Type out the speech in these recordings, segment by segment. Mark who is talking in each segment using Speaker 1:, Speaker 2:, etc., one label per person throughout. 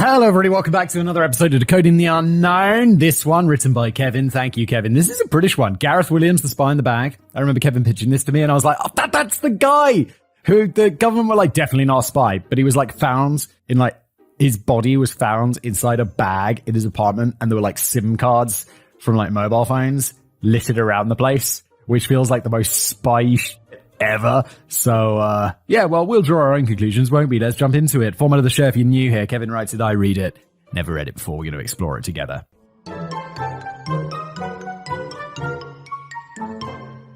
Speaker 1: Hello everybody, welcome back to another episode of Decoding the Unknown. This one written by Kevin. Thank you, Kevin. This is a British one. Gareth Williams, The Spy in the Bag. I remember Kevin pitching this to me and I was like, oh, that's the guy who the government were like, definitely not a spy. But he was like found in like, his body was found inside a bag in his apartment and there were like SIM cards from like mobile phones littered around the place, which feels like the most spy ever. So, yeah, well, we'll draw our own conclusions, won't we? Let's jump into it. Format of the show, if you're new here, Kevin writes it, I read it. Never read it before, we're going to explore it together.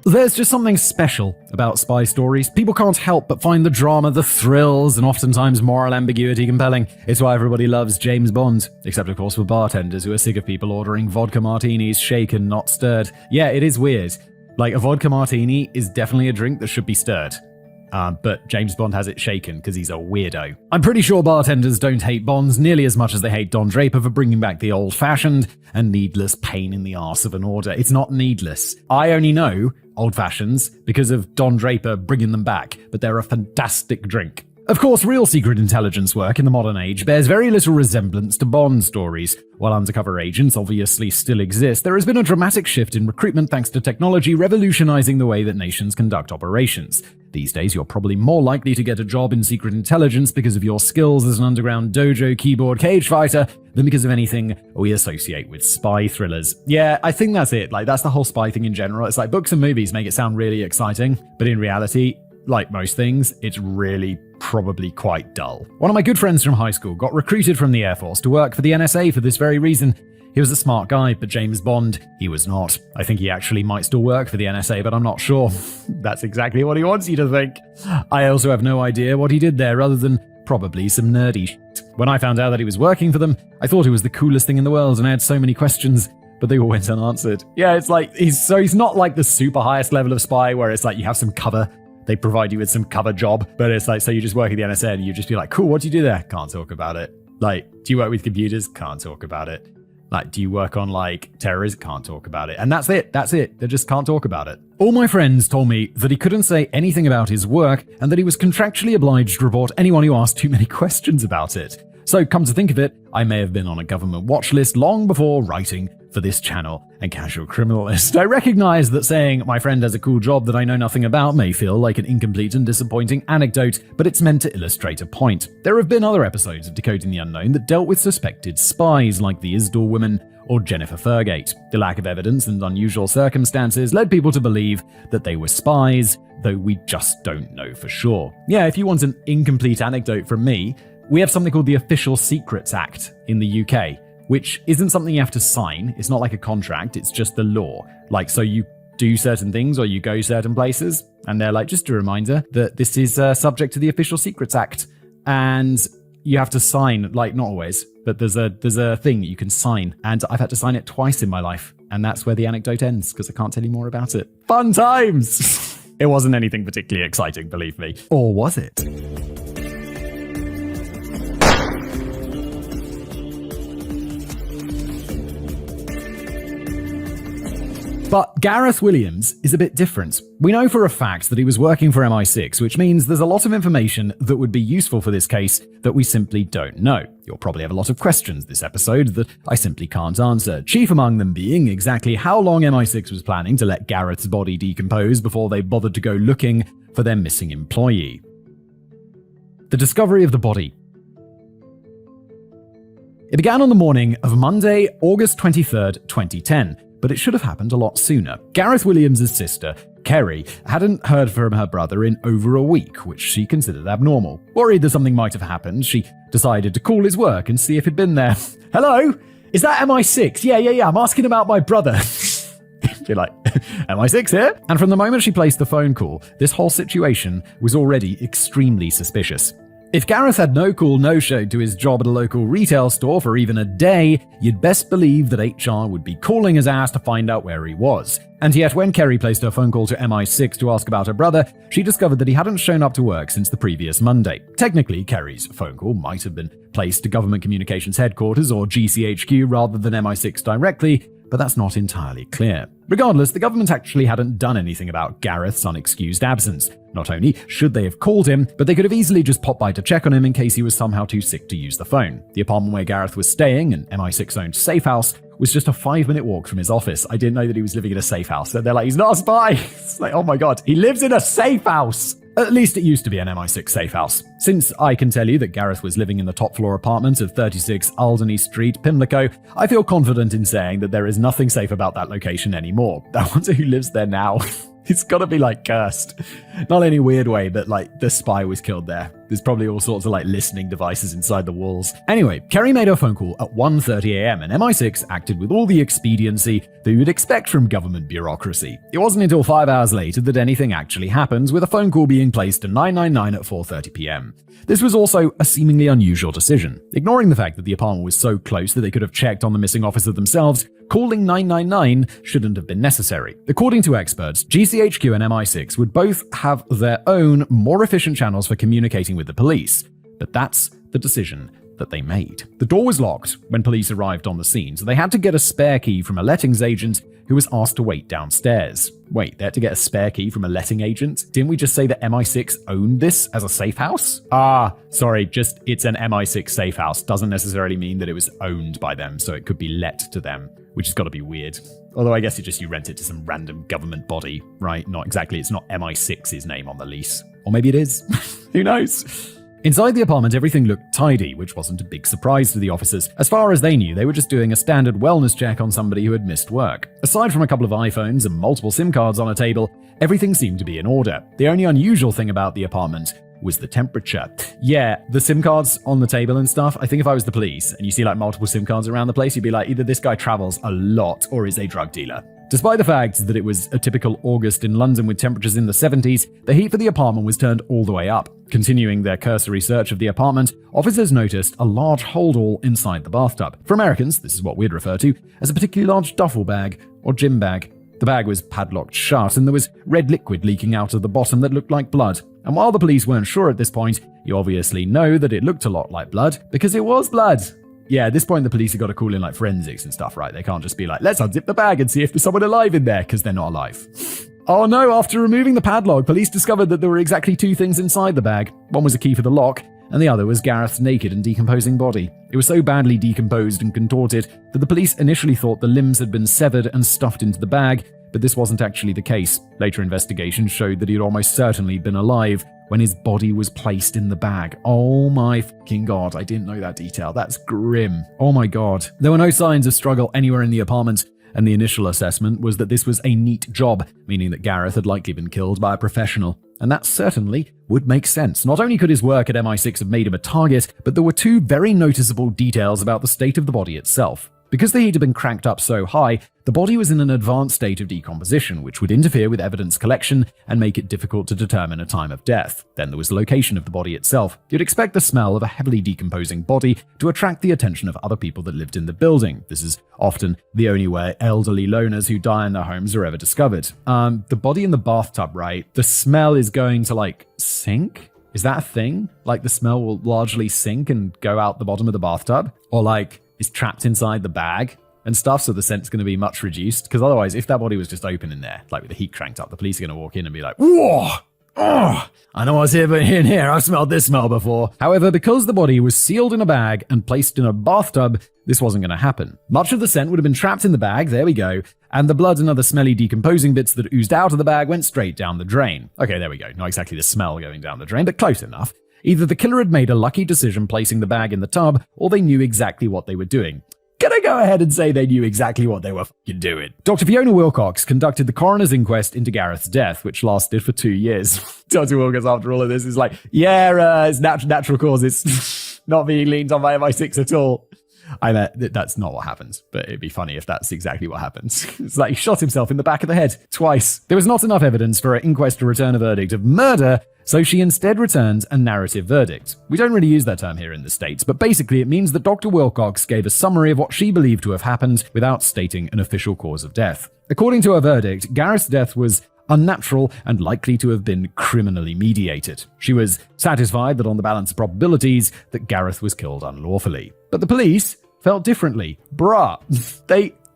Speaker 1: There's just something special about spy stories. People can't help but find the drama, the thrills, and oftentimes moral ambiguity compelling. It's why everybody loves James Bond. Except, of course, for bartenders who are sick of people ordering vodka martinis shaken, not stirred. Yeah, it is weird. Like, a vodka martini is definitely a drink that should be stirred. But James Bond has it shaken because he's a weirdo. I'm pretty sure bartenders don't hate Bonds nearly as much as they hate Don Draper for bringing back the old-fashioned and needless pain in the arse of an order. It's not needless. I only know old-fashions because of Don Draper bringing them back, but they're a fantastic drink. Of course, real secret intelligence work in the modern age bears very little resemblance to Bond stories. While undercover agents obviously still exist, there has been a dramatic shift in recruitment thanks to technology revolutionizing the way that nations conduct operations. These days, you're probably more likely to get a job in secret intelligence because of your skills as an underground dojo keyboard cage fighter than because of anything we associate with spy thrillers. Yeah, I think that's it. Like, that's the whole spy thing in general. It's like books and movies make it sound really exciting, but in reality, like most things, it's really probably quite dull. One of my good friends from high school got recruited from the Air Force to work for the NSA for this very reason. He was a smart guy, but James Bond, he was not. I think he actually might still work for the NSA, but I'm not sure. That's exactly what he wants you to think. I also have no idea what he did there other than probably some nerdy shit. When I found out that he was working for them, I thought it was the coolest thing in the world and I had so many questions, but they all went unanswered. Yeah, it's like, he's not like the super highest level of spy where it's like you have some cover. They provide you with some cover job, but it's like, so you just work at the NSA and you just be like, cool, what do you do there? Can't talk about it. Like, do you work with computers? Can't talk about it. Like, do you work on like terrorism? Can't talk about it. And that's it. They just can't talk about it. All my friends told me that he couldn't say anything about his work and that he was contractually obliged to report anyone who asked too many questions about it. So come to think of it, I may have been on a government watch list long before writing for this channel and Casual Criminalist. I recognize that saying my friend has a cool job that I know nothing about may feel like an incomplete and disappointing anecdote, but it's meant to illustrate a point. There have been other episodes of Decoding the Unknown that dealt with suspected spies like the Isdal women or Jennifer Fergate. The lack of evidence and unusual circumstances led people to believe that they were spies, though we just don't know for sure. Yeah, if you want an incomplete anecdote from me, we have something called the Official Secrets Act in the UK, which isn't something you have to sign. It's not like a contract, it's just the law. Like, so you do certain things or you go certain places, and they're like, just a reminder that this is subject to the Official Secrets Act. And you have to sign, like, not always, but there's a thing that you can sign. And I've had to sign it twice in my life. And that's where the anecdote ends, because I can't tell you more about it. Fun times! It wasn't anything particularly exciting, believe me. Or was it? But Gareth Williams is a bit different. We know for a fact that he was working for MI6, which means there's a lot of information that would be useful for this case that we simply don't know. You'll probably have a lot of questions this episode that I simply can't answer, chief among them being exactly how long MI6 was planning to let Gareth's body decompose before they bothered to go looking for their missing employee. The discovery of the body. It began on the morning of Monday, August 23rd, 2010. But it should have happened a lot sooner. Gareth Williams' sister, Kerry, hadn't heard from her brother in over a week, which she considered abnormal. Worried that something might have happened, she decided to call his work and see if he'd been there. Hello? Is that MI6? Yeah, I'm asking about my brother. Be like, MI6 here? And from the moment she placed the phone call, this whole situation was already extremely suspicious. If Gareth had no call, no show to his job at a local retail store for even a day, you'd best believe that HR would be calling his ass to find out where he was. And yet, when Kerry placed her phone call to MI6 to ask about her brother, she discovered that he hadn't shown up to work since the previous Monday. Technically, Kerry's phone call might have been placed to Government Communications Headquarters or GCHQ rather than MI6 directly, but that's not entirely clear. Regardless, the government actually hadn't done anything about Gareth's unexcused absence. Not only should they have called him, but they could have easily just popped by to check on him in case he was somehow too sick to use the phone. The apartment where Gareth was staying, an MI6-owned safe house, was just a 5-minute walk from his office. I didn't know that he was living in a safe house. So they're like, he's not a spy. It's like, oh my god, he lives in a safe house. At least it used to be an MI6 safe house. Since I can tell you that Gareth was living in the top floor apartment of 36 Alderney Street, Pimlico, I feel confident in saying that there is nothing safe about that location anymore. I wonder who lives there now. It's gotta be like cursed. Not in any weird way, but like the spy was killed there. There's probably all sorts of like listening devices inside the walls. Anyway, Kerry made a phone call at 1:30 a.m. and MI6 acted with all the expediency that you would expect from government bureaucracy. It wasn't until 5 hours later that anything actually happened, with a phone call being placed to 999 at 4:30 p.m. This was also a seemingly unusual decision. Ignoring the fact that the apartment was so close that they could have checked on the missing officer themselves, calling 999 shouldn't have been necessary. According to experts, GCHQ and MI6 would both have their own, more efficient channels for communicating with the police. But that's the decision that they made. The door was locked when police arrived on the scene, so they had to get a spare key from a lettings agent who was asked to wait downstairs. Wait, they had to get a spare key from a letting agent? Didn't we just say that MI6 owned this as a safe house? Sorry, just it's an MI6 safe house. Doesn't necessarily mean that it was owned by them, so it could be let to them, which has got to be weird. Although I guess it's just you rent it to some random government body, right? Not exactly, it's not MI6's name on the lease. Or maybe it is. Who knows? Inside the apartment, everything looked tidy, which wasn't a big surprise to the officers. As far as they knew, they were just doing a standard wellness check on somebody who had missed work. Aside from a couple of iPhones and multiple SIM cards on a table, everything seemed to be in order. The only unusual thing about the apartment was the temperature. Yeah, the SIM cards on the table and stuff, I think if I was the police and you see like multiple SIM cards around the place, you'd be like, either this guy travels a lot or is a drug dealer. Despite the fact that it was a typical August in London with temperatures in the 70s, the heat for the apartment was turned all the way up. Continuing their cursory search of the apartment, officers noticed a large holdall inside the bathtub. For Americans, this is what we'd refer to as a particularly large duffel bag or gym bag. The bag was padlocked shut and there was red liquid leaking out of the bottom that looked like blood. And while the police weren't sure at this point, you obviously know that it looked a lot like blood because it was blood. Yeah, at this point, the police have got to call in like forensics and stuff, right? They can't just be like, let's unzip the bag and see if there's someone alive in there, because they're not alive. Oh no, after removing the padlock, police discovered that there were exactly two things inside the bag. One was a key for the lock, and the other was Gareth's naked and decomposing body. It was so badly decomposed and contorted that the police initially thought the limbs had been severed and stuffed into the bag, but this wasn't actually the case. Later investigations showed that he'd almost certainly been alive when his body was placed in the bag. Oh my fucking god, I didn't know that detail. That's grim. Oh my god. There were no signs of struggle anywhere in the apartment, and the initial assessment was that this was a neat job, meaning that Gareth had likely been killed by a professional. And that certainly would make sense. Not only could his work at MI6 have made him a target, but there were two very noticeable details about the state of the body itself. Because the heat had been cranked up so high, the body was in an advanced state of decomposition, which would interfere with evidence collection and make it difficult to determine a time of death. Then there was the location of the body itself. You'd expect the smell of a heavily decomposing body to attract the attention of other people that lived in the building. This is often the only way elderly loners who die in their homes are ever discovered. The body in the bathtub, right? The smell is going to, like, sink? Is that a thing? Like, the smell will largely sink and go out the bottom of the bathtub? Or, like, is trapped inside the bag and stuff, so the scent's going to be much reduced? Because otherwise, if that body was just open in there, like with the heat cranked up, the police are going to walk in and be like, whoa! Oh, I know what's in here. I've smelled this smell before. However, because the body was sealed in a bag and placed in a bathtub, this wasn't going to happen. Much of the scent would have been trapped in the bag, there we go, and the blood and other smelly decomposing bits that oozed out of the bag went straight down the drain. Okay, there we go. Not exactly the smell going down the drain, but close enough. Either the killer had made a lucky decision placing the bag in the tub, or they knew exactly what they were doing. Can I go ahead and say they knew exactly what they were fucking doing? Dr. Fiona Wilcox conducted the coroner's inquest into Gareth's death, which lasted for 2 years. Dr. Wilcox, after all of this, is like, it's natural causes. Not being leaned on by MI6 at all. I mean, that's not what happens, but it'd be funny if that's exactly what happens. It's like he shot himself in the back of the head twice. There was not enough evidence for her inquest to return a verdict of murder, so she instead returned a narrative verdict. We don't really use that term here in the States, but basically it means that Dr. Wilcox gave a summary of what she believed to have happened without stating an official cause of death. According to her verdict, Gareth's death was unnatural and likely to have been criminally mediated. She was satisfied that on the balance of probabilities that Gareth was killed unlawfully. But the police felt differently. Bruh,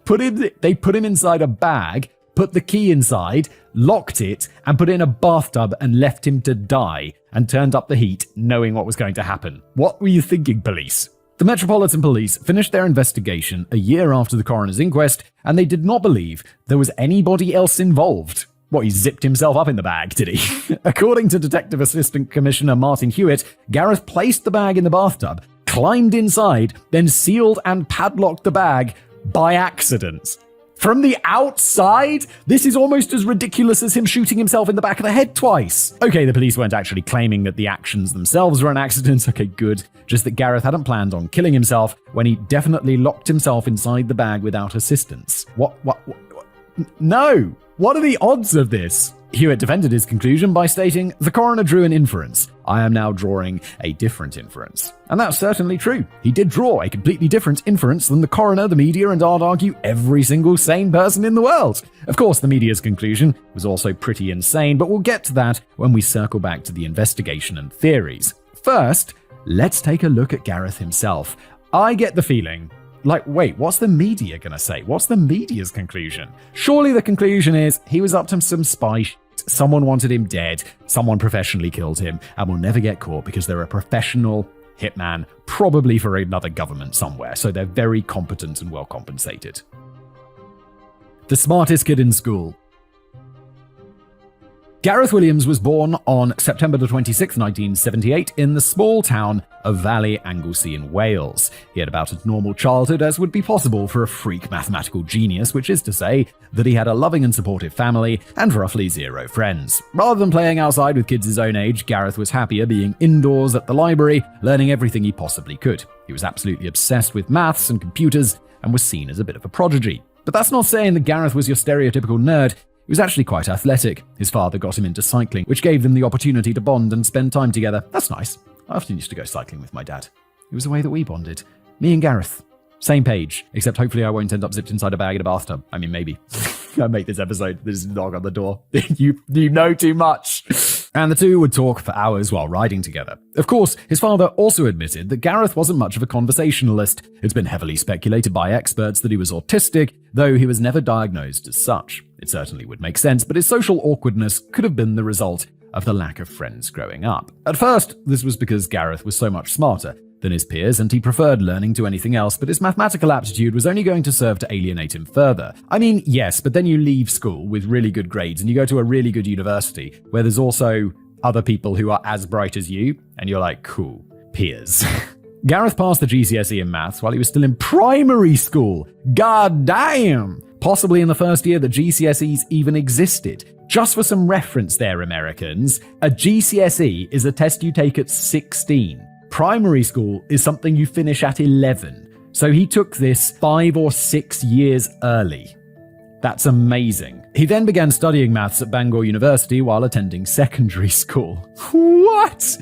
Speaker 1: They put him inside a bag, put the key inside, locked it, and put it in a bathtub and left him to die, and turned up the heat knowing what was going to happen. What were you thinking, police? The Metropolitan Police finished their investigation a year after the coroner's inquest, and they did not believe there was anybody else involved. What, he zipped himself up in the bag, did he? According to Detective Assistant Commissioner Martin Hewitt, Gareth placed the bag in the bathtub, climbed inside, then sealed and padlocked the bag by accident. From the outside? This is almost as ridiculous as him shooting himself in the back of the head twice. Okay, the police weren't actually claiming that the actions themselves were an accident. Okay, good. Just that Gareth hadn't planned on killing himself when he definitely locked himself inside the bag without assistance. What? No! What are the odds of this? Hewitt defended his conclusion by stating, "The coroner drew an inference. I am now drawing a different inference." And that's certainly true. He did draw a completely different inference than the coroner, the media, and I'd argue every single sane person in the world. Of course, the media's conclusion was also pretty insane, but we'll get to that when we circle back to the investigation and theories. First, let's take a look at Gareth himself. I get the feeling, wait, what's the media gonna say? What's the media's conclusion? Surely the conclusion is he was up to some spy shit. Someone wanted him dead, someone professionally killed him, and will never get caught because they're a professional hitman, probably for another government somewhere, so they're very competent and well compensated. The smartest kid in school. Gareth Williams was born on September 26, 1978, in the small town of Valley Anglesey in Wales. He had about as normal childhood as would be possible for a freak mathematical genius, which is to say that he had a loving and supportive family and roughly zero friends. Rather than playing outside with kids his own age, Gareth was happier being indoors at the library, learning everything he possibly could. He was absolutely obsessed with maths and computers and was seen as a bit of a prodigy. But that's not saying that Gareth was your stereotypical nerd. He was actually quite athletic. His father got him into cycling, which gave them the opportunity to bond and spend time together. That's nice. I often used to go cycling with my dad. It was the way that we bonded. Me and Gareth. Same page, except hopefully I won't end up zipped inside a bag in a bathtub. I mean, maybe. I make this episode. There's a dog on the door. You know too much. And the two would talk for hours while riding together. Of course, his father also admitted that Gareth wasn't much of a conversationalist. It's been heavily speculated by experts that he was autistic, though he was never diagnosed as such. It certainly would make sense, but his social awkwardness could have been the result of the lack of friends growing up. At first, this was because Gareth was so much smarter than his peers, and he preferred learning to anything else, but his mathematical aptitude was only going to serve to alienate him further. I mean, yes, but then you leave school with really good grades and you go to a really good university where there's also other people who are as bright as you, and you're like, cool, peers. Gareth passed the GCSE in maths while he was still in primary school. God damn! Possibly in the first year that GCSEs even existed. Just for some reference there, Americans, a GCSE is a test you take at 16. Primary school is something you finish at 11. So he took this 5 or 6 years early. That's amazing. He then began studying maths at Bangor University while attending secondary school. What?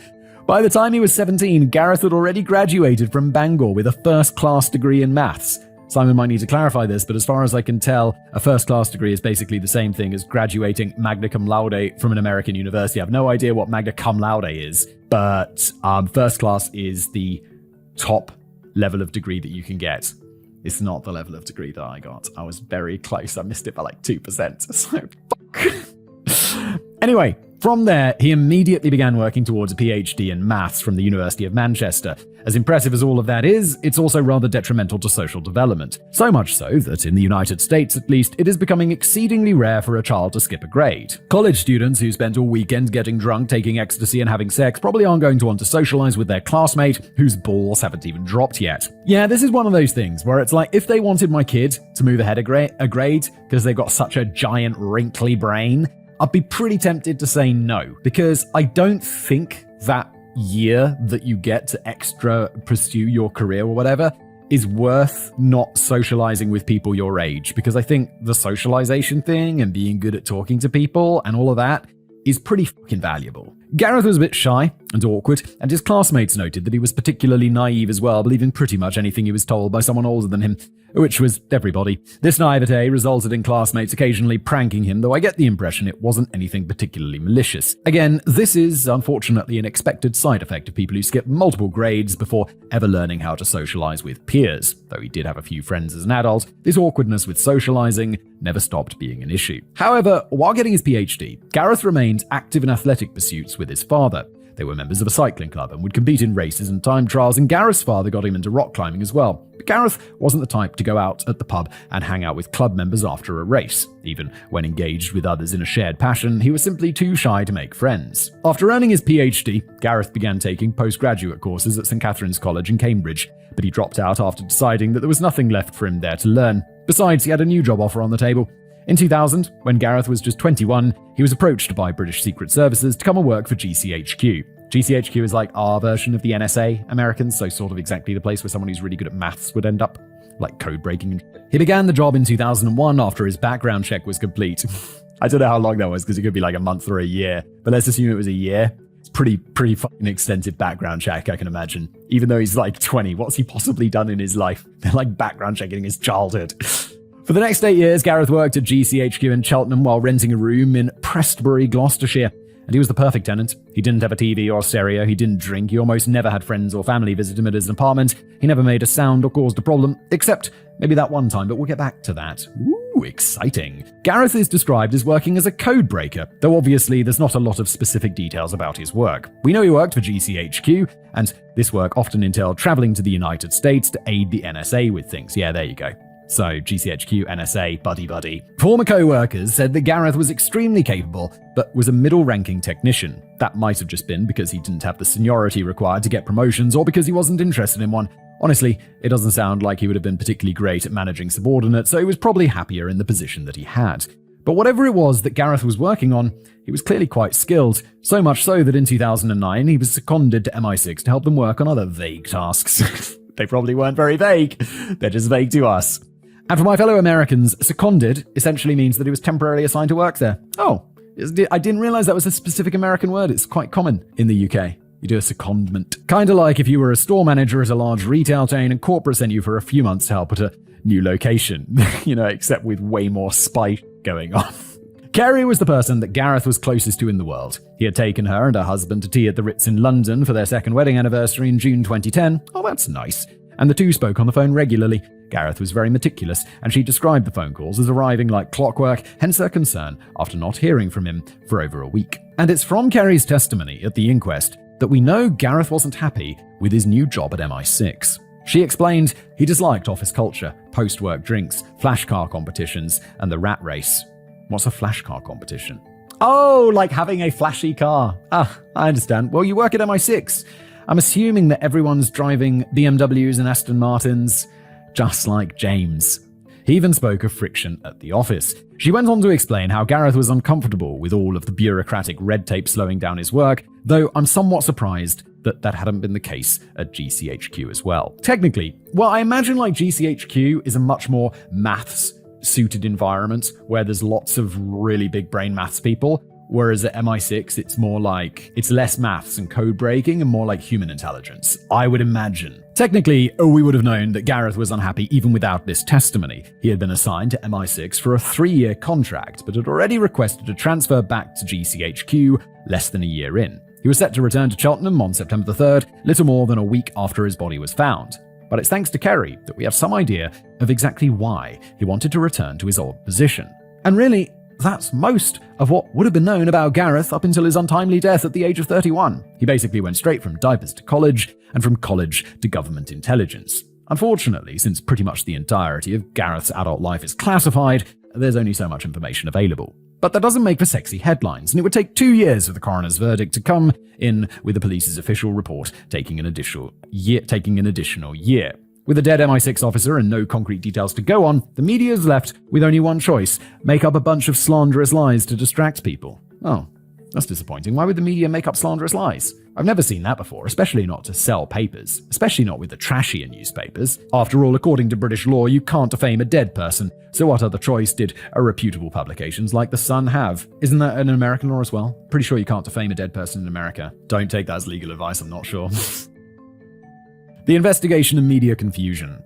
Speaker 1: By the time he was 17, Gareth had already graduated from Bangor with a first-class degree in maths. Simon might need to clarify this, but as far as I can tell, a first-class degree is basically the same thing as graduating magna cum laude from an American university. I have no idea what magna cum laude is, but first class is the top level of degree that you can get. It's not the level of degree that I got. I was very close. I missed it by like 2%. So, fuck. Anyway, from there, he immediately began working towards a PhD in maths from the University of Manchester. As impressive as all of that is, it's also rather detrimental to social development. So much so that in the United States, at least, it is becoming exceedingly rare for a child to skip a grade. College students who spent all weekend getting drunk, taking ecstasy, and having sex probably aren't going to want to socialize with their classmate whose balls haven't even dropped yet. Yeah, this is one of those things where it's like, if they wanted my kid to move ahead a grade because they've got such a giant wrinkly brain, I'd be pretty tempted to say no, because I don't think that year that you get to extra pursue your career or whatever is worth not socializing with people your age, because I think the socialization thing and being good at talking to people and all of that is pretty fucking valuable. Gareth was a bit shy and awkward, and his classmates noted that he was particularly naive as well, believing pretty much anything he was told by someone older than him, which was everybody. This naivete resulted in classmates occasionally pranking him, though I get the impression it wasn't anything particularly malicious. Again, this is unfortunately an expected side effect of people who skip multiple grades before ever learning how to socialize with peers. Though he did have a few friends as an adult, this awkwardness with socializing never stopped being an issue. However, while getting his PhD, Gareth remained active in athletic pursuits with his father. They were members of a cycling club and would compete in races and time trials, and Gareth's father got him into rock climbing as well. But Gareth wasn't the type to go out at the pub and hang out with club members after a race. Even when engaged with others in a shared passion, he was simply too shy to make friends. After earning his PhD, Gareth began taking postgraduate courses at St Catherine's College in Cambridge, but he dropped out after deciding that there was nothing left for him there to learn. Besides, he had a new job offer on the table. In 2000, when Gareth was just 21, he was approached by British Secret Services to come and work for GCHQ. GCHQ is like our version of the NSA Americans, so sort of exactly the place where someone who's really good at maths would end up, like code breaking. He began the job in 2001 after his background check was complete. I don't know how long that was, because it could be like a month or a year, but let's assume it was a year. It's pretty fucking extensive background check, I can imagine. Even though he's like 20, what's he possibly done in his life? They're like background checking his childhood. For the next 8 years, Gareth worked at GCHQ in Cheltenham while renting a room in Prestbury, Gloucestershire. And he was the perfect tenant. He didn't have a TV or stereo, he didn't drink, he almost never had friends or family visit him at his apartment, he never made a sound or caused a problem, except maybe that one time, but we'll get back to that. Ooh, exciting. Gareth is described as working as a code breaker, though obviously there's not a lot of specific details about his work. We know he worked for GCHQ, and this work often entailed traveling to the United States to aid the NSA with things. Yeah, there you go. So, GCHQ, NSA, buddy. Former co-workers said that Gareth was extremely capable, but was a middle-ranking technician. That might have just been because he didn't have the seniority required to get promotions, or because he wasn't interested in one. Honestly, it doesn't sound like he would have been particularly great at managing subordinates, so he was probably happier in the position that he had. But whatever it was that Gareth was working on, he was clearly quite skilled, so much so that in 2009 he was seconded to MI6 to help them work on other vague tasks. They probably weren't very vague, they're just vague to us. And for my fellow Americans, seconded essentially means that he was temporarily assigned to work there. Oh, I didn't realize that was a specific American word. It's quite common in the UK. You do a secondment. Kind of like if you were a store manager at a large retail chain and corporate sent you for a few months to help at a new location. Except with way more spy going on. Kerry was the person that Gareth was closest to in the world. He had taken her and her husband to tea at the Ritz in London for their second wedding anniversary in June 2010. Oh, that's nice. And the two spoke on the phone regularly. Gareth was very meticulous, and she described the phone calls as arriving like clockwork, hence her concern after not hearing from him for over a week. And it's from Kerry's testimony at the inquest that we know Gareth wasn't happy with his new job at MI6. She explained he disliked office culture, post-work drinks, flash car competitions, and the rat race. What's a flash car competition? Oh, like having a flashy car. Ah, I understand. Well, you work at MI6. I'm assuming that everyone's driving BMWs and Aston Martins, just like James. He even spoke of friction at the office. She went on to explain how Gareth was uncomfortable with all of the bureaucratic red tape slowing down his work, though I'm somewhat surprised that hadn't been the case at GCHQ as well. Technically, well, I imagine like GCHQ is a much more maths-suited environment where there's lots of really big brain maths people, whereas at MI6, it's less maths and code breaking and more like human intelligence, I would imagine. Technically, we would have known that Gareth was unhappy even without this testimony. He had been assigned to MI6 for a 3-year contract, but had already requested a transfer back to GCHQ less than a year in. He was set to return to Cheltenham on September the 3rd, little more than a week after his body was found. But it's thanks to Kerry that we have some idea of exactly why he wanted to return to his old position. And really, that's most of what would have been known about Gareth up until his untimely death at the age of 31. He basically went straight from diapers to college, and from college to government intelligence. Unfortunately, since pretty much the entirety of Gareth's adult life is classified, there's only so much information available. But that doesn't make for sexy headlines, and it would take 2 years for the coroner's verdict to come in, with the police's official report taking an additional year. With a dead MI6 officer and no concrete details to go on, the media's left with only one choice: make up a bunch of slanderous lies to distract people. Oh, That's disappointing. Why would the media make up slanderous lies? I've never seen that before, especially not to sell papers, especially not with the trashier newspapers. After all, according to British law, you can't defame a dead person, so what other choice did reputable publications like The Sun have? Isn't that an American law as well? Pretty sure you can't defame a dead person in America. Don't take that as legal advice, I'm not sure. The investigation and media confusion.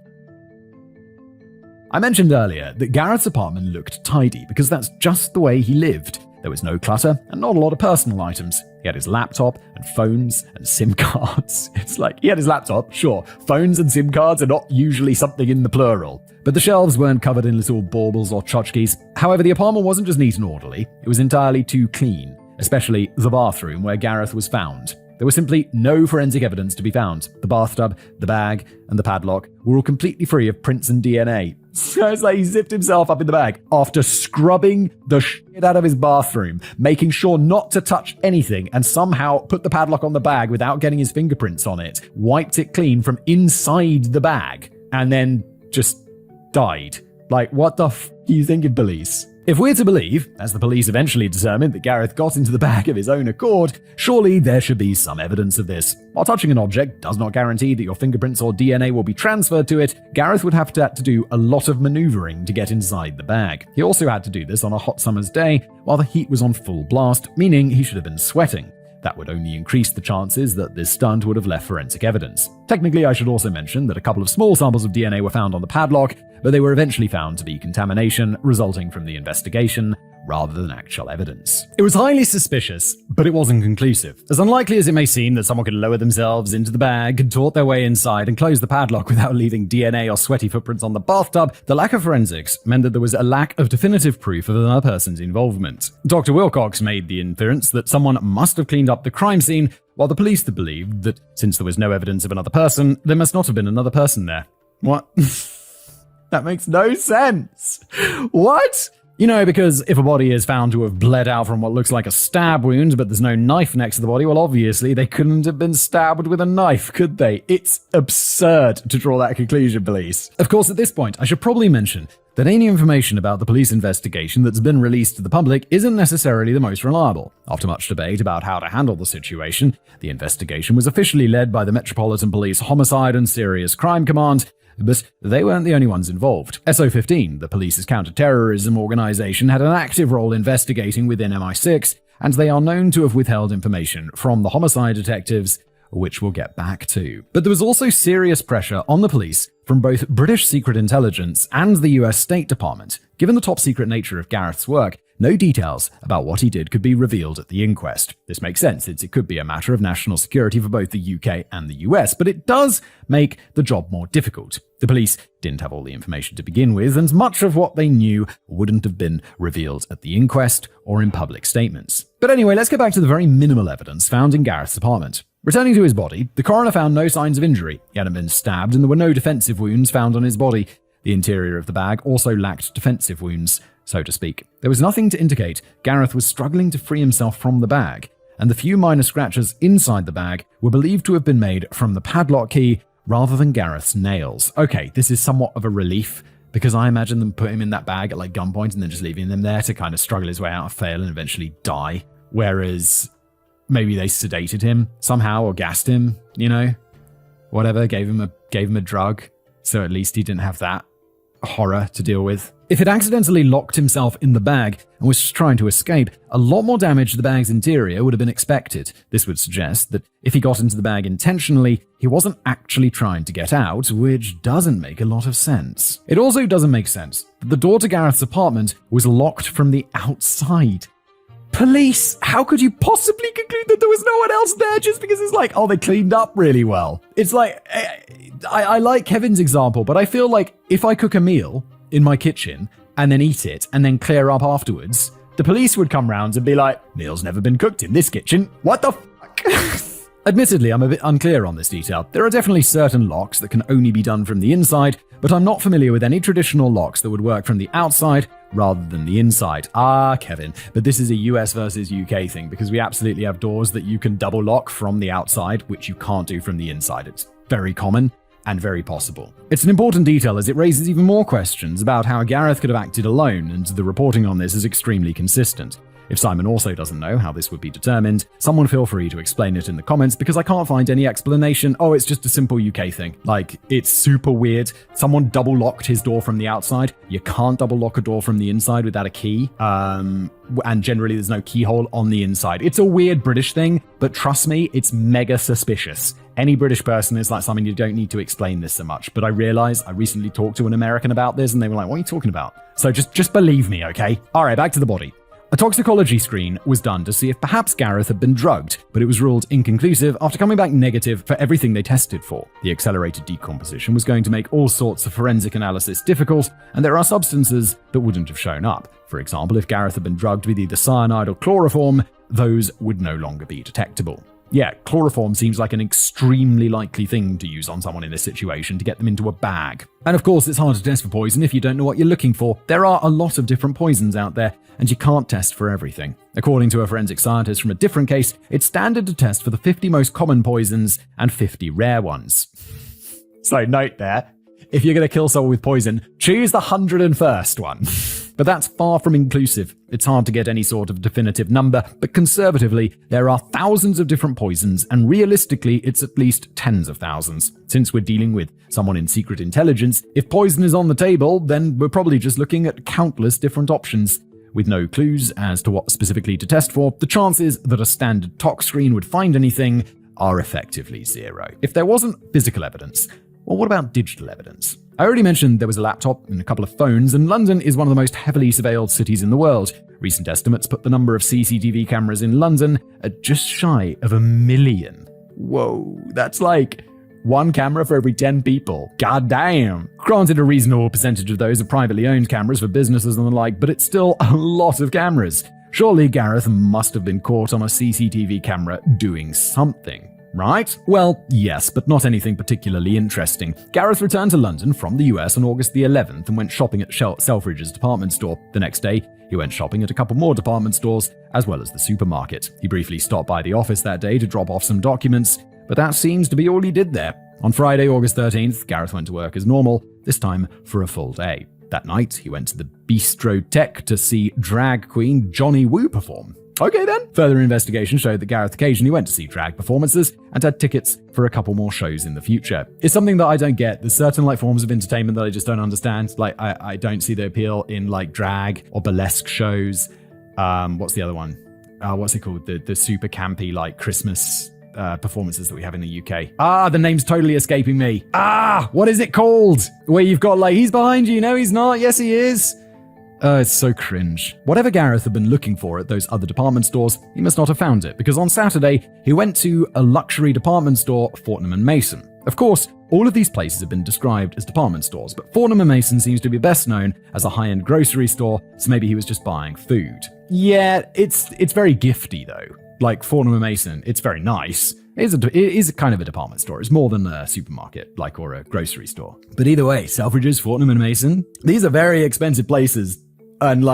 Speaker 1: I mentioned earlier that Gareth's apartment looked tidy because that's just the way he lived. There was no clutter and not a lot of personal items. He had his laptop and phones and SIM cards. It's like, he had his laptop, sure. Phones and SIM cards are not usually something in the plural. But the shelves weren't covered in little baubles or tchotchkes. However, the apartment wasn't just neat and orderly. It was entirely too clean, especially the bathroom where Gareth was found. There was simply no forensic evidence to be found. The bathtub, the bag, and the padlock were all completely free of prints and DNA. So it's like he zipped himself up in the bag after scrubbing the shit out of his bathroom, making sure not to touch anything, and somehow put the padlock on the bag without getting his fingerprints on it, wiped it clean from inside the bag, and then just died. Like, what the f*** are you thinking, police? If we're to believe, as the police eventually determined, that Gareth got into the bag of his own accord, surely there should be some evidence of this. While touching an object does not guarantee that your fingerprints or DNA will be transferred to it, Gareth would have to do a lot of maneuvering to get inside the bag. He also had to do this on a hot summer's day while the heat was on full blast, meaning he should have been sweating. That would only increase the chances that this stunt would have left forensic evidence. Technically, I should also mention that a couple of small samples of DNA were found on the padlock, but they were eventually found to be contamination resulting from the investigation rather than actual evidence. It was highly suspicious, but it wasn't conclusive. As unlikely as it may seem that someone could lower themselves into the bag, contort their way inside, and close the padlock without leaving DNA or sweaty footprints on the bathtub, the lack of forensics meant that there was a lack of definitive proof of another person's involvement. Dr. Wilcox made the inference that someone must have cleaned up the crime scene, while the police believed that since there was no evidence of another person, there must not have been another person there. What? That makes no sense. What? You know, because if a body is found to have bled out from what looks like a stab wound, but there's no knife next to the body, well, obviously they couldn't have been stabbed with a knife, could they? It's absurd to draw that conclusion, police. Of course, at this point, I should probably mention that any information about the police investigation that's been released to the public isn't necessarily the most reliable. After much debate about how to handle the situation, the investigation was officially led by the Metropolitan Police Homicide and Serious Crime Command, but they weren't the only ones involved. SO15, the police's counter-terrorism organization, had an active role investigating within MI6, and they are known to have withheld information from the homicide detectives, which we'll get back to. But there was also serious pressure on the police from both British Secret Intelligence and the US State Department. Given the top-secret nature of Gareth's work, no details about what he did could be revealed at the inquest. This makes sense, since it could be a matter of national security for both the UK and the US, but it does make the job more difficult. The police didn't have all the information to begin with, and much of what they knew wouldn't have been revealed at the inquest or in public statements. But anyway, let's get back to the very minimal evidence found in Gareth's apartment. Returning to his body, the coroner found no signs of injury. He hadn't been stabbed, and there were no defensive wounds found on his body. The interior of the bag also lacked defensive wounds, so to speak. There was nothing to indicate Gareth was struggling to free himself from the bag, and the few minor scratches inside the bag were believed to have been made from the padlock key rather than Gareth's nails. Okay, this is somewhat of a relief, because I imagine them put him in that bag at like gunpoint and then just leaving him there to kind of struggle his way out, fail, and eventually die. Whereas maybe they sedated him somehow or gassed him, you know? Whatever, gave him a drug, so at least he didn't have that horror to deal with. If it accidentally locked himself in the bag and was trying to escape, a lot more damage to the bag's interior would have been expected. This would suggest that if he got into the bag intentionally, he wasn't actually trying to get out, which doesn't make a lot of sense. It also doesn't make sense that the door to Gareth's apartment was locked from the outside. Police, how could you possibly conclude that there was no one else there just because it's like, oh, they cleaned up really well? It's like, I like Kevin's example, but I feel like if I cook a meal in my kitchen and then eat it and then clear up afterwards, the police would come round and be like, meal's never been cooked in this kitchen. What the fuck? Admittedly, I'm a bit unclear on this detail. There are definitely certain locks that can only be done from the inside, but I'm not familiar with any traditional locks that would work from the outside rather than the inside. Ah, Kevin, but this is a US versus UK thing, because we absolutely have doors that you can double lock from the outside, which you can't do from the inside. It's very common and very possible. It's an important detail as it raises even more questions about how Gareth could have acted alone, and the reporting on this is extremely consistent. If Simon also doesn't know how this would be determined, someone feel free to explain it in the comments because I can't find any explanation. Oh, it's just a simple UK thing. Like, it's super weird. Someone double locked his door from the outside. You can't double lock a door from the inside without a key. And generally there's no keyhole on the inside. It's a weird British thing, but trust me, it's mega suspicious. Any British person is like, Simon, you don't need to explain this so much. But I realized I recently talked to an American about this and they were like, what are you talking about? So just believe me, okay? All right, back to the body. A toxicology screen was done to see if perhaps Gareth had been drugged, but it was ruled inconclusive after coming back negative for everything they tested for. The accelerated decomposition was going to make all sorts of forensic analysis difficult, and there are substances that wouldn't have shown up. For example, if Gareth had been drugged with either cyanide or chloroform, those would no longer be detectable. Yeah, chloroform seems like an extremely likely thing to use on someone in this situation to get them into a bag. And of course, it's hard to test for poison if you don't know what you're looking for. There are a lot of different poisons out there, and you can't test for everything. According to a forensic scientist from a different case, it's standard to test for the 50 most common poisons and 50 rare ones. So note there, if you're going to kill someone with poison, choose the 101st one. But that's far from inclusive. It's hard to get any sort of definitive number, but conservatively, there are thousands of different poisons, and realistically, it's at least tens of thousands. Since we're dealing with someone in secret intelligence, if poison is on the table, then we're probably just looking at countless different options. With no clues as to what specifically to test for, the chances that a standard tox screen would find anything are effectively zero. If there wasn't physical evidence, well, what about digital evidence? I already mentioned there was a laptop and a couple of phones, and London is one of the most heavily surveilled cities in the world. Recent estimates put the number of CCTV cameras in London at just shy of 1 million. Whoa, that's like one camera for every 10 people. God damn. Granted, a reasonable percentage of those are privately owned cameras for businesses and the like, but it's still a lot of cameras. Surely Gareth must have been caught on a CCTV camera doing something. Right? Well, yes, but not anything particularly interesting. Gareth returned to London from the US on August the 11th and went shopping at Selfridge's department store. The next day, he went shopping at a couple more department stores, as well as the supermarket. He briefly stopped by the office that day to drop off some documents, but that seems to be all he did there. On Friday, August 13th, Gareth went to work as normal, this time for a full day. That night, he went to the Bistro Tech to see drag queen Johnny Wu perform. Okay then. Further investigation showed that Gareth occasionally went to see drag performances and had tickets for a couple more shows in the future. It's something that I don't get. There's certain forms of entertainment that I just don't understand. I don't see the appeal in drag or burlesque shows. What's the other one? What's it called? The super campy Christmas performances that we have in the UK. The name's totally escaping me. What is it called? Where you've got he's behind you, no he's not, yes he is. It's so cringe. Whatever Gareth had been looking for at those other department stores, he must not have found it, because on Saturday, he went to a luxury department store, Fortnum & Mason. Of course, all of these places have been described as department stores, but Fortnum & Mason seems to be best known as a high-end grocery store, so maybe he was just buying food. Yeah, it's very gifty though. Fortnum & Mason, it's very nice. It is kind of a department store. It's more than a supermarket, or a grocery store. But either way, Selfridges, Fortnum & Mason, these are very expensive places. And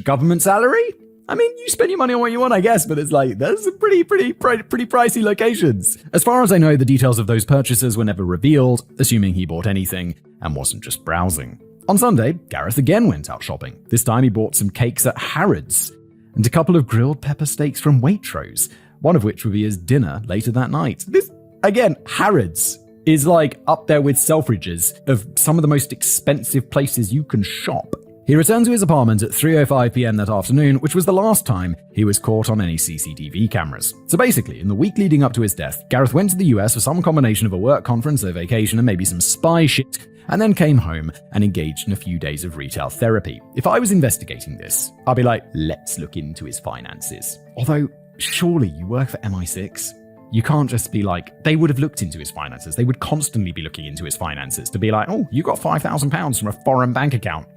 Speaker 1: government salary? I mean, you spend your money on what you want, I guess, but it's those are pretty pricey locations. As far as I know, the details of those purchases were never revealed, assuming he bought anything and wasn't just browsing. On Sunday, Gareth again went out shopping. This time he bought some cakes at Harrods and a couple of grilled pepper steaks from Waitrose, one of which would be his dinner later that night. This, again, Harrods is up there with Selfridges of some of the most expensive places you can shop. He returned to his apartment at 3:05 p.m. that afternoon, which was the last time he was caught on any CCTV cameras. So basically, in the week leading up to his death, Gareth went to the US for some combination of a work conference, a vacation, and maybe some spy shit, and then came home and engaged in a few days of retail therapy. If I was investigating this, I'd be let's look into his finances. Although, surely you work for MI6. You can't just be they would have looked into his finances. They would constantly be looking into his finances to be oh, you got £5,000 from a foreign bank account.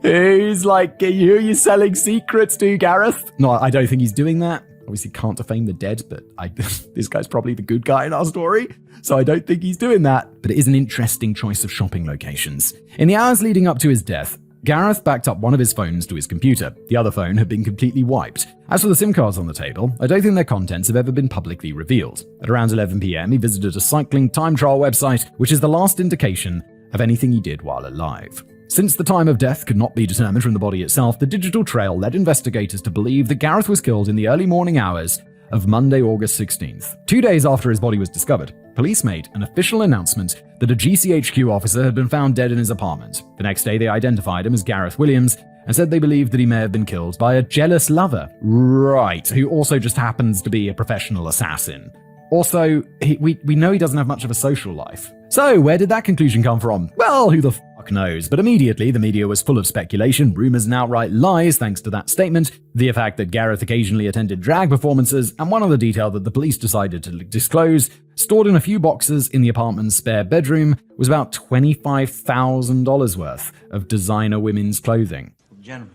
Speaker 1: He's who are you selling secrets to, Gareth? No, I don't think he's doing that. Obviously can't defame the dead, but this guy's probably the good guy in our story, so I don't think he's doing that. But it is an interesting choice of shopping locations. In the hours leading up to his death, Gareth backed up one of his phones to his computer. The other phone had been completely wiped. As for the SIM cards on the table, I don't think their contents have ever been publicly revealed. At around 11 p.m, he visited a cycling time trial website, which is the last indication of anything he did while alive. Since the time of death could not be determined from the body itself, the digital trail led investigators to believe that Gareth was killed in the early morning hours of Monday, August 16th. 2 days after his body was discovered, police made an official announcement that a GCHQ officer had been found dead in his apartment. The next day, they identified him as Gareth Williams and said they believed that he may have been killed by a jealous lover. Right, who also just happens to be a professional assassin. Also, we know he doesn't have much of a social life. So, where did that conclusion come from? Well, who the fuck knows? But immediately, the media was full of speculation, rumors, and outright lies thanks to that statement, the fact that Gareth occasionally attended drag performances, and one other detail that the police decided to disclose, stored in a few boxes in the apartment's spare bedroom, was about $25,000 worth of designer women's clothing.
Speaker 2: Gentlemen,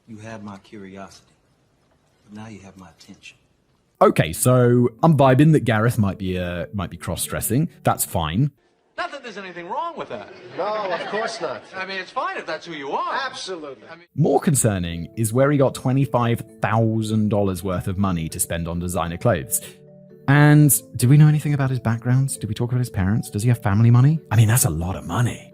Speaker 2: you had my curiosity, but now you have my attention.
Speaker 1: Okay, so I'm vibing that Gareth might be cross-dressing. That's fine.
Speaker 3: Not that there's anything wrong with that.
Speaker 4: No, of course not.
Speaker 3: I mean, it's fine if that's who you are.
Speaker 4: Absolutely.
Speaker 1: More concerning is where he got $25,000 worth of money to spend on designer clothes. And do we know anything about his background? Did we talk about his parents? Does he have family money? I mean, that's a lot of money.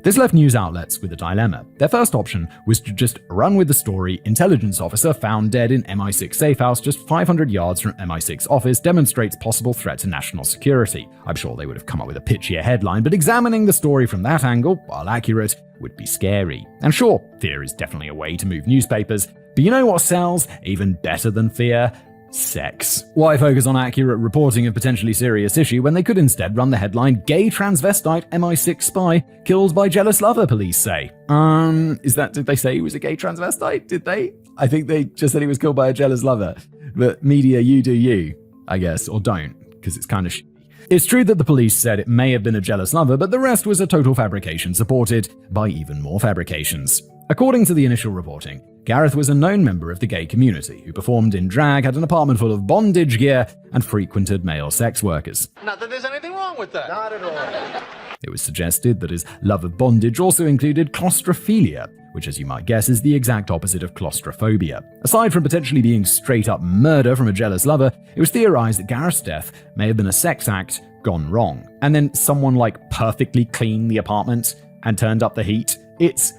Speaker 1: This left news outlets with a dilemma. Their first option was to just run with the story. Intelligence officer found dead in MI6 safe house just 500 yards from MI6 office demonstrates possible threat to national security. I'm sure they would have come up with a pitchier headline, but examining the story from that angle, while accurate, would be scary. And sure, fear is definitely a way to move newspapers, but you know what sells even better than fear? Sex. Why focus on accurate reporting of potentially serious issue when they could instead run the headline, gay transvestite MI6 spy killed by jealous lover, police say. Did they say he was a gay transvestite? Did they? I think they just said he was killed by a jealous lover. But media, you do you, I guess, or don't, because it's kind of shitty. It's true that the police said it may have been a jealous lover, but the rest was a total fabrication supported by even more fabrications. According to the initial reporting, Gareth was a known member of the gay community who performed in drag, had an apartment full of bondage gear, and frequented male sex workers.
Speaker 3: Not that there's anything wrong with that.
Speaker 4: Not at all.
Speaker 1: It was suggested that his love of bondage also included claustrophilia, which, as you might guess, is the exact opposite of claustrophobia. Aside from potentially being straight-up murder from a jealous lover, it was theorized that Gareth's death may have been a sex act gone wrong, and then someone perfectly cleaned the apartment and turned up the heat. It's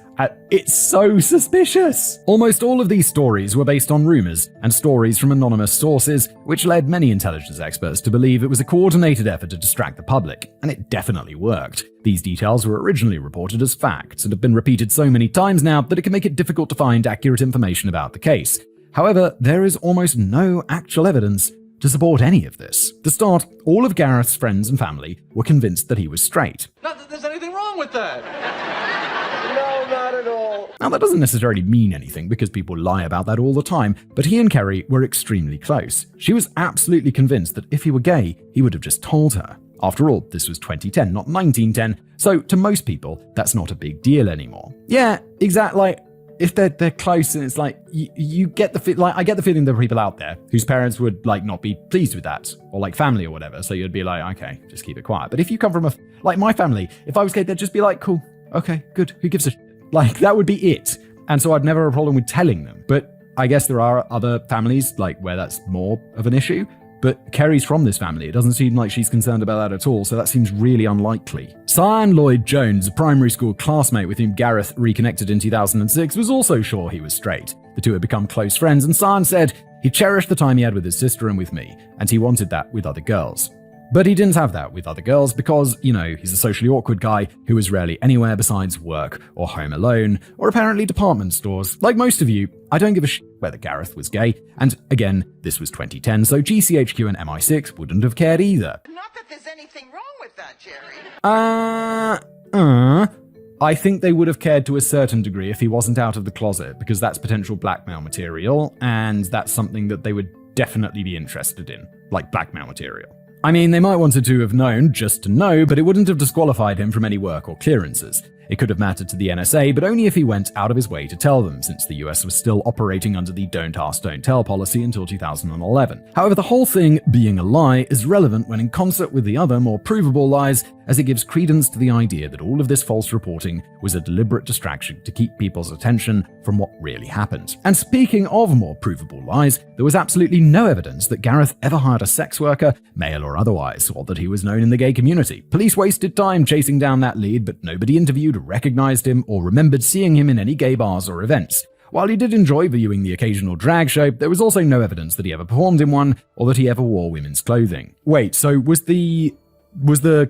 Speaker 1: so suspicious. Almost all of these stories were based on rumors and stories from anonymous sources, which led many intelligence experts to believe it was a coordinated effort to distract the public, and it definitely worked. These details were originally reported as facts and have been repeated so many times now that it can make it difficult to find accurate information about the case. However, there is almost no actual evidence to support any of this. To start, all of Gareth's friends and family were convinced that he was straight.
Speaker 3: Not that there's anything wrong with that.
Speaker 4: No, not at all.
Speaker 1: Now, that doesn't necessarily mean anything because people lie about that all the time, but he and Kerry were extremely close. She was absolutely convinced that if he were gay, he would have just told her. After all, this was 2010, not 1910, so to most people, that's not a big deal anymore. Yeah, exactly. If they're close and it's you get the I get the feeling there are people out there whose parents would not be pleased with that, or family or whatever, so you'd be like, okay, just keep it quiet. But if you come from my family, if I was gay, they'd just be like, cool, okay, good, who gives a shit? That would be it. And so I'd never have a problem with telling them. But I guess there are other families where that's more of an issue. But Kerry's from this family. It doesn't seem like she's concerned about that at all, so that seems really unlikely. Cyan Lloyd-Jones, a primary school classmate with whom Gareth reconnected in 2006, was also sure he was straight. The two had become close friends, and Cyan said he cherished the time he had with his sister and with me, and he wanted that with other girls. But he didn't have that with other girls because, he's a socially awkward guy who was rarely anywhere besides work or home alone, or apparently department stores. Like most of you, I don't give a shit whether Gareth was gay, and again, this was 2010, so GCHQ and MI6 wouldn't have cared either.
Speaker 5: Not that there's anything wrong with that, Jerry.
Speaker 1: I think they would have cared to a certain degree if he wasn't out of the closet, because that's potential blackmail material, and that's something that they would definitely be interested in, blackmail material. I mean, they might wanted to have known just to know, but it wouldn't have disqualified him from any work or clearances. It could have mattered to the NSA, but only if he went out of his way to tell them, since the US was still operating under the don't ask, don't tell policy until 2011. However, the whole thing being a lie is relevant when in concert with the other, more provable lies, as it gives credence to the idea that all of this false reporting was a deliberate distraction to keep people's attention from what really happened. And speaking of more provable lies, there was absolutely no evidence that Gareth ever hired a sex worker, male or otherwise, or that he was known in the gay community. Police wasted time chasing down that lead, but nobody interviewed recognized him or remembered seeing him in any gay bars or events. While he did enjoy viewing the occasional drag show, there was also no evidence that he ever performed in one or that he ever wore women's clothing. Wait, so was the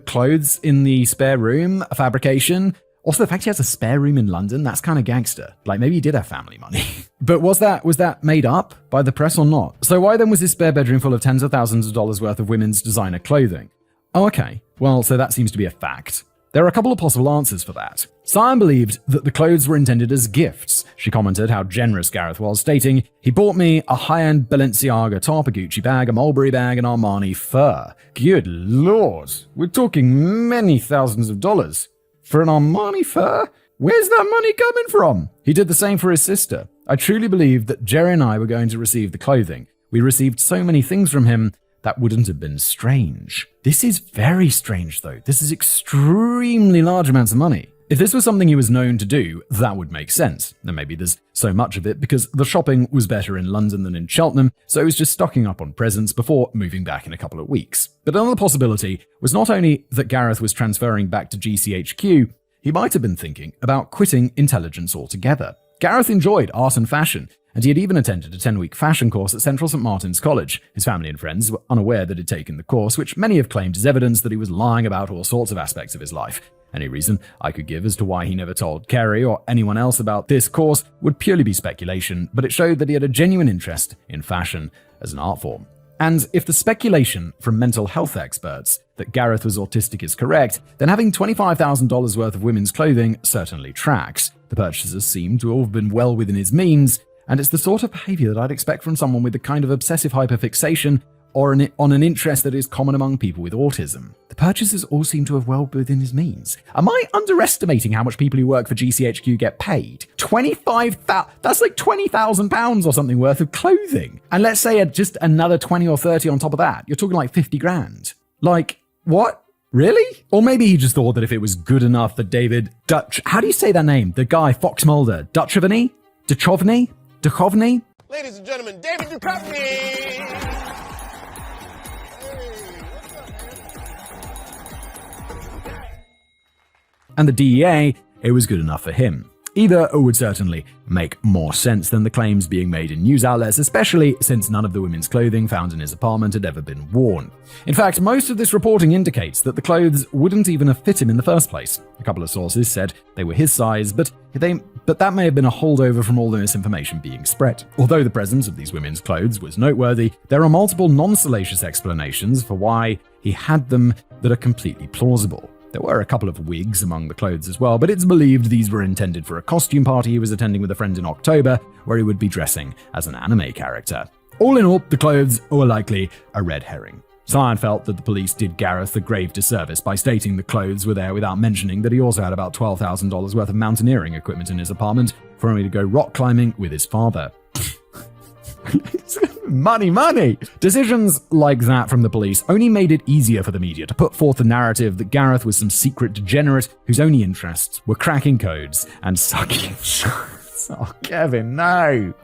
Speaker 1: clothes in the spare room a fabrication? Also, the fact he has a spare room in London, that's kind of gangster. Like, maybe he did have family money. But was that made up by the press or not? So why then was his spare bedroom full of tens of thousands of dollars worth of women's designer clothing? Oh, okay. Well, so that seems to be a fact. There are a couple of possible answers for that. Sian believed that the clothes were intended as gifts. She commented how generous Gareth was, stating, "He bought me a high-end Balenciaga top, a Gucci bag, a Mulberry bag, and Armani fur." Good lord, we're talking many thousands of dollars. For an Armani fur? Where's that money coming from? He did the same for his sister. I truly believed that Jerry and I were going to receive the clothing. We received so many things from him that wouldn't have been strange. This is very strange, though. This is extremely large amounts of money. If this was something he was known to do, that would make sense. And maybe there's so much of it because the shopping was better in London than in Cheltenham, so he was just stocking up on presents before moving back in a couple of weeks. But another possibility was not only that Gareth was transferring back to GCHQ, he might have been thinking about quitting intelligence altogether. Gareth enjoyed art and fashion, and he had even attended a 10-week fashion course at Central St. Martin's College. His family and friends were unaware that he'd taken the course, which many have claimed is evidence that he was lying about all sorts of aspects of his life. Any reason I could give as to why he never told Kerry or anyone else about this course would purely be speculation, but it showed that he had a genuine interest in fashion as an art form. And if the speculation from mental health experts that Gareth was autistic is correct, then having $25,000 worth of women's clothing certainly tracks. The purchases seem to have been well within his means, and it's the sort of behavior that I'd expect from someone with the kind of obsessive hyperfixation or on an interest that is common among people with autism. The purchases all seem to have well within his means. Am I underestimating how much people who work for GCHQ get paid? 25,000, that's like £20,000 or something worth of clothing. And let's say just another 20 or 30 on top of that. You're talking like 50 grand. Like, what? Really? Or maybe he just thought that if it was good enough that David Dutch, how do you say that name? The guy, Fox Mulder, Duchovny? Duchovny?
Speaker 4: Ladies and gentlemen, David Duchovny!
Speaker 1: And the DEA, it was good enough for him. Either would certainly make more sense than the claims being made in news outlets, especially since none of the women's clothing found in his apartment had ever been worn. In fact, most of this reporting indicates that the clothes wouldn't even have fit him in the first place. A couple of sources said they were his size, but that may have been a holdover from all the misinformation being spread. Although the presence of these women's clothes was noteworthy, there are multiple non-salacious explanations for why he had them that are completely plausible. There were a couple of wigs among the clothes as well, but it's believed these were intended for a costume party he was attending with a friend in October, where he would be dressing as an anime character. All in all, the clothes were likely a red herring. Sian felt that the police did Gareth a grave disservice by stating the clothes were there without mentioning that he also had about $12,000 worth of mountaineering equipment in his apartment for him to go rock climbing with his father. Money! Decisions like that from the police only made it easier for the media to put forth the narrative that Gareth was some secret degenerate whose only interests were cracking codes and sucking shots. Oh, Kevin, no!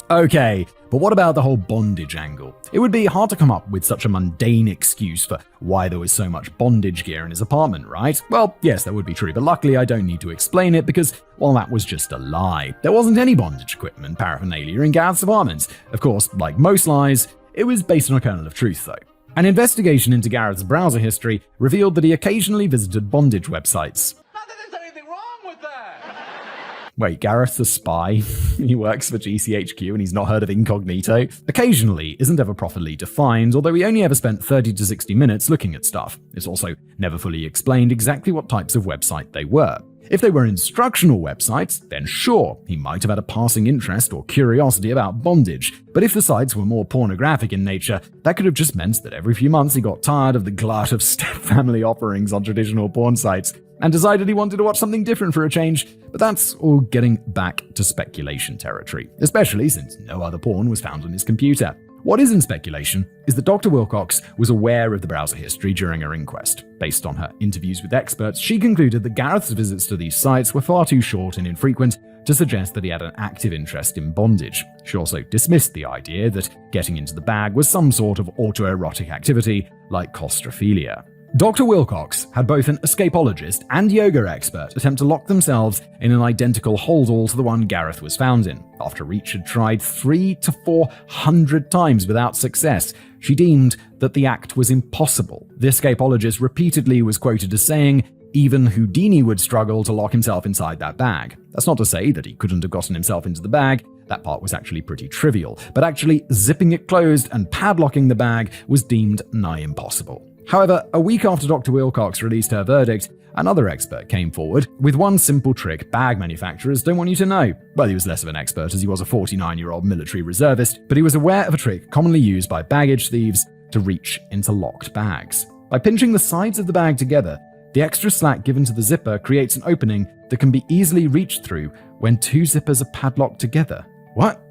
Speaker 1: Okay, but what about the whole bondage angle? It would be hard to come up with such a mundane excuse for why there was so much bondage gear in his apartment, right? Well, yes, that would be true, but luckily I don't need to explain it because, well, that was just a lie. There wasn't any bondage equipment paraphernalia in Gareth's apartment. Of course, like most lies, it was based on a kernel of truth, though. An investigation into Gareth's browser history revealed that he occasionally visited bondage websites.
Speaker 3: Not that there's anything wrong with that.
Speaker 1: Wait, Gareth's a spy? He works for GCHQ and he's not heard of incognito? Occasionally isn't ever properly defined, although he only ever spent 30 to 60 minutes looking at stuff. It's also never fully explained exactly what types of website they were. If they were instructional websites, then sure, he might have had a passing interest or curiosity about bondage. But if the sites were more pornographic in nature, that could have just meant that every few months he got tired of the glut of step-family offerings on traditional porn sites and decided he wanted to watch something different for a change. But that's all getting back to speculation territory, especially since no other porn was found on his computer. What is in speculation is that Dr. Wilcox was aware of the browser history during her inquest. Based on her interviews with experts, she concluded that Gareth's visits to these sites were far too short and infrequent to suggest that he had an active interest in bondage. She also dismissed the idea that getting into the bag was some sort of autoerotic activity like claustrophilia. Dr. Wilcox had both an escapologist and yoga expert attempt to lock themselves in an identical holdall to the one Gareth was found in. After each had tried 300 to 400 times without success, she deemed that the act was impossible. The escapologist repeatedly was quoted as saying, "Even Houdini would struggle to lock himself inside that bag." That's not to say that he couldn't have gotten himself into the bag. That part was actually pretty trivial, but actually zipping it closed and padlocking the bag was deemed nigh impossible. However, a week after Dr. Wilcox released her verdict, another expert came forward with one simple trick bag manufacturers don't want you to know. Well, he was less of an expert as he was a 49-year-old military reservist, but he was aware of a trick commonly used by baggage thieves to reach into locked bags. By pinching the sides of the bag together, the extra slack given to the zipper creates an opening that can be easily reached through when two zippers are padlocked together. What?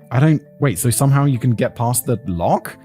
Speaker 1: Wait, so somehow you can get past the lock?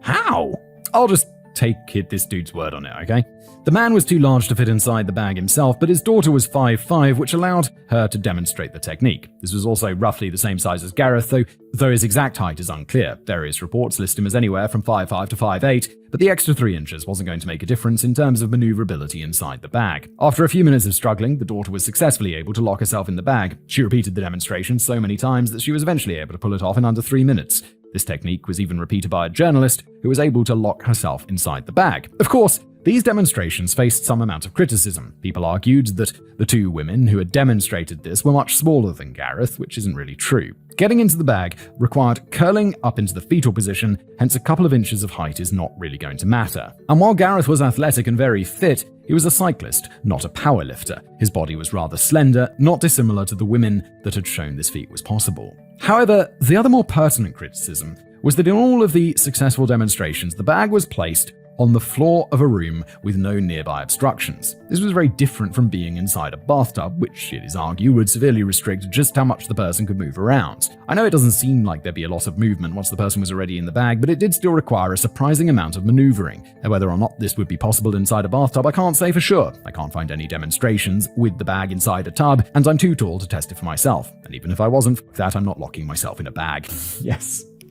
Speaker 1: How? I'll just take this dude's word on it, okay? The man was too large to fit inside the bag himself, but his daughter was 5'5", which allowed her to demonstrate the technique. This was also roughly the same size as Gareth, though his exact height is unclear. Various reports list him as anywhere from 5'5" to 5'8", but the extra 3 inches wasn't going to make a difference in terms of maneuverability inside the bag. After a few minutes of struggling, the daughter was successfully able to lock herself in the bag. She repeated the demonstration so many times that she was eventually able to pull it off in under 3 minutes. This technique was even repeated by a journalist who was able to lock herself inside the bag. Of course, these demonstrations faced some amount of criticism. People argued that the two women who had demonstrated this were much smaller than Gareth, which isn't really true. Getting into the bag required curling up into the fetal position, hence a couple of inches of height is not really going to matter. And while Gareth was athletic and very fit, he was a cyclist, not a powerlifter. His body was rather slender, not dissimilar to the women that had shown this feat was possible. However, the other more pertinent criticism was that in all of the successful demonstrations, the bag was placed on the floor of a room with no nearby obstructions. This was very different from being inside a bathtub, which it is argued would severely restrict just how much the person could move around. I know it doesn't seem like there'd be a lot of movement once the person was already in the bag, but it did still require a surprising amount of maneuvering. And whether or not this would be possible inside a bathtub, I can't say for sure. I can't find any demonstrations with the bag inside a tub, and I'm too tall to test it for myself. And even if I wasn't, I'm not locking myself in a bag.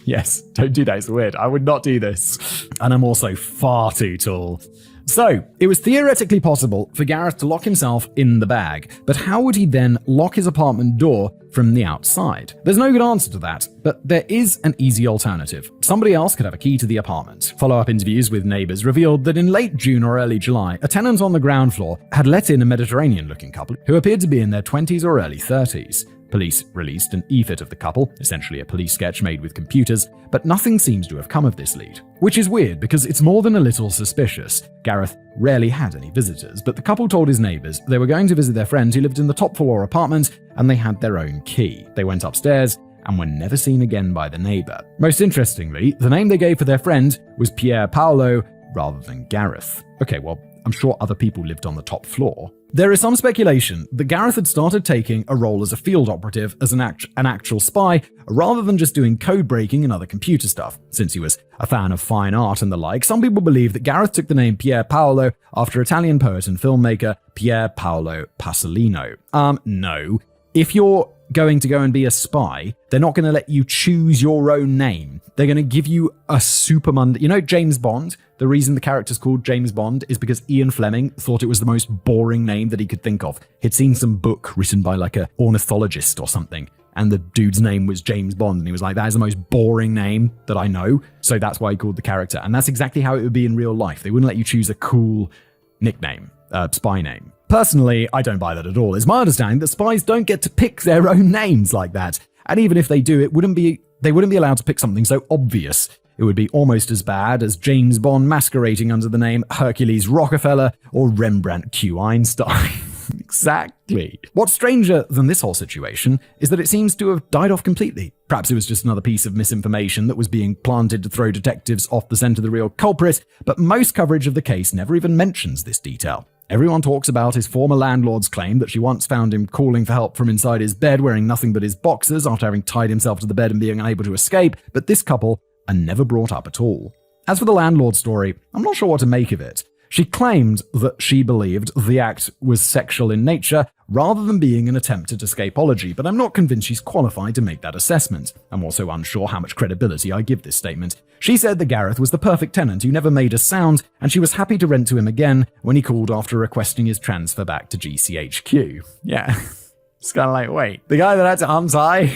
Speaker 1: Yes, don't do that, it's weird. I would not do this. And I'm also far too tall. So, it was theoretically possible for Gareth to lock himself in the bag, but how would he then lock his apartment door from the outside? There's no good answer to that, but there is an easy alternative. Somebody else could have a key to the apartment. Follow-up interviews with neighbors revealed that in late June or early July, a tenant on the ground floor had let in a Mediterranean-looking couple who appeared to be in their 20s or early 30s. Police released an e-fit of the couple, essentially a police sketch made with computers, but nothing seems to have come of this lead. Which is weird because it's more than a little suspicious. Gareth rarely had any visitors, but the couple told his neighbors they were going to visit their friend who lived in the top floor apartment and they had their own key. They went upstairs and were never seen again by the neighbor. Most interestingly, the name they gave for their friend was Pier Paolo rather than Gareth. Okay, well, I'm sure other people lived on the top floor. There is some speculation that Gareth had started taking a role as a field operative as an actual spy, rather than just doing code breaking and other computer stuff. Since he was a fan of fine art and the like, some people believe that Gareth took the name Pier Paolo after Italian poet and filmmaker Pier Paolo Pasolino. No. If you're going to go and be a spy, they're not going to let you choose your own name. They're going to give you a You know James Bond? The reason the character's called James Bond is because Ian Fleming thought it was the most boring name that he could think of. He'd seen some book written by like an ornithologist or something, and the dude's name was James Bond, and he was like, that is the most boring name that I know, so that's why he called the character. And that's exactly how it would be in real life. They wouldn't let you choose a cool nickname, spy name. Personally, I don't buy that at all. It's my understanding that spies don't get to pick their own names like that. And even if they do, they wouldn't be allowed to pick something so obvious. It would be almost as bad as James Bond masquerading under the name Hercules Rockefeller or Rembrandt Q. Einstein. Exactly. What's stranger than this whole situation is that it seems to have died off completely. Perhaps it was just another piece of misinformation that was being planted to throw detectives off the scent of the real culprit, but most coverage of the case never even mentions this detail. Everyone talks about his former landlord's claim that she once found him calling for help from inside his bed wearing nothing but his boxers after having tied himself to the bed and being unable to escape, but this couple are never brought up at all. As for the landlord story, I'm not sure what to make of it. She claimed that she believed the act was sexual in nature rather than being an attempt at escapology, but I'm not convinced she's qualified to make that assessment. I'm also unsure how much credibility I give this statement. She said that Gareth was the perfect tenant who never made a sound, and she was happy to rent to him again when he called after requesting his transfer back to GCHQ. Yeah. It's kind of like, wait, the guy that had to untie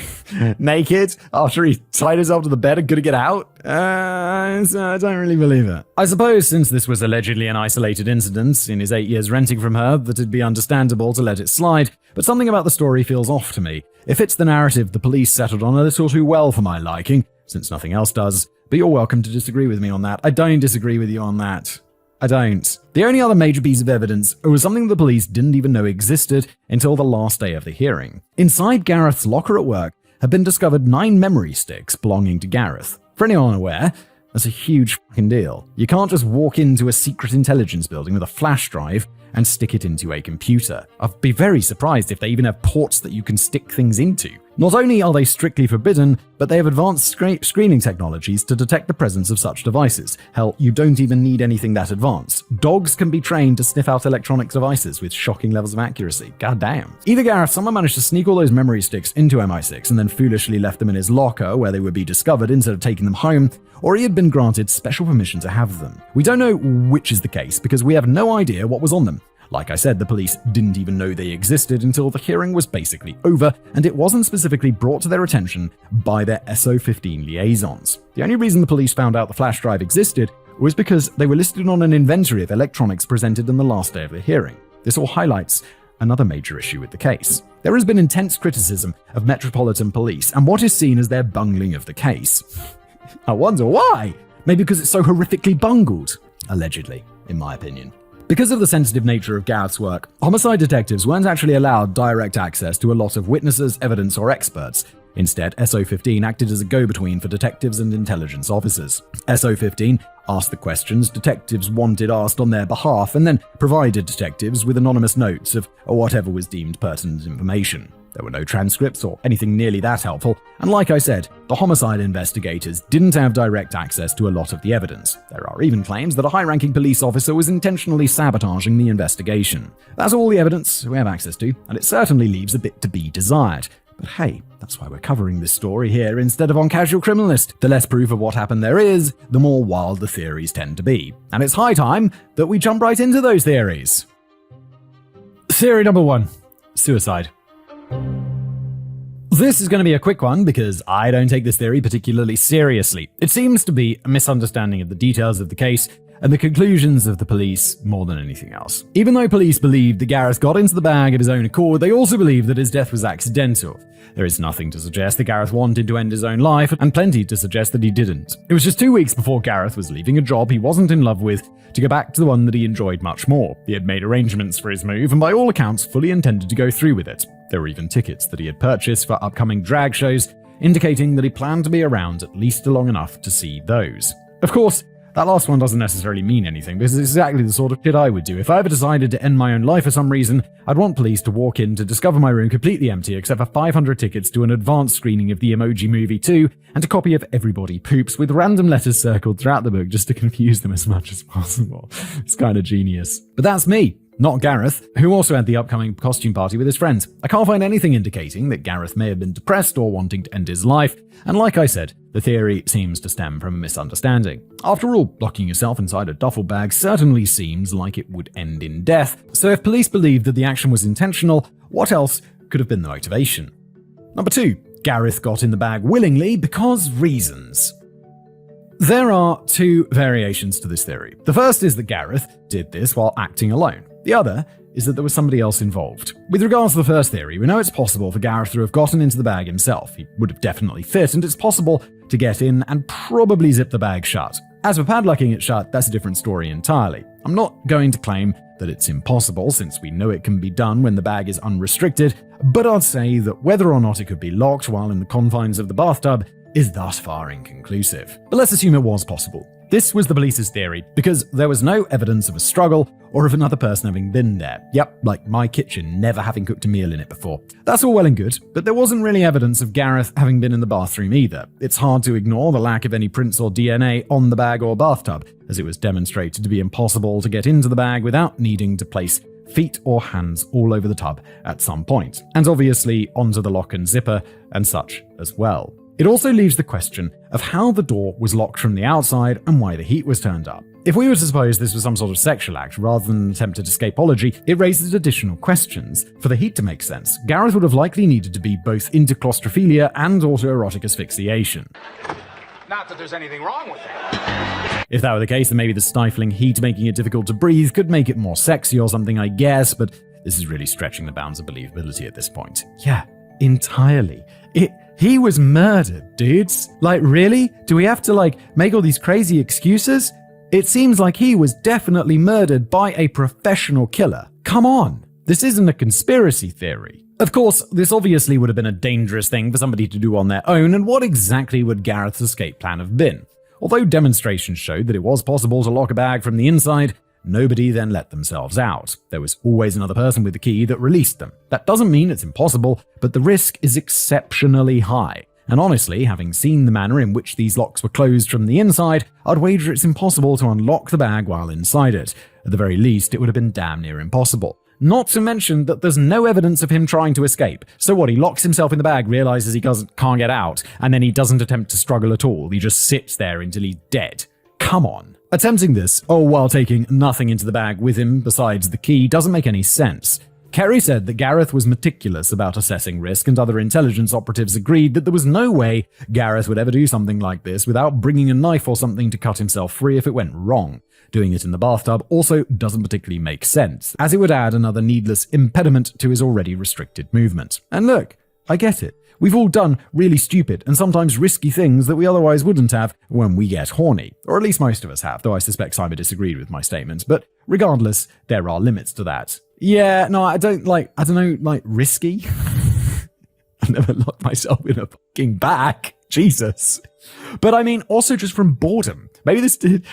Speaker 1: naked after he tied himself to the bed and couldn't get out? I don't really believe it. I suppose since this was allegedly an isolated incident in his 8 years renting from her, that it'd be understandable to let it slide, but something about the story feels off to me. It fits the narrative the police settled on a little too well for my liking, since nothing else does, but you're welcome to disagree with me on that. I don't disagree with you on that. I don't. The only other major piece of evidence was something the police didn't even know existed until the last day of the hearing. Inside Gareth's locker at work had been discovered 9 memory sticks belonging to Gareth. For anyone unaware, that's a huge fucking deal. You can't just walk into a secret intelligence building with a flash drive and stick it into a computer. I'd be very surprised if they even have ports that you can stick things into. Not only are they strictly forbidden, but they have advanced screening technologies to detect the presence of such devices. Hell, you don't even need anything that advanced. Dogs can be trained to sniff out electronic devices with shocking levels of accuracy. God damn. Either Gareth somehow managed to sneak all those memory sticks into MI6 and then foolishly left them in his locker where they would be discovered instead of taking them home, or he had been granted special permission to have them. We don't know which is the case because we have no idea what was on them. Like I said, the police didn't even know they existed until the hearing was basically over, and it wasn't specifically brought to their attention by their SO15 liaisons. The only reason the police found out the flash drive existed was because they were listed on an inventory of electronics presented on the last day of the hearing. This all highlights another major issue with the case. There has been intense criticism of Metropolitan Police and what is seen as their bungling of the case. I wonder why? Maybe because it's so horrifically bungled. Allegedly, in my opinion. Because of the sensitive nature of Gareth's work, homicide detectives weren't actually allowed direct access to a lot of witnesses, evidence, or experts. Instead, SO15 acted as a go-between for detectives and intelligence officers. SO15 asked the questions detectives wanted asked on their behalf and then provided detectives with anonymous notes of whatever was deemed pertinent information. There were no transcripts or anything nearly that helpful, and like I said, the homicide investigators didn't have direct access to a lot of the evidence. There are even claims that a high-ranking police officer was intentionally sabotaging the investigation. That's all the evidence we have access to, and it certainly leaves a bit to be desired. But hey, that's why we're covering this story here instead of on Casual Criminalist. The less proof of what happened there is, the more wild the theories tend to be. And it's high time that we jump right into those theories. Theory number 1. Suicide. This is going to be a quick one because I don't take this theory particularly seriously. It seems to be a misunderstanding of the details of the case and the conclusions of the police more than anything else. Even though police believed that Gareth got into the bag of his own accord, they also believe that his death was accidental. There is nothing to suggest that Gareth wanted to end his own life, and plenty to suggest that he didn't. It was just 2 weeks before Gareth was leaving a job he wasn't in love with to go back to the one that he enjoyed much more. He had made arrangements for his move, and by all accounts fully intended to go through with it. There were even tickets that he had purchased for upcoming drag shows, indicating that he planned to be around at least long enough to see those. Of course, that last one doesn't necessarily mean anything, because it's exactly the sort of shit I would do. If I ever decided to end my own life for some reason, I'd want police to walk in to discover my room completely empty except for 500 tickets to an advanced screening of the Emoji Movie 2 and a copy of Everybody Poops with random letters circled throughout the book just to confuse them as much as possible. It's kind of genius. But that's me. Not Gareth, who also had the upcoming costume party with his friends. I can't find anything indicating that Gareth may have been depressed or wanting to end his life, and like I said, the theory seems to stem from a misunderstanding. After all, locking yourself inside a duffel bag certainly seems like it would end in death, so if police believed that the action was intentional, what else could have been the motivation? Number 2. Gareth got in the bag willingly because reasons. There are 2 variations to this theory. The first is that Gareth did this while acting alone. The other is that there was somebody else involved. With regards to the first theory, we know it's possible for Gareth to have gotten into the bag himself. He would have definitely fit, and it's possible to get in and probably zip the bag shut. As for padlocking it shut, that's a different story entirely. I'm not going to claim that it's impossible, since we know it can be done when the bag is unrestricted, but I'd say that whether or not it could be locked while in the confines of the bathtub is thus far inconclusive. But let's assume it was possible. This was the police's theory, because there was no evidence of a struggle or of another person having been there. Yep, like my kitchen never having cooked a meal in it before. That's all well and good, but there wasn't really evidence of Gareth having been in the bathroom either. It's hard to ignore the lack of any prints or DNA on the bag or bathtub, as it was demonstrated to be impossible to get into the bag without needing to place feet or hands all over the tub at some point, and obviously onto the lock and zipper and such as well. It also leaves the question of how the door was locked from the outside and why the heat was turned up. If we were to suppose this was some sort of sexual act rather than an attempted escapology, it raises additional questions. For the heat to make sense, Gareth would have likely needed to be both into claustrophilia and autoerotic asphyxiation.
Speaker 3: Not that there's anything wrong with that.
Speaker 1: If that were the case, then maybe the stifling heat making it difficult to breathe could make it more sexy or something, I guess, but this is really stretching the bounds of believability at this point. Yeah, entirely. He was murdered, dudes. Like, really? Do we have to, make all these crazy excuses? It seems like he was definitely murdered by a professional killer. Come on. This isn't a conspiracy theory. Of course, this obviously would have been a dangerous thing for somebody to do on their own, and what exactly would Gareth's escape plan have been? Although demonstrations showed that it was possible to lock a bag from the inside, nobody then let themselves out. There was always another person with the key that released them. That doesn't mean it's impossible, but the risk is exceptionally high. And honestly, having seen the manner in which these locks were closed from the inside, I'd wager it's impossible to unlock the bag while inside it. At the very least, it would have been damn near impossible. Not to mention that there's no evidence of him trying to escape. So what, he locks himself in the bag, realizes he can't get out, and then he doesn't attempt to struggle at all. He just sits there until he's dead. Come on. Attempting this, while taking nothing into the bag with him besides the key, doesn't make any sense. Kerry said that Gareth was meticulous about assessing risk, and other intelligence operatives agreed that there was no way Gareth would ever do something like this without bringing a knife or something to cut himself free if it went wrong. Doing it in the bathtub also doesn't particularly make sense, as it would add another needless impediment to his already restricted movement. And look, I get it. We've all done really stupid and sometimes risky things that we otherwise wouldn't have when we get horny. Or at least most of us have, though I suspect Simon disagreed with my statements. But regardless, there are limits to that. Yeah, no, risky? I never locked myself in a fucking bag. Jesus. But I mean, also just from boredom. Maybe this did,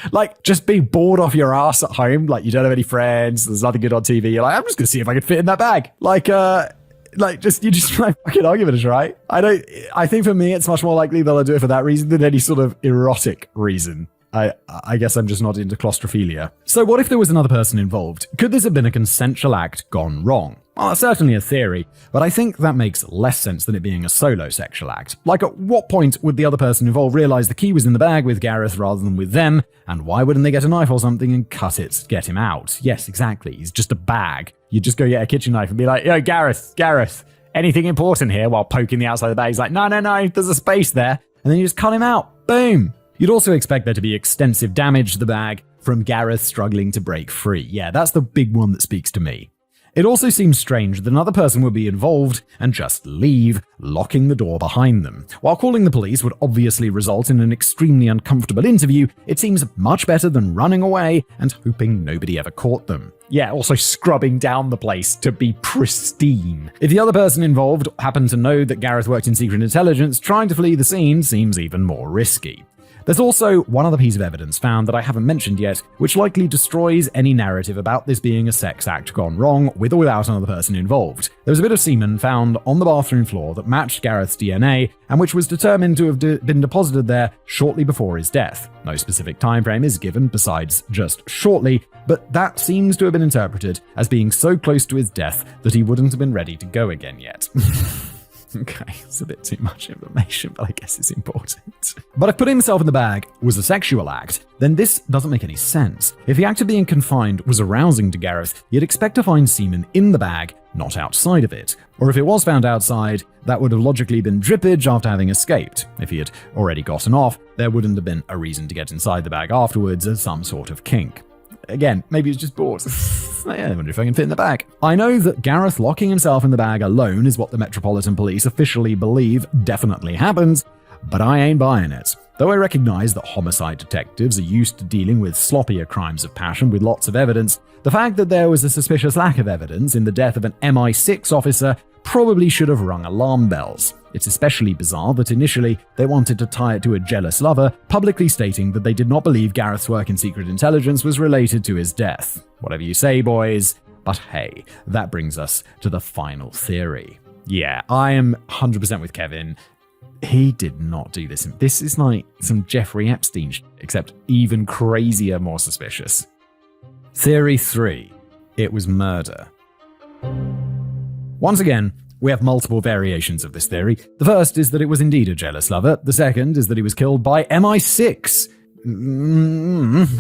Speaker 1: just being bored off your ass at home, you don't have any friends, there's nothing good on TV, you're like, I'm just gonna see if I can fit in that bag. You just try fucking argument is right. I think for me, it's much more likely that I'll do it for that reason than any sort of erotic reason. I guess I'm just not into claustrophilia. So what if there was another person involved? Could this have been a consensual act gone wrong? Well, that's certainly a theory, but I think that makes less sense than it being a solo sexual act. At what point would the other person involved realize the key was in the bag with Gareth rather than with them? And why wouldn't they get a knife or something and cut it to get him out? Yes, exactly. He's just a bag. You just go get a kitchen knife and be like, yo, Gareth, anything important here? While poking the outside of the bag, he's like, no, there's a space there. And then you just cut him out. Boom. You'd also expect there to be extensive damage to the bag from Gareth struggling to break free. Yeah, that's the big one that speaks to me. It also seems strange that another person would be involved and just leave, locking the door behind them. While calling the police would obviously result in an extremely uncomfortable interview, it seems much better than running away and hoping nobody ever caught them. Yeah, also scrubbing down the place to be pristine. If the other person involved happened to know that Gareth worked in secret intelligence, trying to flee the scene seems even more risky. There's also one other piece of evidence found that I haven't mentioned yet, which likely destroys any narrative about this being a sex act gone wrong with or without another person involved. There was a bit of semen found on the bathroom floor that matched Gareth's DNA and which was determined to have been deposited there shortly before his death. No specific time frame is given besides just shortly, but that seems to have been interpreted as being so close to his death that he wouldn't have been ready to go again yet. Okay, it's a bit too much information, but I guess it's important. But if putting himself in the bag was a sexual act, then this doesn't make any sense. If the act of being confined was arousing to Gareth, you'd expect to find semen in the bag, not outside of it. Or if it was found outside, that would have logically been drippage after having escaped. If he had already gotten off, there wouldn't have been a reason to get inside the bag afterwards as some sort of kink. Again, maybe it's just bored. I wonder if I can fit in the bag. I know that Gareth locking himself in the bag alone is what the Metropolitan Police officially believe definitely happened, but I ain't buying it. Though I recognize that homicide detectives are used to dealing with sloppier crimes of passion with lots of evidence, the fact that there was a suspicious lack of evidence in the death of an MI6 officer probably should have rung alarm bells. It's especially bizarre that initially they wanted to tie it to a jealous lover, publicly stating that they did not believe Gareth's work in secret intelligence was related to his death. Whatever you say, boys. But hey, that brings us to the final theory. Yeah, I am 100% with Kevin. He did not do this. This is like some Jeffrey Epstein shit, except even crazier, more suspicious. Theory 3. It was murder. Once again, we have multiple variations of this theory. The first is that it was indeed a jealous lover. The second is that he was killed by MI6.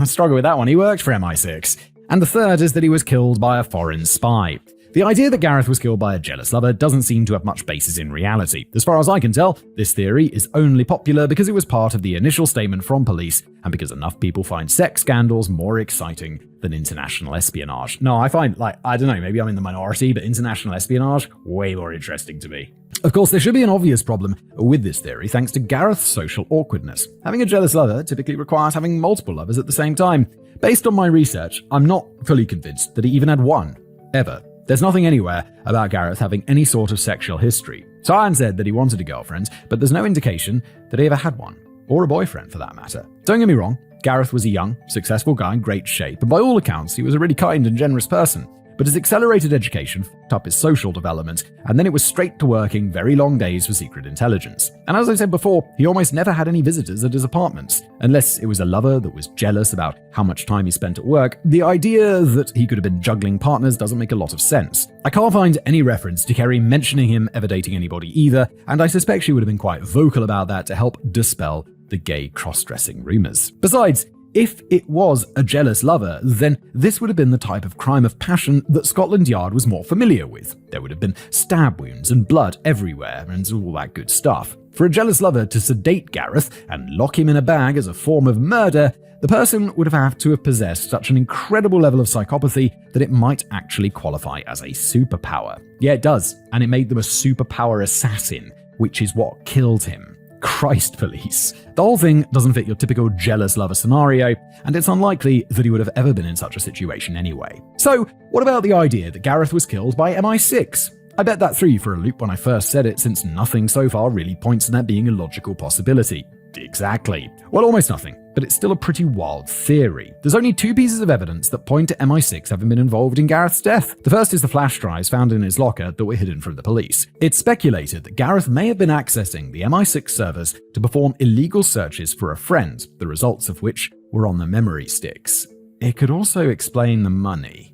Speaker 1: I struggle with that one. He worked for MI6. And the third is that he was killed by a foreign spy. The idea that Gareth was killed by a jealous lover doesn't seem to have much basis in reality. As far as I can tell, this theory is only popular because it was part of the initial statement from police and because enough people find sex scandals more exciting than international espionage. No, I find, I don't know, maybe I'm in the minority, but international espionage, way more interesting to me. Of course, there should be an obvious problem with this theory thanks to Gareth's social awkwardness. Having a jealous lover typically requires having multiple lovers at the same time. Based on my research, I'm not fully convinced that he even had one, ever. There's nothing anywhere about Gareth having any sort of sexual history. Cyan said that he wanted a girlfriend, but there's no indication that he ever had one, or a boyfriend for that matter. Don't get me wrong, Gareth was a young, successful guy in great shape, and by all accounts, he was a really kind and generous person. But his accelerated education fucked up his social development, and then it was straight to working very long days for secret intelligence. And as I said before, he almost never had any visitors at his apartments. Unless it was a lover that was jealous about how much time he spent at work, the idea that he could have been juggling partners doesn't make a lot of sense. I can't find any reference to Kerry mentioning him ever dating anybody either, and I suspect she would have been quite vocal about that to help dispel the gay cross-dressing rumors. Besides, if it was a jealous lover, then this would have been the type of crime of passion that Scotland Yard was more familiar with. There would have been stab wounds and blood everywhere and all that good stuff. For a jealous lover to sedate Gareth and lock him in a bag as a form of murder, the person would have to have possessed such an incredible level of psychopathy that it might actually qualify as a superpower. Yeah, it does, and it made them a superpower assassin, which is what killed him. Christ, police. The whole thing doesn't fit your typical jealous lover scenario, and it's unlikely that he would have ever been in such a situation anyway. So, what about the idea that Gareth was killed by MI6? I bet that threw you for a loop when I first said it, since nothing so far really points to that being a logical possibility. Exactly. Well, almost nothing, but it's still a pretty wild theory. There's only two pieces of evidence that point to MI6 having been involved in Gareth's death. The first is the flash drives found in his locker that were hidden from the police. It's speculated that Gareth may have been accessing the MI6 servers to perform illegal searches for a friend, the results of which were on the memory sticks. It could also explain the money,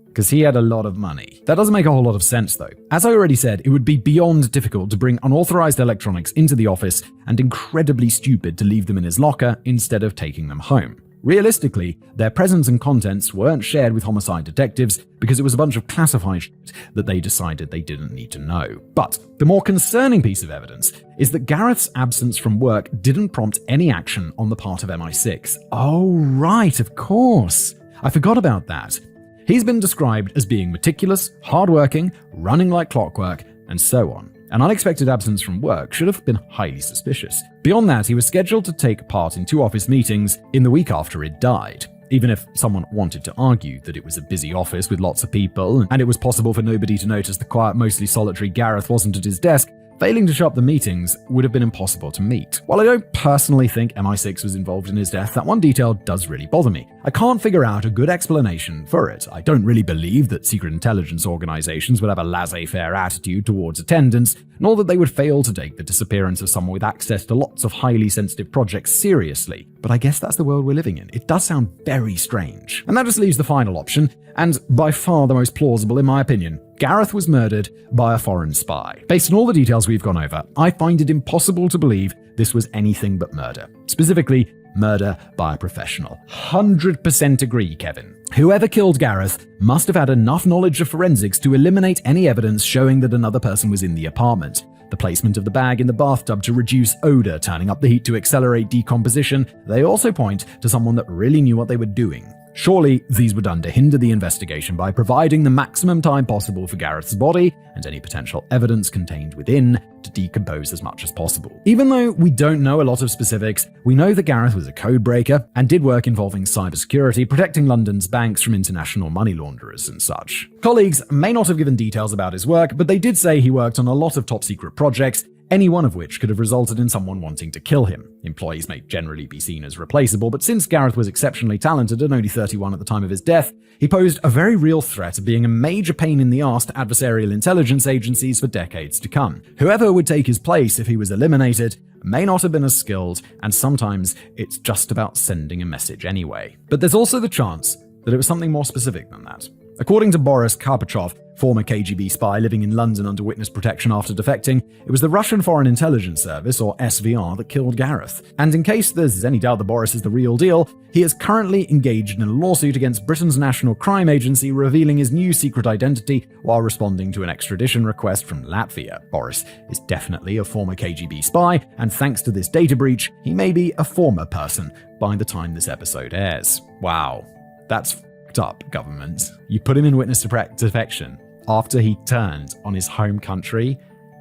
Speaker 1: because he had a lot of money. That doesn't make a whole lot of sense though. As I already said, it would be beyond difficult to bring unauthorized electronics into the office and incredibly stupid to leave them in his locker instead of taking them home. Realistically, their presence and contents weren't shared with homicide detectives because it was a bunch of classified shit that they decided they didn't need to know. But the more concerning piece of evidence is that Gareth's absence from work didn't prompt any action on the part of MI6. Oh, right, of course. I forgot about that. He's been described as being meticulous, hardworking, running like clockwork, and so on. An unexpected absence from work should have been highly suspicious. Beyond that, he was scheduled to take part in 2 office meetings in the week after it died. Even if someone wanted to argue that it was a busy office with lots of people, and it was possible for nobody to notice the quiet, mostly solitary Gareth wasn't at his desk, failing to show up the meetings would have been impossible to meet. While I don't personally think MI6 was involved in his death, that one detail does really bother me. I can't figure out a good explanation for it. I don't really believe that secret intelligence organizations would have a laissez-faire attitude towards attendance, nor that they would fail to take the disappearance of someone with access to lots of highly sensitive projects seriously. But I guess that's the world we're living in. It does sound very strange. And that just leaves the final option, and by far the most plausible in my opinion. Gareth was murdered by a foreign spy. Based on all the details we've gone over, I find it impossible to believe this was anything but murder. Specifically, murder by a professional. 100% agree, Kevin. Whoever killed Gareth must have had enough knowledge of forensics to eliminate any evidence showing that another person was in the apartment. The placement of the bag in the bathtub to reduce odor, turning up the heat to accelerate decomposition, they also point to someone that really knew what they were doing. Surely these were done to hinder the investigation by providing the maximum time possible for Gareth's body and any potential evidence contained within to decompose as much as possible. Even though we don't know a lot of specifics, we know that Gareth was a code breaker and did work involving cybersecurity, protecting London's banks from international money launderers and such. Colleagues may not have given details about his work, but they did say he worked on a lot of top-secret projects, any one of which could have resulted in someone wanting to kill him. Employees may generally be seen as replaceable, but since Gareth was exceptionally talented and only 31 at the time of his death, he posed a very real threat of being a major pain in the arse to adversarial intelligence agencies for decades to come. Whoever would take his place if he was eliminated may not have been as skilled, and sometimes it's just about sending a message anyway. But there's also the chance that it was something more specific than that. According to Boris Karpachov, former KGB spy living in London under witness protection after defecting, it was the Russian Foreign Intelligence Service, or SVR, that killed Gareth. And in case there's any doubt that Boris is the real deal, he is currently engaged in a lawsuit against Britain's National Crime Agency, revealing his new secret identity while responding to an extradition request from Latvia. Boris is definitely a former KGB spy, and thanks to this data breach, he may be a former person by the time this episode airs. Wow, that's up, government. You put him in witness defection after he turned on his home country,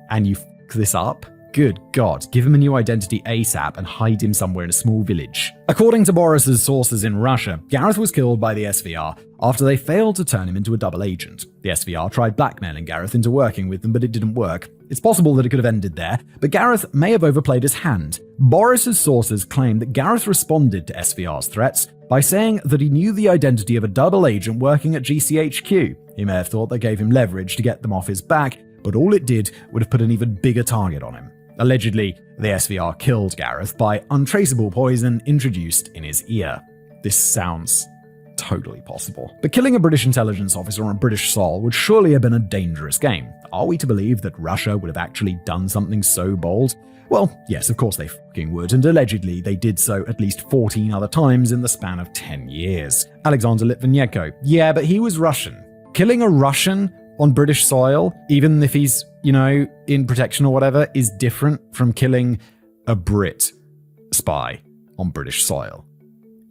Speaker 1: and you f*** this up? Good God, give him a new identity ASAP and hide him somewhere in a small village. According to Boris's sources in Russia, Gareth was killed by the SVR after they failed to turn him into a double agent. The SVR tried blackmailing Gareth into working with them, but it didn't work. It's possible that it could have ended there, but Gareth may have overplayed his hand. Boris's sources claim that Gareth responded to SVR's threats by saying that he knew the identity of a double agent working at GCHQ. He may have thought they gave him leverage to get them off his back, but all it did would have put an even bigger target on him. Allegedly, the SVR killed Gareth by untraceable poison introduced in his ear. This sounds totally possible. But killing a British intelligence officer on British soil would surely have been a dangerous game. Are we to believe that Russia would have actually done something so bold? Well, yes, of course they fucking would, and allegedly they did so at least 14 other times in the span of 10 years. Alexander Litvinenko. Yeah, but he was Russian. Killing a Russian on British soil, even if he's, in protection or whatever, is different from killing a Brit spy on British soil.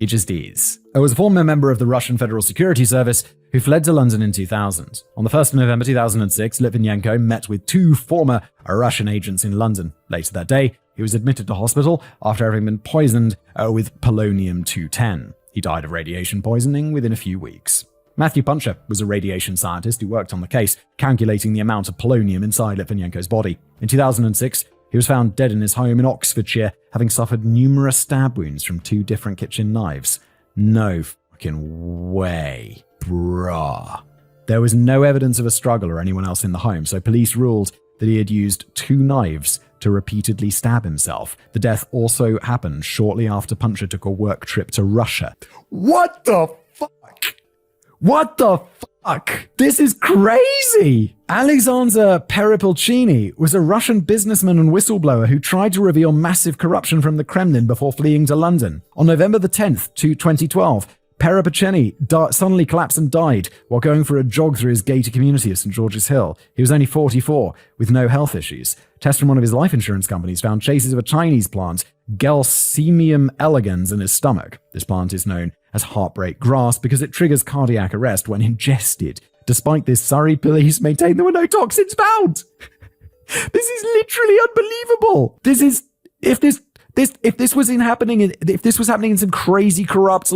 Speaker 1: It just is. I was a former member of the Russian Federal Security Service who fled to London in 2000. On the 1st of November 2006, Litvinenko met with 2 former Russian agents in London. Later that day, he was admitted to hospital after having been poisoned with polonium-210. He died of radiation poisoning within a few weeks. Matthew Puncher was a radiation scientist who worked on the case, calculating the amount of polonium inside Litvinenko's body. In 2006, he was found dead in his home in Oxfordshire, having suffered numerous stab wounds from 2 different kitchen knives. No fucking way, bruh. There was no evidence of a struggle or anyone else in the home, so police ruled that he had used 2 knives to repeatedly stab himself. The death also happened shortly after Puncher took a work trip to Russia. What the fuck? What the fuck? This is crazy! Alexander Perepelchiny was a Russian businessman and whistleblower who tried to reveal massive corruption from the Kremlin before fleeing to London. On November the 10th, 2012, Perepelchiny suddenly collapsed and died while going for a jog through his gated community of St. George's Hill. He was only 44, with no health issues. Tests from one of his life insurance companies found traces of a Chinese plant, Gelsemium elegans, in his stomach. This plant is known as heartbreak grass because it triggers cardiac arrest when ingested. Despite this, Surrey police maintain there were no toxins found. This is literally unbelievable. This is if this was happening in some crazy corrupt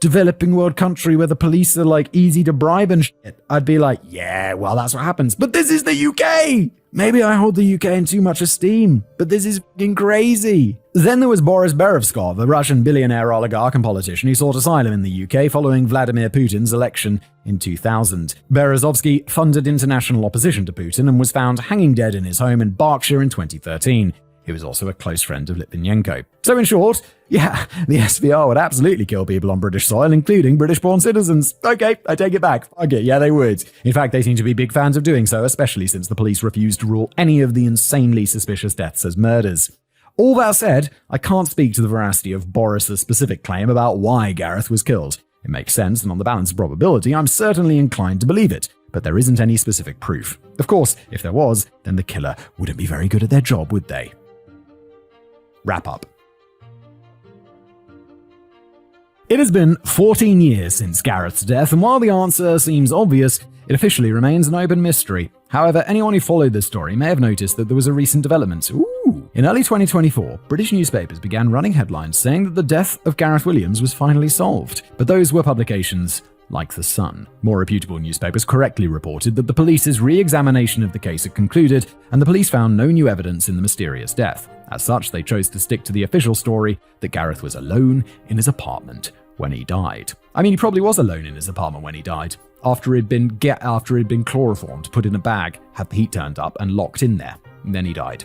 Speaker 1: developing world country where the police are easy to bribe and shit, I'd be like, yeah, well, that's what happens. But this is the UK. Maybe I hold the UK in too much esteem, but this is fucking crazy. Then there was Boris Berezovskov, the Russian billionaire oligarch and politician who sought asylum in the UK following Vladimir Putin's election in 2000. Berezovsky funded international opposition to Putin and was found hanging dead in his home in Berkshire in 2013. He was also a close friend of Litvinenko. So in short, yeah, the SVR would absolutely kill people on British soil, including British-born citizens. Okay, I take it back. Fuck it, yeah, they would. In fact, they seem to be big fans of doing so, especially since the police refused to rule any of the insanely suspicious deaths as murders. All that said, I can't speak to the veracity of Boris's specific claim about why Gareth was killed. It makes sense, and on the balance of probability, I'm certainly inclined to believe it. But there isn't any specific proof. Of course, if there was, then the killer wouldn't be very good at their job, would they? Wrap up. It has been 14 years since Gareth's death, and while the answer seems obvious, it officially remains an open mystery. However, anyone who followed this story may have noticed that there was a recent development. In early 2024, British newspapers began running headlines saying that the death of Gareth Williams was finally solved. But those were publications like The Sun. More reputable newspapers correctly reported that the police's re-examination of the case had concluded, and the police found no new evidence in the mysterious death. As such, they chose to stick to the official story that Gareth was alone in his apartment when he died. I mean, he probably was alone in his apartment when he died. After he'd been chloroformed, put in a bag, had the heat turned up, and locked in there. And then he died.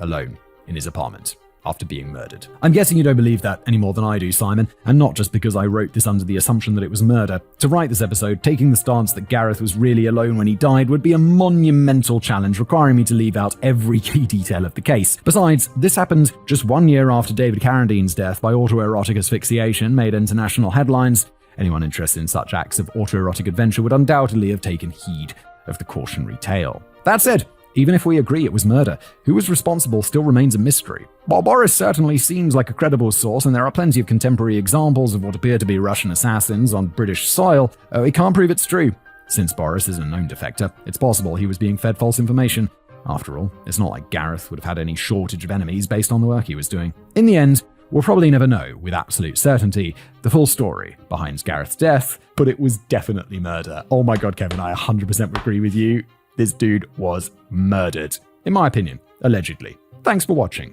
Speaker 1: Alone in his apartment. After being murdered. I'm guessing you don't believe that any more than I do, Simon, and not just because I wrote this under the assumption that it was murder. To write this episode, taking the stance that Gareth was really alone when he died would be a monumental challenge, requiring me to leave out every key detail of the case. Besides, this happened just 1 year after David Carradine's death by autoerotic asphyxiation made international headlines. Anyone interested in such acts of autoerotic adventure would undoubtedly have taken heed of the cautionary tale. That said, even if we agree it was murder, who was responsible still remains a mystery. While Boris certainly seems like a credible source, and there are plenty of contemporary examples of what appear to be Russian assassins on British soil, we can't prove it's true. Since Boris is a known defector, it's possible he was being fed false information. After all, it's not like Gareth would have had any shortage of enemies based on the work he was doing. In the end, we'll probably never know with absolute certainty the full story behind Gareth's death, but it was definitely murder. Oh my god, Kevin, I 100% agree with you. This dude was murdered. In my opinion, allegedly. Thanks for watching.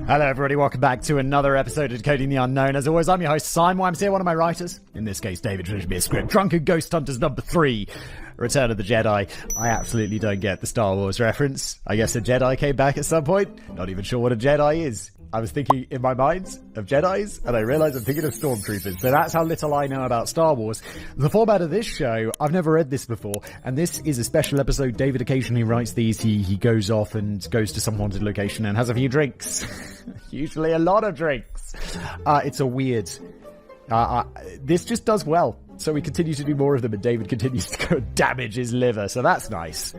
Speaker 6: Hello everybody, welcome back to another episode of Decoding the Unknown. As always, I'm your host, Simon. I'm here, one of my writers. In this case, David finished me a script. Drunken Ghost Hunters number 3, Return of the Jedi. I absolutely don't get the Star Wars reference. I guess a Jedi came back at some point. Not even sure what a Jedi is. I was thinking in my mind of Jedis, and I realized I'm thinking of Stormtroopers. So that's how little I know about Star Wars. The format of this show, I've never read this before, and this is a special episode. David occasionally writes these. He goes off and goes to some haunted location and has a few drinks. Usually a lot of drinks. It's a weird... this just does well. So we continue to do more of them, and David continues to go damage his liver, so that's nice.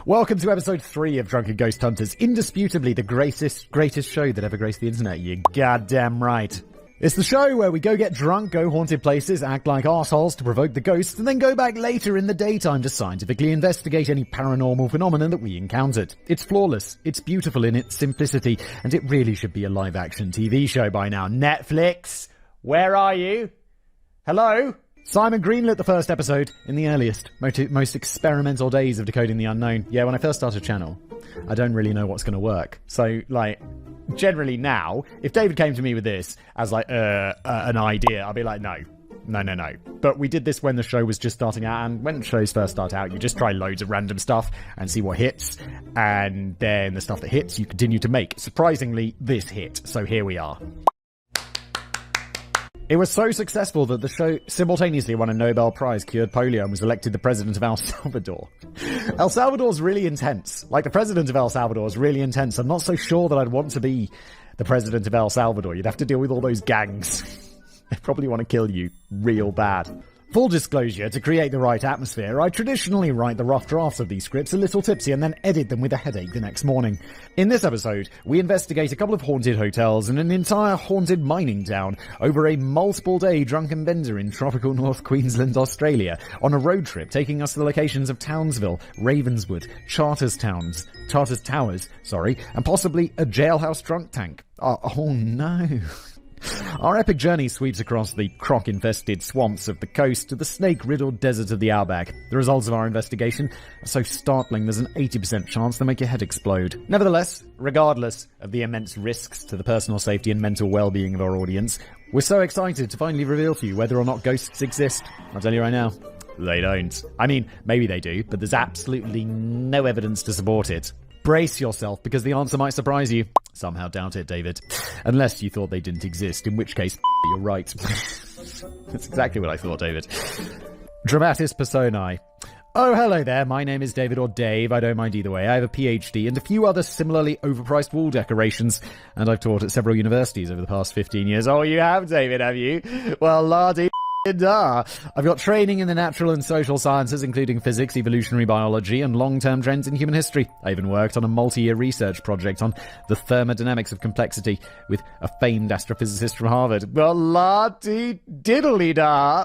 Speaker 6: Welcome to episode 3 of Drunken Ghost Hunters, indisputably the greatest show that ever graced the internet, you goddamn right. It's the show where we go get drunk, go haunted places, act like arseholes to provoke the ghosts, and then go back later in the daytime to scientifically investigate any paranormal phenomenon that we encountered. It's flawless, it's beautiful in its simplicity, and it really should be a live-action TV show by now. Netflix, where are you? Hello? Simon greenlit the first episode in the earliest, most experimental days of Decoding the Unknown. Yeah, when I first started a channel, I don't really know what's going to work. So, generally now, if David came to me with this as, an idea, I'd be like, no. But we did this when the show was just starting out, and when shows first start out, you just try loads of random stuff and see what hits, and then the stuff that hits, you continue to make. Surprisingly, this hit, so here we are. It was so successful that the show simultaneously won a Nobel Prize, cured polio, and was elected the president of El Salvador. El Salvador's really intense. The president of El Salvador is really intense. I'm not so sure that I'd want to be the president of El Salvador. You'd have to deal with all those gangs. They probably want to kill you real bad. Full disclosure, to create the right atmosphere, I traditionally write the rough drafts of these scripts a little tipsy and then edit them with a headache the next morning. In this episode, we investigate a couple of haunted hotels and an entire haunted mining town over a multiple-day drunken bender in tropical North Queensland, Australia, on a road trip taking us to the locations of Townsville, Ravenswood, Charters Towers, and possibly a jailhouse drunk tank. Oh no. Our epic journey sweeps across the croc-infested swamps of the coast to the snake-riddled desert of the outback. The results of our investigation are so startling there's an 80% chance they'll make your head explode. Nevertheless, regardless of the immense risks to the personal safety and mental well-being of our audience, we're so excited to finally reveal to you whether or not ghosts exist. I'll tell you right now, they don't. I mean, maybe they do, but there's absolutely no evidence to support it. Brace yourself, because the answer might surprise you. Somehow doubt it, David. Unless you thought they didn't exist, in which case, you're right. That's exactly what I thought, David. Dramatis personae. Oh, hello there. My name is David, or Dave. I don't mind either way. I have a PhD and a few other similarly overpriced wall decorations, and I've taught at several universities over the past 15 years. Oh, you have, David, have you? Well, lardy. I've got training in the natural and social sciences, including physics, evolutionary biology, and long-term trends in human history. I even worked on a multi-year research project on the thermodynamics of complexity with a famed astrophysicist from Harvard. Well, la-dee-diddly-da.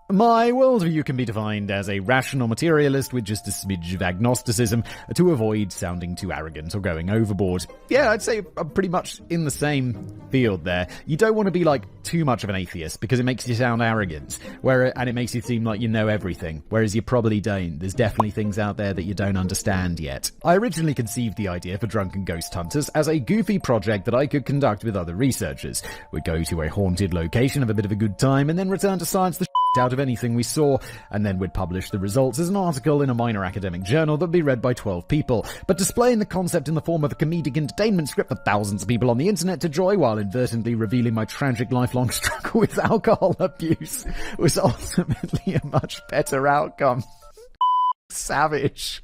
Speaker 6: My worldview can be defined as a rational materialist with just a smidge of agnosticism to avoid sounding too arrogant or going overboard. Yeah, I'd say I'm pretty much in the same field there. You don't want to be too much of an atheist because it makes you sound arrogant, and it makes you seem like you know everything, whereas you probably don't. There's definitely things out there that you don't understand yet. I originally conceived the idea for Drunken Ghost Hunters as a goofy project that I could conduct with other researchers. We'd go to a haunted location, have a bit of a good time, and then return to science the out of anything we saw, and then we'd publish the results as an article in a minor academic journal that'd be read by 12 people, but displaying the concept in the form of a comedic entertainment script for thousands of people on the internet to enjoy while inadvertently revealing my tragic lifelong struggle with alcohol abuse was ultimately a much better outcome. Savage.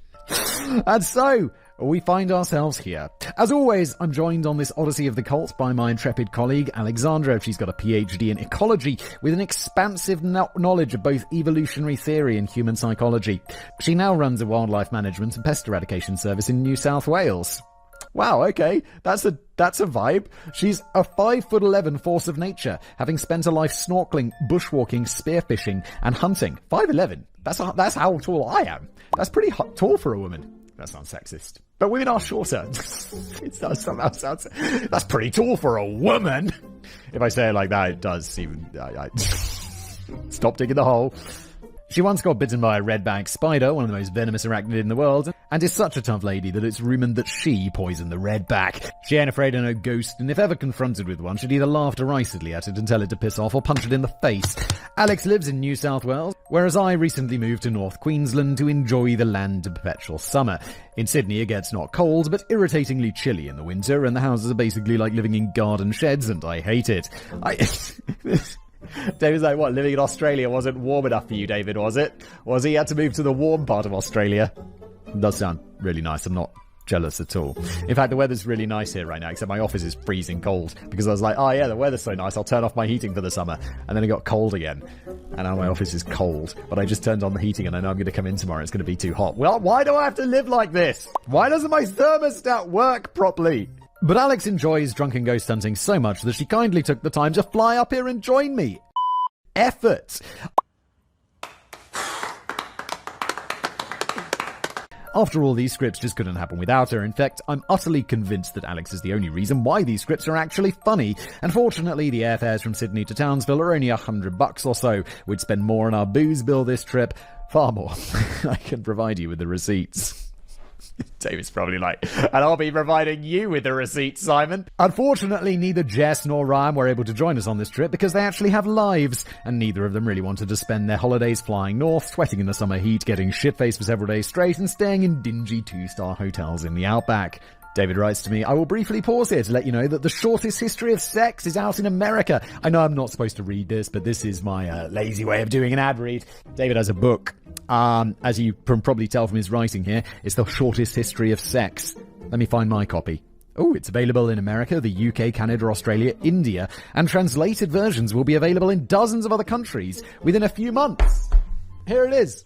Speaker 6: And so, we find ourselves here. As always, I'm joined on this odyssey of the cult by my intrepid colleague, Alexandra. She's got a PhD in ecology with an expansive knowledge of both evolutionary theory and human psychology. She now runs a wildlife management and pest eradication service in New South Wales. Wow, okay, that's a vibe. She's a 5'11" force of nature, having spent her life snorkeling, bushwalking, spearfishing, and hunting. 5'11"? That's how tall I am. That's pretty tall for a woman. That sounds sexist. But women are shorter. It does somehow sound... That's pretty tall for a woman. If I say it like that, it does seem... Stop digging the hole. She once got bitten by a redback spider, one of the most venomous arachnid in the world, and is such a tough lady that it's rumoured that she poisoned the redback. She ain't afraid of no ghost, and if ever confronted with one, she'd either laugh derisively at it and tell it to piss off or punch it in the face. Alex lives in New South Wales, whereas I recently moved to North Queensland to enjoy the land of perpetual summer. In Sydney, it gets not cold, but irritatingly chilly in the winter, and the houses are basically like living in garden sheds, and I hate it. David's like, what, living in Australia wasn't warm enough for you, David, was it? Was he had to move to the warm part of Australia? It does sound really nice. I'm not jealous at all. In fact, the weather's really nice here right now, except my office is freezing cold, because I was like, oh yeah, the weather's so nice, I'll turn off my heating for the summer. And then it got cold again, and now my office is cold, but I just turned on the heating and I know I'm going to come in tomorrow, it's going to be too hot. Well, why do I have to live like this? Why doesn't my thermostat work properly? But Alex enjoys drunken ghost hunting so much that she kindly took the time to fly up here and join me. Effort! After all, these scripts just couldn't happen without her. In fact, I'm utterly convinced that Alex is the only reason why these scripts are actually funny. And fortunately, the airfares from Sydney to Townsville are only $100 or so. We'd spend more on our booze bill this trip. Far more. I can provide you with the receipts. David's probably like, and I'll be providing you with the receipts, Simon. Unfortunately, neither Jess nor Ryan were able to join us on this trip because they actually have lives, and neither of them really wanted to spend their holidays flying north, sweating in the summer heat, getting shit-faced for several days straight, and staying in dingy 2-star hotels in the outback. David writes to me, I will briefly pause here to let you know that The Shortest History of Sex is out in America. I know I'm not supposed to read this, but this is my lazy way of doing an ad read. David has a book. As you can probably tell from his writing here, it's The Shortest History of Sex. Let me find my copy. Oh, it's available in America, the UK, Canada, Australia, India, and translated versions will be available in dozens of other countries within a few months. Here it is.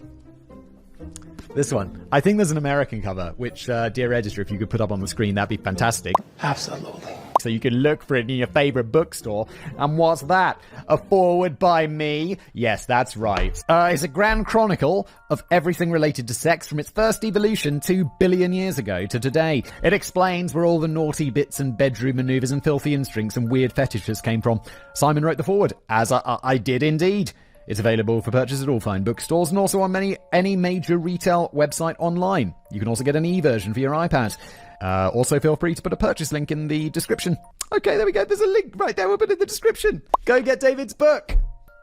Speaker 6: This one. I think there's an American cover, which, dear editor, if you could put up on the screen, that'd be fantastic.
Speaker 4: Absolutely.
Speaker 6: So you can look for it in your favourite bookstore. And what's that? A foreword by me? Yes, that's right. It's a grand chronicle of everything related to sex from its first evolution 2 billion years ago to today. It explains where all the naughty bits and bedroom manoeuvres and filthy instincts and weird fetishes came from. Simon wrote the foreword, as I did indeed. It's available for purchase at all fine bookstores and also on any major retail website online. You can also get an e-version for your iPad. Also feel free to put a purchase link in the description. Okay, there we go. There's a link right there. We'll put it in the description. Go get David's book.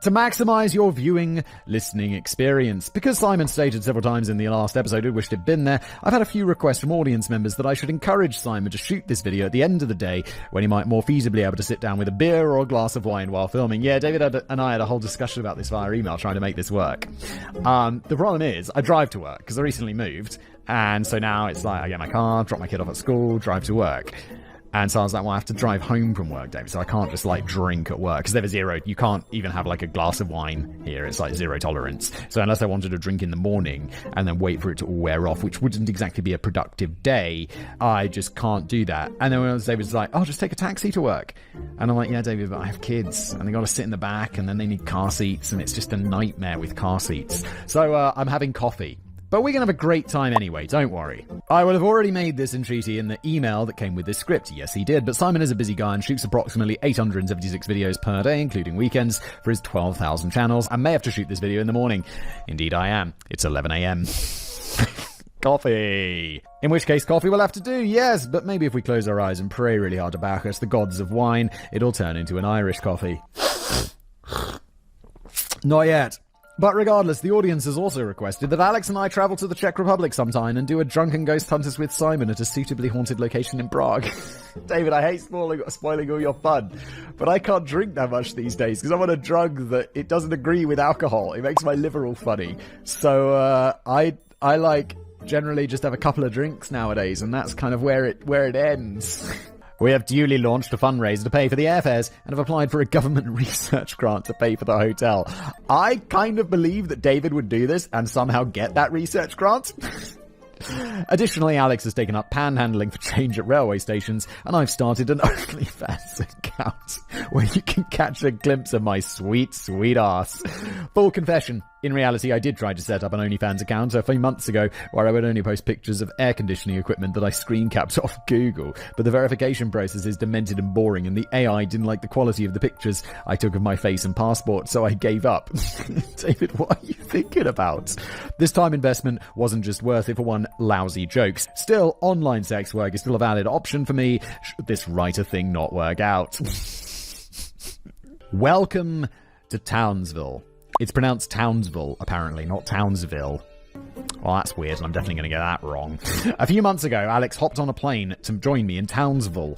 Speaker 6: to maximize your viewing, listening experience. Because Simon stated several times in the last episode he wished he'd been there, I've had a few requests from audience members that I should encourage Simon to shoot this video at the end of the day when he might more feasibly be able to sit down with a beer or a glass of wine while filming. Yeah, David and I had a whole discussion about this via email trying to make this work. The problem is, I drive to work because I recently moved, and so now it's like I get my car, drop my kid off at school, drive to work. And so I was like, well, I have to drive home from work, David, so I can't just, like, drink at work. Because they have a zero, you can't even have, like, a glass of wine here. It's, like, zero tolerance. So unless I wanted to drink in the morning and then wait for it to all wear off, which wouldn't exactly be a productive day, I just can't do that. And then David's like, oh, just take a taxi to work. And I'm like, yeah, David, but I have kids. And they got to sit in the back, and then they need car seats, and it's just a nightmare with car seats. So I'm having coffee. But we're going to have a great time anyway, don't worry. I will have already made this entreaty in the email that came with this script. Yes, he did, but Simon is a busy guy and shoots approximately 876 videos per day, including weekends, for his 12,000 channels, and may have to shoot this video in the morning. Indeed I am. It's 11 a.m. Coffee. In which case, coffee will have to do, yes, but maybe if we close our eyes and pray really hard to Bacchus, the gods of wine, it'll turn into an Irish coffee. Not yet. But regardless, the audience has also requested that Alex and I travel to the Czech Republic sometime and do a drunken ghost hunters with Simon at a suitably haunted location in Prague. David, I hate spoiling all your fun, but I can't drink that much these days because I'm on a drug that it doesn't agree with alcohol. It makes my liver all funny. So I like generally just have a couple of drinks nowadays, and that's kind of where it ends. We have duly launched a fundraiser to pay for the airfares and have applied for a government research grant to pay for the hotel. I kind of believe that David would do this and somehow get that research grant. Additionally, Alex has taken up panhandling for change at railway stations, and I've started an OnlyFans account where you can catch a glimpse of my sweet, sweet ass. Full confession, in reality, I did try to set up an OnlyFans account a few months ago where I would only post pictures of air conditioning equipment that I screen capped off Google, but the verification process is demented and boring, and the AI didn't like the quality of the pictures I took of my face and passport, so I gave up. David, what are you thinking about? This time investment wasn't just worth it for one lousy jokes. Still, online sex work is still a valid option for me should this writer thing not work out. Welcome to Townsville. It's pronounced Townsville, apparently, not Townsville. Well, that's weird, and I'm definitely going to get that wrong. A few months ago, Alex hopped on a plane to join me in Townsville,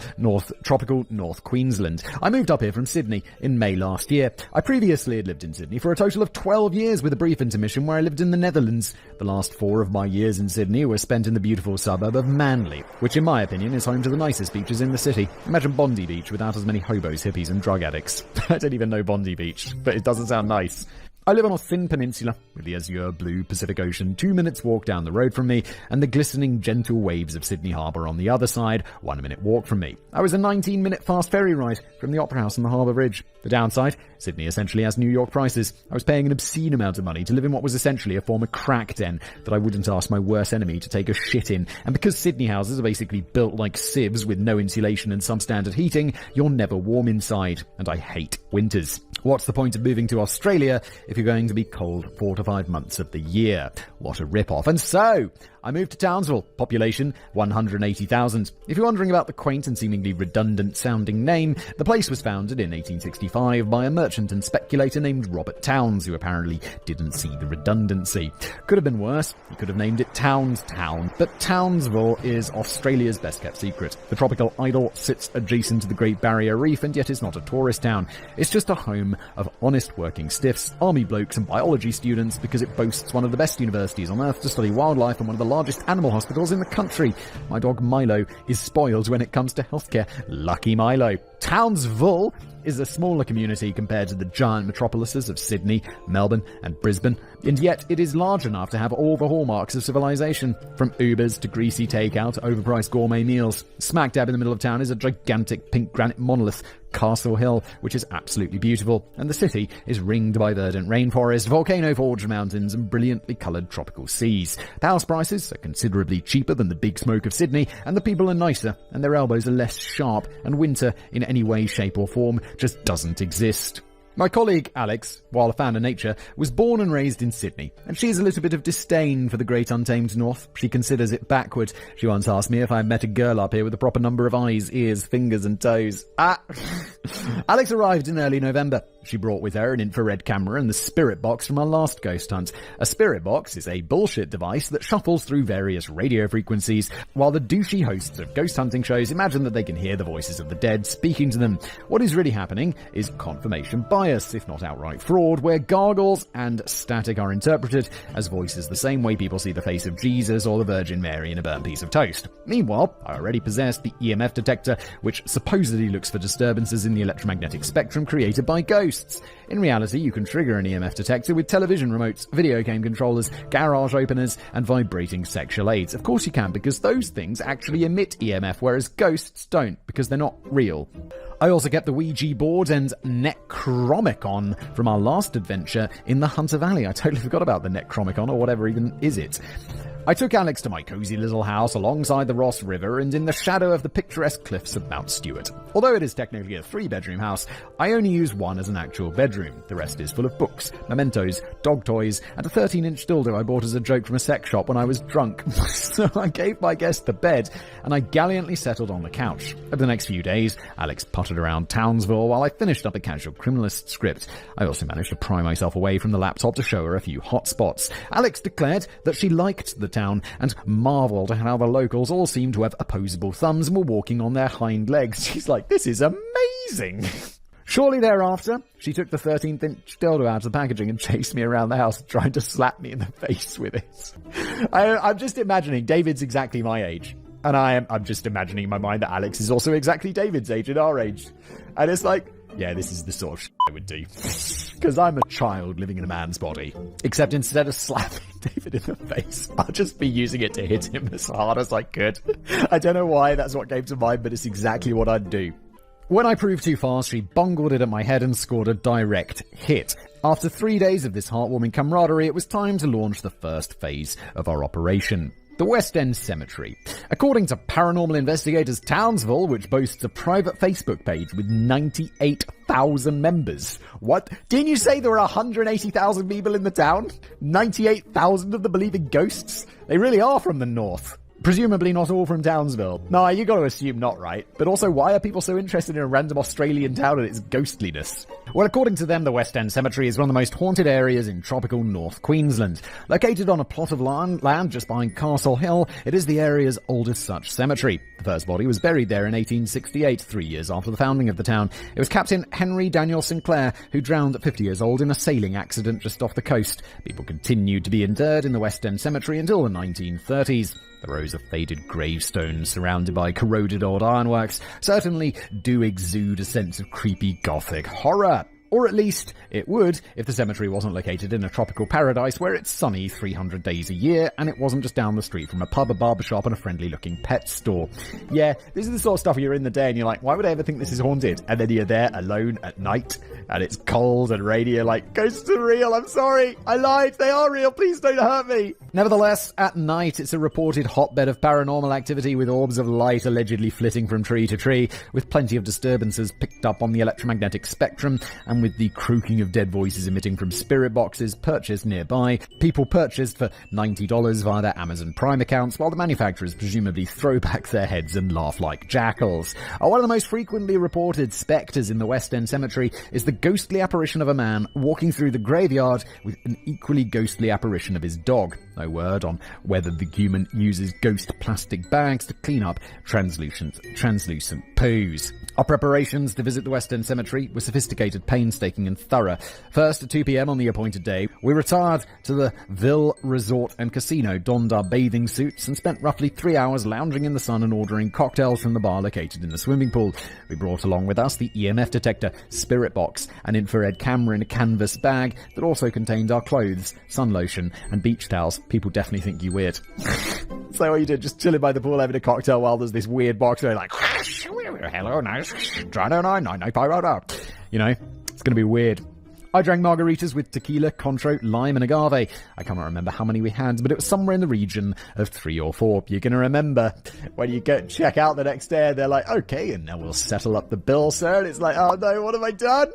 Speaker 6: tropical North Queensland. I moved up here from Sydney in May last year. I previously had lived in Sydney for a total of 12 years with a brief intermission where I lived in the Netherlands. The last 4 of my years in Sydney were spent in the beautiful suburb of Manly, which in my opinion is home to the nicest beaches in the city. Imagine Bondi Beach without as many hobos, hippies and drug addicts. I don't even know Bondi Beach, but it doesn't sound nice. I live on a thin peninsula with the azure blue Pacific Ocean 2 minutes walk down the road from me and the glistening gentle waves of Sydney Harbour on the other side 1 minute walk from me. I was a 19-minute fast ferry ride from the Opera House and the Harbour Bridge. The downside? Sydney essentially has New York prices. I was paying an obscene amount of money to live in what was essentially a former crack den that I wouldn't ask my worst enemy to take a shit in. And because Sydney houses are basically built like sieves with no insulation and some standard heating, you're never warm inside. And I hate winters. What's the point of moving to Australia if you're going to be cold 4 to 5 months of the year? What a rip-off. And so, I moved to Townsville, population 180,000. If you're wondering about the quaint and seemingly redundant-sounding name, the place was founded in 1865 by a merchant and speculator named Robert Towns, who apparently didn't see the redundancy. Could have been worse. He could have named it Townstown. But Townsville is Australia's best-kept secret. The tropical idol sits adjacent to the Great Barrier Reef, and yet is not a tourist town. It's just a home of honest working stiffs, army blokes and biology students because it boasts one of the best universities on earth to study wildlife and one of the largest animal hospitals in the country. My dog Milo is spoiled when it comes to healthcare. Lucky Milo. Townsville is a smaller community compared to the giant metropolises of Sydney, Melbourne and Brisbane, and yet it is large enough to have all the hallmarks of civilization, from Ubers to greasy takeout to overpriced gourmet meals. Smack dab in the middle of town is a gigantic pink granite monolith, Castle Hill, which is absolutely beautiful, and the city is ringed by verdant rainforest, volcano-forged mountains and brilliantly coloured tropical seas. The house prices are considerably cheaper than the big smoke of Sydney, and the people are nicer, and their elbows are less sharp, and winter in any way, shape or form just doesn't exist. My colleague, Alex, while a fan of nature, was born and raised in Sydney, and she has a little bit of disdain for the great untamed north. She considers it backward. She once asked me if I had met a girl up here with the proper number of eyes, ears, fingers and toes. Alex arrived in early November. She brought with her an infrared camera and the spirit box from our last ghost hunt. A spirit box is a bullshit device that shuffles through various radio frequencies, while the douchey hosts of ghost hunting shows imagine that they can hear the voices of the dead speaking to them. What is really happening is confirmation bias, if not outright fraud, where gargles and static are interpreted as voices the same way people see the face of Jesus or the Virgin Mary in a burnt piece of toast. Meanwhile, I already possessed the EMF detector, which supposedly looks for disturbances in the electromagnetic spectrum created by ghosts. In reality, you can trigger an EMF detector with television remotes, video game controllers, garage openers, and vibrating sexual aids. Of course you can, because those things actually emit EMF, whereas ghosts don't, because they're not real. I also kept the Ouija board and Necromicon from our last adventure in the Hunter Valley. I totally forgot about the Necromicon, or whatever even is it. I took Alex to my cozy little house alongside the Ross River and in the shadow of the picturesque cliffs of Mount Stewart. Although it is technically a 3-bedroom house, I only use one as an actual bedroom. The rest is full of books, mementos, dog toys, and a 13-inch dildo I bought as a joke from a sex shop when I was drunk. So I gave my guest the bed, and I gallantly settled on the couch. Over the next few days, Alex puttered around Townsville while I finished up a casual criminalist script. I also managed to pry myself away from the laptop to show her a few hot spots. Alex declared that she liked the town and marveled at how the locals all seemed to have opposable thumbs and were walking on their hind legs. She's like, this is amazing. Shortly thereafter, she took the 13th-inch dildo out of the packaging and chased me around the house, trying to slap me in the face with it. I'm just imagining David's exactly my age. And I'm just imagining in my mind that Alex is also exactly David's age and our age. And it's like, yeah, this is the sort of shit I would do. Because I'm a child living in a man's body. Except instead of slapping David in the face, I'll just be using it to hit him as hard as I could. I don't know why that's what came to mind, but it's exactly what I'd do. When I proved too fast, she bungled it at my head and scored a direct hit. After 3 days of this heartwarming camaraderie, it was time to launch the first phase of our operation. The West End Cemetery. According to paranormal investigators Townsville, which boasts a private Facebook page with 98,000 members. What? Didn't you say there were 180,000 people in the town? 98,000 of them believe in ghosts? They really are from the north. Presumably not all from Townsville. No, you gotta assume not, right? But also, why are people so interested in a random Australian town and its ghostliness? Well, according to them, the West End Cemetery is one of the most haunted areas in tropical North Queensland. Located on a plot of land just behind Castle Hill, it is the area's oldest such cemetery. The first body was buried there in 1868, 3 years after the founding of the town. It was Captain Henry Daniel Sinclair, who drowned at 50 years old in a sailing accident just off the coast. People continued to be interred in the West End Cemetery until the 1930s. The rows of faded gravestones surrounded by corroded old ironworks certainly do exude a sense of creepy gothic horror. Or at least it would if the cemetery wasn't located in a tropical paradise where it's sunny 300 days a year and it wasn't just down the street from a pub, a barbershop and a friendly-looking pet store. Yeah, this is the sort of stuff where you're in the day and you're like, why would I ever think this is haunted? And then you're there alone at night and it's cold and rainy. You're like, ghosts are real, I'm sorry, I lied, they are real, please don't hurt me. Nevertheless, at night it's a reported hotbed of paranormal activity with orbs of light allegedly flitting from tree to tree, with plenty of disturbances picked up on the electromagnetic spectrum, and with the croaking of dead voices emitting from spirit boxes purchased nearby. People purchased for $90 via their Amazon Prime accounts, while the manufacturers presumably throw back their heads and laugh like jackals. One of the most frequently reported spectres in the West End Cemetery is the ghostly apparition of a man walking through the graveyard with an equally ghostly apparition of his dog. No word on whether the human uses ghost plastic bags to clean up translucent poos. Our preparations to visit the West End Cemetery were sophisticated, painstaking and thorough. First, at 2 p.m. on the appointed day, we retired to the Ville Resort and Casino, donned our bathing suits and spent roughly 3 hours lounging in the sun and ordering cocktails from the bar located in the swimming pool. We brought along with us the EMF detector, spirit box, an infrared camera in a canvas bag that also contained our clothes, sun lotion and beach towels. People definitely think you weird. So what you did, just chilling by the pool having a cocktail while there's this weird box there like, hello, nice, you know, it's going to be weird. I drank margaritas with tequila, Contro, lime and agave. I can't remember how many we had, but it was somewhere in the region of 3 or 4. You're going to remember when you go check out the next day, they're like, okay, and now we'll settle up the bill, sir. And it's like, oh no, what have I done?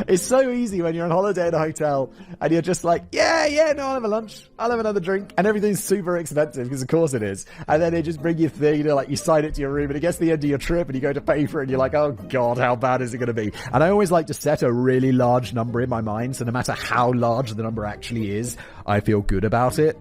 Speaker 6: It's so easy when you're on holiday in a hotel and you're just like, no, I'll have a lunch, I'll have another drink, and everything's super expensive, because of course it is. And then they just bring you thing, like you sign it to your room, and it gets to the end of your trip and you go to pay for it and you're like, oh god, how bad is it going to be? And I always like to set a really large number in my mind, so no matter how large the number actually is, I feel good about it.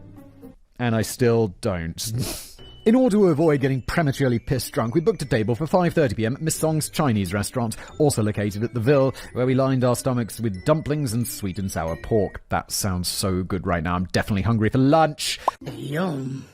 Speaker 6: And I still don't. In order to avoid getting prematurely pissed drunk, we booked a table for 5:30pm at Miss Song's Chinese restaurant, also located at the Ville, where we lined our stomachs with dumplings and sweet and sour pork. That sounds so good right now. I'm definitely hungry for lunch.
Speaker 5: Yum.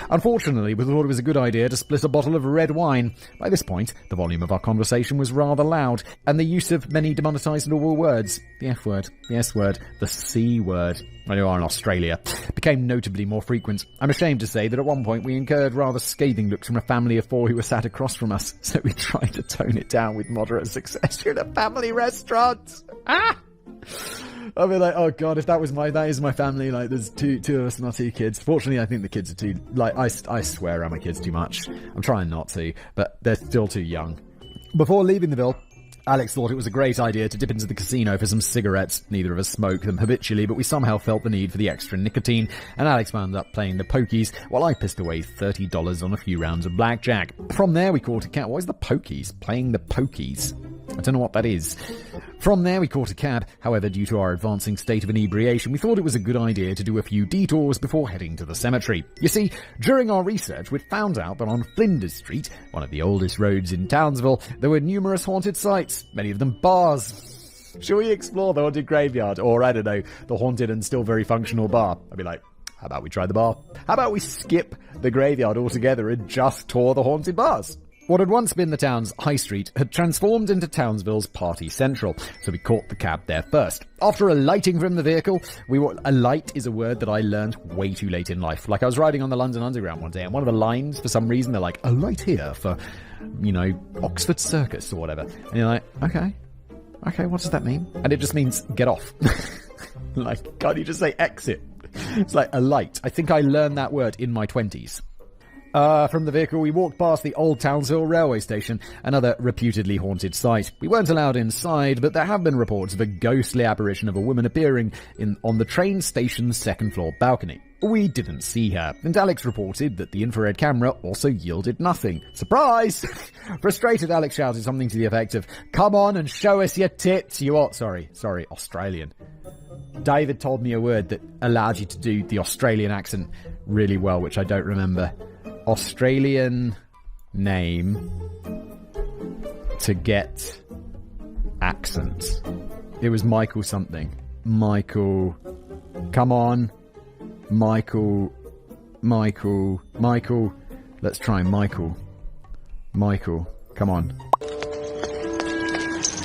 Speaker 6: Unfortunately, we thought it was a good idea to split a bottle of red wine. By this point, the volume of our conversation was rather loud, and the use of many demonetisable words, the F word, the S word, the C word, when you are in Australia, became notably more frequent. I'm ashamed to say that at one point we incurred rather scathing looks from a family of 4 who were sat across from us, so we tried to tone it down with moderate success in a family restaurant. I'll be like, oh god, if that is my family, like there's two of us and our 2 kids. Fortunately, I think the kids are too, like, I swear around my kids too much. I'm trying not to, but they're still too young. Before leaving the Ville, Alex thought it was a great idea to dip into the casino for some cigarettes. Neither of us smoke them habitually, but we somehow felt the need for the extra nicotine, and Alex wound up playing the pokies, while I pissed away $30 on a few rounds of blackjack. From there we caught a cab. What is the pokies? Playing the pokies. I don't know what that is. From there we caught a cab. However, due to our advancing state of inebriation, we thought it was a good idea to do a few detours before heading to the cemetery. You see, during our research, we'd found out that on Flinders Street, one of the oldest roads in Townsville, there were numerous haunted sites, many of them bars. Shall we explore the haunted graveyard? Or, I don't know, the haunted and still very functional bar? I'd be like, how about we try the bar? How about we skip the graveyard altogether and just tour the haunted bars? What had once been the town's high street had transformed into Townsville's party central, so we caught the cab there first. After alighting from the vehicle, alight is a word that I learned way too late in life. Like, I was riding on the London Underground one day, and one of the lines, for some reason, they're like, alight here for, Oxford Circus or whatever. And you're like, okay, what does that mean? And it just means get off. Like, can't you just say exit? It's like alight. I think I learned that word in my 20s. From the vehicle, we walked past the Old Townsville railway station, another reputedly haunted site. We weren't allowed inside, but there have been reports of a ghostly apparition of a woman appearing on the train station's second-floor balcony. We didn't see her, and Alex reported that the infrared camera also yielded nothing. Surprise! Frustrated, Alex shouted something to the effect of, "Come on and show us your tits, you are..." Sorry, Australian. David told me a word that allowed you to do the Australian accent really well, which I don't remember. Australian name to get accent. It was Michael something. Michael. Come on. Michael. Let's try Michael. Come on.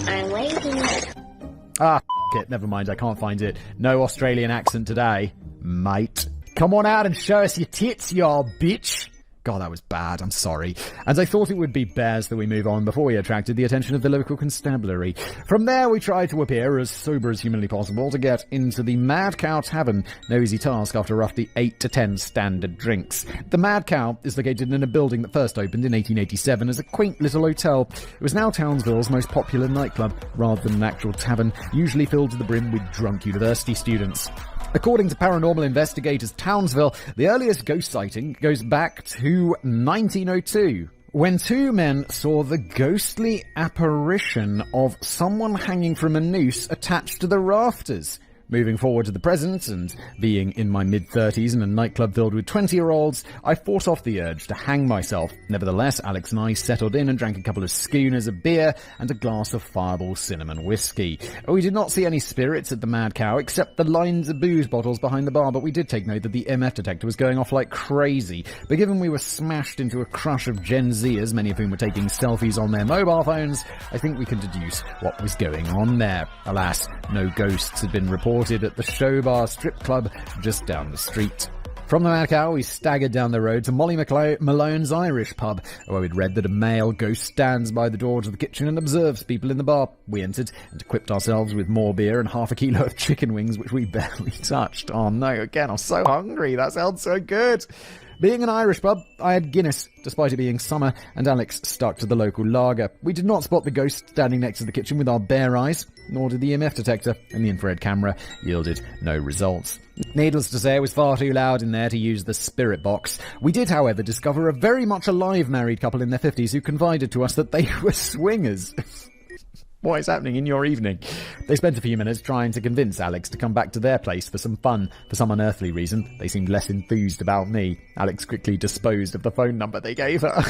Speaker 7: I'm waiting.
Speaker 6: It. Never mind. I can't find it. No Australian accent today, mate. Come on out and show us your tits, you old bitch. God, that was bad. I'm sorry. And I thought it would be best that we move on before we attracted the attention of the local constabulary. From there, we tried to appear as sober as humanly possible to get into the Mad Cow Tavern. No easy task after roughly 8 to 10 standard drinks. The Mad Cow is located in a building that first opened in 1887 as a quaint little hotel. It was now Townsville's most popular nightclub, rather than an actual tavern, usually filled to the brim with drunk university students. According to paranormal investigators Townsville, the earliest ghost sighting goes back to 1902, when 2 men saw the ghostly apparition of someone hanging from a noose attached to the rafters. Moving forward to the present, and being in my mid-30s in a nightclub filled with 20-year-olds, I fought off the urge to hang myself. Nevertheless, Alex and I settled in and drank a couple of schooners of beer and a glass of Fireball cinnamon whiskey. We did not see any spirits at the Mad Cow, except the lines of booze bottles behind the bar, but we did take note that the MF detector was going off like crazy. But given we were smashed into a crush of Gen Zers, many of whom were taking selfies on their mobile phones, I think we can deduce what was going on there. Alas, no ghosts had been reported at the Show Bar strip club just down the street. From the Mad Cow, we staggered down the road to Molly Malone's Irish pub, where we'd read that a male ghost stands by the door to the kitchen and observes people in the bar. We entered and equipped ourselves with more beer and half a kilo of chicken wings, which we barely touched. Oh no, again, I'm so hungry. That sounds so good. Being an Irish pub, I had Guinness, despite it being summer, and Alex stuck to the local lager. We did not spot the ghost standing next to the kitchen with our bare eyes, nor did the EMF detector, and the infrared camera yielded no results. Needless to say, it was far too loud in there to use the spirit box. We did, however, discover a very much alive married couple in their 50s who confided to us that they were swingers. What is happening in your evening? They spent a few minutes trying to convince Alex to come back to their place for some fun. For some unearthly reason, they seemed less enthused about me. Alex quickly disposed of the phone number they gave her.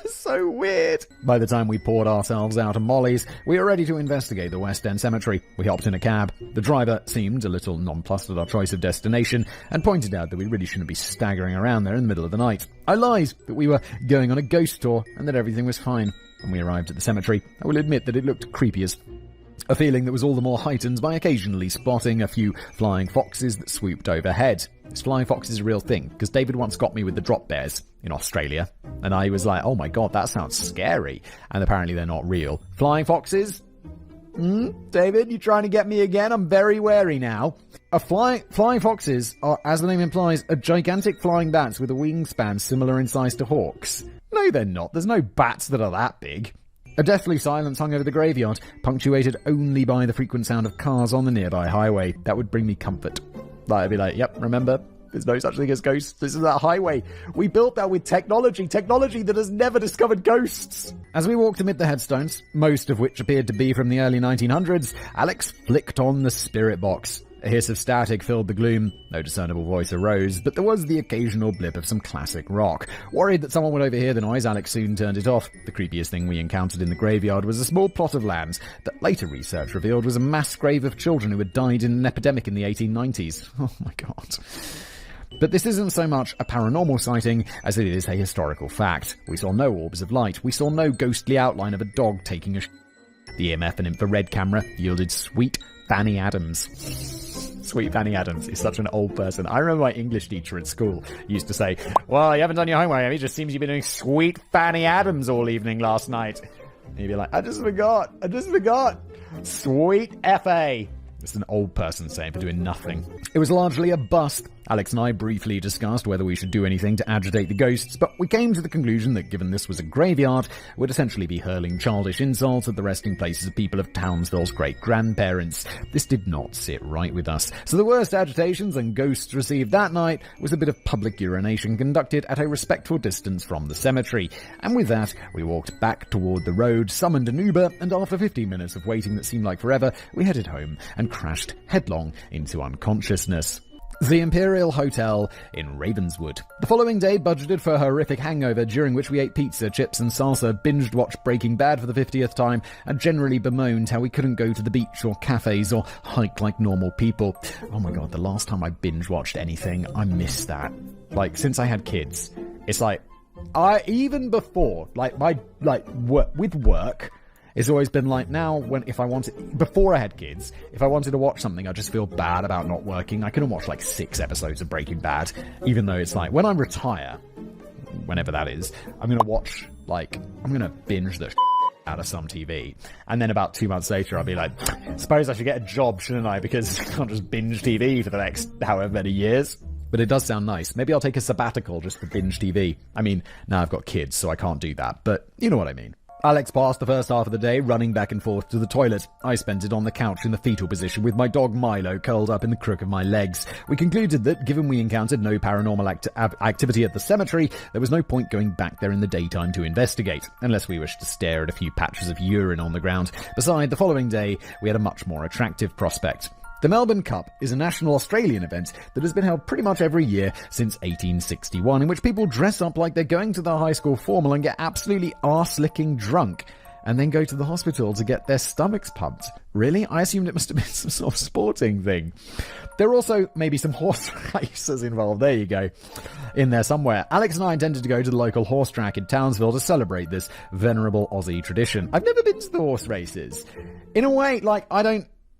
Speaker 6: So weird. By the time we poured ourselves out of Molly's, we were ready to investigate the West End Cemetery. We hopped in a cab. The driver seemed a little nonplussed at our choice of destination and pointed out that we really shouldn't be staggering around there in the middle of the night. I lied that we were going on a ghost tour and that everything was fine. When we arrived at the cemetery, I will admit that it looked creepy as a feeling that was all the more heightened by occasionally spotting a few flying foxes that swooped overhead. This flying fox is a real thing, because David once got me with the drop bears in Australia, and I was like, oh my god, that sounds scary, and apparently they're not real. Flying foxes? David, you trying to get me again? I'm very wary now. Flying foxes are, as the name implies, a gigantic flying bats with a wingspan similar in size to hawks. No, they're not. There's no bats that are that big. A deathly silence hung over the graveyard, punctuated only by the frequent sound of cars on the nearby highway. That would bring me comfort. I'd be like, yep, remember, there's no such thing as ghosts. This is that highway. We built that with technology that has never discovered ghosts. As we walked amid the headstones, most of which appeared to be from the early 1900s, Alex flicked on the spirit box. A hiss of static filled the gloom. No discernible voice arose, but there was the occasional blip of some classic rock. Worried that someone would overhear the noise, Alex soon turned it off. The creepiest thing we encountered in the graveyard was a small plot of land that later research revealed was a mass grave of children who had died in an epidemic in the 1890s. Oh my god. But this isn't so much a paranormal sighting as it is a historical fact. We saw no orbs of light. We saw no ghostly outline of a dog taking a The EMF and infrared camera yielded Sweet Fanny Adams. Sweet Fanny Adams is such an old person. I remember my English teacher at school used to say, well, you haven't done your homework. It just seems you've been doing Sweet Fanny Adams all evening last night. And you'd be like, I just forgot. Sweet F.A. It's an old person saying for doing nothing. It was largely a bust. Alex and I briefly discussed whether we should do anything to agitate the ghosts, but we came to the conclusion that given this was a graveyard, we'd essentially be hurling childish insults at the resting places of people of Townsville's great-grandparents. This did not sit right with us. So the worst agitations and ghosts received that night was a bit of public urination conducted at a respectful distance from the cemetery. And with that, we walked back toward the road, summoned an Uber, and after 15 minutes of waiting that seemed like forever, we headed home and crashed headlong into unconsciousness. The Imperial Hotel in Ravenswood. The following day budgeted for a horrific hangover, during which we ate pizza, chips and salsa, binged-watched Breaking Bad for the 50th time, and generally bemoaned how we couldn't go to the beach or cafes or hike like normal people. Oh my god, the last time I binge-watched anything, I miss that. Since I had kids, it's even before, with work, it's always been before I had kids, if I wanted to watch something, I just feel bad about not working. I couldn't watch 6 episodes of Breaking Bad, even though it's when I retire, whenever that is, I'm going to watch, I'm going to binge the out of some TV. And then about 2 months later, I'll be like, suppose I should get a job, shouldn't I? Because I can't just binge TV for the next however many years. But it does sound nice. Maybe I'll take a sabbatical just for binge TV. I mean, now I've got kids, so I can't do that. But you know what I mean. Alex passed the first half of the day running back and forth to the toilet. I spent it on the couch in the fetal position with my dog Milo curled up in the crook of my legs. We concluded that, given we encountered no paranormal activity at the cemetery, there was no point going back there in the daytime to investigate, unless we wished to stare at a few patches of urine on the ground. Besides, the following day, we had a much more attractive prospect. The Melbourne Cup is a national Australian event that has been held pretty much every year since 1861, in which people dress up like they're going to their high school formal and get absolutely arse-licking drunk, and then go to the hospital to get their stomachs pumped. Really? I assumed it must have been some sort of sporting thing. There are also maybe some horse races involved. There you go. In there somewhere. Alex and I intended to go to the local horse track in Townsville to celebrate this venerable Aussie tradition. I've never been to the horse races. In a way,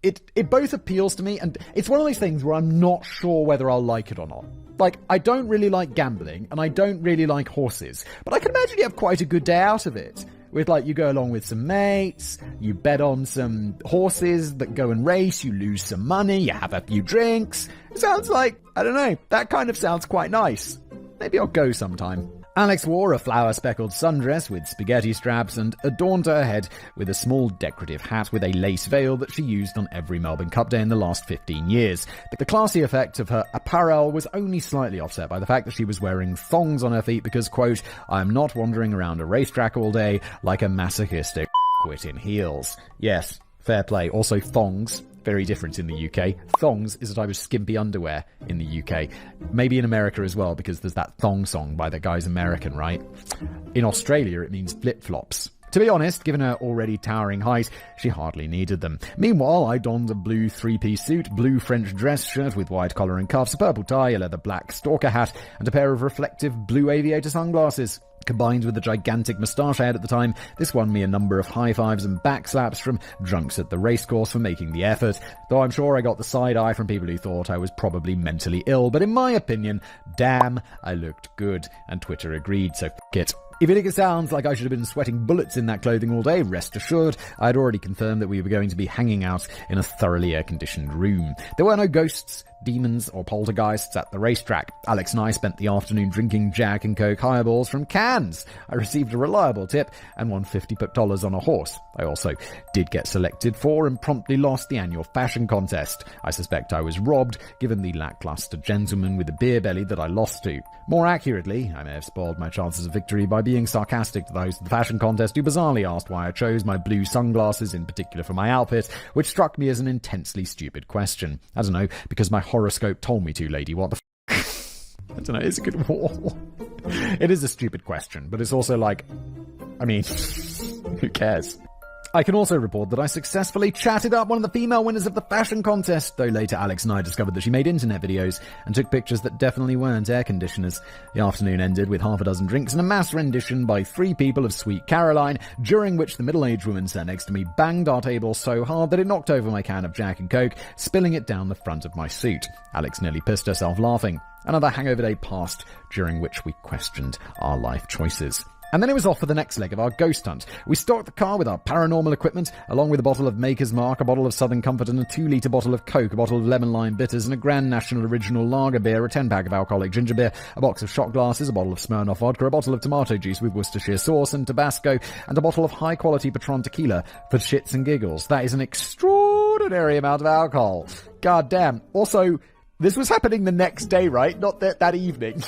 Speaker 6: It both appeals to me, and it's one of those things where I'm not sure whether I'll like it or not. I don't really like gambling, and I don't really like horses, but I can imagine you have quite a good day out of it. With, you go along with some mates, you bet on some horses that go and race, you lose some money, you have a few drinks. It sounds I don't know, that kind of sounds quite nice. Maybe I'll go sometime. Alex wore a flower-speckled sundress with spaghetti straps and adorned her head with a small decorative hat with a lace veil that she used on every Melbourne Cup day in the last 15 years. The classy effect of her apparel was only slightly offset by the fact that she was wearing thongs on her feet because, quote, I am not wandering around a racetrack all day like a masochistic quit in heels. Yes, fair play. Also, thongs. Very different in the UK. Thongs is a type of skimpy underwear in the UK. Maybe in America as well, because there's that thong song by the guy's American, right? In Australia, it means flip-flops. To be honest, given her already towering height, she hardly needed them. Meanwhile, I donned a blue three-piece suit, blue French dress shirt with white collar and cuffs, a purple tie, a leather black stalker hat, and a pair of reflective blue aviator sunglasses. Combined with the gigantic moustache I had at the time, this won me a number of high fives and backslaps from drunks at the racecourse for making the effort, though I'm sure I got the side eye from people who thought I was probably mentally ill, but in my opinion, damn, I looked good, and Twitter agreed, so f*** it. If you think it sounds like I should have been sweating bullets in that clothing all day, rest assured, I had already confirmed that we were going to be hanging out in a thoroughly air-conditioned room. There were no ghosts, demons, or poltergeists at the racetrack. Alex and I spent the afternoon drinking Jack and Coke highballs from cans. I received a reliable tip and won $50 on a horse. I also did get selected for and promptly lost the annual fashion contest. I suspect I was robbed, given the lackluster gentleman with a beer belly that I lost to. More accurately, I may have spoiled my chances of victory by being sarcastic to the host of the fashion contest, who bizarrely asked why I chose my blue sunglasses in particular for my outfit, which struck me as an intensely stupid question. I don't know, because my horoscope told me to, lady. What the I don't know, it's a good wall. It is a stupid question, but it's also like, I mean, who cares? I can also report that I successfully chatted up one of the female winners of the fashion contest, though later Alex and I discovered that she made internet videos and took pictures that definitely weren't air conditioners. The afternoon ended with half a dozen drinks and a mass rendition by 3 people of Sweet Caroline, during which the middle-aged woman sat next to me banged our table so hard that it knocked over my can of Jack and Coke, spilling it down the front of my suit. Alex nearly pissed herself laughing. Another hangover day passed, during which we questioned our life choices. And then it was off for the next leg of our ghost hunt. We stocked the car with our paranormal equipment, along with a bottle of Maker's Mark, a bottle of Southern Comfort, and a 2-litre bottle of Coke, a bottle of lemon lime bitters, and a Grand National Original Lager beer, a 10-pack of alcoholic ginger beer, a box of shot glasses, a bottle of Smirnoff vodka, a bottle of tomato juice with Worcestershire sauce and Tabasco, and a bottle of high-quality Patron tequila for shits and giggles. That is an extraordinary amount of alcohol. God damn. Also, this was happening the next day, right? Not that evening.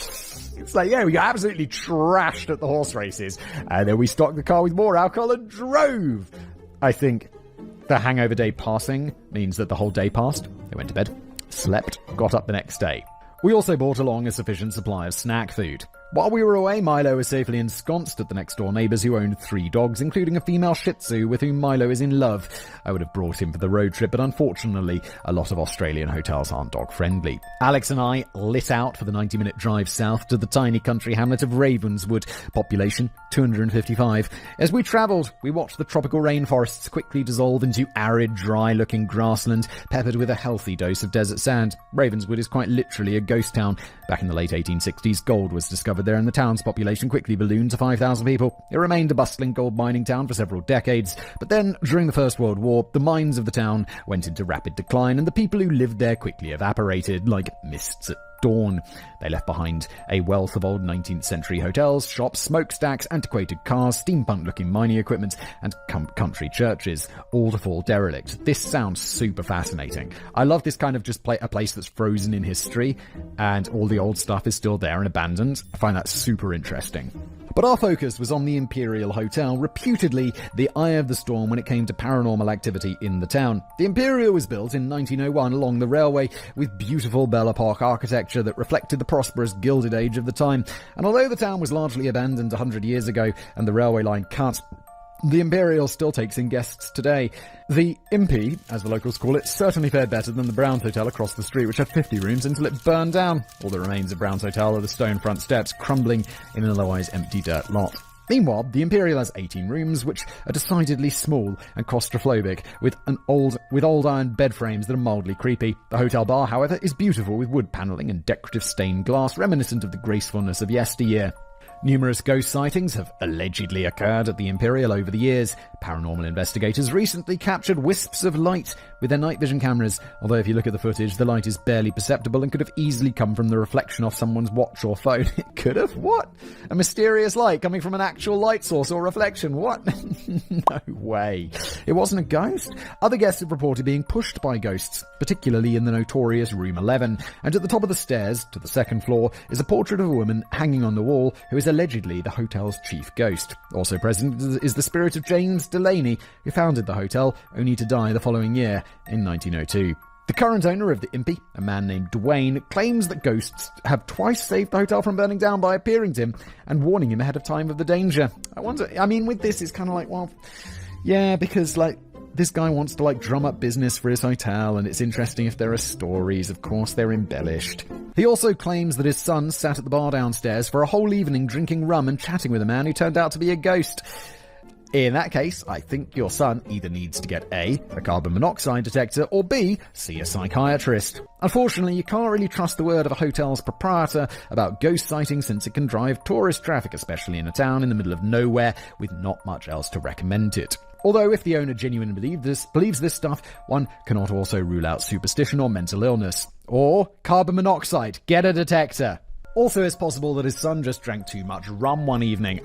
Speaker 6: It's like, yeah, we got absolutely trashed at the horse races. And then we stocked the car with more alcohol and drove. I think the hangover day passing means that the whole day passed. They went to bed, slept, got up the next day. We also brought along a sufficient supply of snack food. While we were away, Milo was safely ensconced at the next-door neighbours who owned 3 dogs, including a female Shih Tzu with whom Milo is in love. I would have brought him for the road trip, but unfortunately, a lot of Australian hotels aren't dog-friendly. Alex and I lit out for the 90-minute drive south to the tiny country hamlet of Ravenswood, population 255. As we travelled, we watched the tropical rainforests quickly dissolve into arid, dry-looking grassland, peppered with a healthy dose of desert sand. Ravenswood is quite literally a ghost town. Back in the late 1860s, gold was discovered there and the town's population quickly ballooned to 5,000 people. It remained a bustling gold mining town for several decades, but then, during the First World War, the mines of the town went into rapid decline and the people who lived there quickly evaporated like mists at dawn. They left behind a wealth of old 19th century hotels, shops, smokestacks, antiquated cars, steampunk-looking mining equipment, and country churches, all to fall derelict. This sounds super fascinating. I love this kind of just a place that's frozen in history, and all the old stuff is still there and abandoned. I find that super interesting. But our focus was on the Imperial Hotel, reputedly the eye of the storm when it came to paranormal activity in the town. The Imperial was built in 1901 along the railway with beautiful Belle Epoque architecture that reflected the prosperous Gilded Age of the time. And although the town was largely abandoned 100 years ago and the railway line cut, the Imperial still takes in guests today. The Impy, as the locals call it, certainly fared better than the Browns Hotel across the street, which had 50 rooms until it burned down. All that remains of Browns Hotel are the stone front steps crumbling in an otherwise empty dirt lot. Meanwhile, the Imperial has 18 rooms, which are decidedly small and claustrophobic, with old iron bed frames that are mildly creepy. The hotel bar, however, is beautiful with wood panelling and decorative stained glass reminiscent of the gracefulness of yesteryear. Numerous ghost sightings have allegedly occurred at the Imperial over the years. Paranormal investigators recently captured wisps of light with their night vision cameras, although if you look at the footage, the light is barely perceptible and could have easily come from the reflection off someone's watch or phone. It could have? What? A mysterious light coming from an actual light source or reflection? What? No way. It wasn't a ghost. Other guests have reported being pushed by ghosts, particularly in the notorious Room 11, and at the top of the stairs, to the second floor, is a portrait of a woman hanging on the wall who is allegedly the hotel's chief ghost. Also present is the spirit of James Delaney, who founded the hotel, only to die the following year in 1902. The current owner of the Impey, a man named Dwayne, claims that ghosts have twice saved the hotel from burning down by appearing to him and warning him ahead of time of the danger. With this, it's kind of like, well, yeah, because, this guy wants to, drum up business for his hotel, and it's interesting if there are stories. Of course, they're embellished. He also claims that his son sat at the bar downstairs for a whole evening drinking rum and chatting with a man who turned out to be a ghost. In that case, I think your son either needs to get A, a carbon monoxide detector, or B, see a psychiatrist. Unfortunately, you can't really trust the word of a hotel's proprietor about ghost sightings since it can drive tourist traffic, especially in a town in the middle of nowhere with not much else to recommend it. Although if the owner genuinely believes this stuff, one cannot also rule out superstition or mental illness. Or carbon monoxide, get a detector. Also, it's possible that his son just drank too much rum one evening.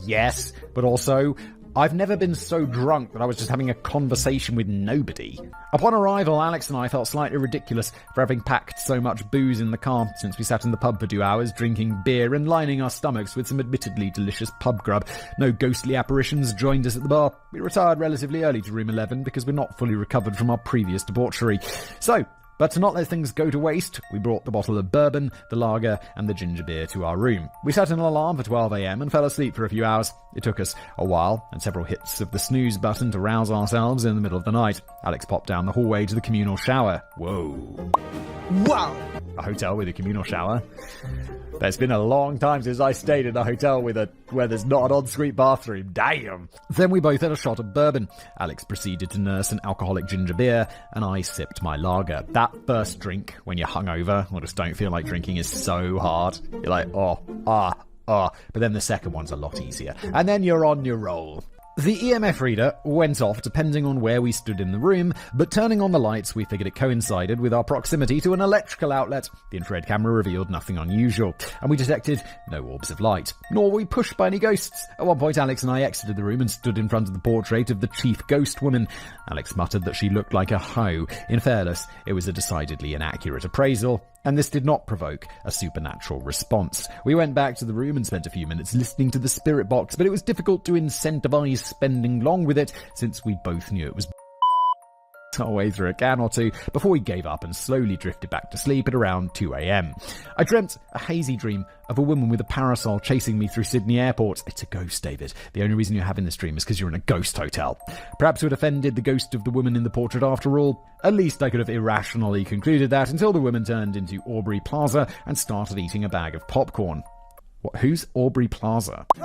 Speaker 6: Yes, but also, I've never been so drunk that I was just having a conversation with nobody. Upon arrival, Alex and I felt slightly ridiculous for having packed so much booze in the car, since we sat in the pub for 2 hours drinking beer and lining our stomachs with some admittedly delicious pub grub. No ghostly apparitions joined us at the bar. We retired relatively early to room 11 because we're not fully recovered from our previous debauchery. But to not let things go to waste, we brought the bottle of bourbon, the lager, and the ginger beer to our room. We set an alarm for 12 a.m. and fell asleep for a few hours. It took us a while and several hits of the snooze button to rouse ourselves in the middle of the night. Alex popped down the hallway to the communal shower. Whoa. Wow! A hotel with a communal shower? It's been a long time since I stayed in a hotel where there's not an ensuite bathroom. Damn! Then we both had a shot of bourbon. Alex proceeded to nurse an alcoholic ginger beer, and I sipped my lager. That first drink, when you're hungover or just don't feel like drinking, is so hard. You're like, but then the second one's a lot easier. And then you're on your roll. The EMF reader went off depending on where we stood in the room, but turning on the lights, we figured it coincided with our proximity to an electrical outlet. The infrared camera revealed nothing unusual, and we detected no orbs of light, nor were we pushed by any ghosts. At one point, Alex and I exited the room and stood in front of the portrait of the chief ghost woman. Alex muttered that she looked like a hoe. In fairness, it was a decidedly inaccurate appraisal, and this did not provoke a supernatural response. We went back to the room and spent a few minutes listening to the spirit box, but it was difficult to incentivize spending long with it, since we both knew it was our way through a can or two before we gave up and slowly drifted back to sleep at around 2 a.m. I dreamt a hazy dream of a woman with a parasol chasing me through Sydney airport. It's a ghost, David. The only reason you're having this dream is because you're in a ghost hotel. Perhaps it would offended the ghost of the woman in the portrait after all. At least I could have irrationally concluded that until the woman turned into Aubrey Plaza and started eating a bag of popcorn. What? Who's Aubrey Plaza?
Speaker 7: Who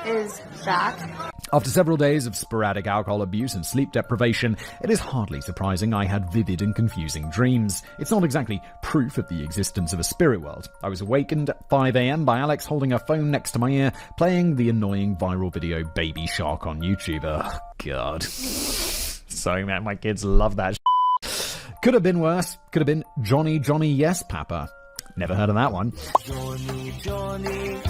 Speaker 7: is that?
Speaker 6: After several days of sporadic alcohol abuse and sleep deprivation, it is hardly surprising I had vivid and confusing dreams. It's not exactly proof of the existence of a spirit world. I was awakened at 5 a.m. by Alex holding a phone next to my ear, playing the annoying viral video Baby Shark on YouTube. Oh, God. So, man, my kids love that Could have been worse. Could have been Johnny, Johnny, Yes, Papa. Never heard of that one.
Speaker 2: Johnny, Johnny.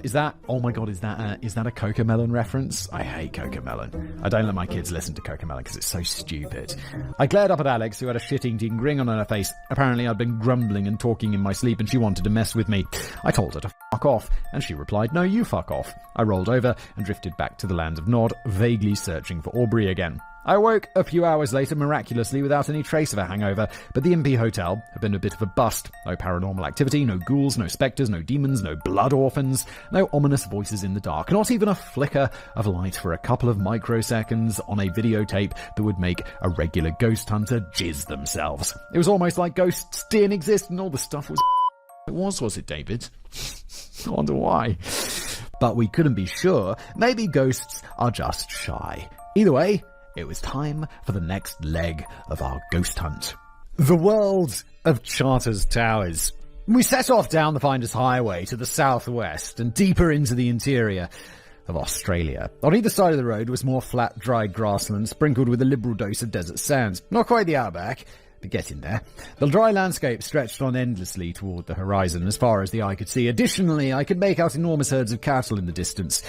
Speaker 6: Is that? Oh my God! Is that a Cocomelon reference? I hate Cocomelon. I don't let my kids listen to Cocomelon because it's so stupid. I glared up at Alex, who had a shit-eating grin on her face. Apparently, I'd been grumbling and talking in my sleep, and she wanted to mess with me. I told her to fuck off, and she replied, "No, you fuck off." I rolled over and drifted back to the land of Nod, vaguely searching for Aubrey again. I awoke a few hours later miraculously without any trace of a hangover, but the Impey Hotel had been a bit of a bust. No paranormal activity, no ghouls, no spectres, no demons, no blood orphans, no ominous voices in the dark, not even a flicker of light for a couple of microseconds on a videotape that would make a regular ghost hunter jizz themselves. It was almost like ghosts didn't exist and all the stuff was... Was it, David? I wonder why. But we couldn't be sure. Maybe ghosts are just shy. Either way, it was time for the next leg of our ghost hunt. The world of Charters Towers. We set off down the Finders Highway to the southwest and deeper into the interior. of Australia. On either side of the road was more flat, dry grassland sprinkled with a liberal dose of desert sand. Not quite the outback, but getting there. The dry landscape stretched on endlessly toward the horizon as far as the eye could see. Additionally, I could make out enormous herds of cattle in the distance.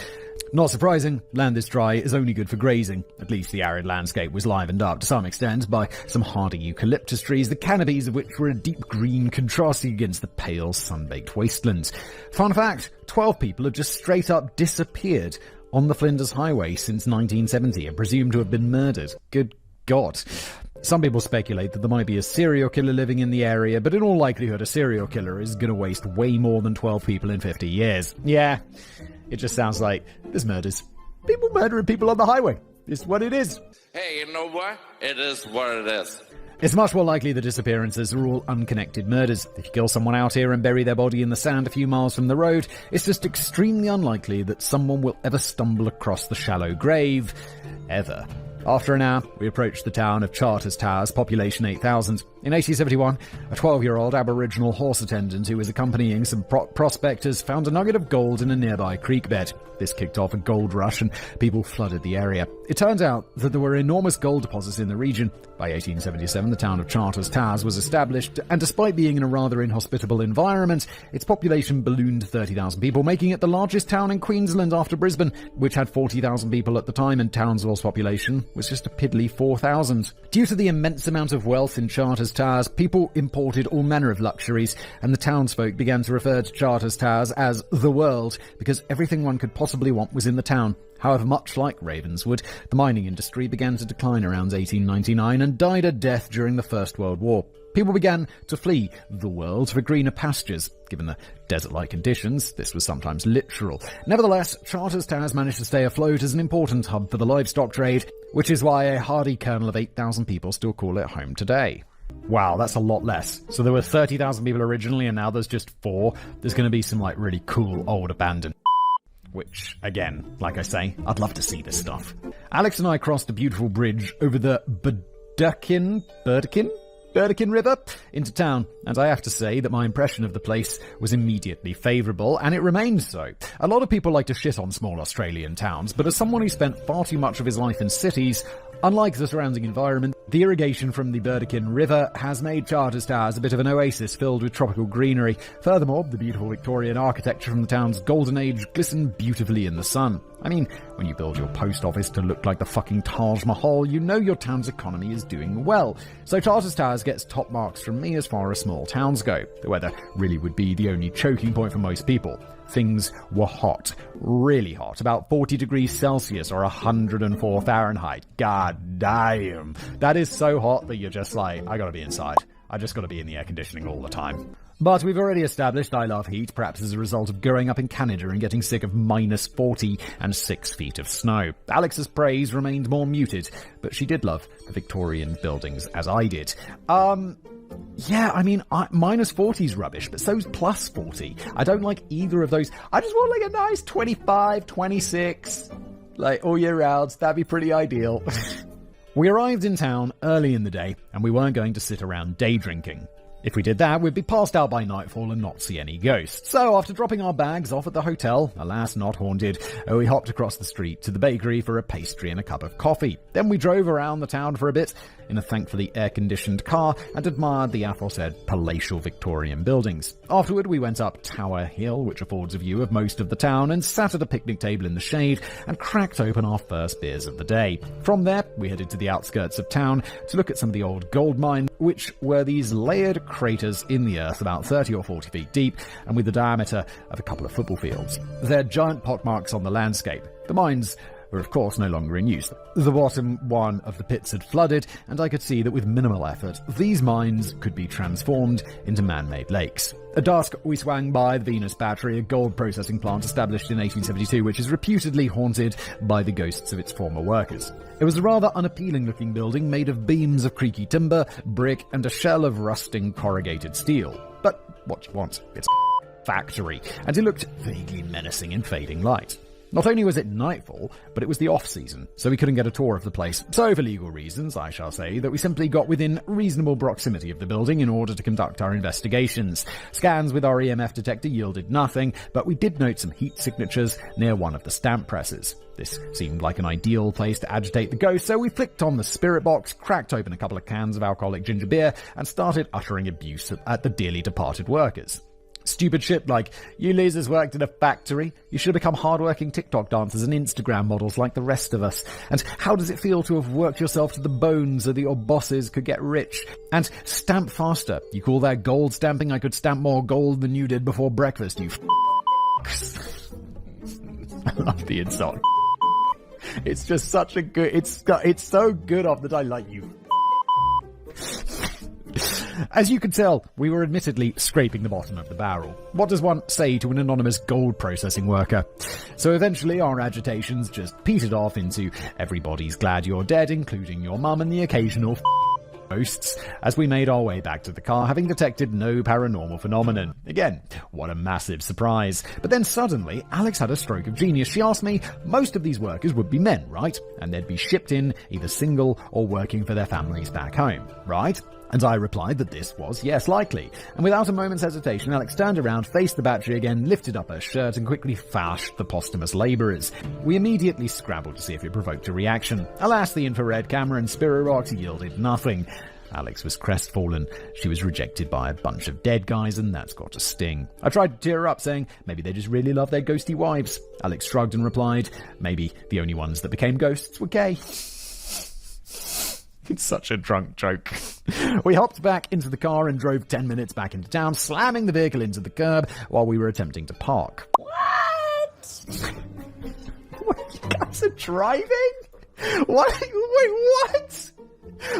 Speaker 6: Not surprising, land this dry is only good for grazing. At least the arid landscape was livened up to some extent by some hardy eucalyptus trees, the canopies of which were a deep green contrasting against the pale sun-baked wastelands. Fun fact, 12 people have just straight up disappeared on the Flinders Highway since 1970 and presumed to have been murdered. Good God. Some people speculate that there might be a serial killer living in the area, but in all likelihood a serial killer is going to waste way more than 12 people in 50 years. Yeah, it just sounds like there's murders. People murdering people on the highway. It's what it is.
Speaker 8: Hey, you know what? It is what it is.
Speaker 6: It's much more likely the disappearances are all unconnected murders. If you kill someone out here and bury their body in the sand a few miles from the road, it's just extremely unlikely that someone will ever stumble across the shallow grave. Ever. After an hour, we approached the town of Charters Towers, population 8,000. In 1871, a 12-year-old Aboriginal horse attendant who was accompanying some prospectors found a nugget of gold in a nearby creek bed. This kicked off a gold rush and people flooded the area. It turned out that there were enormous gold deposits in the region. By 1877, the town of Charters Towers was established, and despite being in a rather inhospitable environment, its population ballooned to 30,000 people, making it the largest town in Queensland after Brisbane, which had 40,000 people at the time, and Townsville's population was just a piddly 4,000. Due to the immense amount of wealth in Charters Towers, people imported all manner of luxuries, and the townsfolk began to refer to Charters Towers as the world, because everything one could possibly want was in the town. However, much like Ravenswood, the mining industry began to decline around 1899 and died a death during the First World War. People began to flee the world for greener pastures. Given the desert-like conditions, this was sometimes literal. Nevertheless, Charters Towers managed to stay afloat as an important hub for the livestock trade, which is why a hardy kernel of 8,000 people still call it home today. Wow, that's a lot less. So there were 30,000 people originally, and now there's just 4. There's going to be some, really cool old abandoned which, again, like I say, I'd love to see this stuff. Alex and I crossed a beautiful bridge over the Burdekin River into town, and I have to say that my impression of the place was immediately favourable, and it remains so. A lot of people like to shit on small Australian towns, but as someone who spent far too much of his life in cities, unlike the surrounding environment, the irrigation from the Burdekin River has made Charters Towers a bit of an oasis filled with tropical greenery. Furthermore, the beautiful Victorian architecture from the town's golden age glistened beautifully in the sun. I mean, when you build your post office to look like the fucking Taj Mahal, you know your town's economy is doing well. So Charters Towers gets top marks from me as far as small towns go. The weather really would be the only choking point for most people. Things were hot. Really hot. About 40 degrees Celsius or 104 Fahrenheit. God damn. That is so hot that you're just like, I gotta be inside. I just gotta be in the air conditioning all the time. But we've already established I love heat, perhaps as a result of growing up in Canada and getting sick of minus 40 and 6 feet of snow. Alex's praise remained more muted, but she did love the Victorian buildings as I did. Yeah, I mean, minus 40's rubbish, but so's plus 40. I don't like either of those. I just want a nice 25, 26, all year round. That'd be pretty ideal. We arrived in town early in the day, and we weren't going to sit around day drinking. If we did that, we'd be passed out by nightfall and not see any ghosts. So after dropping our bags off at the hotel, alas not haunted, we hopped across the street to the bakery for a pastry and a cup of coffee. Then we drove around the town for a bit in a thankfully air-conditioned car and admired the aforesaid palatial Victorian buildings. Afterward, we went up Tower Hill, which affords a view of most of the town, and sat at a picnic table in the shade and cracked open our first beers of the day. From there, we headed to the outskirts of town to look at some of the old gold mines, which were these layered craters in the earth about 30 or 40 feet deep and with the diameter of a couple of football fields. They're giant pockmarks on the landscape. The mines were of course no longer in use. The bottom one of the pits had flooded, and I could see that with minimal effort, these mines could be transformed into man-made lakes. At dusk, we swung by the Venus Battery, a gold processing plant established in 1872, which is reputedly haunted by the ghosts of its former workers. It was a rather unappealing-looking building made of beams of creaky timber, brick, and a shell of rusting corrugated steel. But what you want, it's a factory, and it looked vaguely menacing in fading light. Not only was it nightfall, but it was the off-season, so we couldn't get a tour of the place. So for legal reasons, I shall say that we simply got within reasonable proximity of the building in order to conduct our investigations. Scans with our EMF detector yielded nothing, but we did note some heat signatures near one of the stamp presses. This seemed like an ideal place to agitate the ghost, so we flicked on the spirit box, cracked open a couple of cans of alcoholic ginger beer, and started uttering abuse at the dearly departed workers. Stupid shit like, you losers worked in a factory, you should become hardworking TikTok dancers and Instagram models like the rest of us. And how does it feel to have worked yourself to the bone so that your bosses could get rich? And stamp faster. You call that gold stamping? I could stamp more gold than you did before breakfast, you I love the insult. It's just such a good, it's so good off the tongue, like you. As you could tell, we were admittedly scraping the bottom of the barrel. What does one say to an anonymous gold processing worker? So eventually our agitations just petered off into everybody's glad you're dead, including your mum and the occasional ghosts, as we made our way back to the car, having detected no paranormal phenomenon. Again, what a massive surprise. But then suddenly, Alex had a stroke of genius. She asked me, most of these workers would be men, right? And they'd be shipped in, either single or working for their families back home, right? And I replied that this was, yes, likely. And without a moment's hesitation, Alex turned around, faced the battery again, lifted up her shirt, and quickly fashed the posthumous labourers. We immediately scrabbled to see if it provoked a reaction. Alas, the infrared camera and spirit rocks yielded nothing. Alex was crestfallen. She was rejected by a bunch of dead guys, and that's got to sting. I tried to cheer her up, saying maybe they just really love their ghosty wives. Alex shrugged and replied, maybe the only ones that became ghosts were gay. It's such a drunk joke. We hopped back into the car and drove 10 minutes back into town, slamming the vehicle into the curb while we were attempting to park. What? What, you guys are driving? What? Wait, what?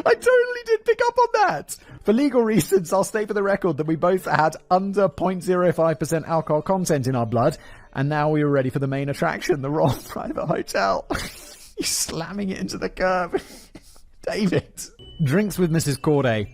Speaker 6: I totally did pick up on that. For legal reasons, I'll state for the record that we both had under 0.05% alcohol content in our blood, and now we were ready for the main attraction, the Royal Private Hotel. You slamming it into the curb. David. Drinks with Mrs. Corday.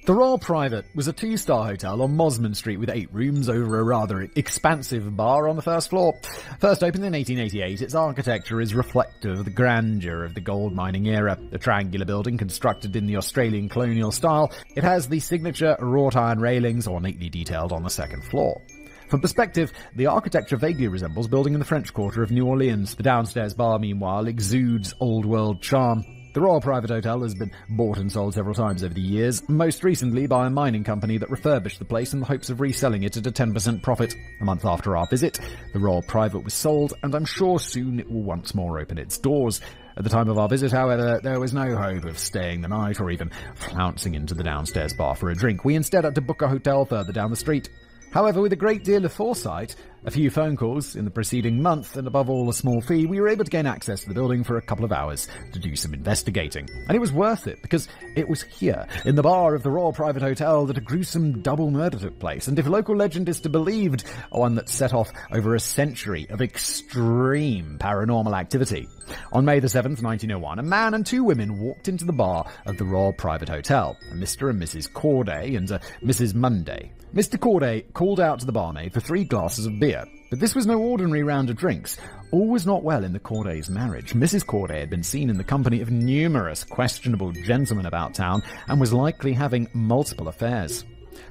Speaker 6: The Royal Private was a 2-star hotel on Mosman Street with 8 rooms over a rather expansive bar on the first floor. First opened in 1888, its architecture is reflective of the grandeur of the gold mining era. A triangular building constructed in the Australian colonial style, it has the signature wrought iron railings ornately detailed on the second floor. For perspective, the architecture vaguely resembles building in the French Quarter of New Orleans. The downstairs bar, meanwhile, exudes old-world charm. The Royal Private Hotel has been bought and sold several times over the years, most recently by a mining company that refurbished the place in the hopes of reselling it at a 10% profit. A month after our visit, the Royal Private was sold, and I'm sure soon it will once more open its doors. At the time of our visit, however, there was no hope of staying the night or even flouncing into the downstairs bar for a drink. We instead had to book a hotel further down the street. However, with a great deal of foresight, a few phone calls in the preceding month, and above all a small fee, we were able to gain access to the building for a couple of hours to do some investigating. And it was worth it, because it was here, in the bar of the Royal Private Hotel, that a gruesome double murder took place, and if local legend is to be believed, one that set off over a century of extreme paranormal activity. On May the 7th, 1901, a man and 2 women walked into the bar of the Royal Private Hotel, a Mr. and Mrs. Corday and a Mrs. Monday. Mr. Corday called out to the barmaid for 3 glasses of beer, but this was no ordinary round of drinks. All was not well in the Cordays' marriage. Mrs. Corday had been seen in the company of numerous questionable gentlemen about town and was likely having multiple affairs.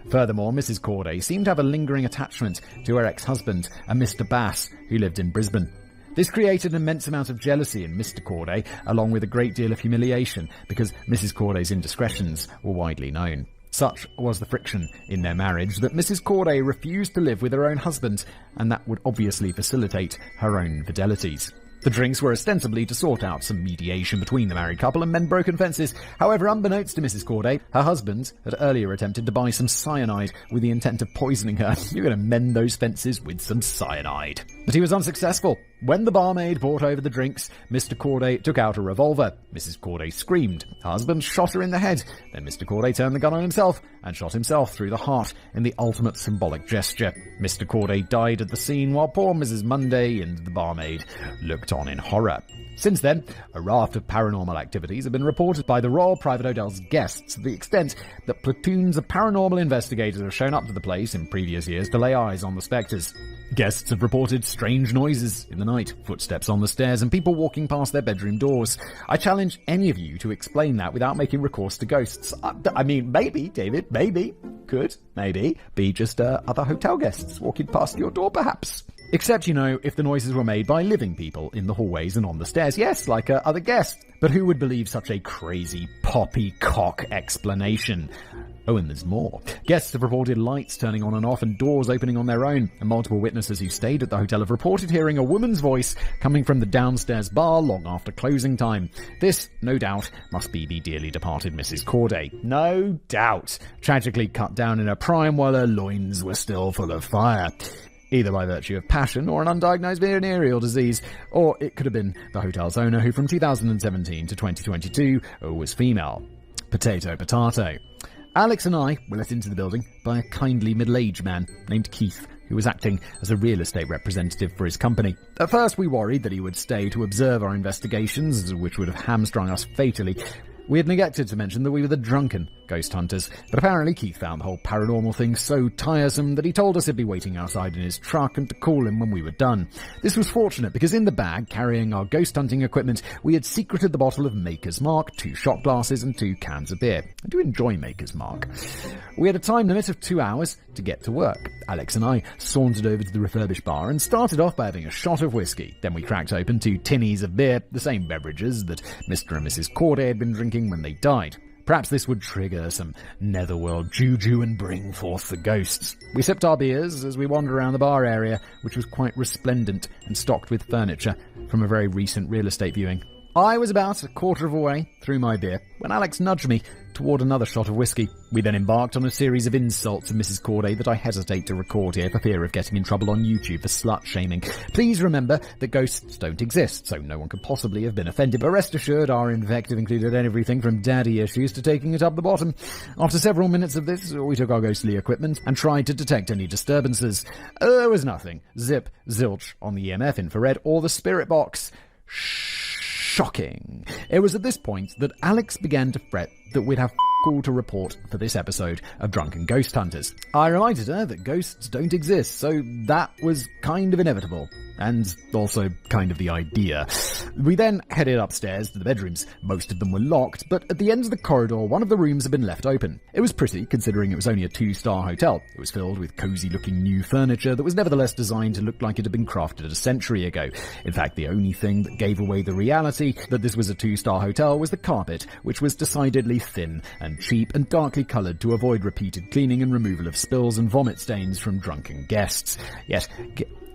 Speaker 6: Furthermore, Mrs. Corday seemed to have a lingering attachment to her ex-husband, a Mr. Bass, who lived in Brisbane. This created an immense amount of jealousy in Mr. Corday, along with a great deal of humiliation, because Mrs. Corday's indiscretions were widely known. Such was the friction in their marriage that Mrs. Corday refused to live with her own husband, and that would obviously facilitate her own infidelities. The drinks were ostensibly to sort out some mediation between the married couple and mend broken fences. However, unbeknownst to Mrs. Corday, her husband had earlier attempted to buy some cyanide with the intent of poisoning her. You're going to mend those fences with some cyanide. But he was unsuccessful. When the barmaid brought over the drinks, Mr. Corday took out a revolver. Mrs. Corday screamed. Her husband shot her in the head. Then Mr. Corday turned the gun on himself and shot himself through the heart in the ultimate symbolic gesture. Mr. Corday died at the scene while poor Mrs. Monday and the barmaid looked on in horror. Since then, a raft of paranormal activities have been reported by the Royal Private Hotel's guests to the extent that platoons of paranormal investigators have shown up to the place in previous years to lay eyes on the spectres.
Speaker 1: Guests have reported strange noises in the night, footsteps on the stairs, and people walking past their bedroom doors. I challenge any of you to explain that without making recourse to ghosts. I mean, maybe, David, maybe, could, maybe, be just other hotel guests walking past your door, perhaps. Except, if the noises were made by living people in the hallways and on the stairs. Yes, like other guests. But who would believe such a crazy poppycock explanation? Oh, and there's more. Guests have reported lights turning on and off and doors opening on their own, and multiple witnesses who stayed at the hotel have reported hearing a woman's voice coming from the downstairs bar long after closing time. This, no doubt, must be the dearly departed Mrs. Corday. No doubt. Tragically cut down in her prime while her loins were still full of fire. Either by virtue of passion or an undiagnosed venereal disease, or it could have been the hotel's owner who from 2017 to 2022 was female. Potato, potato. Alex and I were let into the building by a kindly middle-aged man named Keith, who was acting as a real estate representative for his company. At first we worried that he would stay to observe our investigations, which would have hamstrung us fatally. We had neglected to mention that we were the drunken ghost hunters, but apparently Keith found the whole paranormal thing so tiresome that he told us he'd be waiting outside in his truck and to call him when we were done. This was fortunate because in the bag, carrying our ghost hunting equipment, we had secreted the bottle of Maker's Mark, 2 shot glasses and 2 cans of beer. I do enjoy Maker's Mark. We had a time limit of 2 hours to get to work. Alex and I sauntered over to the refurbished bar and started off by having a shot of whiskey. Then we cracked open 2 tinnies of beer, the same beverages that Mr. and Mrs. Corday had been drinking when they died. Perhaps this would trigger some netherworld juju and bring forth the ghosts. We sipped our beers as we wandered around the bar area, which was quite resplendent and stocked with furniture from a very recent real estate viewing. I was about a quarter of a way through my beer when Alex nudged me toward another shot of whiskey. We then embarked on a series of insults to Mrs. Corday that I hesitate to record here for fear of getting in trouble on YouTube for slut-shaming. Please remember that ghosts don't exist, so no one could possibly have been offended, but rest assured our invective included everything from daddy issues to taking it up the bottom. After several minutes of this, we took our ghostly equipment and tried to detect any disturbances. There was nothing. Zip, zilch on the EMF infrared or the spirit box. Shocking. It was at this point that Alex began to fret that we'd have all to report for this episode of Drunken Ghost Hunters. I reminded her that ghosts don't exist, so that was kind of inevitable. And also kind of the idea. We then headed upstairs to the bedrooms. Most of them were locked, but at the end of the corridor, one of the rooms had been left open. It was pretty, considering it was only a 2-star hotel. It was filled with cozy-looking new furniture that was nevertheless designed to look like it had been crafted a century ago. In fact, the only thing that gave away the reality that this was a 2-star hotel was the carpet, which was decidedly thin and cheap and darkly coloured to avoid repeated cleaning and removal of spills and vomit stains from drunken guests. Yet,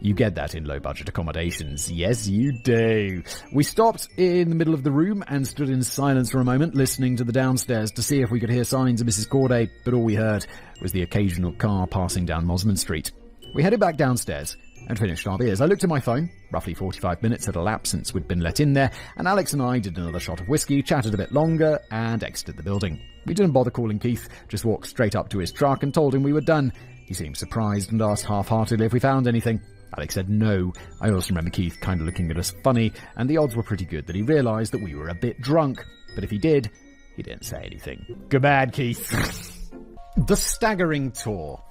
Speaker 1: you get that in low-budget accommodations. Yes, you do. We stopped in the middle of the room and stood in silence for a moment, listening to the downstairs to see if we could hear signs of Mrs. Corday, but all we heard was the occasional car passing down Mosman Street. We headed back downstairs and finished our beers. I looked at my phone. Roughly 45 minutes had elapsed since we'd been let in there, and Alex and I did another shot of whiskey, chatted a bit longer, and exited the building. We didn't bother calling Keith, just walked straight up to his truck and told him we were done. He seemed surprised and asked half-heartedly if we found anything. Alex said no. I also remember Keith kind of looking at us funny, and the odds were pretty good that he realised that we were a bit drunk. But if he did, he didn't say anything. Good bad, Keith. The staggering tour.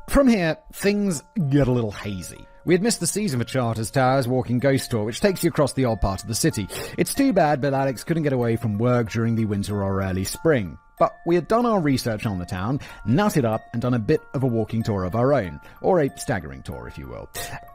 Speaker 1: From here, things get a little hazy. We had missed the season for Charters Towers Walking Ghost Tour, which takes you across the old part of the city. It's too bad, but Alex couldn't get away from work during the winter or early spring. But we had done our research on the town, nutted up, and done a bit of a walking tour of our own. Or a staggering tour, if you will.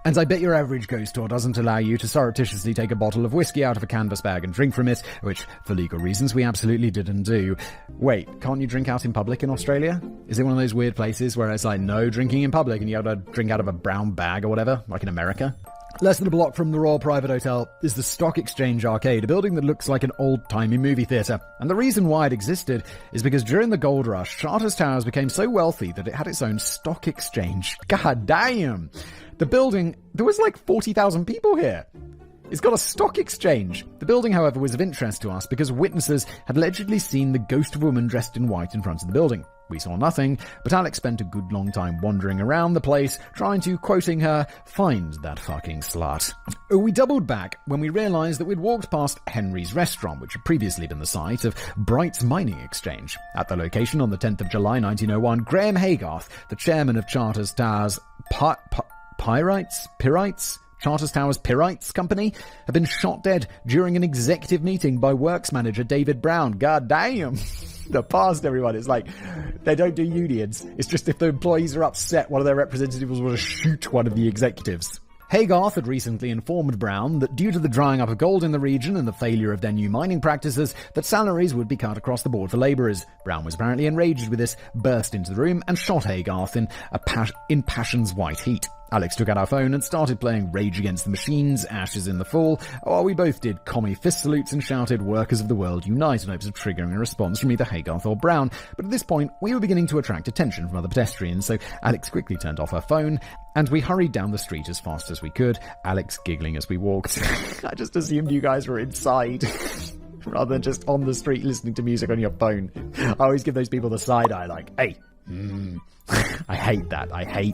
Speaker 1: And I bet your average ghost tour doesn't allow you to surreptitiously take a bottle of whiskey out of a canvas bag and drink from it, which, for legal reasons, we absolutely didn't do. Wait, can't you drink out in public in Australia? Is it one of those weird places where it's like no drinking in public and you have to drink out of a brown bag or whatever, like in America? Less than a block from the Royal Private Hotel is the Stock Exchange Arcade, a building that looks like an old-timey movie theatre. And the reason why it existed is because during the gold rush, Charters Towers became so wealthy that it had its own stock exchange. God damn! The building, there was like 40,000 people here. It's got a stock exchange. The building, however, was of interest to us because witnesses had allegedly seen the ghost of a woman dressed in white in front of the building. We saw nothing, but Alex spent a good long time wandering around the place, trying to, quoting her, find that fucking slut. We doubled back when we realised that we'd walked past Henry's Restaurant, which had previously been the site of Bright's Mining Exchange. At the location on the 10th of July 1901, Graham Haygarth, the chairman of Charters Towers
Speaker 6: Pyrrites? Charters Towers Pyrrites Company have been shot dead during an executive meeting by works manager David Brown. God damn. The past, everyone. It's like, they don't do unions. It's just if the employees are upset, one of their representatives will just shoot one of the executives. Gareth had recently informed Brown that due to the drying up of gold in the region and the failure of their new mining practices, that salaries would be cut across the board for labourers. Brown was apparently enraged with this, burst into the room and shot Gareth in passion's white heat. Alex took out our phone and started playing Rage Against the Machines, Ashes in the Fall, while we both did commie fist salutes and shouted Workers of the World Unite in hopes of triggering a response from either Gareth or Brown. But at this point, we were beginning to attract attention from other pedestrians, so Alex quickly turned off her phone, and we hurried down the street as fast as we could, Alex giggling as we walked. I just assumed you guys were inside. Rather than just on the street listening to music on your phone. I always give those people the side eye like, hey, I hate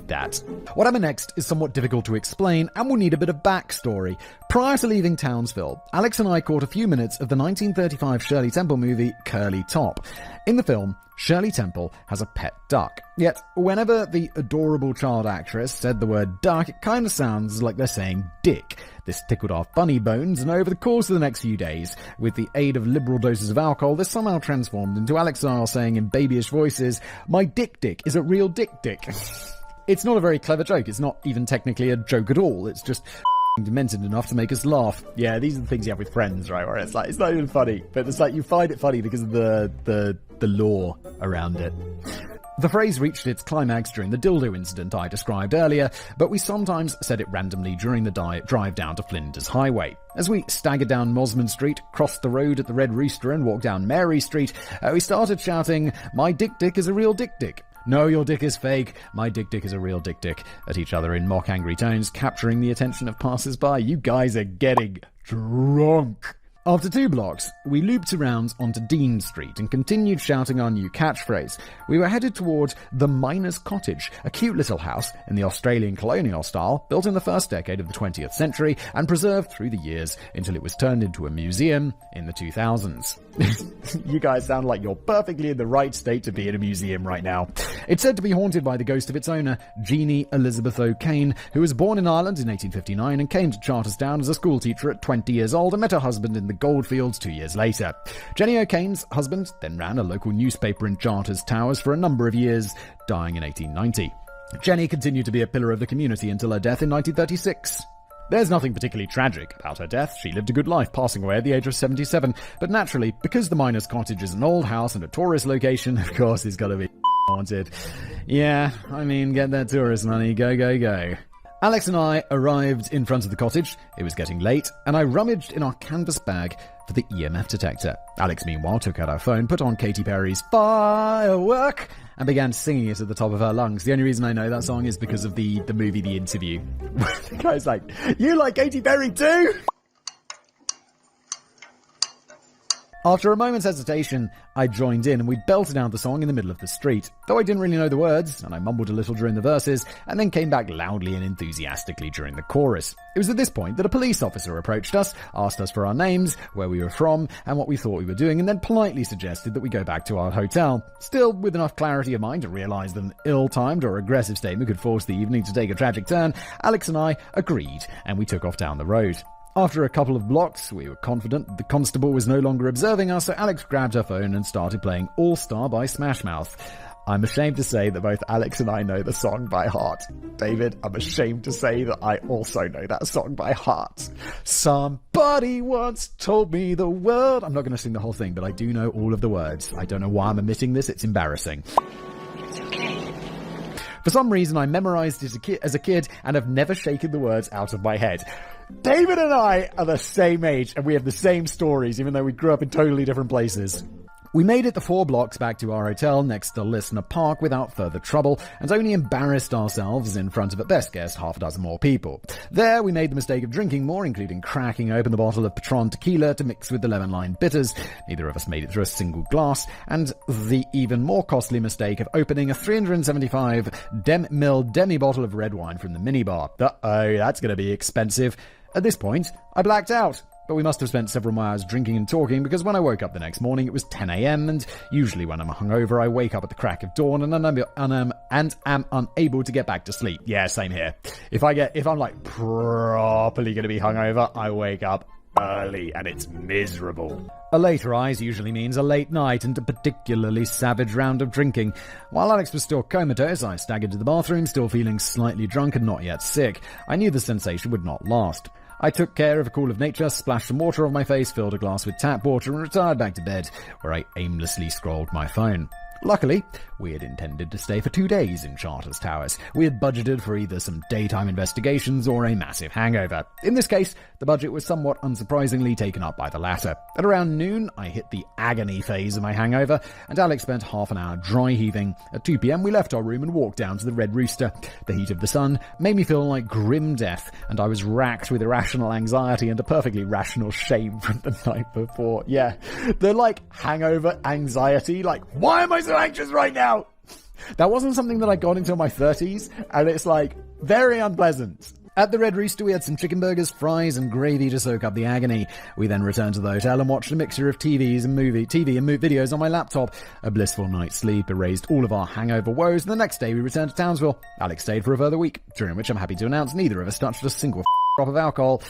Speaker 6: that. What happened next is somewhat difficult to explain and will need a bit of backstory. Prior to leaving Townsville, Alex and I caught a few minutes of the 1935 Shirley Temple movie Curly Top. In the film, Shirley Temple has a pet duck. Yet, whenever the adorable child actress said the word duck, it kind of sounds like they're saying dick. This tickled our funny bones, and over the course of the next few days, with the aid of liberal doses of alcohol, this somehow transformed into Alex and I saying in babyish voices, my dick is a real dick. It's not a very clever joke. It's not even technically a joke at all. It's just demented enough to make us laugh. Yeah, these are the things you have with friends, right? Where it's like, it's not even funny, but it's like you find it funny because of the lore around it. The phrase reached its climax during the dildo incident I described earlier, but we sometimes said it randomly during the drive down to Flinders Highway. As we staggered down Mosman Street, crossed the road at the Red Rooster and walked down Mary Street, we started shouting, my dick is a real dick. No, your dick is fake. My dick is a real dick at each other in mock angry tones, capturing the attention of passers-by. You guys are getting drunk. After 2 blocks, we looped around onto Dean Street and continued shouting our new catchphrase. We were headed toward the Miner's Cottage, a cute little house in the Australian colonial style, built in the first decade of the 20th century and preserved through the years until it was turned into a museum in the 2000s. You guys sound like you're perfectly in the right state to be in a museum right now. It's said to be haunted by the ghost of its owner, Jeannie Elizabeth O'Kane, who was born in Ireland in 1859 and came to Charterstown as a schoolteacher at 20 years old and met her husband in the goldfields 2 years later. Jenny O'Kane's husband then ran a local newspaper in Charters Towers for a number of years, dying in 1890. Jenny continued to be a pillar of the community until her death in 1936. There's nothing particularly tragic about her death. She lived a good life, passing away at the age of 77. But naturally, because the Miner's Cottage is an old house and a tourist location, of course it's gotta be haunted. Yeah, I mean, get that tourist money, go. Alex and I arrived in front of the cottage. It was getting late, and I rummaged in our canvas bag for the EMF detector. Alex, meanwhile, took out her phone, put on Katy Perry's Firework, and began singing it at the top of her lungs. The only reason I know that song is because of the movie The Interview. The guy's like, you like Katy Perry too? After a moment's hesitation, I joined in and we belted out the song in the middle of the street. Though I didn't really know the words, and I mumbled a little during the verses, and then came back loudly and enthusiastically during the chorus. It was at this point that a police officer approached us, asked us for our names, where we were from, and what we thought we were doing, and then politely suggested that we go back to our hotel. Still, with enough clarity of mind to realise that an ill-timed or aggressive statement could force the evening to take a tragic turn, Alex and I agreed, and we took off down the road. After a couple of blocks, we were confident that the constable was no longer observing us, so Alex grabbed her phone and started playing All Star by Smash Mouth. I'm ashamed to say that both Alex and I know the song by heart. David, I'm ashamed to say that I also know that song by heart. Somebody once told me the world... I'm not going to sing the whole thing, but I do know all of the words. I don't know why I'm omitting this. It's embarrassing.
Speaker 7: It's okay.
Speaker 6: For some reason, I memorized it as a kid and have never shaken the words out of my head. David and I are the same age and we have the same stories, even though we grew up in totally different places. We made it the 4 blocks back to our hotel next to Listener Park without further trouble and only embarrassed ourselves in front of, at best guess, half a dozen more people. There, we made the mistake of drinking more, including cracking open the bottle of Patron tequila to mix with the lemon lime bitters. Neither of us made it through a single glass, and the even more costly mistake of opening a 375 ml demi bottle of red wine from the minibar. Uh-oh, that's going to be expensive. At this point, I blacked out. but we must have spent several more hours drinking and talking because when I woke up the next morning it was 10 a.m. and usually when I'm hungover I wake up at the crack of dawn and am unable to get back to sleep. Yeah, same here. If I'm like properly going to be hungover, I wake up early and it's miserable. A late rise usually means a late night and a particularly savage round of drinking. While Alex was still comatose, I staggered to the bathroom, still feeling slightly drunk and not yet sick. I knew the sensation would not last. I took care of a call of nature, splashed some water on my face, filled a glass with tap water and retired back to bed, where I aimlessly scrolled my phone. Luckily, we had intended to stay for 2 days in Charters Towers. We had budgeted for either some daytime investigations or a massive hangover. In this case, the budget was somewhat unsurprisingly taken up by the latter. At around noon, I hit the agony phase of my hangover, and Alex spent half an hour dry heaving. At 2 p.m, we left our room and walked down to the Red Rooster. The heat of the sun made me feel like grim death, and I was racked with irrational anxiety and a perfectly rational shame from the night before. Yeah, the hangover anxiety, why am I so anxious right now? That wasn't something that I got until my 30s, and it's very unpleasant. At the Red Rooster, we had some chicken burgers, fries, and gravy to soak up the agony. We then returned to the hotel and watched a mixture of TV and videos on my laptop. A blissful night's sleep erased all of our hangover woes, and the next day we returned to Townsville. Alex stayed for a further week, during which I'm happy to announce neither of us touched a single drop of alcohol.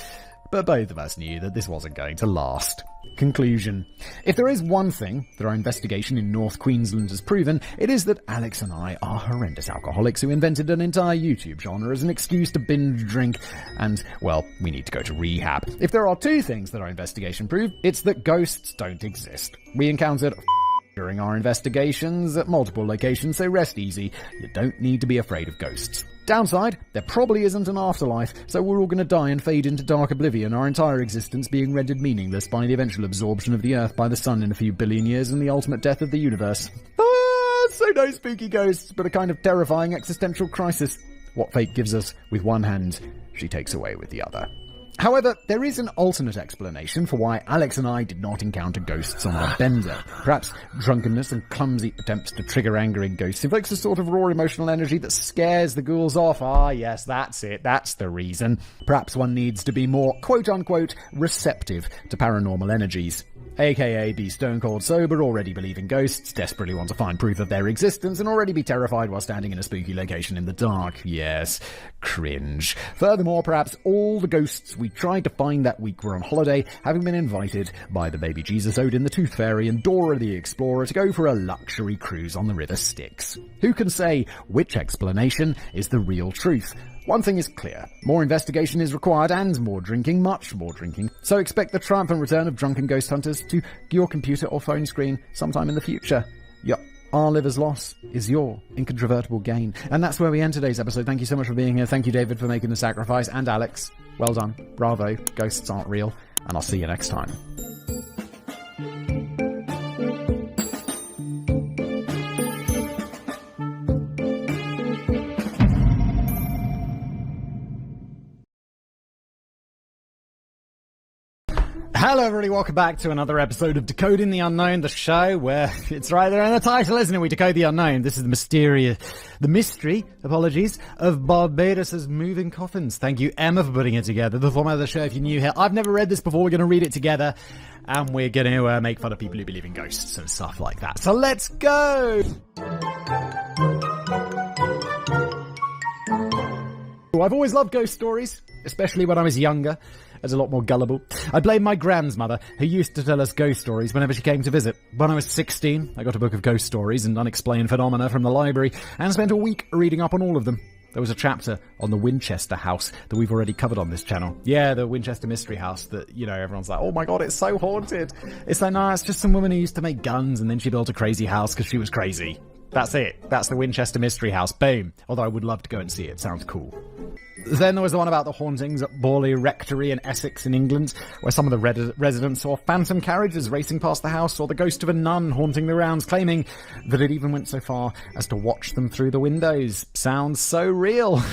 Speaker 6: But both of us knew that this wasn't going to last. Conclusion. If there is one thing that our investigation in North Queensland has proven, it is that Alex and I are horrendous alcoholics who invented an entire YouTube genre as an excuse to binge drink, and, well, we need to go to rehab. If there are two things that our investigation proved, it's that ghosts don't exist. We encountered during our investigations at multiple locations, so rest easy. You don't need to be afraid of ghosts. Downside, there probably isn't an afterlife, so we're all going to die and fade into dark oblivion, our entire existence being rendered meaningless by the eventual absorption of the Earth by the Sun in a few billion years and the ultimate death of the universe. So no spooky ghosts, but a kind of terrifying existential crisis. What fate gives us with one hand, she takes away with the other. However, there is an alternate explanation for why Alex and I did not encounter ghosts on our bender. Perhaps drunkenness and clumsy attempts to trigger anger in ghosts evokes a sort of raw emotional energy that scares the ghouls off. Ah, yes, that's it. That's the reason. Perhaps one needs to be more, quote-unquote, receptive to paranormal energies. AKA be stone cold sober, already believe in ghosts, desperately want to find proof of their existence, and already be terrified while standing in a spooky location in the dark. Yes, cringe. Furthermore, perhaps all the ghosts we tried to find that week were on holiday, having been invited by the baby Jesus, Odin the Tooth Fairy, and Dora the Explorer to go for a luxury cruise on the River Styx. Who can say which explanation is the real truth? One thing is clear. More investigation is required and more drinking, much more drinking. So expect the triumphant return of drunken ghost hunters to your computer or phone screen sometime in the future. Our liver's loss is your incontrovertible gain. And that's where we end today's episode. Thank you so much for being here. Thank you, David, for making the sacrifice. And Alex, well done. Bravo. Ghosts aren't real. And I'll see you next time. Hello everybody, welcome back to another episode of Decoding the Unknown, the show where it's right there in the title, isn't it? We decode the unknown. This is the mystery, of Barbados' moving coffins. Thank you, Emma, for putting it together. The format of the show, if you're new here, I've never read this before. We're going to read it together, and we're going to make fun of people who believe in ghosts and stuff like that. So let's go! I've always loved ghost stories, especially when I was younger. I was a lot more gullible. I blamed my grandmother, who used to tell us ghost stories whenever she came to visit. When I was 16, I got a book of ghost stories and unexplained phenomena from the library, and spent a week reading up on all of them. There was a chapter on the Winchester house that we've already covered on this channel. Yeah, the Winchester Mystery House that, everyone's like, oh my god, it's so haunted. It's like, nah, it's just some woman who used to make guns and then she built a crazy house because she was crazy. That's it. That's the Winchester Mystery House. Boom. Although I would love to go and see it. Sounds cool. Then there was the one about the hauntings at Borley Rectory in Essex in England, where some of the residents saw phantom carriages racing past the house, or the ghost of a nun haunting the rounds, claiming that it even went so far as to watch them through the windows. Sounds so real.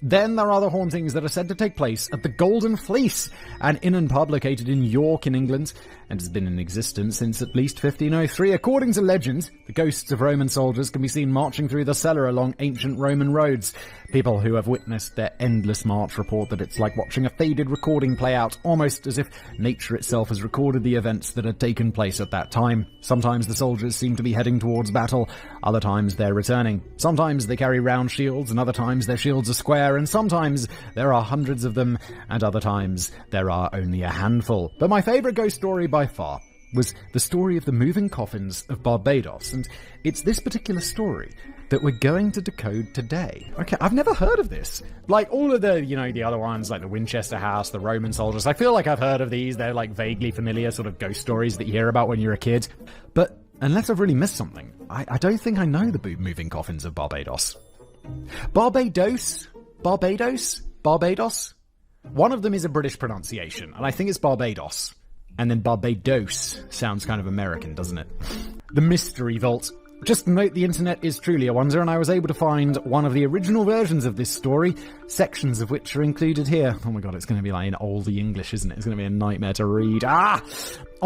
Speaker 6: Then there are the hauntings that are said to take place at the Golden Fleece, an inn and pub located in York in England, and has been in existence since at least 1503. According to legend, the ghosts of Roman soldiers can be seen marching through the cellar along ancient Roman roads. People who have witnessed across their endless march report that it's like watching a faded recording play out, almost as if nature itself has recorded the events that had taken place at that time. Sometimes the soldiers seem to be heading towards battle, other times they're returning. Sometimes they carry round shields, and other times their shields are square, and sometimes there are hundreds of them, and other times there are only a handful. But my favourite ghost story by far was the story of the moving coffins of Barbados, and it's this particular story that we're going to decode today. Okay, I've never heard of this. Like all of the, the other ones, like the Winchester House, the Roman soldiers, I feel like I've heard of these. They're like vaguely familiar sort of ghost stories that you hear about when you're a kid. But unless I've really missed something, I don't think I know the moving coffins of Barbados. Barbados? One of them is a British pronunciation, and I think it's Barbados. And then Barbados sounds kind of American, doesn't it? The Mystery Vault. Just note the internet is truly a wonder, and I was able to find one of the original versions of this story, sections of which are included here. Oh my god, it's going to be like in oldie English, isn't it? It's going to be a nightmare to read. On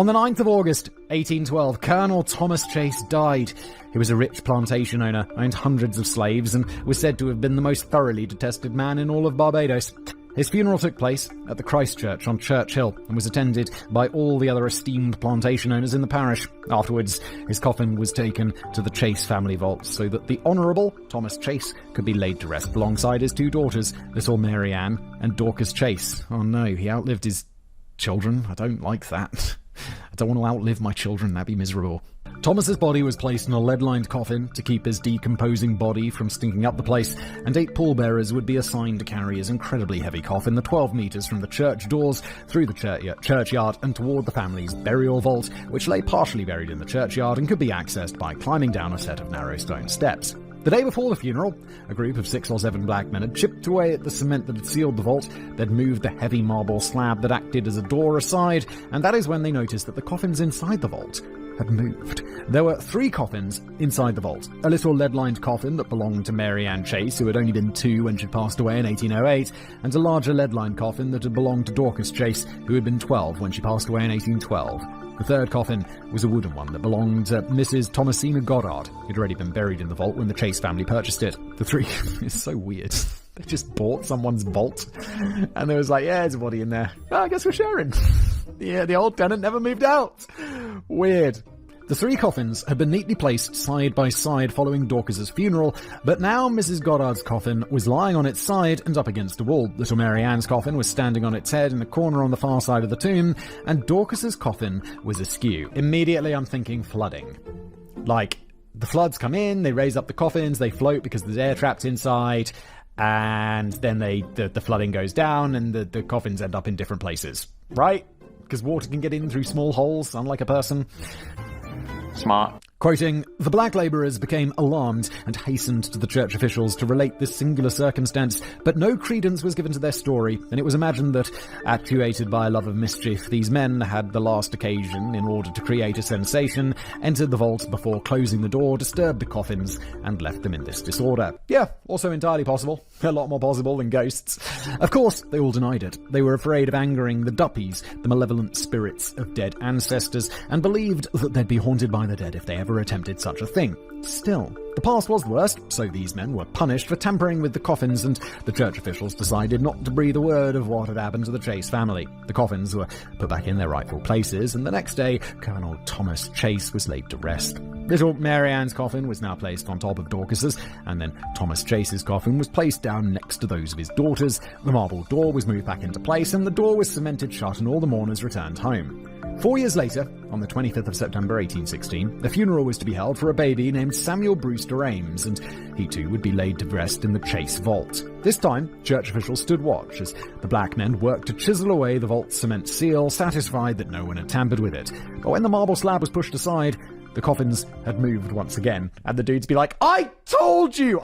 Speaker 6: the 9th of August, 1812, Colonel Thomas Chase died. He was a rich plantation owner, owned hundreds of slaves, and was said to have been the most thoroughly detested man in all of Barbados. His funeral took place at the Christ Church on Church Hill and was attended by all the other esteemed plantation owners in the parish. Afterwards, his coffin was taken to the Chase family vault so that the Honourable Thomas Chase could be laid to rest alongside his two daughters, little Mary Ann and Dorcas Chase. Oh no, he outlived his children. I don't like that. I don't want to outlive my children, that'd be miserable. Thomas's body was placed in a lead-lined coffin to keep his decomposing body from stinking up the place, and 8 pallbearers would be assigned to carry his incredibly heavy coffin the 12 metres from the church doors through the churchyard and toward the family's burial vault, which lay partially buried in the churchyard and could be accessed by climbing down a set of narrow stone steps. The day before the funeral, a group of 6 or 7 black men had chipped away at the cement that had sealed the vault. They'd moved the heavy marble slab that acted as a door aside, and that is when they noticed that the coffins inside the vault had moved. There were 3 coffins inside the vault. A little lead-lined coffin that belonged to Mary Ann Chase, who had only been 2 when she passed away in 1808, and a larger lead-lined coffin that had belonged to Dorcas Chase, who had been 12 when she passed away in 1812. The 3rd coffin was a wooden one that belonged to Mrs. Thomasina Goddard, who'd already been buried in the vault when the Chase family purchased it. The 3 is so weird. They just bought someone's vault, and they was like, yeah, there's a body in there. Oh, I guess we're sharing. Yeah, the old tenant never moved out. Weird. The 3 coffins had been neatly placed side by side following Dorcas's funeral, but now Mrs. Goddard's coffin was lying on its side and up against a wall. Little Mary Ann's coffin was standing on its head in a corner on the far side of the tomb, and Dorcas's coffin was askew. Immediately I'm thinking flooding. Like, the floods come in, they raise up the coffins, they float because there's air trapped inside, and then the flooding goes down and the coffins end up in different places. Right? Because water can get in through small holes, unlike a person.
Speaker 3: Smart.
Speaker 6: Quoting, "The black labourers became alarmed and hastened to the church officials to relate this singular circumstance, but no credence was given to their story, and it was imagined that, actuated by a love of mischief, these men had the last occasion, in order to create a sensation, entered the vault before closing the door, disturbed the coffins, and left them in this disorder." Yeah, also entirely possible. A lot more possible than ghosts. Of course, they all denied it. They were afraid of angering the duppies, the malevolent spirits of dead ancestors, and believed that they'd be haunted by the dead if they ever attempted such a thing. Still, the past was the worst, so these men were punished for tampering with the coffins, and the church officials decided not to breathe a word of what had happened to the Chase family. The coffins were put back in their rightful places, and the next day, Colonel Thomas Chase was laid to rest. Little Mary Ann's coffin was now placed on top of Dorcas's, and then Thomas Chase's coffin was placed down next to those of his daughters. The marble door was moved back into place, and the door was cemented shut, and all the mourners returned home. 4 years later, on the 25th of September 1816, a funeral was to be held for a baby named Samuel Brewster Ames, and he too would be laid to rest in the Chase vault. This time, church officials stood watch as the black men worked to chisel away the vault's cement seal, satisfied that no one had tampered with it. But when the marble slab was pushed aside, the coffins had moved once again, and the dudes be like, I told you!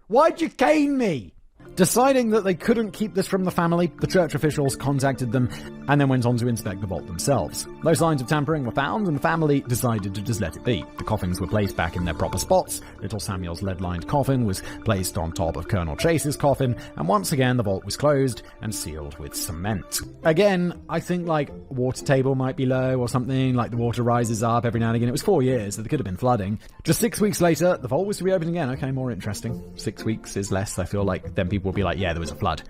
Speaker 6: Why'd you cane me? Deciding that they couldn't keep this from the family, the church officials contacted them and then went on to inspect the vault themselves. No signs of tampering were found, and the family decided to just let it be. The coffins were placed back in their proper spots. Little Samuel's lead-lined coffin was placed on top of Colonel Chase's coffin, and once again the vault was closed and sealed with cement. Again, I think like water table might be low or something, like the water rises up every now and again. It was 4 years, so there could have been flooding. Just 6 weeks later, the vault was to reopen again. Okay, more interesting. 6 weeks is less, I feel like, than people people will be like, yeah, there was a flood.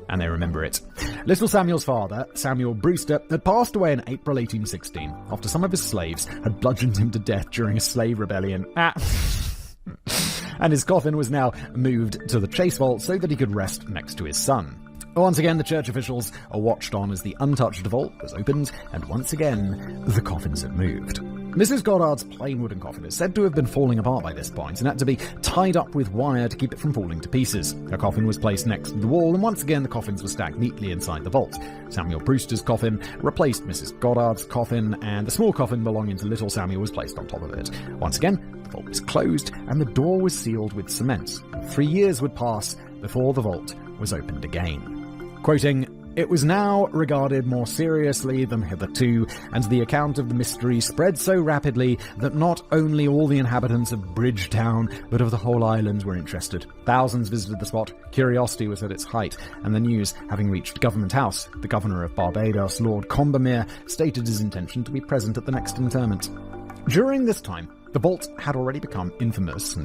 Speaker 6: And they remember it. Little Samuel's father, Samuel Brewster, had passed away in April 1816 after some of his slaves had bludgeoned him to death during a slave rebellion. And his coffin was now moved to the chase vault so that he could rest next to his son. Once again, the church officials are watched on as the untouched vault was opened, and once again, the coffins had moved. Mrs. Goddard's plain wooden coffin is said to have been falling apart by this point and had to be tied up with wire to keep it from falling to pieces. Her coffin was placed next to the wall, and once again the coffins were stacked neatly inside the vault. Samuel Brewster's coffin replaced Mrs. Goddard's coffin, and the small coffin belonging to little Samuel was placed on top of it. Once again, the vault was closed, and the door was sealed with cement. 3 years would pass before the vault was opened again. Quoting, "It was now regarded more seriously than hitherto, and the account of the mystery spread so rapidly that not only all the inhabitants of Bridgetown, but of the whole island were interested. Thousands visited the spot, curiosity was at its height, and the news having reached Government House, the Governor of Barbados, Lord Combermere, stated his intention to be present at the next interment." During this time, the vault had already become infamous,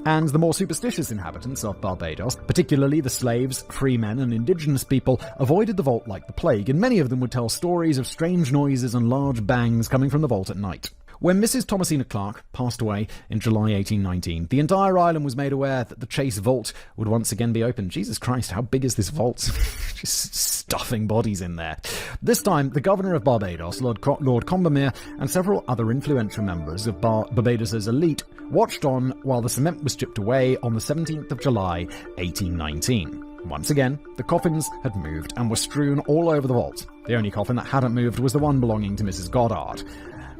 Speaker 6: and the more superstitious inhabitants of Barbados, particularly the slaves, free men, and indigenous people, avoided the vault like the plague, and many of them would tell stories of strange noises and large bangs coming from the vault at night. When Mrs. Thomasina Clark passed away in July 1819, the entire island was made aware that the Chase Vault would once again be opened. Jesus Christ, how big is this vault? Just stuffing bodies in there. This time, the Governor of Barbados, Lord Combermere, and several other influential members of Barbados's elite watched on while the cement was chipped away on the 17th of July, 1819. Once again, the coffins had moved and were strewn all over the vault. The only coffin that hadn't moved was the one belonging to Mrs. Goddard.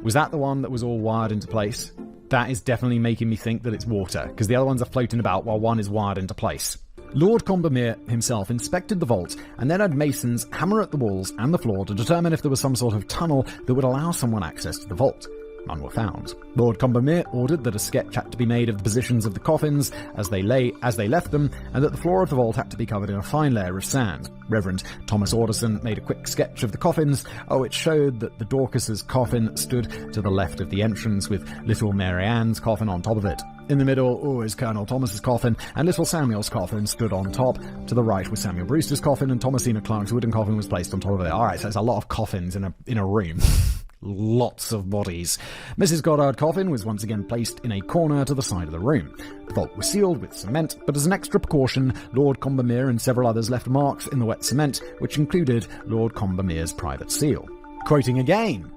Speaker 6: Was that the one that was all wired into place? That is definitely making me think that it's water, because the other ones are floating about while one is wired into place. Lord Combermere himself inspected the vault and then had masons hammer at the walls and the floor to determine if there was some sort of tunnel that would allow someone access to the vault. None were found. Lord Combermere ordered that a sketch had to be made of the positions of the coffins as they left them, and that the floor of the vault had to be covered in a fine layer of sand. Reverend Thomas Alderson made a quick sketch of the coffins. It showed that the Dorcas's coffin stood to the left of the entrance, with little Mary Ann's coffin on top of it. In the middle is Colonel Thomas's coffin, and little Samuel's coffin stood on top. To the right was Samuel Brewster's coffin, and Thomasina Clark's wooden coffin was placed on top of it. Alright, so there's a lot of coffins in a room. Lots of bodies. Mrs. Goddard's coffin was once again placed in a corner to the side of the room. The vault was sealed with cement, but as an extra precaution, Lord Combermere and several others left marks in the wet cement, which included Lord Combermere's private seal. Quoting again,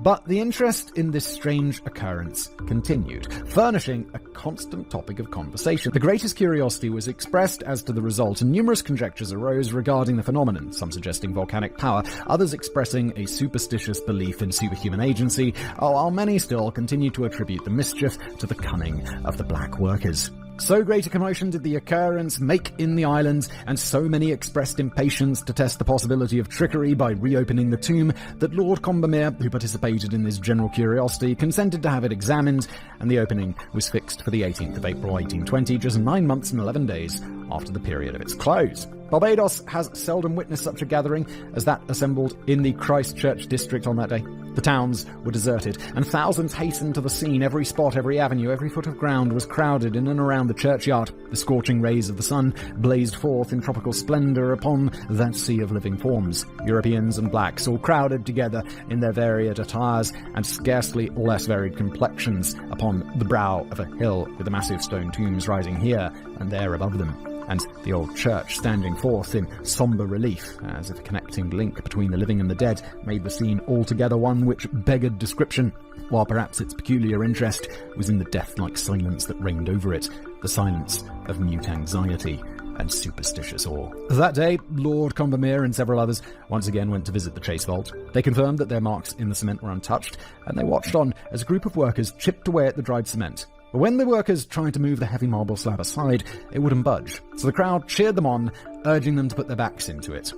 Speaker 6: "But the interest in this strange occurrence continued, furnishing a constant topic of conversation. The greatest curiosity was expressed as to the result, and numerous conjectures arose regarding the phenomenon, some suggesting volcanic power, others expressing a superstitious belief in superhuman agency, while many still continued to attribute the mischief to the cunning of the black workers. So great a commotion did the occurrence make in the island, and so many expressed impatience to test the possibility of trickery by reopening the tomb, that Lord Combermere, who participated in this general curiosity, consented to have it examined, and the opening was fixed for the 18th of April 1820, just 9 months and 11 days after the period of its close. Barbados has seldom witnessed such a gathering as that assembled in the Christchurch district on that day. The towns were deserted, and thousands hastened to the scene. Every spot, every avenue, every foot of ground was crowded in and around the churchyard. The scorching rays of the sun blazed forth in tropical splendor upon that sea of living forms. Europeans and blacks all crowded together in their varied attires and scarcely less varied complexions upon the brow of a hill, with the massive stone tombs rising here and there above them, and the old church standing forth in sombre relief, as if a connecting link between the living and the dead made the scene altogether one which beggared description, while perhaps its peculiar interest was in the death-like silence that reigned over it, the silence of mute anxiety and superstitious awe. That day, Lord Combermere and several others once again went to visit the Chase Vault. They confirmed that their marks in the cement were untouched, and they watched on as a group of workers chipped away at the dried cement. But when the workers tried to move the heavy marble slab aside, it wouldn't budge, so the crowd cheered them on, urging them to put their backs into it.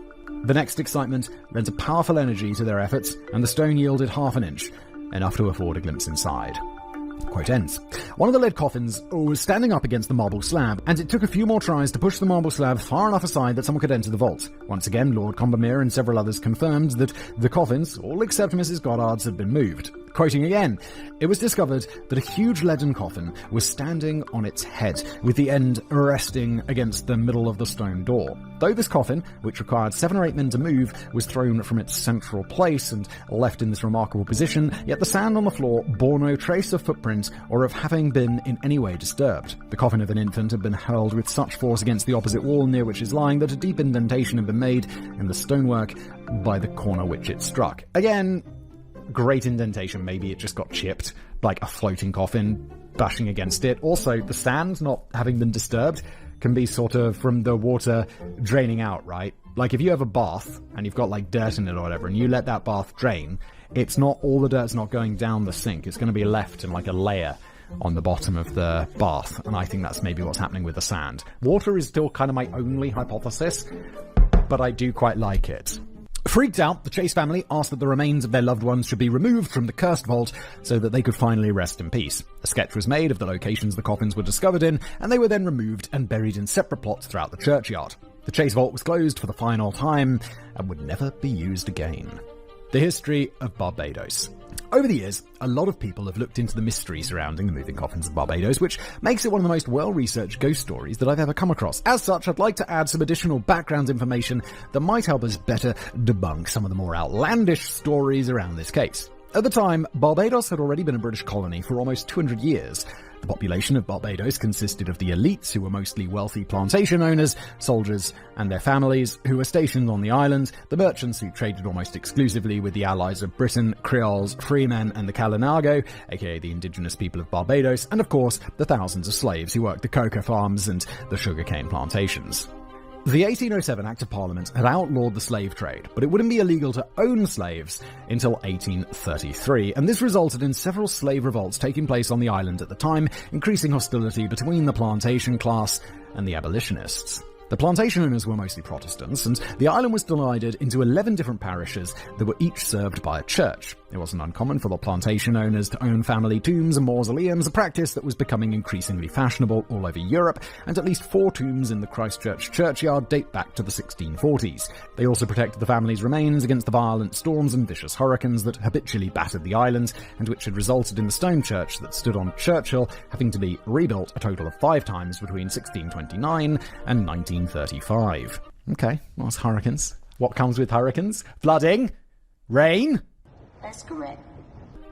Speaker 6: The next excitement lent a powerful energy to their efforts, and the stone yielded half an inch, enough to afford a glimpse inside. Quote ends. One of the lead coffins was standing up against the marble slab, and it took a few more tries to push the marble slab far enough aside that someone could enter the vault. Once again, Lord Combermere and several others confirmed that the coffins, all except Mrs. Goddard's, had been moved. The Quoting again, "It was discovered that a huge leaden coffin was standing on its head, with the end resting against the middle of the stone door. Though this coffin, which required 7 or 8 men to move, was thrown from its central place and left in this remarkable position, yet the sand on the floor bore no trace of footprint or of having been in any way disturbed. The coffin of an infant had been hurled with such force against the opposite wall near which is lying that a deep indentation had been made in the stonework by the corner which it struck." Again, great indentation. Maybe it just got chipped, like a floating coffin bashing against it. Also, the sand not having been disturbed can be sort of from the water draining out, right? Like if you have a bath and you've got like dirt in it or whatever, and you let that bath drain, it's not, all the dirt's not going down the sink. It's going to be left in like a layer on the bottom of the bath, and I think that's maybe what's happening with the sand. Water is still kind of my only hypothesis, but I do quite like it. Freaked out, the Chase family asked that the remains of their loved ones should be removed from the cursed vault so that they could finally rest in peace. A sketch was made of the locations the coffins were discovered in, and they were then removed and buried in separate plots throughout the churchyard. The Chase vault was closed for the final time and would never be used again. The history of Barbados. Over the years, a lot of people have looked into the mystery surrounding the moving coffins of Barbados, which makes it one of the most well-researched ghost stories that I've ever come across. As such, I'd like to add some additional background information that might help us better debunk some of the more outlandish stories around this case. At the time, Barbados had already been a British colony for almost 200 years. The population of Barbados consisted of the elites, who were mostly wealthy plantation owners, soldiers and their families, who were stationed on the island, the merchants who traded almost exclusively with the allies of Britain, Creoles, Freemen and the Kalinago, aka the indigenous people of Barbados, and of course, the thousands of slaves who worked the cocoa farms and the sugarcane plantations. The 1807 Act of Parliament had outlawed the slave trade, but it wouldn't be illegal to own slaves until 1833, and this resulted in several slave revolts taking place on the island at the time, increasing hostility between the plantation class and the abolitionists. The plantation owners were mostly Protestants, and the island was divided into 11 different parishes that were each served by a church. It wasn't uncommon for the plantation owners to own family tombs and mausoleums, a practice that was becoming increasingly fashionable all over Europe, and at least 4 tombs in the Christchurch churchyard date back to the 1640s. They also protected the family's remains against the violent storms and vicious hurricanes that habitually battered the island, and which had resulted in the stone church that stood on Churchill having to be rebuilt a total of 5 times between 1629 and 1935. Okay, what's hurricanes? What comes with hurricanes? Flooding? Rain?
Speaker 7: That's correct.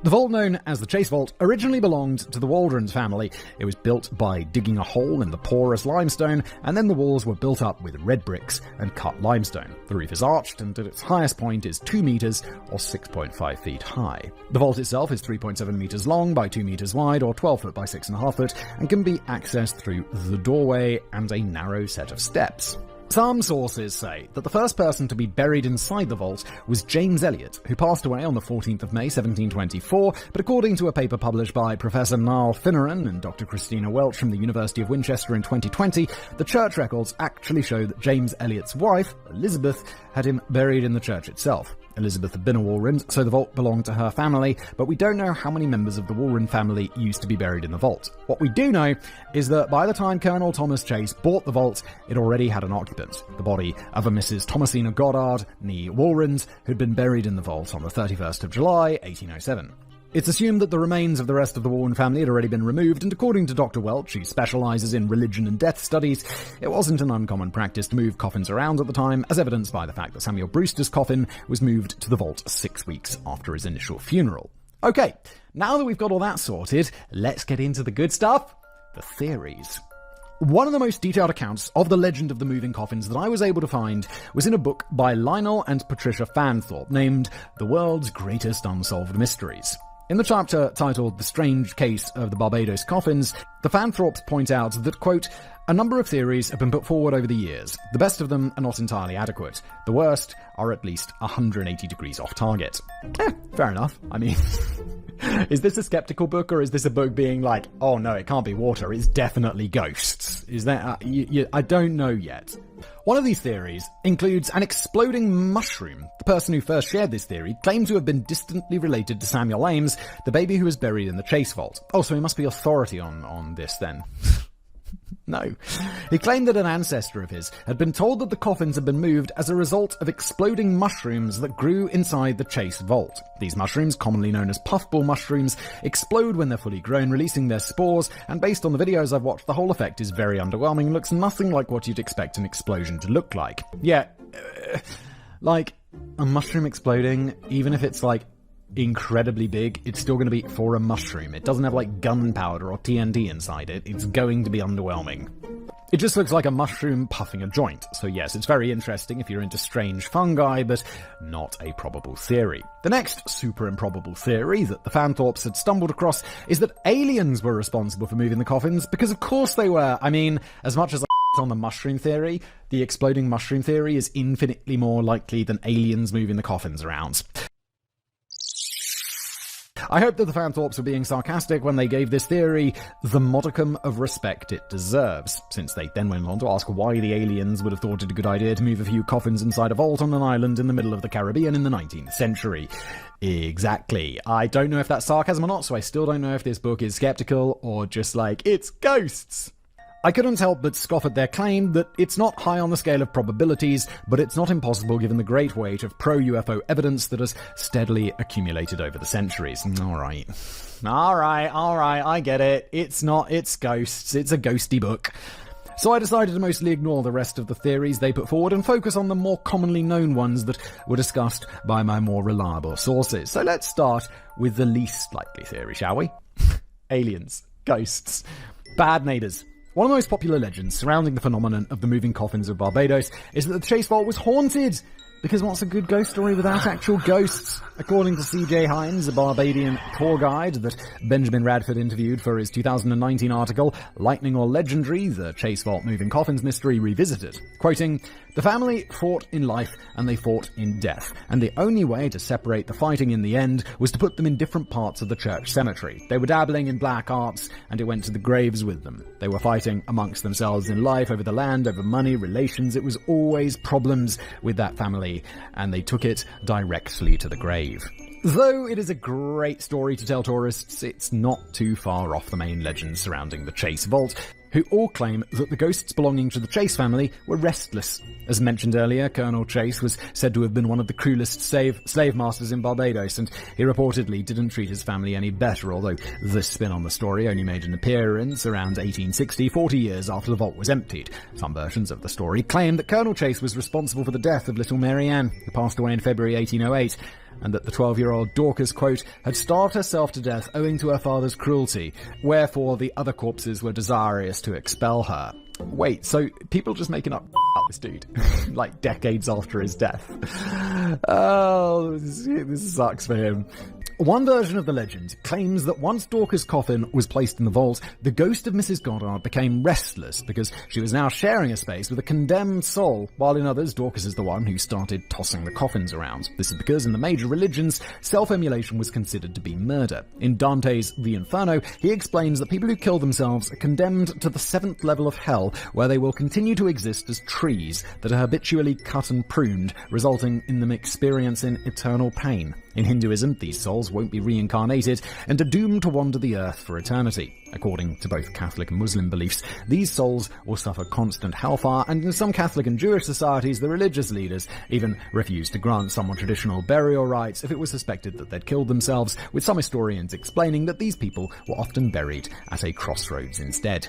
Speaker 6: The vault known as the Chase Vault originally belonged to the Waldron family. It was built by digging a hole in the porous limestone, and then the walls were built up with red bricks and cut limestone. The roof is arched, and at its highest point is 2 meters or 6.5 feet high. The vault itself is 3.7 meters long by 2 meters wide, or 12 foot by 6.5 foot, and can be accessed through the doorway and a narrow set of steps. Some sources say that the first person to be buried inside the vault was James Eliot, who passed away on the 14th of May 1724, but according to a paper published by Professor Niall Finneran and Dr. Christina Welch from the University of Winchester in 2020, the church records actually show that James Eliot's wife, Elizabeth, had him buried in the church itself. Elizabeth had been a Walron, so the vault belonged to her family, but we don't know how many members of the Walron family used to be buried in the vault. What we do know is that by the time Colonel Thomas Chase bought the vault, it already had an occupant, the body of a Mrs. Thomasina Goddard, née Walrons, who'd been buried in the vault on the 31st of July, 1807. It's assumed that the remains of the rest of the Warren family had already been removed, and according to Dr. Welch, who specializes in religion and death studies, it wasn't an uncommon practice to move coffins around at the time, as evidenced by the fact that Samuel Brewster's coffin was moved to the vault 6 weeks after his initial funeral. Okay, now that we've got all that sorted, let's get into the good stuff, the theories. One of the most detailed accounts of the legend of the moving coffins that I was able to find was in a book by Lionel and Patricia Fanthorpe named The World's Greatest Unsolved Mysteries. In the chapter titled The Strange Case of the Barbados Coffins, the Fanthorpes point out that, quote, a number of theories have been put forward over the years. The best of them are not entirely adequate. The worst are at least 180 degrees off target. Fair enough. I mean, is this a skeptical book, or is this a book being like, oh no, it can't be water, it's definitely ghosts? Is that, I don't know yet. One of these theories includes an exploding mushroom. The person who first shared this theory claimed to have been distantly related to Samuel Ames, the baby who was buried in the Chase Vault. Oh, so he must be authority on this then. No. He claimed that an ancestor of his had been told that the coffins had been moved as a result of exploding mushrooms that grew inside the Chase vault. These mushrooms, commonly known as puffball mushrooms, explode when they're fully grown, releasing their spores, and based on the videos I've watched, the whole effect is very underwhelming and looks nothing like what you'd expect an explosion to look like. Yeah, like, a mushroom exploding, even if it's like incredibly big, it's still going to be for a mushroom. It doesn't have like gunpowder or TNT inside it. It's going to be underwhelming. It just looks like a mushroom puffing a joint. So yes, it's very interesting if you're into strange fungi, but not a probable theory. The next super improbable theory that the Fanthorpes had stumbled across is that aliens were responsible for moving the coffins, because of course they were. I mean, as much as on the mushroom theory, the exploding mushroom theory is infinitely more likely than aliens moving the coffins around. I hope that the Fanthorpes were being sarcastic when they gave this theory the modicum of respect it deserves, since they then went on to ask why the aliens would have thought it a good idea to move a few coffins inside a vault on an island in the middle of the Caribbean in the 19th century. Exactly. I don't know if that's sarcasm or not, so I still don't know if this book is skeptical or just like, it's ghosts. I couldn't help but scoff at their claim that it's not high on the scale of probabilities, but it's not impossible given the great weight of pro-UFO evidence that has steadily accumulated over the centuries. Alright, I get it. It's ghosts. It's a ghosty book. So I decided to mostly ignore the rest of the theories they put forward and focus on the more commonly known ones that were discussed by my more reliable sources. So let's start with the least likely theory, shall we? Aliens. Ghosts. Bad neighbours. One of the most popular legends surrounding the phenomenon of the moving coffins of Barbados is that the Chase Vault was haunted. Because what's a good ghost story without actual ghosts? According to C.J. Hines, a Barbadian tour guide that Benjamin Radford interviewed for his 2019 article, Lightning or Legendary, the Chase Vault Moving Coffins Mystery Revisited. Quoting, "The family fought in life and they fought in death, and the only way to separate the fighting in the end was to put them in different parts of the church cemetery. They were dabbling in black arts, and it went to the graves with them. They were fighting amongst themselves in life, over the land, over money, relations. It was always problems with that family, and they took it directly to the grave." Though it is a great story to tell tourists, it's not too far off the main legends surrounding the Chase Vault, who all claim that the ghosts belonging to the Chase family were restless. As mentioned earlier, Colonel Chase was said to have been one of the cruelest slave masters in Barbados, and he reportedly didn't treat his family any better, although this spin on the story only made an appearance around 1860, 40 years after the vault was emptied. Some versions of the story claim that Colonel Chase was responsible for the death of little Mary Ann, who passed away in February 1808, and that the 12-year-old Dorcas, quote, had starved herself to death owing to her father's cruelty, wherefore the other corpses were desirous to expel her. Wait, so people just making up about this dude, like decades after his death. Oh, this sucks for him. One version of the legend claims that once Dorcas' coffin was placed in the vault, the ghost of Mrs. Goddard became restless because she was now sharing a space with a condemned soul, while in others, Dorcas is the one who started tossing the coffins around. This is because in the major religions, self-immolation was considered to be murder. In Dante's The Inferno, he explains that people who kill themselves are condemned to the 7th level of hell, where they will continue to exist as trees that are habitually cut and pruned, resulting in them experiencing eternal pain. In Hinduism, these souls won't be reincarnated and are doomed to wander the earth for eternity. According to both Catholic and Muslim beliefs, these souls will suffer constant hellfire, and in some Catholic and Jewish societies, the religious leaders even refused to grant someone traditional burial rites if it was suspected that they'd killed themselves, with some historians explaining that these people were often buried at a crossroads instead.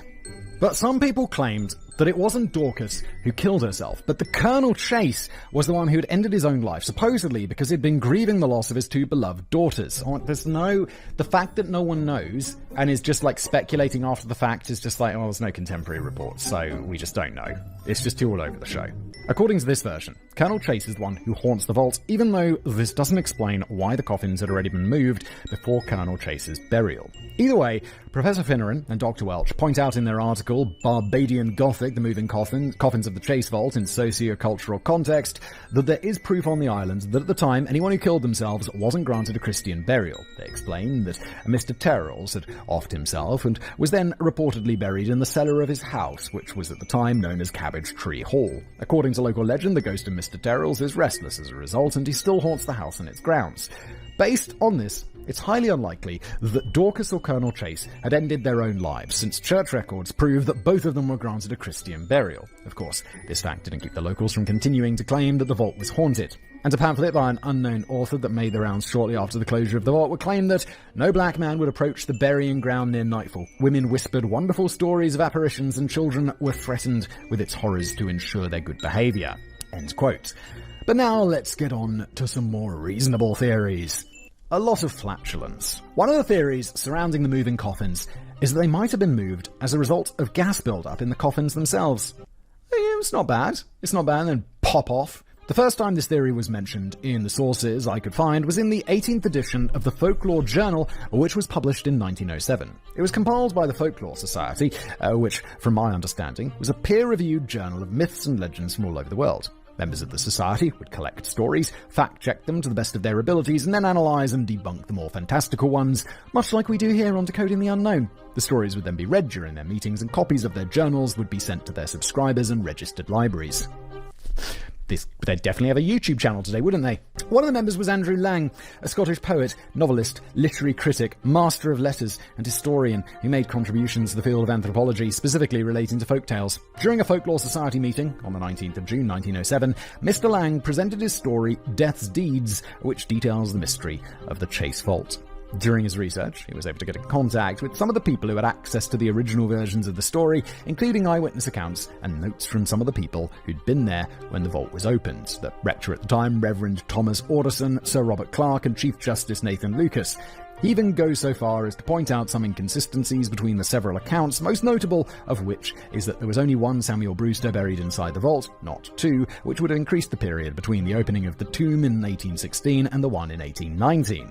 Speaker 6: But some people claimed that it wasn't Dorcas who killed herself, but the Colonel Chase was the one who had ended his own life, supposedly because he'd been grieving the loss of his 2 beloved daughters. The fact that no one knows and is just like speculating after the fact is just like, oh, there's no contemporary reports, so we just don't know. It's just too all over the show. According to this version, Colonel Chase is the one who haunts the vault, even though this doesn't explain why the coffins had already been moved before Colonel Chase's burial. Either way, Professor Finneran and Dr. Welch point out in their article, Barbadian Gothic, the moving coffins of the Chase Vault in socio-cultural context, that there is proof on the island that at the time anyone who killed themselves wasn't granted a Christian burial. They explain that Mr. Terrells had offed himself and was then reportedly buried in the cellar of his house, which was at the time known as Cabbage Tree Hall. According to local legend, the ghost of Mr. Terrells is restless as a result, and he still haunts the house and its grounds. Based on this, it's highly unlikely that Dorcas or Colonel Chase had ended their own lives, since church records prove that both of them were granted a Christian burial. Of course, this fact didn't keep the locals from continuing to claim that the vault was haunted. And a pamphlet by an unknown author that made the rounds shortly after the closure of the vault would claim that no black man would approach the burying ground near nightfall. Women whispered wonderful stories of apparitions, and children were threatened with its horrors to ensure their good behaviour. End quote. But now let's get on to some more reasonable theories. A lot of flatulence. One of the theories surrounding the moving coffins is that they might have been moved as a result of gas build-up in the coffins themselves. It's not bad. It's not bad, and then pop off. The first time this theory was mentioned in the sources I could find was in the 18th edition of the Folklore Journal, which was published in 1907. It was compiled by the Folklore Society, which, from my understanding, was a peer-reviewed journal of myths and legends from all over the world. Members of the society would collect stories, fact-check them to the best of their abilities, and then analyse and debunk the more fantastical ones, much like we do here on Decoding the Unknown. The stories would then be read during their meetings, and copies of their journals would be sent to their subscribers and registered libraries. They'd definitely have a YouTube channel today, wouldn't they? One of the members was Andrew Lang, a Scottish poet, novelist, literary critic, master of letters, and historian who made contributions to the field of anthropology, specifically relating to folktales. During a Folklore Society meeting on the 19th of June 1907, Mr. Lang presented his story, Death's Deeds, which details the mystery of the Chase Vault. During his research, he was able to get in contact with some of the people who had access to the original versions of the story, including eyewitness accounts and notes from some of the people who'd been there when the vault was opened. The rector at the time, Reverend Thomas Alderson, Sir Robert Clark, and Chief Justice Nathan Lucas. He even goes so far as to point out some inconsistencies between the several accounts, most notable of which is that there was only one Samuel Brewster buried inside the vault, not two, which would have increased the period between the opening of the tomb in 1816 and the one in 1819.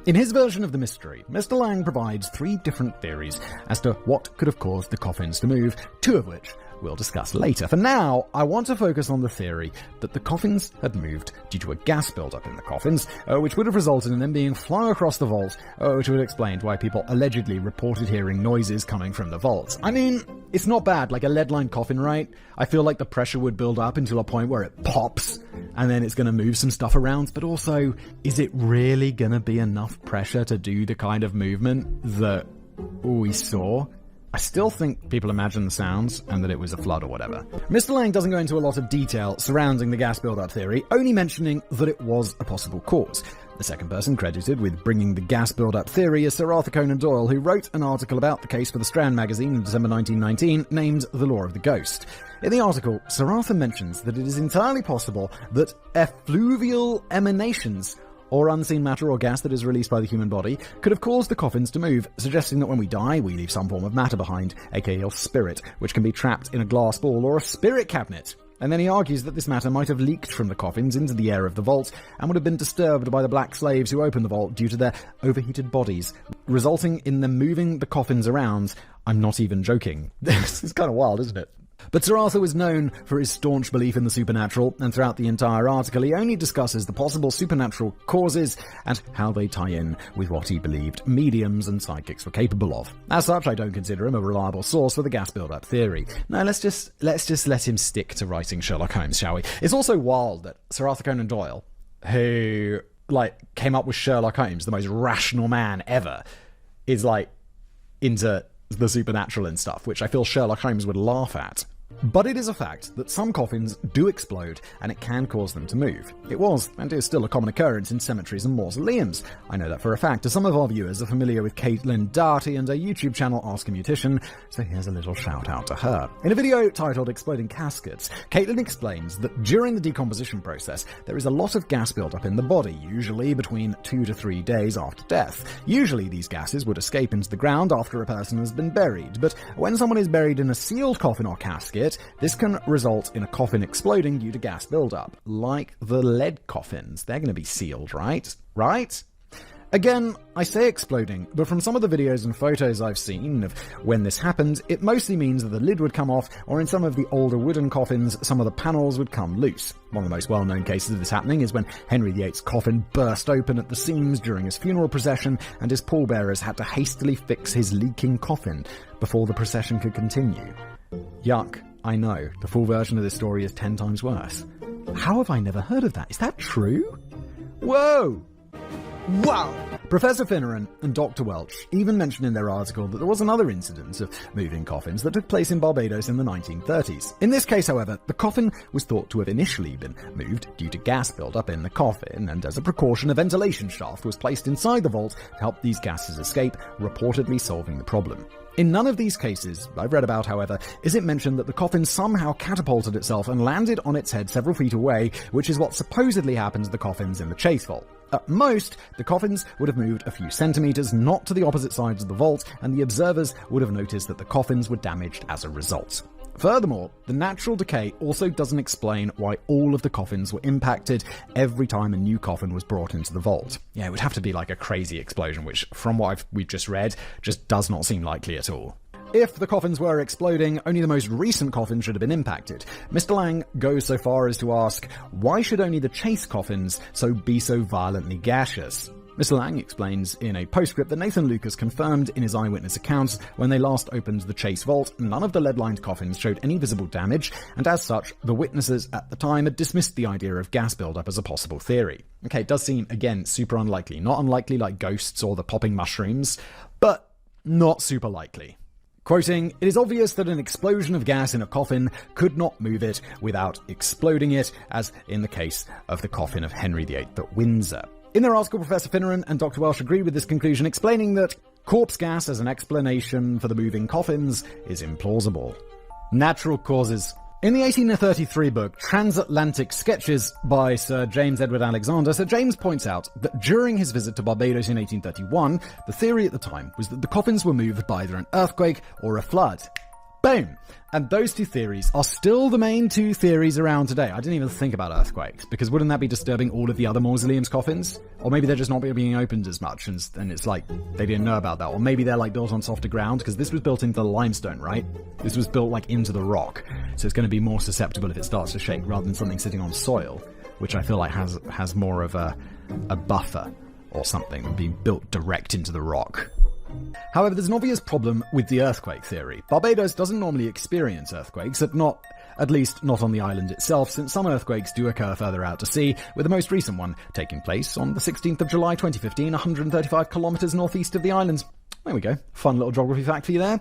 Speaker 6: In his version of the mystery, Mr. Lang provides 3 different theories as to what could have caused the coffins to move, 2 of which we'll discuss later. For now, I want to focus on the theory that the coffins had moved due to a gas buildup in the coffins, which would have resulted in them being flung across the vault, which would have explained why people allegedly reported hearing noises coming from the vault. I mean, it's not bad, like a lead-lined coffin, right? I feel like the pressure would build up until a point where it pops, and then it's going to move some stuff around, but also, is it really going to be enough pressure to do the kind of movement that we saw? I still think people imagine the sounds and that it was a flood or whatever. Mr. Lang doesn't go into a lot of detail surrounding the gas build-up theory, only mentioning that it was a possible cause. The second person credited with bringing the gas build-up theory is Sir Arthur Conan Doyle, who wrote an article about the case for the Strand magazine in December 1919 named The Law of the Ghost. In the article, Sir Arthur mentions that it is entirely possible that effluvial emanations, or unseen matter or gas that is released by the human body, could have caused the coffins to move, suggesting that when we die, we leave some form of matter behind, aka a spirit, which can be trapped in a glass ball or a spirit cabinet. And then he argues that this matter might have leaked from the coffins into the air of the vault and would have been disturbed by the black slaves who opened the vault due to their overheated bodies, resulting in them moving the coffins around. I'm not even joking. This is kind of wild, isn't it? But Sir Arthur was known for his staunch belief in the supernatural, and throughout the entire article he only discusses the possible supernatural causes and how they tie in with what he believed mediums and psychics were capable of. As such, I don't consider him a reliable source for the gas build-up theory. No, let's just let him stick to writing Sherlock Holmes, shall we? It's also wild that Sir Arthur Conan Doyle, who came up with Sherlock Holmes, the most rational man ever, is into the supernatural and stuff, which I feel Sherlock Holmes would laugh at. But it is a fact that some coffins do explode, and it can cause them to move. It was, and is still, a common occurrence in cemeteries and mausoleums. I know that for a fact, as some of our viewers are familiar with Caitlin Darty and her YouTube channel Ask a Beautician, so here's a little shout out to her. In a video titled Exploding Caskets, Caitlin explains that during the decomposition process, there is a lot of gas buildup in the body, usually between 2 to 3 days after death. Usually these gases would escape into the ground after a person has been buried, but when someone is buried in a sealed coffin or casket, this can result in a coffin exploding due to gas buildup. Like the lead coffins. They're going to be sealed, right? Right? Again, I say exploding, but from some of the videos and photos I've seen of when this happened, it mostly means that the lid would come off, or in some of the older wooden coffins, some of the panels would come loose. One of the most well-known cases of this happening is when Henry VIII's coffin burst open at the seams during his funeral procession, and his pallbearers had to hastily fix his leaking coffin before the procession could continue. Yuck. I know, the full version of this story is 10 times worse. How have I never heard of that? Is that true? Whoa!
Speaker 4: Wow.
Speaker 6: Professor Finneran and Dr. Welch even mentioned in their article that there was another incident of moving coffins that took place in Barbados in the 1930s. In this case, however, the coffin was thought to have initially been moved due to gas buildup in the coffin, and as a precaution, a ventilation shaft was placed inside the vault to help these gases escape, reportedly solving the problem. In none of these cases I've read about, however, is it mentioned that the coffin somehow catapulted itself and landed on its head several feet away, which is what supposedly happened to the coffins in the chase vault. At most, the coffins would have moved a few centimeters, not to the opposite sides of the vault, and the observers would have noticed that the coffins were damaged as a result. Furthermore, the natural decay also doesn't explain why all of the coffins were impacted every time a new coffin was brought into the vault. Yeah, it would have to be like a crazy explosion, which, from what we've just read, just does not seem likely at all. If the coffins were exploding, only the most recent coffin should have been impacted. Mr. Lang goes so far as to ask, why should only the chase coffins be so violently gaseous? Mr. Lang explains in a postscript that Nathan Lucas confirmed in his eyewitness accounts when they last opened the chase vault, none of the lead-lined coffins showed any visible damage, and as such, the witnesses at the time had dismissed the idea of gas buildup as a possible theory. Okay, it does seem, again, super unlikely. Not unlikely like ghosts or the popping mushrooms, but not super likely. Quoting, "It is obvious that an explosion of gas in a coffin could not move it without exploding it, as in the case of the coffin of Henry VIII at Windsor." In their article, Professor Finneran and Dr. Welch agree with this conclusion, explaining that corpse gas as an explanation for the moving coffins is implausible. Natural causes. In the 1833 book Transatlantic Sketches by Sir James Edward Alexander, Sir James points out that during his visit to Barbados in 1831, the theory at the time was that the coffins were moved by either an earthquake or a flood. Boom! And those two theories are still the main two theories around today. I didn't even think about earthquakes, because wouldn't that be disturbing all of the other mausoleums' coffins? Or maybe they're just not being opened as much, and it's like, they didn't know about that. Or maybe they're like built on softer ground, because this was built into the limestone, right? This was built like into the rock. So it's going to be more susceptible if it starts to shake, rather than something sitting on soil, which I feel like has more of a buffer or something, being built direct into the rock. However, there's an obvious problem with the earthquake theory. Barbados doesn't normally experience earthquakes, at least not on the island itself, since some earthquakes do occur further out to sea, with the most recent one taking place on the 16th of July 2015, 135 kilometers northeast of the island. There we go. Fun little geography fact for you there.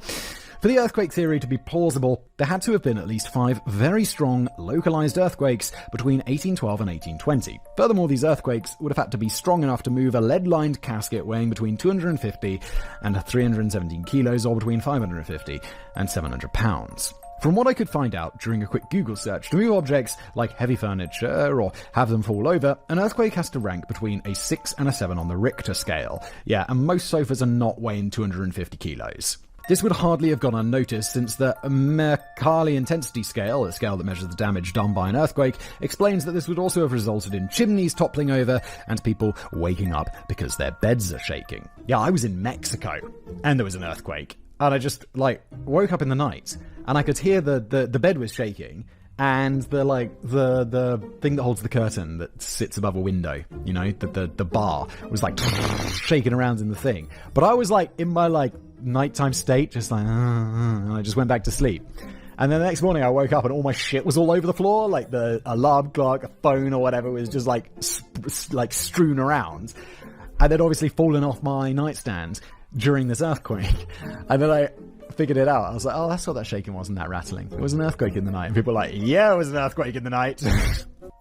Speaker 6: For the earthquake theory to be plausible, there had to have been at least 5 very strong, localized earthquakes between 1812 and 1820. Furthermore, these earthquakes would have had to be strong enough to move a lead-lined casket weighing between 250 and 317 kilos, or between 550 and 700 pounds. From what I could find out during a quick Google search, to move objects like heavy furniture or have them fall over, an earthquake has to rank between a 6 and a 7 on the Richter scale. Yeah, and most sofas are not weighing 250 kilos. This would hardly have gone unnoticed, since the Mercalli intensity scale, a scale that measures the damage done by an earthquake, explains that this would also have resulted in chimneys toppling over and people waking up because their beds are shaking. Yeah, I was in Mexico, and there was an earthquake, and I just, woke up in the night, and I could hear the bed was shaking, and the thing that holds the curtain that sits above a window, you know, the bar, was, shaking around in the thing. But I was, in my, nighttime state, just and I just went back to sleep. And then the next morning I woke up and all my shit was all over the floor, the alarm clock, a phone or whatever was just strewn around, and then obviously fallen off my nightstand during this earthquake. And then I figured it out. I was like, oh, that's what that shaking was and that rattling. It was an earthquake in the night. And people were like, yeah, it was an earthquake in the night.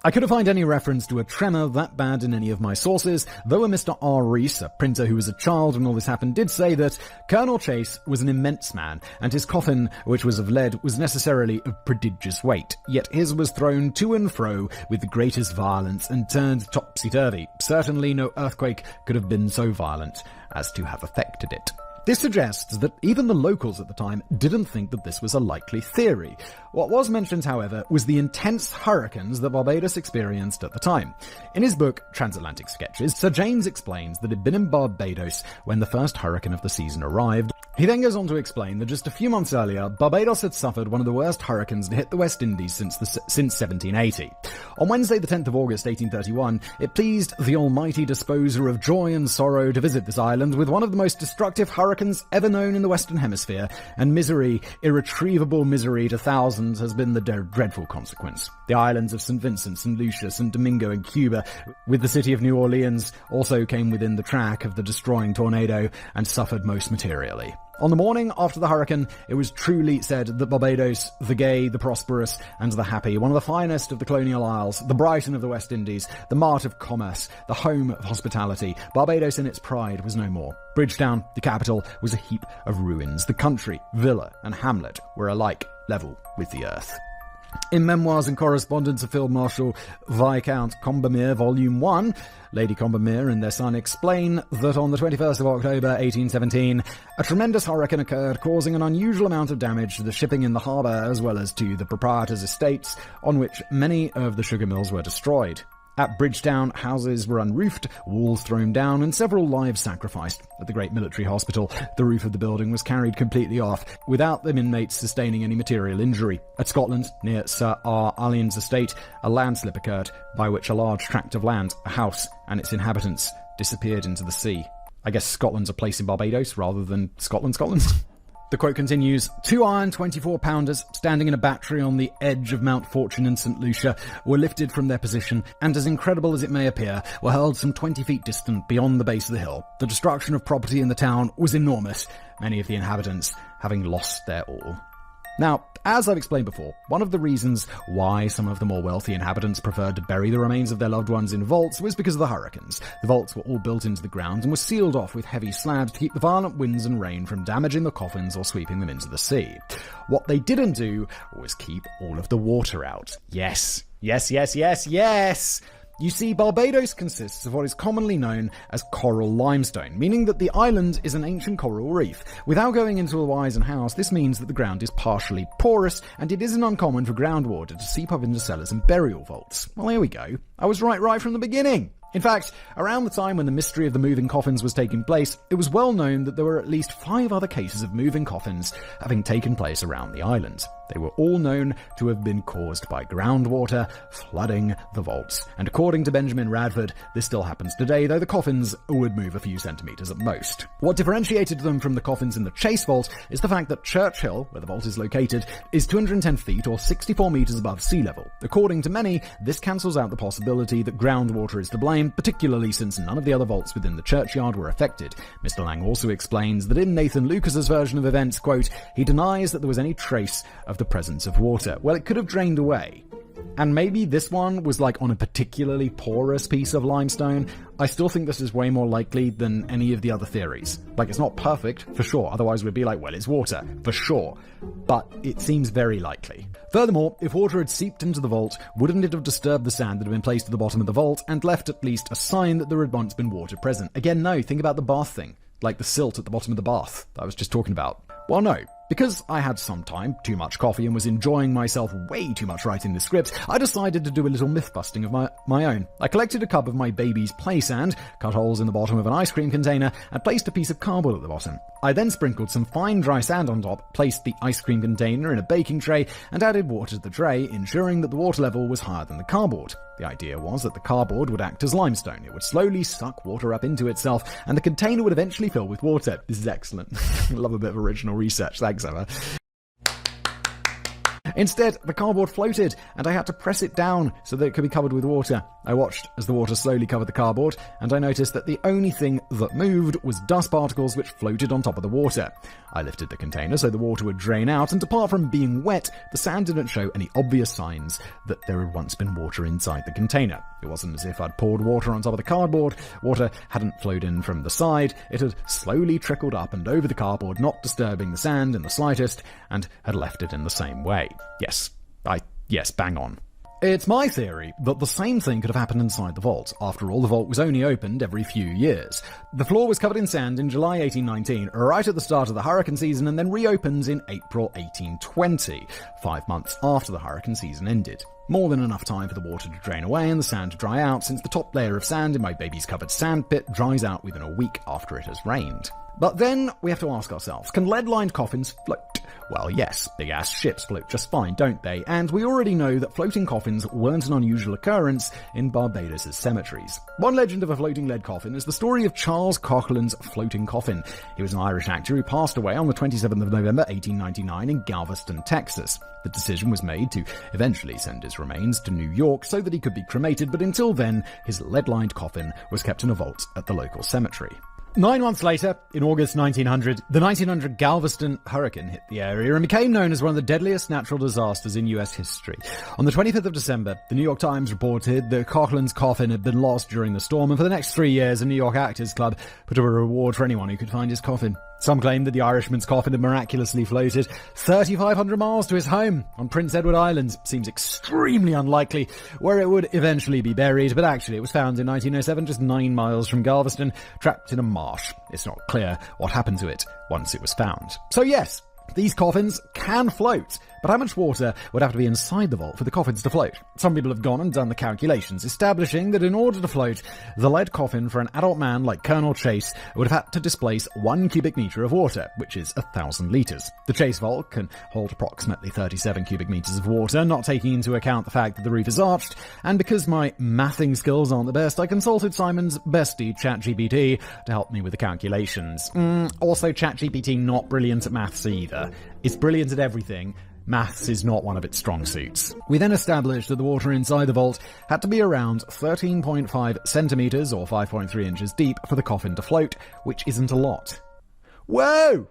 Speaker 6: I couldn't find any reference to a tremor that bad in any of my sources, though a Mr. R. Rees, a printer who was a child when all this happened, did say that Colonel Chase was an immense man, and his coffin, which was of lead, was necessarily of prodigious weight, yet his was thrown to and fro with the greatest violence and turned topsy-turvy. Certainly no earthquake could have been so violent as to have affected it. This suggests that even the locals at the time didn't think that this was a likely theory. What was mentioned, however, was the intense hurricanes that Barbados experienced at the time. In his book, Transatlantic Sketches, Sir James explains that he'd been in Barbados when the first hurricane of the season arrived,
Speaker 1: He then goes on to explain that just a few months earlier, Barbados had suffered one of the worst hurricanes to hit the West Indies since 1780. On Wednesday, the 10th of August, 1831, it pleased the almighty disposer of joy and sorrow to visit this island with one of the most destructive hurricanes ever known in the Western Hemisphere, and misery, irretrievable misery to thousands, has been the dreadful consequence. The islands of St. Vincent, St. Lucia, St. Domingo, and Cuba, with the city of New Orleans, also came within the track of the destroying tornado and suffered most materially. On the morning after the hurricane, it was truly said that Barbados, the gay, the prosperous, and the happy, one of the finest of the colonial isles, the Brighton of the West Indies, the mart of commerce, the home of hospitality, Barbados in its pride was no more. Bridgetown, the capital, was a heap of ruins. The country, villa, and hamlet were alike level with the earth. In Memoirs and Correspondence of Field Marshal Viscount Combermere, Volume 1, Lady Combermere and their son explain that on the 21st of October 1817, a tremendous hurricane occurred, causing an unusual amount of damage to the shipping in the harbour as well as to the proprietors' estates, on which many of the sugar mills were destroyed. At Bridgetown, houses were unroofed, walls thrown down, and several lives sacrificed. At the great military hospital, the roof of the building was carried completely off, without the inmates sustaining any material injury. At Scotland, near Sir R. Allen's estate, a landslip occurred, by which a large tract of land, a house, and its inhabitants disappeared into the sea. I guess Scotland's a place in Barbados rather than Scotland. The quote continues, 2 iron 24-pounders standing in a battery on the edge of Mount Fortune in St. Lucia were lifted from their position and, as incredible as it may appear, were hurled some 20 feet distant beyond the base of the hill. The destruction of property in the town was enormous, many of the inhabitants having lost their all. Now, as I've explained before, one of the reasons why some of the more wealthy inhabitants preferred to bury the remains of their loved ones in vaults was because of the hurricanes. The vaults were all built into the ground and were sealed off with heavy slabs to keep the violent winds and rain from damaging the coffins or sweeping them into the sea. What they didn't do was keep all of the water out. Yes. You see, Barbados consists of what is commonly known as coral limestone, meaning that the island is an ancient coral reef. Without going into a whys and hows, this means that the ground is partially porous, and it isn't uncommon for groundwater to seep up into cellars and burial vaults. Well, here we go. I was right from the beginning. In fact, around the time when the mystery of the moving coffins was taking place, it was well known that there were at least 5 other cases of moving coffins having taken place around the island. They were all known to have been caused by groundwater flooding the vaults. And according to Benjamin Radford, this still happens today, though the coffins would move a few centimetres at most. What differentiated them from the coffins in the Chase Vault is the fact that Church Hill, where the vault is located, is 210 feet or 64 metres above sea level. According to many, this cancels out the possibility that groundwater is to blame, particularly since none of the other vaults within the churchyard were affected. Mr. Lang also explains that in Nathan Lucas's version of events, quote, he denies that there was any trace of the presence of water. Well, it could have drained away. And maybe this one was like on a particularly porous piece of limestone. I still think this is way more likely than any of the other theories. Like, it's not perfect, for sure, otherwise we'd be like, well, it's water, for sure. But it seems very likely. Furthermore, if water had seeped into the vault, wouldn't it have disturbed the sand that had been placed at the bottom of the vault and left at least a sign that there had once been water present? Again, no, think about the bath thing. Like the silt at the bottom of the bath that I was just talking about. Well, no. Because I had some time, too much coffee, and was enjoying myself way too much writing the script, I decided to do a little myth-busting of my own. I collected a cup of my baby's play sand, cut holes in the bottom of an ice cream container, and placed a piece of cardboard at the bottom. I then sprinkled some fine dry sand on top, placed the ice cream container in a baking tray, and added water to the tray, ensuring that the water level was higher than the cardboard. The idea was that the cardboard would act as limestone. It would slowly suck water up into itself, and the container would eventually fill with water. This is excellent. I love a bit of original research. Thanks, Emma. Instead, the cardboard floated, and I had to press it down so that it could be covered with water. I watched as the water slowly covered the cardboard, and I noticed that the only thing that moved was dust particles which floated on top of the water. I lifted the container so the water would drain out, and apart from being wet, the sand didn't show any obvious signs that there had once been water inside the container. It wasn't as if I'd poured water on top of the cardboard. Water hadn't flowed in from the side. It had slowly trickled up and over the cardboard, not disturbing the sand in the slightest, and had left it in the same way. Yes, bang on. It's my theory that the same thing could have happened inside the vault. After all, the vault was only opened every few years. The floor was covered in sand in July 1819, right at the start of the hurricane season, and then reopened in April 1820, 5 months after the hurricane season ended. More than enough time for the water to drain away and the sand to dry out, since the top layer of sand in my baby's covered sand pit dries out within a week after it has rained.
Speaker 6: But then we have to ask ourselves, can lead-lined coffins float? Well, yes, big-ass ships float just fine, don't they? And we already know that floating coffins weren't an unusual occurrence in Barbados' cemeteries. One legend of a floating lead coffin is the story of Charles Coughlin's floating coffin. He was an Irish actor who passed away on the 27th of November 1899 in Galveston, Texas. The decision was made to eventually send his remains to New York so that he could be cremated, but until then, his lead-lined coffin was kept in a vault at the local cemetery. 9 months later, in August 1900, the 1900 Galveston hurricane hit the area and became known as one of the deadliest natural disasters in US history. On the 25th of December, the New York Times reported that Coughlin's coffin had been lost during the storm, and for the next 3 years, a New York Actors Club put up a reward for anyone who could find his coffin. Some claimed that the Irishman's coffin had miraculously floated 3,500 miles to his home on Prince Edward Island. Seems extremely unlikely, where it would eventually be buried, but actually it was found in 1907 just 9 miles from Galveston, trapped in a marsh. It's not clear what happened to it once it was found. So yes, these coffins can float, but how much water would have to be inside the vault for the coffins to float? Some people have gone and done the calculations, establishing that in order to float, the lead coffin for an adult man like Colonel Chase would have had to displace 1 cubic metre of water, which is 1,000 litres. The Chase vault can hold approximately 37 cubic metres of water, not taking into account the fact that the roof is arched, and because my mathing skills aren't the best, I consulted Simon's bestie, ChatGPT, to help me with the calculations. Also, ChatGPT not brilliant at maths either. It's brilliant at everything. Maths is not one of its strong suits. We then established that the water inside the vault had to be around 13.5 centimetres or 5.3 inches deep for the coffin to float, which isn't a lot. Whoa!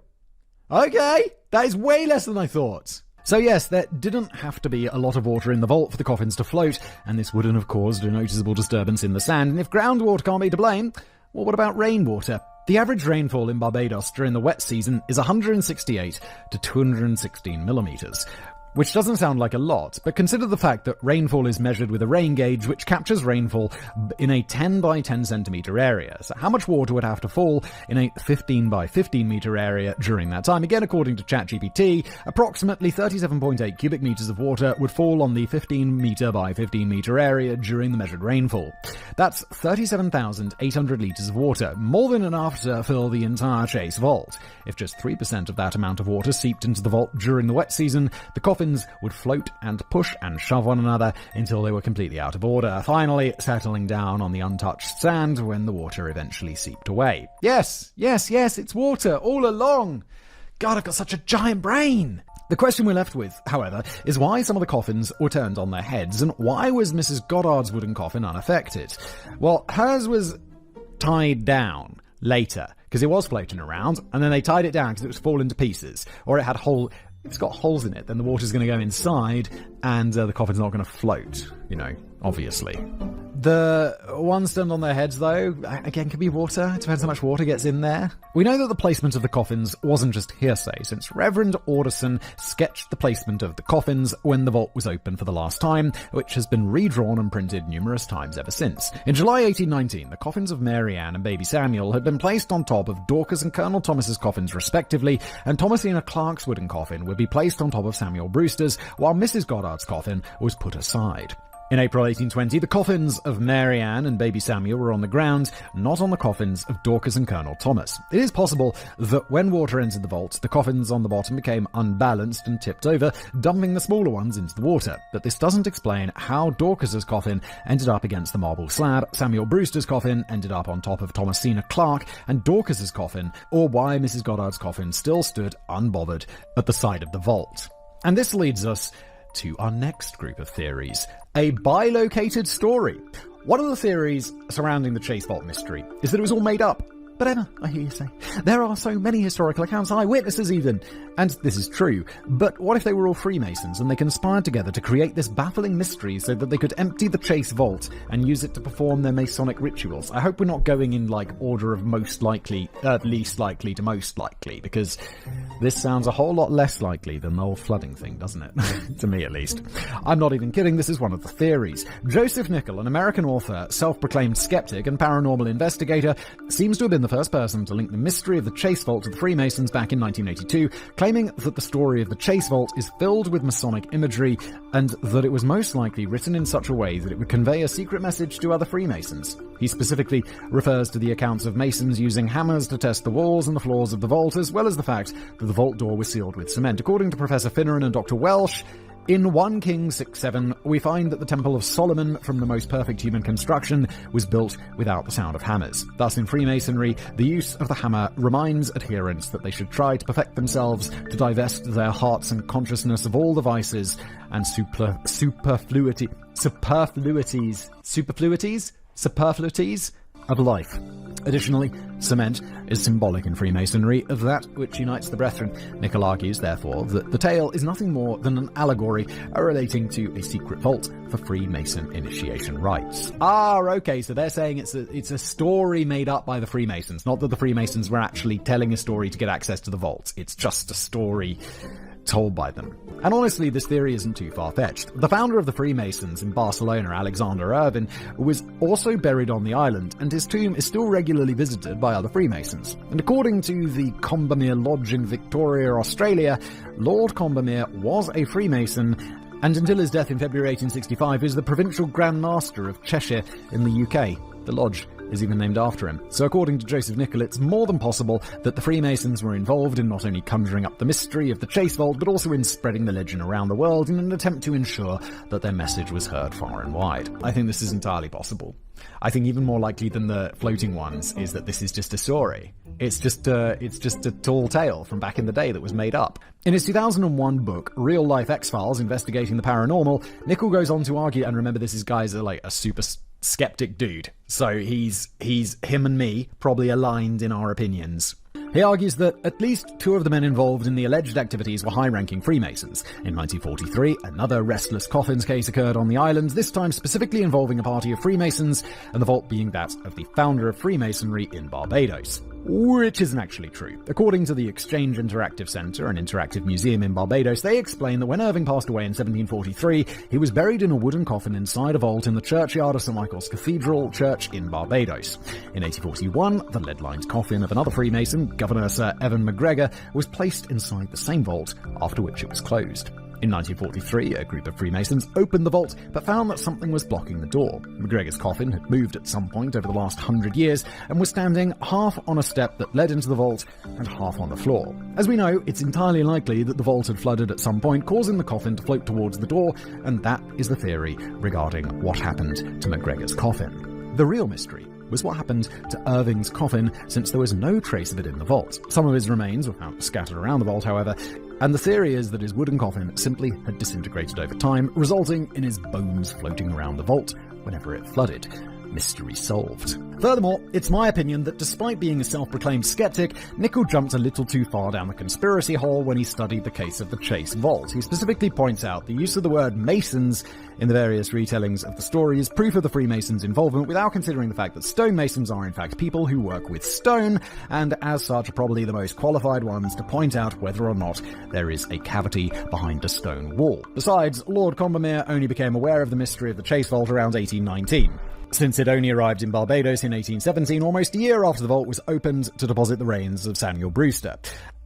Speaker 6: Okay, that is way less than I thought. So yes, there didn't have to be a lot of water in the vault for the coffins to float, and this wouldn't have caused a noticeable disturbance in the sand. And if groundwater can't be to blame, well, what about rainwater? The average rainfall in Barbados during the wet season is 168 to 216 millimetres, which doesn't sound like a lot, but consider the fact that rainfall is measured with a rain gauge which captures rainfall in a 10 by 10 centimetre area. So how much water would have to fall in a 15 by 15 metre area during that time? Again, according to ChatGPT, approximately 37.8 cubic metres of water would fall on the 15 metre by 15 metre area during the measured rainfall. That's 37,800 litres of water, more than enough to fill the entire Chase vault. If just 3% of that amount of water seeped into the vault during the wet season, the coffins would float and push and shove one another until they were completely out of order, finally settling down on the untouched sand when the water eventually seeped away. Yes, it's water all along. God, I've got such a giant brain. The question we're left with, however, is why some of the coffins were turned on their heads, and why was Mrs. Goddard's wooden coffin unaffected? Well, hers was tied down later, because it was floating around, and then they tied it down because it was falling to pieces, or it had it's got holes in it, then the water's going to go inside, and the coffin's not going to float, obviously. The ones turned on their heads, though, again, could be water. It depends how much water gets in there. We know that the placement of the coffins wasn't just hearsay, since Reverend Alderson sketched the placement of the coffins when the vault was open for the last time, which has been redrawn and printed numerous times ever since. In July 1819, the coffins of Mary Ann and baby Samuel had been placed on top of Dorcas and Colonel Thomas's coffins respectively, and Thomasina Clark's wooden coffin would be placed on top of Samuel Brewster's, while Mrs. Goddard's coffin was put aside. In April 1820, the coffins of Mary Ann and baby Samuel were on the ground, not on the coffins of Dorcas and Colonel Thomas. It is possible that when water entered the vault, the coffins on the bottom became unbalanced and tipped over, dumping the smaller ones into the water. But this doesn't explain how Dorcas's coffin ended up against the marble slab, Samuel Brewster's coffin ended up on top of Thomasina Clark and Dorcas's coffin, or why Mrs. Goddard's coffin still stood unbothered at the side of the vault. And this leads us to our next group of theories. A bilocated story. One of the theories surrounding the Chase Vault mystery is that it was all made up. But Emma, I hear you say, there are so many historical accounts, eyewitnesses even. And this is true. But what if they were all Freemasons and they conspired together to create this baffling mystery so that they could empty the Chase Vault and use it to perform their Masonic rituals? I hope we're not going in order of least likely to most likely, because this sounds a whole lot less likely than the whole flooding thing, doesn't it? To me, at least. I'm not even kidding, this is one of the theories. Joseph Nickel, an American author, self-proclaimed skeptic and paranormal investigator, seems to have been the first person to link the mystery of the Chase Vault to the Freemasons back in 1982, claiming that the story of the Chase Vault is filled with Masonic imagery and that it was most likely written in such a way that it would convey a secret message to other Freemasons. He specifically refers to the accounts of Masons using hammers to test the walls and the floors of the vault, as well as the fact that the vault door was sealed with cement. According to Professor Finneran and Dr. Welsh, in 1 Kings 6:7, we find that the Temple of Solomon, from the most perfect human construction, was built without the sound of hammers. Thus, in Freemasonry, the use of the hammer reminds adherents that they should try to perfect themselves, to divest their hearts and consciousness of all the vices and superfluities of life. Additionally, cement is symbolic in Freemasonry of that which unites the brethren. Nickel argues, therefore, that the tale is nothing more than an allegory relating to a secret vault for Freemason initiation rites. Okay, so they're saying it's a story made up by the Freemasons, not that the Freemasons were actually telling a story to get access to the vault. It's just a story told by them. And honestly, this theory isn't too far-fetched. The founder of the Freemasons in Barcelona, Alexander Irvin, was also buried on the island, and his tomb is still regularly visited by other Freemasons. And according to the Combermere Lodge in Victoria, Australia, Lord Combermere was a Freemason, and until his death in February 1865, is the Provincial Grand Master of Cheshire in the UK. The lodge is even named after him. So according to Joseph Nicol, it's more than possible that the Freemasons were involved in not only conjuring up the mystery of the Chase Vault, but also in spreading the legend around the world in an attempt to ensure that their message was heard far and wide. I think this is entirely possible. I think even more likely than the floating ones is that this is just a story. It's just a tall tale from back in the day that was made up. In his 2001 book, Real Life X-Files, Investigating the Paranormal, Nicol goes on to argue, and remember this is guys are like a super skeptic dude, so he's him and me probably aligned in our opinions. He argues that at least 2 of the men involved in the alleged activities were high-ranking Freemasons. In 1943, another restless coffins case occurred on the island, this time specifically involving a party of Freemasons, and the vault being that of the founder of Freemasonry in Barbados. Which isn't actually true. According to the Exchange Interactive Centre, an interactive museum in Barbados, they explain that when Irving passed away in 1743, he was buried in a wooden coffin inside a vault in the churchyard of St Michael's Cathedral Church in Barbados. In 1841, the lead-lined coffin of another Freemason, Governor Sir Evan MacGregor, was placed inside the same vault, after which it was closed. In 1943, a group of Freemasons opened the vault, but found that something was blocking the door. MacGregor's coffin had moved at some point over the last 100 years, and was standing half on a step that led into the vault, and half on the floor. As we know, it's entirely likely that the vault had flooded at some point, causing the coffin to float towards the door, and that is the theory regarding what happened to MacGregor's coffin. The real mystery was what happened to Irving's coffin, since there was no trace of it in the vault. Some of his remains were found scattered around the vault, however, and the theory is that his wooden coffin simply had disintegrated over time, resulting in his bones floating around the vault whenever it flooded. Mystery solved. Furthermore, it's my opinion that despite being a self-proclaimed skeptic, Nicol jumped a little too far down the conspiracy hole when he studied the case of the Chase Vault. He specifically points out the use of the word Masons in the various retellings of the story is proof of the Freemasons' involvement, without considering the fact that stonemasons are in fact people who work with stone, and as such are probably the most qualified ones to point out whether or not there is a cavity behind a stone wall. Besides, Lord Combermere only became aware of the mystery of the Chase Vault around 1819. Since it only arrived in Barbados in 1817, almost a year after the vault was opened to deposit the reins of Samuel Brewster.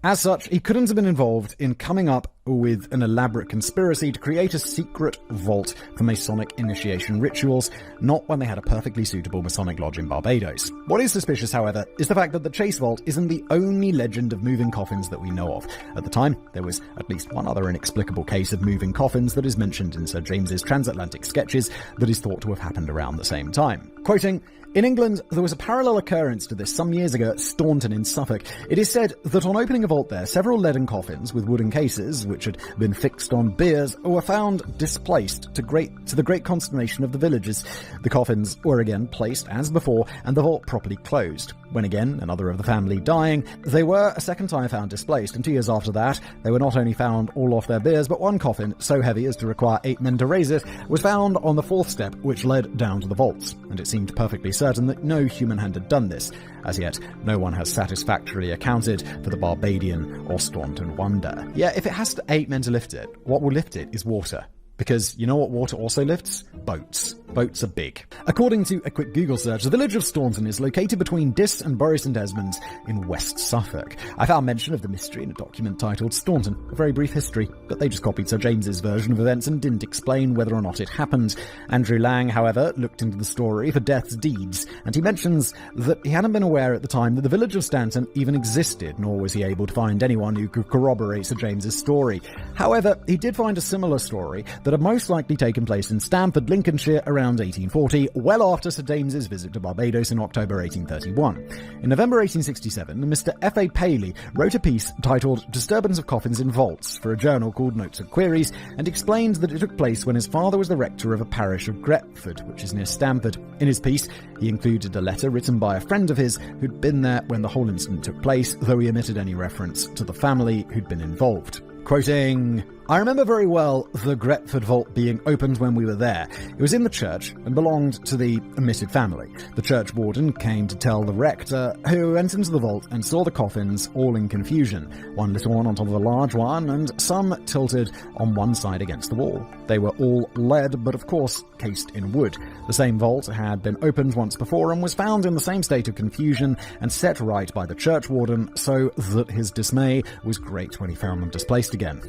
Speaker 6: As such, he couldn't have been involved in coming up with an elaborate conspiracy to create a secret vault for Masonic initiation rituals, not when they had a perfectly suitable Masonic lodge in Barbados. What is suspicious, however, is the fact that the Chase Vault isn't the only legend of moving coffins that we know of. At the time, there was at least one other inexplicable case of moving coffins that is mentioned in Sir James's transatlantic sketches that is thought to have happened around the same time. Quoting, "In England, there was a parallel occurrence to this some years ago at Staunton in Suffolk. It is said that on opening a vault there, several leaden coffins with wooden cases, which had been fixed on biers, were found displaced to the great consternation of the villagers. The coffins were again placed as before, and the vault properly closed. When again, another of the family dying, they were a second time found displaced, and 2 years after that, they were not only found all off their biers, but one coffin, so heavy as to require 8 men to raise it, was found on the 4th step, which led down to the vaults, and it seemed perfectly certain that no human hand had done this. As yet, no one has satisfactorily accounted for the Barbadian or Staunton wonder." Yeah, if it has 8 men to lift it, what will lift it is water. Because you know what water also lifts? Boats. Boats are big. According to a quick Google search, the village of Staunton is located between Diss and Bury St Edmunds in West Suffolk. I found mention of the mystery in a document titled Staunton, A Very Brief History, but they just copied Sir James's version of events and didn't explain whether or not it happened. Andrew Lang, however, looked into the story for Death's deeds, and he mentions that he hadn't been aware at the time that the village of Staunton even existed, nor was he able to find anyone who could corroborate Sir James's story. However, he did find a similar story that had most likely taken place in Stamford, Lincolnshire around 1840, well after Sir James's visit to Barbados in October 1831. In November 1867, Mr. F.A. Paley wrote a piece titled Disturbance of Coffins in Vaults for a journal called Notes and Queries, and explained that it took place when his father was the rector of a parish of Gretford, which is near Stamford. In his piece, he included a letter written by a friend of his who'd been there when the whole incident took place, though he omitted any reference to the family who'd been involved. Quoting, I remember very well the Gretford vault being opened when we were there. It was in the church and belonged to the omitted family. The church warden came to tell the rector, who went into the vault and saw the coffins all in confusion, one little one on top of a large one, and some tilted on one side against the wall. They were all lead, but of course cased in wood. The same vault had been opened once before and was found in the same state of confusion and set right by the church warden, so that his dismay was great when he found them displaced again.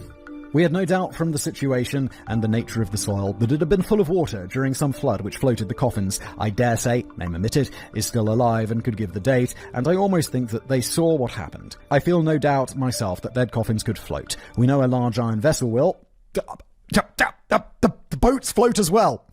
Speaker 6: We had no doubt from the situation and the nature of the soil that it had been full of water during some flood which floated the coffins. I dare say, name omitted, is still alive and could give the date, and I almost think that they saw what happened. I feel no doubt myself that dead coffins could float. We know a large iron vessel will... The boats float as well.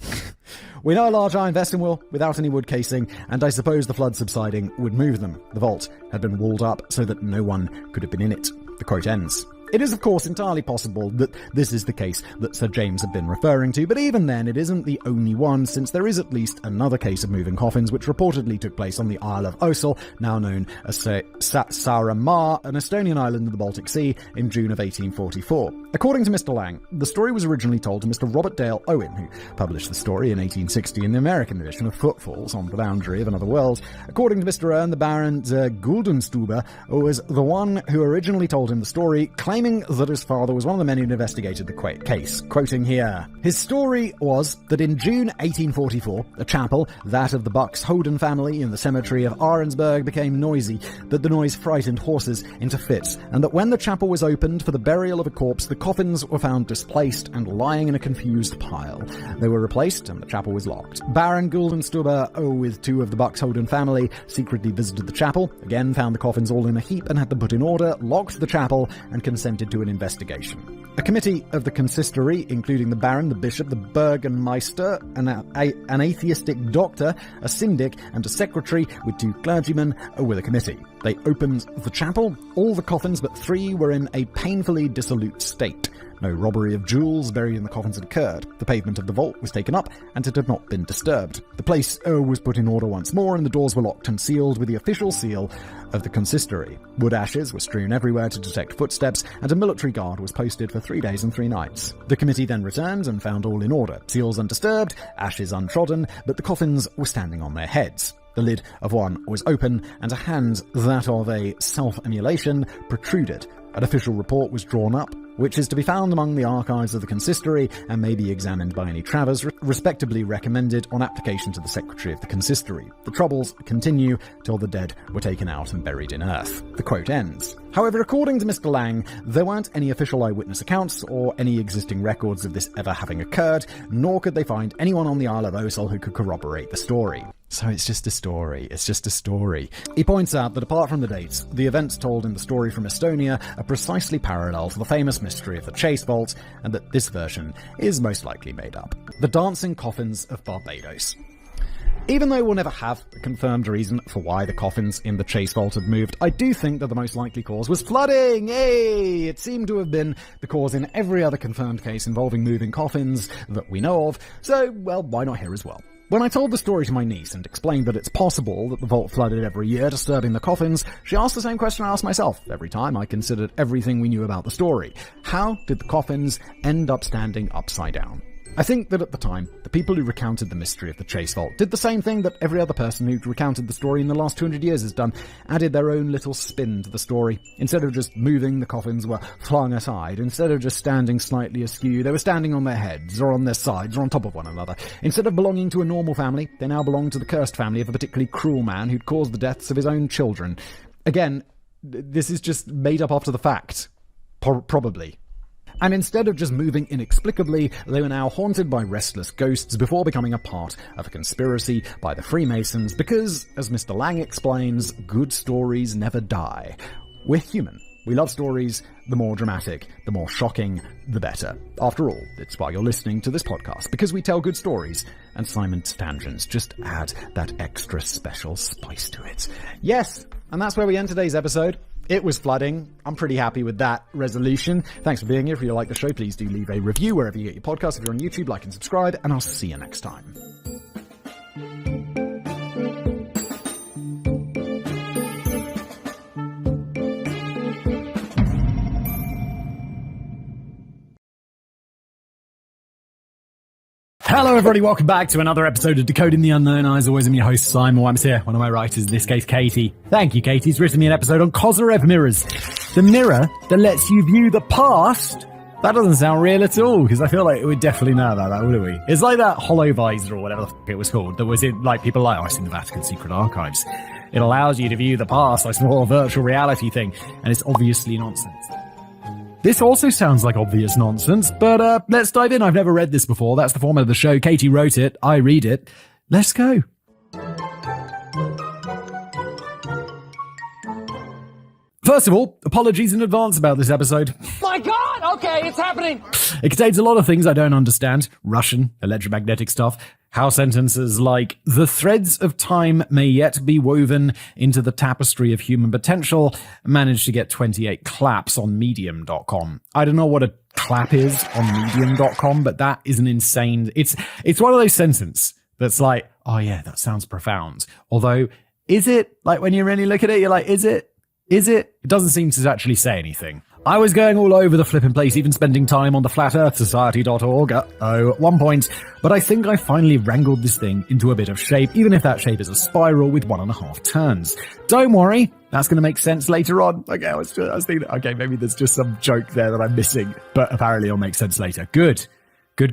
Speaker 6: We know a large iron vessel will, without any wood casing, and I suppose the flood subsiding would move them. The vault had been walled up so that no one could have been in it. The quote ends. It is, of course, entirely possible that this is the case that Sir James had been referring to, but even then it isn't the only one, since there is at least another case of moving coffins which reportedly took place on the Isle of Osel, now known as Saaremaa, an Estonian island in the Baltic Sea, in June of 1844. According to Mr. Lang, the story was originally told to Mr. Robert Dale Owen, who published the story in 1860 in the American edition of Footfalls on the Boundary of Another World. According to Mr. Ern, the Baron Guldenstube was the one who originally told him the story, claiming that his father was one of the men who investigated the case. Quoting here, his story was that in June 1844, a chapel, that of the Bucks Holden family in the cemetery of Arensburg, became noisy, that the noise frightened horses into fits, and that when the chapel was opened for the burial of a corpse, the coffins were found displaced and lying in a confused pile. They were replaced and the chapel was locked. Baron Guldenstube, with two of the Bucks Holden family, secretly visited the chapel, again found the coffins all in a heap and had them put in order, locked the chapel, and consented to an investigation. A committee of the consistory, including the Baron, the Bishop, the Burgermeister, an atheistic doctor, a syndic, and a secretary with two clergymen, were the committee. They opened the chapel. All the coffins but 3 were in a painfully dissolute state. No robbery of jewels buried in the coffins had occurred. The pavement of the vault was taken up, and it had not been disturbed. The place was put in order once more, and the doors were locked and sealed with the official seal of the consistory. Wood ashes were strewn everywhere to detect footsteps, and a military guard was posted for 3 days and 3 nights. The committee then returned and found all in order, seals undisturbed, ashes untrodden, but the coffins were standing on their heads. The lid of one was open, and a hand, that of a self-immolation, protruded. An official report was drawn up, which is to be found among the archives of the consistory and may be examined by any travellers, respectively recommended on application to the secretary of the consistory. The troubles continue till the dead were taken out and buried in earth. The quote ends. However, according to Mr. Lang, there weren't any official eyewitness accounts or any existing records of this ever having occurred, nor could they find anyone on the Isle of Osel who could corroborate the story. So it's just a story. It's just a story. He points out that apart from the dates, the events told in the story from Estonia are precisely parallel to the famous mystery of the Chase Vault, and that this version is most likely made up. The Dancing Coffins of Barbados. Even though we'll never have a confirmed reason for why the coffins in the Chase Vault had moved, I do think that the most likely cause was flooding! Yay! It seemed to have been the cause in every other confirmed case involving moving coffins that we know of, so, well, why not here as well? When I told the story to my niece and explained that it's possible that the vault flooded every year, disturbing the coffins, she asked the same question I asked myself every time I considered everything we knew about the story. How did the coffins end up standing upside down? I think that at the time, the people who recounted the mystery of the Chase Vault did the same thing that every other person who'd recounted the story in the last 200 years has done, added their own little spin to the story. Instead of just moving, the coffins were flung aside. Instead of just standing slightly askew, they were standing on their heads, or on their sides, or on top of one another. Instead of belonging to a normal family, they now belong to the cursed family of a particularly cruel man who'd caused the deaths of his own children. Again, this is just made up after the fact. Probably. And instead of just moving inexplicably, they were now haunted by restless ghosts before becoming a part of a conspiracy by the Freemasons because, as Mr. Lang explains, good stories never die. We're human. We love stories. The more dramatic, the more shocking, the better. After all, it's why you're listening to this podcast, because we tell good stories, and Simon's tangents just add that extra special spice to it. Yes, and that's where we end today's episode. It was flooding. I'm pretty happy with that resolution. Thanks for being here. If you like the show, please do leave a review wherever you get your podcasts. If you're on YouTube, like and subscribe, and I'll see you next time.
Speaker 1: Hello everybody, welcome back to another episode of Decoding the Unknown. As always, I'm your host Simon Wamps here, one of my writers, in this case Katie. Thank you, Katie's written me an episode on Kozarev mirrors. The mirror that lets you view the past. That doesn't sound real at all, because I feel like we'd definitely know about that, wouldn't we? It's like that holovisor or whatever the f*** it was called, that was in, like, people like, oh, it's in the Vatican Secret Archives. It allows you to view the past, like some sort of virtual reality thing, and it's obviously nonsense. This also sounds like obvious nonsense, but let's dive in. I've never read this before. That's the format of the show. Katie wrote it. I read it. Let's go. First of all, apologies in advance about this episode.
Speaker 3: My God! Okay, it's happening!
Speaker 1: It contains a lot of things I don't understand. Russian, electromagnetic stuff. How sentences like, the threads of time may yet be woven into the tapestry of human potential, managed to get 28 claps on medium.com. I don't know what a clap is on medium.com, but that is an insane... It's one of those sentences that's like, oh yeah, that sounds profound. Although, is it? Like, when you really look at it, you're like, is it? Is it? It doesn't seem to actually say anything. I was going all over the flipping place, even spending time on the flatearthsociety.org at one point, but I think I finally wrangled this thing into a bit of shape, even if that shape is a spiral with 1.5 turns. Don't worry, that's going to make sense later on. Okay, I was thinking, okay, maybe there's just some joke there that I'm missing, but apparently it'll make sense later. Good. Cool.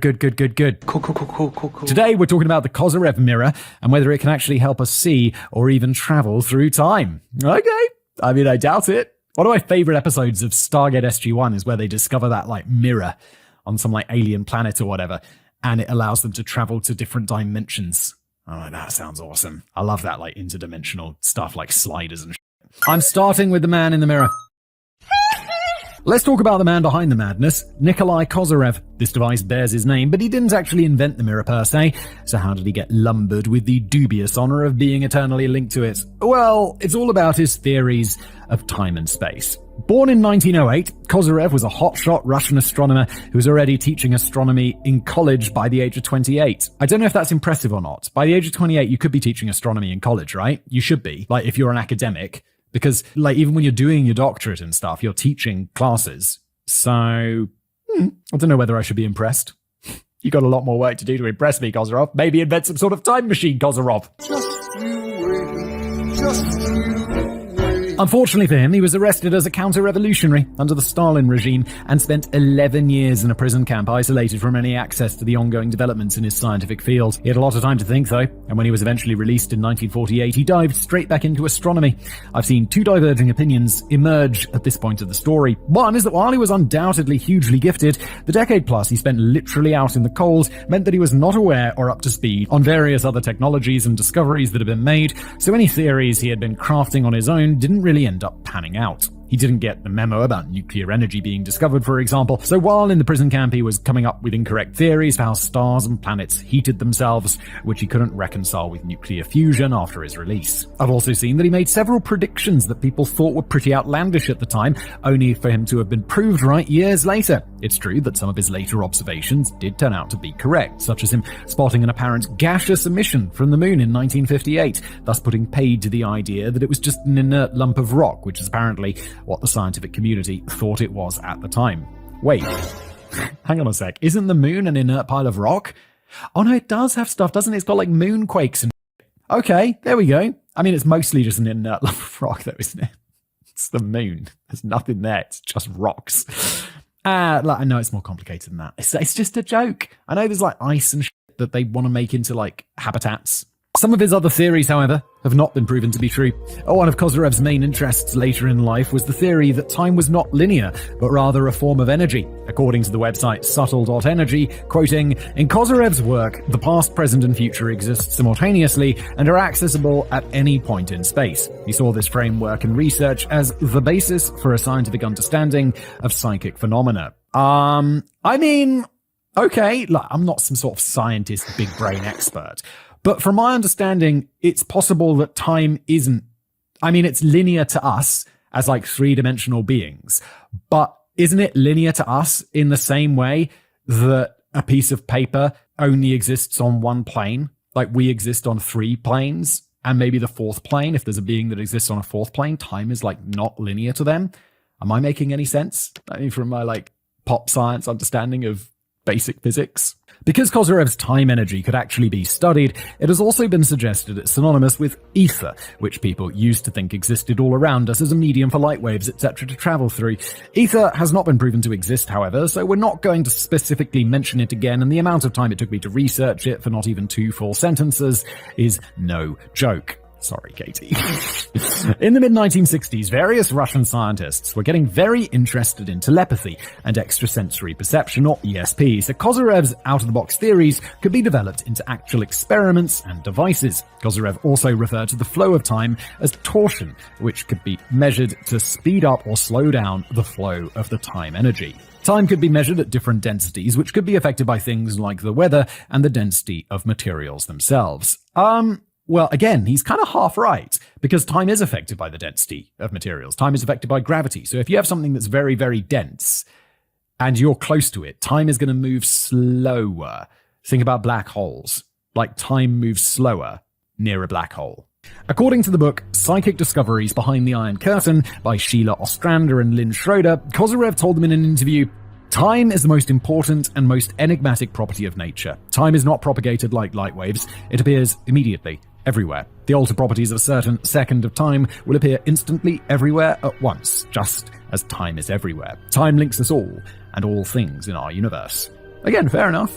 Speaker 1: Today we're talking about the Kozarev mirror and whether it can actually help us see or even travel through time. Okay, I mean, I doubt it. One of my favorite episodes of Stargate SG-1 is where they discover that, like, mirror on some, like, alien planet or whatever, and it allows them to travel to different dimensions. Oh, that sounds awesome. I love that, like, interdimensional stuff, like sliders and shit. I'm starting with the man in the mirror. Let's talk about the man behind the madness, Nikolai Kozarev. This device bears his name, but he didn't actually invent the mirror per se, so how did he get lumbered with the dubious honor of being eternally linked to it? Well, it's all about his theories of time and space. Born in 1908, Kozarev was a hotshot Russian astronomer who was already teaching astronomy in college by the age of 28. I don't know if that's impressive or not. By the age of 28, you could be teaching astronomy in college, right? You should be, like, if you're an academic. Because, like, even when you're doing your doctorate and stuff, you're teaching classes. So, I don't know whether I should be impressed. You got a lot more work to do to impress me, Kozarev. Maybe invent some sort of time machine, Kozarev. Unfortunately for him, he was arrested as a counter-revolutionary under the Stalin regime and spent 11 years in a prison camp isolated from any access to the ongoing developments in his scientific field. He had a lot of time to think, though, and when he was eventually released in 1948, he dived straight back into astronomy. I've seen two diverging opinions emerge at this point of the story. One is that while he was undoubtedly hugely gifted, the decade plus he spent literally out in the cold meant that he was not aware or up to speed on various other technologies and discoveries that had been made, so any theories he had been crafting on his own didn't really end up panning out. He didn't get the memo about nuclear energy being discovered, for example, so while in the prison camp he was coming up with incorrect theories for how stars and planets heated themselves, which he couldn't reconcile with nuclear fusion after his release. I've also seen that he made several predictions that people thought were pretty outlandish at the time, only for him to have been proved right years later. It's true that some of his later observations did turn out to be correct, such as him spotting an apparent gaseous emission from the moon in 1958, thus putting paid to the idea that it was just an inert lump of rock, which is apparently what the scientific community thought it was at the time. Wait, Hang on a sec. Isn't the moon an inert pile of rock? Oh no, it does have stuff, doesn't it? It's got like moonquakes and okay, there we go. I mean, it's mostly just an inert lump of rock though, isn't it? It's the moon. There's nothing there. It's just rocks. I know it's more complicated than that. It's just a joke. I know there's like ice and shit that they want to make into like habitats. Some of his other theories, however, have not been proven to be true. One of Kozyrev's main interests later in life was the theory that time was not linear, but rather a form of energy. According to the website subtle.energy, quoting, "In Kozyrev's work, the past, present, and future exist simultaneously and are accessible at any point in space. He saw this framework and research as the basis for a scientific understanding of psychic phenomena." I mean, okay, like, I'm not some sort of scientist, big brain expert. But from my understanding, it's possible that time isn't, I mean, it's linear to us as like three-dimensional beings, but isn't it linear to us in the same way that a piece of paper only exists on one plane? Like we exist on 3 planes, and maybe the 4th plane, if there's a being that exists on a 4th plane, time is like not linear to them. Am I making any sense? I mean, from my like pop science understanding of basic physics. Because Kozyrev's time energy could actually be studied, it has also been suggested it's synonymous with ether, which people used to think existed all around us as a medium for light waves, etc. to travel through. Ether has not been proven to exist, however, so we're not going to specifically mention it again, and the amount of time it took me to research it for not even 2 full sentences is no joke. Sorry, Katie. In the mid-1960s, various Russian scientists were getting very interested in telepathy and extrasensory perception, or ESP, so Kozyrev's out-of-the-box theories could be developed into actual experiments and devices. Kozyrev also referred to the flow of time as torsion, which could be measured to speed up or slow down the flow of the time energy. Time could be measured at different densities, which could be affected by things like the weather and the density of materials themselves. Well, again, he's kind of half right, because time is affected by the density of materials. Time is affected by gravity. So if you have something that's very, very dense and you're close to it, time is going to move slower. Think about black holes. Like time moves slower near a black hole. According to the book Psychic Discoveries Behind the Iron Curtain by Sheila Ostrander and Lynn Schroeder, Kozyrev told them in an interview, "Time is the most important and most enigmatic property of nature. Time is not propagated like light waves. It appears immediately, everywhere. The altered properties of a certain second of time will appear instantly everywhere at once, just as time is everywhere. Time links us all and all things in our universe." Again, fair enough.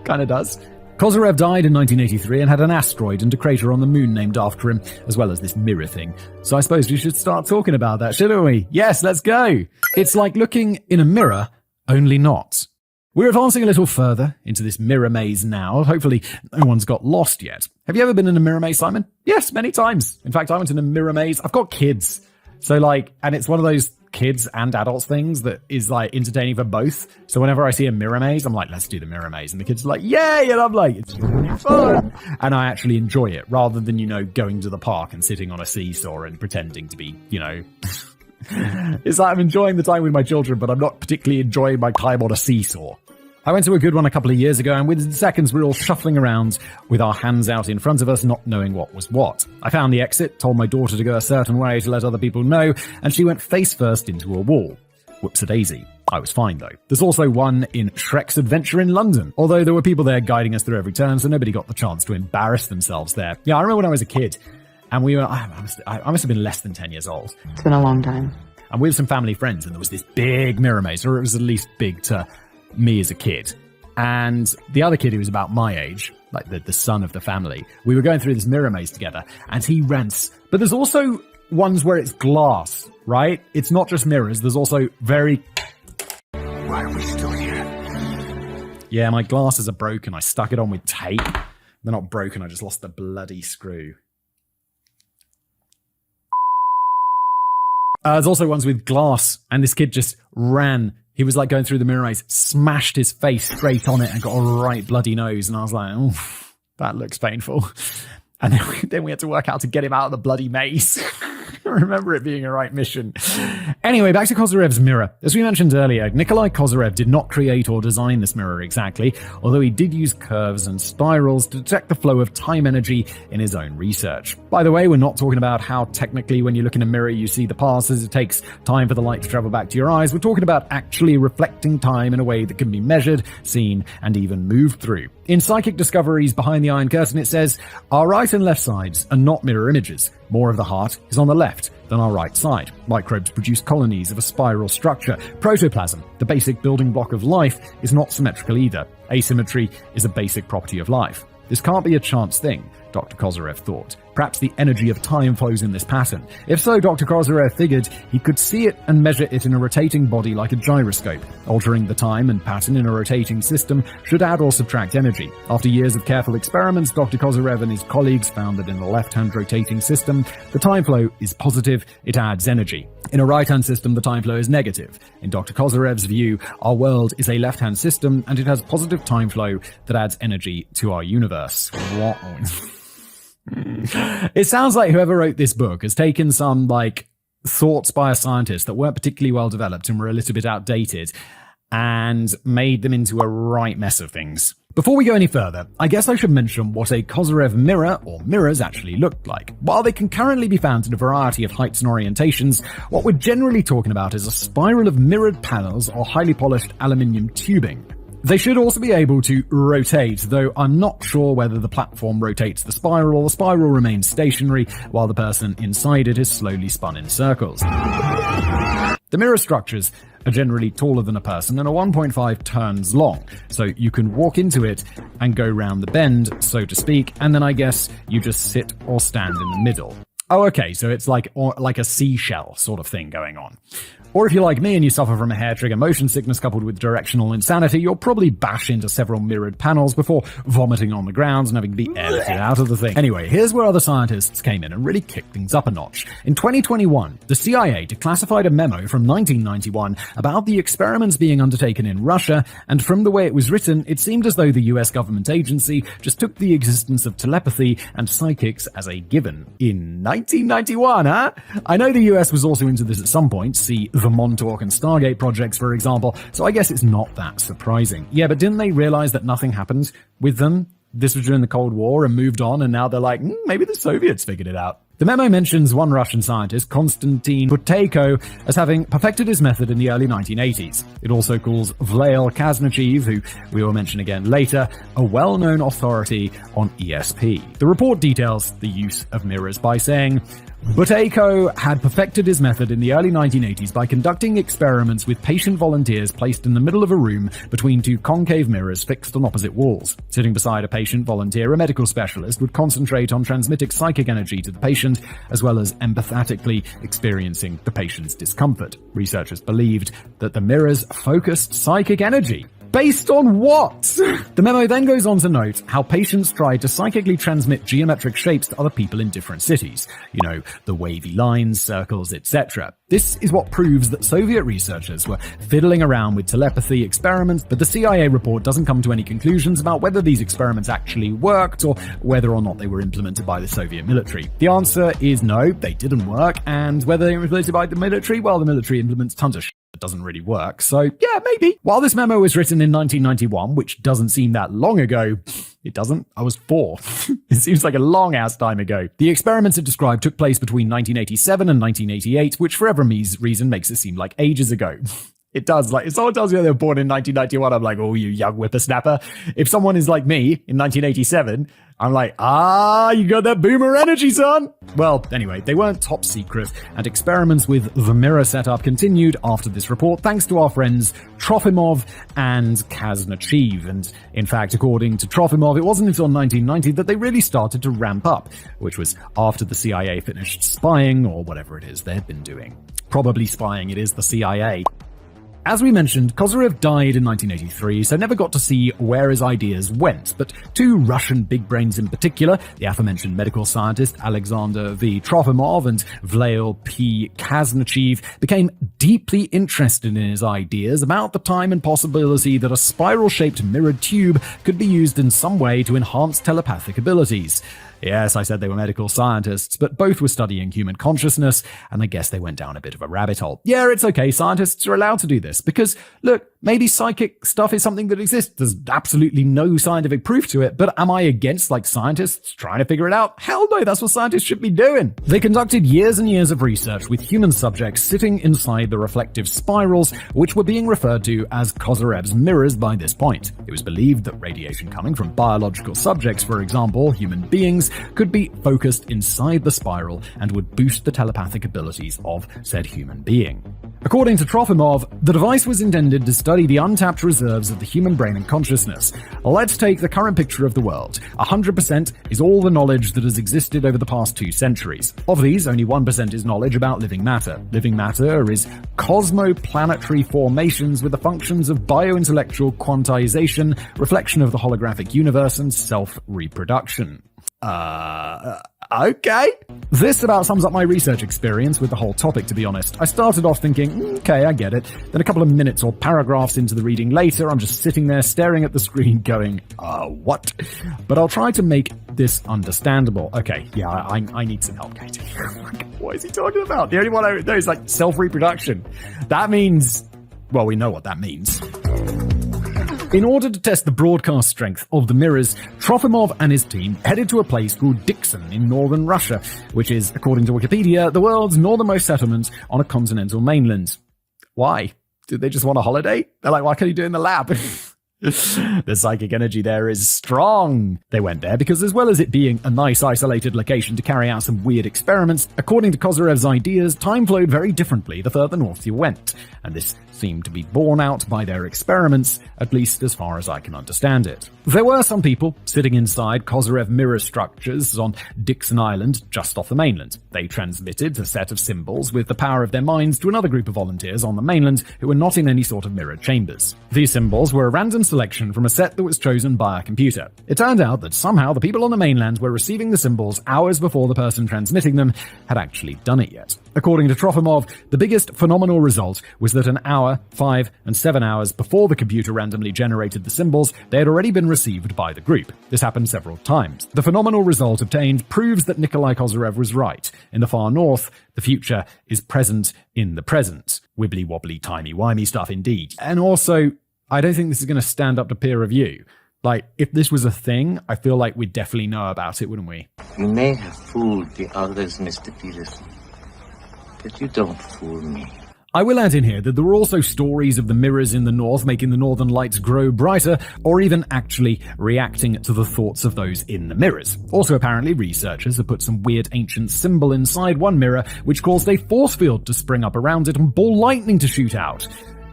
Speaker 1: Kinda does. Kozyrev died in 1983 and had an asteroid and a crater on the moon named after him, as well as this mirror thing. So I suppose we should start talking about that, shouldn't we? Yes, let's go! It's like looking in a mirror, only not. We're advancing a little further into this mirror maze now. Hopefully no one's got lost yet. Have you ever been in a mirror maze, Simon? Yes, many times. In fact, I went in a mirror maze. I've got kids. So like, and it's one of those kids and adults things that is like entertaining for both. So whenever I see a mirror maze, I'm like, let's do the mirror maze. And the kids are like, yay! And I'm like, it's really fun. And I actually enjoy it rather than, going to the park and sitting on a seesaw and pretending to be, It's like I'm enjoying the time with my children, but I'm not particularly enjoying my time on a seesaw. I went to a good one a couple of years ago, and within seconds we were all shuffling around with our hands out in front of us, not knowing what was what. I found the exit, told my daughter to go a certain way to let other people know, and she went face first into a wall. Whoops-a-daisy. I was fine, though. There's also one in Shrek's Adventure in London, although there were people there guiding us through every turn, so nobody got the chance to embarrass themselves there. Yeah, I remember when I was a kid, and I must have been less than 10 years old.
Speaker 7: It's been a long time.
Speaker 1: And we were some family friends, and there was this big mirror maze, or it was at least big to me as a kid. And the other kid who was about my age, like the son of the family, we were going through this mirror maze together, and he rents. But there's also ones where it's glass, right? It's not just mirrors. There's also very... Why are we still here? Yeah, my glasses are broken. I stuck it on with tape. They're not broken. I just lost the bloody screw. There's also ones with glass, and this kid just ran. He was like going through the mirror maze, smashed his face straight on it and got a right bloody nose. And I was like, oh, that looks painful. And then we had to work out to get him out of the bloody maze. remember it being a right mission. Anyway, back to Kozyrev's mirror. As we mentioned earlier, Nikolai Kozyrev did not create or design this mirror exactly, although he did use curves and spirals to detect the flow of time energy in his own research. By the way, we're not talking about how technically when you look in a mirror you see the past as it takes time for the light to travel back to your eyes. We're talking about actually reflecting time in a way that can be measured, seen, and even moved through. In Psychic Discoveries Behind the Iron Curtain, it says, "Our right and left sides are not mirror images. More of the heart is on the left than our right side. Microbes produce colonies of a spiral structure. Protoplasm, the basic building block of life, is not symmetrical either. Asymmetry is a basic property of life. This can't be a chance thing," Dr. Kozyrev thought. Perhaps the energy of time flows in this pattern. If so, Dr. Kozyrev figured he could see it and measure it in a rotating body like a gyroscope. Altering the time and pattern in a rotating system should add or subtract energy. After years of careful experiments, Dr. Kozyrev and his colleagues found that in a left-hand rotating system, the time flow is positive, it adds energy. In a right-hand system, the time flow is negative. In Dr. Kozyrev's view, our world is a left-hand system, and it has positive time flow that adds energy to our universe. What? It sounds like whoever wrote this book has taken some, thoughts by a scientist that weren't particularly well developed and were a little bit outdated and made them into a right mess of things. Before we go any further, I guess I should mention what a Kozyrev mirror or mirrors actually looked like. While they can currently be found in a variety of heights and orientations, what we're generally talking about is a spiral of mirrored panels or highly polished aluminium tubing. They should also be able to rotate, though I'm not sure whether the platform rotates the spiral or the spiral remains stationary while the person inside it is slowly spun in circles. The mirror structures are generally taller than a person and are 1.5 turns long, so you can walk into it and go round the bend, so to speak, and then I guess you just sit or stand in the middle. Oh, okay, so it's like a seashell sort of thing going on. Or if you're like me and you suffer from a hair-trigger motion sickness coupled with directional insanity, you'll probably bash into several mirrored panels before vomiting on the ground and having to be airlifted out of the thing. Anyway, here's where other scientists came in and really kicked things up a notch. In 2021, the CIA declassified a memo from 1991 about the experiments being undertaken in Russia, and from the way it was written, it seemed as though the US government agency just took the existence of telepathy and psychics as a given. In 1991, huh? I know the US was also into this at some point, see the Montauk and Stargate projects, for example, so I guess it's not that surprising. Yeah, but didn't they realize that nothing happened with them? This was during the Cold War and moved on, and now they're like, maybe the Soviets figured it out. The memo mentions one Russian scientist, Konstantin Buteyko, as having perfected his method in the early 1980s. It also calls Vlail Kaznachev, who we will mention again later, a well-known authority on ESP. The report details the use of mirrors by saying, Buteyko had perfected his method in the early 1980s by conducting experiments with patient volunteers placed in the middle of a room between two concave mirrors fixed on opposite walls. Sitting beside a patient volunteer, a medical specialist would concentrate on transmitting psychic energy to the patient, as well as empathetically experiencing the patient's discomfort. Researchers believed that the mirrors focused psychic energy. Based on what? The memo then goes on to note how patients tried to psychically transmit geometric shapes to other people in different cities. You know, the wavy lines, circles, etc. This is what proves that Soviet researchers were fiddling around with telepathy experiments, but the CIA report doesn't come to any conclusions about whether these experiments actually worked or whether or not they were implemented by the Soviet military. The answer is no, they didn't work, and whether they were implemented by the military, well, the military implements tons of shit that doesn't really work, so yeah, maybe. While this memo was written in 1991, which doesn't seem that long ago, it doesn't. I was 4. It seems like a long-ass time ago. The experiments it described took place between 1987 and 1988, which for every reason makes it seem like ages ago. It does. Like, if someone tells me they were born in 1991, I'm like, oh, you young whippersnapper. If someone is like me in 1987, I'm like, you got that boomer energy, son. Well, anyway, they weren't top secret, and experiments with the mirror setup continued after this report, thanks to our friends Trofimov and Kaznachev. And in fact, according to Trofimov, it wasn't until 1990 that they really started to ramp up, which was after the CIA finished spying, or whatever it is they've been doing. Probably spying, it is the CIA. As we mentioned, Kozyrev died in 1983, so never got to see where his ideas went, but two Russian big brains in particular, the aforementioned medical scientist Alexander V. Trofimov and Vlail P. Kaznachev, became deeply interested in his ideas about the time and possibility that a spiral-shaped mirrored tube could be used in some way to enhance telepathic abilities. Yes, I said they were medical scientists, but both were studying human consciousness, and I guess they went down a bit of a rabbit hole. Yeah, it's okay, scientists are allowed to do this, because, look, maybe psychic stuff is something that exists. There's absolutely no scientific proof to it, but am I against, scientists trying to figure it out? Hell no, that's what scientists should be doing. They conducted years and years of research with human subjects sitting inside the reflective spirals, which were being referred to as Kozyrev's mirrors by this point. It was believed that radiation coming from biological subjects, for example, human beings, could be focused inside the spiral and would boost the telepathic abilities of said human being. According to Trofimov, the device was intended to study the untapped reserves of the human brain and consciousness. Let's take the current picture of the world. 100% is all the knowledge that has existed over the past 2 centuries. Of these, only 1% is knowledge about living matter. Living matter is cosmoplanetary formations with the functions of biointellectual quantization, reflection of the holographic universe, and self-reproduction. Okay. This about sums up my research experience with the whole topic, to be honest. I started off thinking, okay, I get it. Then a couple of minutes or paragraphs into the reading later, I'm just sitting there staring at the screen going, what? But I'll try to make this understandable. Okay, yeah, I need some help, Katie. What is he talking about? The only one I know is self-reproduction. That means, well, we know what that means. In order to test the broadcast strength of the mirrors, Trofimov and his team headed to a place called Dixon in northern Russia, which is, according to Wikipedia, the world's northernmost settlement on a continental mainland. Why? Did they just want a holiday? They're like, why can't you do it in the lab? The psychic energy there is strong. They went there because, as well as it being a nice isolated location to carry out some weird experiments, according to Kozyrev's ideas, time flowed very differently the further north you went, and this seemed to be borne out by their experiments, at least as far as I can understand it. There were some people sitting inside Kozyrev mirror structures on Dixon Island, just off the mainland. They transmitted a set of symbols with the power of their minds to another group of volunteers on the mainland who were not in any sort of mirror chambers. These symbols were a random selection from a set that was chosen by a computer. It turned out that somehow the people on the mainland were receiving the symbols hours before the person transmitting them had actually done it yet. According to Trofimov, the biggest phenomenal result was that an hour, 5, and 7 hours before the computer randomly generated the symbols, they had already been received by the group. This happened several times. The phenomenal result obtained proves that Nikolai Kozyrev was right. In the far north, the future is present in the present. Wibbly-wobbly, timey-wimey stuff indeed. And also, I don't think this is going to stand up to peer review. If this was a thing, I feel like we'd definitely know about it, wouldn't we?
Speaker 9: You may have fooled the others, Mr. Peterson, but you don't fool me.
Speaker 1: I will add in here that there were also stories of the mirrors in the north making the northern lights grow brighter, or even actually reacting to the thoughts of those in the mirrors. Also, apparently, researchers have put some weird ancient symbol inside one mirror, which caused a force field to spring up around it and ball lightning to shoot out.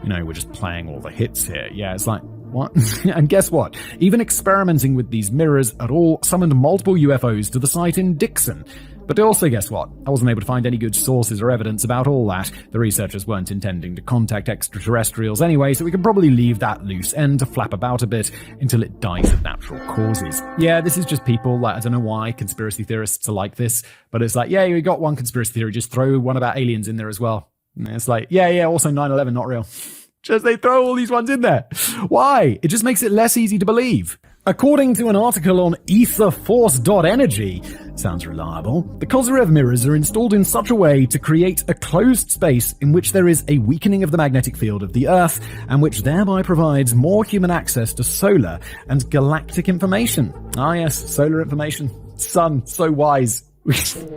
Speaker 1: We're just playing all the hits here. Yeah, it's like, what? And guess what? Even experimenting with these mirrors at all summoned multiple UFOs to the site in Dixon. But also, guess what? I wasn't able to find any good sources or evidence about all that. The researchers weren't intending to contact extraterrestrials anyway, so we can probably leave that loose end to flap about a bit until it dies of natural causes. Yeah, this is just people, I don't know why conspiracy theorists are like this, but it's like, yeah, you got one conspiracy theory, just throw one about aliens in there as well. And it's like, yeah, also 9/11 not real. Just they throw all these ones in there. Why? It just makes it less easy to believe. According to an article on etherforce.energy, sounds reliable, the Kozyrev mirrors are installed in such a way to create a closed space in which there is a weakening of the magnetic field of the Earth, and which thereby provides more human access to solar and galactic information. Ah yes, solar information. Sun, so wise.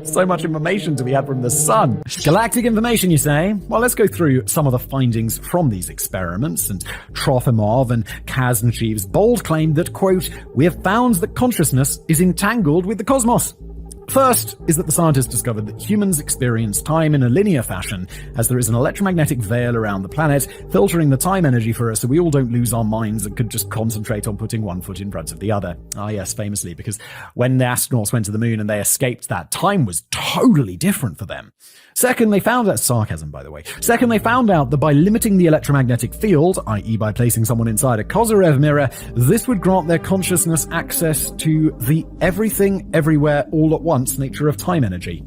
Speaker 1: So much information to be had from the sun. Galactic information, you say? Well, let's go through some of the findings from these experiments, and Trofimov and Kazanchiv's bold claim that, quote, "We have found that consciousness is entangled with the cosmos." First is that the scientists discovered that humans experience time in a linear fashion, as there is an electromagnetic veil around the planet, filtering the time energy for us so we all don't lose our minds and could just concentrate on putting one foot in front of the other. Ah yes, famously, because when the astronauts went to the moon and they escaped, that time was totally different for them. Second, they found out, sarcasm by the way, second they found out that by limiting the electromagnetic field, i.e. by placing someone inside a Kozyrev mirror, this would grant their consciousness access to the everything, everywhere, all at once nature of time energy.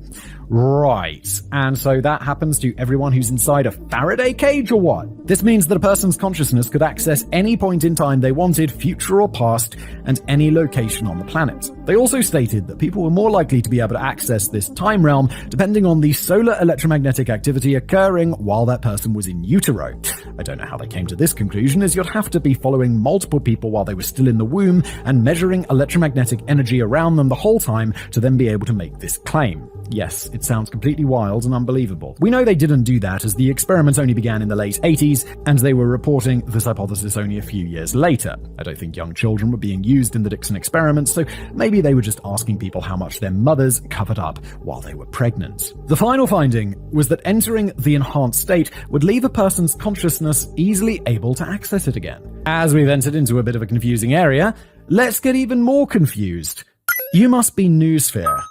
Speaker 1: Right. And so that happens to everyone who's inside a Faraday cage or what? This means that a person's consciousness could access any point in time they wanted, future or past, and any location on the planet. They also stated that people were more likely to be able to access this time realm depending on the solar electromagnetic activity occurring while that person was in utero. I don't know how they came to this conclusion, as you'd have to be following multiple people while they were still in the womb and measuring electromagnetic energy around them the whole time to then be able to make this claim. Yes, it sounds completely wild and unbelievable. We know they didn't do that, as the experiments only began in the late 80s, and they were reporting this hypothesis only a few years later. I don't think young children were being used in the Dixon experiments, so maybe they were just asking people how much their mothers covered up while they were pregnant. The final finding was that entering the enhanced state would leave a person's consciousness easily able to access it again. As we've entered into a bit of a confusing area, let's get even more confused. You must be Noosphere.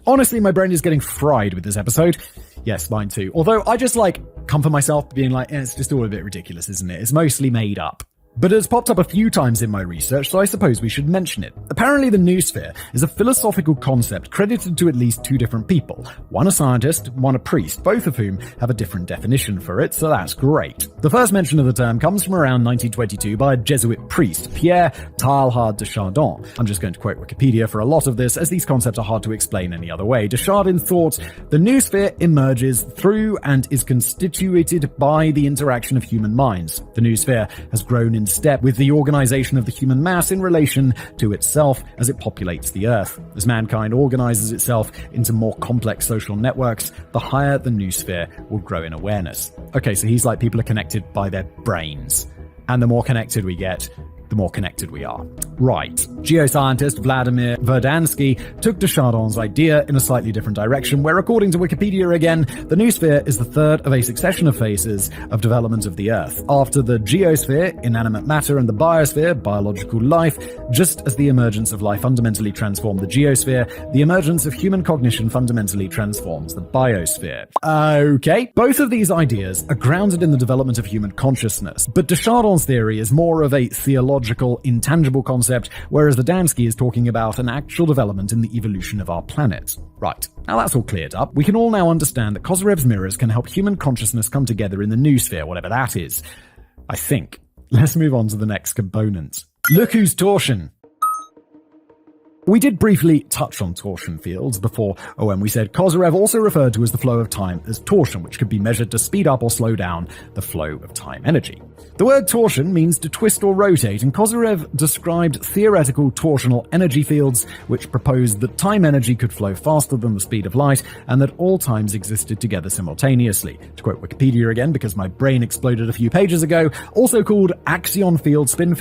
Speaker 1: Honestly, my brain is getting fried with this episode. Yes, mine too. Although I just comfort myself being it's just all a bit ridiculous, isn't it? It's mostly made up. But it has popped up a few times in my research, so I suppose we should mention it. Apparently, the noosphere is a philosophical concept credited to at least two different people. One a scientist, one a priest, both of whom have a different definition for it, so that's great. The first mention of the term comes from around 1922 by a Jesuit priest, Pierre Teilhard de Chardin. I'm just going to quote Wikipedia for a lot of this, as these concepts are hard to explain any other way. De Chardin thought, the noosphere emerges through and is constituted by the interaction of human minds. The noosphere has grown in step with the organization of the human mass in relation to itself as it populates the earth. As mankind organizes itself into more complex social networks, the higher the noosphere will grow in awareness. Okay, so he's like people are connected by their brains. And the more connected we get, the more connected we are. Right. Geoscientist Vladimir Verdansky took de Chardin's idea in a slightly different direction, where, according to Wikipedia again, the noosphere is the third of a succession of phases of development of the Earth. After the geosphere, inanimate matter, and the biosphere, biological life, just as the emergence of life fundamentally transformed the geosphere, the emergence of human cognition fundamentally transforms the biosphere. Okay, both of these ideas are grounded in the development of human consciousness, but de Chardin's theory is more of a theological, intangible concept, whereas Verdansky is talking about an actual development in the evolution of our planet. Right, now that's all cleared up. We can all now understand that Kozyrev's mirrors can help human consciousness come together in the noosphere, whatever that is. I think. Let's move on to the next component. Look who's torsion. We did briefly touch on torsion fields before, when we said Kozyrev also referred to as the flow of time as torsion, which could be measured to speed up or slow down the flow of time energy. The word torsion means to twist or rotate, and Kozyrev described theoretical torsional energy fields which proposed that time energy could flow faster than the speed of light, and that all times existed together simultaneously. To quote Wikipedia again, because my brain exploded a few pages ago, also called axion field, spinner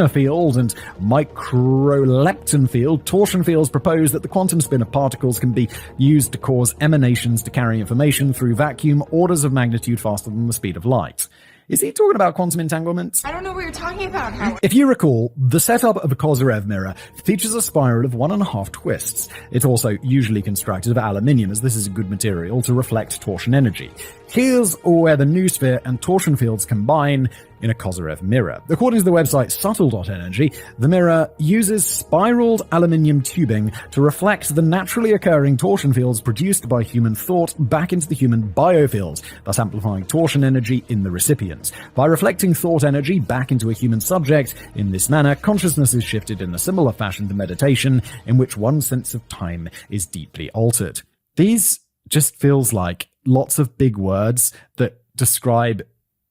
Speaker 1: field, and microlepton field, torsion fields propose that the quantum spin of particles can be used to cause emanations to carry information through vacuum orders of magnitude faster than the speed of light. Is he talking about quantum entanglement?
Speaker 7: I don't know what you're talking about, Howard.
Speaker 1: If you recall, the setup of a Kozyrev mirror features a spiral of 1.5 twists. It's also usually constructed of aluminium, as this is a good material to reflect torsion energy. Here's where the noosphere and torsion fields combine in a Kozyrev mirror. According to the website subtle.energy, the mirror uses spiraled aluminium tubing to reflect the naturally occurring torsion fields produced by human thought back into the human biofields, thus amplifying torsion energy in the recipient. By reflecting thought energy back into a human subject, in this manner, consciousness is shifted in a similar fashion to meditation, in which one sense of time is deeply altered. These just feels like lots of big words that describe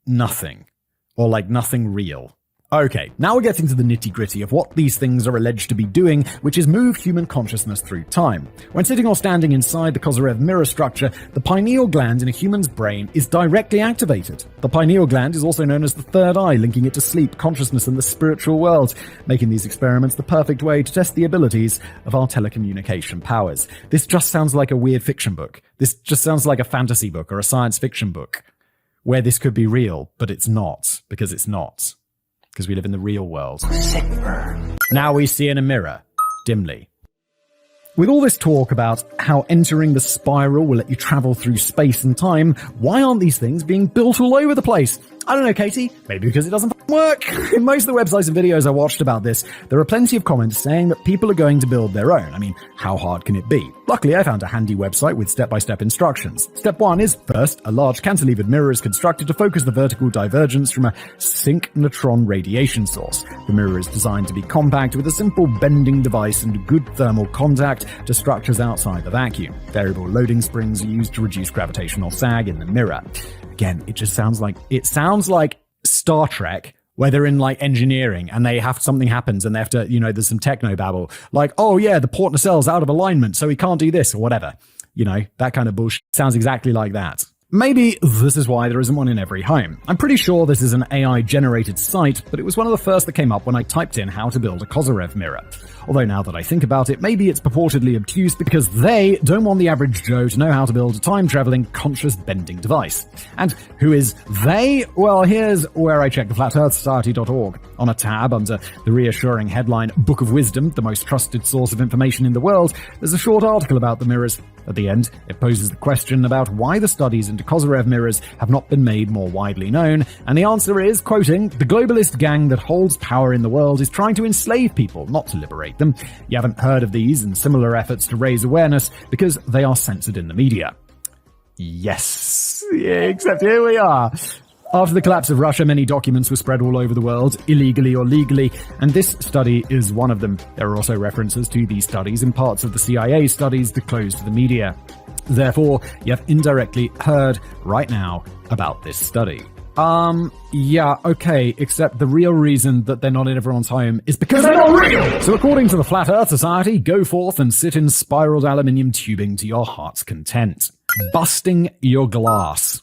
Speaker 1: nothing. Or nothing real. Okay, now we're getting to the nitty-gritty of what these things are alleged to be doing, which is move human consciousness through time. When sitting or standing inside the Kozyrev mirror structure, the pineal gland in a human's brain is directly activated. The pineal gland is also known as the third eye, linking it to sleep, consciousness, and the spiritual world, making these experiments the perfect way to test the abilities of our telecommunication powers. This just sounds like a weird fiction book. This just sounds like a fantasy book or a science fiction book, where this could be real, but it's not, because it's not. Because we live in the real world.
Speaker 5: Sick burn.
Speaker 1: Now we see in a mirror, dimly. With all this talk about how entering the spiral will let you travel through space and time, why aren't these things being built all over the place? I don't know, Katie. Maybe because it doesn't work. In most of the websites and videos I watched about this, there are plenty of comments saying that people are going to build their own. I mean, how hard can it be? Luckily, I found a handy website with step-by-step instructions. Step 1 is, first, a large cantilevered mirror is constructed to focus the vertical divergence from a synchrotron radiation source. The mirror is designed to be compact with a simple bending device and good thermal contact to structures outside the vacuum. Variable loading springs are used to reduce gravitational sag in the mirror. Again, it sounds like Star Trek, where they're in like engineering and something happens and they have to, there's some techno babble. Like, oh yeah, the port nacelle's out of alignment, so we can't do this or whatever. That kind of bullshit sounds exactly like that. Maybe this is why there isn't one in every home. I'm pretty sure this is an AI-generated site, but it was one of the first that came up when I typed in how to build a Kozyrev mirror. Although now that I think about it, maybe it's purportedly obtuse because they don't want the average Joe to know how to build a time-traveling, conscious-bending device. And who is they? Well, here's where I check the FlatEarthSociety.org. On a tab under the reassuring headline, Book of Wisdom, the most trusted source of information in the world, there's a short article about the mirrors. At the end, it poses the question about why the studies into Kozyrev mirrors have not been made more widely known, and the answer is, quoting, "The globalist gang that holds power in the world is trying to enslave people, not to liberate them. You haven't heard of these and similar efforts to raise awareness because they are censored in the media." Yes, except here we are. After the collapse of Russia, many documents were spread all over the world, illegally or legally, and this study is one of them. There are also references to these studies in parts of the CIA studies that closed to the media. Therefore, you have indirectly heard right now about this study. Yeah, okay, except the real reason that they're not in everyone's home is because they're not real! So according to the Flat Earth Society, go forth and sit in spiraled aluminium tubing to your heart's content. Busting your glass.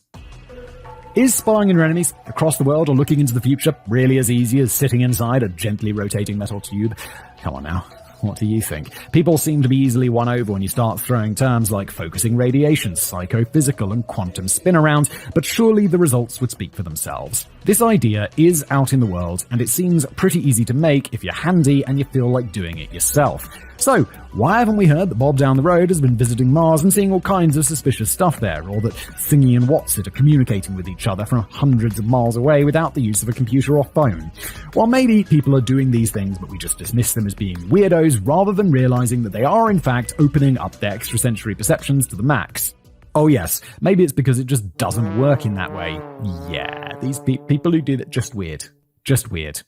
Speaker 1: Is spying on your enemies across the world or looking into the future really as easy as sitting inside a gently rotating metal tube? Come on now. What do you think? People seem to be easily won over when you start throwing terms like focusing radiation, psychophysical, and quantum spin around, but surely the results would speak for themselves. This idea is out in the world, and it seems pretty easy to make if you're handy and you feel like doing it yourself. So, why haven't we heard that Bob down the road has been visiting Mars and seeing all kinds of suspicious stuff there, or that Thingy and Watson are communicating with each other from hundreds of miles away without the use of a computer or phone? Well, maybe people are doing these things, but we just dismiss them as being weirdos rather than realizing that they are in fact opening up their extrasensory perceptions to the max. Oh yes, maybe it's because it just doesn't work in that way. Yeah, these people who do that, just weird. Just weird.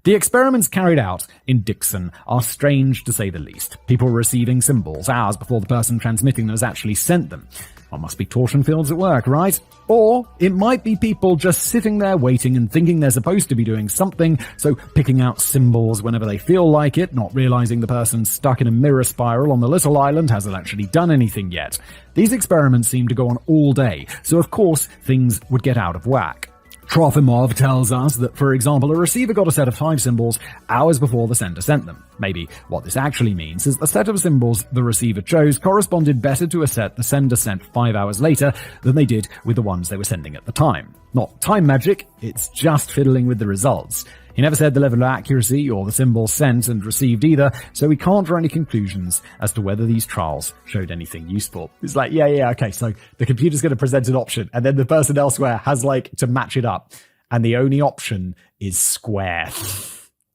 Speaker 1: The experiments carried out in Dixon are strange to say the least. People receiving symbols hours before the person transmitting them has actually sent them. Well, must be torsion fields at work, right? Or it might be people just sitting there waiting and thinking they're supposed to be doing something, so picking out symbols whenever they feel like it, not realizing the person stuck in a mirror spiral on the little island hasn't actually done anything yet. These experiments seem to go on all day, so of course things would get out of whack. Trofimov tells us that, for example, a receiver got a set of 5 symbols hours before the sender sent them. Maybe what this actually means is the set of symbols the receiver chose corresponded better to a set the sender sent 5 hours later than they did with the ones they were sending at the time. Not time magic, it's just fiddling with the results. He never said the level of accuracy or the symbols sent and received either, so we can't draw any conclusions as to whether these trials showed anything useful. It's like, yeah, okay, so the computer's going to present an option, and then the person elsewhere has, to match it up. And the only option is square.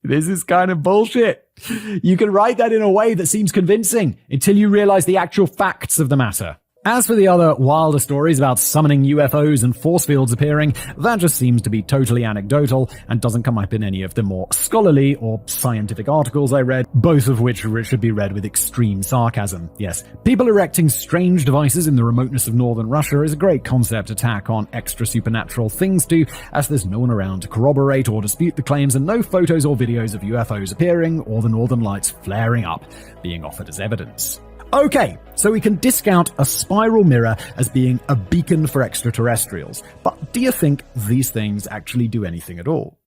Speaker 1: This is kind of bullshit. You can write that in a way that seems convincing until you realize the actual facts of the matter. As for the other wilder stories about summoning UFOs and force fields appearing, that just seems to be totally anecdotal and doesn't come up in any of the more scholarly or scientific articles I read, both of which should be read with extreme sarcasm. Yes, people erecting strange devices in the remoteness of northern Russia is a great concept to tack on extra supernatural things to, as there's no one around to corroborate or dispute the claims and no photos or videos of UFOs appearing or the northern lights flaring up being offered as evidence. Okay, so we can discount a spiral mirror as being a beacon for extraterrestrials, but do you think these things actually do anything at all?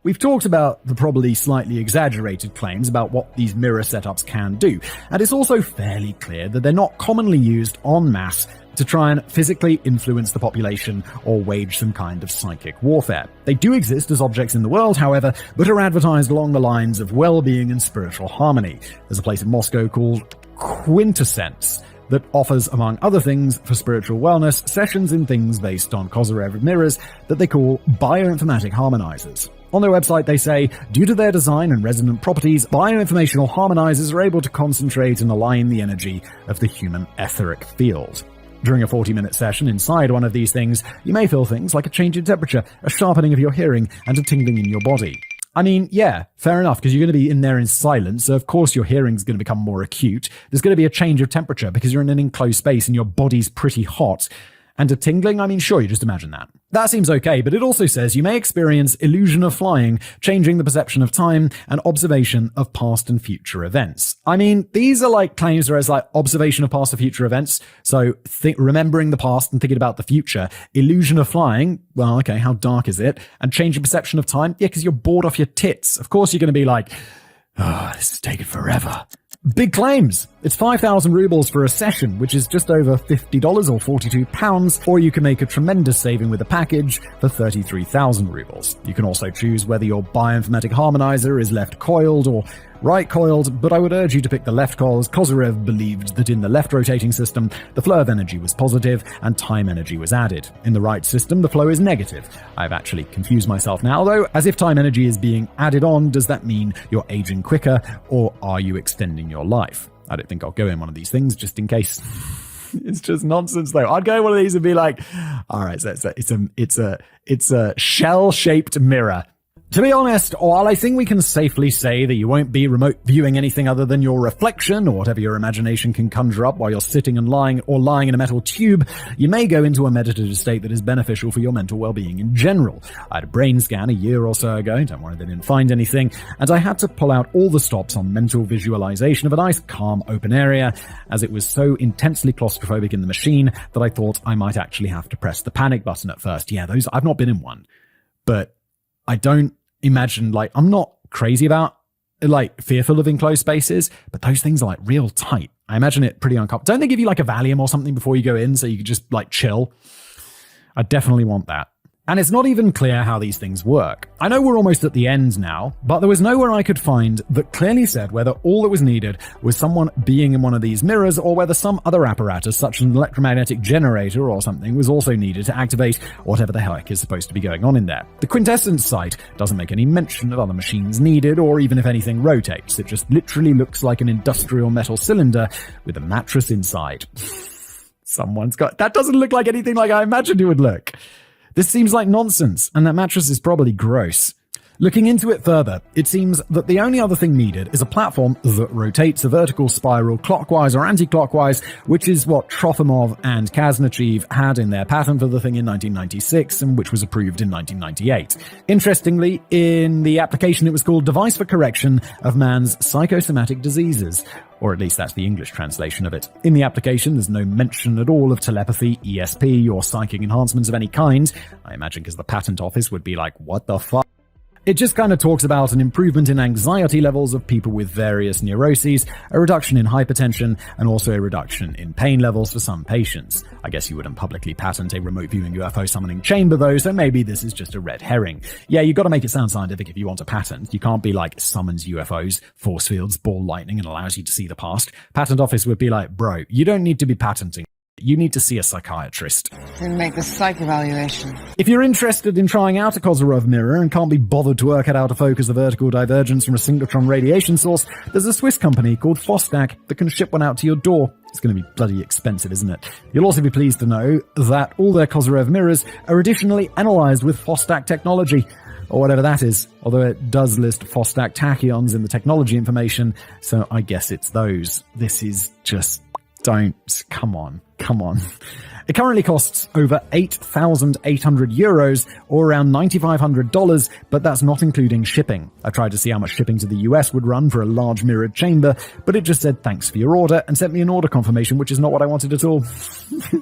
Speaker 1: We've talked about the probably slightly exaggerated claims about what these mirror setups can do, and it's also fairly clear that they're not commonly used en masse to try and physically influence the population or wage some kind of psychic warfare. They do exist as objects in the world, however, but are advertised along the lines of well-being and spiritual harmony. There's a place in Moscow called Quintessence, that offers, among other things, for spiritual wellness, sessions in things based on Kozyrev mirrors that they call bioinformatic harmonizers. On their website, they say, due to their design and resonant properties, bioinformational harmonizers are able to concentrate and align the energy of the human etheric field. During a 40-minute session inside one of these things, you may feel things like a change in temperature, a sharpening of your hearing, and a tingling in your body. I mean, yeah, fair enough, because you're going to be in there in silence, so of course your hearing's going to become more acute. There's going to be a change of temperature because you're in an enclosed space and your body's pretty hot. And a tingling? I mean, sure, you just imagine that. That seems okay, but it also says you may experience illusion of flying, changing the perception of time, and observation of past and future events. I mean, these are like claims where it's like observation of past and future events, so remembering the past and thinking about the future. Illusion of flying, well, okay, how dark is it? And changing perception of time? Yeah, because you're bored off your tits. Of course you're going to be like, oh, this is taking forever. Big claims. It's 5,000 rubles for a session, which is just over $50 or £42, or you can make a tremendous saving with a package for 33,000 rubles. You can also choose whether your bioinformatic harmonizer is left coiled or right coiled, but I would urge you to pick the left coil, as Kozyrev believed that in the left rotating system, the flow of energy was positive and time energy was added. In the right system, the flow is negative. I've actually confused myself now, though, as if time energy is being added on, does that mean you're aging quicker, or are you extending your life? I don't think I'll go in one of these things, just in case. It's just nonsense, though. I'd go in one of these and be like, all right, so it's a shell-shaped mirror. To be honest, while I think we can safely say that you won't be remote viewing anything other than your reflection or whatever your imagination can conjure up while you're sitting and lying in a metal tube, you may go into a meditative state that is beneficial for your mental well-being in general. I had a brain scan a year or so ago, don't worry, they didn't find anything, and I had to pull out all the stops on mental visualization of a nice, calm, open area, as it was so intensely claustrophobic in the machine that I thought I might actually have to press the panic button at first. Yeah, those, I've not been in one, but I don't imagine, like, I'm not crazy about, like, fearful of enclosed spaces, but those things are, like, real tight. I imagine it pretty uncomfortable. Don't they give you, like, a Valium or something before you go in so you can just, like, chill? I definitely want that. And it's not even clear how these things work. I know we're almost at the end now, but there was nowhere I could find that clearly said whether all that was needed was someone being in one of these mirrors, or whether some other apparatus, such as an electromagnetic generator or something, was also needed to activate whatever the heck is supposed to be going on in there. The Quintessence site doesn't make any mention of other machines needed, or even if anything rotates. It just literally looks like an industrial metal cylinder with a mattress inside. Someone's got... That doesn't look like anything like I imagined it would look. This seems like nonsense, and that mattress is probably gross. Looking into it further, it seems that the only other thing needed is a platform that rotates a vertical spiral clockwise or anti-clockwise, which is what Trofimov and Kazanachev had in their patent for the thing in 1996, and which was approved in 1998. Interestingly, in the application it was called Device for Correction of Man's Psychosomatic Diseases, or at least that's the English translation of it. In the application, there's no mention at all of telepathy, ESP, or psychic enhancements of any kind. I imagine because the patent office would be like, what the fuck? It just kind of talks about an improvement in anxiety levels of people with various neuroses, a reduction in hypertension, and also a reduction in pain levels for some patients. I guess you wouldn't publicly patent a remote viewing UFO summoning chamber though, so maybe this is just a red herring. Yeah, you gotta make it sound scientific if you want a patent. You can't be like, summons UFOs, force fields, ball lightning, and allows you to see the past. Patent office would be like, bro, you don't need to be patenting. You need to see a psychiatrist.
Speaker 7: Didn't make the psych evaluation.
Speaker 1: If you're interested in trying out a Kozyrev mirror and can't be bothered to work out how to focus the vertical divergence from a synchrotron radiation source, there's a Swiss company called Fostak that can ship one out to your door. It's going to be bloody expensive, isn't it? You'll also be pleased to know that all their Kozyrev mirrors are additionally analyzed with Fostak technology, or whatever that is, although it does list Fostak tachyons in the technology information, so I guess it's those. This is just... Come on. It currently costs over 8,800 euros, or around $9,500, but that's not including shipping. I tried to see how much shipping to the US would run for a large mirrored chamber, but it just said thanks for your order and sent me an order confirmation, which is not what I wanted at all.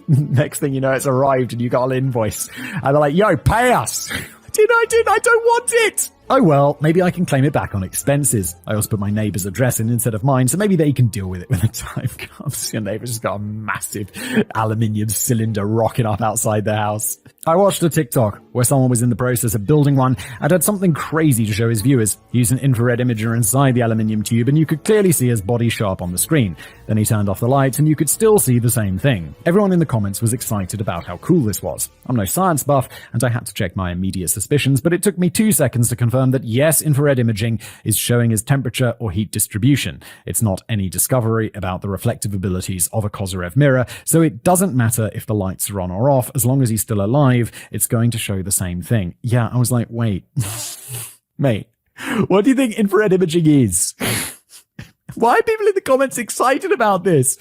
Speaker 1: Next thing you know, it's arrived and you got an invoice. And they're like, yo, pay us! I don't want it! Oh well, maybe I can claim it back on expenses. I also put my neighbour's address in instead of mine, so maybe they can deal with it when the time comes. Your neighbour's just got a massive aluminium cylinder rocking up outside the house. I watched a TikTok where someone was in the process of building one and had something crazy to show his viewers. He used an infrared imager inside the aluminium tube and you could clearly see his body show up on the screen. Then he turned off the lights and you could still see the same thing. Everyone in the comments was excited about how cool this was. I'm no science buff and I had to check my immediate suspicions, but it took me 2 seconds to confirm that yes, infrared imaging is showing his temperature or heat distribution. It's not any discovery about the reflective abilities of a Kozyrev mirror, so it doesn't matter if the lights are on or off, as long as he's still alive, it's going to show the same thing. Yeah, I was like, wait. Mate, what do you think infrared imaging is? Why are people in the comments excited about this?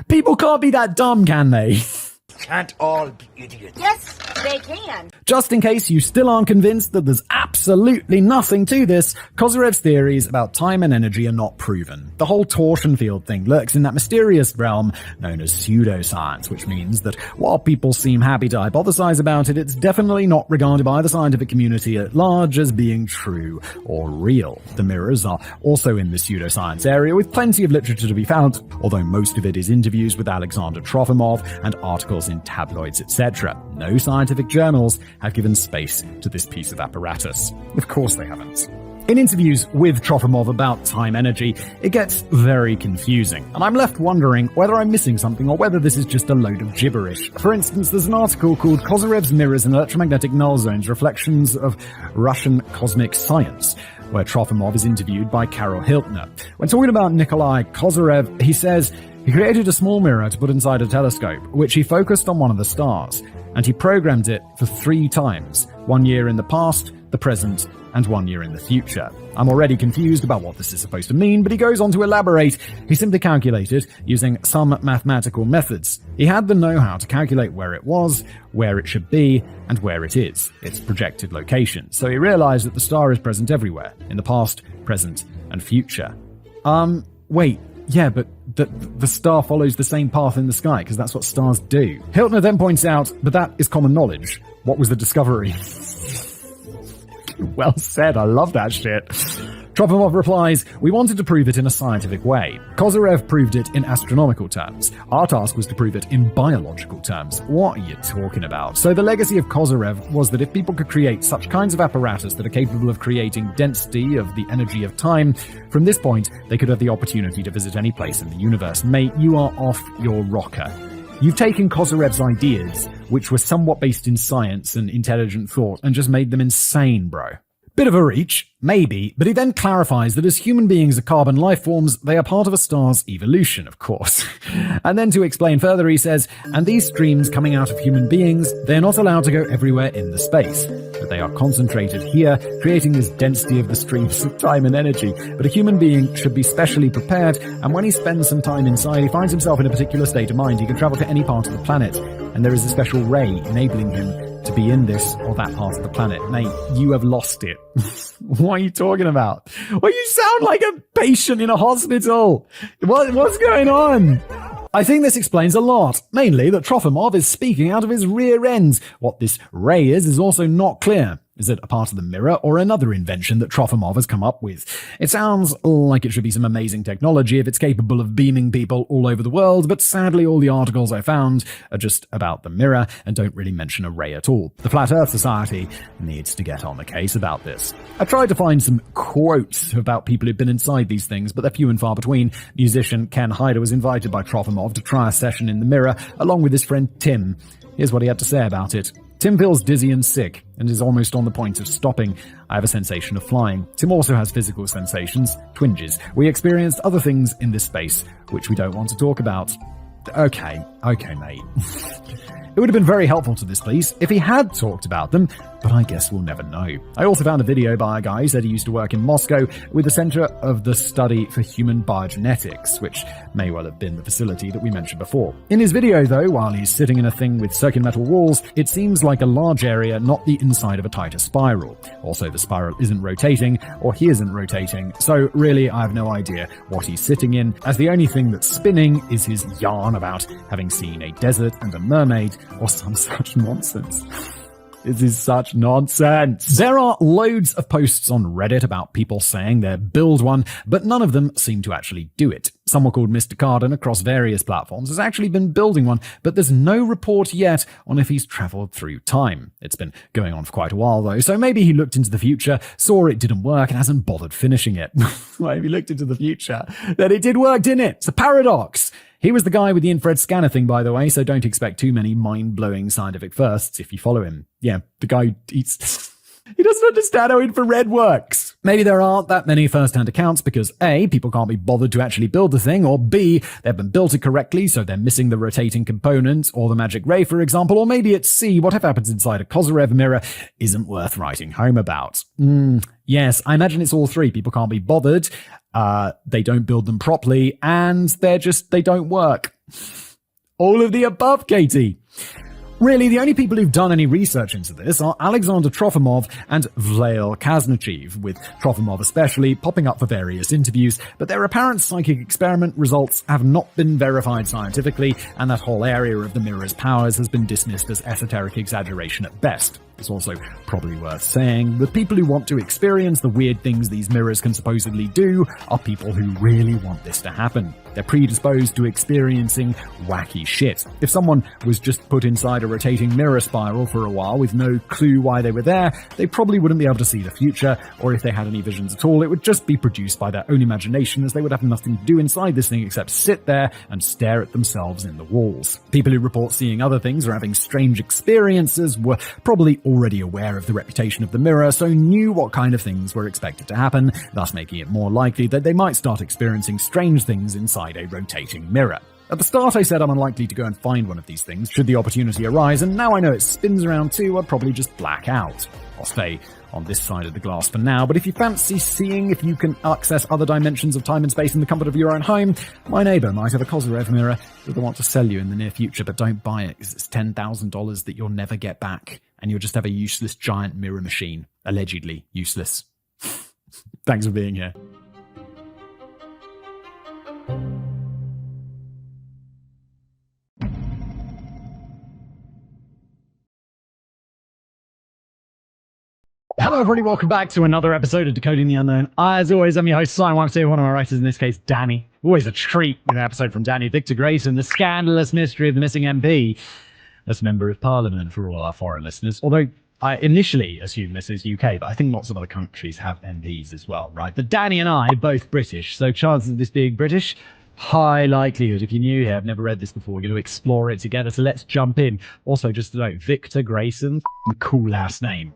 Speaker 1: People can't be that dumb, can they?
Speaker 4: Can't all be idiots.
Speaker 10: Yes, they can.
Speaker 1: Just in case you still aren't convinced that there's absolutely nothing to this, Kozyrev's theories about time and energy are not proven. The whole torsion field thing lurks in that mysterious realm known as pseudoscience, which means that while people seem happy to hypothesize about it, it's definitely not regarded by the scientific community at large as being true or real. The mirrors are also in the pseudoscience area, with plenty of literature to be found, although most of it is interviews with Alexander Trofimov and articles in tabloids, etc. No scientific journals have given space to this piece of apparatus. Of course they haven't. In interviews with Trofimov about time energy, it gets very confusing, and I'm left wondering whether I'm missing something or whether this is just a load of gibberish. For instance, there's an article called Kozyrev's Mirrors and Electromagnetic Null Zones, Reflections of Russian Cosmic Science, where Trofimov is interviewed by Karol Hiltner. When talking about Nikolai Kozyrev, he says he created a small mirror to put inside a telescope, which he focused on one of the stars, and he programmed it for 3 times, 1 year in the past, the present, and 1 year in the future. I'm already confused about what this is supposed to mean, but he goes on to elaborate. He simply calculated using some mathematical methods. He had the know-how to calculate where it was, where it should be, and where it is, its projected location. So he realized that the star is present everywhere, in the past, present, and future. Wait, yeah, but the star follows the same path in the sky, because that's what stars do. Hiltner then points out, but that is common knowledge. What was the discovery? Well said, I love that shit. Trofimov replies, we wanted to prove it in a scientific way. Kozyrev proved it in astronomical terms. Our task was to prove it in biological terms. What are you talking about? So the legacy of Kozyrev was that if people could create such kinds of apparatus that are capable of creating density of the energy of time, from this point, they could have the opportunity to visit any place in the universe. Mate, you are off your rocker. You've taken Kozyrev's ideas, which were somewhat based in science and intelligent thought, and just made them insane, bro. Bit of a reach, maybe, but he then clarifies that as human beings are carbon life forms, they are part of a star's evolution, of course. And then to explain further, he says, and these streams coming out of human beings, they're not allowed to go everywhere in the space, but they are concentrated here, creating this density of the streams of time and energy. But a human being should be specially prepared, and when he spends some time inside, he finds himself in a particular state of mind. He can travel to any part of the planet, and there is a special ray enabling him to be in this or that part of the planet. Mate, you have lost it. What are you talking about? Well, you sound like a patient in a hospital. What's going on? I think this explains a lot, mainly that Trofimov is speaking out of his rear end. What this ray is also not clear. Is it a part of the mirror or another invention that Trofimov has come up with? It sounds like it should be some amazing technology if it's capable of beaming people all over the world, but sadly all the articles I found are just about the mirror and don't really mention a ray at all. The Flat Earth Society needs to get on the case about this. I tried to find some quotes about people who've been inside these things, but they're few and far between. Musician Ken Hyder was invited by Trofimov to try a session in the mirror, along with his friend Tim. Here's what he had to say about it. Tim feels dizzy and sick and is almost on the point of stopping. I have a sensation of flying. Tim also has physical sensations, twinges. We experienced other things in this space, which we don't want to talk about. Okay, mate. It would have been very helpful to this police if he had talked about them, but I guess we'll never know. I also found a video by a guy who said he used to work in Moscow with the Center of the Study for Human Biogenetics, which may well have been the facility that we mentioned before. In his video, though, while he's sitting in a thing with circular metal walls, it seems like a large area, not the inside of a tighter spiral. Also, the spiral isn't rotating, or he isn't rotating, so really I have no idea what he's sitting in, as the only thing that's spinning is his yarn about having seen a desert and a mermaid, or some such nonsense. This is such nonsense. There are loads of posts on Reddit about people saying they'll build one, but none of them seem to actually do it. Someone called Mr. Carden across various platforms has actually been building one, but there's no report yet on if he's traveled through time. It's been going on for quite a while though, so maybe he looked into the future, saw it didn't work, and hasn't bothered finishing it. Well, if he looked into the future, then it did work, didn't it? It's a paradox. He was the guy with the infrared scanner thing, by the way, so don't expect too many mind-blowing scientific firsts if you follow him. Yeah, the guy who eats... He doesn't understand how infrared works. Maybe there aren't that many first-hand accounts because A, people can't be bothered to actually build the thing, or B, they haven't built it correctly, so they're missing the rotating component, or the magic ray, for example, or maybe it's C, whatever happens inside a Kozyrev mirror isn't worth writing home about. Yes, I imagine it's all three. People can't be bothered, they don't build them properly, and they don't work. All of the above, Katie. Really, the only people who've done any research into this are Alexander Trofimov and Vlail Kaznachev, with Trofimov especially popping up for various interviews, but their apparent psychic experiment results have not been verified scientifically, and that whole area of the mirror's powers has been dismissed as esoteric exaggeration at best. It's also probably worth saying that people who want to experience the weird things these mirrors can supposedly do are people who really want this to happen. They're predisposed to experiencing wacky shit. If someone was just put inside a rotating mirror spiral for a while with no clue why they were there, they probably wouldn't be able to see the future, or if they had any visions at all, it would just be produced by their own imagination, as they would have nothing to do inside this thing except sit there and stare at themselves in the walls. People who report seeing other things or having strange experiences were probably already aware of the reputation of the mirror, so knew what kind of things were expected to happen, thus making it more likely that they might start experiencing strange things inside a rotating mirror. At the start I said I'm unlikely to go and find one of these things should the opportunity arise, and now I know it spins around too, I'd probably just black out. I'll stay on this side of the glass for now, but if you fancy seeing if you can access other dimensions of time and space in the comfort of your own home, my neighbour might have a Kozyrev mirror that they want to sell you in the near future, but don't buy it because it's $10,000 that you'll never get back, and you'll just have a useless giant mirror machine. Allegedly useless. Thanks for being here. Hello everybody, welcome back to another episode of Decoding the Unknown. As always, I'm your host, Simon Wax here, one of my writers, in this case, Danny. Always a treat with an episode from Danny. Victor Grayson, the scandalous mystery of the missing MP. That's Member of Parliament for all our foreign listeners. Although I initially assumed this is UK, but I think lots of other countries have MPs as well, right? But Danny and I are both British, so chances of this being British, high likelihood. If you're new here, I've never read this before, we're going to explore it together, so let's jump in. Also, just to note, Victor Grayson, cool last name.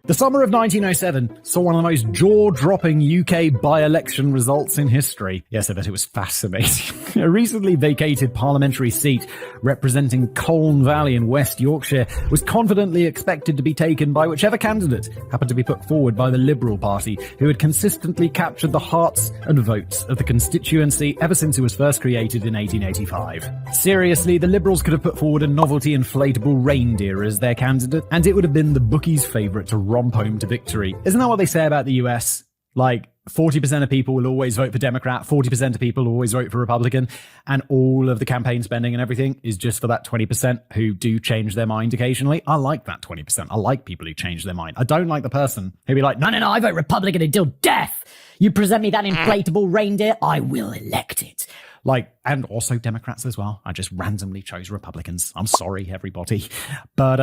Speaker 1: The summer of 1907 saw one of the most jaw-dropping UK by-election results in history. Yes, I bet it was fascinating. A recently vacated parliamentary seat representing Colne Valley in West Yorkshire was confidently expected to be taken by whichever candidate happened to be put forward by the Liberal Party, who had consistently captured the hearts and votes of the constituency ever since it was first created in 1885. Seriously, the Liberals could have put forward a novelty inflatable reindeer as their candidate, and it would have been the bookies' favourite to romp home to victory. Isn't that what they say about the US? Like, 40% of people will always vote for Democrat, 40% of people will always vote for Republican, and all of the campaign spending and everything is just for that 20% who do change their mind occasionally. I like that 20%. I like people who change their mind. I don't like the person who'd be like, no, I vote Republican until death. You present me that inflatable reindeer, I will elect it. Like, and also Democrats as well. I just randomly chose Republicans. I'm sorry, everybody. But,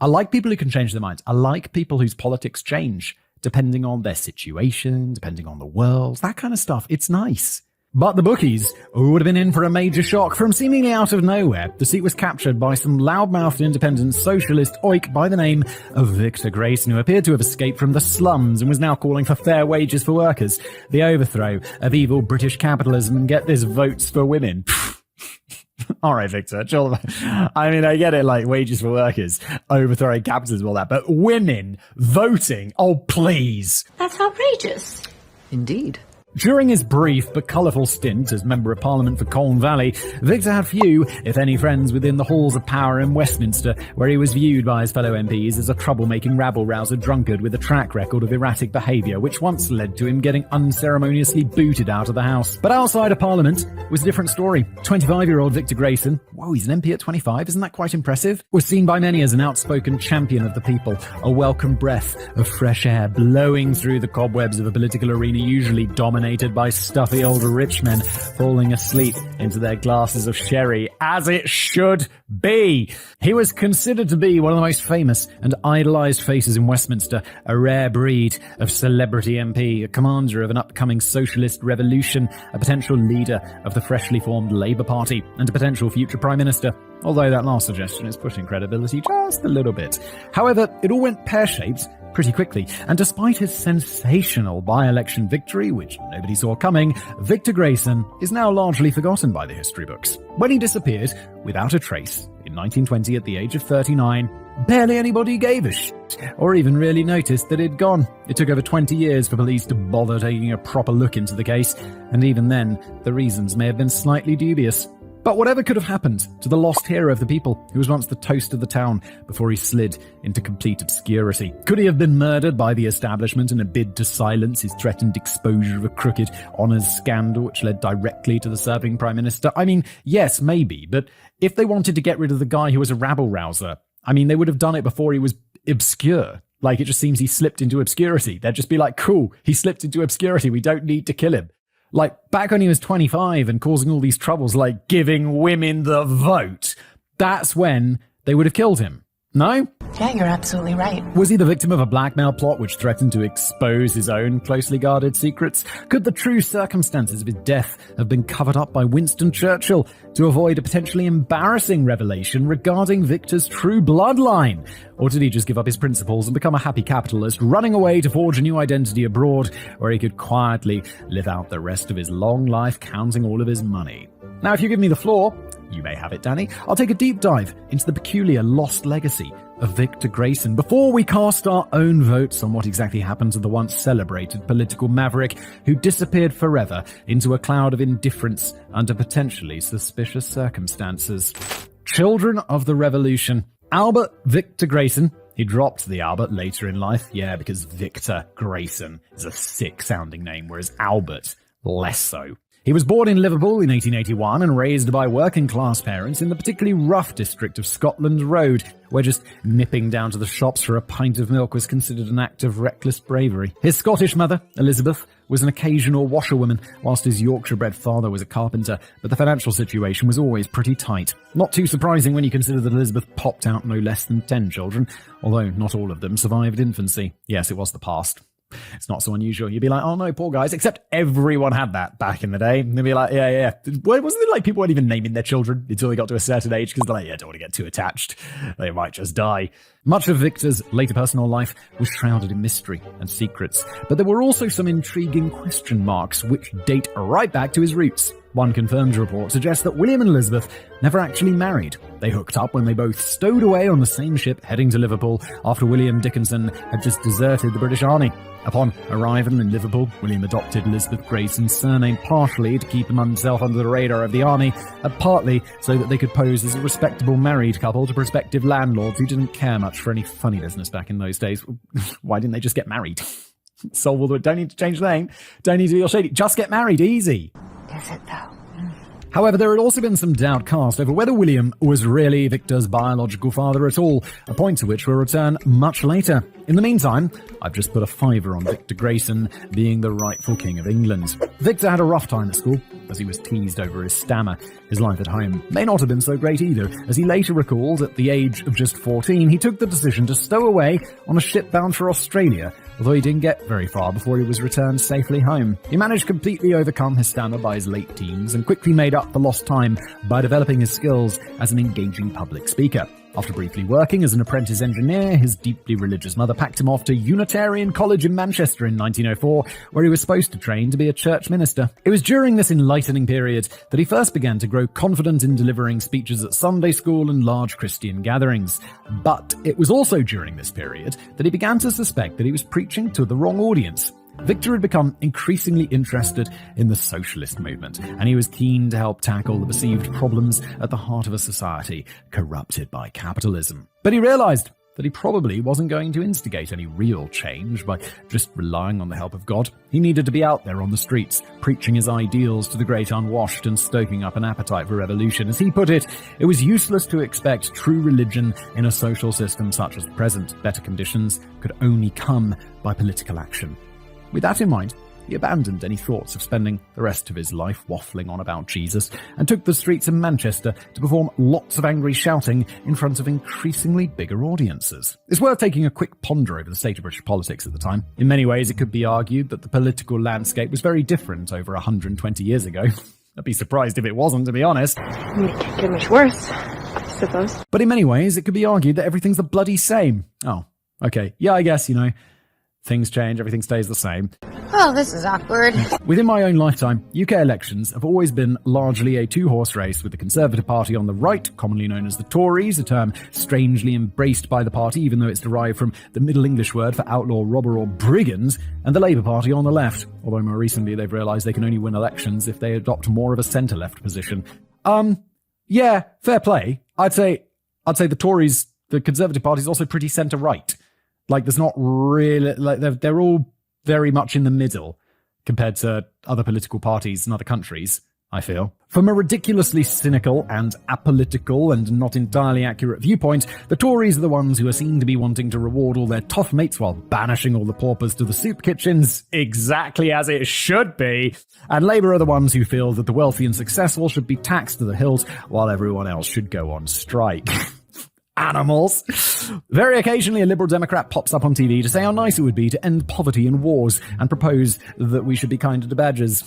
Speaker 1: I like people who can change their minds. I like people whose politics change, depending on their situation, depending on the world, that kind of stuff. It's nice. But the bookies would have been in for a major shock. From seemingly out of nowhere, the seat was captured by some loudmouthed independent socialist oik by the name of Victor Grayson, who appeared to have escaped from the slums and was now calling for fair wages for workers, the overthrow of evil British capitalism, and get this, votes for women. All right, Victor, chill. I mean, I get it, like, wages for workers, overthrowing capitalism, all that, but women voting? Oh, please.
Speaker 10: That's outrageous.
Speaker 11: Indeed.
Speaker 1: During his brief but colourful stint as Member of Parliament for Colne Valley, Victor had few, if any, friends within the halls of power in Westminster, where he was viewed by his fellow MPs as a troublemaking rabble-rouser drunkard with a track record of erratic behaviour, which once led to him getting unceremoniously booted out of the House. But outside of Parliament was a different story. 25-year-old Victor Grayson, whoa, he's an MP at 25, isn't that quite impressive? Was seen by many as an outspoken champion of the people, a welcome breath of fresh air blowing through the cobwebs of a political arena usually dominated by stuffy old rich men falling asleep into their glasses of sherry, as it should be. He was considered to be one of the most famous and idolised faces in Westminster, a rare breed of celebrity MP, a commander of an upcoming socialist revolution, a potential leader of the freshly formed Labour Party, and a potential future Prime Minister. Although that last suggestion is pushing credibility just a little bit. However, it all went pear-shaped pretty quickly, and despite his sensational by-election victory, which nobody saw coming, Victor Grayson is now largely forgotten by the history books. When he disappeared without a trace in 1920 at the age of 39, barely anybody gave a shit, or even really noticed that he'd gone. It took over 20 years for police to bother taking a proper look into the case, and even then, the reasons may have been slightly dubious. But whatever could have happened to the lost hero of the people who was once the toast of the town before he slid into complete obscurity? Could he have been murdered by the establishment in a bid to silence his threatened exposure of a crooked honours scandal which led directly to the serving Prime Minister? I mean, yes, maybe, but if they wanted to get rid of the guy who was a rabble-rouser, I mean, they would have done it before he was obscure. Like, it just seems he slipped into obscurity. They'd just be like, cool, he slipped into obscurity, we don't need to kill him. Like, back when he was 25 and causing all these troubles like giving women the vote, that's when they would have killed him. No?
Speaker 7: Yeah, you're absolutely right.
Speaker 1: Was he the victim of a blackmail plot which threatened to expose his own closely guarded secrets? Could the true circumstances of his death have been covered up by Winston Churchill to avoid a potentially embarrassing revelation regarding Victor's true bloodline? Or did he just give up his principles and become a happy capitalist, running away to forge a new identity abroad where he could quietly live out the rest of his long life counting all of his money? Now, if you give me the floor, you may have it, Danny, I'll take a deep dive into the peculiar lost legacy of Victor Grayson before we cast our own votes on what exactly happened to the once celebrated political maverick who disappeared forever into a cloud of indifference under potentially suspicious circumstances. Children of the Revolution. Albert Victor Grayson. He dropped the Albert later in life. Yeah, because Victor Grayson is a sick-sounding name, whereas Albert, less so. He was born in Liverpool in 1881 and raised by working-class parents in the particularly rough district of Scotland Road, where just nipping down to the shops for a pint of milk was considered an act of reckless bravery. His Scottish mother, Elizabeth, was an occasional washerwoman, whilst his Yorkshire-bred father was a carpenter, but the financial situation was always pretty tight. Not too surprising when you consider that Elizabeth popped out no less than 10 children, although not all of them survived infancy. Yes, it was the past. It's not so unusual. You'd be like, oh no, poor guys, except everyone had that back in the day. And they'd be like, yeah. Wasn't it like people weren't even naming their children until they got to a certain age because they're like, yeah, don't want to get too attached. They might just die. Much of Victor's later personal life was shrouded in mystery and secrets, but there were also some intriguing question marks which date right back to his roots. One confirmed report suggests that William and Elizabeth never actually married. They hooked up when they both stowed away on the same ship heading to Liverpool after William Dickinson had just deserted the British Army. Upon arrival in Liverpool, William adopted Elizabeth Grayson's surname partially to keep himself under the radar of the army, and partly so that they could pose as a respectable married couple to prospective landlords who didn't care much for any funny business back in those days. Why didn't they just get married? Solve all the... Don't need to change the name. Don't need to be all shady. Just get married. Easy.
Speaker 7: Is it though?
Speaker 1: However, there had also been some doubt cast over whether William was really Victor's biological father at all, a point to which we'll return much later. In the meantime, I've just put a fiver on Victor Grayson being the rightful King of England. Victor had a rough time at school, as he was teased over his stammer. His life at home may not have been so great either, as he later recalled at the age of just 14, he took the decision to stow away on a ship bound for Australia, although he didn't get very far before he was returned safely home. He managed to completely overcome his stammer by his late teens and quickly made up for lost time by developing his skills as an engaging public speaker. After briefly working as an apprentice engineer, his deeply religious mother packed him off to Unitarian College in Manchester in 1904, where he was supposed to train to be a church minister. It was during this enlightening period that he first began to grow confident in delivering speeches at Sunday school and large Christian gatherings. But it was also during this period that he began to suspect that he was preaching to the wrong audience. Victor had become increasingly interested in the socialist movement, and he was keen to help tackle the perceived problems at the heart of a society corrupted by capitalism. But he realized that he probably wasn't going to instigate any real change by just relying on the help of God. He needed to be out there on the streets, preaching his ideals to the great unwashed and stoking up an appetite for revolution. As he put it, it was useless to expect true religion in a social system such as the present. Better conditions could only come by political action. With that in mind, he abandoned any thoughts of spending the rest of his life waffling on about Jesus and took the streets of Manchester to perform lots of angry shouting in front of increasingly bigger audiences. It's worth taking a quick ponder over the state of British politics at the time. In many ways, it could be argued that the political landscape was very different over 120 years ago. I'd be surprised if it wasn't, to be honest.
Speaker 10: I mean, it can't get much worse, I suppose.
Speaker 1: But in many ways, it could be argued that everything's the bloody same. Oh, okay. Yeah, I guess, things change, everything stays the same.
Speaker 10: Oh, this is awkward.
Speaker 1: Within my own lifetime, UK elections have always been largely a two-horse race, with the Conservative Party on the right, commonly known as the Tories, a term strangely embraced by the party even though it's derived from the Middle English word for outlaw, robber or brigand, and the Labour Party on the left, although more recently they've realised they can only win elections if they adopt more of a centre-left position. Yeah, fair play. I'd say the Tories, the Conservative Party is also pretty centre-right. There's not really, they're all very much in the middle compared to other political parties in other countries, I feel. From a ridiculously cynical and apolitical and not entirely accurate viewpoint, the Tories are the ones who are seen to be wanting to reward all their tough mates while banishing all the paupers to the soup kitchens, exactly as it should be. And Labour are the ones who feel that the wealthy and successful should be taxed to the hilt while everyone else should go on strike. Animals. Very occasionally, a Liberal Democrat pops up on TV to say how nice it would be to end poverty and wars and propose that we should be kinder to badgers.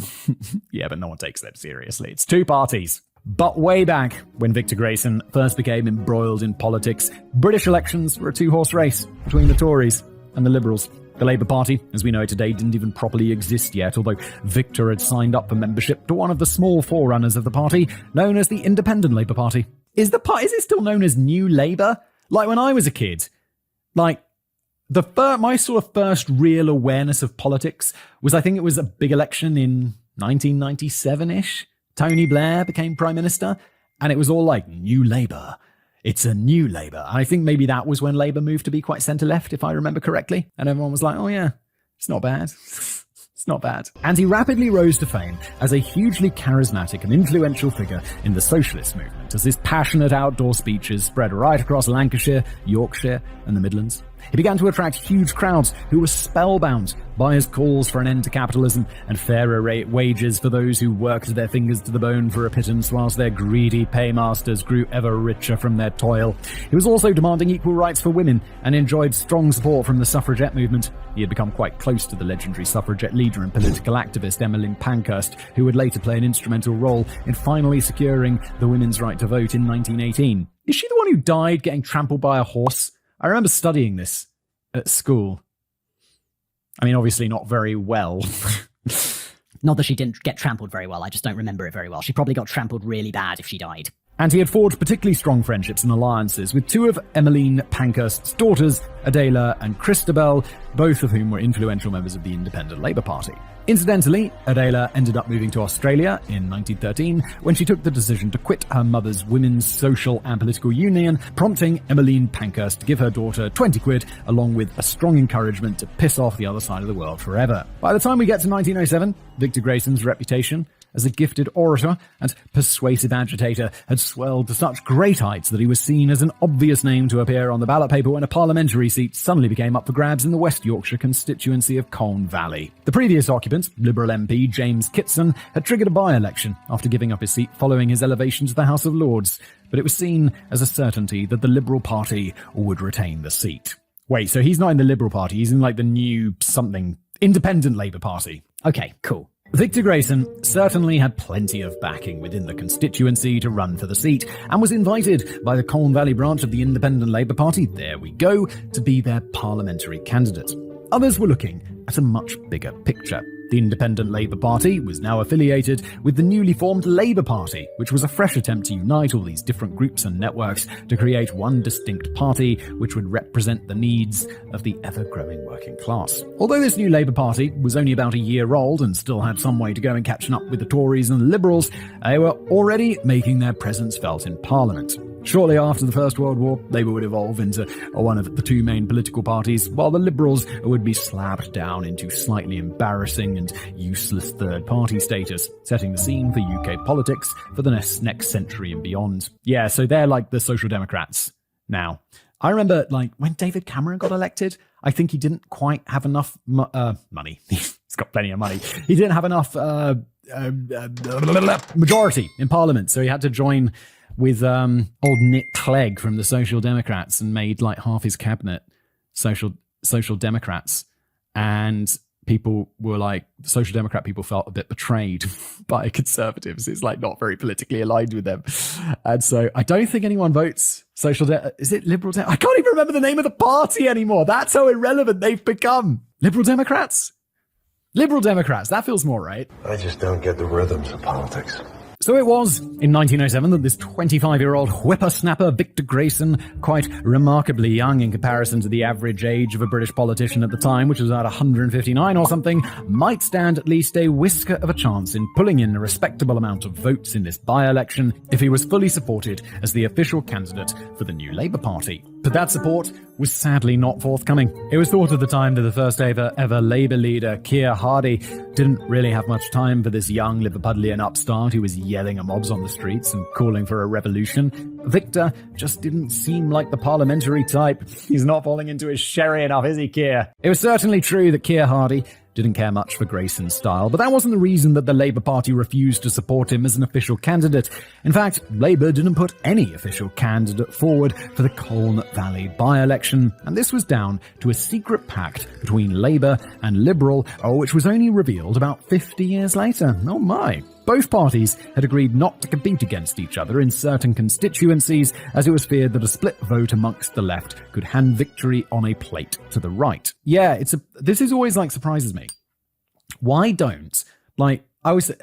Speaker 1: Yeah, but no one takes them seriously. It's two parties. But way back, when Victor Grayson first became embroiled in politics, British elections were a two-horse race between the Tories and the Liberals. The Labour Party, as we know it today, didn't even properly exist yet, although Victor had signed up for membership to one of the small forerunners of the party, known as the Independent Labour Party. Is it still known as New Labour? When I was a kid, my sort of first real awareness of politics was, I think it was a big election in 1997-ish. Tony Blair became Prime Minister, and it was all New Labour. It's a new Labour. I think maybe that was when Labour moved to be quite centre-left, if I remember correctly. And everyone was like, oh yeah, it's not bad. It's not bad. And he rapidly rose to fame as a hugely charismatic and influential figure in the socialist movement, as his passionate outdoor speeches spread right across Lancashire, Yorkshire, and the Midlands. He began to attract huge crowds who were spellbound by his calls for an end to capitalism and fairer wages for those who worked their fingers to the bone for a pittance whilst their greedy paymasters grew ever richer from their toil. He was also demanding equal rights for women and enjoyed strong support from the suffragette movement. He had become quite close to the legendary suffragette leader and political activist Emmeline Pankhurst, who would later play an instrumental role in finally securing the women's right to vote in 1918. Is she the one who died getting trampled by a horse? I remember studying this at school. I mean, obviously not very well.
Speaker 11: Not that she didn't get trampled very well, I just don't remember it very well. She probably got trampled really bad if she died.
Speaker 1: And he had forged particularly strong friendships and alliances with two of Emmeline Pankhurst's daughters, Adela and Christabel, both of whom were influential members of the Independent Labour Party. Incidentally, Adela ended up moving to Australia in 1913 when she took the decision to quit her mother's women's social and political union, prompting Emmeline Pankhurst to give her daughter 20 quid along with a strong encouragement to piss off the other side of the world forever. By the time we get to 1907, Victor Grayson's reputation as a gifted orator and persuasive agitator had swelled to such great heights that he was seen as an obvious name to appear on the ballot paper when a parliamentary seat suddenly became up for grabs in the West Yorkshire constituency of Colne Valley. The previous occupant, Liberal MP James Kitson, had triggered a by-election after giving up his seat following his elevation to the House of Lords, but it was seen as a certainty that the Liberal Party would retain the seat. Wait, so he's not in the Liberal Party, he's in the new something, Independent Labour Party.
Speaker 11: Okay, cool.
Speaker 1: Victor Grayson certainly had plenty of backing within the constituency to run for the seat and was invited by the Colne Valley branch of the Independent Labour Party, there we go, to be their parliamentary candidate. Others were looking at a much bigger picture. The Independent Labour Party was now affiliated with the newly formed Labour Party, which was a fresh attempt to unite all these different groups and networks to create one distinct party which would represent the needs of the ever-growing working class. Although this new Labour Party was only about a year old and still had some way to go in catching up with the Tories and the Liberals, they were already making their presence felt in Parliament. Shortly after the First World War, Labour would evolve into one of the two main political parties, while the Liberals would be slapped down into slightly embarrassing and useless third-party status, setting the scene for UK politics for the next century and beyond. Yeah, so they're like the Social Democrats now. I remember, when David Cameron got elected, I think he didn't quite have enough money. He's got plenty of money. He didn't have enough majority in Parliament, so he had to join with old Nick Clegg from the Social Democrats and made half his cabinet Social Democrats. And people were Social Democrat people felt a bit betrayed by Conservatives. It's not very politically aligned with them. And so I don't think anyone votes is it Liberal I can't even remember the name of the party anymore. That's how irrelevant they've become. Liberal Democrats, that feels more right.
Speaker 12: I just don't get the rhythms of politics.
Speaker 1: So it was in 1907 that this 25-year-old whippersnapper Victor Grayson, quite remarkably young in comparison to the average age of a British politician at the time, which was about 159 or something, might stand at least a whisker of a chance in pulling in a respectable amount of votes in this by-election if he was fully supported as the official candidate for the new Labour Party. But that support was sadly not forthcoming. It was thought at the time that the first ever Labour leader, Keir Hardie, didn't really have much time for this young Liverpudlian upstart who was yelling at mobs on the streets and calling for a revolution. Victor just didn't seem like the parliamentary type. He's not falling into his sherry enough, is he, Keir? It was certainly true that Keir Hardie didn't care much for Grayson's style, but that wasn't the reason that the Labour Party refused to support him as an official candidate. In fact, Labour didn't put any official candidate forward for the Colne Valley by-election, and this was down to a secret pact between Labour and Liberal, which was only revealed about 50 years later. Oh my. Both parties had agreed not to compete against each other in certain constituencies, as it was feared that a split vote amongst the left could hand victory on a plate to the right. Yeah, this is always surprises me. Why don't,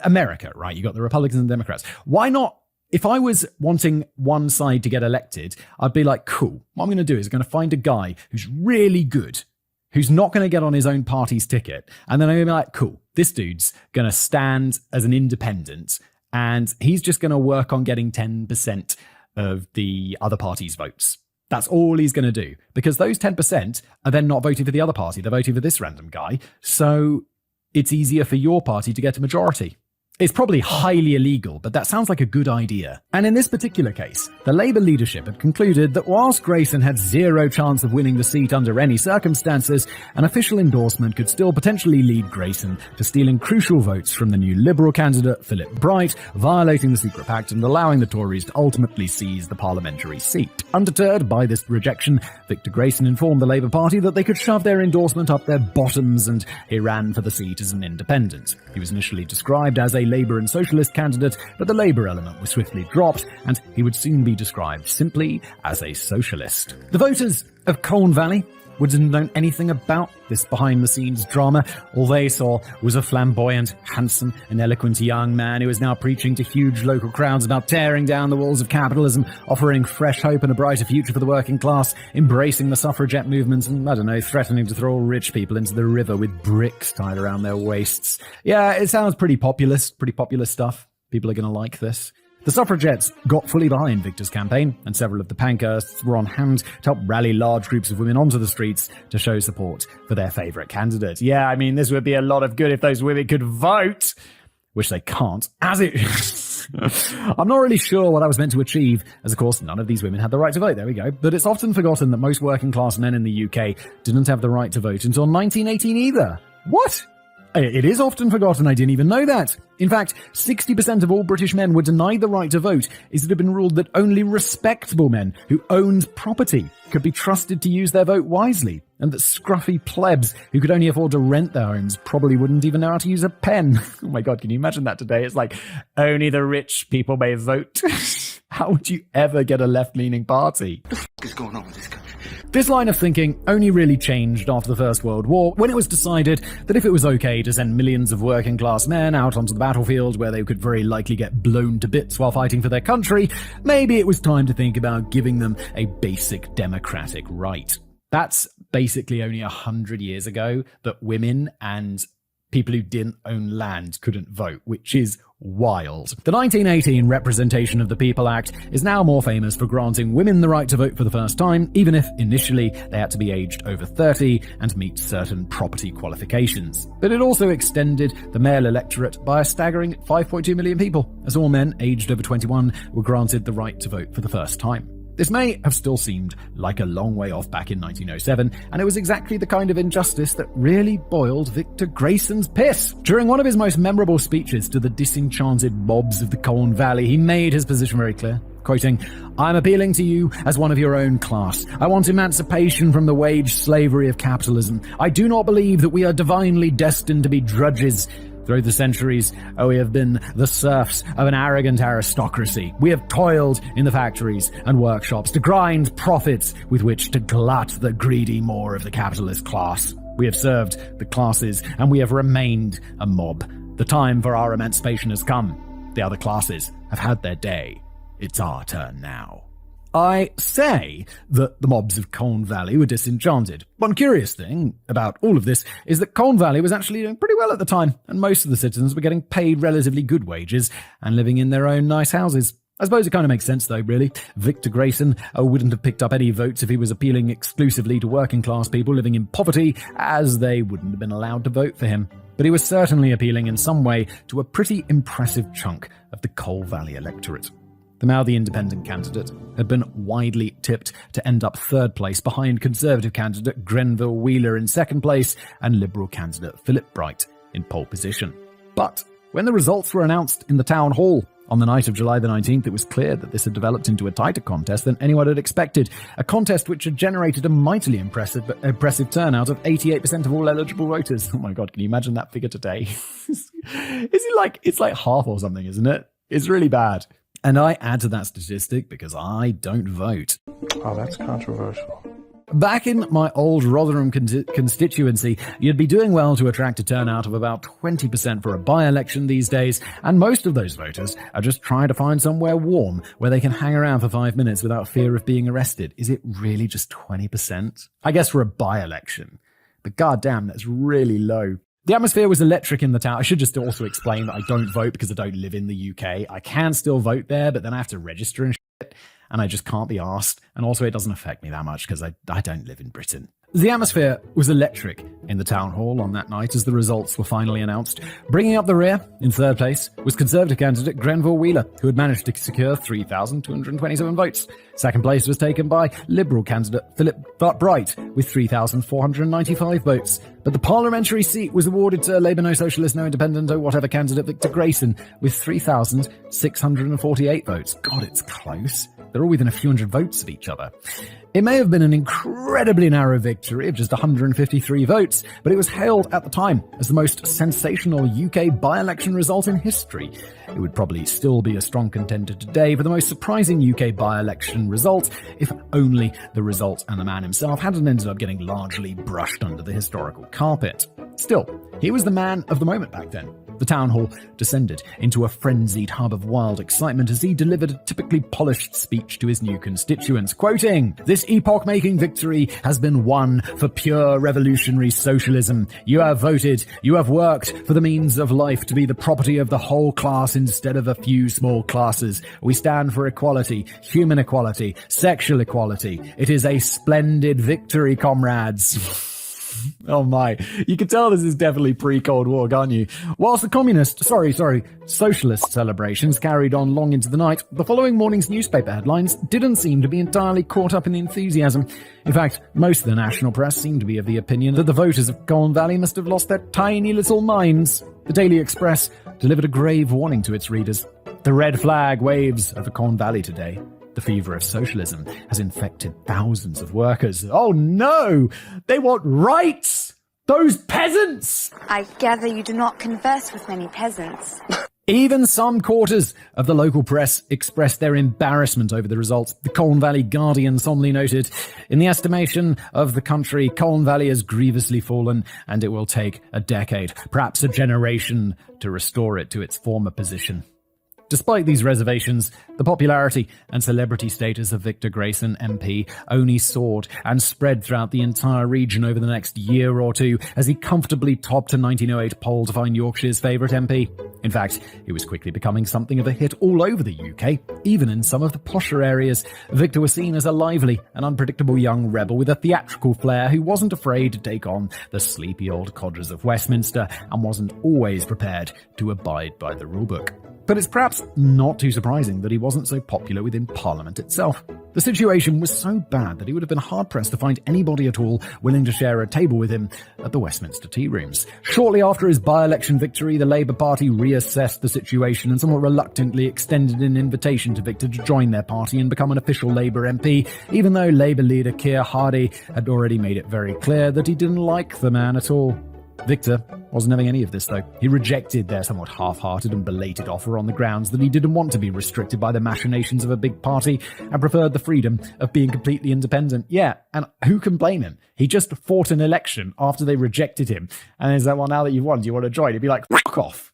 Speaker 1: America, right? You got the Republicans and Democrats. Why not? If I was wanting one side to get elected, I'd be cool. What I'm going to do is I'm going to find a guy who's really good, who's not going to get on his own party's ticket. And then I'm going to be cool, this dude's going to stand as an independent and he's just going to work on getting 10% of the other party's votes. That's all he's going to do. Because those 10% are then not voting for the other party. They're voting for this random guy. So it's easier for your party to get a majority. It's probably highly illegal, but that sounds like a good idea. And in this particular case, the Labour leadership had concluded that whilst Grayson had zero chance of winning the seat under any circumstances, an official endorsement could still potentially lead Grayson to stealing crucial votes from the new Liberal candidate, Philip Bright, violating the secret pact and allowing the Tories to ultimately seize the parliamentary seat. Undeterred by this rejection, Victor Grayson informed the Labour Party that they could shove their endorsement up their bottoms, and he ran for the seat as an independent. He was initially described as a Labour and Socialist candidate, but the Labour element was swiftly dropped, and he would soon be described simply as a socialist. The voters of Colne Valley wouldn't know anything about this behind-the-scenes drama. All they saw was a flamboyant, handsome, and eloquent young man who was now preaching to huge local crowds about tearing down the walls of capitalism, offering fresh hope and a brighter future for the working class, embracing the suffragette movement, and, threatening to throw all rich people into the river with bricks tied around their waists. Yeah, it sounds pretty populist stuff. People are going to like this. The suffragettes got fully behind Victor's campaign, and several of the pankhursts were on hand to help rally large groups of women onto the streets to show support for their favourite candidate. Yeah, this would be a lot of good if those women could vote, which they can't, as it... I'm not really sure what I was meant to achieve, as of course none of these women had the right to vote, there we go. But it's often forgotten that most working class men in the UK didn't have the right to vote until 1918 either. What? It is often forgotten, I didn't even know that. In fact, 60% of all British men were denied the right to vote, as it had been ruled that only respectable men who owned property could be trusted to use their vote wisely, and that scruffy plebs who could only afford to rent their homes probably wouldn't even know how to use a pen. Oh my god, can you imagine that today? It's only the rich people may vote. How would you ever get a left-leaning party?
Speaker 2: What the f*** is going on with this country?
Speaker 1: This line of thinking only really changed after the First World War, when it was decided that if it was okay to send millions of working class men out onto the battlefield where they could very likely get blown to bits while fighting for their country, maybe it was time to think about giving them a basic democratic right. That's basically only 100 years ago that women and people who didn't own land couldn't vote, which is wild. The 1918 Representation of the People Act is now more famous for granting women the right to vote for the first time, even if initially they had to be aged over 30 and meet certain property qualifications. But it also extended the male electorate by a staggering 5.2 million people, as all men aged over 21 were granted the right to vote for the first time. This may have still seemed like a long way off back in 1907, and it was exactly the kind of injustice that really boiled Victor Grayson's piss. During one of his most memorable speeches to the disenchanted mobs of the Colne Valley, he made his position very clear. Quoting, "I'm appealing to you as one of your own class. I want emancipation from the wage slavery of capitalism. I do not believe that we are divinely destined to be drudges. Through the centuries, we have been the serfs of an arrogant aristocracy. We have toiled in the factories and workshops to grind profits with which to glut the greedy maw of the capitalist class. We have served the classes and we have remained a mob. The time for our emancipation has come. The other classes have had their day. It's our turn now." I say that the mobs of Colne Valley were disenchanted. One curious thing about all of this is that Colne Valley was actually doing pretty well at the time, and most of the citizens were getting paid relatively good wages and living in their own nice houses. I suppose it kind of makes sense though, really. Victor Grayson wouldn't have picked up any votes if he was appealing exclusively to working class people living in poverty, as they wouldn't have been allowed to vote for him. But he was certainly appealing in some way to a pretty impressive chunk of the Colne Valley electorate. The Mouthy independent candidate had been widely tipped to end up third place behind Conservative candidate Grenville Wheeler in second place and Liberal candidate Philip Bright in pole position. But when the results were announced in the town hall on the night of July the 19th, it was clear that this had developed into a tighter contest than anyone had expected. A contest which had generated a mightily impressive turnout of 88% of all eligible voters. Oh my god, can you imagine that figure today? It's like half or something, isn't it? It's really bad. And I add to that statistic because I don't vote.
Speaker 12: Oh, that's controversial.
Speaker 1: Back in my old Rotherham constituency, you'd be doing well to attract a turnout of about 20% for a by-election these days, and most of those voters are just trying to find somewhere warm where they can hang around for 5 minutes without fear of being arrested. Is it really just 20%? I guess for a by-election. But goddamn, that's really low. The atmosphere was electric in the town. I should just also explain that I don't vote because I don't live in the UK. I can still vote there, but then I have to register and shit, and I just can't be asked. And also it doesn't affect me that much because I don't live in Britain. The atmosphere was electric in the town hall on that night as the results were finally announced. Bringing up the rear, in third place, was Conservative candidate Grenville Wheeler, who had managed to secure 3,227 votes. Second place was taken by Liberal candidate Philip Bright, with 3,495 votes. But the parliamentary seat was awarded to Labour No Socialist No Independent or whatever candidate Victor Grayson, with 3,648 votes. God, it's close. They're all within a few hundred votes of each other. It may have been an incredibly narrow victory of just 153 votes, but it was hailed at the time as the most sensational UK by-election result in history. It would probably still be a strong contender today for the most surprising UK by-election result, if only the result and the man himself hadn't ended up getting largely brushed under the historical carpet. Still, he was the man of the moment back then. The town hall descended into a frenzied hub of wild excitement as he delivered a typically polished speech to his new constituents, quoting, "This epoch-making victory has been won for pure revolutionary socialism. You have voted, you have worked for the means of life to be the property of the whole class instead of a few small classes. We stand for equality, human equality, sexual equality. It is a splendid victory, comrades." Oh my. You can tell this is definitely pre-Cold War, can't you? Whilst the socialist celebrations carried on long into the night, the following morning's newspaper headlines didn't seem to be entirely caught up in the enthusiasm. In fact, most of the national press seemed to be of the opinion that the voters of Colne Valley must have lost their tiny little minds. The Daily Express delivered a grave warning to its readers. The red flag waves over Colne Valley today. The fever of socialism has infected thousands of workers. Oh no! They want rights! Those peasants!
Speaker 10: I gather you do not converse with many peasants.
Speaker 1: Even some quarters of the local press expressed their embarrassment over the results. The Colne Valley Guardian solemnly noted, "In the estimation of the country, Colne Valley has grievously fallen, and it will take a decade, perhaps a generation, to restore it to its former position." Despite these reservations, the popularity and celebrity status of Victor Grayson MP only soared and spread throughout the entire region over the next year or two as he comfortably topped a 1908 poll to find Yorkshire's favourite MP. In fact, he was quickly becoming something of a hit all over the UK. Even in some of the posher areas, Victor was seen as a lively and unpredictable young rebel with a theatrical flair who wasn't afraid to take on the sleepy old codgers of Westminster and wasn't always prepared to abide by the rulebook. But it's perhaps not too surprising that he wasn't so popular within Parliament itself. The situation was so bad that he would have been hard-pressed to find anybody at all willing to share a table with him at the Westminster tea rooms. Shortly after his by-election victory, the Labour Party reassessed the situation and somewhat reluctantly extended an invitation to Victor to join their party and become an official Labour MP, even though Labour leader Keir Hardie had already made it very clear that he didn't like the man at all. Victor wasn't having any of this, though. He rejected their somewhat half-hearted and belated offer on the grounds that he didn't want to be restricted by the machinations of a big party and preferred the freedom of being completely independent. Yeah, and who can blame him? He just fought an election after they rejected him. And is that, well, now that you've won, do you want to join? He'd be like, fuck off.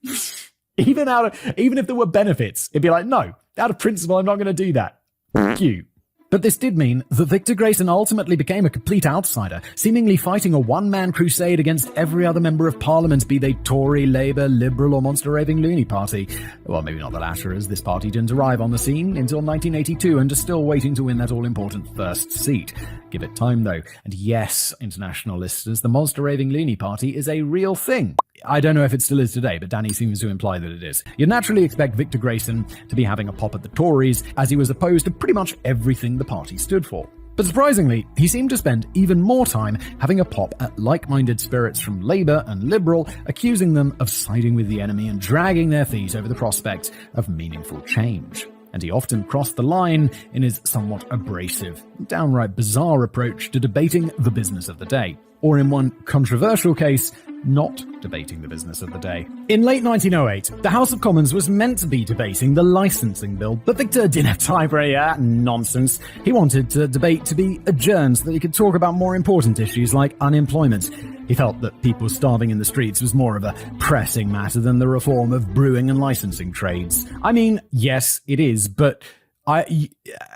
Speaker 1: Even if there were benefits, it'd be like, no, out of principle, I'm not going to do that. Fuck you. But this did mean that Victor Grayson ultimately became a complete outsider, seemingly fighting a one-man crusade against every other member of Parliament, be they Tory, Labour, Liberal or monster-raving loony party. Well, maybe not the latter, as this party didn't arrive on the scene until 1982 and is still waiting to win that all-important first seat. Give it time, though. And yes, international listeners, the monster-raving loony party is a real thing. I don't know if it still is today, but Danny seems to imply that it is. You'd naturally expect Victor Grayson to be having a pop at the Tories, as he was opposed to pretty much everything the party stood for. But surprisingly, he seemed to spend even more time having a pop at like-minded spirits from Labour and Liberal, accusing them of siding with the enemy and dragging their feet over the prospect of meaningful change. And he often crossed the line in his somewhat abrasive, downright bizarre approach to debating the business of the day. Or in one controversial case, not debating the business of the day. In late 1908, the House of Commons was meant to be debating the licensing bill, but Victor didn't have time for any nonsense. He wanted the debate to be adjourned so that he could talk about more important issues like unemployment. He felt that people starving in the streets was more of a pressing matter than the reform of brewing and licensing trades. I mean, yes, it is, but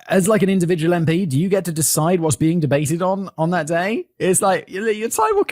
Speaker 1: as like an individual MP, do you get to decide what's being debated on that day? It's like, your time will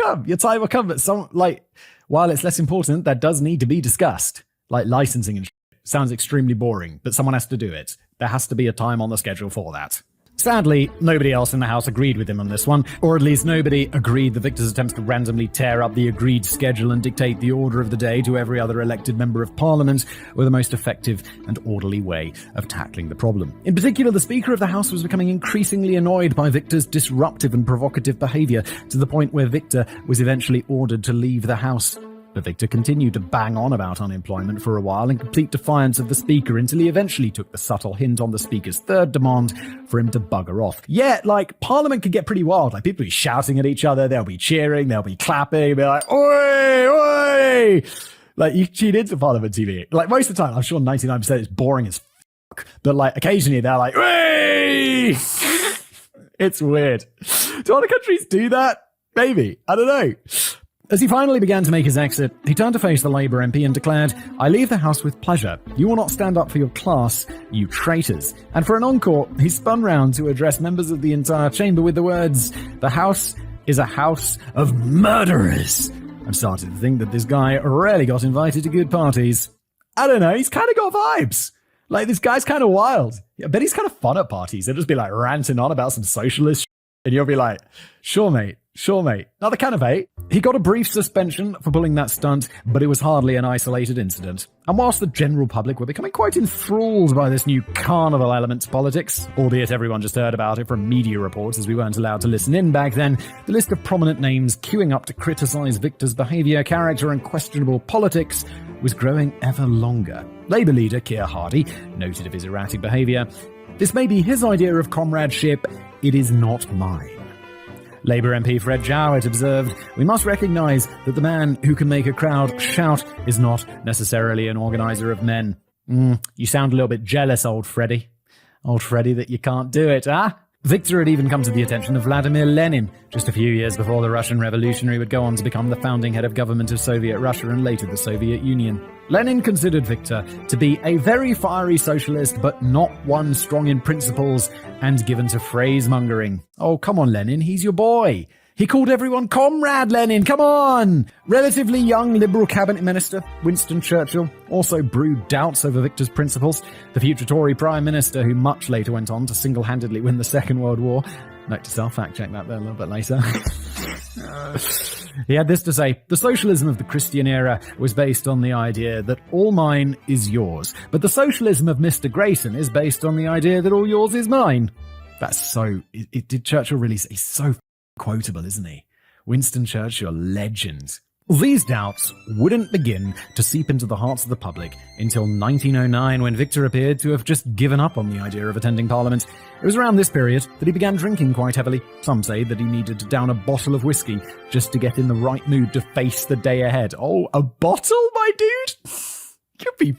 Speaker 1: come, but while it's less important, that does need to be discussed. Like licensing and sounds extremely boring, but someone has to do it. There has to be a time on the schedule for that. Sadly, nobody else in the House agreed with him on this one, or at least nobody agreed that Victor's attempts to randomly tear up the agreed schedule and dictate the order of the day to every other elected member of Parliament were the most effective and orderly way of tackling the problem. In particular, the Speaker of the House was becoming increasingly annoyed by Victor's disruptive and provocative behaviour, to the point where Victor was eventually ordered to leave the House. But Victor continued to bang on about unemployment for a while in complete defiance of the Speaker until he eventually took the subtle hint on the Speaker's third demand for him to bugger off. Yeah, like, Parliament could get pretty wild. Like, people will be shouting at each other, they'll be cheering, they'll be clapping, be like, oi, oi! Like, you tune into Parliament TV. Like, most of the time, I'm sure 99% is boring as fuck, but like, occasionally they're like, oi! It's weird. Do other countries do that? Maybe. I don't know. As he finally began to make his exit, he turned to face the Labour MP and declared, "I leave the House with pleasure. You will not stand up for your class, you traitors." And for an encore, he spun round to address members of the entire chamber with the words, "The House is a house of murderers." I'm starting to think that this guy rarely got invited to good parties. I don't know, he's kind of got vibes. Like, this guy's kind of wild. I bet he's kind of fun at parties. He'll just be like ranting on about some socialist shit, and you'll be like, sure mate. Another can of 8. He got a brief suspension for pulling that stunt, but it was hardly an isolated incident. And whilst the general public were becoming quite enthralled by this new carnival element to politics, albeit everyone just heard about it from media reports as we weren't allowed to listen in back then, the list of prominent names queuing up to criticise Victor's behaviour, character and questionable politics was growing ever longer. Labour leader Keir Hardie noted of his erratic behaviour, "This may be his idea of comradeship, it is not mine." Labour MP Fred Jowett observed, "We must recognise that the man who can make a crowd shout is not necessarily an organiser of men." You sound a little bit jealous, old Freddy. Old Freddy, that you can't do it, huh? Victor had even come to the attention of Vladimir Lenin, just a few years before the Russian revolutionary would go on to become the founding head of government of Soviet Russia and later the Soviet Union. Lenin considered Victor to be a very fiery socialist, but not one strong in principles and given to phrase-mongering. Oh, come on, Lenin, he's your boy. He called everyone Comrade Lenin, come on! Relatively young Liberal cabinet minister Winston Churchill also brewed doubts over Victor's principles. The future Tory Prime Minister, who much later went on to single-handedly win the Second World War. Note to self, fact-check that there a little bit later. He had this to say: "The socialism of the Christian era was based on the idea that all mine is yours, but the socialism of Mr. Grayson is based on the idea that all yours is mine." That's so... Did Churchill really say... He's so quotable, isn't he? Winston Churchill, legend. These doubts wouldn't begin to seep into the hearts of the public until 1909, when Victor appeared to have just given up on the idea of attending Parliament. It was around this period that he began drinking quite heavily. Some say that he needed to down a bottle of whiskey just to get in the right mood to face the day ahead. Oh, a bottle, my dude? You'd be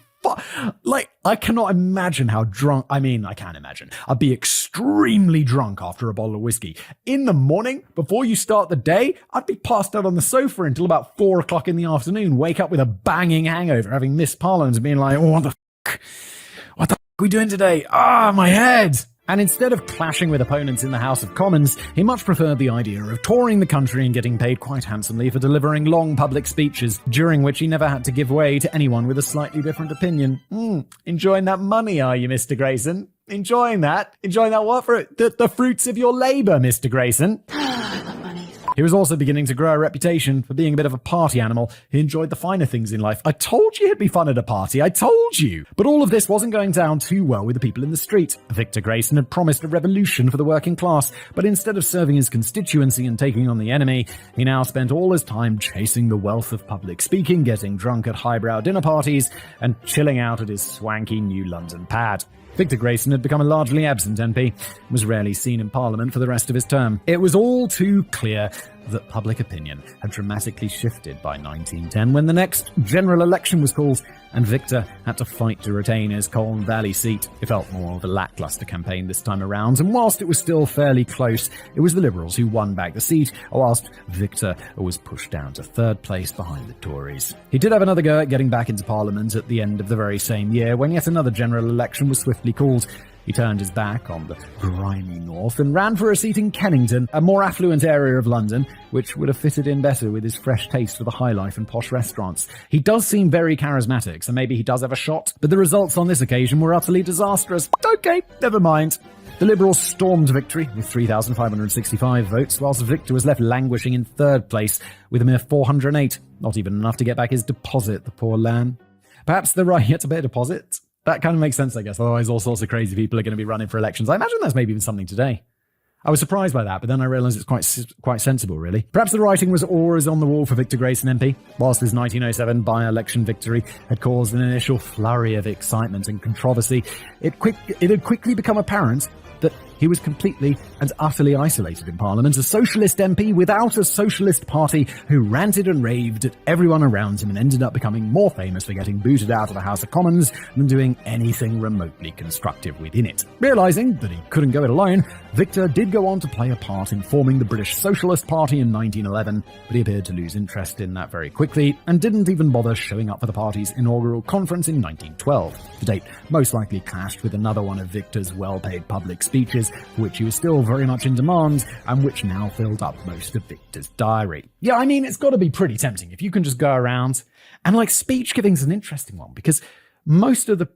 Speaker 1: like, I cannot imagine how drunk... I mean, I can imagine. I'd be extremely drunk after a bottle of whiskey. In the morning, before you start the day, I'd be passed out on the sofa until about 4 o'clock in the afternoon, wake up with a banging hangover, having missed Parliament and being like, oh, what the fuck? What the fuck are we doing today? Ah, my head! And instead of clashing with opponents in the House of Commons, he much preferred the idea of touring the country and getting paid quite handsomely for delivering long public speeches, during which he never had to give way to anyone with a slightly different opinion. Enjoying that money, are you, Mr. Grayson? Enjoying that? Enjoying that what? For the fruits of your labour, Mr. Grayson? He was also beginning to grow a reputation for being a bit of a party animal. He enjoyed the finer things in life. I told you he'd be fun at a party. I told you. But all of this wasn't going down too well with the people in the street. Victor Grayson had promised a revolution for the working class, but instead of serving his constituency and taking on the enemy, he now spent all his time chasing the wealth of public speaking, getting drunk at highbrow dinner parties, and chilling out at his swanky new London pad. Victor Grayson had become a largely absent MP, and was rarely seen in Parliament for the rest of his term. It was all too clear that public opinion had dramatically shifted by 1910 when the next general election was called, and Victor had to fight to retain his Colne Valley seat. It felt more of a lackluster campaign this time around, and whilst it was still fairly close, it was the Liberals who won back the seat, whilst Victor was pushed down to third place behind the Tories. He did have another go at getting back into Parliament at the end of the very same year, when yet another general election was swiftly called. He turned his back on the grimy north and ran for a seat in Kennington, a more affluent area of London, which would have fitted in better with his fresh taste for the high life and posh restaurants. He does seem very charismatic, so maybe he does have a shot, but the results on this occasion were utterly disastrous. Okay, never mind. The Liberals stormed victory with 3,565 votes, whilst Victor was left languishing in third place with a mere 408. Not even enough to get back his deposit, the poor lamb. Perhaps the right yet to pay a deposit? That kind of makes sense, I guess. Otherwise, all sorts of crazy people are going to be running for elections. I imagine that's maybe even something today. I was surprised by that, but then I realised it's quite sensible, really. Perhaps the writing was always on the wall for Victor Grayson MP. Whilst his 1907 by-election victory had caused an initial flurry of excitement and controversy, it had quickly become apparent that he was completely and utterly isolated in Parliament, a socialist MP without a socialist party who ranted and raved at everyone around him and ended up becoming more famous for getting booted out of the House of Commons than doing anything remotely constructive within it. Realising that he couldn't go it alone, Victor did go on to play a part in forming the British Socialist Party in 1911, but he appeared to lose interest in that very quickly and didn't even bother showing up for the party's inaugural conference in 1912. The date most likely clashed with another one of Victor's well-paid public speeches, for which he was still very much in demand, and which now filled up most of Victor's diary. Yeah, I mean, it's got to be pretty tempting if you can just go around and, like, speech giving's an interesting one, because most of the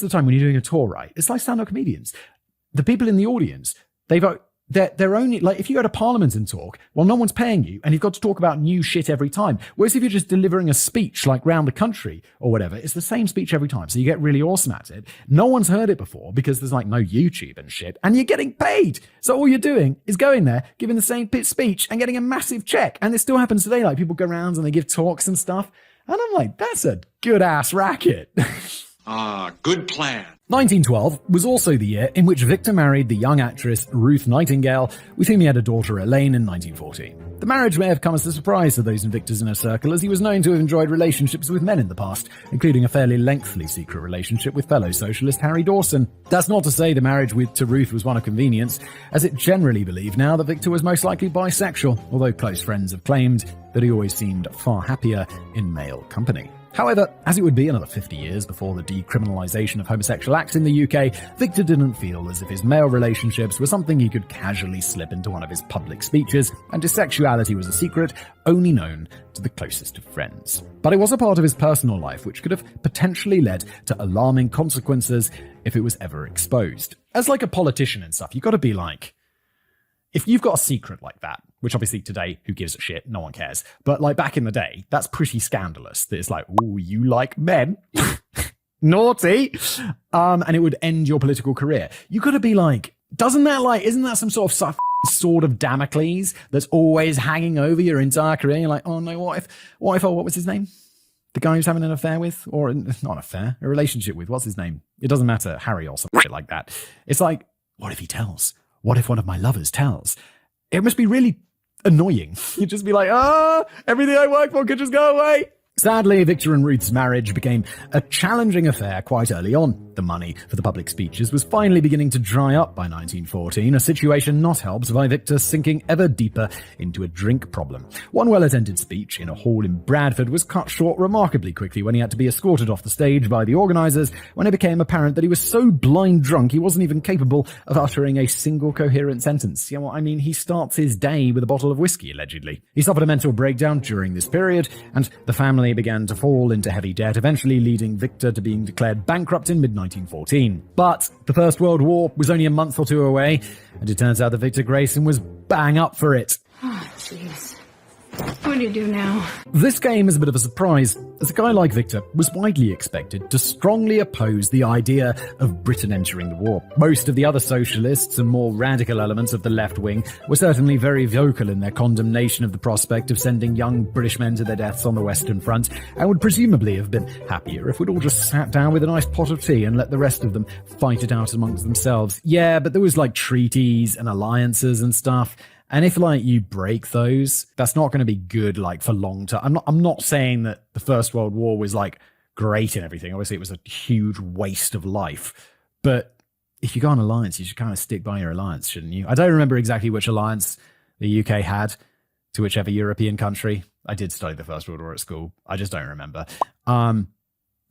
Speaker 1: time when you're doing a tour, right, it's like stand-up comedians. The people in the audience, they're only, like, if you go to Parliament and talk, well, no one's paying you, and you've got to talk about new shit every time. Whereas if you're just delivering a speech, like, round the country or whatever, it's the same speech every time. So you get really awesome at it. No one's heard it before because there's, like, no YouTube and shit, and you're getting paid. So all you're doing is going there, giving the same speech and getting a massive check. And it still happens today. Like, people go around and they give talks and stuff. And I'm like, that's a good ass racket.
Speaker 3: Good plan.
Speaker 1: 1912 was also the year in which Victor married the young actress Ruth Nightingale, with whom he had a daughter Elaine in 1914. The marriage may have come as a surprise to those in Victor's inner circle, as he was known to have enjoyed relationships with men in the past, including a fairly lengthy secret relationship with fellow socialist Harry Dawson. That's not to say the marriage to Ruth was one of convenience, as it's generally believed now that Victor was most likely bisexual, although close friends have claimed that he always seemed far happier in male company. However, as it would be another 50 years before the decriminalization of homosexual acts in the UK, Victor didn't feel as if his male relationships were something he could casually slip into one of his public speeches, and his sexuality was a secret only known to the closest of friends. But it was a part of his personal life which could have potentially led to alarming consequences if it was ever exposed. As like a politician and stuff, you've got to be like, if you've got a secret like that, which obviously today, who gives a shit? No one cares. But like back in the day, that's pretty scandalous. That it's like, ooh, you like men? Naughty. And it would end your political career. You got to be like, isn't that some sort of sword of Damocles that's always hanging over your entire career? You're like, oh no, what was his name? The guy who's having an affair with? Or not an affair, a relationship with. What's his name? It doesn't matter. Harry or some shit like that. It's like, what if he tells? What if one of my lovers tells? It must be really annoying. You'd just be like, everything I work for could just go away. Sadly, Victor and Ruth's marriage became a challenging affair quite early on. The money for the public speeches was finally beginning to dry up by 1914, a situation not helped by Victor sinking ever deeper into a drink problem. One well-attended speech in a hall in Bradford was cut short remarkably quickly when he had to be escorted off the stage by the organisers, when it became apparent that he was so blind drunk he wasn't even capable of uttering a single coherent sentence. Yeah, well, I mean, he starts his day with a bottle of whiskey, allegedly. He suffered a mental breakdown during this period, and the family began to fall into heavy debt, eventually leading Victor to being declared bankrupt in mid-1914. But the First World War was only a month or two away, and it turns out that Victor Grayson was bang up for it.
Speaker 7: Oh, jeez. What do you do now?
Speaker 1: This came as a bit of a surprise, as a guy like Victor was widely expected to strongly oppose the idea of Britain entering the war. Most of the other socialists and more radical elements of the left wing were certainly very vocal in their condemnation of the prospect of sending young British men to their deaths on the Western Front, and would presumably have been happier if we'd all just sat down with a nice pot of tea and let the rest of them fight it out amongst themselves. Yeah, but there was like treaties and alliances and stuff. And if, like, you break those, that's not going to be good, like, for long term. I'm not saying that the First World War was, like, great and everything. Obviously, it was a huge waste of life. But if you go on alliance, you should kind of stick by your alliance, shouldn't you? I don't remember exactly which alliance the UK had to whichever European country. I did study the First World War at school. I just don't remember.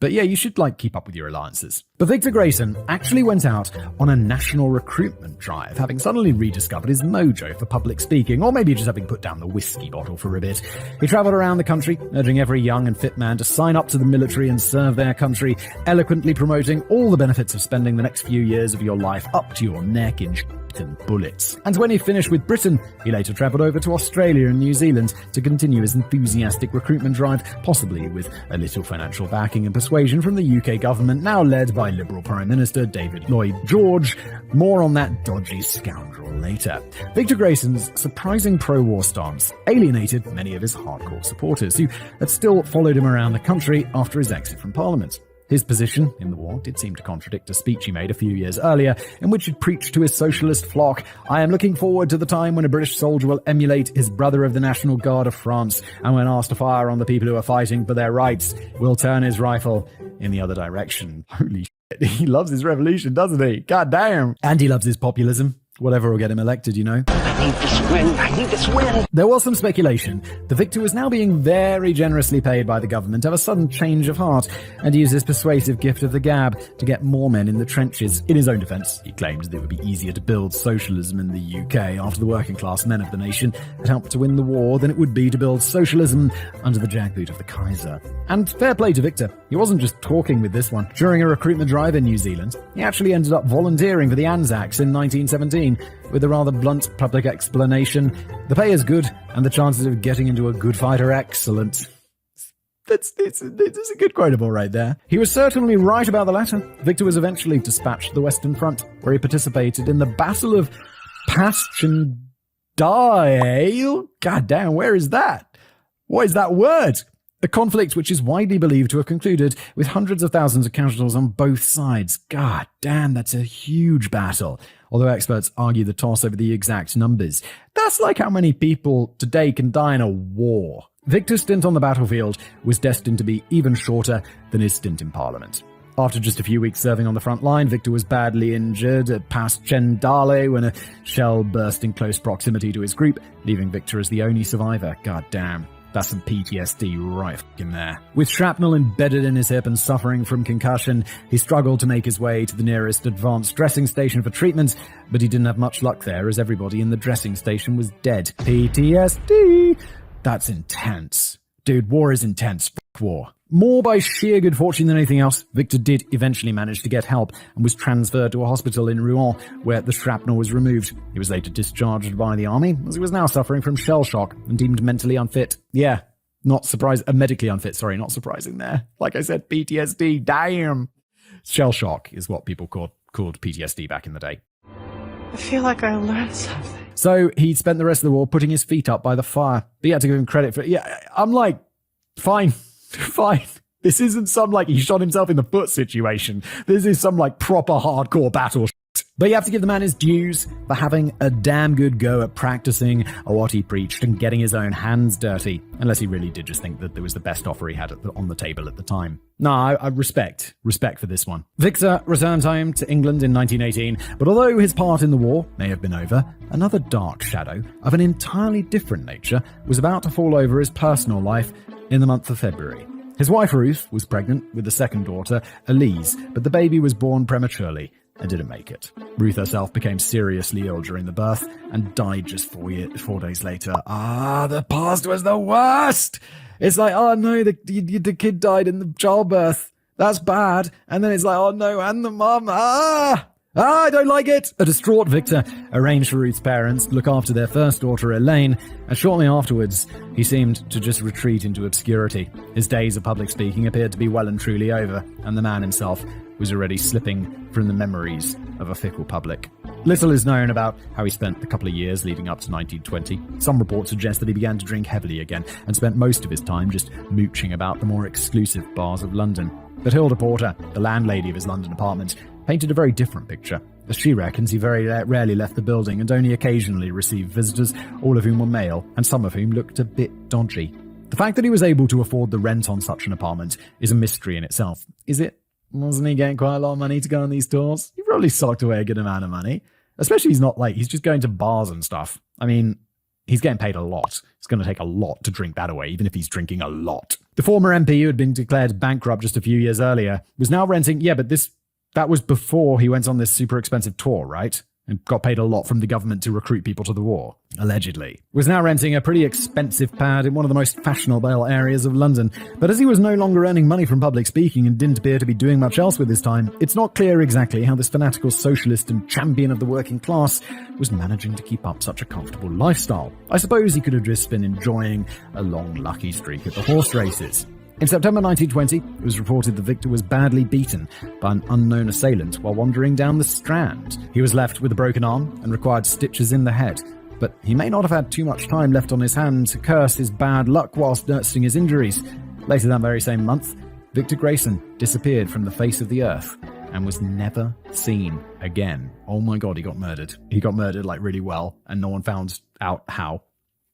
Speaker 1: But yeah, you should like keep up with your alliances. But Victor Grayson actually went out on a national recruitment drive, having suddenly rediscovered his mojo for public speaking, or maybe just having put down the whiskey bottle for a bit. He travelled around the country, urging every young and fit man to sign up to the military and serve their country, eloquently promoting all the benefits of spending the next few years of your life up to your neck in and bullets. And when he finished with Britain, he later travelled over to Australia and New Zealand to continue his enthusiastic recruitment drive, possibly with a little financial backing and persuasion from the UK government, now led by Liberal Prime Minister David Lloyd George. More on that dodgy scoundrel later. Victor Grayson's surprising pro-war stance alienated many of his hardcore supporters, who had still followed him around the country after his exit from Parliament. His position in the war did seem to contradict a speech he made a few years earlier, in which he preached to his socialist flock, "I am looking forward to the time when a British soldier will emulate his brother of the National Guard of France, and when asked to fire on the people who are fighting for their rights, will turn his rifle in the other direction." Holy shit, he loves his revolution, doesn't he? God damn. And he loves his populism. Whatever will get him elected, you know.
Speaker 4: I need this win.
Speaker 1: There was some speculation that Victor was now being very generously paid by the government to have a sudden change of heart and use his persuasive gift of the gab to get more men in the trenches. In his own defence, he claimed that it would be easier to build socialism in the UK after the working class men of the nation had helped to win the war than it would be to build socialism under the jackboot of the Kaiser. And fair play to Victor, he wasn't just talking with this one. During a recruitment drive in New Zealand, he actually ended up volunteering for the Anzacs in 1917, with a rather blunt public explanation: the pay is good, and the chances of getting into a good fight are excellent. It's a good quotable right there. He was certainly right about the latter. Victor was eventually dispatched to the Western Front, where he participated in the Battle of Passchendaele. God damn, where is that? What is that word? A conflict which is widely believed to have concluded with hundreds of thousands of casualties on both sides. God damn, that's a huge battle. Although experts argue the toss over the exact numbers. That's like how many people today can die in a war. Victor's stint on the battlefield was destined to be even shorter than his stint in Parliament. After just a few weeks serving on the front line, Victor was badly injured at Pas Chendale when a shell burst in close proximity to his group, leaving Victor as the only survivor. God damn. That's some PTSD right in there. With shrapnel embedded in his hip and suffering from concussion, he struggled to make his way to the nearest advanced dressing station for treatment, but he didn't have much luck there as everybody in the dressing station was dead. PTSD! That's intense. Dude, war is intense. Fuck war. More by sheer good fortune than anything else, Victor did eventually manage to get help and was transferred to a hospital in Rouen where the shrapnel was removed. He was later discharged by the army as he was now suffering from shell shock and deemed mentally unfit. Yeah, not medically unfit, sorry, not surprising there. Like I said, PTSD, damn. Shell shock is what people called PTSD back in the day.
Speaker 7: I feel like I learned something.
Speaker 1: So he spent the rest of the war putting his feet up by the fire. But you had to give him credit for it. Yeah, I'm like, fine. This isn't some like he shot himself in the foot situation. This is some like proper hardcore battle shit. But you have to give the man his dues for having a damn good go at practicing what he preached and getting his own hands dirty. Unless he really did just think that there was the best offer he had on the table at the time. No, I respect for this one. Victor returned home to England in 1918, but although his part in the war may have been over, another dark shadow of an entirely different nature was about to fall over his personal life in the month of February. His wife Ruth was pregnant with a second daughter, Elise, but the baby was born prematurely and didn't make it. Ruth herself became seriously ill during the birth and died just 4 days later. The past was the worst! It's like, oh no, the kid died in the childbirth. That's bad. And then it's like, oh no, and the mum. I don't like it! A distraught Victor arranged for Ruth's parents to look after their first daughter, Elaine, and shortly afterwards, he seemed to just retreat into obscurity. His days of public speaking appeared to be well and truly over, and the man himself was already slipping from the memories of a fickle public. Little is known about how he spent the couple of years leading up to 1920. Some reports suggest that he began to drink heavily again and spent most of his time just mooching about the more exclusive bars of London. But Hilda Porter, the landlady of his London apartment, painted a very different picture. As she reckons, he very rarely left the building and only occasionally received visitors, all of whom were male, and some of whom looked a bit dodgy. The fact that he was able to afford the rent on such an apartment is a mystery in itself. Is it? Wasn't he getting quite a lot of money to go on these tours? He probably socked away a good amount of money. Especially he's just going to bars and stuff. I mean, he's getting paid a lot. It's going to take a lot to drink that away, even if he's drinking a lot. The former MP who had been declared bankrupt just a few years earlier was now renting, but that was before he went on this super expensive tour, right? And got paid a lot from the government to recruit people to the war, allegedly. Was now renting a pretty expensive pad in one of the most fashionable areas of London. But as he was no longer earning money from public speaking and didn't appear to be doing much else with his time, it's not clear exactly how this fanatical socialist and champion of the working class was managing to keep up such a comfortable lifestyle. I suppose he could have just been enjoying a long lucky streak at the horse races. In September 1920, it was reported that Victor was badly beaten by an unknown assailant while wandering down the Strand. He was left with a broken arm and required stitches in the head, but he may not have had too much time left on his hands to curse his bad luck whilst nursing his injuries. Later that very same month, Victor Grayson disappeared from the face of the earth and was never seen again. Oh my god, he got murdered. He got murdered really well, and no one found out how.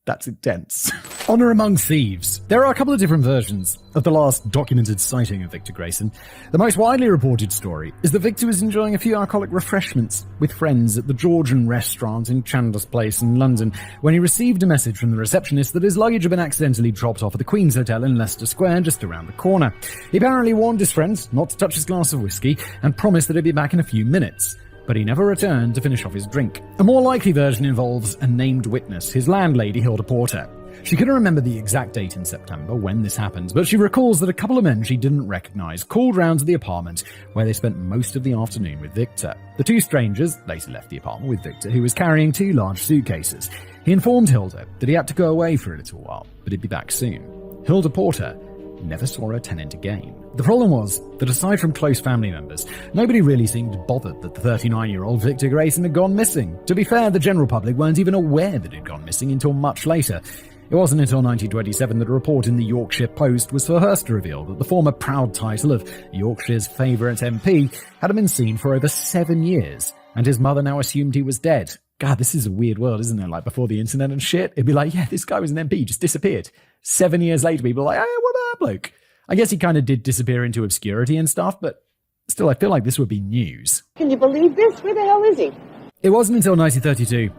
Speaker 1: That's intense. Honor among thieves. There are a couple of different versions of the last documented sighting of Victor Grayson. The most widely reported story is that Victor was enjoying a few alcoholic refreshments with friends at the Georgian restaurant in Chandos Place in London when he received a message from the receptionist that his luggage had been accidentally dropped off at the Queen's Hotel in Leicester Square just around the corner. He apparently warned his friends not to touch his glass of whiskey and promised that he'd be back in a few minutes. But he never returned to finish off his drink. A more likely version involves a named witness, his landlady, Hilda Porter. She couldn't remember the exact date in September when this happened, but she recalls that a couple of men she didn't recognize called round to the apartment where they spent most of the afternoon with Victor. The two strangers later left the apartment with Victor, who was carrying 2 large suitcases. He informed Hilda that he had to go away for a little while, but he'd be back soon. Hilda Porter never saw her tenant again. The problem was that aside from close family members, nobody really seemed bothered that the 39-year-old Victor Grayson had gone missing. To be fair, the general public weren't even aware that he'd gone missing until much later. It wasn't until 1927 that a report in the Yorkshire Post was first to reveal that the former proud title of Yorkshire's favourite MP hadn't been seen for over 7 years, and his mother now assumed he was dead. God, this is a weird world, isn't it? Like, before the internet and shit, it'd be like, yeah, this guy was an MP, just disappeared. 7 years later, people are like, hey, what about that bloke? I guess he kind of did disappear into obscurity and stuff, but still, I feel like this would be news.
Speaker 13: Can you believe this? Where the hell is he?
Speaker 1: It wasn't until 1932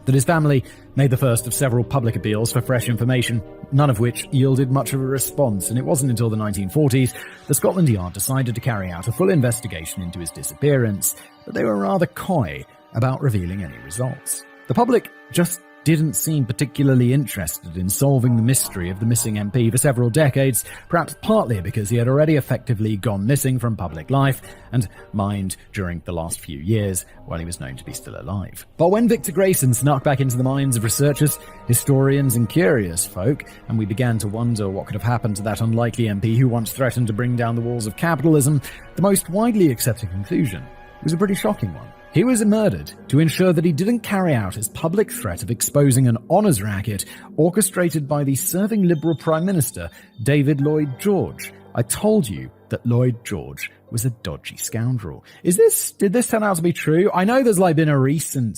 Speaker 1: that his family made the first of several public appeals for fresh information, none of which yielded much of a response, and it wasn't until the 1940s that Scotland Yard decided to carry out a full investigation into his disappearance, but they were rather coy about revealing any results. The public just didn't seem particularly interested in solving the mystery of the missing MP for several decades, perhaps partly because he had already effectively gone missing from public life and mind during the last few years while he was known to be still alive. But when Victor Grayson snuck back into the minds of researchers, historians and curious folk, and we began to wonder what could have happened to that unlikely MP who once threatened to bring down the walls of capitalism, the most widely accepted conclusion was a pretty shocking one. He was murdered to ensure that he didn't carry out his public threat of exposing an honours racket orchestrated by the serving Liberal Prime Minister, David Lloyd George. I told you that Lloyd George was a dodgy scoundrel. Did this turn out to be true? I know there's been a relatively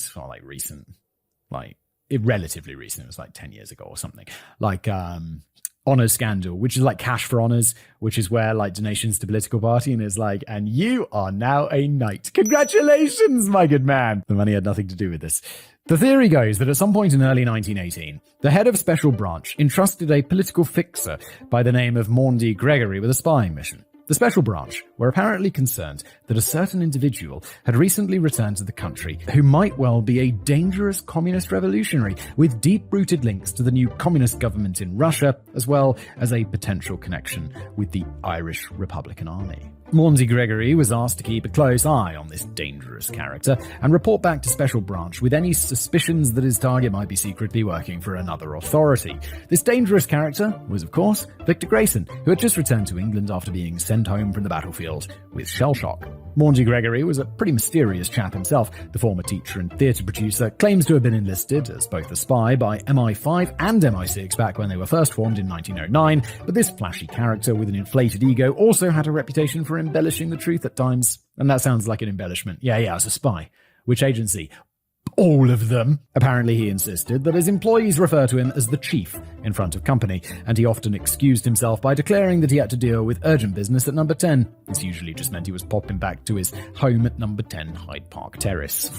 Speaker 1: recent, it was 10 years ago or something, honours scandal, which is cash for honours, which is where donations to political party, and it's and you are now a knight. Congratulations, my good man. The money had nothing to do with this. The theory goes that at some point in early 1918, the head of Special Branch entrusted a political fixer by the name of Maundy Gregory with a spying mission. The Special Branch were apparently concerned that a certain individual had recently returned to the country who might well be a dangerous communist revolutionary with deep-rooted links to the new communist government in Russia, as well as a potential connection with the Irish Republican Army. Maundy Gregory was asked to keep a close eye on this dangerous character and report back to Special Branch with any suspicions that his target might be secretly working for another authority. This dangerous character was, of course, Victor Grayson, who had just returned to England after being sent home from the battlefield with shell shock. Maundy Gregory was a pretty mysterious chap himself. The former teacher and theatre producer claims to have been enlisted as both a spy by MI5 and MI6 back when they were first formed in 1909, but this flashy character with an inflated ego also had a reputation for embellishing the truth at times. And that sounds like an embellishment. Yeah, as a spy. Which agency? All of them. Apparently he insisted that his employees refer to him as the chief in front of company, and he often excused himself by declaring that he had to deal with urgent business at number 10. This usually just meant he was popping back to his home at number 10 Hyde Park Terrace.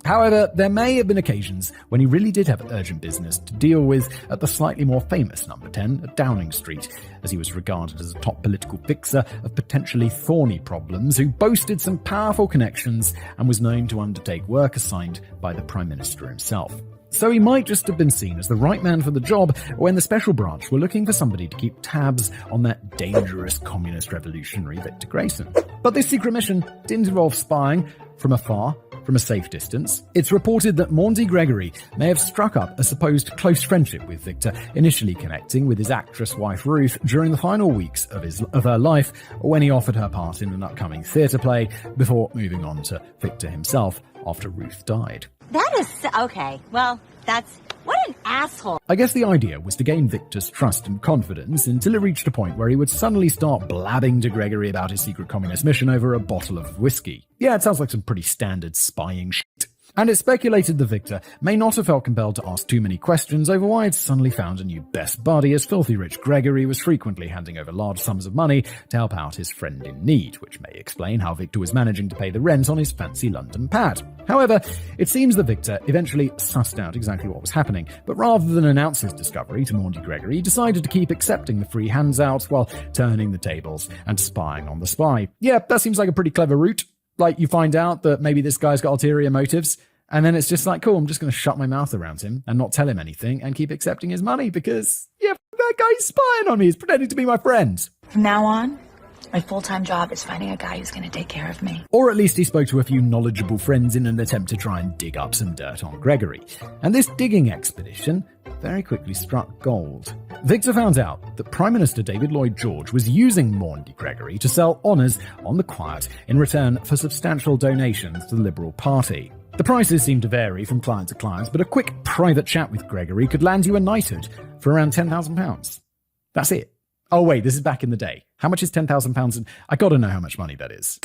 Speaker 1: However, there may have been occasions when he really did have urgent business to deal with at the slightly more famous number 10 at Downing Street, as he was regarded as a top political fixer of potentially thorny problems who boasted some powerful connections and was known to undertake work assigned by the Prime Minister himself. So he might just have been seen as the right man for the job when the Special Branch were looking for somebody to keep tabs on that dangerous communist revolutionary Victor Grayson. But this secret mission didn't involve spying from afar, from a safe distance. It's reported that Maundy Gregory may have struck up a supposed close friendship with Victor, initially connecting with his actress wife Ruth during the final weeks of her life, when he offered her part in an upcoming theatre play, before moving on to Victor himself after Ruth died.
Speaker 14: That is... okay, well, that's... what an asshole.
Speaker 1: I guess the idea was to gain Victor's trust and confidence until it reached a point where he would suddenly start blabbing to Gregory about his secret communist mission over a bottle of whiskey. Yeah, it sounds like some pretty standard spying shit. And it's speculated that Victor may not have felt compelled to ask too many questions over why he'd suddenly found a new best buddy, as filthy rich Gregory was frequently handing over large sums of money to help out his friend in need, which may explain how Victor was managing to pay the rent on his fancy London pad. However, it seems that Victor eventually sussed out exactly what was happening, but rather than announce his discovery to Maundy Gregory, he decided to keep accepting the free handouts while turning the tables and spying on the spy. Yeah, that seems like a pretty clever route. You find out that maybe this guy's got ulterior motives, and then it's just cool, I'm just going to shut my mouth around him and not tell him anything and keep accepting his money because, yeah, that guy's spying on me. He's pretending to be my friend.
Speaker 15: From now on, my full-time job is finding a guy who's going to take care of me.
Speaker 1: Or at least he spoke to a few knowledgeable friends in an attempt to try and dig up some dirt on Gregory. And this digging expedition very quickly struck gold. Victor found out that Prime Minister David Lloyd George was using Maundy Gregory to sell honours on the quiet in return for substantial donations to the Liberal Party. The prices seem to vary from client to client, but a quick private chat with Gregory could land you a knighthood for around £10,000. That's it. Oh wait, this is back in the day. How much is £10,000? I gotta know how much money that is.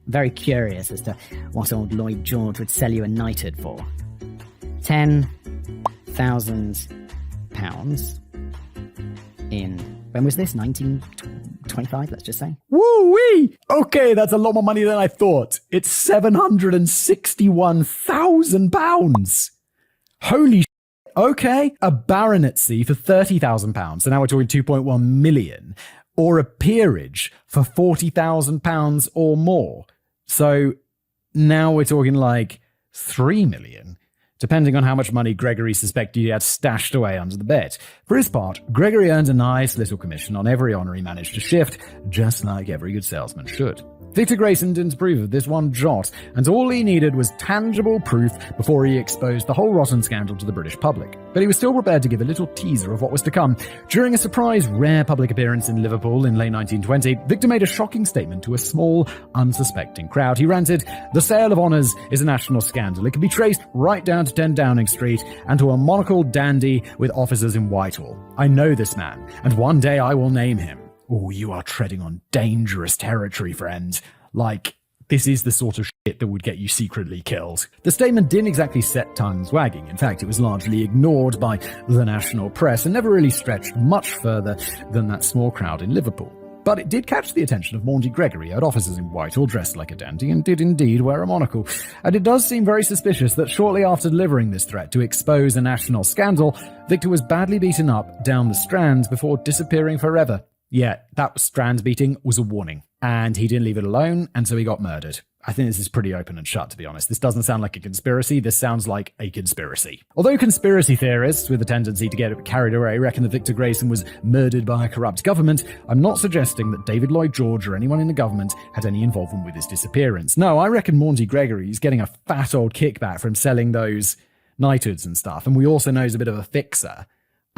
Speaker 11: Very curious as to what old Lloyd George would sell you a knighthood for. £10,000 in, when was this? 1925, let's just say.
Speaker 1: Woo-wee! Okay, that's a lot more money than I thought. It's £761,000. Holy shit. Okay, a baronetcy for £30,000, so now we're talking 2.1 million, or a peerage for £40,000 or more. So now we're talking like 3 million, depending on how much money Gregory suspected he had stashed away under the bed. For his part, Gregory earned a nice little commission on every honour he managed to shift, just like every good salesman should. Victor Grayson didn't approve of this one jot, and all he needed was tangible proof before he exposed the whole rotten scandal to the British public. But he was still prepared to give a little teaser of what was to come. During a surprise rare public appearance in Liverpool in late 1920, Victor made a shocking statement to a small, unsuspecting crowd. He ranted, "The sale of honours is a national scandal. It can be traced right down to 10 Downing Street and to a monocled dandy with offices in Whitehall. I know this man, and one day I will name him." Oh, you are treading on dangerous territory, friend. Like, this is the sort of shit that would get you secretly killed. The statement didn't exactly set tongues wagging. In fact, it was largely ignored by the national press and never really stretched much further than that small crowd in Liverpool. But it did catch the attention of Maundy Gregory, who had officers in Whitehall dressed like a dandy and did indeed wear a monocle. And it does seem very suspicious that shortly after delivering this threat to expose a national scandal, Victor was badly beaten up down the Strand before disappearing forever. Yeah, that Strand beating was a warning. And he didn't leave it alone, and so he got murdered. I think this is pretty open and shut, to be honest. This doesn't sound like a conspiracy, this sounds like a conspiracy. Although conspiracy theorists with a tendency to get carried away reckon that Victor Grayson was murdered by a corrupt government, I'm not suggesting that David Lloyd George or anyone in the government had any involvement with his disappearance. No, I reckon Maundy Gregory is getting a fat old kickback from selling those knighthoods and stuff, and we also know he's a bit of a fixer.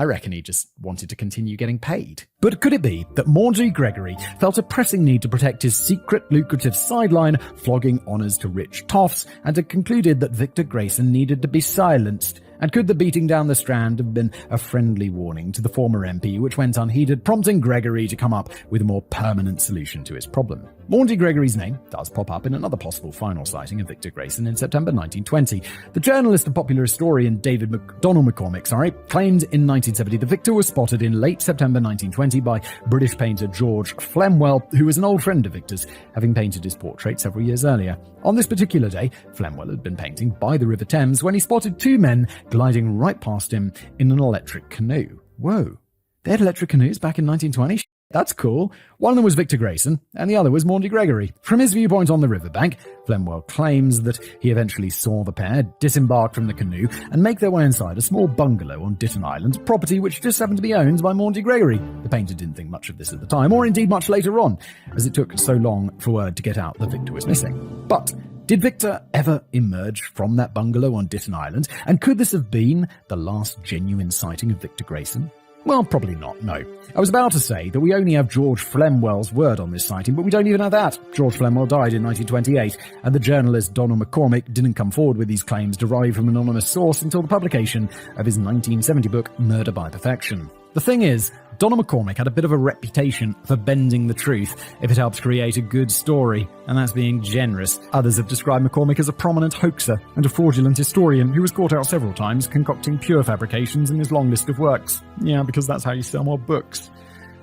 Speaker 1: I reckon he just wanted to continue getting paid. But could it be that Maundy Gregory felt a pressing need to protect his secret lucrative sideline, flogging honours to rich toffs, and had concluded that Victor Grayson needed to be silenced? And could the beating down the Strand have been a friendly warning to the former MP which went unheeded, prompting Gregory to come up with a more permanent solution to his problem? Maundy Gregory's name does pop up in another possible final sighting of Victor Grayson in September 1920. The journalist and popular historian Donald McCormick claimed in 1970 that Victor was spotted in late September 1920 by British painter George Flemwell, who was an old friend of Victor's, having painted his portrait several years earlier. On this particular day, Flemwell had been painting by the River Thames when he spotted two men gliding right past him in an electric canoe. Whoa, they had electric canoes back in 1920? That's cool. One of them was Victor Grayson, and the other was Maundy Gregory. From his viewpoint on the riverbank, Flemwell claims that he eventually saw the pair disembark from the canoe and make their way inside a small bungalow on Ditton Island, property which just happened to be owned by Maundy Gregory. The painter didn't think much of this at the time, or indeed much later on, as it took so long for word to get out that Victor was missing. But did Victor ever emerge from that bungalow on Ditton Island? And could this have been the last genuine sighting of Victor Grayson? Well, probably not, no. I was about to say that we only have George Flemwell's word on this sighting, but we don't even have that. George Flemwell died in 1928, and the journalist Donald McCormick didn't come forward with these claims derived from an anonymous source until the publication of his 1970 book, Murder by Perfection. The thing is, Donald McCormick had a bit of a reputation for bending the truth if it helps create a good story, and that's being generous. Others have described McCormick as a prominent hoaxer and a fraudulent historian who was caught out several times concocting pure fabrications in his long list of works. Yeah, because that's how you sell more books,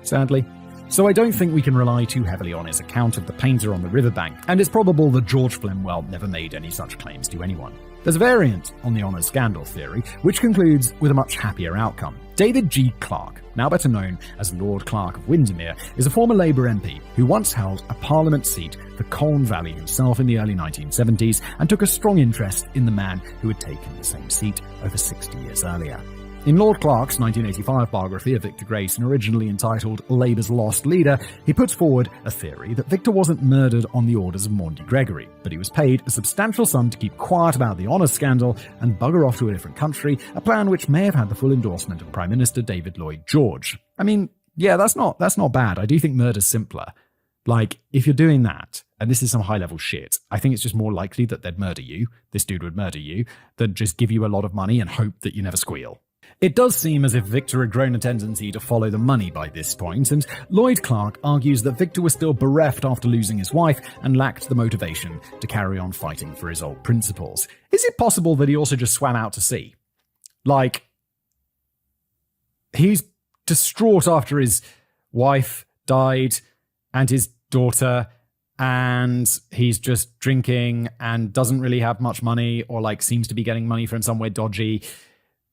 Speaker 1: sadly. So I don't think we can rely too heavily on his account of the painter on the riverbank, and it's probable that George Flemwell never made any such claims to anyone. There's a variant on the honours scandal theory, which concludes with a much happier outcome. David G. Clarke, now better known as Lord Clarke of Windermere, is a former Labour MP who once held a Parliament seat for Colne Valley himself in the early 1970s and took a strong interest in the man who had taken the same seat over 60 years earlier. In Lord Clarke's 1985 biography of Victor Grayson, originally entitled Labour's Lost Leader, he puts forward a theory that Victor wasn't murdered on the orders of Maundy Gregory, but he was paid a substantial sum to keep quiet about the honours scandal and bugger off to a different country, a plan which may have had the full endorsement of Prime Minister David Lloyd George. I mean, yeah, that's not bad. I do think murder's simpler. Like, if you're doing that, and this is some high-level shit, I think it's just more likely that they'd murder you, this dude would murder you, than just give you a lot of money and hope that you never squeal. It does seem as if Victor had grown a tendency to follow the money by this point, and Lloyd Clark argues that Victor was still bereft after losing his wife and lacked the motivation to carry on fighting for his old principles. Is it possible that he also just swam out to sea? Like, he's distraught after his wife died and his daughter, and he's just drinking and doesn't really have much money, or like seems to be getting money from somewhere dodgy.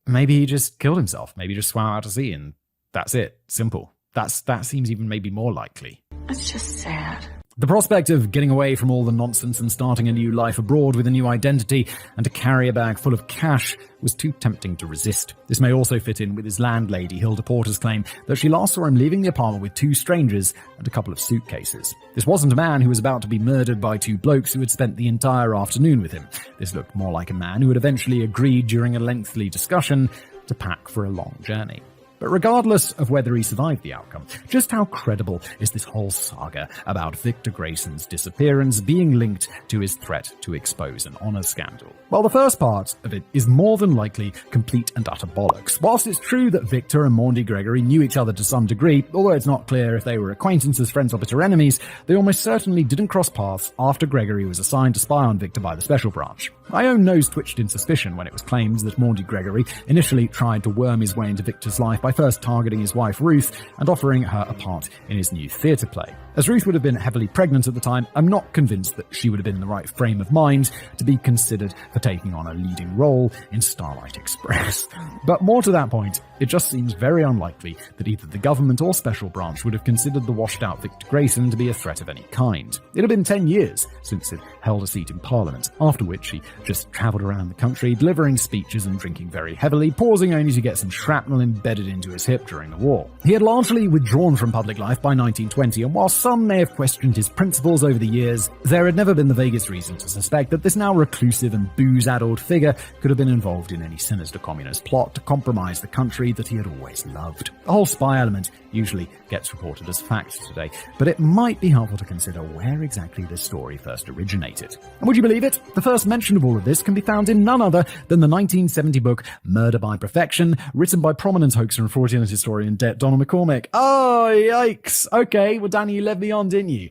Speaker 1: Maybe he just killed himself. Maybe he just swam out to sea and that's it. Simple. That seems even maybe more likely.
Speaker 15: It's just sad.
Speaker 1: The prospect of getting away from all the nonsense and starting a new life abroad with a new identity and to carry a bag full of cash was too tempting to resist. This may also fit in with his landlady, Hilda Porter's claim that she last saw him leaving the apartment with 2 strangers and a couple of suitcases. This wasn't a man who was about to be murdered by 2 blokes who had spent the entire afternoon with him. This looked more like a man who had eventually agreed during a lengthy discussion to pack for a long journey. But regardless of whether he survived the outcome, just how credible is this whole saga about Victor Grayson's disappearance being linked to his threat to expose an honor scandal? Well, the first part of it is more than likely complete and utter bollocks. Whilst it's true that Victor and Maundy Gregory knew each other to some degree, although it's not clear if they were acquaintances, friends, or bitter enemies, they almost certainly didn't cross paths after Gregory was assigned to spy on Victor by the Special Branch. My own nose twitched in suspicion when it was claimed that Maundy Gregory initially tried to worm his way into Victor's life by first targeting his wife Ruth and offering her a part in his new theatre play. As Ruth would have been heavily pregnant at the time, I'm not convinced that she would have been in the right frame of mind to be considered for taking on a leading role in Starlight Express. But more to that point, it just seems very unlikely that either the government or Special Branch would have considered the washed-out Victor Grayson to be a threat of any kind. It had been 10 years since it held a seat in Parliament, after which he just travelled around the country, delivering speeches and drinking very heavily, pausing only to get some shrapnel embedded into his hip during the war. He had largely withdrawn from public life by 1920, and while some may have questioned his principles over the years, there had never been the vaguest reason to suspect that this now reclusive and booze-addled figure could have been involved in any sinister communist plot to compromise the country that he had always loved. The whole spy element usually gets reported as fact today, but it might be helpful to consider where exactly this story first originated. And would you believe it? The first mention of all of this can be found in none other than the 1970 book Murder by Perfection, written by prominent hoaxer and fraudulent historian Donald McCormick. Oh, yikes. Okay, well, Danny, you led me on, didn't you?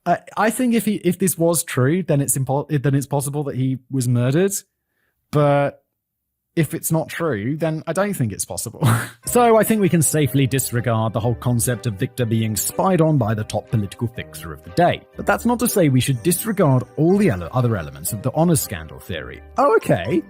Speaker 1: I think if this was true, then it's possible that he was murdered. But if it's not true, then I don't think it's possible. So I think we can safely disregard the whole concept of Victor being spied on by the top political fixer of the day. But that's not to say we should disregard all the other elements of the honours scandal theory. Oh, okay.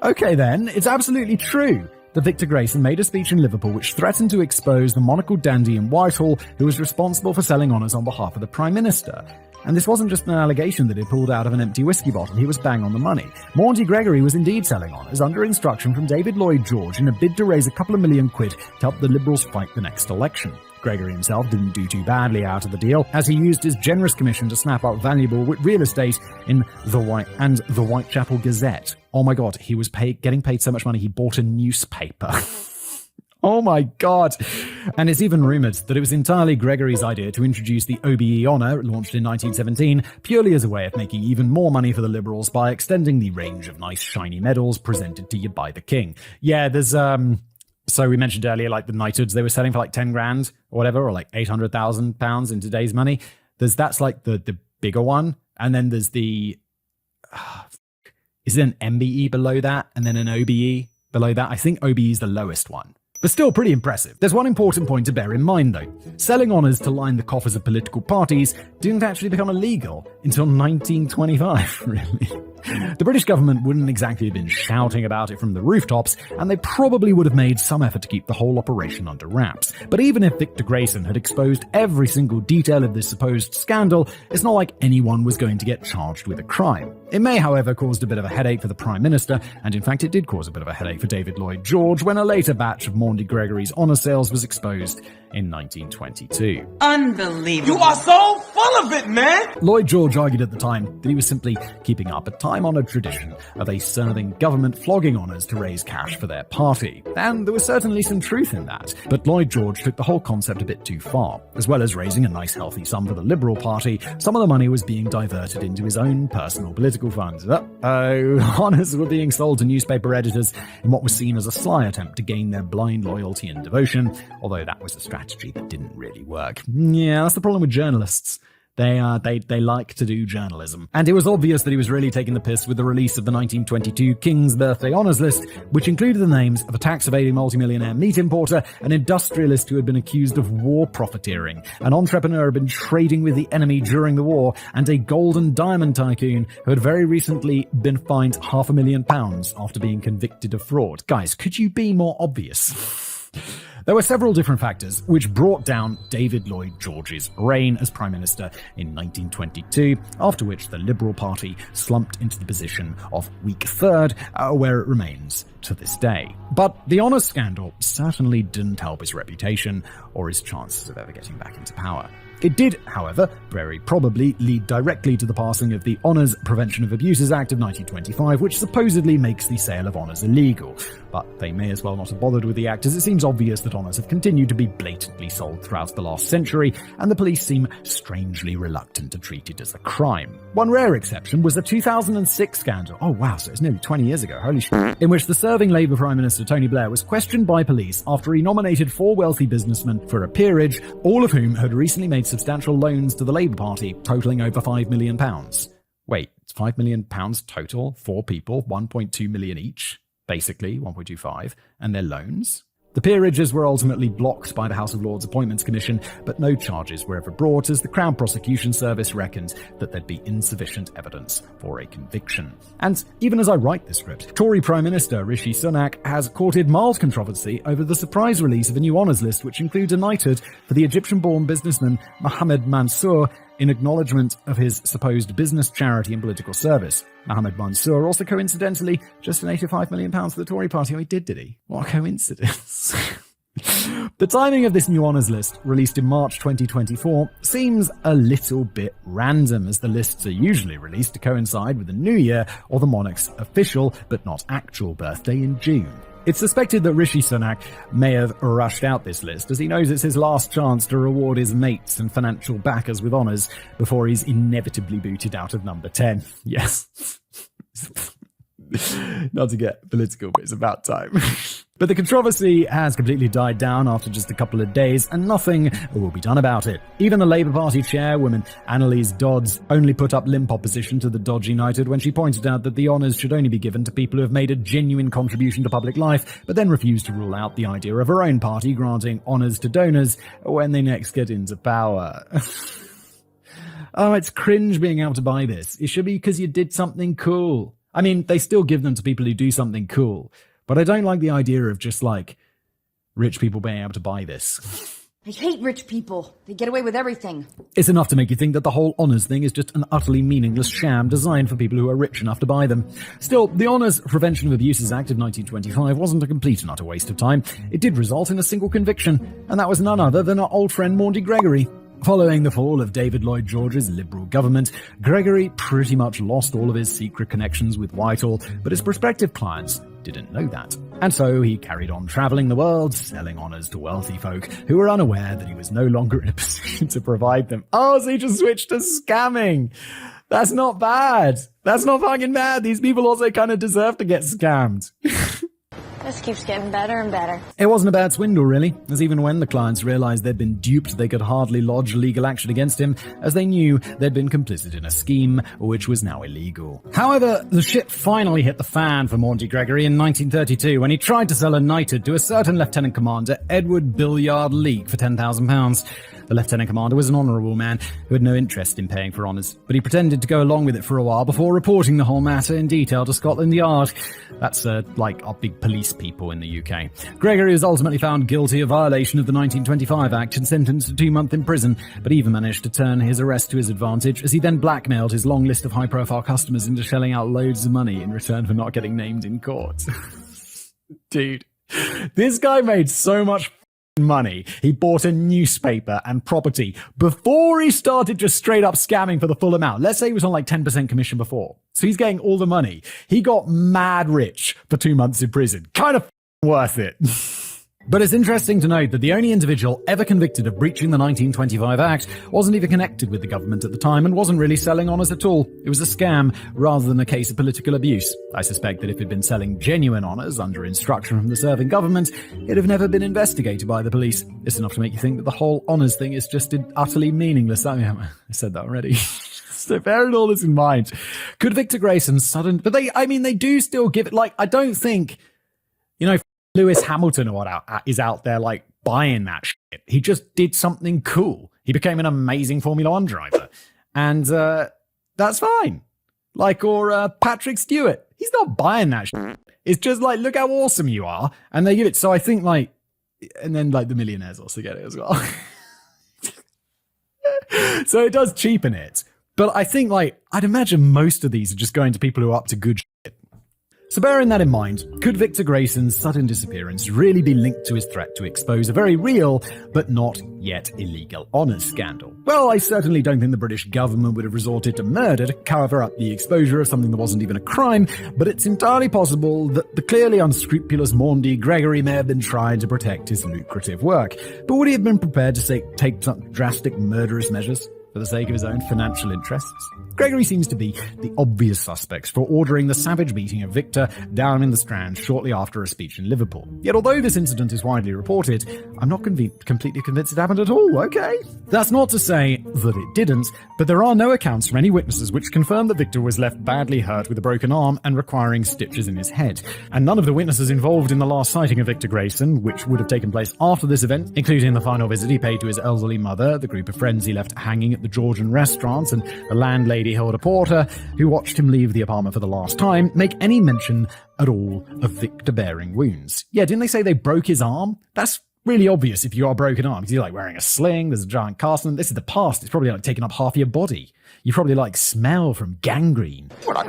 Speaker 1: Okay then, it's absolutely true that Victor Grayson made a speech in Liverpool which threatened to expose the monocled dandy in Whitehall who was responsible for selling honours on behalf of the Prime Minister. And this wasn't just an allegation that he pulled out of an empty whiskey bottle, he was bang on the money. Maundy Gregory was indeed selling honours under instruction from David Lloyd George in a bid to raise a couple of million quid to help the Liberals fight the next election. Gregory himself didn't do too badly out of the deal, as he used his generous commission to snap up valuable real estate in the Whitechapel Gazette. Oh my god, he was getting paid so much money he bought a newspaper. Oh my god. And it's even rumoured that it was entirely Gregory's idea to introduce the OBE honour, launched in 1917, purely as a way of making even more money for the Liberals by extending the range of nice shiny medals presented to you by the king. Yeah, there's so we mentioned earlier, like the knighthoods they were selling for like 10 grand or whatever, or like £800,000 in today's money. That's like the bigger one. And then there's the, is there an MBE below that? And then an OBE below that? I think OBE is the lowest one. But still pretty impressive. There's one important point to bear in mind though. Selling honours to line the coffers of political parties didn't actually become illegal until 1925, really. The British government wouldn't exactly have been shouting about it from the rooftops, and they probably would have made some effort to keep the whole operation under wraps. But even if Victor Grayson had exposed every single detail of this supposed scandal, it's not like anyone was going to get charged with a crime. It may, however, caused a bit of a headache for the Prime Minister, and in fact it did cause a bit of a headache for David Lloyd George when a later batch of Maundy Gregory's honour sales was exposed in 1922.
Speaker 5: Unbelievable.
Speaker 3: You are so full of
Speaker 2: of it, man!
Speaker 1: Lloyd George argued at the time that he was simply keeping up a time-honored tradition of a serving government flogging honours to raise cash for their party. And there was certainly some truth in that. But Lloyd George took the whole concept a bit too far. As well as raising a nice healthy sum for the Liberal Party, some of the money was being diverted into his own personal political funds. Honours were being sold to newspaper editors in what was seen as a sly attempt to gain their blind loyalty and devotion, although that was a strategy that didn't really work. Yeah, that's the problem with journalists. They like to do journalism. And it was obvious that he was really taking the piss with the release of the 1922 King's Birthday Honours List, which included the names of a tax-evading multimillionaire meat importer, an industrialist who had been accused of war profiteering, an entrepreneur who had been trading with the enemy during the war, and a gold and diamond tycoon who had very recently been fined £500,000 after being convicted of fraud. Guys, could you be more obvious? There were several different factors which brought down David Lloyd George's reign as Prime Minister in 1922, after which the Liberal Party slumped into the position of weak third, where it remains to this day. But the honours scandal certainly didn't help his reputation or his chances of ever getting back into power. It did, however, very probably lead directly to the passing of the Honours Prevention of Abuses Act of 1925, which supposedly makes the sale of honours illegal. But they may as well not have bothered with the act, as it seems obvious that honours have continued to be blatantly sold throughout the last century, and the police seem strangely reluctant to treat it as a crime. One rare exception was the 2006 scandal, oh wow, so it's nearly 20 years ago, holy shit, in which the serving Labour Prime Minister Tony Blair was questioned by police after he nominated 4 wealthy businessmen for a peerage, all of whom had recently made substantial loans to the Labour Party, totalling over £5 million. Wait, it's £5 million total? 4 people, 1.2 million each? Basically, 1.25, and their loans? The peerages were ultimately blocked by the House of Lords Appointments Commission, but no charges were ever brought, as the Crown Prosecution Service reckoned that there'd be insufficient evidence for a conviction. And even as I write this script, Tory Prime Minister Rishi Sunak has courted mild controversy over the surprise release of a new honours list, which includes a knighthood for the Egyptian-born businessman Mohammed Mansour, in acknowledgement of his supposed business, charity and political service. Mohammed Mansour also coincidentally just donated £5 million to the Tory party. Oh, he did he? What a coincidence. The timing of this new honours list, released in March 2024, seems a little bit random, as the lists are usually released to coincide with the new year or the monarch's official but not actual birthday in June. It's suspected that Rishi Sunak may have rushed out this list, as he knows it's his last chance to reward his mates and financial backers with honours before he's inevitably booted out of number 10. Yes. Not to get political, but it's about time. But the controversy has completely died down after just a couple of days, and nothing will be done about it. Even the Labour Party chairwoman, Annalise Dodds, only put up limp opposition to the dodgy knighthood when she pointed out that the honours should only be given to people who have made a genuine contribution to public life, but then refused to rule out the idea of her own party granting honours to donors when they next get into power. Oh, it's cringe being able to buy this. It should be because you did something cool. I mean, they still give them to people who do something cool. But I don't like the idea of just, like, rich people being able to buy this.
Speaker 16: I hate rich people. They get away with everything.
Speaker 1: It's enough to make you think that the whole honours thing is just an utterly meaningless sham designed for people who are rich enough to buy them. Still, the Honours Prevention of Abuses Act of 1925 wasn't a complete and utter waste of time. It did result in a single conviction, and that was none other than our old friend Maundy Gregory. Following the fall of David Lloyd George's Liberal government, Gregory pretty much lost all of his secret connections with Whitehall, but his prospective clients didn't know that. And so he carried on travelling the world, selling honours to wealthy folk who were unaware that he was no longer in a position to provide them. Oh, so he just switched to scamming. That's not bad. That's not fucking bad. These people also kind of deserve to get scammed.
Speaker 10: This keeps getting better and better.
Speaker 1: It wasn't a bad swindle, really, as even when the clients realised they'd been duped, they could hardly lodge legal action against him, as they knew they'd been complicit in a scheme which was now illegal. However, the shit finally hit the fan for Maundy Gregory in 1932 when he tried to sell a knighthood to a certain Lieutenant Commander Edward Billiard Leake for £10,000. The Lieutenant Commander was an honourable man who had no interest in paying for honours, but he pretended to go along with it for a while before reporting the whole matter in detail to Scotland Yard. That's like our big police people in the UK. Gregory was ultimately found guilty of violation of the 1925 Act and sentenced to 2 months in prison, but even managed to turn his arrest to his advantage, as he then blackmailed his long list of high-profile customers into shelling out loads of money in return for not getting named in court. Dude, this guy made so much
Speaker 6: money. He bought a newspaper and property before he started just straight up scamming for the full amount. Let's say he was on like 10% commission before. So he's getting all the money. He got mad rich for 2 months in prison. Kind of worth it. But it's interesting to note that the only individual ever convicted of breaching the 1925 Act wasn't even connected with the government at the time and wasn't really selling honours at all. It was a scam rather than a case of political abuse. I suspect that if he'd been selling genuine honours under instruction from the serving government, it'd have never been investigated by the police. It's enough to make you think that the whole honours thing is just utterly meaningless. I said that already. So bearing all this in mind, could Victor Grayson's sudden... But they do still give it... Like, I don't think, Lewis Hamilton or what is out there like buying that shit. He just did something cool. He became an amazing Formula 1 driver. And that's fine. Or Patrick Stewart. He's not buying that shit. It's just like, look how awesome you are. And they give it. So I think and then the millionaires also get it as well. So it does cheapen it. But I think I'd imagine most of these are just going to people who are up to good shit. So bearing that in mind, could Victor Grayson's sudden disappearance really be linked to his threat to expose a very real, but not yet illegal honours scandal? Well, I certainly don't think the British government would have resorted to murder to cover up the exposure of something that wasn't even a crime, but it's entirely possible that the clearly unscrupulous Maundy Gregory may have been trying to protect his lucrative work. But would he have been prepared to take some drastic murderous measures for the sake of his own financial interests? Gregory seems to be the obvious suspect for ordering the savage beating of Victor down in the Strand shortly after a speech in Liverpool. Yet although this incident is widely reported, I'm not completely convinced it happened at all, okay? That's not to say that it didn't, but there are no accounts from any witnesses which confirm that Victor was left badly hurt with a broken arm and requiring stitches in his head. And none of the witnesses involved in the last sighting of Victor Grayson, which would have taken place after this event, including the final visit he paid to his elderly mother, the group of friends he left hanging at the Georgian restaurant, and the landlady Hilda Porter, who watched him leave the apartment for the last time, make any mention at all of Victor bearing wounds. Yeah, didn't they say they broke his arm? That's really obvious if you are broken arm, because you're wearing a sling, there's a giant cast, and this is the past. It's probably taking up half your body. You probably smell from gangrene.
Speaker 17: Well, I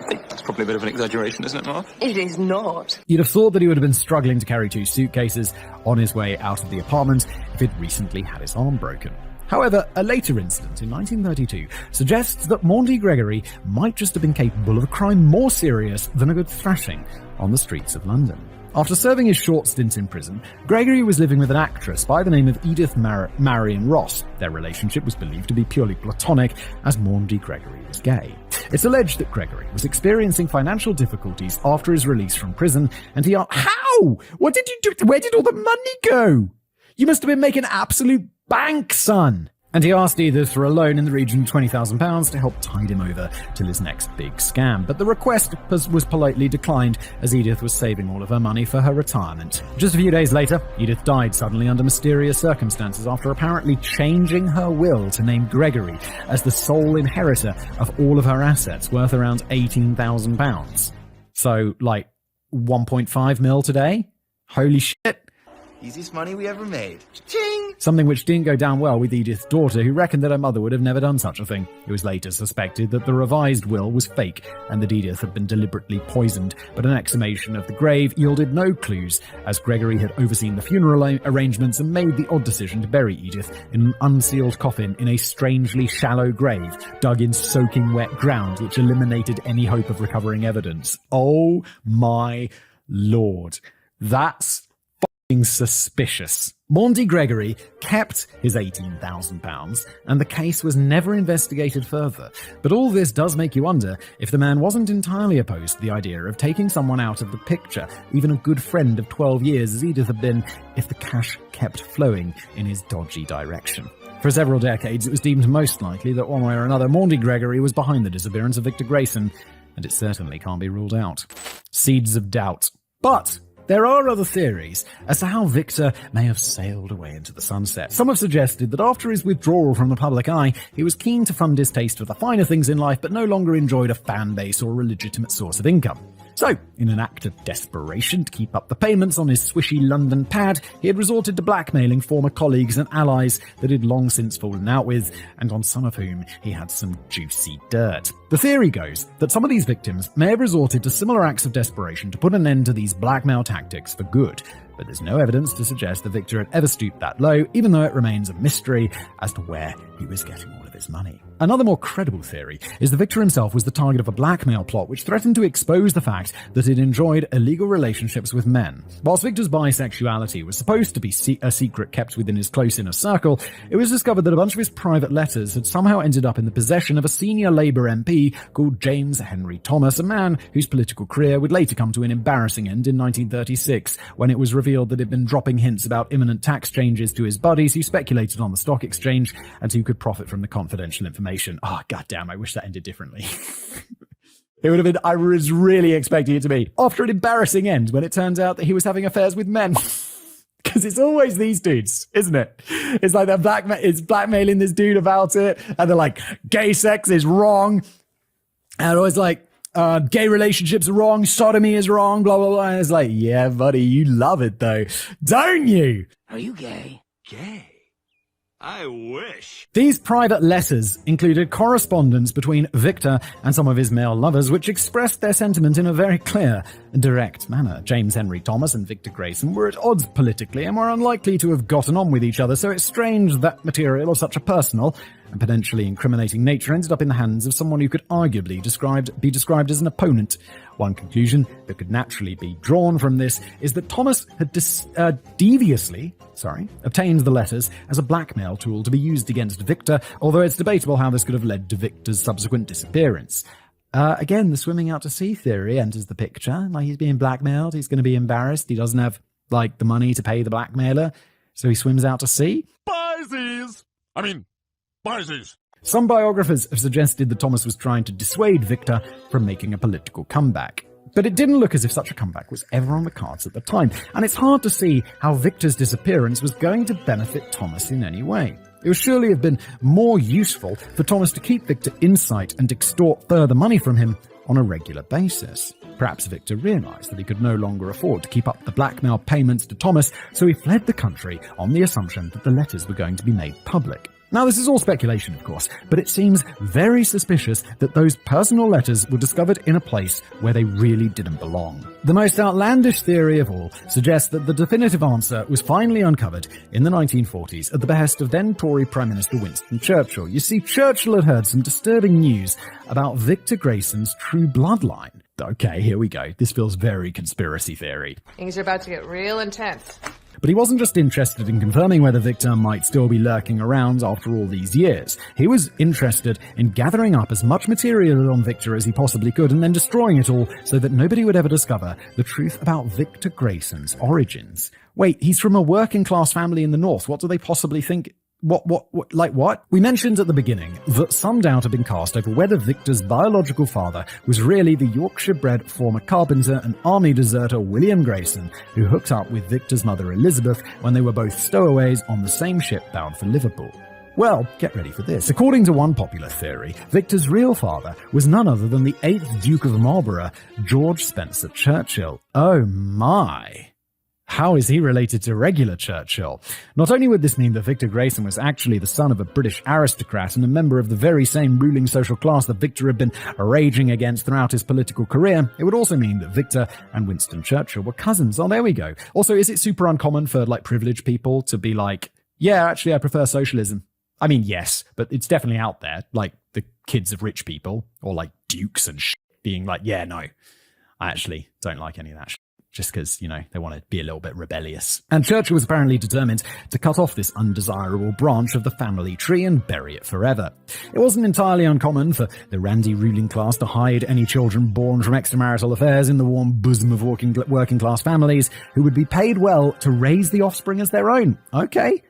Speaker 17: think that's probably a bit of an exaggeration, isn't it, Mark?
Speaker 5: It is not.
Speaker 1: You'd have thought that he would have been struggling to carry 2 suitcases on his way out of the apartment if he'd recently had his arm broken. However, a later incident in 1932 suggests that Maundy Gregory might just have been capable of a crime more serious than a good thrashing on the streets of London. After serving his short stint in prison, Gregory was living with an actress by the name of Edith Marion Ross. Their relationship was believed to be purely platonic, as Maundy Gregory was gay. It's alleged that Gregory was experiencing financial difficulties after his release from prison, and he asked, "How? What did you do? Where did all the money go? You must have been making absolute bank, son." And he asked Edith for a loan in the region of £20,000 to help tide him over till his next big scam. But the request was politely declined, as Edith was saving all of her money for her retirement. Just a few days later, Edith died suddenly under mysterious circumstances after apparently changing her will to name Gregory as the sole inheritor of all of her assets, worth around £18,000. So, 1.5 mil today? Holy shit.
Speaker 2: Easiest money we ever made. Ching!
Speaker 1: Something which didn't go down well with Edith's daughter, who reckoned that her mother would have never done such a thing. It was later suspected that the revised will was fake and that Edith had been deliberately poisoned, but an exhumation of the grave yielded no clues, as Gregory had overseen the funeral arrangements and made the odd decision to bury Edith in an unsealed coffin in a strangely shallow grave dug in soaking wet ground, which eliminated any hope of recovering evidence. Oh my lord. That's suspicious. Maundy Gregory kept his £18,000 and the case was never investigated further. But all this does make you wonder if the man wasn't entirely opposed to the idea of taking someone out of the picture, even a good friend of 12 years as Edith had been, if the cash kept flowing in his dodgy direction. For several decades, it was deemed most likely that one way or another Maundy Gregory was behind the disappearance of Victor Grayson, and it certainly can't be ruled out. Seeds of doubt. But there are other theories as to how Victor may have sailed away into the sunset. Some have suggested that after his withdrawal from the public eye, he was keen to fund his taste for the finer things in life, but no longer enjoyed a fan base or a legitimate source of income. So, in an act of desperation to keep up the payments on his swishy London pad, he had resorted to blackmailing former colleagues and allies that he'd long since fallen out with, and on some of whom he had some juicy dirt. The theory goes that some of these victims may have resorted to similar acts of desperation to put an end to these blackmail tactics for good, but there's no evidence to suggest that Victor had ever stooped that low, even though it remains a mystery as to where he was getting all of his money. Another more credible theory is that Victor himself was the target of a blackmail plot which threatened to expose the fact that he'd enjoyed illegal relationships with men. Whilst Victor's bisexuality was supposed to be a secret kept within his close inner circle, it was discovered that a bunch of his private letters had somehow ended up in the possession of a senior Labour MP called James Henry Thomas, a man whose political career would later come to an embarrassing end in 1936, when it was revealed that he'd been dropping hints about imminent tax changes to his buddies who speculated on the stock exchange and who could profit from the confidential information. Oh, goddamn, I wish that ended differently. It would have been, I was really expecting it to be after an embarrassing end when it turns out that he was having affairs with men. Because it's always these dudes, isn't it? It's like it's blackmailing this dude about it, and they're like, gay sex is wrong. And always like, gay relationships are wrong, sodomy is wrong, blah, blah, blah. And it's like, yeah, buddy, you love it though, don't you?
Speaker 4: Are you gay?
Speaker 2: Gay? I wish.
Speaker 1: These private letters included correspondence between Victor and some of his male lovers, which expressed their sentiment in a very clear and direct manner. James Henry Thomas and Victor Grayson were at odds politically and were unlikely to have gotten on with each other, so it's strange that material of such a personal and potentially incriminating nature ended up in the hands of someone who could arguably be described as an opponent. One conclusion that could naturally be drawn from this is that Thomas had deviously obtained the letters as a blackmail tool to be used against Victor, although it's debatable how this could have led to Victor's subsequent disappearance. Again, the swimming out to sea theory enters the picture. Like, he's being blackmailed, he's going to be embarrassed, he doesn't have, like, the money to pay the blackmailer, so he swims out to sea.
Speaker 18: Pisces!
Speaker 1: Some biographers have suggested that Thomas was trying to dissuade Victor from making a political comeback. But it didn't look as if such a comeback was ever on the cards at the time, and it's hard to see how Victor's disappearance was going to benefit Thomas in any way. It would surely have been more useful for Thomas to keep Victor in sight and extort further money from him on a regular basis. Perhaps Victor realized that he could no longer afford to keep up the blackmail payments to Thomas, so he fled the country on the assumption that the letters were going to be made public. Now, this is all speculation, of course, but it seems very suspicious that those personal letters were discovered in a place where they really didn't belong. The most outlandish theory of all suggests that the definitive answer was finally uncovered in the 1940s at the behest of then Tory Prime Minister Winston Churchill. You see, Churchill had heard some disturbing news about Victor Grayson's true bloodline. Okay, here we go. This feels very conspiracy theory.
Speaker 7: Things are about to get real intense.
Speaker 1: But he wasn't just interested in confirming whether Victor might still be lurking around after all these years. He was interested in gathering up as much material on Victor as he possibly could and then destroying it all so that nobody would ever discover the truth about Victor Grayson's origins. Wait, he's from a working class family in the North. What do they possibly think? What? We mentioned at the beginning that some doubt had been cast over whether Victor's biological father was really the Yorkshire-bred former carpenter and army deserter William Grayson, who hooked up with Victor's mother Elizabeth when they were both stowaways on the same ship bound for Liverpool. Well, get ready for this. According to one popular theory, Victor's real father was none other than the 8th Duke of Marlborough, George Spencer Churchill. Oh my! How is he related to regular Churchill? Not only would this mean that Victor Grayson was actually the son of a British aristocrat and a member of the very same ruling social class that Victor had been raging against throughout his political career, it would also mean that Victor and Winston Churchill were cousins. Oh, there we go. Also, is it super uncommon for, like, privileged people to be like, yeah, actually, I prefer socialism? I mean, yes, but it's definitely out there, like the kids of rich people, or like dukes and shit, being like, yeah, no, I actually don't like any of that shit. Just because, you know, they want to be a little bit rebellious. And Churchill was apparently determined to cut off this undesirable branch of the family tree and bury it forever. It wasn't entirely uncommon for the randy ruling class to hide any children born from extramarital affairs in the warm bosom of working class families who would be paid well to raise the offspring as their own. Okay.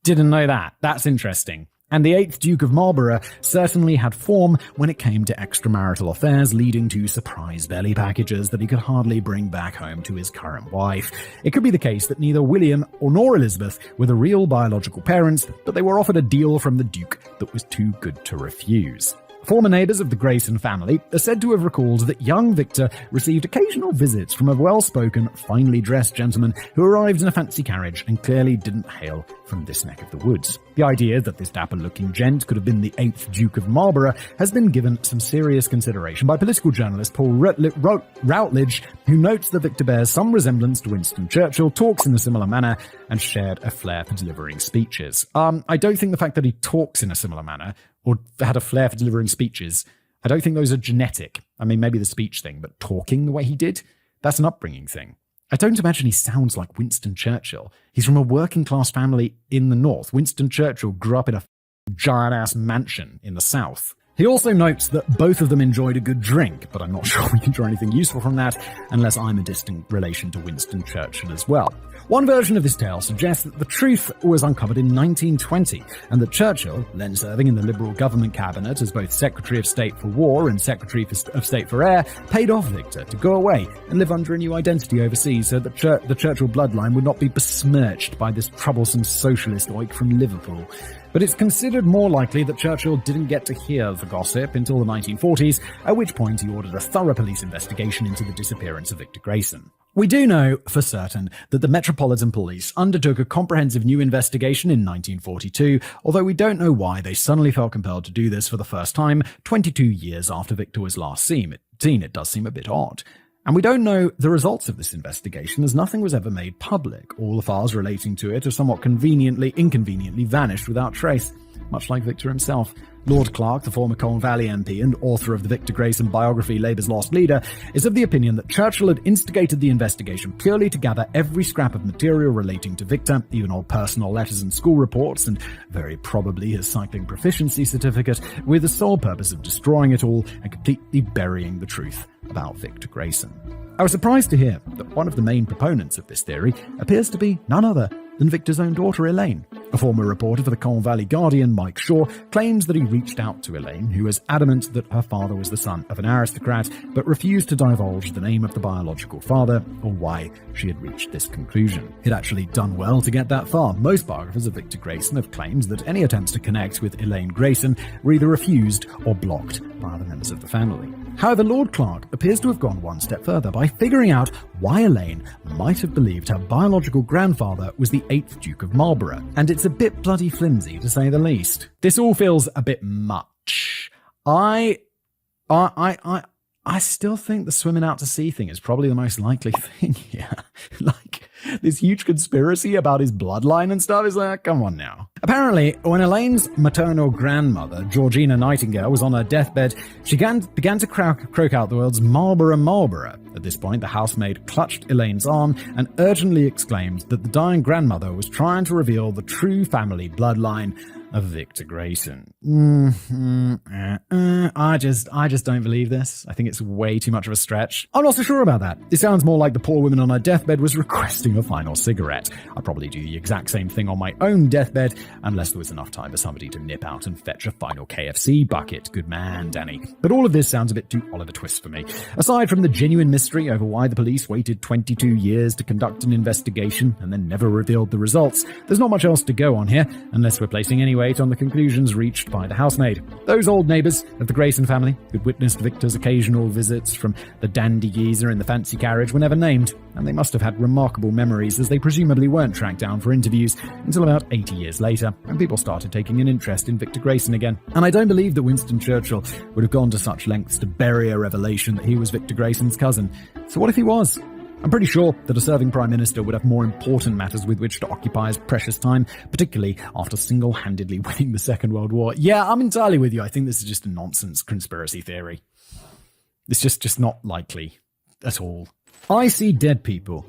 Speaker 1: Didn't know that. That's interesting. And the 8th Duke of Marlborough certainly had form when it came to extramarital affairs, leading to surprise belly packages that he could hardly bring back home to his current wife. It could be the case that neither William nor Elizabeth were the real biological parents, but they were offered a deal from the Duke that was too good to refuse. Former neighbors of the Grayson family are said to have recalled that young Victor received occasional visits from a well-spoken, finely dressed gentleman who arrived in a fancy carriage and clearly didn't hail from this neck of the woods. The idea that this dapper-looking gent could have been the 8th Duke of Marlborough has been given some serious consideration by political journalist Paul Routledge, who notes that Victor bears some resemblance to Winston Churchill, talks in a similar manner, and shared a flair for delivering speeches. I don't think the fact that he talks in a similar manner or had a flair for delivering speeches, I don't think those are genetic. I mean, maybe the speech thing, but talking the way he did, that's an upbringing thing. I don't imagine he sounds like Winston Churchill. He's from a working-class family in the north. Winston Churchill grew up in a giant-ass mansion in the south. He also notes that both of them enjoyed a good drink, but I'm not sure we can draw anything useful from that, unless I'm a distant relation to Winston Churchill as well. One version of this tale suggests that the truth was uncovered in 1920, and that Churchill, then serving in the Liberal government cabinet as both Secretary of State for War and Secretary of State for Air, paid off Victor to go away and live under a new identity overseas so that the Churchill bloodline would not be besmirched by this troublesome socialist oik from Liverpool. But it's considered more likely that Churchill didn't get to hear the gossip until the 1940s, at which point he ordered a thorough police investigation into the disappearance of Victor Grayson. We do know for certain that the Metropolitan Police undertook a comprehensive new investigation in 1942, although we don't know why they suddenly felt compelled to do this for the first time 22 years after Victor was last seen. It does seem a bit odd. And we don't know the results of this investigation, as nothing was ever made public. All the files relating to it have somewhat inconveniently vanished without trace, much like Victor himself. Lord Clark, the former Colne Valley MP and author of the Victor Grayson biography Labour's Lost Leader, is of the opinion that Churchill had instigated the investigation purely to gather every scrap of material relating to Victor, even old personal letters and school reports, and very probably his cycling proficiency certificate, with the sole purpose of destroying it all and completely burying the truth about Victor Grayson. I was surprised to hear that one of the main proponents of this theory appears to be none other than Victor's own daughter, Elaine. A former reporter for the Colne Valley Guardian, Mike Shaw, claims that he reached out to Elaine, who was adamant that her father was the son of an aristocrat, but refused to divulge the name of the biological father or why she had reached this conclusion. He'd actually done well to get that far. Most biographers of Victor Grayson have claimed that any attempts to connect with Elaine Grayson were either refused or blocked by other members of the family. However, Lord Clark appears to have gone one step further by figuring out why Elaine might have believed her biological grandfather was the 8th Duke of Marlborough, and it's a bit bloody flimsy to say the least. This all feels a bit much. I still think the swimming out to sea thing is probably the most likely thing here. Like, this huge conspiracy about his bloodline and stuff is like, come on now. Apparently, when Elaine's maternal grandmother, Georgina Nightingale, was on her deathbed, she began to croak out the words Marlborough, Marlborough. At this point, the housemaid clutched Elaine's arm and urgently exclaimed that the dying grandmother was trying to reveal the true family bloodline of Victor Grayson. I just don't believe this. I think it's way too much of a stretch. I'm not so sure about that. It sounds more like the poor woman on her deathbed was requesting a final cigarette. I'd probably do the exact same thing on my own deathbed, unless there was enough time for somebody to nip out and fetch a final KFC bucket. Good man, Danny. But all of this sounds a bit too Oliver Twist for me. Aside from the genuine mystery over why the police waited 22 years to conduct an investigation and then never revealed the results, there's not much else to go on here, unless we're placing any weight on the conclusions reached by the housemaid. Those old neighbours of the Grayson family who'd witnessed Victor's occasional visits from the dandy geezer in the fancy carriage were never named, and they must have had remarkable memories, as they presumably weren't tracked down for interviews until about 80 years later, when people started taking an interest in Victor Grayson again. And I don't believe that Winston Churchill would have gone to such lengths to bury a revelation that he was Victor Grayson's cousin. So what if he was? I'm pretty sure that a serving Prime Minister would have more important matters with which to occupy his precious time, particularly after single-handedly winning the Second World War. Yeah, I'm entirely with you. I think this is just a nonsense conspiracy theory. It's just not likely at all. I see dead people.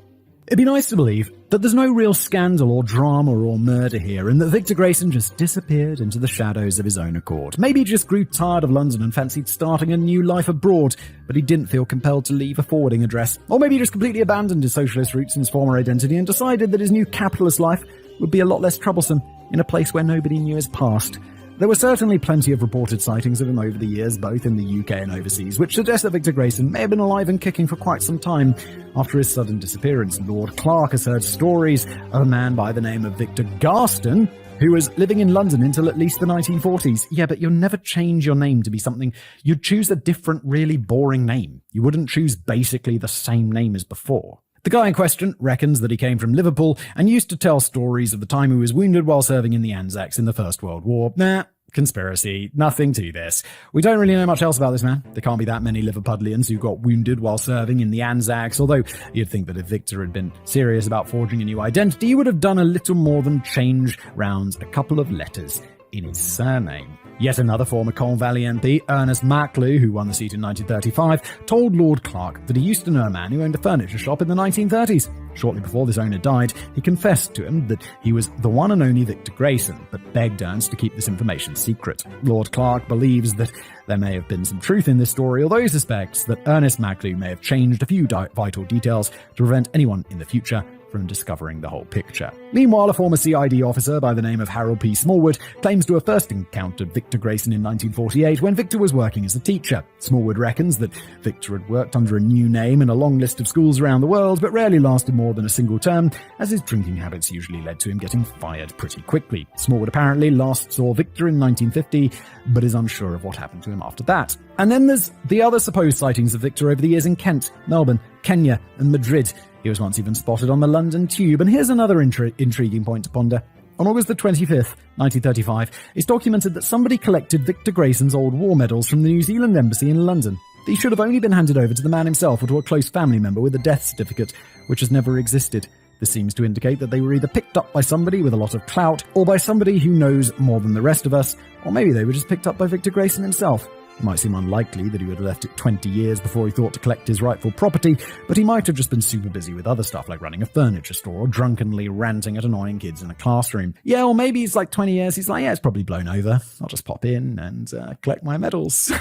Speaker 1: It'd be nice to believe that there's no real scandal or drama or murder here, and that Victor Grayson just disappeared into the shadows of his own accord. Maybe he just grew tired of London and fancied starting a new life abroad, but he didn't feel compelled to leave a forwarding address. Or maybe he just completely abandoned his socialist roots and his former identity and decided that his new capitalist life would be a lot less troublesome in a place where nobody knew his past. There were certainly plenty of reported sightings of him over the years, both in the UK and overseas, which suggests that Victor Grayson may have been alive and kicking for quite some time after his sudden disappearance. Lord Clark has heard stories of a man by the name of Victor Garston, who was living in London until at least the 1940s. Yeah, but you'll never change your name to be something. You'd choose a different, really boring name. You wouldn't choose basically the same name as before. The guy in question reckons that he came from Liverpool and used to tell stories of the time he was wounded while serving in the Anzacs in the First World War. Nah, conspiracy. Nothing to this. We don't really know much else about this man. There can't be that many Liverpudlians who got wounded while serving in the Anzacs, although you'd think that if Victor had been serious about forging a new identity, he would have done a little more than change round a couple of letters in his surname. Yet another former Colne Valley MP, Ernest Macklou, who won the seat in 1935, told Lord Clark that he used to know a man who owned a furniture shop in the 1930s. Shortly before this owner died, he confessed to him that he was the one and only Victor Grayson, but begged Ernst to keep this information secret. Lord Clark believes that there may have been some truth in this story, although he suspects that Ernest Macklou may have changed a few vital details to prevent anyone in the future from discovering the whole picture. Meanwhile, a former CID officer by the name of Harold P. Smallwood claims to have first encountered Victor Grayson in 1948 when Victor was working as a teacher. Smallwood reckons that Victor had worked under a new name in a long list of schools around the world, but rarely lasted more than a single term, as his drinking habits usually led to him getting fired pretty quickly. Smallwood apparently last saw Victor in 1950, but is unsure of what happened to him after that. And then there's the other supposed sightings of Victor over the years in Kent, Melbourne, Kenya, and Madrid. He was once even spotted on the London Tube, and here's another intriguing point to ponder. On August the 25th, 1935, it's documented that somebody collected Victor Grayson's old war medals from the New Zealand Embassy in London. These should have only been handed over to the man himself or to a close family member with a death certificate, which has never existed. This seems to indicate that they were either picked up by somebody with a lot of clout, or by somebody who knows more than the rest of us, or maybe they were just picked up by Victor Grayson himself. It might seem unlikely that he would have left it 20 years before he thought to collect his rightful property, but he might have just been super busy with other stuff like running a furniture store or drunkenly ranting at annoying kids in a classroom. Yeah, or maybe it's like 20 years, he's like, yeah, it's probably blown over. I'll just pop in and collect my medals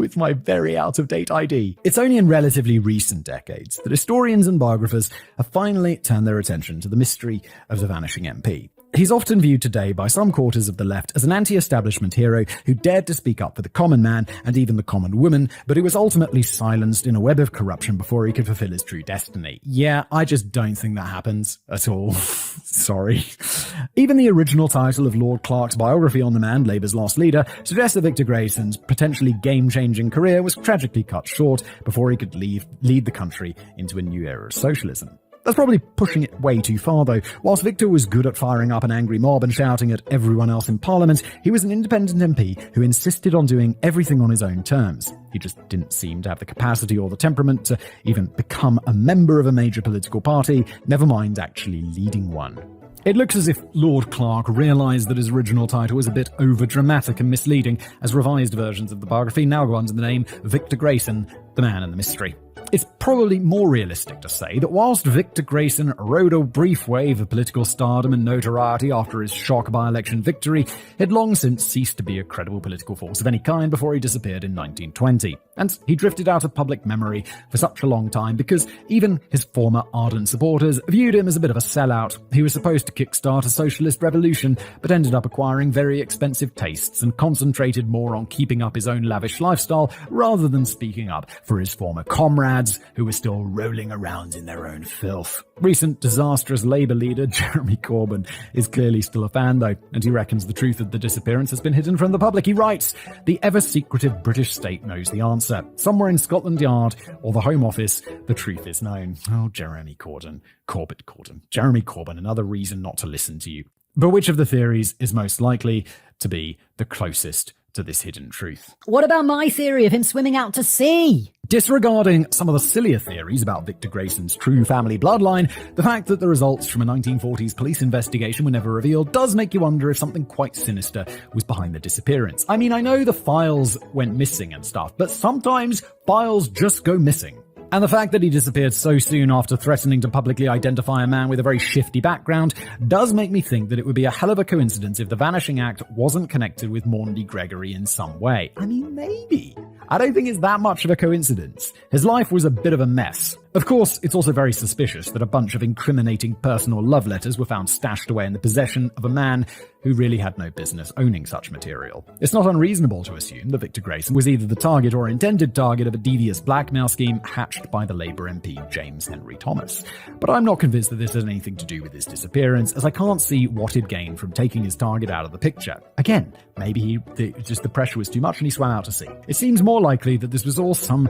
Speaker 1: with my very out-of-date ID. It's only in relatively recent decades that historians and biographers have finally turned their attention to the mystery of the vanishing MP. He's often viewed today by some quarters of the left as an anti-establishment hero who dared to speak up for the common man and even the common woman, but who was ultimately silenced in a web of corruption before he could fulfill his true destiny. Yeah, I just don't think that happens at all. Sorry. Even the original title of Lord Clark's biography on the man, Labour's Lost Leader, suggests that Victor Grayson's potentially game-changing career was tragically cut short before he could lead the country into a new era of socialism. That's probably pushing it way too far, though. Whilst Victor was good at firing up an angry mob and shouting at everyone else in Parliament, he was an independent MP who insisted on doing everything on his own terms. He just didn't seem to have the capacity or the temperament to even become a member of a major political party, never mind actually leading one. It looks as if Lord Clark realised that his original title was a bit over-dramatic and misleading, as revised versions of the biography now go under the name Victor Grayson, the Man and the Mystery. It's probably more realistic to say that whilst Victor Grayson rode a brief wave of political stardom and notoriety after his shock by-election victory, had long since ceased to be a credible political force of any kind before he disappeared in 1920. And he drifted out of public memory for such a long time because even his former ardent supporters viewed him as a bit of a sellout. He was supposed to kickstart a socialist revolution, but ended up acquiring very expensive tastes and concentrated more on keeping up his own lavish lifestyle rather than speaking up for his former comrades who were still rolling around in their own filth. Recent disastrous Labour leader Jeremy Corbyn is clearly still a fan, though, and he reckons the truth of the disappearance has been hidden from the public. He writes, "The ever-secretive British state knows the answer. Somewhere in Scotland Yard or the Home Office, the truth is known." Oh, Jeremy Corbyn. Jeremy Corbyn, another reason not to listen to you. But which of the theories is most likely to be the closest to this hidden truth?
Speaker 11: What about my theory of him swimming out to sea?
Speaker 1: Disregarding some of the sillier theories about Victor Grayson's true family bloodline, the fact that the results from a 1940s police investigation were never revealed does make you wonder if something quite sinister was behind the disappearance. I mean, I know the files went missing and stuff, but sometimes files just go missing. And the fact that he disappeared so soon after threatening to publicly identify a man with a very shifty background does make me think that it would be a hell of a coincidence if the Vanishing Act wasn't connected with Maundy Gregory in some way. I mean, maybe. I don't think it's that much of a coincidence. His life was a bit of a mess. Of course, it's also very suspicious that a bunch of incriminating personal love letters were found stashed away in the possession of a man who really had no business owning such material. It's not unreasonable to assume that Victor Grayson was either the target or intended target of a devious blackmail scheme hatched by the Labour MP James Henry Thomas. But I'm not convinced that this has anything to do with his disappearance, as I can't see what he'd gained from taking his target out of the picture. Again, maybe the pressure was too much and he swam out to sea. It seems more likely that this was all some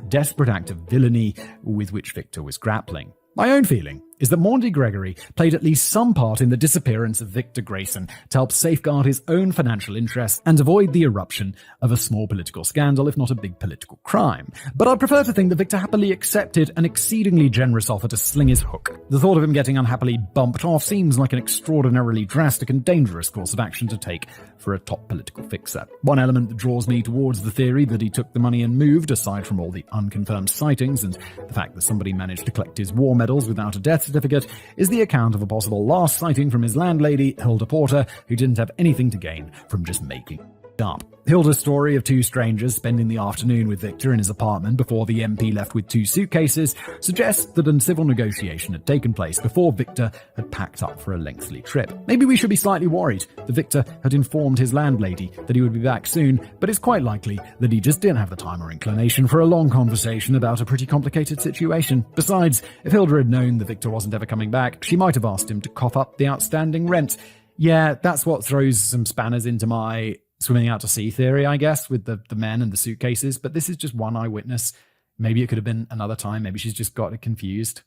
Speaker 1: desperate act of villainy with which Victor was grappling. My own feeling is that Maundy Gregory played at least some part in the disappearance of Victor Grayson to help safeguard his own financial interests and avoid the eruption of a small political scandal, if not a big political crime. But I'd prefer to think that Victor happily accepted an exceedingly generous offer to sling his hook. The thought of him getting unhappily bumped off seems like an extraordinarily drastic and dangerous course of action to take for a top political fixer. One element that draws me towards the theory that he took the money and moved, aside from all the unconfirmed sightings and the fact that somebody managed to collect his war medals without a death certificate, is the account of a possible last sighting from his landlady, Hilda Porter, who didn't have anything to gain from just making it up. Hilda's story of two strangers spending the afternoon with Victor in his apartment before the MP left with 2 suitcases suggests that a civil negotiation had taken place before Victor had packed up for a lengthy trip. Maybe we should be slightly worried that Victor had informed his landlady that he would be back soon, but it's quite likely that he just didn't have the time or inclination for a long conversation about a pretty complicated situation. Besides, if Hilda had known that Victor wasn't ever coming back, she might have asked him to cough up the outstanding rent. Yeah, that's what throws some spanners into my swimming out to sea theory, I guess, with the men and the suitcases. But this is just one eyewitness. Maybe it could have been another time. Maybe she's just got it confused.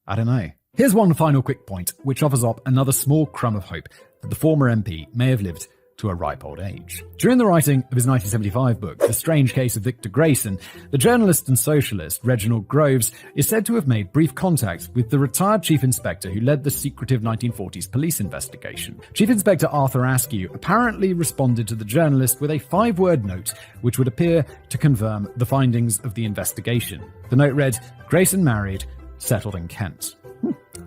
Speaker 1: I don't know. Here's one final quick point, which offers up another small crumb of hope that the former MP may have lived to a ripe old age. During the writing of his 1975 book, The Strange Case of Victor Grayson, the journalist and socialist Reginald Groves is said to have made brief contact with the retired chief inspector who led the secretive 1940s police investigation. Chief Inspector Arthur Askew apparently responded to the journalist with a 5-word note which would appear to confirm the findings of the investigation. The note read, "Grayson married, settled in Kent."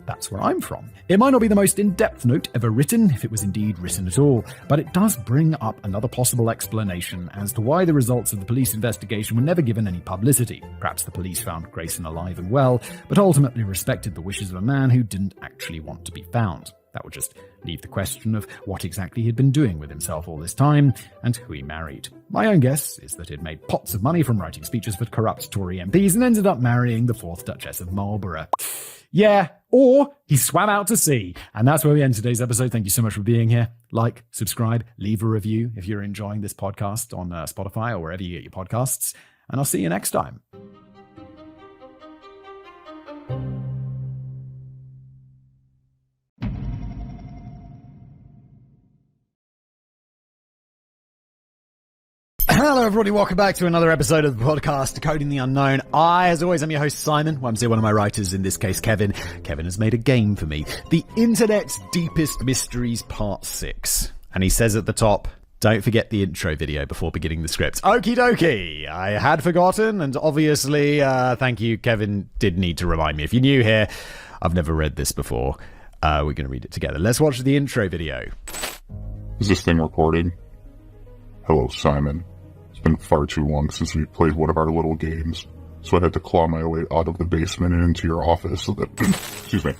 Speaker 1: That's where I'm from. It might not be the most in-depth note ever written, if it was indeed written at all, but it does bring up another possible explanation as to why the results of the police investigation were never given any publicity. Perhaps the police found Grayson alive and well, but ultimately respected the wishes of a man who didn't actually want to be found. That would just leave the question of what exactly he'd been doing with himself all this time, and who he married. My own guess is that he'd made pots of money from writing speeches for corrupt Tory MPs and ended up marrying the 4th Duchess of Marlborough. Yeah, or he swam out to sea. And that's where we end today's episode. Thank you so much for being here. Like, subscribe, leave a review if you're enjoying this podcast on Spotify or wherever you get your podcasts. And I'll see you next time. Hello everybody, welcome back to another episode of the podcast, Decoding the Unknown. As always, I'm your host Simon. I'm one of my writers, in this case Kevin. Kevin has made a game for me. The Internet's Deepest Mysteries Part 6. And he says at the top, don't forget the intro video before beginning the script. Okie dokie. I had forgotten, and obviously, thank you, Kevin did need to remind me. If you're new here, I've never read this before. We're going to read it together. Let's watch the intro video.
Speaker 18: Is this thing recording? Hello, Simon. It's been far too long since we played one of our little games, so I had to claw my way out of the basement and into your office so that... excuse me.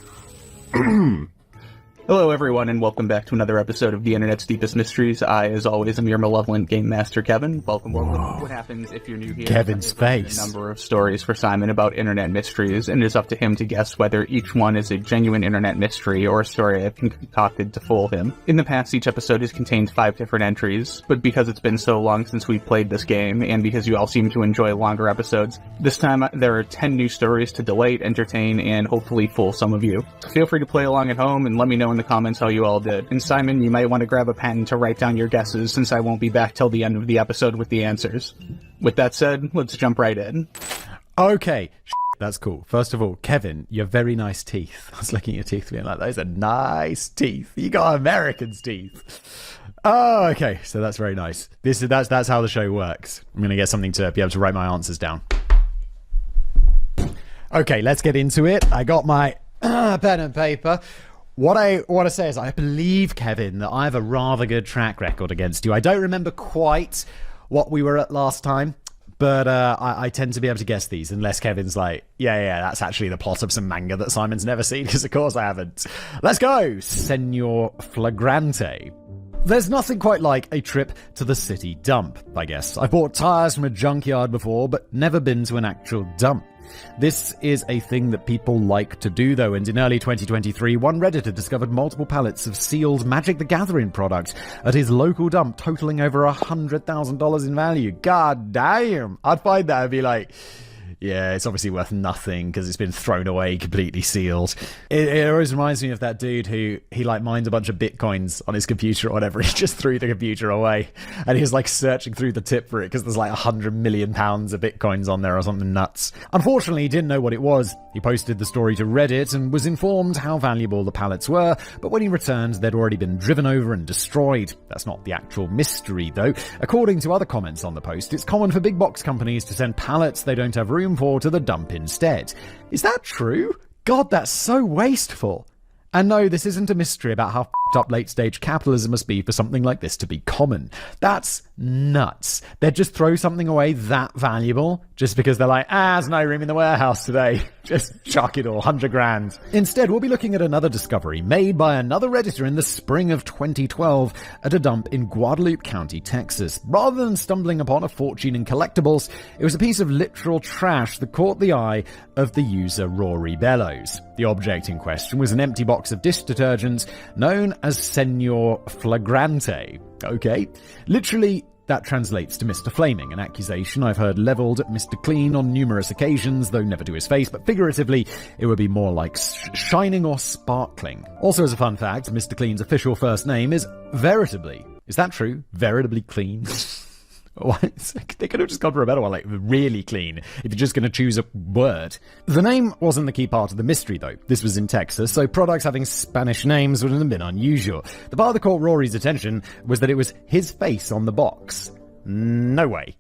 Speaker 17: Hello everyone, and welcome back to another episode of The Internet's Deepest Mysteries. I, as always, am your malevolent game master, Kevin. Welcome. What happens if you're new here?
Speaker 6: Kevin's face.
Speaker 17: A number of stories for Simon about internet mysteries, and it is up to him to guess whether each one is a genuine internet mystery or a story I've concocted to fool him. In the past, each episode has contained 5 different entries, but because it's been so long since we've played this game, and because you all seem to enjoy longer episodes, this time there are 10 new stories to delight, entertain, and hopefully fool some of you. Feel free to play along at home and let me know in the comments how you all did. And Simon, you might want to grab a pen to write down your guesses, since I won't be back till the end of the episode with the answers. With that said, let's jump right in.
Speaker 6: Okay, that's cool. First of all, Kevin, you have very nice teeth. I was looking at your teeth being like, those are nice teeth. You got Americans' teeth. Oh, okay, so that's very nice. That's how the show works. I'm going to get something to be able to write my answers down. Okay, let's get into it. I got my pen and paper. What I want to say is I believe, Kevin, that I have a rather good track record against you. I don't remember quite what we were at last time, But I tend to be able to guess these unless Kevin's like, yeah, that's actually the plot of some manga that Simon's never seen, because of course I haven't. Let's go! Senor Flagrante. There's nothing quite like a trip to the city dump, I guess. I've bought tires from a junkyard before, but never been to an actual dump. This is a thing that people like to do, though, and in early 2023, one Redditor discovered multiple pallets of sealed Magic the Gathering product at his local dump, totaling over $100,000 in value. God damn! I'd find that and be like, yeah, it's obviously worth nothing because it's been thrown away, completely sealed. It always reminds me of that dude who, he like mined a bunch of bitcoins on his computer or whatever. He just threw the computer away and he was like searching through the tip for it because there's like 100 million pounds of bitcoins on there or something nuts. Unfortunately, he didn't know what it was. He posted the story to Reddit and was informed how valuable the pallets were, but when he returned, they'd already been driven over and destroyed. That's not the actual mystery, though. According to other comments on the post, it's common for big box companies to send pallets they don't have room for to the dump instead. Is that true? God, that's so wasteful. And no, this isn't a mystery about how f***ed up late-stage capitalism must be for something like this to be common. That's nuts. They'd just throw something away that valuable just because they're like, there's no room in the warehouse today. Just chuck it all, 100 grand. Instead, we'll be looking at another discovery made by another Redditor in the spring of 2012 at a dump in Guadalupe County, Texas. Rather than stumbling upon a fortune in collectibles, it was a piece of literal trash that caught the eye of the user Rory Bellows. The object in question was an empty box of dish detergent known as Senor Flagrante. Okay. Literally, that translates to Mr. Flaming, an accusation I've heard levelled at Mr. Clean on numerous occasions, though never to his face, but figuratively, it would be more like shining or sparkling. Also, as a fun fact, Mr. Clean's official first name is Veritably. Is that true? Veritably Clean? They could have just gone for a better one, like really clean, if you're just going to choose a word. The name wasn't the key part of the mystery, though. This was in Texas, so products having Spanish names wouldn't have been unusual. The part that caught Rory's attention was that it was his face on the box. No way.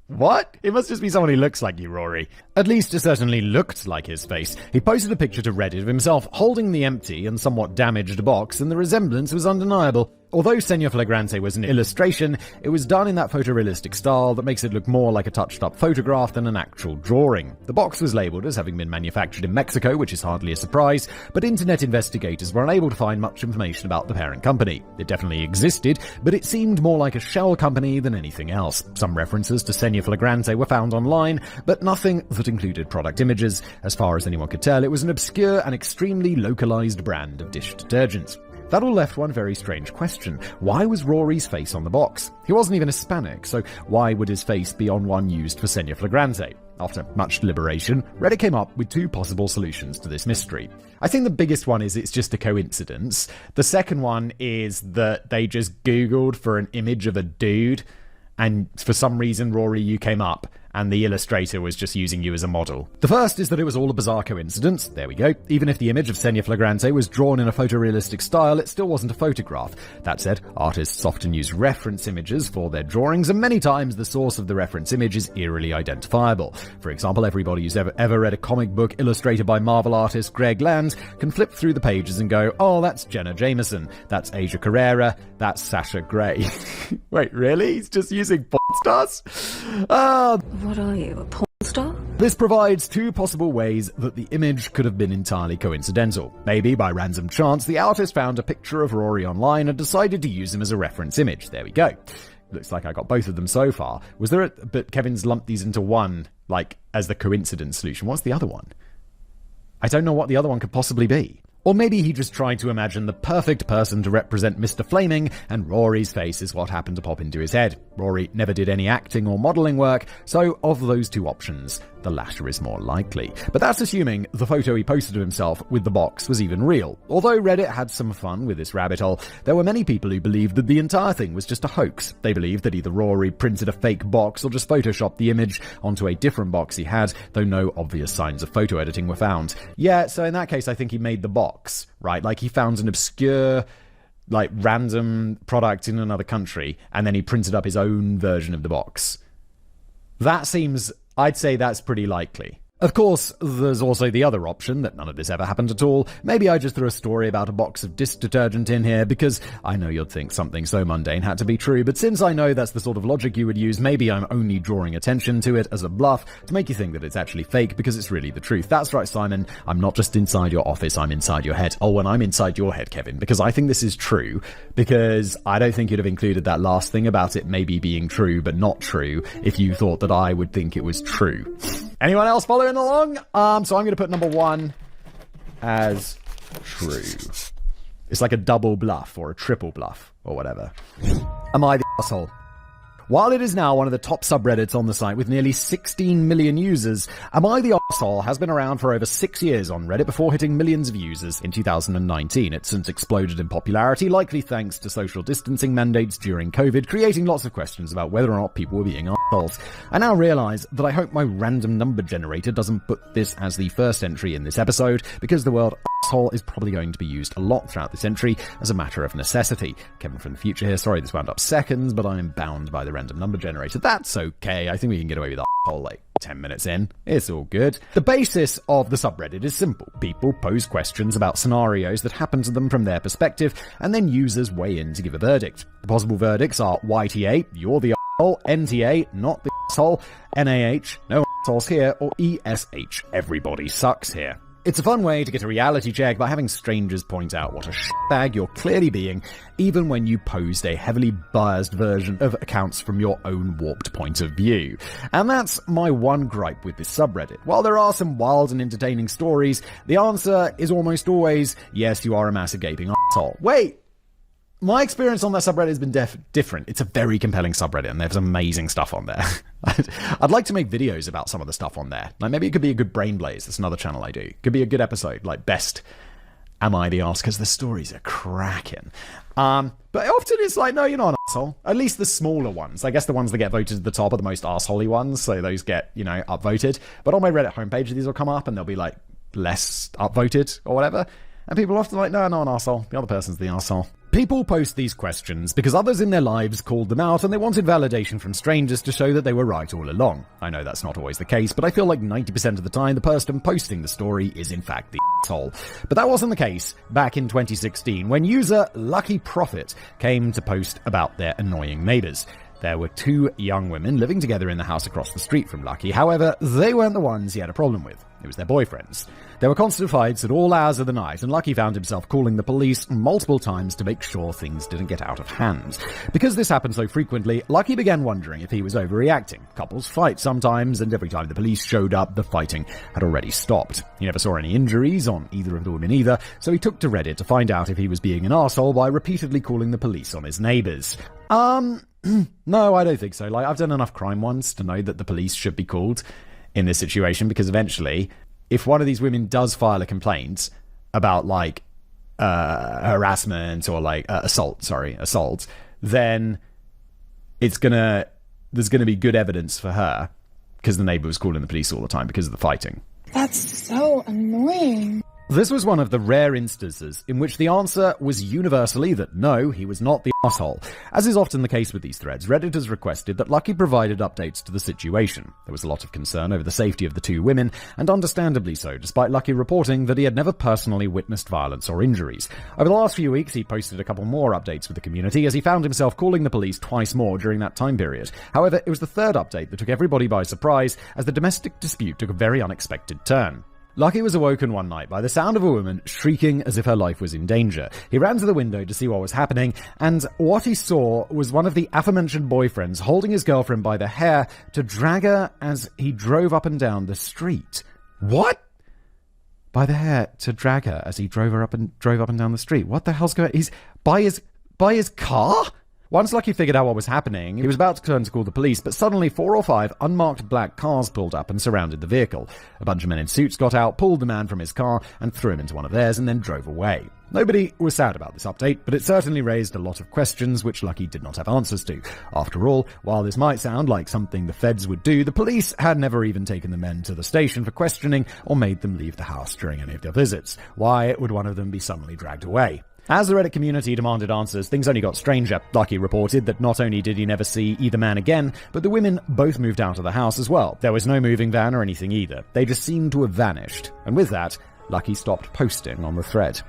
Speaker 6: What? It must just be someone who looks like you, Rory. At least it certainly looked like his face. He posted a picture to Reddit of himself holding the empty and somewhat damaged box, and the resemblance was undeniable. Although Senor Flagrante was an illustration, it was done in that photorealistic style that makes it look more like a touched-up photograph than an actual drawing. The box was labelled as having been manufactured in Mexico, which is hardly a surprise, but internet investigators were unable to find much information about the parent company. It definitely existed, but it seemed more like a shell company than anything else. Some references to Senor Flagrante were found online, but nothing that included product images. As far as anyone could tell, it was an obscure and extremely localized brand of dish detergent. That all left one very strange question. Why was Rory's face on the box? He wasn't even Hispanic, so why would his face be on one used for Senor Flagrante? After much deliberation, Reddit came up with two possible solutions to this mystery. I think the biggest one is it's just a coincidence. The second one is that they just Googled for an image of a dude, and for some reason, Rory, you came up, and the illustrator was just using you as a model. The first is that it was all a bizarre coincidence. There we go. Even if the image of Senor Flagrante was drawn in a photorealistic style, it still wasn't a photograph. That said, artists often use reference images for their drawings, and many times the source of the reference image is eerily identifiable. For example, everybody who's ever read a comic book illustrated by Marvel artist Greg Land can flip through the pages and go, oh, that's Jenna Jameson, that's Asia Carrera, that's Sasha Grey. Wait, really? He's just using porn stars?
Speaker 19: What are you, a porn star?
Speaker 1: This provides two possible ways that the image could have been entirely coincidental. Maybe, by random chance, the artist found a picture of Rory online and decided to use him as a reference image. There we go. Looks like I got both of them so far. But Kevin's lumped these into one, like, as the coincidence solution. What's the other one? I don't know what the other one could possibly be. Or maybe he just tried to imagine the perfect person to represent Mr. Flaming, and Rory's face is what happened to pop into his head. Rory never did any acting or modelling work, so of those two options, the latter is more likely. But that's assuming the photo he posted of himself with the box was even real. Although Reddit had some fun with this rabbit hole, there were many people who believed that the entire thing was just a hoax. They believed that either Rory printed a fake box or just photoshopped the image onto a different box he had, though no obvious signs of photo editing were found. Yeah, so in that case, I think he made the box, right? Like he found an obscure, like random product in another country, and then he printed up his own version of the box. That seems, I'd say that's pretty likely. Of course, there's also the other option that none of this ever happened at all. Maybe I just threw a story about a box of dish detergent in here because I know you'd think something so mundane had to be true, but since I know that's the sort of logic you would use, maybe I'm only drawing attention to it as a bluff to make you think that it's actually fake because it's really the truth. That's right, Simon. I'm not just inside your office, I'm inside your head. Oh, and I'm inside your head, Kevin, because I think this is true, because I don't think you'd have included that last thing about it maybe being true but not true if you thought that I would think it was true. Anyone else following along? So I'm going to put number 1 as true. It's like a double bluff or a triple bluff or whatever. Am I the asshole? While it is now one of the top subreddits on the site with nearly 16 million users, Am I the Arsehole has been around for over 6 years on Reddit before hitting millions of users in 2019. It's since exploded in popularity, likely thanks to social distancing mandates during COVID, creating lots of questions about whether or not people were being arseholes. I now realise that I hope my random number generator doesn't put this as the first entry in this episode, because the word arsehole is probably going to be used a lot throughout this entry as a matter of necessity. Kevin from the future here, sorry this wound up seconds, but I am bound by the random number generator. That's okay, I think we can get away with arsehole like 10 minutes in. It's all good. The basis of the subreddit is simple. People pose questions about scenarios that happen to them from their perspective, and then users weigh in to give a verdict. The possible verdicts are YTA, you're the arsehole, NTA, not the arsehole, NAH, no arseholes here, or ESH, everybody sucks here. It's a fun way to get a reality check by having strangers point out what a shitbag you're clearly being, even when you posed a heavily biased version of accounts from your own warped point of view. And that's my one gripe with this subreddit. While there are some wild and entertaining stories, the answer is almost always, yes, you are a massive gaping asshole. Wait! My experience on that subreddit has been different. It's a very compelling subreddit, and there's amazing stuff on there. I'd like to make videos about some of the stuff on there. Like, maybe it could be a good Brain Blaze. That's another channel I do. Could be a good episode, like best Am I the Arse? Because the stories are cracking. But often it's like, no, you're not an asshole. At least the smaller ones. I guess the ones that get voted to the top are the most arsehole-y ones, so those get, upvoted. But on my Reddit homepage, these will come up, and they'll be, like, less upvoted or whatever. And people are often like, no, not an arsehole. The other person's the arsehole. People post these questions because others in their lives called them out and they wanted validation from strangers to show that they were right all along. I know that's not always the case, but I feel like 90% of the time the person posting the story is in fact the asshole. But that wasn't the case back in 2016 when user Lucky Prophet came to post about their annoying neighbors. There were 2 young women living together in the house across the street from Lucky. However, they weren't the ones he had a problem with. It was their boyfriends. There were constant fights at all hours of the night, and Lucky found himself calling the police multiple times to make sure things didn't get out of hand. Because this happened so frequently, Lucky began wondering if he was overreacting. Couples fight sometimes, and every time the police showed up, the fighting had already stopped. He never saw any injuries on either of the women either, so he took to Reddit to find out if he was being an arsehole by repeatedly calling the police on his neighbors. No, I don't think so. Like, I've done enough crime once to know that the police should be called in this situation, because eventually, if one of these women does file a complaint about, like, harassment or, like, assault, then there's gonna be good evidence for her, because the neighbor was calling the police all the time because of the fighting.
Speaker 20: That's so annoying.
Speaker 1: This was one of the rare instances in which the answer was universally that no, he was not the arsehole. As is often the case with these threads, Reddit has requested that Lucky provided updates to the situation. There was a lot of concern over the safety of the 2 women, and understandably so, despite Lucky reporting that he had never personally witnessed violence or injuries. Over the last few weeks, he posted a couple more updates with the community, as he found himself calling the police twice more during that time period. However, it was the 3rd update that took everybody by surprise, as the domestic dispute took a very unexpected turn. Lucky was awoken one night by the sound of a woman shrieking as if her life was in danger. He ran to the window to see what was happening, and what he saw was one of the aforementioned boyfriends holding his girlfriend by the hair to drag her as he drove up and down the street. What? By the hair to drag her as he drove up and down the street. What the hell's going on? He's by his car? Once Lucky figured out what was happening, he was about to turn to call the police, but suddenly 4 or 5 unmarked black cars pulled up and surrounded the vehicle. A bunch of men in suits got out, pulled the man from his car, and threw him into one of theirs, and then drove away. Nobody was sad about this update, but it certainly raised a lot of questions which Lucky did not have answers to. After all, while this might sound like something the feds would do, the police had never even taken the men to the station for questioning or made them leave the house during any of their visits. Why would one of them be suddenly dragged away?
Speaker 6: As the Reddit community demanded answers, things only got stranger. Lucky reported that not only did he never see either man again, but the women both moved out of the house as well. There was no moving van or anything either. They just seemed to have vanished. And with that, Lucky stopped posting on the thread.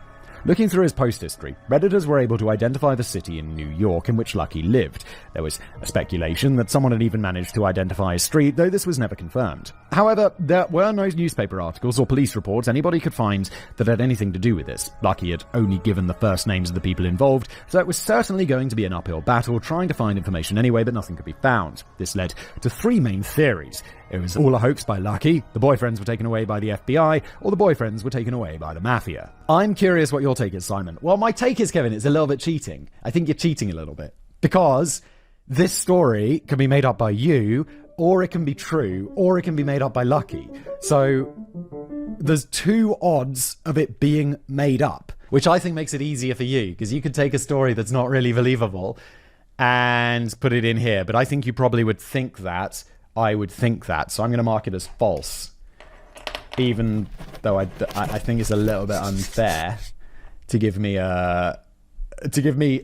Speaker 6: Looking through his post history, Redditors were able to identify the city in New York in which Lucky lived. There was a speculation that someone had even managed to identify a street, though this was never confirmed. However, there were no newspaper articles or police reports anybody could find that had anything to do with this. Lucky had only given the first names of the people involved, so it was certainly going to be an uphill battle trying to find information anyway, but nothing could be found. This led to three main theories. It was all a hoax by Lucky, the boyfriends were taken away by the FBI, or the boyfriends were taken away by the mafia. I'm curious what your take is, Simon. Well, my take is, Kevin, it's a little bit cheating. I think you're cheating a little bit. Because this story can be made up by you, or it can be true, or it can be made up by Lucky. So there's two odds of it being made up, which I think makes it easier for you, because you could take a story that's not really believable and put it in here. But I think you probably would think that. I would think that, so I'm going to mark it as false. Even though I think it's a little bit unfair to give me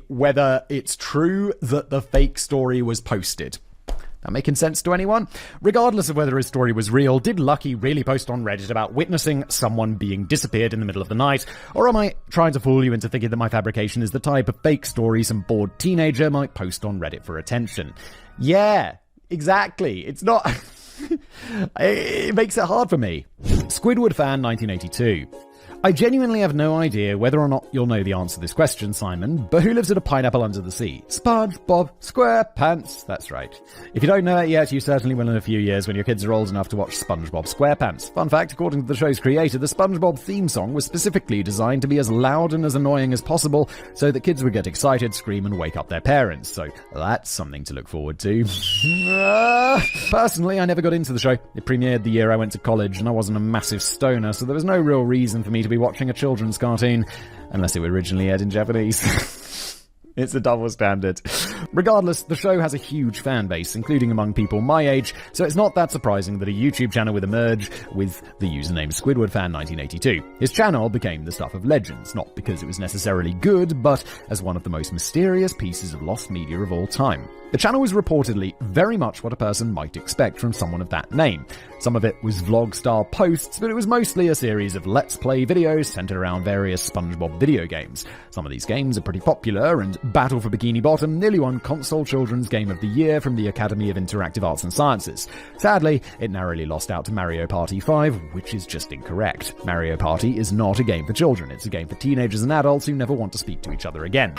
Speaker 6: whether it's true that the fake story was posted. That making sense to anyone? Regardless of whether his story was real, did Lucky really post on Reddit about witnessing someone being disappeared in the middle of the night? Or am I trying to fool you into thinking that my fabrication is the type of fake story some bored teenager might post on Reddit for attention? Yeah. Exactly. It's not... it makes it hard for me. Squidward Fan 1982. I genuinely have no idea whether or not you'll know the answer to this question, Simon, but who lives in a pineapple under the sea? SpongeBob SquarePants. That's right. If you don't know it yet, you certainly will in a few years when your kids are old enough to watch SpongeBob SquarePants. Fun fact, according to the show's creator, the SpongeBob theme song was specifically designed to be as loud and as annoying as possible so that kids would get excited, scream, and wake up their parents. So that's something to look forward to. Personally, I never got into the show. It premiered the year I went to college, and I wasn't a massive stoner, so there was no real reason for me to be watching a children's cartoon, unless it were originally aired in Japanese. It's a double standard. Regardless, the show has a huge fan base, including among people my age, so it's not that surprising that a YouTube channel would emerge with the username SquidwardFan1982. His channel became the stuff of legends, not because it was necessarily good, but as one of the most mysterious pieces of lost media of all time. The channel was reportedly very much what a person might expect from someone of that name. Some of it was vlog-style posts, but it was mostly a series of Let's Play videos centered around various SpongeBob video games. Some of these games are pretty popular, and Battle for Bikini Bottom nearly won Console Children's Game of the Year from the Academy of Interactive Arts and Sciences. Sadly, it narrowly lost out to Mario Party 5, which is just incorrect. Mario Party is not a game for children, it's a game for teenagers and adults who never want to speak to each other again.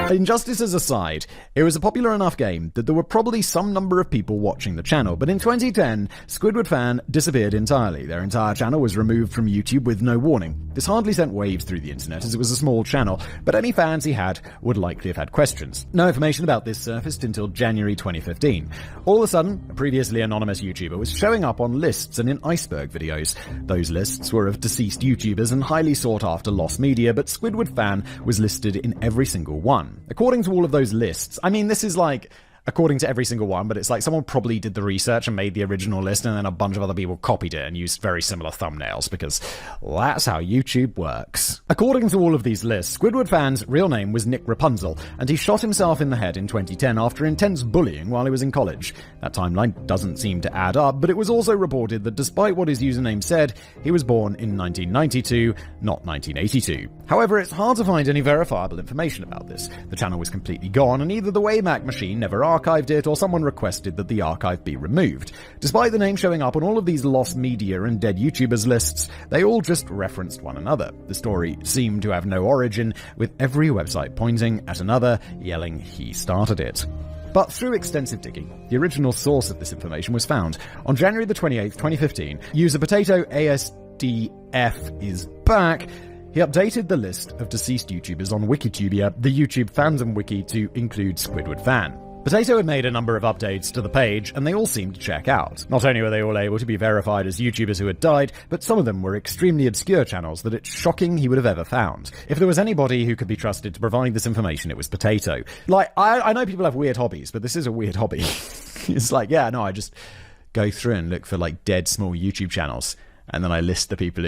Speaker 6: Injustices aside, it was a popular enough game that there were probably some number of people watching the channel, but in 2010, Squidward Fan disappeared entirely. Their entire channel was removed from YouTube with no warning. This hardly sent waves through the internet as it was a small channel, but any fans he had would likely have had questions. No information about this surfaced until January 2015. All of a sudden, a previously anonymous YouTuber was showing up on lists and in iceberg videos. Those lists were of deceased YouTubers and highly sought after lost media, but Squidward Fan was listed in every single one. According to all of those lists, I mean, this is like, according to every single one, but it's like someone probably did the research and made the original list, and then a bunch of other people copied it and used very similar thumbnails, because that's how YouTube works. According to all of these lists, Squidward Fan's real name was Nick Rapunzel, and he shot himself in the head in 2010 after intense bullying while he was in college. That timeline doesn't seem to add up, but it was also reported that despite what his username said, he was born in 1992, not 1982. However, it's hard to find any verifiable information about this. The channel was completely gone, and either the Wayback Machine never archived it, or someone requested that the archive be removed. Despite the name showing up on all of these lost media and dead YouTubers lists, they all just referenced one another. The story seemed to have no origin, with every website pointing at another, yelling he started it. But through extensive digging, the original source of this information was found. On January the 28th, 2015, user Potato ASDF is back. He updated the list of deceased YouTubers on Wikitubia, the YouTube fandom wiki, to include Squidward Fan. Potato had made a number of updates to the page, and they all seemed to check out. Not only were they all able to be verified as YouTubers who had died, but some of them were extremely obscure channels that it's shocking he would have ever found. If there was anybody who could be trusted to provide this information, it was Potato. Like, I know people have weird hobbies, but this is a weird hobby. It's like, yeah, no, I just go through and look for, like, dead small YouTube channels, and then I list the people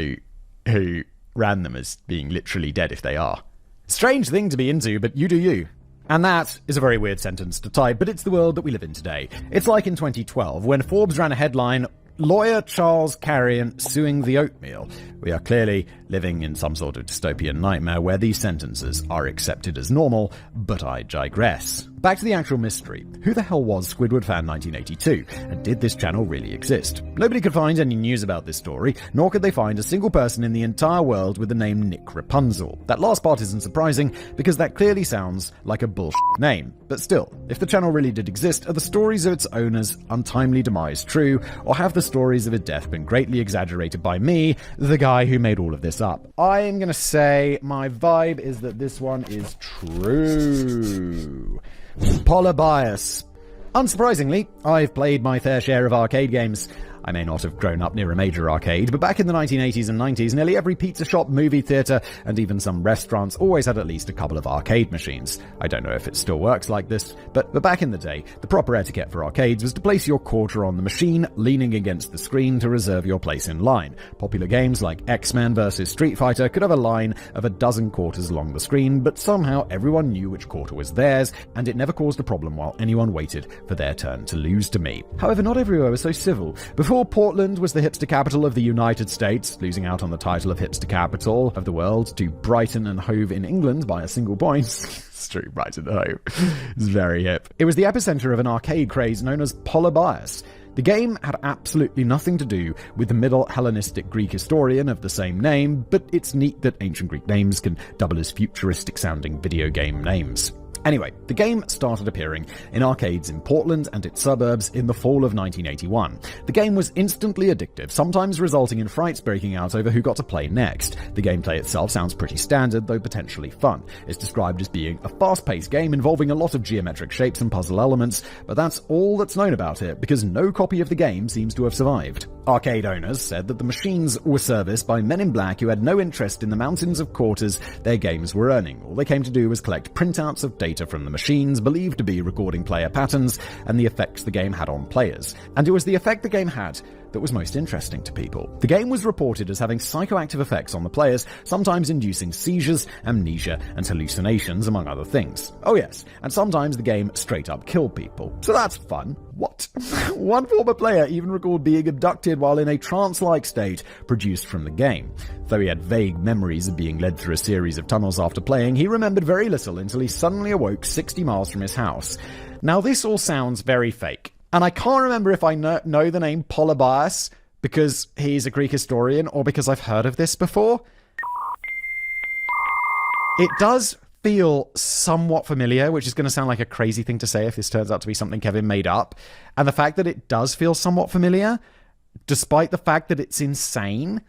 Speaker 6: who random as being literally dead if they are. Strange thing to be into, but you do you. And that is a very weird sentence to type, but it's the world that we live in today. It's like in 2012, when Forbes ran a headline, "Lawyer Charles Carrion suing the oatmeal." We are clearly living in some sort of dystopian nightmare where these sentences are accepted as normal, but I digress. Back to the actual mystery. Who the hell was Squidward Fan 1982? And did this channel really exist? Nobody could find any news about this story, nor could they find a single person in the entire world with the name Nick Rapunzel. That last part isn't surprising, because that clearly sounds like a bullshit name. But still, if the channel really did exist, are the stories of its owner's untimely demise true, or have the stories of his death been greatly exaggerated by me, the guy who made all of this up? I'm gonna say my vibe is that this one is true. Polybius. Unsurprisingly, I've played my fair share of arcade games. I may not have grown up near a major arcade, but back in the 1980s and 90s, nearly every pizza shop, movie theater, and even some restaurants always had at least a couple of arcade machines. I don't know if it still works like this, but back in the day, the proper etiquette for arcades was to place your quarter on the machine, leaning against the screen to reserve your place in line. Popular games like X-Men vs. Street Fighter could have a line of a dozen quarters along the screen, but somehow everyone knew which quarter was theirs, and it never caused a problem while anyone waited for their turn to lose to me. However, not everywhere was so civil. Before Portland was the hipster capital of the United States, losing out on the title of hipster capital of the world to Brighton and Hove in England by a single point. It's true, Brighton and Hove. It's very hip. It was the epicenter of an arcade craze known as Polybius. The game had absolutely nothing to do with the Middle Hellenistic Greek historian of the same name, but it's neat that ancient Greek names can double as futuristic-sounding video game names. Anyway, the game started appearing in arcades in Portland and its suburbs in the fall of 1981. The game was instantly addictive, sometimes resulting in frights breaking out over who got to play next. The gameplay itself sounds pretty standard, though potentially fun. It's described as being a fast-paced game involving a lot of geometric shapes and puzzle elements, but that's all that's known about it, because no copy of the game seems to have survived. Arcade owners said that the machines were serviced by men in black who had no interest in the mountains of quarters their games were earning. All they came to do was collect printouts of data from the machines, believed to be recording player patterns and the effects the game had on players. And it was the effect the game had that was most interesting to people. The game was reported as having psychoactive effects on the players, sometimes inducing seizures, amnesia, and hallucinations, among other things. Oh yes, and sometimes the game straight up killed people. So that's fun. What? One former player even recalled being abducted while in a trance-like state produced from the game. Though he had vague memories of being led through a series of tunnels after playing, he remembered very little until he suddenly awoke 60 miles from his house. Now this all sounds very fake. And I can't remember if I know the name Polybius because he's a Greek historian or because I've heard of this before. It does feel somewhat familiar, which is going to sound like a crazy thing to say if this turns out to be something Kevin made up. And the fact that it does feel somewhat familiar, despite the fact that it's insane,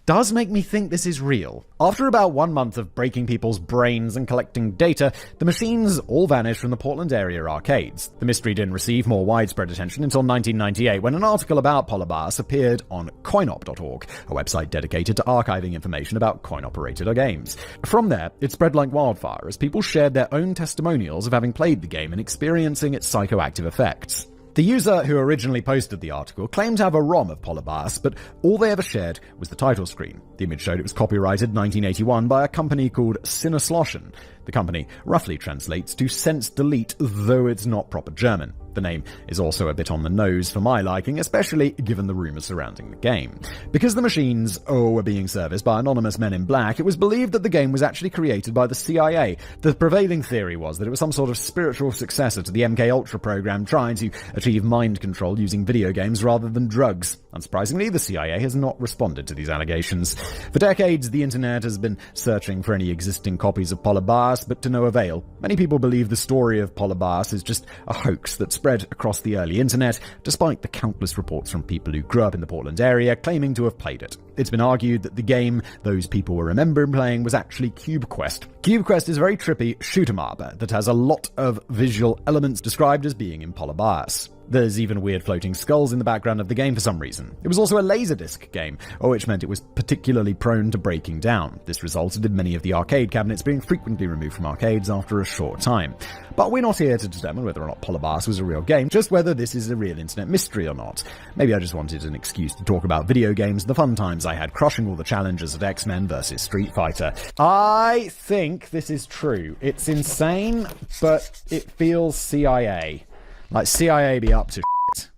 Speaker 6: does make me think this is real. After about 1 month of breaking people's brains and collecting data, the machines all vanished from the Portland area arcades. The mystery didn't receive more widespread attention until 1998, when an article about Polybius appeared on coinop.org, a website dedicated to archiving information about coin-operated games. From there, it spread like wildfire as people shared their own testimonials of having played the game and experiencing its psychoactive effects. The user who originally posted the article claimed to have a ROM of Polybius, but all they ever shared was the title screen. The image showed it was copyrighted 1981 by a company called Sinnesloshen. The company roughly translates to sense delete, though it's not proper German. The name is also a bit on the nose for my liking, especially given the rumors surrounding the game. Because the machines, were being serviced by anonymous men in black, it was believed that the game was actually created by the CIA. The prevailing theory was that it was some sort of spiritual successor to the MKUltra program trying to achieve mind control using video games rather than drugs. Unsurprisingly, the CIA has not responded to these allegations. For decades, the internet has been searching for any existing copies of Polybius, but to no avail. Many people believe the story of Polybius is just a hoax that spread across the early internet, despite the countless reports from people who grew up in the Portland area claiming to have played it. It's been argued that the game those people were remembering playing was actually Cube Quest. Cube Quest is a very trippy shoot 'em up that has a lot of visual elements described as being in Polybius. There's even weird floating skulls in the background of the game for some reason. It was also a Laserdisc game, which meant it was particularly prone to breaking down. This resulted in many of the arcade cabinets being frequently removed from arcades after a short time. But we're not here to determine whether or not Polybius was a real game, just whether this is a real internet mystery or not. Maybe I just wanted an excuse to talk about video games and the fun times I had crushing all the challenges at X-Men vs. Street Fighter. I think this is true. It's insane, but it feels CIA. Like CIA be up to shit.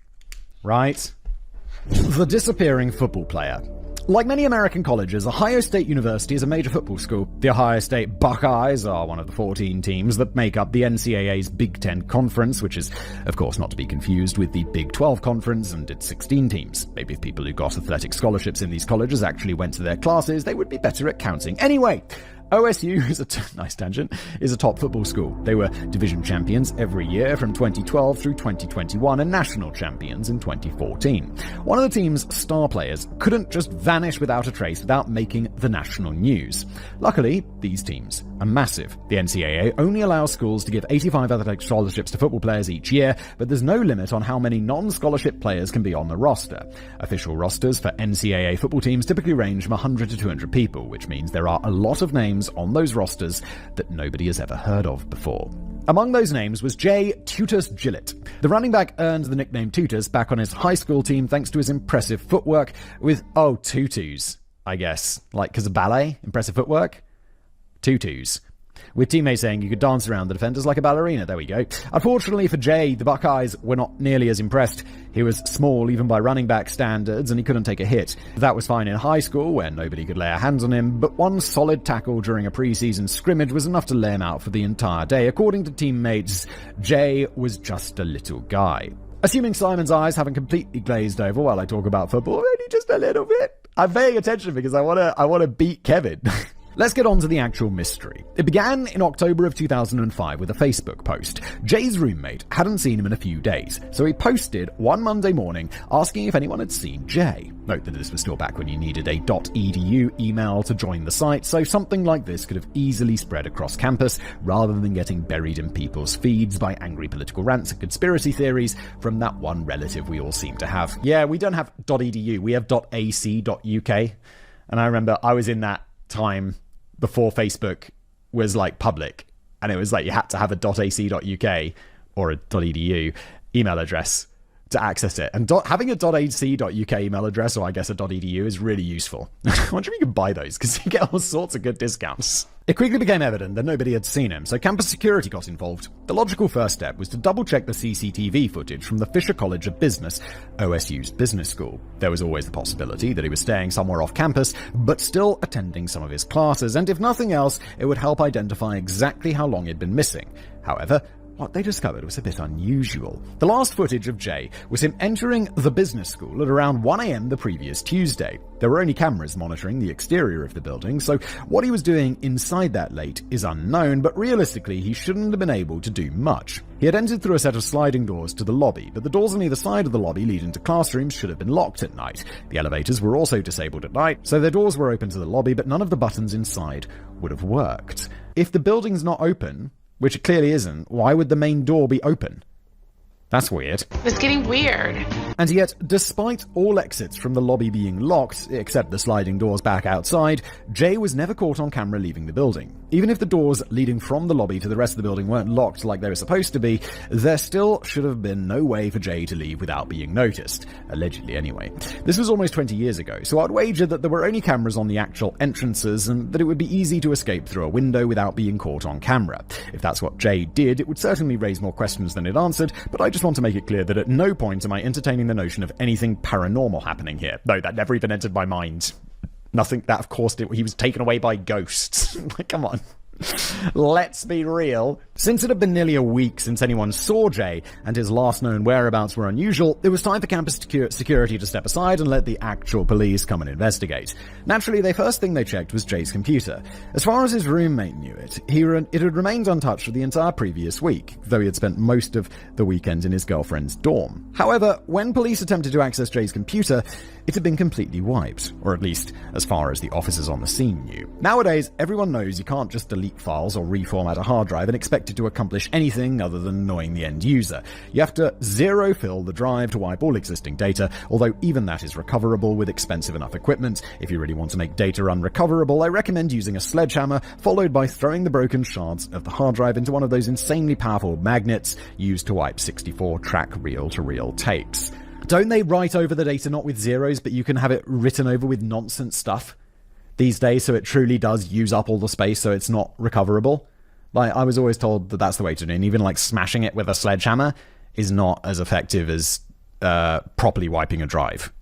Speaker 6: Right? The disappearing football player. Like many American colleges, Ohio State University is a major football school. The Ohio State Buckeyes are one of the 14 teams that make up the NCAA's Big Ten Conference, which is, of course, not to be confused with the Big 12 Conference and its 16 teams. Maybe if people who got athletic scholarships in these colleges actually went to their classes, they would be better at counting. Anyway, OSU is nice tangent, is a top football school. They were division champions every year from 2012 through 2021 and national champions in 2014. One of the team's star players couldn't just vanish without a trace without making the national news. Luckily, these teams are massive. The NCAA only allows schools to give 85 athletic scholarships to football players each year, but there's no limit on how many non-scholarship players can be on the roster. Official rosters for NCAA football teams typically range from 100 to 200 people, which means there are a lot of names on those rosters that nobody has ever heard of before. Among those names was Jay Tutus Gillett. The running back earned the nickname Tutus back on his high school team thanks to his impressive footwork with, tutus, I guess. Like, because of ballet? Impressive footwork? Tutus. With teammates saying you could dance around the defenders like a ballerina. There we go. Unfortunately for Jay, the Buckeyes were not nearly as impressed. He was small even by running back standards and he couldn't take a hit. That was fine in high school where nobody could lay a hands on him, but one solid tackle during a preseason scrimmage was enough to lay him out for the entire day. According to teammates, Jay was just a little guy. Assuming Simon's eyes haven't completely glazed over while I talk about football, only just a little bit. I'm paying attention because I want to beat Kevin. Let's get on to the actual mystery. It began in October of 2005 with a Facebook post. Jay's roommate hadn't seen him in a few days, so he posted one Monday morning asking if anyone had seen Jay. Note that this was still back when you needed a .edu email to join the site, so something like this could have easily spread across campus rather than getting buried in people's feeds by angry political rants and conspiracy theories from that one relative we all seem to have. Yeah, we don't have .edu, we have .ac.uk. And I remember I was in that time before Facebook was like public, and it was like you had to have a .ac.uk or a .edu email address to access it. And having a .ac.uk email address, or I guess a .edu, is really useful. I wonder if you could buy those, because you get all sorts of good discounts. It quickly became evident that nobody had seen him, so campus security got involved. The logical first step was to double-check the CCTV footage from the Fisher College of Business, OSU's business school. There was always the possibility that he was staying somewhere off campus, but still attending some of his classes, and if nothing else, it would help identify exactly how long he'd been missing. However, what they discovered was a bit unusual. The last footage of Jay was him entering the business school at around 1 a.m. the previous Tuesday. There were only cameras monitoring the exterior of the building, so what he was doing inside that late is unknown, but realistically he shouldn't have been able to do much. He had entered through a set of sliding doors to the lobby, but the doors on either side of the lobby leading to classrooms should have been locked at night. The elevators were also disabled at night, so their doors were open to the lobby, but none of the buttons inside would have worked. If the building's not open, which it clearly isn't, why would the main door be open? That's weird.
Speaker 7: It's getting weird.
Speaker 6: And yet, despite all exits from the lobby being locked, except the sliding doors back outside, Jay was never caught on camera leaving the building. Even if the doors leading from the lobby to the rest of the building weren't locked like they were supposed to be, there still should have been no way for Jay to leave without being noticed. Allegedly, anyway. This was almost 20 years ago, so I'd wager that there were only cameras on the actual entrances and that it would be easy to escape through a window without being caught on camera. If that's what Jay did, it would certainly raise more questions than it answered, but I just want to make it clear that at no point am I entertaining the notion of anything paranormal happening here. No, that never even entered my mind. Nothing. That, of course, he was taken away by ghosts. Like, come on. Let's be real. Since it had been nearly a week since anyone saw Jay, and his last known whereabouts were unusual, it was time for campus security to step aside and let the actual police come and investigate. Naturally, the first thing they checked was Jay's computer. As far as his roommate knew it had remained untouched for the entire previous week, though he had spent most of the weekend in his girlfriend's dorm. However, when police attempted to access Jay's computer, it had been completely wiped, or at least as far as the officers on the scene knew. Nowadays, everyone knows you can't just delete delete files or reformat a hard drive and expect it to accomplish anything other than annoying the end user. You have to zero fill the drive to wipe all existing data, although even that is recoverable with expensive enough equipment. If you really want to make data unrecoverable, I recommend using a sledgehammer, followed by throwing the broken shards of the hard drive into one of those insanely powerful magnets used to wipe 64-track reel-to-reel tapes. Don't they write over the data not with zeros, but you can have it written over with nonsense stuff these days, so it truly does use up all the space, so it's not recoverable? Like, I was always told that that's the way to do it, and even like smashing it with a sledgehammer is not as effective as properly wiping a drive,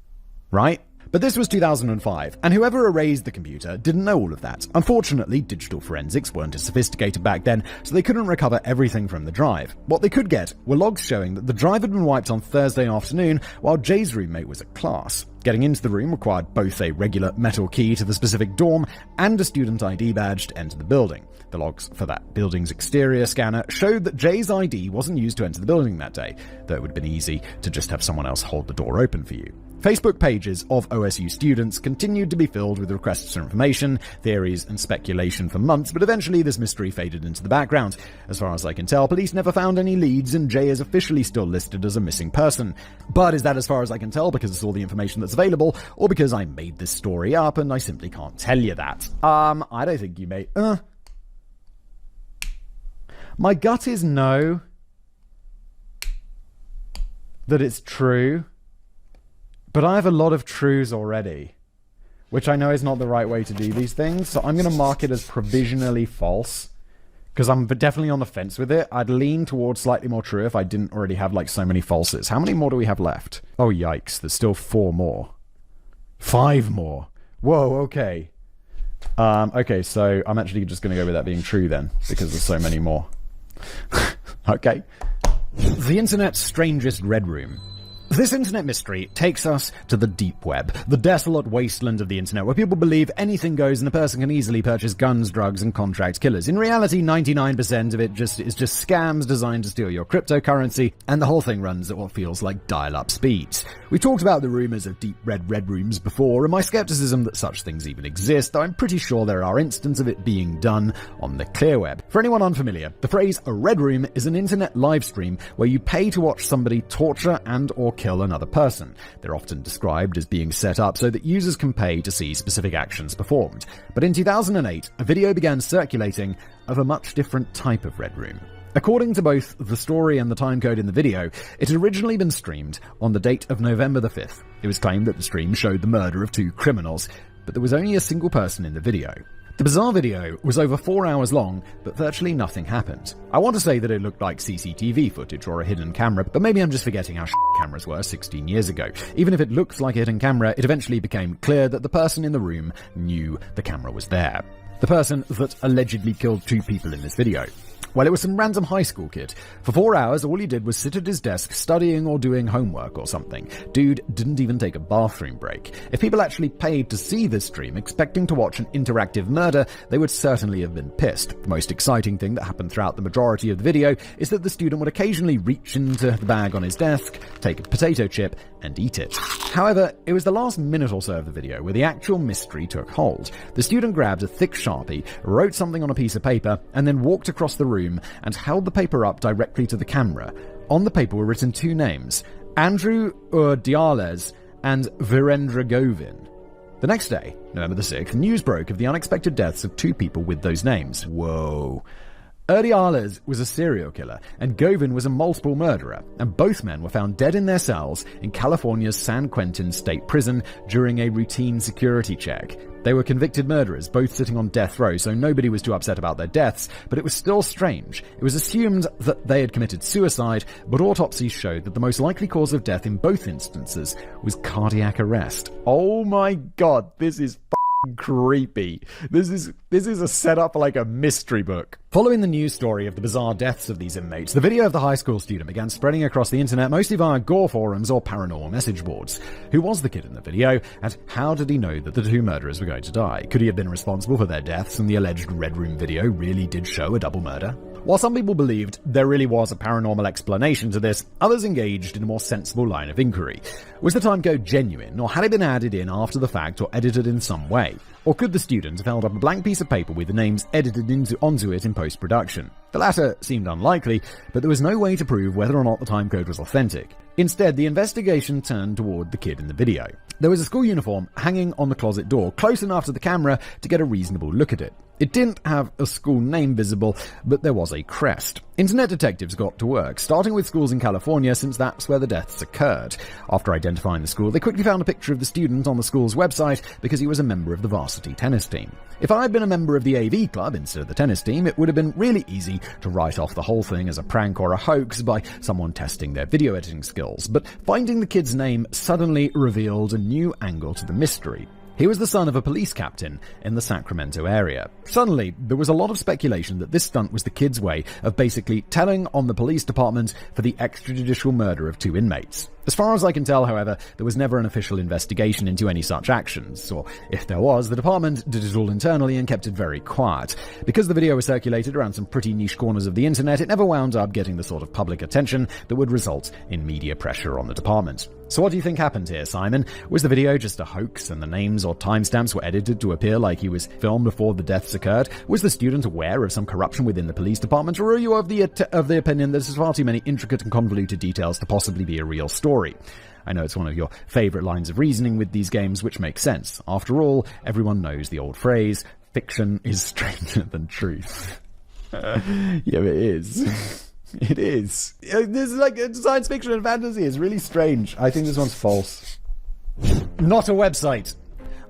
Speaker 6: right? But this was 2005, and whoever erased the computer didn't know all of that. Unfortunately, digital forensics weren't as sophisticated back then, so they couldn't recover everything from the drive. What they could get were logs showing that the drive had been wiped on Thursday afternoon while Jay's roommate was at class. Getting into the room required both a regular metal key to the specific dorm and a student ID badge to enter the building. The logs for that building's exterior scanner showed that Jay's ID wasn't used to enter the building that day, though it would have been easy to just have someone else hold the door open for you. Facebook pages of OSU students continued to be filled with requests for information, theories, and speculation for months, but eventually this mystery faded into the background. As far as I can tell, police never found any leads, and Jay is officially still listed as a missing person. But is that as far as I can tell because it's all the information that's available, or because I made this story up and I simply can't tell you that? I don't think you made... My gut is no. That it's true. But I have a lot of trues already, which I know is not the right way to do these things, so I'm going to mark it as provisionally false, because I'm definitely on the fence with it. I'd lean towards slightly more true if I didn't already have, like, so many falses. How many more do we have left? Oh, yikes. There's still 4 more. 5 more. Whoa, okay. Okay, so I'm actually just going to go with that being true then, because there's so many more. Okay. The internet's strangest red room. This internet mystery takes us to the deep web, the desolate wasteland of the internet where people believe anything goes and a person can easily purchase guns, drugs, and contract killers. In reality, 99% of it is just scams designed to steal your cryptocurrency, and the whole thing runs at what feels like dial-up speeds. We talked about the rumors of deep red rooms before, and my skepticism that such things even exist, though I'm pretty sure there are instances of it being done on the clear web. For anyone unfamiliar, the phrase a red room is an internet live stream where you pay to watch somebody torture and or kill another person. They're often described as being set up so that users can pay to see specific actions performed. But in 2008, a video began circulating of a much different type of red room. According to both the story and the timecode in the video, it had originally been streamed on the date of November the 5th. It was claimed that the stream showed the murder of 2 criminals, but there was only a single person in the video. The bizarre video was over 4 hours long, but virtually nothing happened. I want to say that it looked like CCTV footage or a hidden camera, but maybe I'm just forgetting how cameras were 16 years ago. Even if it looks like a hidden camera, it eventually became clear that the person in the room knew the camera was there. The person that allegedly killed 2 people in this video. Well, it was some random high school kid. For 4 hours, all he did was sit at his desk studying or doing homework or something. Dude didn't even take a bathroom break. If people actually paid to see this stream expecting to watch an interactive murder, they would certainly have been pissed. The most exciting thing that happened throughout the majority of the video is that the student would occasionally reach into the bag on his desk, take a potato chip, and eat it. However, it was the last minute or so of the video where the actual mystery took hold. The student grabbed a thick Sharpie, wrote something on a piece of paper, and then walked across the room and held the paper up directly to the camera. On the paper were written 2 names, Andrew Urdiales and Virendra Govin. The next day, November the 6th, news broke of the unexpected deaths of 2 people with those names. Whoa. Urdiales was a serial killer, and Govin was a multiple murderer, and both men were found dead in their cells in California's San Quentin State Prison during a routine security check. They were convicted murderers, both sitting on death row, so nobody was too upset about their deaths, but it was still strange. It was assumed that they had committed suicide, but autopsies showed that the most likely cause of death in both instances was cardiac arrest. Oh my god, this is creepy. This is a setup like a mystery book. Following the news story of the bizarre deaths of these inmates, the video of the high school student began spreading across the internet, mostly via gore forums or paranormal message boards. Who was the kid in the video, and how did he know that the 2 murderers were going to die? Could he have been responsible for their deaths, and the alleged Red Room video really did show a double murder? While some people believed there really was a paranormal explanation to this, others engaged in a more sensible line of inquiry. Was the timecode genuine, or had it been added in after the fact or edited in some way? Or could the student have held up a blank piece of paper with the names edited onto it in post-production? The latter seemed unlikely, but there was no way to prove whether or not the timecode was authentic. Instead, the investigation turned toward the kid in the video. There was a school uniform hanging on the closet door, close enough to the camera to get a reasonable look at it. It didn't have a school name visible, but there was a crest. Internet detectives got to work, starting with schools in California since that's where the deaths occurred. After identifying the school, they quickly found a picture of the student on the school's website because he was a member of the varsity tennis team. If I had been a member of the AV club instead of the tennis team, it would have been really easy to write off the whole thing as a prank or a hoax by someone testing their video editing skills. But finding the kid's name suddenly revealed a new angle to the mystery. He was the son of a police captain in the Sacramento area. Suddenly, there was a lot of speculation that this stunt was the kid's way of basically telling on the police department for the extrajudicial murder of 2 inmates. As far as I can tell, however, there was never an official investigation into any such actions, or if there was, the department did it all internally and kept it very quiet. Because the video was circulated around some pretty niche corners of the internet, it never wound up getting the sort of public attention that would result in media pressure on the department. So what do you think happened here, Simon? Was the video just a hoax and the names or timestamps were edited to appear like he was filmed before the deaths occurred? Was the student aware of some corruption within the police department, or are you of the opinion that there's far too many intricate and convoluted details to possibly be a real story? I know it's one of your favorite lines of reasoning with these games, which makes sense. After all, everyone knows the old phrase, fiction is stranger than truth. Yeah, it is. It is. This is like science fiction and fantasy. It's really strange. I think this one's false. Not a website.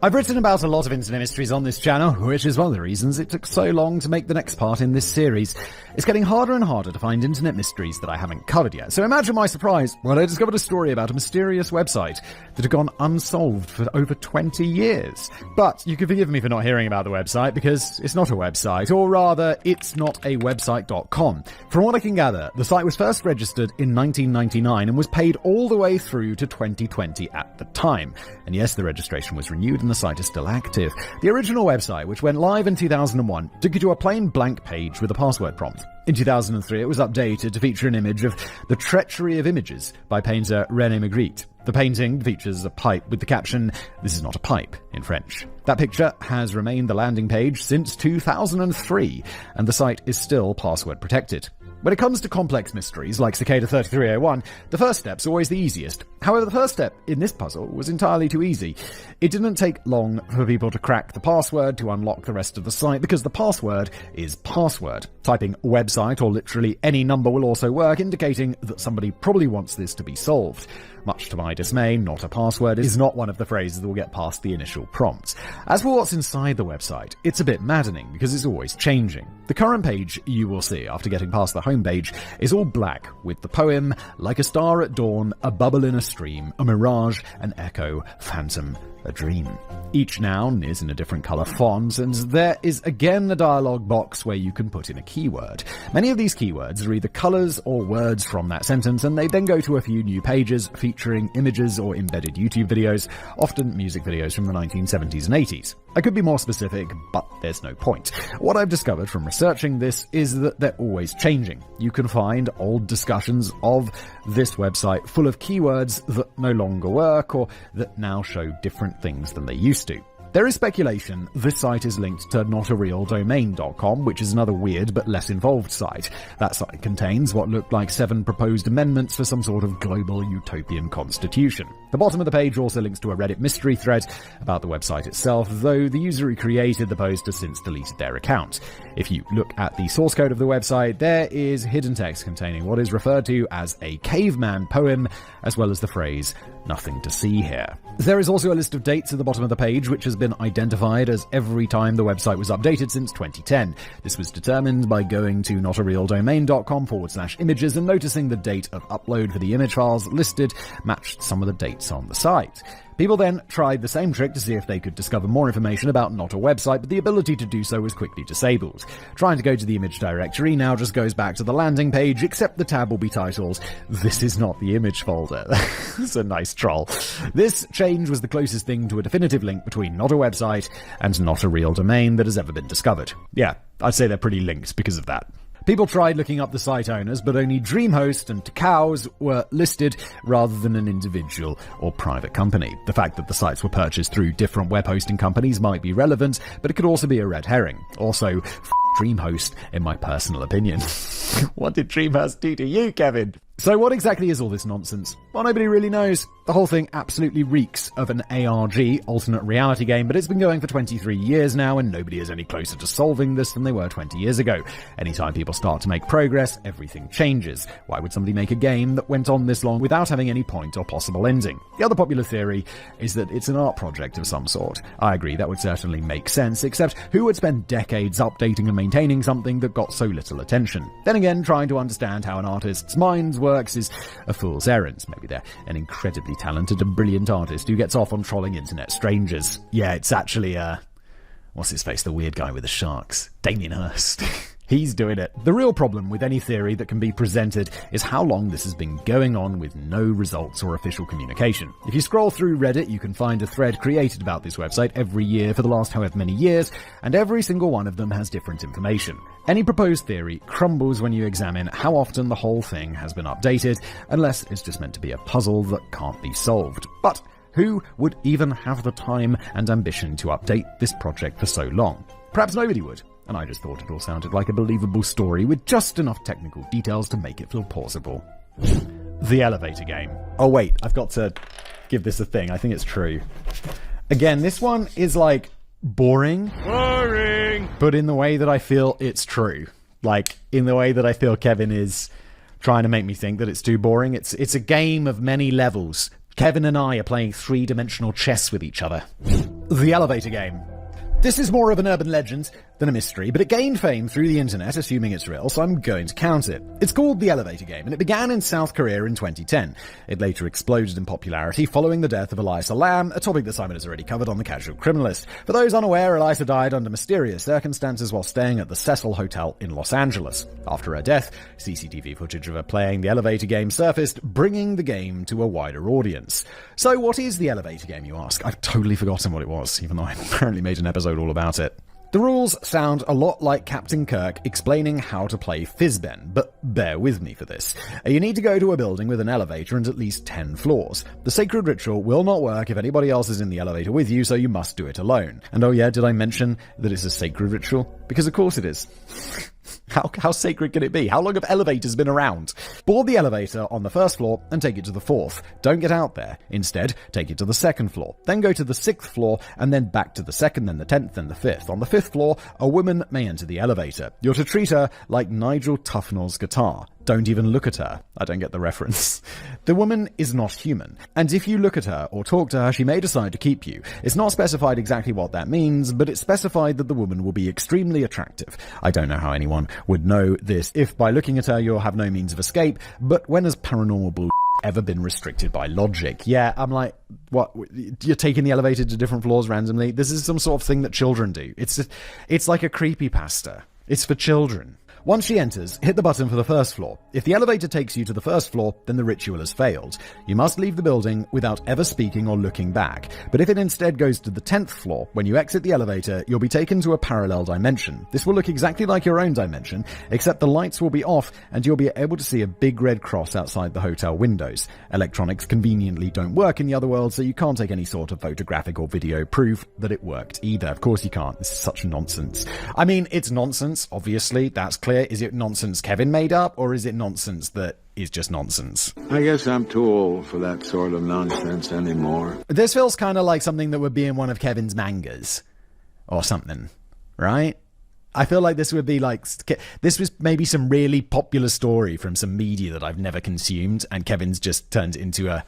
Speaker 6: I've written about a lot of internet mysteries on this channel, which is one of the reasons it took so long to make the next part in this series. It's getting harder and harder to find internet mysteries that I haven't covered yet, so imagine my surprise when I discovered a story about a mysterious website that had gone unsolved for over 20 years. But you can forgive me for not hearing about the website, because it's not a website, or rather, it's not a website.com. From what I can gather, the site was first registered in 1999 and was paid all the way through to 2020 at the time. And yes, the registration was renewed and the site is still active. The original website, which went live in 2001, took you to a plain blank page with a password prompt. In 2003, it was updated to feature an image of The Treachery of Images by painter René Magritte. The painting features a pipe with the caption, "This is not a pipe," in French. That picture has remained the landing page since 2003, and the site is still password protected. When it comes to complex mysteries like Cicada 3301, the first step's always the easiest. However, the first step in this puzzle was entirely too easy. It didn't take long for people to crack the password to unlock the rest of the site, because the password is password. Typing website or literally any number will also work, indicating that somebody probably wants this to be solved. Much to my dismay, not a password is not one of the phrases that will get past the initial prompt. As for what's inside the website, it's a bit maddening because it's always changing. The current page you will see after getting past the homepage is all black, with the poem, "Like a star at dawn, a bubble in a stream, a mirage, an echo, phantom, a dream." Each noun is in a different colour font, and there is again a dialogue box where you can put in a keyword. Many of these keywords are either colours or words from that sentence, and they then go to a few new pages featuring images or embedded YouTube videos, often music videos from the 1970s and 80s. I could be more specific, but there's no point. What I've discovered from researching this is that they're always changing. You can find old discussions of this website full of keywords that no longer work or that now show different things than they used to. There is speculation this site is linked to notarealdomain.com, which is another weird but less involved site. That site contains what looked like 7 proposed amendments for some sort of global utopian constitution. The bottom of the page also links to a Reddit mystery thread about the website itself, though the user who created the post has since deleted their account. If you look at the source code of the website, there is hidden text containing what is referred to as a caveman poem, as well as the phrase, "Nothing to see here." There is also a list of dates at the bottom of the page, which has been identified as every time the website was updated since 2010. This was determined by going to notarealdomain.com/images and noticing the date of upload for the image files listed matched some of the dates on the site. People then tried the same trick to see if they could discover more information about Not a Website, but the ability to do so was quickly disabled. Trying to go to the image directory now just goes back to the landing page, except the tab will be titled, "This is not the image folder." That's a nice troll. This change was the closest thing to a definitive link between Not a Website and Not a Real Domain that has ever been discovered. Yeah, I'd say they're pretty linked because of that.
Speaker 1: People tried looking up the site owners, but only DreamHost and Cows were listed rather than an individual or private company. The fact that the sites were purchased through different web hosting companies might be relevant, but it could also be a red herring. Also, DreamHost, in my personal opinion. What did DreamHost do to you, Kevin? So what exactly is all this nonsense? Well, nobody really knows. The whole thing absolutely reeks of an ARG, alternate reality game, but it's been going for 23 years now, and nobody is any closer to solving this than they were 20 years ago. Anytime people start to make progress, everything changes. Why would somebody make a game that went on this long without having any point or possible ending? The other popular theory is that it's an art project of some sort. I agree, that would certainly make sense, except who would spend decades updating and maintaining something that got so little attention? Then again, trying to understand how an artist's mind works is a fool's errand. Maybe they're an incredibly talented and brilliant artist who gets off on trolling internet strangers. Yeah, it's actually, what's his face, the weird guy with the sharks? Damien Hirst. He's doing it. The real problem with any theory that can be presented is how long this has been going on with no results or official communication. If you scroll through Reddit, you can find a thread created about this website every year for the last however many years, and every single one of them has different information. Any proposed theory crumbles when you examine how often the whole thing has been updated, unless it's just meant to be a puzzle that can't be solved. But who would even have the time and ambition to update this project for so long? Perhaps nobody would. And I just thought it all sounded like a believable story with just enough technical details to make it feel plausible. The elevator game. Oh wait, I've got to give this a thing. I think it's true. Again, this one is like boring. Boring! But in the way that I feel it's true. Like, in the way that I feel Kevin is trying to make me think that it's too boring. It's a game of many levels. Kevin and I are playing three-dimensional chess with each other. The elevator game. This is more of an urban legend than a mystery, but it gained fame through the internet, assuming it's real, so I'm going to count it. It's called The Elevator Game, and it began in South Korea in 2010. It later exploded in popularity following the death of Elisa Lam, a topic that Simon has already covered on The Casual Criminalist. For those unaware, Elisa died under mysterious circumstances while staying at the Cecil Hotel in Los Angeles. After her death, CCTV footage of her playing the elevator game surfaced, bringing the game to a wider audience. So what is the elevator game, you ask? I've totally forgotten what it was, even though I apparently made an episode all about it. The rules sound a lot like Captain Kirk explaining how to play Fizben, but bear with me for this. You need to go to a building with an elevator and at least 10 floors. The sacred ritual will not work if anybody else is in the elevator with you, so you must do it alone. And oh yeah, did I mention that it's a sacred ritual? Because of course it is. How sacred can it be? How long have elevators been around? Board the elevator on the first floor and take it to the fourth. Don't get out there. Instead, take it to the second floor. Then go to the sixth floor and then back to the second, then the 10th, then the fifth. On the fifth floor, a woman may enter the elevator. You're to treat her like Nigel Tufnell's guitar. Don't even look at her. I don't get the reference. The woman is not human, and if you look at her or talk to her, she may decide to keep you. It's not specified exactly what that means, but it's specified that the woman will be extremely attractive. I don't know how anyone would know this if by looking at her you'll have no means of escape, but when has paranormal bull ever been restricted by logic? Yeah, I'm like, what? You're taking the elevator to different floors randomly? This is some sort of thing that children do. It's like a creepypasta. It's for children. Once she enters, hit the button for the first floor. If the elevator takes you to the first floor, then the ritual has failed. You must leave the building without ever speaking or looking back. But if it instead goes to the 10th floor, when you exit the elevator, you'll be taken to a parallel dimension. This will look exactly like your own dimension, except the lights will be off and you'll be able to see a big red cross outside the hotel windows. Electronics conveniently don't work in the other world, so you can't take any sort of photographic or video proof that it worked either. Of course you can't. This is such nonsense. I mean, it's nonsense, obviously, that's clear. Is it nonsense Kevin made up, or is it nonsense that is just nonsense?
Speaker 21: I guess I'm too old for that sort of nonsense anymore.
Speaker 1: This feels kind of like something that would be in one of Kevin's mangas. Or something, right? I feel like this would be like... This was maybe some really popular story from some media that I've never consumed, and Kevin's just turned into a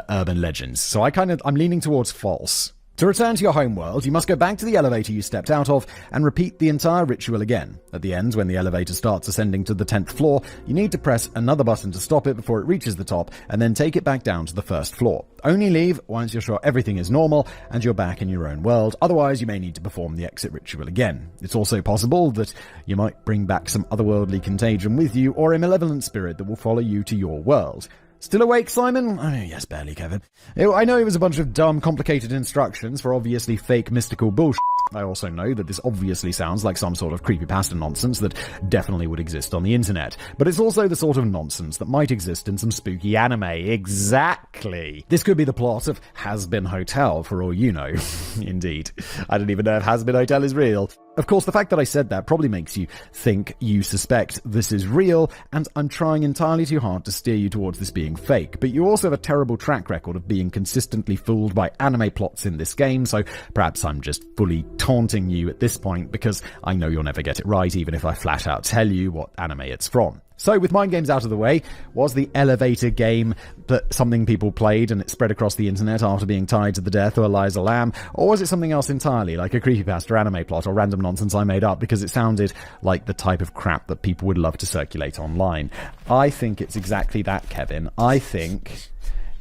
Speaker 1: urban legend. So I'm leaning towards false. To return to your home world, you must go back to the elevator you stepped out of and repeat the entire ritual again. At the end, when the elevator starts ascending to the 10th floor, you need to press another button to stop it before it reaches the top, and then take it back down to the first floor. Only leave once you're sure everything is normal and you're back in your own world, otherwise you may need to perform the exit ritual again. It's also possible that you might bring back some otherworldly contagion with you, or a malevolent spirit that will follow you to your world. Still awake, Simon? Oh, yes, barely, Kevin. I know it was a bunch of dumb, complicated instructions for obviously fake mystical bullshit, I also know that this obviously sounds like some sort of creepypasta nonsense that definitely would exist on the internet, but it's also the sort of nonsense that might exist in some spooky anime. Exactly. This could be the plot of Has-Been Hotel, for all you know. Indeed. I don't even know if Has-Been Hotel is real. Of course, the fact that I said that probably makes you think you suspect this is real, and I'm trying entirely too hard to steer you towards this being fake. But you also have a terrible track record of being consistently fooled by anime plots in this game, so perhaps I'm just fully taunting you at this point because I know you'll never get it right, even if I flat out tell you what anime it's from. So, with mind games out of the way, was the elevator game that something people played and it spread across the internet after being tied to the death of Eliza Lamb? Or was it something else entirely, like a creepypasta anime plot or random nonsense I made up because it sounded like the type of crap that people would love to circulate online? I think it's exactly that, Kevin. I think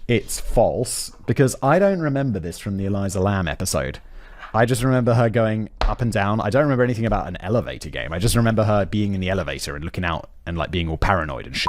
Speaker 1: it's false because I don't remember this from the Eliza Lamb episode. I just remember her going up and down. I don't remember anything about an elevator game. I just remember her being in the elevator and looking out and like being all paranoid and shit.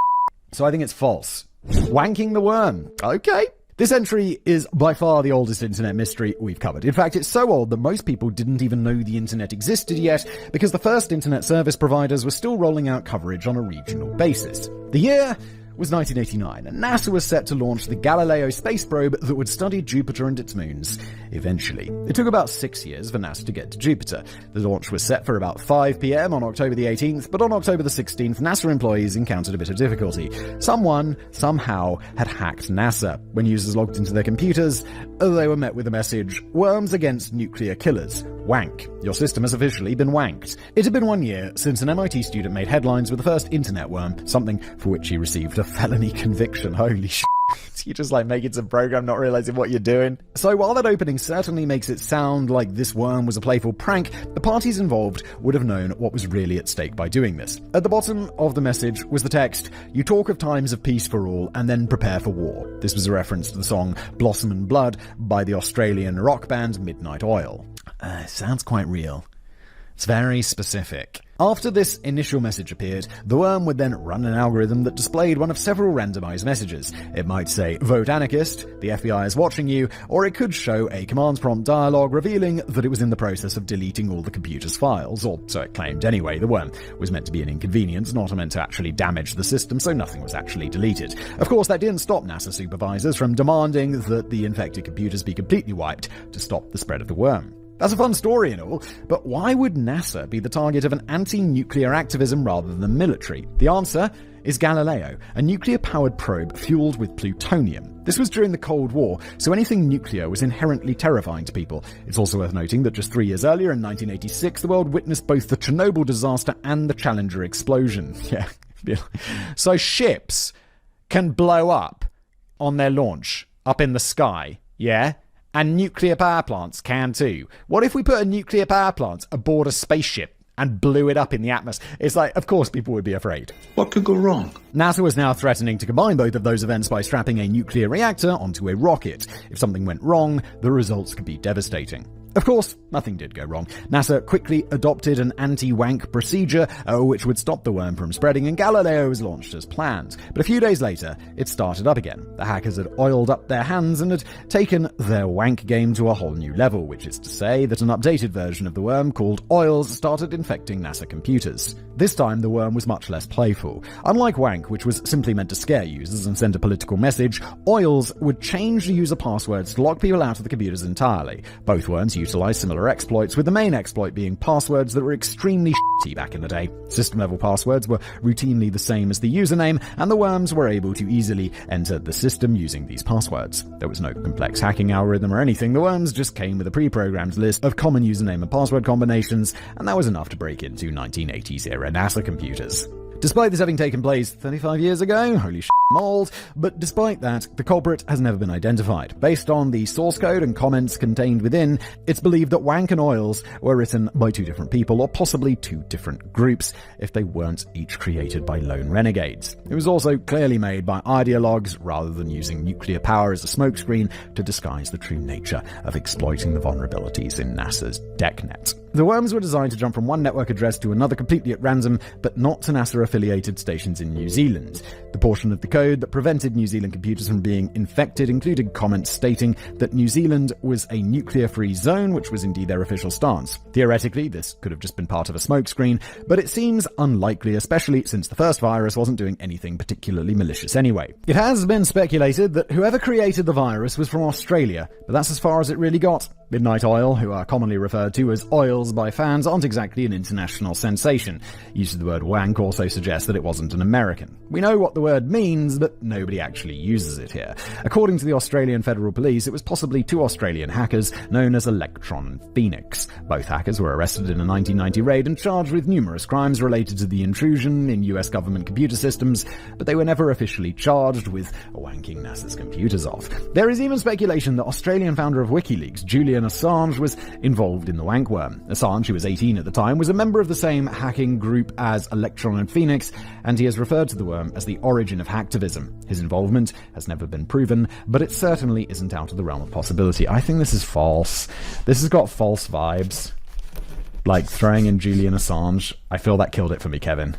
Speaker 1: So I think it's false. Wanking the worm. Okay. This entry is by far the oldest internet mystery we've covered. In fact, it's so old that most people didn't even know the internet existed yet because the first internet service providers were still rolling out coverage on a regional basis. The year was 1989, and NASA was set to launch the Galileo space probe that would study Jupiter and its moons eventually. It took about 6 years for NASA to get to Jupiter. The launch was set for about 5 p.m. on October the 18th, but on October the 16th, NASA employees encountered a bit of difficulty. Someone, somehow, had hacked NASA. When users logged into their computers, they were met with a message, "Worms against nuclear killers. Wank. Your system has officially been wanked." It had been 1 year since an MIT student made headlines with the first internet worm, something for which he received a felony conviction. Holy shit. You just like making some program not realizing what you're doing. So while that opening certainly makes it sound like this worm was a playful prank, the parties involved would have known what was really at stake by doing this. At the bottom of the message was the text, "You talk of times of peace for all and then prepare for war." This was a reference to the song Blossom and Blood by the Australian rock band Midnight Oil. Sounds quite real. It's very specific. After this initial message appeared, the worm would then run an algorithm that displayed one of several randomized messages. It might say, "Vote anarchist, the FBI is watching you," or it could show a command prompt dialogue revealing that it was in the process of deleting all the computer's files, or so it claimed anyway. The worm was meant to be an inconvenience, not meant to actually damage the system, so nothing was actually deleted. Of course, that didn't stop NASA supervisors from demanding that the infected computers be completely wiped to stop the spread of the worm. That's a fun story and all, but why would NASA be the target of an anti-nuclear activism rather than the military? The answer is Galileo, a nuclear-powered probe fueled with plutonium. This was during the Cold War, so anything nuclear was inherently terrifying to people. It's also worth noting that just 3 years earlier, in 1986, the world witnessed both the Chernobyl disaster and the Challenger explosion. Yeah. So ships can blow up on their launch, up in the sky, yeah? And nuclear power plants can too. What if we put a nuclear power plant aboard a spaceship and blew it up in the atmosphere? It's like, of course people would be afraid.
Speaker 21: What could go wrong?
Speaker 1: NASA was now threatening to combine both of those events by strapping a nuclear reactor onto a rocket. If something went wrong, the results could be devastating. Of course, nothing did go wrong. NASA quickly adopted an anti-wank procedure, which would stop the worm from spreading, and Galileo was launched as planned. But a few days later, it started up again. The hackers had oiled up their hands and had taken their wank game to a whole new level, which is to say that an updated version of the worm called Oils started infecting NASA computers. This time, the worm was much less playful. Unlike wank, which was simply meant to scare users and send a political message, Oils would change the user passwords to lock people out of the computers entirely. Both worms utilized similar exploits, with the main exploit being passwords that were extremely shitty back in the day. System-level passwords were routinely the same as the username, and the worms were able to easily enter the system using these passwords. There was no complex hacking algorithm or anything. The worms just came with a pre-programmed list of common username and password combinations, and that was enough to break into 1980s-era NASA computers. Despite this having taken place 35 years ago, holy shit, I'm old, but despite that, the culprit has never been identified. Based on the source code and comments contained within, it's believed that wank and oils were written by two different people, or possibly two different groups, if they weren't each created by lone renegades. It was also clearly made by ideologues, rather than using nuclear power as a smokescreen to disguise the true nature of exploiting the vulnerabilities in NASA's DECnet.
Speaker 6: The worms were designed to jump from one network address to another completely at random, but not to NASA-affiliated stations in New Zealand. The portion of the code that prevented New Zealand computers from being infected included comments stating that New Zealand was a nuclear-free zone, which was indeed their official stance. Theoretically, this could have just been part of a smokescreen, but it seems unlikely, especially since the first virus wasn't doing anything particularly malicious anyway. It has been speculated that whoever created the virus was from Australia, but that's as far as it really got. Midnight Oil, who are commonly referred to as oils by fans, aren't exactly an international sensation. Use of the word wank also suggests that it wasn't an American. We know what the word means, but nobody actually uses it here. According to the Australian Federal Police, it was possibly two Australian hackers known as Electron and Phoenix. Both hackers were arrested in a 1990 raid and charged with numerous crimes related to the intrusion in US government computer systems, but they were never officially charged with wanking NASA's computers off. There is even speculation that Australian founder of WikiLeaks, Julian Assange, was involved in the wankworm. Assange, who was 18 at the time, was a member of the same hacking group as Electron and Phoenix, and he has referred to the worm as the origin of hacktivism. His involvement has never been proven, but it certainly isn't out of the realm of possibility. I think this is false. This has got false vibes. Like throwing in Julian Assange. I feel that killed it for me, Kevin.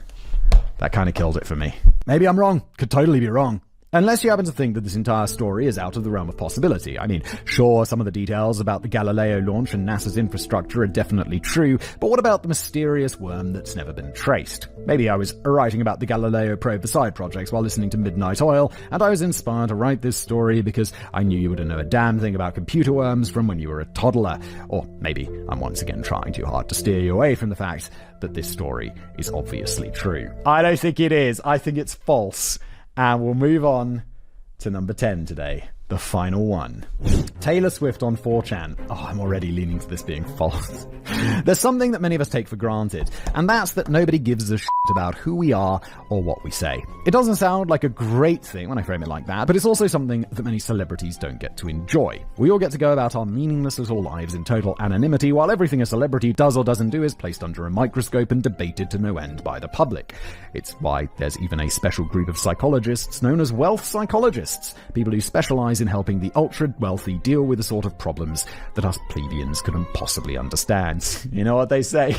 Speaker 6: That kind of killed it for me. Maybe I'm wrong. Could totally be wrong. Unless you happen to think that this entire story is out of the realm of possibility. I mean, sure, some of the details about the Galileo launch and NASA's infrastructure are definitely true, but what about the mysterious worm that's never been traced? Maybe I was writing about the Galileo probe for side projects while listening to Midnight Oil, and I was inspired to write this story because I knew you wouldn't know a damn thing about computer worms from when you were a toddler. Or maybe I'm once again trying too hard to steer you away from the fact that this story is obviously true. I don't think it is. I think it's false. And we'll move on to number 10 today. The final one. Taylor Swift on 4chan. Oh, I'm already leaning to this being false. There's something that many of us take for granted, and that's that nobody gives a shit about who we are or what we say. It doesn't sound like a great thing when I frame it like that, but it's also something that many celebrities don't get to enjoy. We all get to go about our meaningless little lives in total anonymity, while everything a celebrity does or doesn't do is placed under a microscope and debated to no end by the public. It's why there's even a special group of psychologists known as wealth psychologists, people who specialize in helping the ultra-wealthy deal with the sort of problems that us plebeians couldn't possibly understand. You know what they say?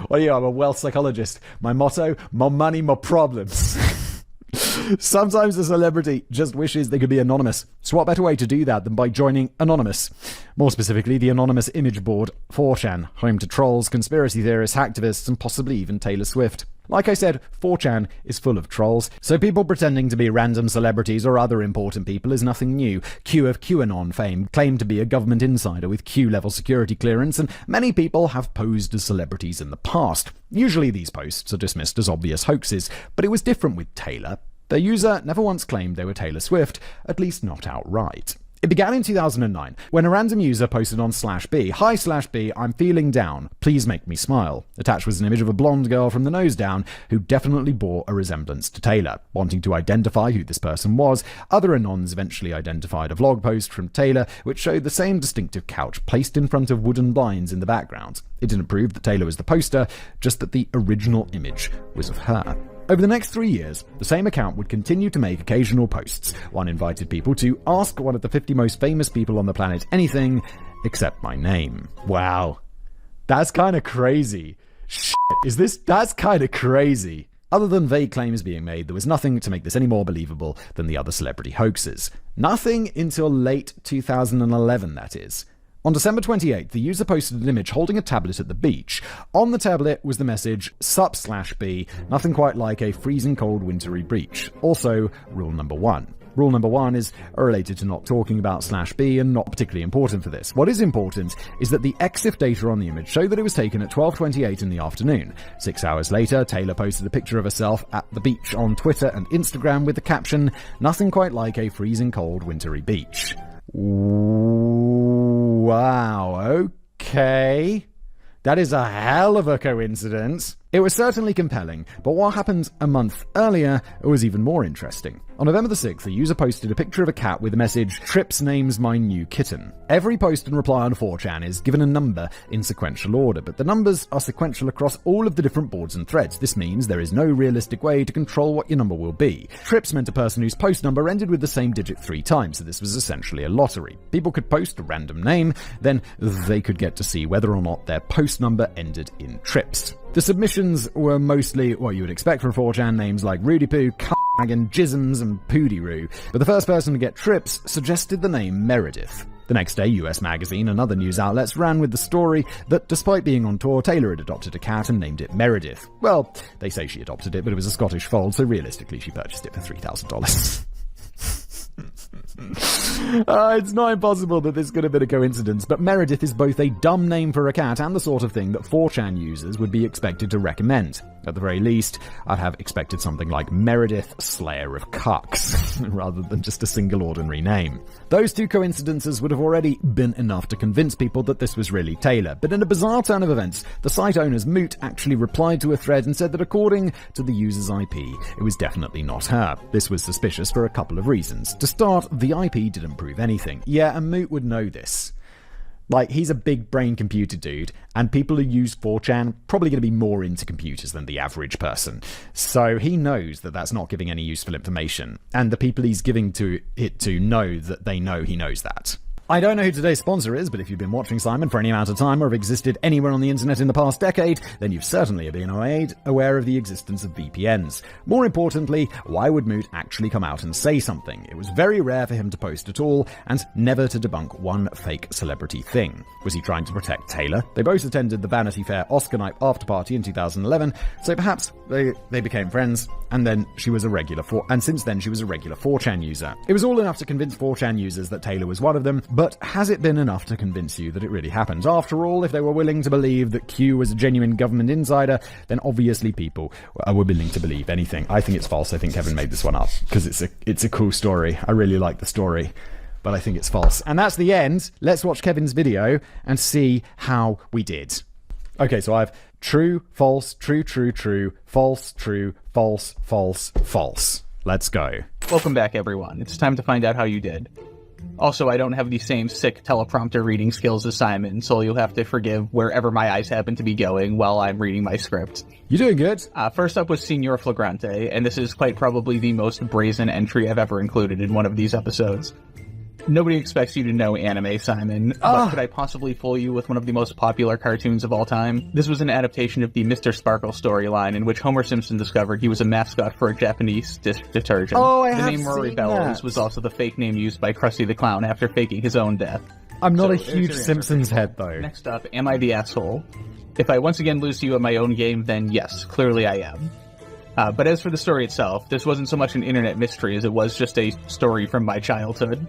Speaker 6: What are you? I'm a wealth psychologist. My motto? More money, more problems. Sometimes a celebrity just wishes they could be anonymous. So what better way to do that than by joining Anonymous? More specifically, the anonymous image board 4chan, home to trolls, conspiracy theorists, hacktivists, and possibly even Taylor Swift. Like I said, 4chan is full of trolls, so people pretending to be random celebrities or other important people is nothing new. Q of QAnon fame claimed to be a government insider with Q-level security clearance, and many people have posed as celebrities in the past. Usually these posts are dismissed as obvious hoaxes, but it was different with Taylor. The user never once claimed they were Taylor Swift, at least not outright. It began in 2009, when a random user posted on /B, "Hi /B, I'm feeling down. Please make me smile." Attached was an image of a blonde girl from the nose down who definitely bore a resemblance to Taylor. Wanting to identify who this person was, other Anons eventually identified a vlog post from Taylor which showed the same distinctive couch placed in front of wooden blinds in the background. It didn't prove that Taylor was the poster, just that the original image was of her. Over the next 3 years, the same account would continue to make occasional posts. One invited people to ask one of the 50 most famous people on the planet anything except my name. Wow. That's kind of crazy. That's kind of crazy. Other than vague claims being made, there was nothing to make this any more believable than the other celebrity hoaxes. Nothing until late 2011, that is. On December 28th, the user posted an image holding a tablet at the beach. On the tablet was the message, "Sup /B, nothing quite like a freezing cold wintry beach." Also, rule number 1. Rule number 1 is related to not talking about /B and not particularly important for this. What is important is that the EXIF data on the image showed that it was taken at 12:28 in the afternoon. 6 hours later, Taylor posted a picture of herself at the beach on Twitter and Instagram with the caption, "Nothing quite like a freezing cold wintry beach." Wow, okay. That is a hell of a coincidence. It was certainly compelling, but what happened a month earlier was even more interesting. On November the 6th, a user posted a picture of a cat with the message, "Trips names my new kitten." Every post and reply on 4chan is given a number in sequential order, but the numbers are sequential across all of the different boards and threads. This means there is no realistic way to control what your number will be. Trips meant a person whose post number ended with the same digit 3 times, so this was essentially a lottery. People could post a random name, then they could get to see whether or not their post number ended in trips. The submissions were mostly what you would expect from 4chan, names like Rudy Poo, Dragon, Jisms, and Poodiroo, but the first person to get trips suggested the name Meredith. The next day, US Magazine and other news outlets ran with the story that despite being on tour, Taylor had adopted a cat and named it Meredith. Well, they say she adopted it, but it was a Scottish fold, so realistically she purchased it for $3,000. It's not impossible that this could have been a coincidence, but Meredith is both a dumb name for a cat and the sort of thing that 4chan users would be expected to recommend. At the very least, I'd have expected something like Meredith, Slayer of Cucks, rather than just a single ordinary name. Those two coincidences would have already been enough to convince people that this was really Taylor, but in a bizarre turn of events, the site owner's Moot actually replied to a thread and said that according to the user's IP, it was definitely not her. This was suspicious for a couple of reasons. To start, the IP didn't prove anything. Yeah, and Moot would know this. Like, he's a big brain computer dude, and people who use 4chan probably going to be more into computers than the average person. So he knows that that's not giving any useful information, and the people he's giving it to know that they know he knows that. I don't know who today's sponsor is, but if you've been watching Simon for any amount of time or have existed anywhere on the internet in the past decade, then you've certainly been aware of the existence of VPNs. More importantly, why would Moot actually come out and say something? It was very rare for him to post at all, and never to debunk one fake celebrity thing. Was he trying to protect Taylor? They both attended the Vanity Fair Oscar night after party in 2011, so perhaps they became friends, and then she was a regular since then she was a regular 4chan user. It was all enough to convince 4chan users that Taylor was one of them, but has it been enough to convince you that it really happened? After all, if they were willing to believe that Q was a genuine government insider, then obviously people were willing to believe anything. I think it's false. I think Kevin made this one up because it's a cool story. I really like the story, but I think it's false. And that's the end. Let's watch Kevin's video and see how we did. Okay, so I have true, false, true, true, true, false, true, false, false, false. Let's go.
Speaker 17: Welcome back, everyone. It's time to find out how you did. Also, I don't have the same sick teleprompter reading skills as Simon, so you'll have to forgive wherever my eyes happen to be going while I'm reading my script.
Speaker 6: You're doing good.
Speaker 17: First up was Signor Flagrante, and this is quite probably the most brazen entry I've ever included in one of these episodes. Nobody expects you to know anime, Simon, but could I possibly fool you with one of the most popular cartoons of all time? This was an adaptation of the Mr. Sparkle storyline in which Homer Simpson discovered he was a mascot for a Japanese dish detergent. The name Rory Bellows was also the fake name used by Krusty the Clown after faking his own death.
Speaker 6: I'm not a huge Simpsons head, though.
Speaker 17: Next up, am I the asshole? If I once again lose to you at my own game, then yes, clearly I am. But as for the story itself, this wasn't so much an internet mystery as it was just a story from my childhood.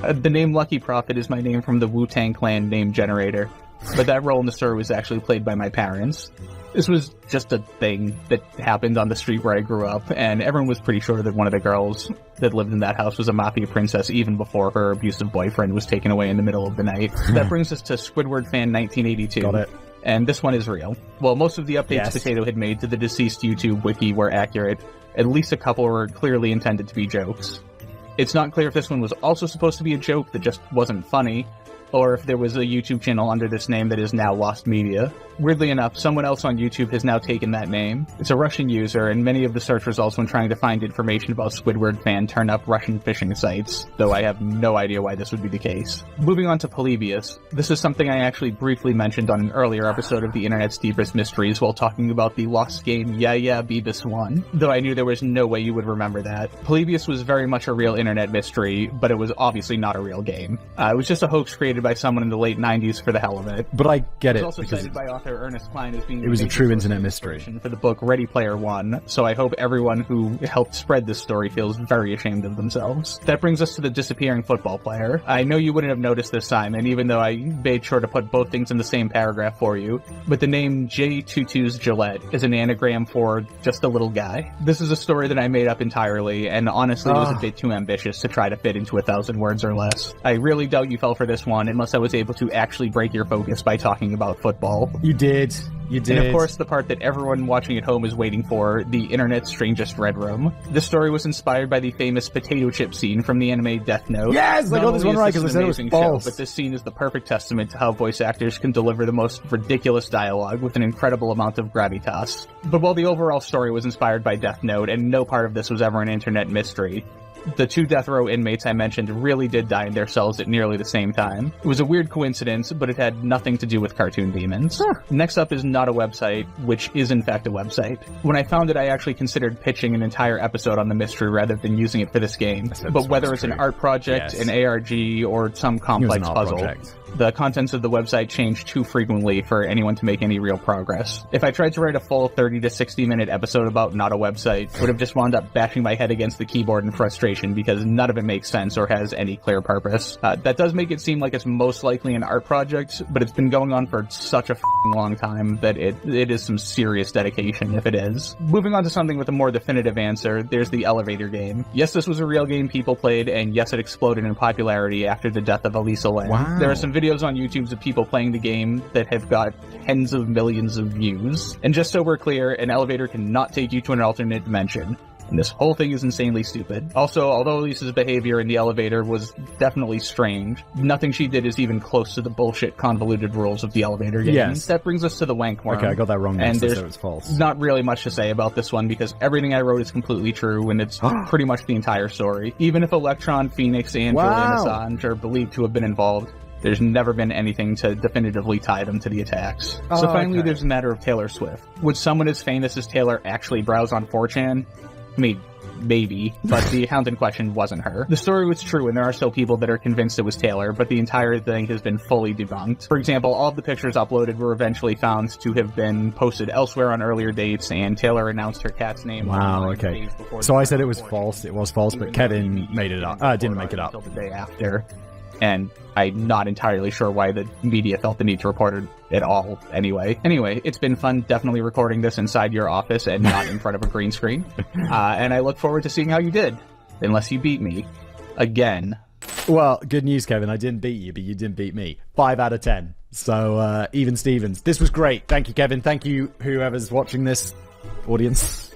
Speaker 17: The name Lucky Prophet is my name from the Wu-Tang Clan name generator, but that role in the story was actually played by my parents. This was just a thing that happened on the street where I grew up, and everyone was pretty sure that one of the girls that lived in that house was a mafia princess even before her abusive boyfriend was taken away in the middle of the night. That brings us to Squidward Fan 1982.
Speaker 6: Got it.
Speaker 17: And this one is real. Well, most of the updates Potato had made to the deceased YouTube wiki were accurate. At least a couple were clearly intended to be jokes. It's not clear if this one was also supposed to be a joke that just wasn't funny, or if there was a YouTube channel under this name that is now lost media. Weirdly enough, someone else on YouTube has now taken that name. It's a Russian user, and many of the search results when trying to find information about Squidward Fan turn up Russian phishing sites, though I have no idea why this would be the case. Moving on to Polybius, this is something I actually briefly mentioned on an earlier episode of the Internet's Deepest Mysteries while talking about the lost game Yeah Yeah Beavis 1, though I knew there was no way you would remember that. Polybius was very much a real internet mystery, but it was obviously not a real game. It was just a hoax created by someone in the late 90s for the hell of it.
Speaker 6: But I get it.
Speaker 17: It was also cited by author Ernest Cline as being
Speaker 6: it was a true internet mystery
Speaker 17: for the book Ready Player One, so I hope everyone who helped spread this story feels very ashamed of themselves. That brings us to the disappearing football player. I know you wouldn't have noticed this, Simon, even though I made sure to put both things in the same paragraph for you, but the name J22's Gillette is an anagram for just a little guy. This is a story that I made up entirely, and honestly it was a bit too ambitious to try to fit into 1,000 words or less. I really doubt you fell for this one unless I was able to actually break your focus by talking about football.
Speaker 6: You did. You did.
Speaker 17: And of course, the part that everyone watching at home is waiting for, the internet's strangest red room. This story was inspired by the famous potato chip scene from the anime Death Note.
Speaker 6: Yes, I got this one right because I said it was false.
Speaker 17: But this scene is the perfect testament to how voice actors can deliver the most ridiculous dialogue with an incredible amount of gravitas. But while the overall story was inspired by Death Note, and no part of this was ever an internet mystery, the 2 death row inmates I mentioned really did die in their cells at nearly the same time. It was a weird coincidence, but it had nothing to do with cartoon demons. Next up is Not a Website, which is in fact a website. When I found it, I actually considered pitching an entire episode on the mystery rather than using it for this game. But whether it's an art project, an ARG, or some complex puzzle, the contents of the website change too frequently for anyone to make any real progress. If I tried to write a full 30 to 60 minute episode about Not a Website, I would have just wound up bashing my head against the keyboard in frustration because none of it makes sense or has any clear purpose. That does make it seem like it's most likely an art project, but it's been going on for such a long time that it is some serious dedication if it is. Moving on to something with a more definitive answer, there's the elevator game. Yes, this was a real game people played, and yes, it exploded in popularity after the death of Elisa Lam.
Speaker 6: Wow.
Speaker 17: There are some videos on YouTube of people playing the game that have got tens of millions of views. And just so we're clear, an elevator cannot take you to an alternate dimension. And this whole thing is insanely stupid. Also, although Elisa's behavior in the elevator was definitely strange, nothing she did is even close to the bullshit convoluted rules of the elevator game.
Speaker 6: Yes.
Speaker 17: That brings us to the wank worm.
Speaker 6: Okay, I got that wrong.
Speaker 17: And there's
Speaker 6: it was false.
Speaker 17: Not really much to say about this one because everything I wrote is completely true and it's pretty much the entire story. Even if Electron, Phoenix, and Julian Assange are believed to have been involved, there's never been anything to definitively tie them to the attacks. So finally, there's a matter of Taylor Swift. Would someone as famous as Taylor actually browse on 4chan? I mean, maybe, but the account in question wasn't her. The story was true, and there are still people that are convinced it was Taylor, but the entire thing has been fully debunked. For example, all of the pictures uploaded were eventually found to have been posted elsewhere on earlier dates, and Taylor announced her cat's name.
Speaker 6: Wow, okay. So I said it was false. It was false, but Kevin made it up. Didn't make it up.
Speaker 17: Until the day after. And I'm not entirely sure why the media felt the need to report it at all anyway. Anyway, it's been fun definitely recording this inside your office and not in front of a green screen. And I look forward to seeing how you did. Unless you beat me. Again.
Speaker 6: Well, good news, Kevin. I didn't beat you, but you didn't beat me. 5 out of 10. So, even Stevens. This was great. Thank you, Kevin. Thank you, whoever's watching this. Audience.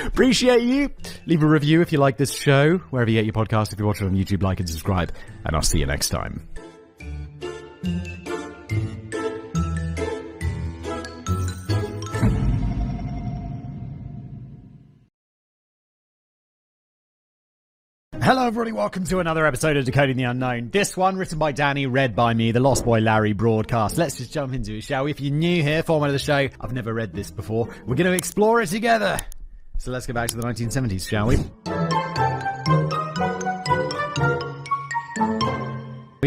Speaker 6: Appreciate you. Leave a review if you like this show, wherever you get your podcast. If you watch it on YouTube, like and subscribe. And I'll see you next time. Hello everybody, welcome to another episode of Decoding the Unknown. This one written by Danny, read by me, the Lost Boy Larry broadcast. Let's just jump into it, shall we? If you're new here, format of the show, I've never read this before. We're going to explore it together. So let's go back to the 1970s, shall we?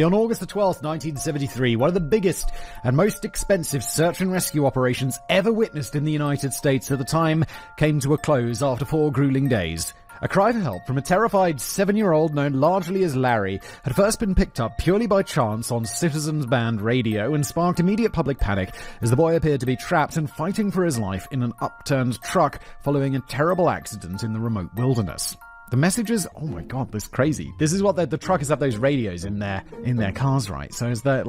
Speaker 6: On August the 12th, 1973, one of the biggest and most expensive search and rescue operations ever witnessed in the United States at the time came to a close after 4 grueling days. A cry for help from a terrified 7-year-old known largely as Larry had first been picked up purely by chance on Citizens Band radio and sparked immediate public panic as the boy appeared to be trapped and fighting for his life in an upturned truck following a terrible accident in the remote wilderness. The messages, oh my god, this is crazy. This is what the truckers have those radios in their cars, right? So is that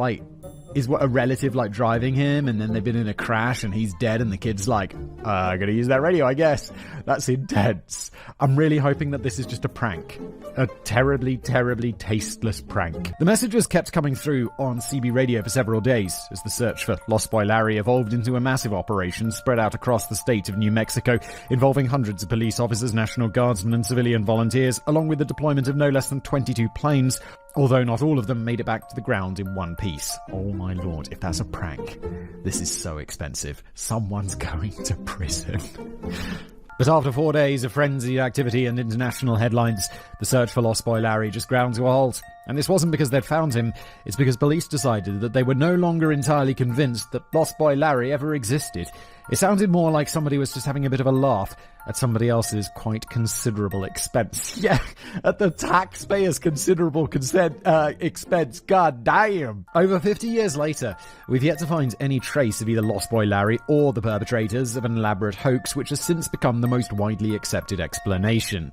Speaker 6: is what a relative driving him and then they've been in a crash and he's dead and the kid's I gotta use that radio, I guess. That's intense. I'm really hoping that this is just a prank. A terribly, terribly tasteless prank. The messages kept coming through on CB radio for several days as the search for Lost Boy Larry evolved into a massive operation spread out across the state of New Mexico, involving hundreds of police officers, National Guardsmen and civilian volunteers, along with the deployment of no less than 22 planes, although not all of them made it back to the ground in one piece. Oh my lord, if that's a prank, this is so expensive. Someone's going to prison. But after 4 days of frenzied activity and international headlines, the search for Lost Boy Larry just ground to a halt. And this wasn't because they'd found him, it's because police decided that they were no longer entirely convinced that Lost Boy Larry ever existed. It sounded more like somebody was just having a bit of a laugh at somebody else's quite considerable expense. Yeah, at the taxpayer's considerable expense. God damn. Over 50 years later, we've yet to find any trace of either Lost Boy Larry or the perpetrators of an elaborate hoax which has since become the most widely accepted explanation.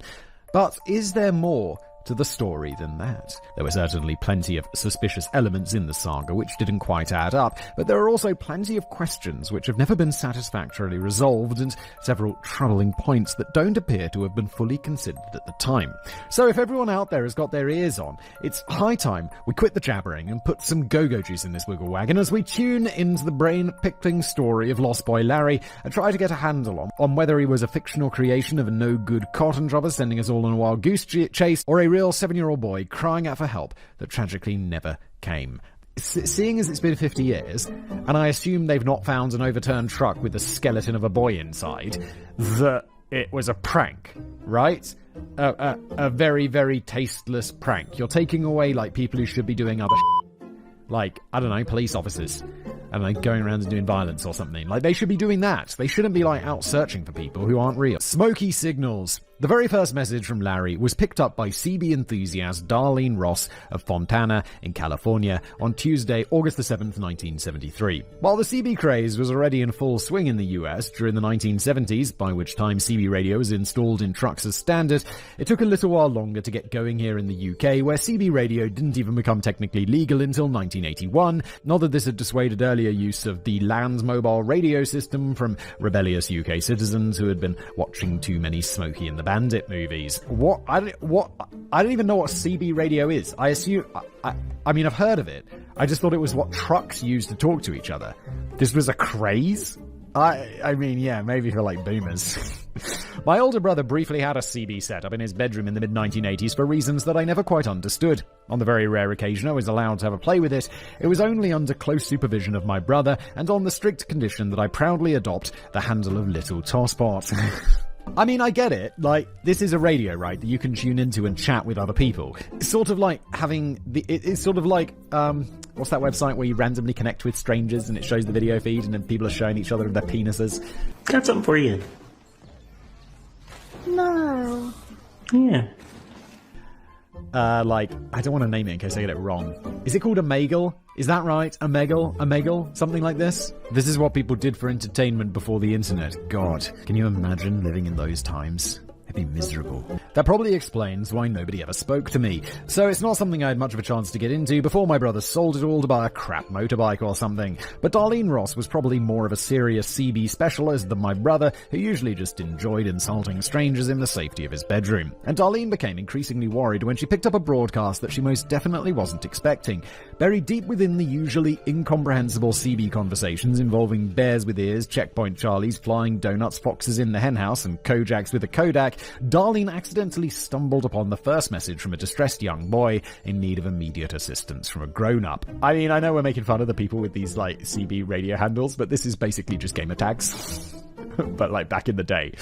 Speaker 6: But is there more
Speaker 1: to the story than that. There were certainly plenty of suspicious elements in the saga which didn't quite add up, but there are also plenty of questions which have never been satisfactorily resolved and several troubling points that don't appear to have been fully considered at the time. So if everyone out there has got their ears on, it's high time we quit the jabbering and put some go-go juice in this wiggle wagon as we tune into the brain-pickling story of Lost Boy Larry and try to get a handle on whether he was a fictional creation of a no-good cotton jobber sending us all on a wild goose chase or a real 7-year-old boy crying out for help that tragically never came. Seeing as it's been 50 years, and I assume they've not found an overturned truck with the skeleton of a boy inside, that it was a prank, right? A very, very tasteless prank. You're taking away, like, people who should be doing other like, I don't know, police officers. And like going around and doing violence or something. Like, they should be doing that. They shouldn't be, like, out searching for people who aren't real. Smoky signals. The very first message from Larry was picked up by CB enthusiast Darlene Ross of Fontana in California on Tuesday, August the 7th, 1973. While the CB craze was already in full swing in the US during the 1970s, by which time CB radio was installed in trucks as standard, it took a little while longer to get going here in the UK, where CB radio didn't even become technically legal until 1981. Not that this had dissuaded earlier use of the land mobile radio system from rebellious UK citizens who had been watching too many Smokey and the Bandit movies. I don't even know what CB radio is. I assume, I mean, I've heard of it. I just thought it was what trucks used to talk to each other. This was a craze? I mean, yeah, maybe for, like, boomers. My older brother briefly had a CB set up in his bedroom in the mid-1980s for reasons that I never quite understood. On the very rare occasion I was allowed to have a play with it, it was only under close supervision of my brother and on the strict condition that I proudly adopt the handle of Little Tosspot. I mean, I get it. Like, this is a radio, right, that you can tune into and chat with other people. It's sort of like having it's sort of like, what's that website where you randomly connect with strangers and it shows the video feed and then people are showing each other their penises?
Speaker 8: Got something for you.
Speaker 19: No.
Speaker 8: Yeah.
Speaker 1: Like, I don't want to name it in case I get it wrong. Is it called Omegle? Is that right? Omegle? Something like this? This is what people did for entertainment before the internet. God, can you imagine living in those times? I'd be miserable. That probably explains why nobody ever spoke to me. So it's not something I had much of a chance to get into before my brother sold it all to buy a crap motorbike or something. But Darlene Ross was probably more of a serious CB specialist than my brother, who usually just enjoyed insulting strangers in the safety of his bedroom. And Darlene became increasingly worried when she picked up a broadcast that she most definitely wasn't expecting. Buried deep within the usually incomprehensible CB conversations involving bears with ears, checkpoint Charlies, flying donuts, foxes in the henhouse, and Kojaks with a Kodak, Darlene accidentally stumbled upon the first message from a distressed young boy in need of immediate assistance from a grown-up. I mean, I know we're making fun of the people with these, like, CB radio handles, but this is basically just gamer tags. But, like, back in the day.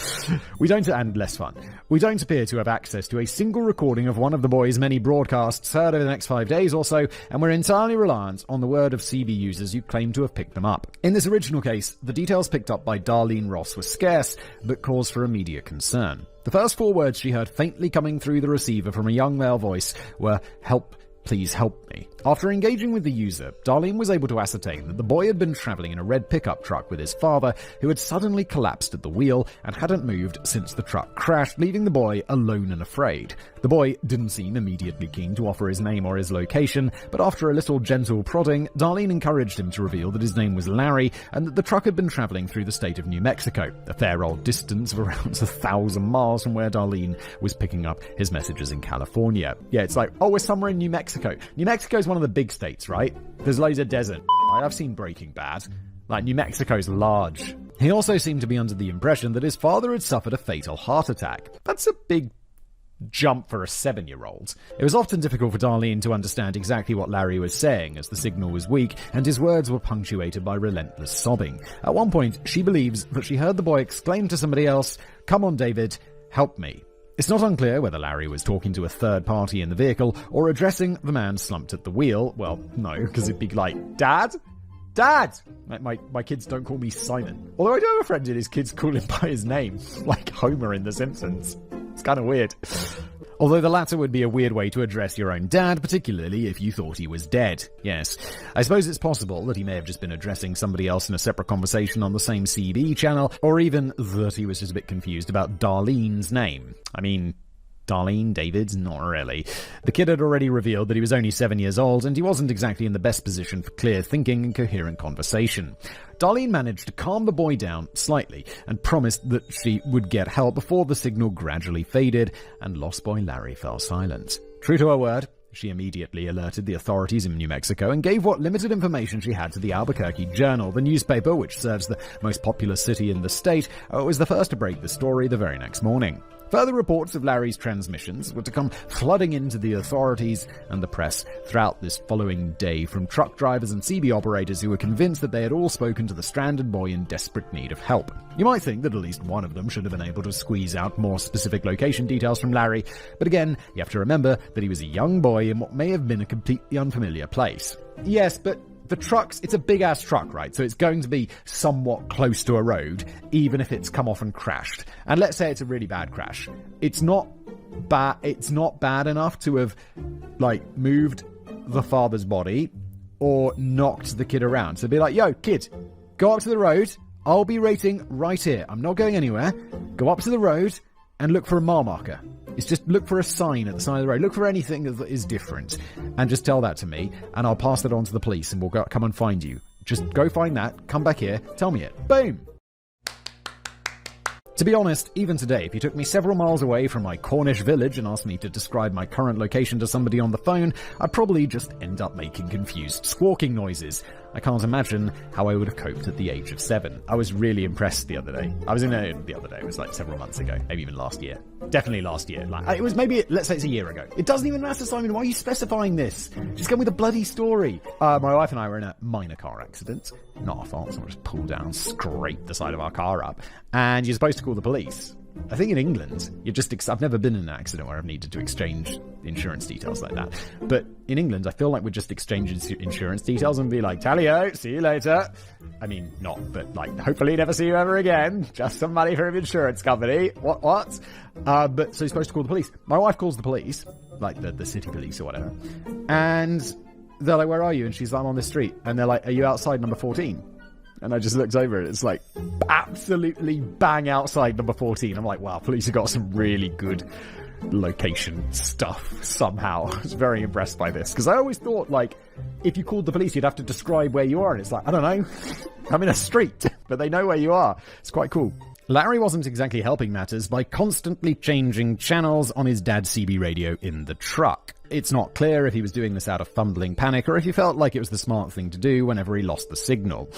Speaker 1: And less fun. We don't appear to have access to a single recording of one of the boy's many broadcasts heard over the next 5 days or so, and we're entirely reliant on the word of CB users who claim to have picked them up. In this original case, the details picked up by Darlene Ross were scarce, but cause for immediate concern. The first 4 words she heard faintly coming through the receiver from a young male voice were, "Help, please help me." After engaging with the user, Darlene was able to ascertain that the boy had been travelling in a red pickup truck with his father, who had suddenly collapsed at the wheel and hadn't moved since the truck crashed, leaving the boy alone and afraid. The boy didn't seem immediately keen to offer his name or his location, but after a little gentle prodding, Darlene encouraged him to reveal that his name was Larry and that the truck had been travelling through the state of New Mexico, a fair old distance of around 1,000 miles from where Darlene was picking up his messages in California. Yeah, it's like, oh, we're somewhere in New Mexico. New Mexico's one of the big states, right? There's loads of desert. I've seen Breaking Bad. Like, New Mexico's large. He also seemed to be under the impression that his father had suffered a fatal heart attack. That's a big jump for a 7-year-old. It was often difficult for Darlene to understand exactly what Larry was saying, as the signal was weak and his words were punctuated by relentless sobbing. At one point, she believes that she heard the boy exclaim to somebody else, "Come on, David, help me." It's not unclear whether Larry was talking to a third party in the vehicle or addressing the man slumped at the wheel. Well, no, because it'd be like, Dad? Dad! My kids don't call me Simon. Although I do have a friend in his kids call him by his name, like Homer in The Simpsons. It's kind of weird. Although the latter would be a weird way to address your own dad, particularly if you thought he was dead. Yes, I suppose it's possible that he may have just been addressing somebody else in a separate conversation on the same CB channel, or even that he was just a bit confused about Darlene's name. I mean,
Speaker 6: Darlene, David, not really. The kid had already revealed that he was only 7 years old, and he wasn't exactly in the best position for clear thinking and coherent conversation. Darlene managed to calm the boy down slightly and promised that she would get help before the signal gradually faded and Lost Boy Larry fell silent. True to her word, she immediately alerted the authorities in New Mexico and gave what limited information she had to the Albuquerque Journal. The newspaper, which serves the most populous city in the state, was the first to break the story the very next morning. Further reports of Larry's transmissions were to come flooding into the authorities and the press throughout this following day from truck drivers and CB operators who were convinced that they had all spoken to the stranded boy in desperate need of help. You might think that at least one of them should have been able to squeeze out more specific location details from Larry, but again, you have to remember that he was a young boy in what may have been a completely unfamiliar place. Yes, but the trucks, it's a big-ass truck, right? So it's going to be somewhat close to a road, even if it's come off and crashed. And let's say it's a really bad crash. It's not bad enough to have, moved the father's body or knocked the kid around. So be like, yo, kid, go up to the road. I'll be waiting right here. I'm not going anywhere. Go up to the road and look for a mile marker. It's just look for a sign at the side of the road. Look for anything that is different. And just tell that to me, and I'll pass that on to the police, and we'll come and find you. Just go find that, come back here, tell me it. Boom! To be honest, even today, if you took me several miles away from my Cornish village and asked me to describe my current location to somebody on the phone, I'd probably just end up making confused squawking noises. I can't imagine how I would have coped at the age of 7. I was really impressed the other day. It was several months ago, maybe even last year. Definitely last year. It was let's say it's a year ago. It doesn't even matter, Simon. Why are you specifying this? Just go with a bloody story. My wife and I were in a minor car accident. Not our fault, someone just pulled down, scraped the side of our car up. And you're supposed to call the police. I think in England, I've never been in an accident where I've needed to exchange insurance details like that. But in England, I feel like we're just exchanging insurance details and be like, tally-o, see you later. I mean, not, but hopefully never see you ever again. Just some money from an insurance company. What? But so you're supposed to call the police. My wife calls the police, the city police or whatever. And they're like, where are you? And she's like, I'm on this street. And they're like, are you outside number 14? And I just looked over and it's absolutely bang outside number 14. I'm like, wow, police have got some really good location stuff somehow. I was very impressed by this. Because I always thought, if you called the police, you'd have to describe where you are. And it's I don't know. I'm in a street. But they know where you are. It's quite cool. Larry wasn't exactly helping matters by constantly changing channels on his dad's CB radio in the truck. It's not clear if he was doing this out of fumbling panic or if he felt like it was the smart thing to do whenever he lost the signal.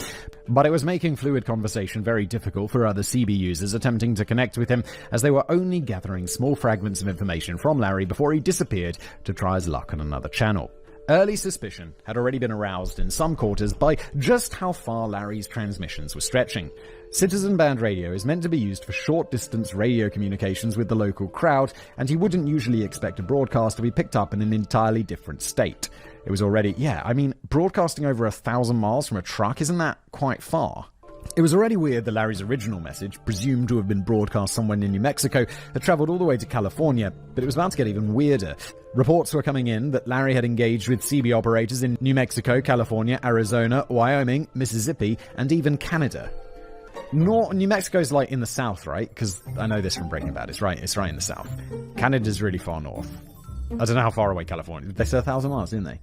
Speaker 6: But it was making fluid conversation very difficult for other CB users attempting to connect with him, as they were only gathering small fragments of information from Larry before he disappeared to try his luck on another channel. Early suspicion had already been aroused in some quarters by just how far Larry's transmissions were stretching. Citizen band radio is meant to be used for short-distance radio communications with the local crowd, and he wouldn't usually expect a broadcast to be picked up in an entirely different state. It was already, broadcasting over 1,000 miles from a truck, isn't that quite far? It was already weird that Larry's original message, presumed to have been broadcast somewhere in New Mexico, had traveled all the way to California, but it was about to get even weirder. Reports were coming in that Larry had engaged with CB operators in New Mexico, California, Arizona, Wyoming, Mississippi, and even Canada. New Mexico's in the south, right? Because I know this from Breaking Bad. It's right in the south. Canada's really far north. I don't know how far away California. They said 1,000 miles, didn't they?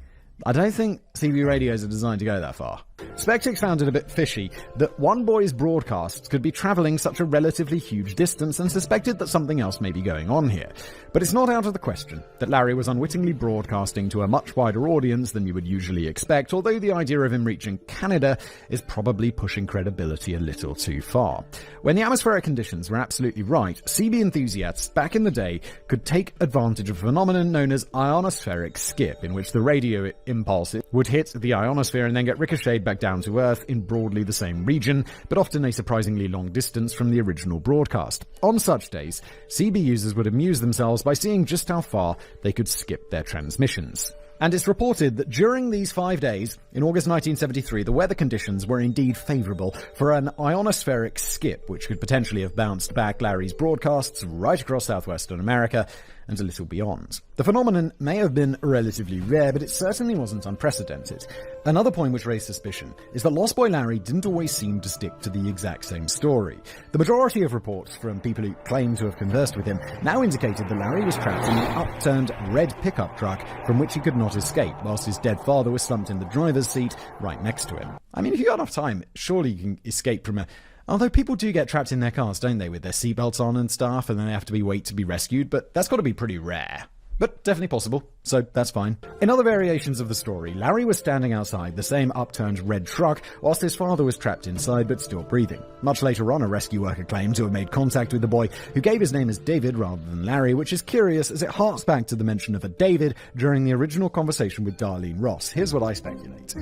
Speaker 6: I don't think CB radios are designed to go that far. Spectix found it a bit fishy that one boy's broadcasts could be travelling such a relatively huge distance and suspected that something else may be going on here. But it's not out of the question that Larry was unwittingly broadcasting to a much wider audience than you would usually expect, although the idea of him reaching Canada is probably pushing credibility a little too far. When the atmospheric conditions were absolutely right, CB enthusiasts back in the day could take advantage of a phenomenon known as ionospheric skip, in which the radio impulse would hit the ionosphere and then get ricocheted back down to Earth in broadly the same region, but often a surprisingly long distance from the original broadcast. On such days, CB users would amuse themselves by seeing just how far they could skip their transmissions. And it's reported that during these 5 days, in August 1973, the weather conditions were indeed favourable for an ionospheric skip, which could potentially have bounced back Larry's broadcasts right across southwestern America and a little beyond. The phenomenon may have been relatively rare, but it certainly wasn't unprecedented. Another point which raised suspicion is that Lost Boy Larry didn't always seem to stick to the exact same story. The majority of reports from people who claim to have conversed with him now indicated that Larry was trapped in an upturned red pickup truck from which he could not escape, whilst his dead father was slumped in the driver's seat right next to him. I mean, if you got enough time, surely you can escape from a... Although people do get trapped in their cars, don't they, with their seatbelts on and stuff, and then they have to wait to be rescued, but that's got to be pretty rare. But definitely possible, so that's fine. In other variations of the story, Larry was standing outside the same upturned red truck whilst his father was trapped inside but still breathing. Much later on, a rescue worker claimed to have made contact with the boy, who gave his name as David rather than Larry, which is curious as it harks back to the mention of a David during the original conversation with Darlene Ross. Here's what I speculate.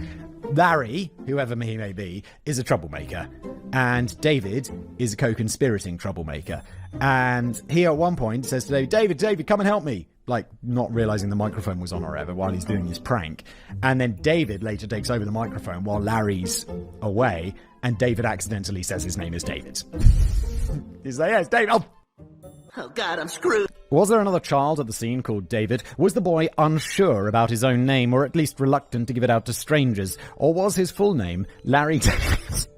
Speaker 6: Larry, whoever he may be, is a troublemaker, and David is a co-conspirating troublemaker. And he at one point says to David, come and help me. Like, not realizing the microphone was on or whatever while he's doing his prank. And then David later takes over the microphone while Larry's away, and David accidentally says his name is David. He's like, yeah, it's David.
Speaker 4: Oh God, I'm screwed.
Speaker 6: Was there another child at the scene called David? Was the boy unsure about his own name, or at least reluctant to give it out to strangers? Or was his full name Larry David?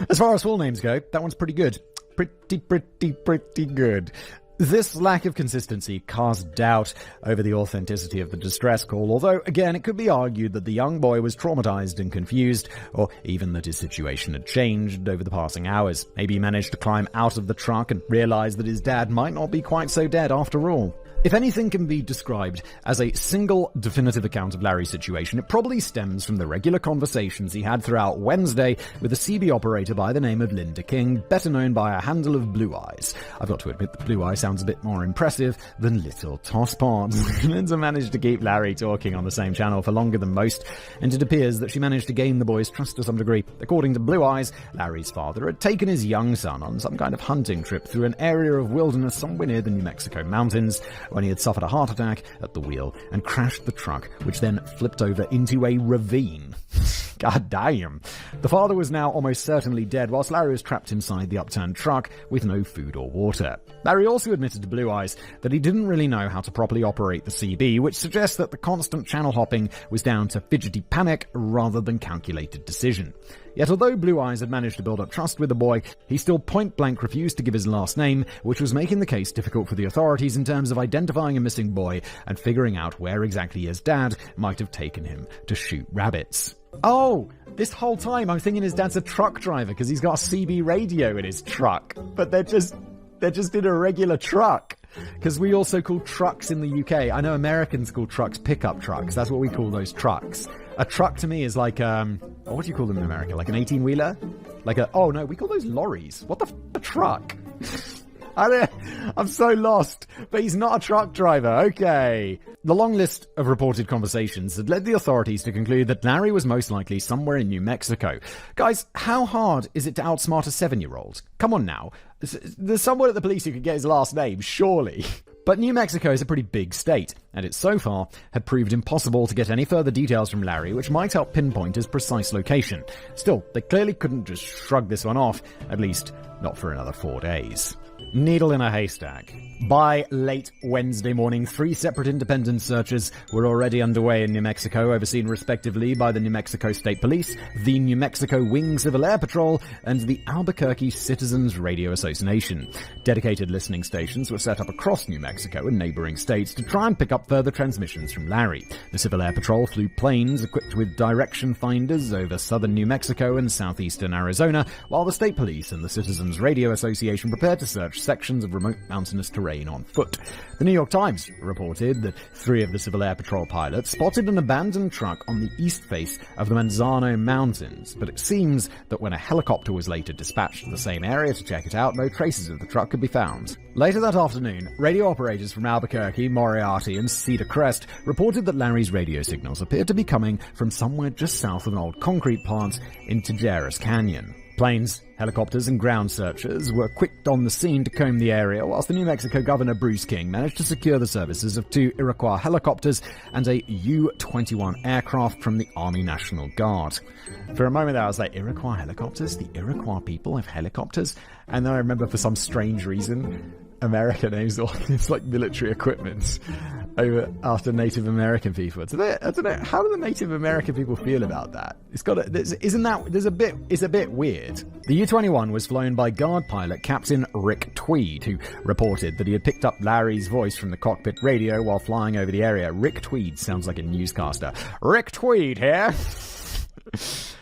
Speaker 6: As far as full names go, that one's pretty good. Pretty good. This lack of consistency cast doubt over the authenticity of the distress call, although, again, it could be argued that the young boy was traumatized and confused, or even that his situation had changed over the passing hours. Maybe he managed to climb out of the truck and realize that his dad might not be quite so dead after all. If anything can be described as a single definitive account of Larry's situation, it probably stems from the regular conversations he had throughout Wednesday with a CB operator by the name of Linda King, better known by a handle of Blue Eyes. I've got to admit that Blue Eyes sounds a bit more impressive than Little Tosspot. Linda managed to keep Larry talking on the same channel for longer than most, and it appears that she managed to gain the boy's trust to some degree. According to Blue Eyes, Larry's father had taken his young son on some kind of hunting trip through an area of wilderness somewhere near the New Mexico mountains, when he had suffered a heart attack at the wheel and crashed the truck, which then flipped over into a ravine. God damn. The father was now almost certainly dead, whilst Larry was trapped inside the upturned truck with no food or water. Larry also admitted to Blue Eyes that he didn't really know how to properly operate the CB, which suggests that the constant channel hopping was down to fidgety panic rather than calculated decision. Yet although Blue Eyes had managed to build up trust with the boy, he still point-blank refused to give his last name, which was making the case difficult for the authorities in terms of identifying a missing boy and figuring out where exactly his dad might have taken him to shoot rabbits. Oh, this whole time I'm thinking his dad's a truck driver because he's got a CB radio in his truck, but they're just in a regular truck. Because we also call trucks in the UK. I know Americans call trucks pickup trucks. That's what we call those trucks. A truck to me is like, what do you call them in America? Like an 18-wheeler? Oh no, we call those lorries. What a truck? I'm so lost. But he's not a truck driver. Okay. The long list of reported conversations had led the authorities to conclude that Larry was most likely somewhere in New Mexico. Guys, how hard is it to outsmart a 7-year-old? Come on now. There's someone at the police who could get his last name, surely. But New Mexico is a pretty big state, and it so far had proved impossible to get any further details from Larry which might help pinpoint his precise location. Still, they clearly couldn't just shrug this one off, at least not for another 4 days. Needle in a haystack. By late Wednesday morning, 3 separate independent searches were already underway in New Mexico, overseen respectively by the New Mexico State Police, the New Mexico Wing Civil Air Patrol, and the Albuquerque Citizens Radio Association. Dedicated listening stations were set up across New Mexico and neighboring states to try and pick up further transmissions from Larry. The Civil Air Patrol flew planes equipped with direction finders over southern New Mexico and southeastern Arizona, while the State Police and the Citizens Radio Association prepared to search sections of remote mountainous terrain on foot. The New York Times reported that 3 of the Civil Air Patrol pilots spotted an abandoned truck on the east face of the Manzano Mountains, but it seems that when a helicopter was later dispatched to the same area to check it out, no traces of the truck could be found. Later that afternoon, radio operators from Albuquerque, Moriarty, and Cedar Crest reported that Larry's radio signals appeared to be coming from somewhere just south of an old concrete plant in Tijeras Canyon. Planes, helicopters, and ground searchers were quick on the scene to comb the area, whilst the New Mexico Governor Bruce King managed to secure the services of 2 Iroquois helicopters and a U-21 aircraft from the Army National Guard. For a moment there, I was like, Iroquois helicopters? The Iroquois people have helicopters? And then I remember for some strange reason, America names all this like military equipment after Native American people. I don't know. How do the Native American people feel about that? It's a bit weird. The U-21 was flown by guard pilot Captain Rick Tweed, who reported that he had picked up Larry's voice from the cockpit radio while flying over the area. Rick Tweed sounds like a newscaster. Rick Tweed here.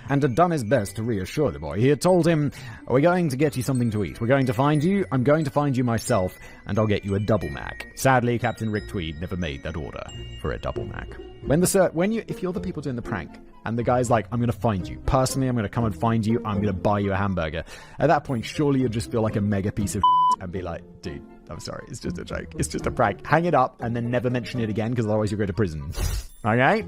Speaker 6: And had done his best to reassure the boy. He had told him, "We're going to get you something to eat. We're going to find you. I'm going to find you myself, and I'll get you a double Mac." Sadly, Captain Rick Tweed never made that order for a double Mac. If you're the people doing the prank, and the guy's like, "I'm going to find you. Personally, I'm going to come and find you. I'm going to buy you a hamburger." At that point, surely you'd just feel like a mega piece of shit and be like, "Dude, I'm sorry. It's just a joke. It's just a prank. Hang it up and then never mention it again, because otherwise you'll go to prison." Okay?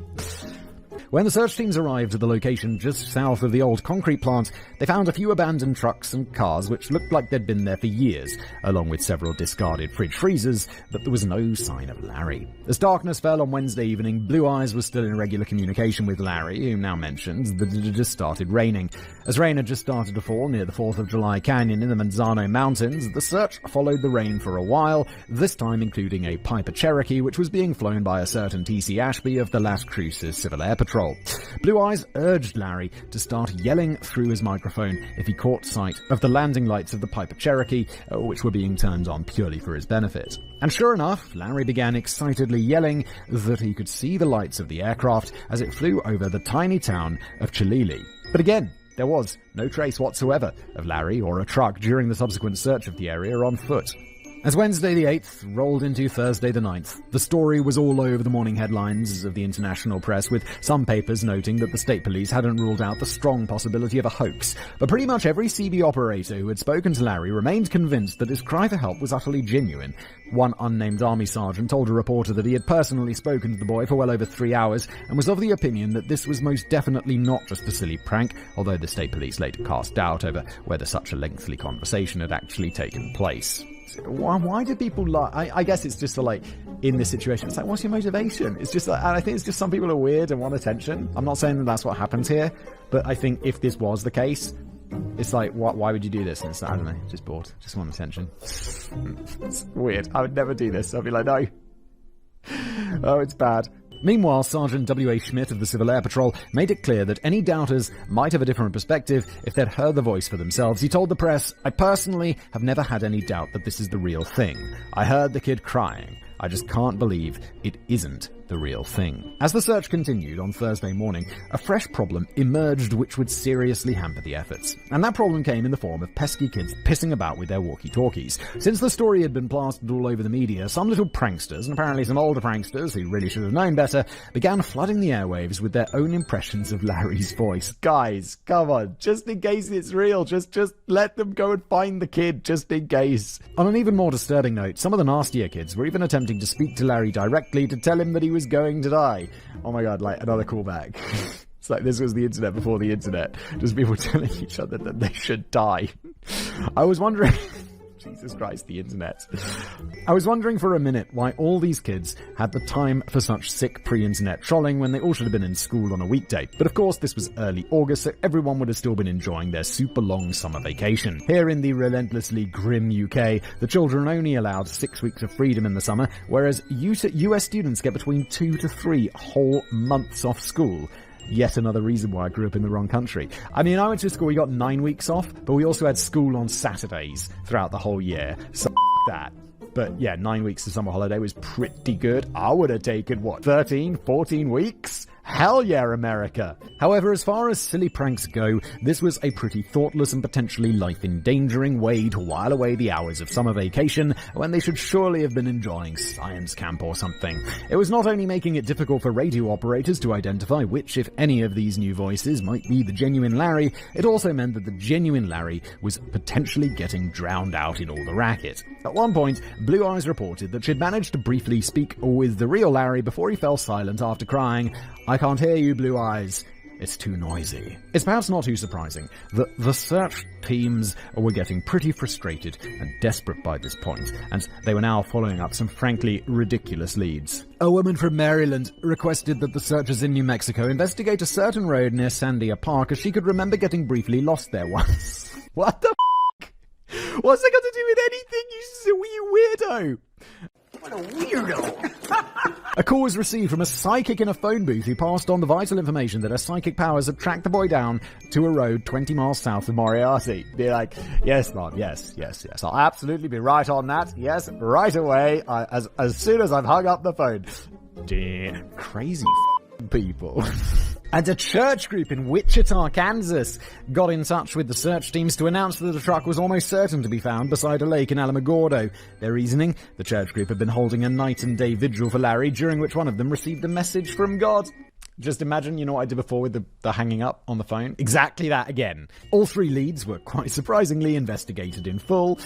Speaker 6: When the search teams arrived at the location just south of the old concrete plant, they found a few abandoned trucks and cars which looked like they'd been there for years, along with several discarded fridge freezers, but there was no sign of Larry. As darkness fell on Wednesday evening, Blue Eyes was still in regular communication with Larry, who now mentioned that it had just started raining. As rain had just started to fall near the 4th of July Canyon in the Manzano Mountains, the search followed the rain for a while, this time including a Piper Cherokee which was being flown by a certain T.C. Ashby of the Las Cruces Civil Air Patrol. Blue Eyes urged Larry to start yelling through his microphone if he caught sight of the landing lights of the Piper Cherokee, which were being turned on purely for his benefit. And sure enough, Larry began excitedly yelling that he could see the lights of the aircraft as it flew over the tiny town of Chalili. But again, there was no trace whatsoever of Larry or a truck during the subsequent search of the area on foot. As Wednesday the 8th rolled into Thursday the 9th, the story was all over the morning headlines of the international press, with some papers noting that the state police hadn't ruled out the strong possibility of a hoax. But pretty much every CB operator who had spoken to Larry remained convinced that his cry for help was utterly genuine. One unnamed army sergeant told a reporter that he had personally spoken to the boy for well over 3 hours and was of the opinion that this was most definitely not just a silly prank, although the state police later cast doubt over whether such a lengthy conversation had actually taken place. Why do people lie? I guess it's just in this situation, it's like, what's your motivation? It's just and I think it's just some people are weird and want attention. I'm not saying that that's what happens here, but I think if this was the case, it's like, why would you do this? And it's like, I don't know, just bored, just want attention. It's weird. I would never do this. I'd be like, no. Oh, it's bad. Meanwhile, Sergeant W.A. Schmidt of the Civil Air Patrol made it clear that any doubters might have a different perspective if they'd heard the voice for themselves. He told the press, "I personally have never had any doubt that this is the real thing. I heard the kid crying. I just can't believe it isn't the real thing." As the search continued on Thursday morning, a fresh problem emerged which would seriously hamper the efforts. And that problem came in the form of pesky kids pissing about with their walkie-talkies. Since the story had been plastered all over the media, some little pranksters, and apparently some older pranksters who really should have known better, began flooding the airwaves with their own impressions of Larry's voice. Guys, come on, just in case it's real, just let them go and find the kid, just in case. On an even more disturbing note, some of the nastier kids were even attempting to speak to Larry directly to tell him that he was going to die. Oh my god, like another callback. It's like this was the internet before the internet. Just people telling each other that they should die. I was wondering... Jesus Christ, the internet. I was wondering for a minute why all these kids had the time for such sick pre-internet trolling when they all should have been in school on a weekday. But of course, this was early August, so everyone would have still been enjoying their super long summer vacation. Here in the relentlessly grim UK, the children only allowed 6 weeks of freedom in the summer, whereas US students get between 2 to 3 whole months off school. Yet another reason why I grew up in the wrong country. I mean, I went to school, we got 9 weeks off, but we also had school on Saturdays throughout the whole year. So that. But yeah, 9 weeks of summer holiday was pretty good. I would have taken, 13, 14 weeks? Hell yeah, America. However, as far as silly pranks go, this was a pretty thoughtless and potentially life-endangering way to while away the hours of summer vacation when they should surely have been enjoying science camp or something. It was not only making it difficult for radio operators to identify which, if any, of these new voices might be the genuine Larry, it also meant that the genuine Larry was potentially getting drowned out in all the racket. At one point, Blue Eyes reported that she'd managed to briefly speak with the real Larry before he fell silent after crying, "I can't hear you, Blue Eyes. It's too noisy." It's perhaps not too surprising that the search teams were getting pretty frustrated and desperate by this point, and they were now following up some frankly ridiculous leads. A woman from Maryland requested that the searchers in New Mexico investigate a certain road near Sandia Park as she could remember getting briefly lost there once. What the f***? What's that got to do with anything, you weirdo?
Speaker 4: What a weirdo.
Speaker 6: A call was received from a psychic in a phone booth who passed on the vital information that her psychic powers had tracked the boy down to a road 20 miles south of Moriarty. Be like, yes, Mom, yes. I'll absolutely be right on that. Yes, right away, as soon as I've hung up the phone. Damn, crazy people. And a church group in Wichita, Kansas, got in touch with the search teams to announce that the truck was almost certain to be found beside a lake in Alamogordo. Their reasoning? The church group had been holding a night and day vigil for Larry, during which one of them received a message from God. Just imagine, you know what I did before with the hanging up on the phone? Exactly that again. All 3 leads were quite surprisingly investigated in full.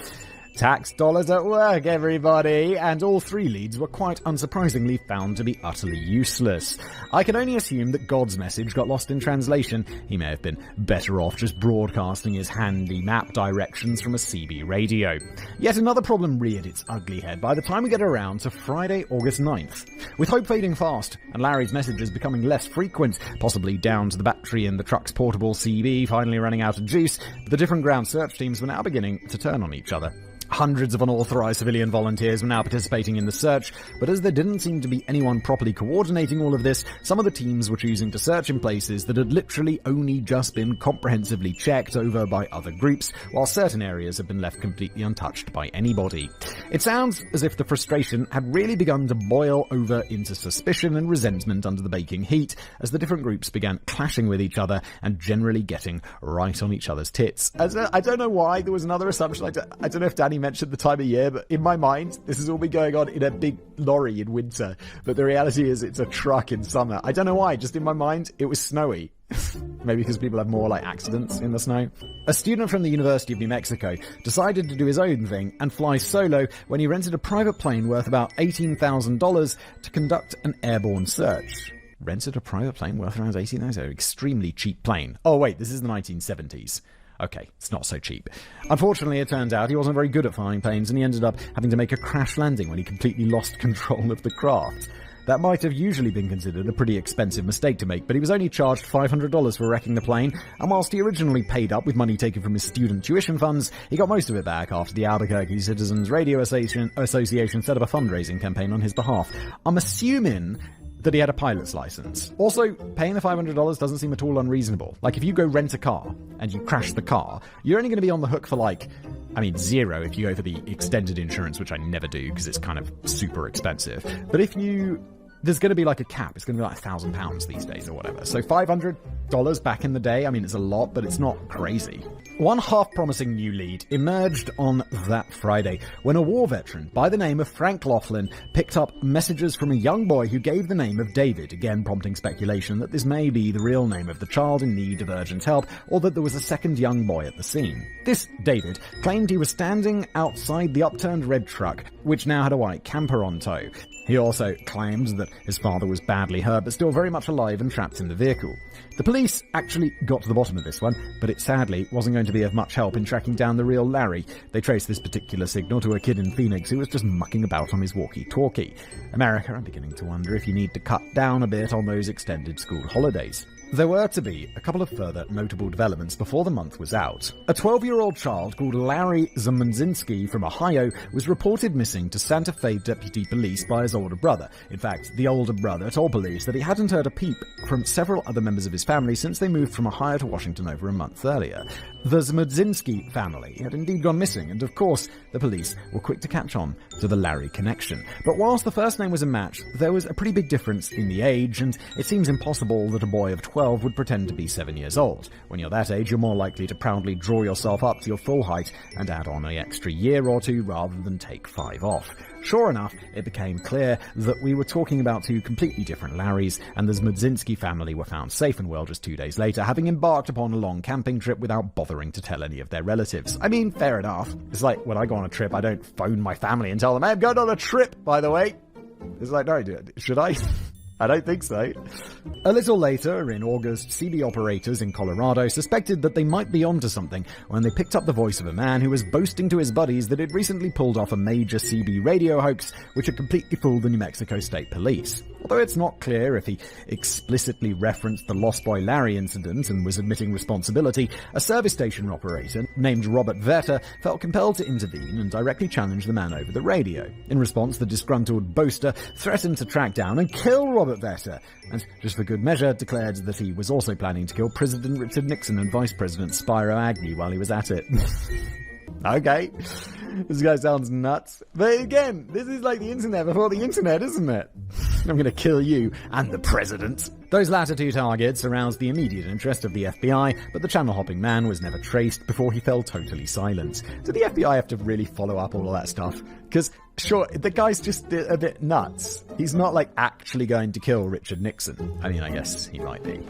Speaker 6: Tax dollars at work, everybody! And all 3 leads were quite unsurprisingly found to be utterly useless. I can only assume that God's message got lost in translation. He may have been better off just broadcasting his handy map directions from a CB radio. Yet another problem reared its ugly head by the time we get around to Friday, August 9th. With hope fading fast, and Larry's messages becoming less frequent, possibly down to the battery in the truck's portable CB finally running out of juice, the different ground search teams were now beginning to turn on each other. Hundreds of unauthorized civilian volunteers were now participating in the search, but as there didn't seem to be anyone properly coordinating all of this, some of the teams were choosing to search in places that had literally only just been comprehensively checked over by other groups, while certain areas had been left completely untouched by anybody. It sounds as if the frustration had really begun to boil over into suspicion and resentment under the baking heat, as the different groups began clashing with each other and generally getting right on each other's tits. I don't know why there was another assumption. I don't know if Danny mentioned the time of year, but in my mind, this has all been going on in a big lorry in winter. But the reality is it's a truck in summer. I don't know why, just in my mind, it was snowy. Maybe because people have more, accidents in the snow. A student from the University of New Mexico decided to do his own thing and fly solo when he rented a private plane worth about $18,000 to conduct an airborne search. Rented a private plane worth around $18,000? Extremely cheap plane. Oh wait, this is the 1970s. Okay, it's not so cheap. Unfortunately, it turned out he wasn't very good at flying planes, and he ended up having to make a crash landing when he completely lost control of the craft. That might have usually been considered a pretty expensive mistake to make, but he was only charged $500 for wrecking the plane, and whilst he originally paid up with money taken from his student tuition funds, he got most of it back after the Albuquerque Citizens Radio Association set up a fundraising campaign on his behalf. I'm assuming that he had a pilot's license. Also, paying the $500 doesn't seem at all unreasonable. If you go rent a car and you crash the car, you're only going to be on the hook for $0 if you go for the extended insurance, which I never do because it's kind of super expensive. But there's going to be a cap. It's going to be £1,000 these days or whatever. So $500 back in the day, it's a lot, but it's not crazy. One half-promising new lead emerged on that Friday when a war veteran by the name of Frank Laughlin picked up messages from a young boy who gave the name of David, again prompting speculation that this may be the real name of the child in need of urgent help, or that there was a second young boy at the scene. This David claimed he was standing outside the upturned red truck, which now had a white camper on tow. He also claimed that his father was badly hurt, but still very much alive and trapped in the vehicle. The police actually got to the bottom of this one, but it sadly wasn't going to be of much help in tracking down the real Larry. They traced this particular signal to a kid in Phoenix who was just mucking about on his walkie-talkie. America, I'm beginning to wonder if you need to cut down a bit on those extended school holidays. There were to be a couple of further notable developments before the month was out. A 12-year-old child called Larry Zmanzinski from Ohio was reported missing to Santa Fe Deputy Police by his older brother. In fact, the older brother told police that he hadn't heard a peep from several other members of his family since they moved from Ohio to Washington over a month earlier. The Zmanzinski family had indeed gone missing, and of course, the police were quick to catch on to the Larry connection. But whilst the first name was a match, there was a pretty big difference in the age, and it seems impossible that a boy of 12 would pretend to be 7 years old. When you're that age, you're more likely to proudly draw yourself up to your full height and add on an extra year or two rather than take 5 off. Sure enough, it became clear that we were talking about 2 completely different Larrys, and the Zmadzinski family were found safe and well just 2 days later, having embarked upon a long camping trip without bothering to tell any of their relatives. Fair enough. It's like when I go on a trip, I don't phone my family and tell them, hey, I'm going on a trip, by the way. It's like, no, should I? I don't think so. A little later, in August, CB operators in Colorado suspected that they might be onto something when they picked up the voice of a man who was boasting to his buddies that he'd recently pulled off a major CB radio hoax which had completely fooled the New Mexico State Police. Although it's not clear if he explicitly referenced the Lost Boy Larry incident and was admitting responsibility, a service station operator named Robert Vetter felt compelled to intervene and directly challenge the man over the radio. In response, the disgruntled boaster threatened to track down and kill Robert Vetter, and just for good measure declared that he was also planning to kill President Richard Nixon and Vice President Spiro Agnew while he was at it. Okay. This guy sounds nuts. But again, this is like the internet before the internet, isn't it? I'm gonna kill you and the president. Those latter two targets aroused the immediate interest of the FBI, but the channel-hopping man was never traced before he fell totally silent. Did the FBI have to really follow up all of that stuff? Because, sure, the guy's just a bit nuts. He's not, like, actually going to kill Richard Nixon. I mean, I guess he might be.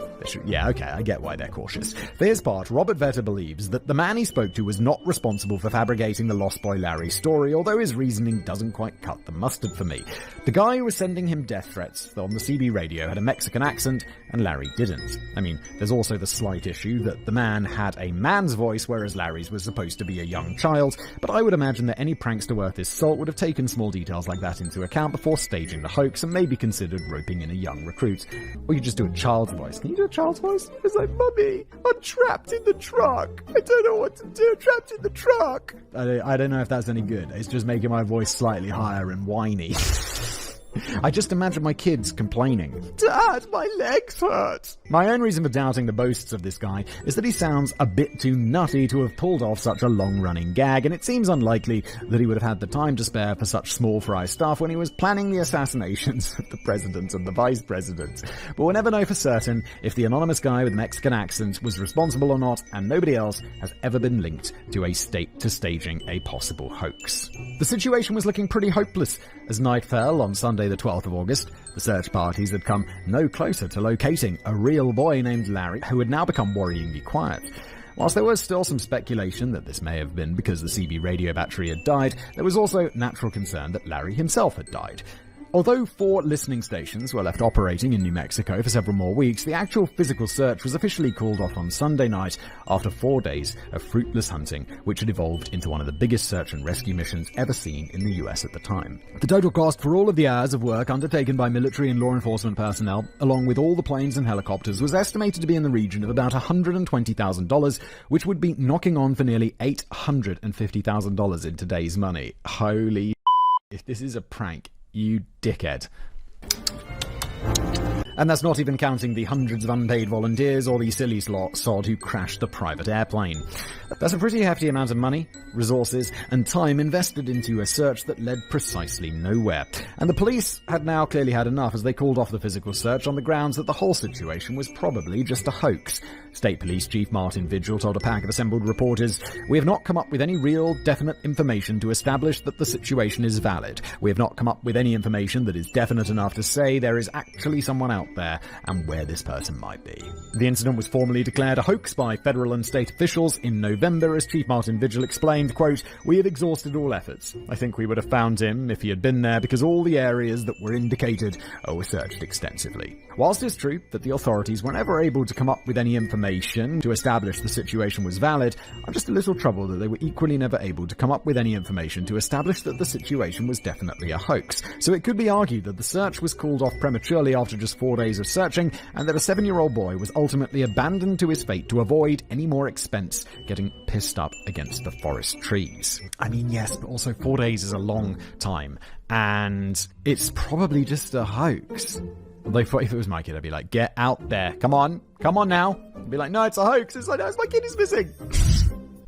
Speaker 6: Yeah, okay, I get why they're cautious. For his part, Robert Vetter believes that the man he spoke to was not responsible for fabricating the Lost Boy Larry story, although his reasoning doesn't quite cut the mustard for me. The guy who was sending him death threats on the CB radio had a Mexican accent, and Larry didn't. I mean, there's also the slight issue that the man had a man's voice, whereas Larry's was supposed to be a young child, but I would imagine that any prankster worth his salt would have taken small details like that into account before staging the hoax and maybe considered roping in a young recruit. Or you just do a child's voice. Can you do a child's voice? It's like, Mummy, I'm trapped in the truck. I don't know what to do. Trapped in the truck. I don't know if that's any good. It's just making my voice slightly higher and whiny. I just imagine my kids complaining. Dad, my legs hurt. My own reason for doubting the boasts of this guy is that he sounds a bit too nutty to have pulled off such a long-running gag, and it seems unlikely that he would have had the time to spare for such small fry stuff when he was planning the assassinations of the president and the vice president. But we'll never know for certain if the anonymous guy with the Mexican accent was responsible or not, and nobody else has ever been linked to staging a possible hoax. The situation was looking pretty hopeless as night fell on Sunday the 12th of August. The search parties had come no closer to locating a real boy named Larry, who had now become worryingly quiet. Whilst there was still some speculation that this may have been because the CB radio battery had died, there was also natural concern that Larry himself had died. Although 4 listening stations were left operating in New Mexico for several more weeks, the actual physical search was officially called off on Sunday night after 4 days of fruitless hunting, which had evolved into one of the biggest search and rescue missions ever seen in the US at the time. The total cost for all of the hours of work undertaken by military and law enforcement personnel, along with all the planes and helicopters, was estimated to be in the region of about $120,000, which would be knocking on for nearly $850,000 in today's money. Holy if this is a prank, you dickhead. And that's not even counting the hundreds of unpaid volunteers or the silly sod who crashed the private airplane. That's a pretty hefty amount of money, resources, and time invested into a search that led precisely nowhere. And the police had now clearly had enough as they called off the physical search on the grounds that the whole situation was probably just a hoax. State Police Chief Martin Vigil told a pack of assembled reporters, "We have not come up with any real, definite information to establish that the situation is valid. We have not come up with any information that is definite enough to say there is actually someone out there and where this person might be." The incident was formally declared a hoax by federal and state officials in November as Chief Martin Vigil explained, quote, "We had exhausted all efforts. I think we would have found him if he had been there because all the areas that were indicated were searched extensively." Whilst it's true that the authorities were never able to come up with any information to establish the situation was valid, I'm just a little troubled that they were equally never able to come up with any information to establish that the situation was definitely a hoax. So it could be argued that the search was called off prematurely after just 4 days of searching, and that a 7-year-old boy was ultimately abandoned to his fate to avoid any more expense getting pissed up against the forest trees. I mean, yes, but also 4 days is a long time, and it's probably just a hoax. Although if it was my kid, I'd be like, get out there. Come on now. I'd be like, no, it's a hoax. It's like, no, it's my kid is missing.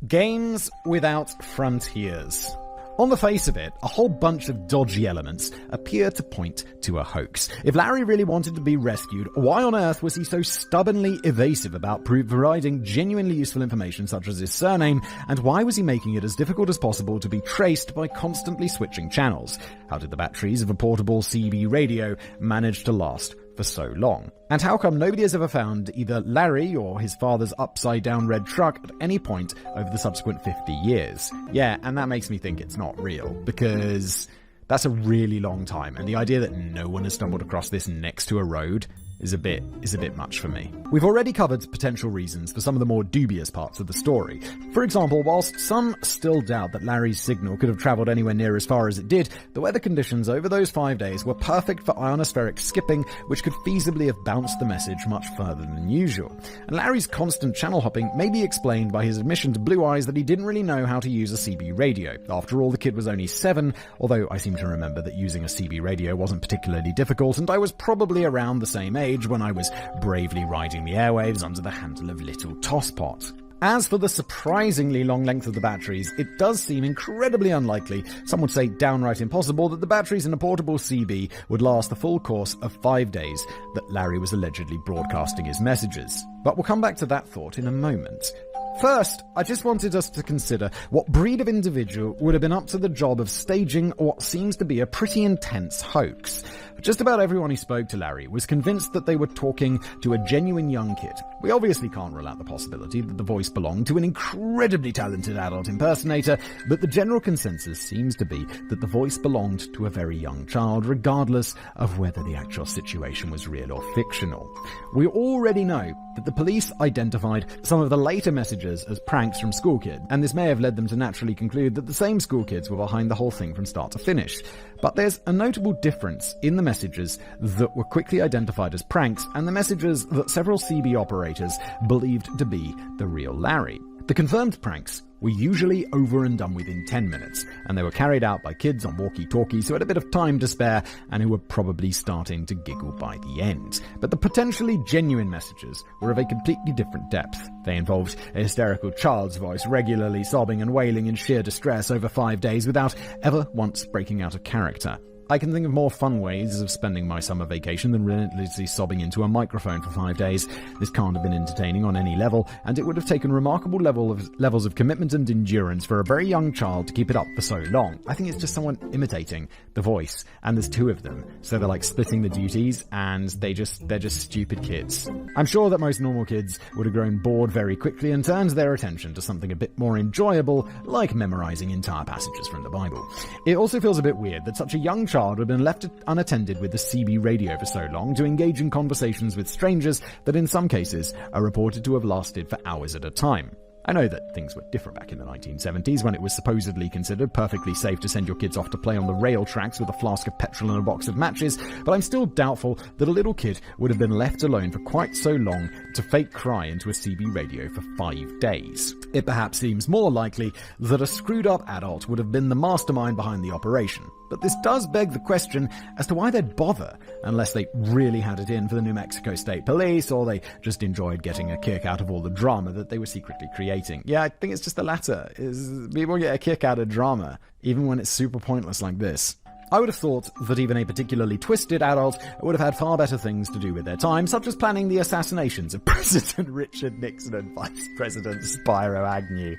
Speaker 6: Games without frontiers. On the face of it, a whole bunch of dodgy elements appear to point to a hoax. If Larry really wanted to be rescued, why on earth was he so stubbornly evasive about providing genuinely useful information such as his surname, and why was he making it as difficult as possible to be traced by constantly switching channels? How did the batteries of a portable CB radio manage to last for so long? And how come nobody has ever found either Larry or his father's upside-down red truck at any point over the subsequent 50 years? Yeah, and that makes me think it's not real, because that's a really long time, and the idea that no one has stumbled across this next to a road is a bit much for me. We've already covered potential reasons for some of the more dubious parts of the story. For example, whilst some still doubt that Larry's signal could have travelled anywhere near as far as it did, the weather conditions over those 5 days were perfect for ionospheric skipping, which could feasibly have bounced the message much further than usual. And Larry's constant channel hopping may be explained by his admission to Blue Eyes that he didn't really know how to use a CB radio. After all, the kid was only 7, although I seem to remember that using a CB radio wasn't particularly difficult, and I was probably around the same age when I was bravely riding the airwaves under the handle of Little Tosspot. As for the surprisingly long length of the batteries, it does seem incredibly unlikely, some would say downright impossible, that the batteries in a portable CB would last the full course of 5 days that Larry was allegedly broadcasting his messages. But we'll come back to that thought in a moment. First, I just wanted us to consider what breed of individual would have been up to the job of staging what seems to be a pretty intense hoax. Just about everyone who spoke to Larry was convinced that they were talking to a genuine young kid. We obviously can't rule out the possibility that the voice belonged to an incredibly talented adult impersonator, but the general consensus seems to be that the voice belonged to a very young child, regardless of whether the actual situation was real or fictional. We already know that the police identified some of the later messages as pranks from school kids, and this may have led them to naturally conclude that the same school kids were behind the whole thing from start to finish. But there's a notable difference in the messages that were quickly identified as pranks and the messages that several CB operators believed to be the real Larry. The confirmed pranks were usually over and done within 10 minutes, and they were carried out by kids on walkie-talkies who had a bit of time to spare and who were probably starting to giggle by the end. But the potentially genuine messages were of a completely different depth. They involved a hysterical child's voice regularly sobbing and wailing in sheer distress over 5 days without ever once breaking out of character. I can think of more fun ways of spending my summer vacation than relentlessly sobbing into a microphone for 5 days. This can't have been entertaining on any level, and it would have taken remarkable levels of commitment and endurance for a very young child to keep it up for so long. I think it's just someone imitating the voice, and there's 2 of them, so they're like splitting the duties, and they're just stupid kids. I'm sure that most normal kids would have grown bored very quickly and turned their attention to something a bit more enjoyable, like memorizing entire passages from the Bible. It also feels a bit weird that such a young child would have been left unattended with the CB radio for so long to engage in conversations with strangers that in some cases are reported to have lasted for hours at a time. I know that things were different back in the 1970s when it was supposedly considered perfectly safe to send your kids off to play on the rail tracks with a flask of petrol and a box of matches, but I'm still doubtful that a little kid would have been left alone for quite so long to fake cry into a CB radio for 5 days. It perhaps seems more likely that a screwed up adult would have been the mastermind behind the operation. But this does beg the question as to why they'd bother, unless they really had it in for the New Mexico State Police, or they just enjoyed getting a kick out of all the drama that they were secretly creating. Yeah, I think it's just the latter. People get a kick out of drama, even when it's super pointless like this. I would have thought that even a particularly twisted adult would have had far better things to do with their time, such as planning the assassinations of President Richard Nixon and Vice President Spiro Agnew.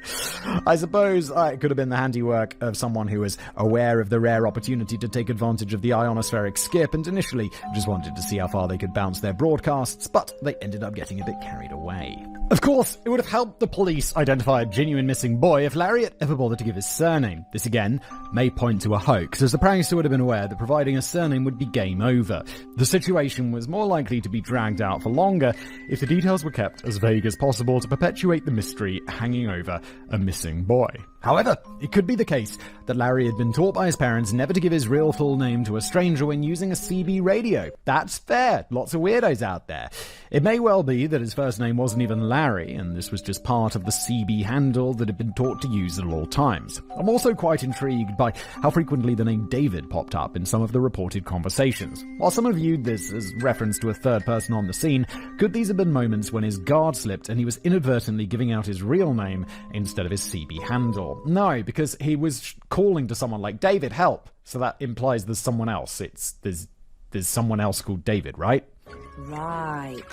Speaker 6: I suppose it could have been the handiwork of someone who was aware of the rare opportunity to take advantage of the ionospheric skip and initially just wanted to see how far they could bounce their broadcasts, but they ended up getting a bit carried away. Of course, it would have helped the police identify a genuine missing boy if Larry had ever bothered to give his surname. This again may point to a hoax, as the prankster would have been aware that providing a surname would be game over. The situation was more likely to be dragged out for longer if the details were kept as vague as possible to perpetuate the mystery hanging over a missing boy. However, it could be the case that Larry had been taught by his parents never to give his real full name to a stranger when using a CB radio. That's fair. Lots of weirdos out there. It may well be that his first name wasn't even Larry, and this was just part of the CB handle that had been taught to use at all times. I'm also quite intrigued by how frequently the name David popped up in some of the reported conversations. While some have viewed this as reference to a third person on the scene, could these have been moments when his guard slipped and he was inadvertently giving out his real name instead of his CB handle? No, because he was calling to someone like, David, help. So that implies there's someone else. There's someone else called David, right?
Speaker 15: Right.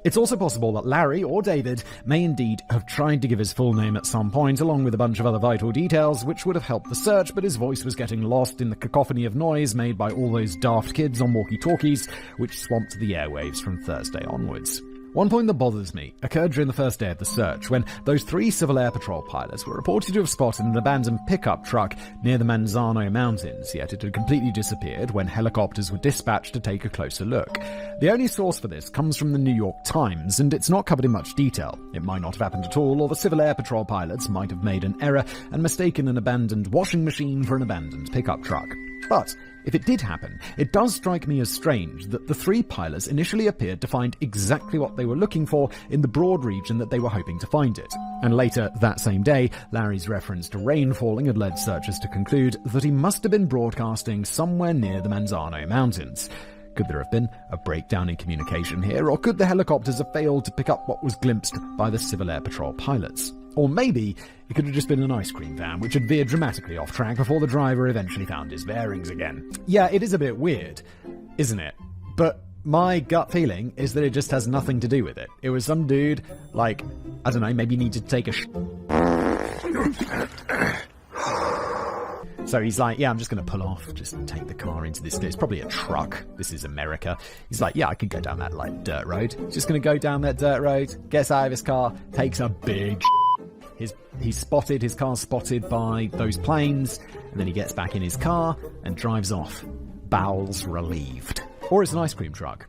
Speaker 6: It's also possible that Larry or David may indeed have tried to give his full name at some point, along with a bunch of other vital details, which would have helped the search, but his voice was getting lost in the cacophony of noise made by all those daft kids on walkie-talkies, which swamped the airwaves from Thursday onwards.
Speaker 1: One point that bothers me occurred during the first day of the search, when those 3 Civil Air Patrol pilots were reported to have spotted an abandoned pickup truck near the Manzano Mountains, yet it had completely disappeared when helicopters were dispatched to take a closer look. The only source for this comes from the New York Times, and it's not covered in much detail. It might not have happened at all, or the Civil Air Patrol pilots might have made an error and mistaken an abandoned washing machine for an abandoned pickup truck. But if it did happen, it does strike me as strange that the 3 pilots initially appeared to find exactly what they were looking for in the broad region that they were hoping to find it. And later that same day, Larry's reference to rain falling had led searchers to conclude that he must have been broadcasting somewhere near the Manzano Mountains. Could there have been a breakdown in communication here, or could the helicopters have failed to pick up what was glimpsed by the Civil Air Patrol pilots? Or maybe it could have just been an ice cream van which had veered dramatically off track before the driver eventually found his bearings again. Yeah, it is a bit weird, isn't it? But my gut feeling is that it just has nothing to do with it. It was some dude, like, I don't know, maybe needed to take a So he's like, yeah, I'm just going to pull off, just take the car into this. It's probably a truck. This is America. He's like, yeah, I could go down that, like, dirt road. Just going to go down that dirt road, gets out of his car, takes a big his car's spotted by those planes, and then he gets back in his car and drives off. Bowels relieved. Or it's an ice cream truck.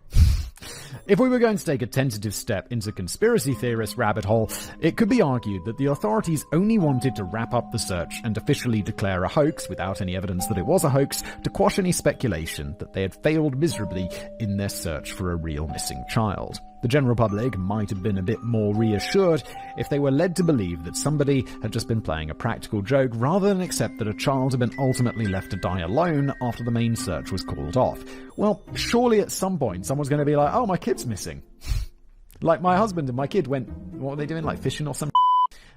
Speaker 1: If we were going to take a tentative step into conspiracy theorist rabbit hole, it could be argued that the authorities only wanted to wrap up the search and officially declare a hoax without any evidence that it was a hoax to quash any speculation that they had failed miserably in their search for a real missing child. The general public might have been a bit more reassured if they were led to believe that somebody had just been playing a practical joke rather than accept that a child had been ultimately left to die alone after the main search was called off. Well, surely at some point someone's going to be like, oh, my kid's missing. Like, my husband and my kid went, what were they doing, like fishing or something?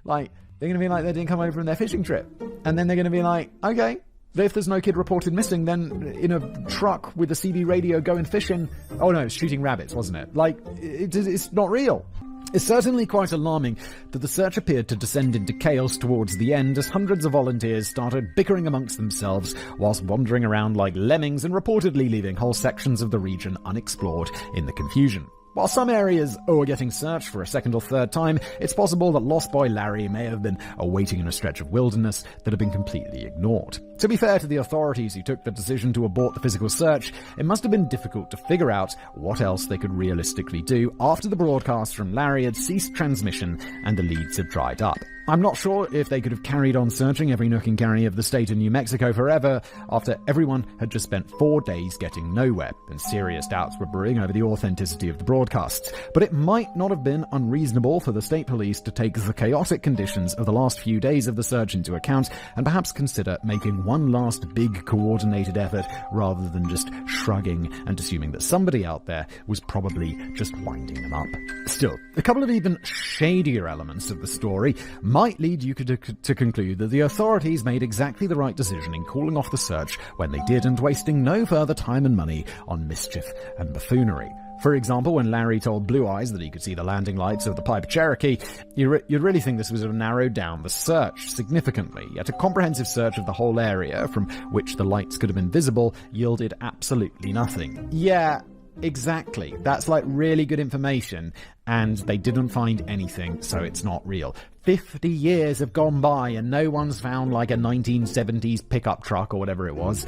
Speaker 1: Like, they're going to be like, they didn't come over from their fishing trip. And then they're going to be like, okay, if there's no kid reported missing, then in a truck with a CB radio going fishing... Oh no, it's shooting rabbits, wasn't it? Like, it's not real. It's certainly quite alarming that the search appeared to descend into chaos towards the end as hundreds of volunteers started bickering amongst themselves whilst wandering around like lemmings and reportedly leaving whole sections of the region unexplored in the confusion. While some areas are getting searched for a second or third time, it's possible that Lost Boy Larry may have been awaiting in a stretch of wilderness that had been completely ignored. To be fair to the authorities who took the decision to abort the physical search, it must have been difficult to figure out what else they could realistically do after the broadcast from Larry had ceased transmission and the leads had dried up. I'm not sure if they could have carried on searching every nook and cranny of the state of New Mexico forever after everyone had just spent 4 days getting nowhere, and serious doubts were brewing over the authenticity of the broadcasts. But it might not have been unreasonable for the state police to take the chaotic conditions of the last few days of the search into account and perhaps consider making one last big coordinated effort rather than just shrugging and assuming that somebody out there was probably just winding them up. Still, a couple of even shadier elements of the story might lead you to conclude that the authorities made exactly the right decision in calling off the search when they did and wasting no further time and money on mischief and buffoonery. For example, when Larry told Blue Eyes that he could see the landing lights of the Piper Cherokee, you'd really think this would have narrowed down the search significantly, yet a comprehensive search of the whole area from which the lights could have been visible yielded absolutely nothing. Yeah, exactly. That's like really good information, and they didn't find anything, so it's not real. 50 years have gone by and no one's found like a 1970s pickup truck or whatever it was,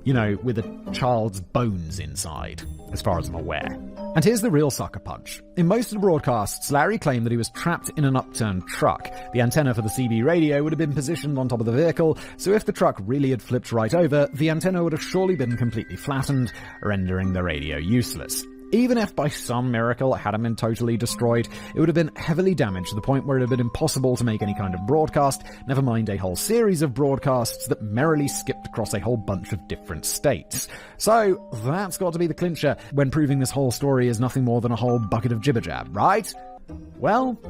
Speaker 1: you know, with a child's bones inside, as far as I'm aware. And here's the real sucker punch. In most of the broadcasts, Larry claimed that he was trapped in an upturned truck. The antenna for the CB radio would have been positioned on top of the vehicle, so if the truck really had flipped right over, the antenna would have surely been completely flattened, rendering the radio useless. Even if by some miracle it hadn't been totally destroyed, it would have been heavily damaged to the point where it would have been impossible to make any kind of broadcast, never mind a whole series of broadcasts that merrily skipped across a whole bunch of different states. So that's got to be the clincher when proving this whole story is nothing more than a whole bucket of jibber-jab, right? Well,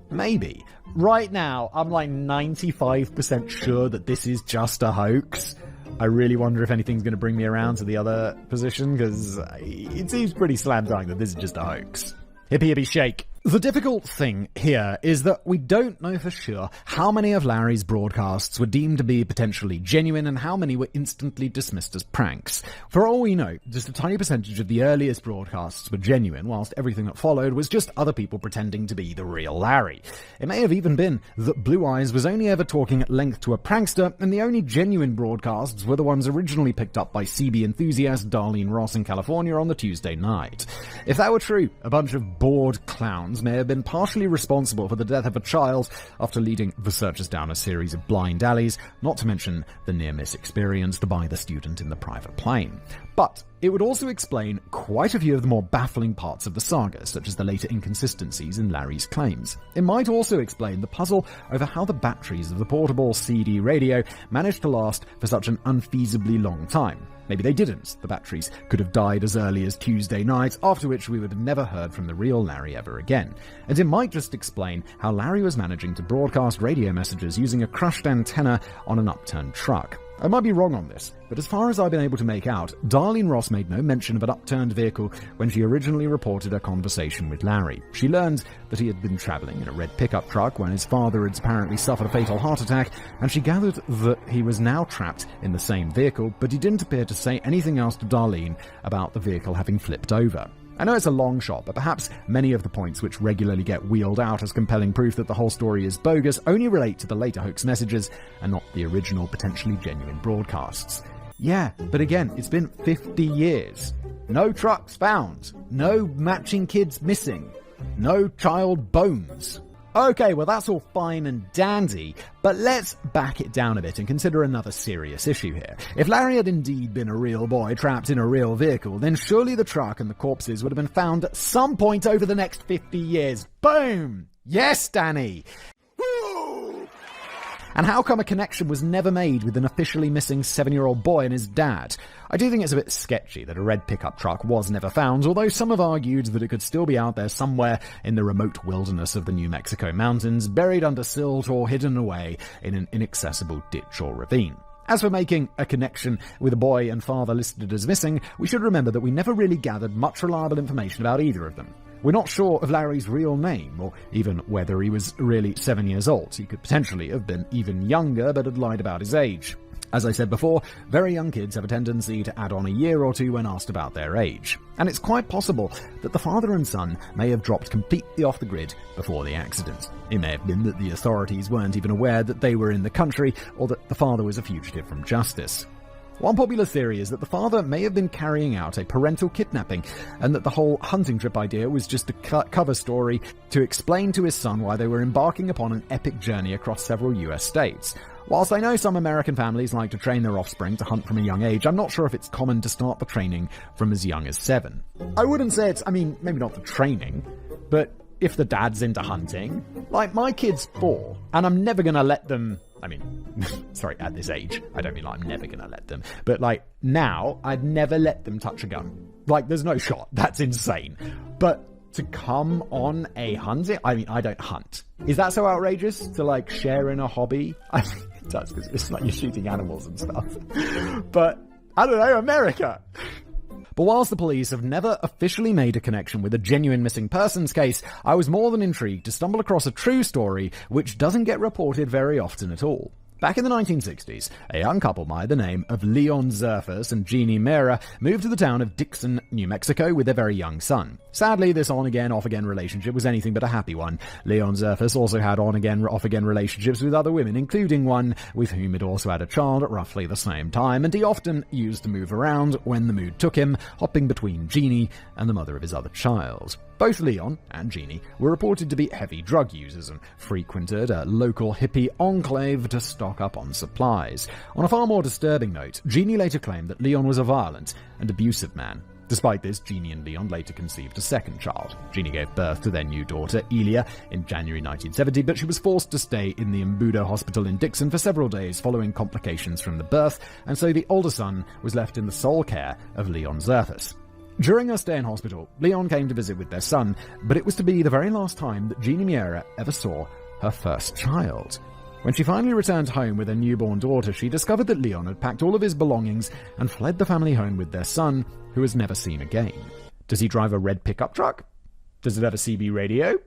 Speaker 1: maybe. Right now, I'm like 95% sure that this is just a hoax. I really wonder if anything's going to bring me around to the other position, because it seems pretty slam dunk that this is just a hoax. Hippie hippie shake.
Speaker 6: The difficult thing here is that we don't know for sure how many of Larry's broadcasts were deemed to be potentially genuine and how many were instantly dismissed as pranks. For all we know, just a tiny percentage of the earliest broadcasts were genuine, whilst everything that followed was just other people pretending to be the real Larry. It may have even been that Blue Eyes was only ever talking at length to a prankster, and the only genuine broadcasts were the ones originally picked up by CB enthusiast Darlene Ross in California on the Tuesday night. If that were true, a bunch of bored clowns may have been partially responsible for the death of a child after leading researchers down a series of blind alleys, not to mention the near-miss experienced by the student in the private plane. But it would also explain quite a few of the more baffling parts of the saga, such as the later inconsistencies in Larry's claims. It might also explain the puzzle over how the batteries of the portable CD radio managed to last for such an unfeasibly long time. Maybe they didn't. The batteries could have died as early as Tuesday night, after which we would have never heard from the real Larry ever again. And it might just explain how Larry was managing to broadcast radio messages using a crushed antenna on an upturned truck. I might be wrong on this, but as far as I've been able to make out, Darlene Ross made no mention of an upturned vehicle when she originally reported her conversation with Larry. She learned that he had been travelling in a red pickup truck when his father had apparently suffered a fatal heart attack, and she gathered that he was now trapped in the same vehicle, but he didn't appear to say anything else to Darlene about the vehicle having flipped over. I know it's a long shot, but perhaps many of the points which regularly get wheeled out as compelling proof that the whole story is bogus only relate to the later hoax messages and not the original potentially genuine broadcasts. Yeah, but again, it's been 50 years. No trucks found. No matching kids missing. No child bones. Okay, well that's all fine and dandy, but let's back it down a bit and consider another serious issue here. If Larry had indeed been a real boy trapped in a real vehicle, then surely the truck and the corpses would have been found at some point over the next 50 years. Boom! Yes, Danny! And how come a connection was never made with an officially missing 7-year-old boy and his dad? I do think it's a bit sketchy that a red pickup truck was never found, although some have argued that it could still be out there somewhere in the remote wilderness of the New Mexico mountains, buried under silt or hidden away in an inaccessible ditch or ravine. As for making a connection with a boy and father listed as missing, we should remember that we never really gathered much reliable information about either of them. We're not sure of Larry's real name, or even whether he was really 7 years old. He could potentially have been even younger, but had lied about his age. As I said before, very young kids have a tendency to add on a year or two when asked about their age. And it's quite possible that the father and son may have dropped completely off the grid before the accident. It may have been that the authorities weren't even aware that they were in the country, or that the father was a fugitive from justice. One popular theory is that the father may have been carrying out a parental kidnapping, and that the whole hunting trip idea was just a cover story to explain to his son why they were embarking upon an epic journey across several US states. Whilst I know some American families like to train their offspring to hunt from a young age, I'm not sure if it's common to start the training from as young as 7. I wouldn't say it's, maybe not the training, but if the dad's into hunting, like my kid's 4, and I'm never gonna let them, sorry, at this age, I don't mean like I'm never gonna let them, but like now, I'd never let them touch a gun. Like there's no shot, that's insane. But to come on a hunting, I don't hunt. Is that so outrageous to like share in a hobby? I think it does, because it's like you're shooting animals and stuff. But I don't know, America. But whilst the police have never officially made a connection with a genuine missing persons case, I was more than intrigued to stumble across a true story which doesn't get reported very often at all. Back in the 1960s, a young couple by the name of Leon Zerfus and Jeannie Mera moved to the town of Dixon, New Mexico with their very young son. Sadly, this on-again, off-again relationship was anything but a happy one. Leon Zerfus also had on-again, off-again relationships with other women, including one with whom he'd also had a child at roughly the same time, and he often used to move around when the mood took him, hopping between Jeannie and the mother of his other child. Both Leon and Jeannie were reported to be heavy drug users and frequented a local hippie enclave to stock up on supplies. On a far more disturbing note, Jeannie later claimed that Leon was a violent and abusive man. Despite this, Jeannie and Leon later conceived a second child. Jeannie gave birth to their new daughter, Elia, in January 1970, but she was forced to stay in the Embudo Hospital in Dixon for several days following complications from the birth, and so the older son was left in the sole care of Leon Zerfus. During her stay in hospital, Leon came to visit with their son, but it was to be the very last time that Jeannie Mera ever saw her first child. When she finally returned home with her newborn daughter, she discovered that Leon had packed all of his belongings and fled the family home with their son, who was never seen again. Does he drive a red pickup truck? Does it have a CB radio?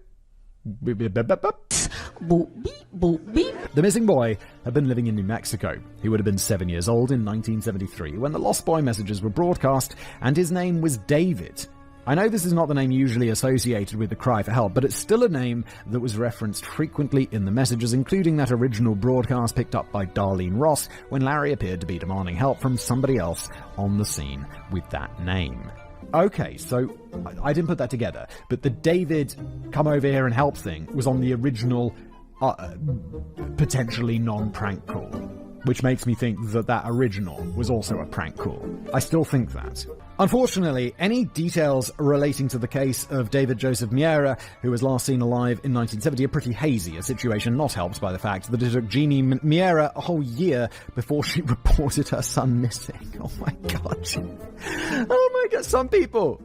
Speaker 6: The missing boy had been living in New Mexico. He would have been 7 years old in 1973 when the Lost Boy messages were broadcast, and his name was David. I know this is not the name usually associated with the cry for help, but it's still a name that was referenced frequently in the messages, including that original broadcast picked up by Darlene Ross when Larry appeared to be demanding help from somebody else on the scene with that name. Okay, so I didn't put that together, but the David come over here and help thing was on the original potentially non-prank call, which makes me think that that original was also a prank call. I still think that. Unfortunately, any details relating to the case of David Joseph Miera, who was last seen alive in 1970, are pretty hazy, a situation not helped by the fact that it took Jeannie Miera a whole year before she reported her son missing. Oh my god. Oh my god, some people.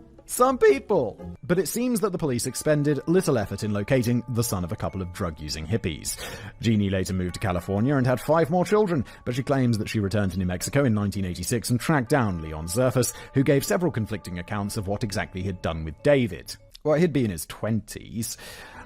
Speaker 6: But it seems that the police expended little effort in locating the son of a couple of drug-using hippies. Jeannie later moved to California and had 5 more children, but she claims that she returned to New Mexico in 1986 and tracked down Leon Zerfus, who gave several conflicting accounts of what exactly he'd done with David. Well, he'd be in his 20s.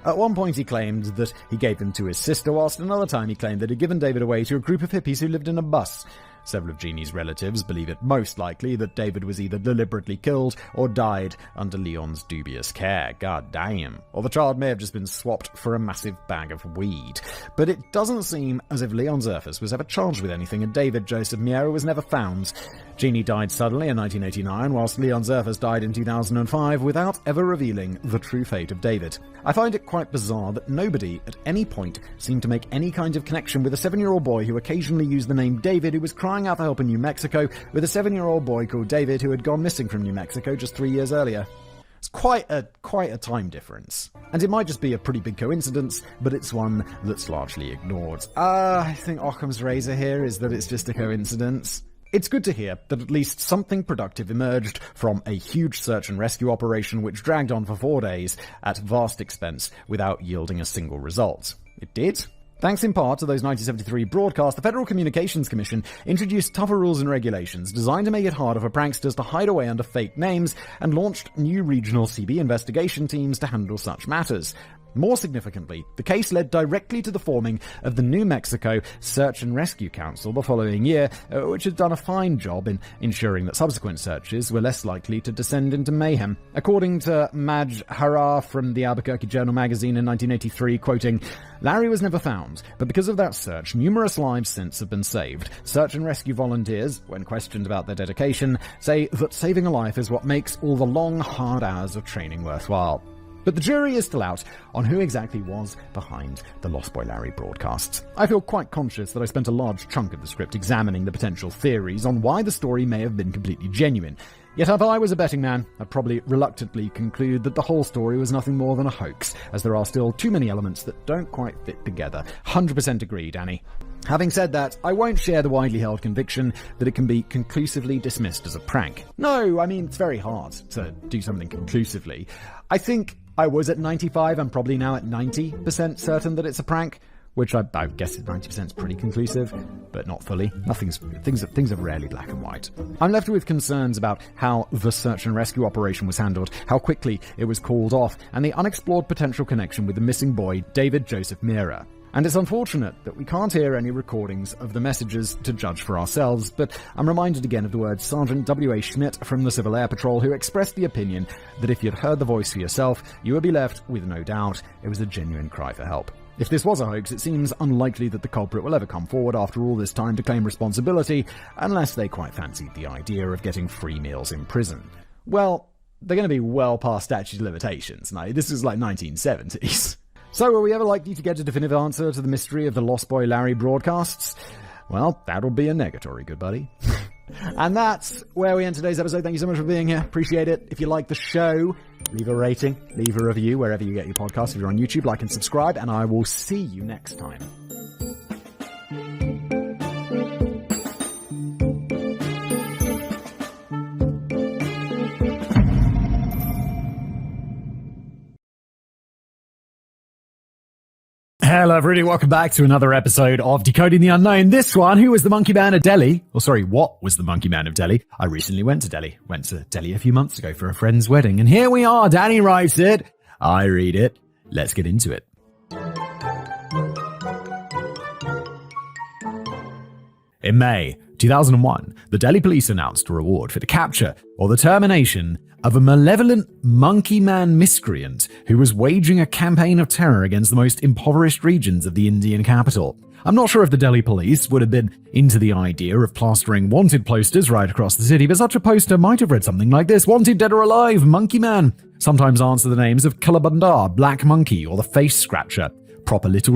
Speaker 6: At one point he claimed that he gave him to his sister, whilst another time he claimed that he'd given David away to a group of hippies who lived in a bus. Several of Jeannie's relatives believe it most likely that David was either deliberately killed or died under Leon's dubious care. God damn. Or the child may have just been swapped for a massive bag of weed. But it doesn't seem as if Leon Zerfus was ever charged with anything, and David Joseph Miera was never found. Jeannie died suddenly in 1989, whilst Leon Zerfus died in 2005 without ever revealing the true fate of David. I find it quite bizarre that nobody at any point seemed to make any kind of connection with a 7-year-old boy who occasionally used the name David, who was crying out for help in New Mexico, with a 7-year-old boy called David who had gone missing from New Mexico just 3 years earlier. It's quite a time difference. And it might just be a pretty big coincidence, but it's one that's largely ignored. I think Occam's razor here is that it's just a coincidence. It's good to hear that at least something productive emerged from a huge search and rescue operation which dragged on for 4 days at vast expense without yielding a single result. It did? Thanks in part to those 1973 broadcasts, the Federal Communications Commission introduced tougher rules and regulations designed to make it harder for pranksters to hide away under fake names and launched new regional CB investigation teams to handle such matters. More significantly, the case led directly to the forming of the New Mexico Search and Rescue Council the following year, which had done a fine job in ensuring that subsequent searches were less likely to descend into mayhem. According to Madge Harrar from the Albuquerque Journal magazine in 1983, quoting, "Larry was never found, but because of that search, numerous lives since have been saved. Search and rescue volunteers, when questioned about their dedication, say that saving a life is what makes all the long, hard hours of training worthwhile." But the jury is still out on who exactly was behind the Lost Boy Larry broadcasts. I feel quite conscious that I spent a large chunk of the script examining the potential theories on why the story may have been completely genuine. Yet if I was a betting man, I'd probably reluctantly conclude that the whole story was nothing more than a hoax, as there are still too many elements that don't quite fit together. 100% agree, Danny. Having said that, I won't share the widely held conviction that it can be conclusively dismissed as a prank. No, I mean, it's very hard to do something conclusively. I think I was at 95, I'm probably now at 90% certain that it's a prank, which I guess 90% is pretty conclusive, but not fully. Things are rarely black and white. I'm left with concerns about how the search and rescue operation was handled, how quickly it was called off, and the unexplored potential connection with the missing boy, David Joseph Miera. And it's unfortunate that we can't hear any recordings of the messages to judge for ourselves, but I'm reminded again of the words Sergeant W.A. Schmidt from the Civil Air Patrol, who expressed the opinion that if you'd heard the voice for yourself, you would be left with no doubt it was a genuine cry for help. If this was a hoax, it seems unlikely that the culprit will ever come forward after all this time to claim responsibility, unless they quite fancied the idea of getting free meals in prison. Well, they're going to be well past statute of limitations. Now, this is like 1970s. So, are we ever likely to get a definitive answer to the mystery of the Lost Boy Larry broadcasts? Well, that'll be a negatory, good buddy. And that's where we end today's episode. Thank you so much for being here. Appreciate it. If you like the show, leave a rating, leave a review wherever you get your podcasts. If you're on YouTube, like and subscribe, and I will see you next time.
Speaker 1: Hello everybody, welcome back to another episode of Decoding the Unknown. This one, who was the Monkey Man of Delhi? Or sorry, what was the Monkey Man of Delhi? I recently went to Delhi. Went to Delhi a few months ago for a friend's wedding. And here we are, Danny writes it, I read it. Let's get into it. In May 2001, the Delhi police announced a reward for the capture or the termination of a malevolent monkey man miscreant who was waging a campaign of terror against the most impoverished regions of the Indian capital. I'm not sure if the Delhi police would have been into the idea of plastering wanted posters right across the city, but such a poster might have read something like this: "Wanted dead or alive, Monkey Man." Sometimes answer the names of Kalabandar, Black Monkey, or the Face Scratcher. Proper little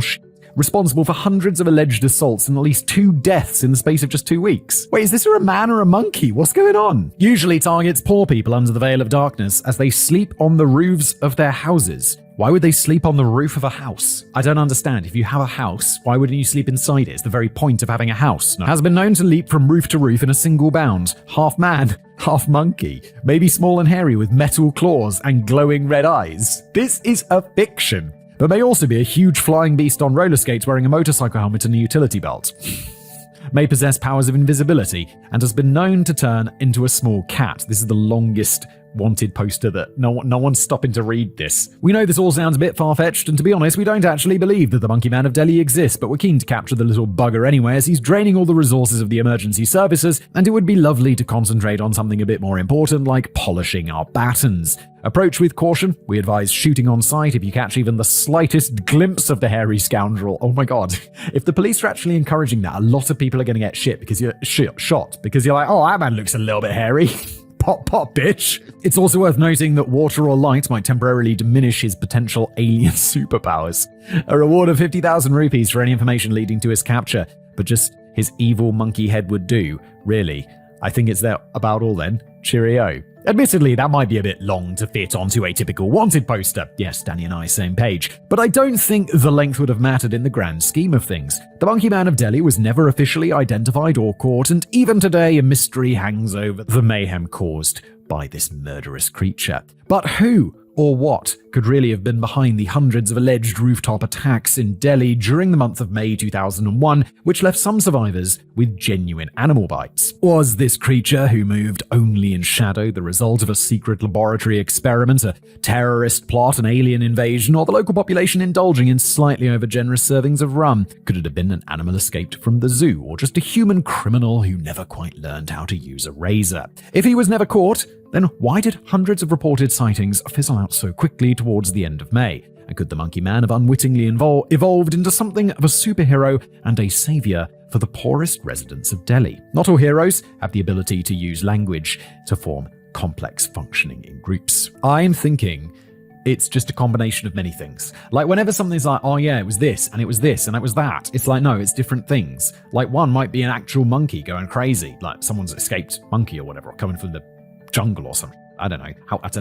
Speaker 1: responsible for hundreds of alleged assaults and at least 2 deaths in the space of just 2 weeks. Wait, is this a man or a monkey? What's going on? Usually targets poor people under the veil of darkness as they sleep on the roofs of their houses. Why would they sleep on the roof of a house? I don't understand. If you have a house, why wouldn't you sleep inside it? It's the very point of having a house. Has been known to leap from roof to roof in a single bound. Half man, half monkey. Maybe small and hairy with metal claws and glowing red eyes. This is a fiction. But may also be a huge flying beast on roller skates wearing a motorcycle helmet and a utility belt. May possess powers of invisibility and has been known to turn into a small cat. This is the longest wanted poster that no one's stopping to read this. We know this all sounds a bit far-fetched, and to be honest, we don't actually believe that the Monkey Man of Delhi exists, but we're keen to capture the little bugger anyway, as he's draining all the resources of the emergency services, and it would be lovely to concentrate on something a bit more important, like polishing our batons. Approach with caution. We advise shooting on sight if you catch even the slightest glimpse of the hairy scoundrel. Oh my god. If the police are actually encouraging that, a lot of people are going to get shot because you're like, oh, that man looks a little bit hairy. Pop, pop, bitch. It's also worth noting that water or light might temporarily diminish his potential alien superpowers. A reward of 50,000 rupees for any information leading to his capture, but just his evil monkey head would do. Really. I think it's that about all then. Cheerio. Admittedly, that might be a bit long to fit onto a typical wanted poster. Yes, Danny and I, same page. But I don't think the length would have mattered in the grand scheme of things. The Monkey Man of Delhi was never officially identified or caught, and even today a mystery hangs over the mayhem caused by this murderous creature. But who or what could really have been behind the hundreds of alleged rooftop attacks in Delhi during the month of May 2001, which left some survivors with genuine animal bites? Was this creature, who moved only in shadow, the result of a secret laboratory experiment, a terrorist plot, an alien invasion, or the local population indulging in slightly over-generous servings of rum? Could it have been an animal escaped from the zoo, or just a human criminal who never quite learned how to use a razor? If he was never caught, then why did hundreds of reported sightings fizzle out so quickly towards the end of May? And could the Monkey Man have unwittingly evolved into something of a superhero and a savior for the poorest residents of Delhi? Not all heroes have the ability to use language to form complex functioning in groups. I'm thinking it's just a combination of many things. Like whenever something's like, oh yeah, it was this, and it was this, and it was that, it's like, no, it's different things. Like one might be an actual monkey going crazy, like someone's escaped monkey or whatever, coming from the jungle or something. I don't know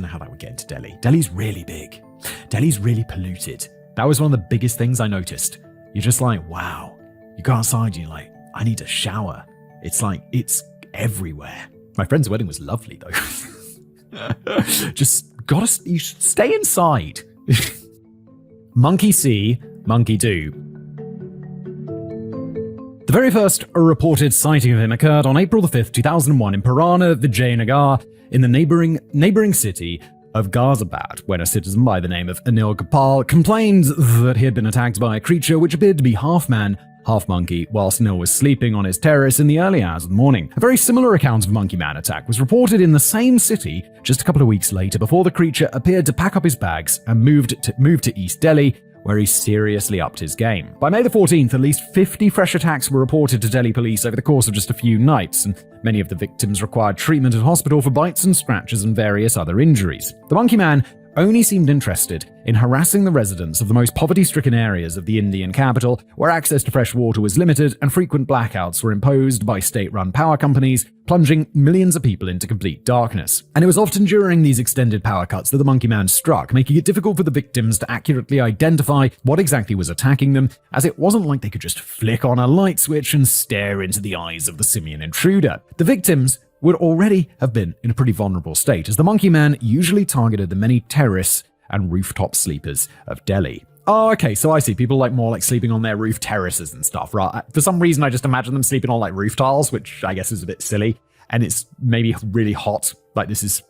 Speaker 1: how that would get into Delhi. Delhi's really big. Delhi's really polluted. That was one of the biggest things I noticed. You're just like, wow. You go outside and you're like, I need a shower. It's like, it's everywhere. My friend's wedding was lovely though. You should stay inside. Monkey see, monkey do. The very first reported sighting of him occurred on April 5th, 2001 in Purana Vijayanagar in the neighboring city of Ghaziabad, when a citizen by the name of Anil Gopal complained that he had been attacked by a creature which appeared to be half man, half monkey, whilst Anil was sleeping on his terrace in the early hours of the morning. A very similar account of a monkey man attack was reported in the same city just a couple of weeks later, before the creature appeared to pack up his bags and moved to East Delhi, where he seriously upped his game. By May the 14th, at least 50 fresh attacks were reported to Delhi police over the course of just a few nights, and many of the victims required treatment at hospital for bites and scratches and various other injuries. The Monkey Man only seemed interested in harassing the residents of the most poverty-stricken areas of the Indian capital, where access to fresh water was limited and frequent blackouts were imposed by state-run power companies, plunging millions of people into complete darkness. And it was often during these extended power cuts that the Monkey Man struck, making it difficult for the victims to accurately identify what exactly was attacking them, as it wasn't like they could just flick on a light switch and stare into the eyes of the simian intruder. The victims would already have been in a pretty vulnerable state, as the Monkey Man usually targeted the many terrace and rooftop sleepers of Delhi. Oh, okay, so I see. People more like sleeping on their roof terraces and stuff, right? For some reason, I just imagine them sleeping on like roof tiles, which I guess is a bit silly. And it's maybe really hot. Like this is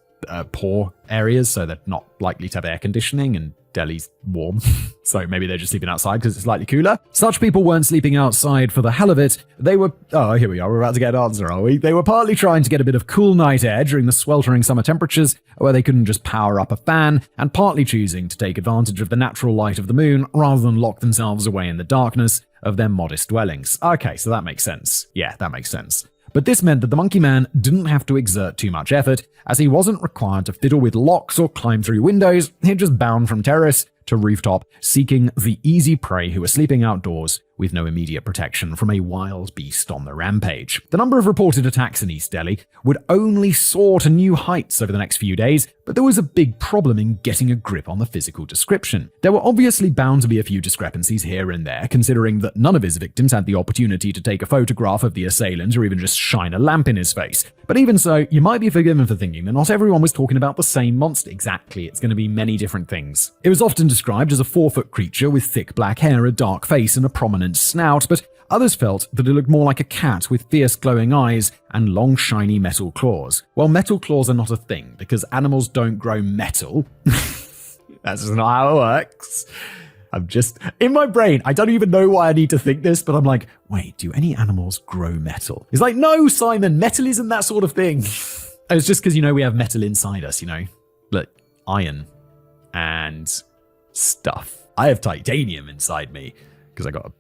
Speaker 1: poor areas, so they're not likely to have air conditioning, and Delhi's warm, so maybe they're just sleeping outside because it's slightly cooler. Such people weren't sleeping outside for the hell of it. They were, here we are, we're about to get an answer, are we? They were partly trying to get a bit of cool night air during the sweltering summer temperatures where they couldn't just power up a fan, and partly choosing to take advantage of the natural light of the moon rather than lock themselves away in the darkness of their modest dwellings. Okay, so that makes sense. Yeah, that makes sense. But this meant that the monkey man didn't have to exert too much effort, as he wasn't required to fiddle with locks or climb through windows. He'd just bound from terrace to rooftop, seeking the easy prey who were sleeping outdoors with no immediate protection from a wild beast on the rampage. The number of reported attacks in East Delhi would only soar to new heights over the next few days, but there was a big problem in getting a grip on the physical description. There were obviously bound to be a few discrepancies here and there, considering that none of his victims had the opportunity to take a photograph of the assailant or even just shine a lamp in his face. But even so, you might be forgiven for thinking that not everyone was talking about the same monster. Exactly, it's going to be many different things. It was often described as a 4-foot creature with thick black hair, a dark face, and a prominent snout, but others felt that it looked more like a cat with fierce glowing eyes and long shiny metal claws. Well, metal claws are not a thing because animals don't grow metal. That's just not how it works. I'm just, in my brain, I don't even know why I need to think this, but I'm like, wait, do any animals grow metal? It's like, no, Simon, metal isn't that sort of thing. It's just because, we have metal inside us, Look, iron and stuff. I have titanium inside me because I got a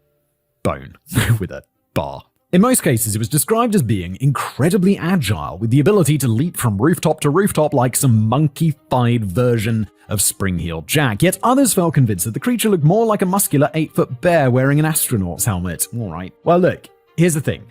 Speaker 1: bone with a bar. In most cases, it was described as being incredibly agile, with the ability to leap from rooftop to rooftop like some monkey-fied version of Spring-Heeled Jack. Yet others felt convinced that the creature looked more like a muscular 8-foot bear wearing an astronaut's helmet. All right. Well, look, here's the thing.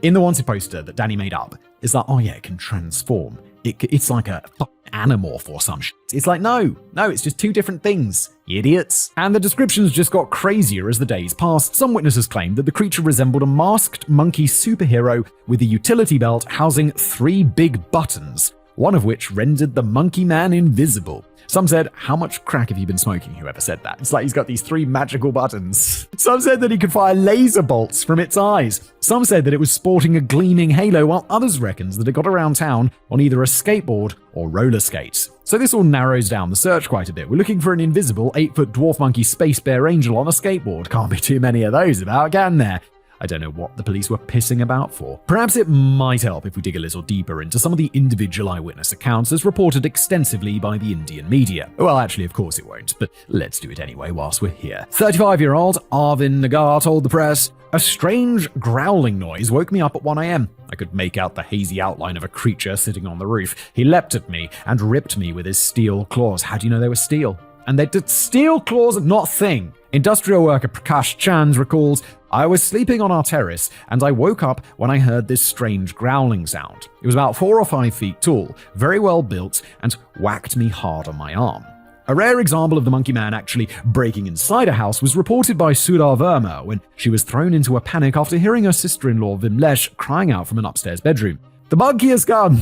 Speaker 1: In the wanted poster that Danny made up, it's like, it can transform. It's like a animorph or some shit. It's like, no, it's just two different things, you idiots. And the descriptions just got crazier as the days passed. Some witnesses claimed that the creature resembled a masked monkey superhero with a utility belt housing 3 big buttons, one of which rendered the monkey man invisible. Some said, how much crack have you been smoking, whoever said that? It's like he's got these 3 magical buttons. Some said that he could fire laser bolts from its eyes. Some said that it was sporting a gleaming halo, while others reckoned that it got around town on either a skateboard or roller skates. So this all narrows down the search quite a bit. We're looking for an invisible 8-foot dwarf monkey space bear angel on a skateboard. Can't be too many of those about, can there? I don't know what the police were pissing about for. Perhaps it might help if we dig a little deeper into some of the individual eyewitness accounts as reported extensively by the Indian media. Well, actually, of course it won't, but let's do it anyway whilst we're here. 35-year-old Arvind Nagar told the press, "A strange growling noise woke me up at 1 a.m. I could make out the hazy outline of a creature sitting on the roof. He leapt at me and ripped me with his steel claws." How do you know they were steel? And they did steel claws, not thing. Industrial worker Prakash Chand recalls, "I was sleeping on our terrace and I woke up when I heard this strange growling sound. It was about 4 or 5 feet tall, very well built, and whacked me hard on my arm." A rare example of the monkey man actually breaking inside a house was reported by Sudha Verma when she was thrown into a panic after hearing her sister-in-law Vimlesh crying out from an upstairs bedroom. "The monkey has come!"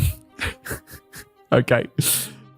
Speaker 1: Okay.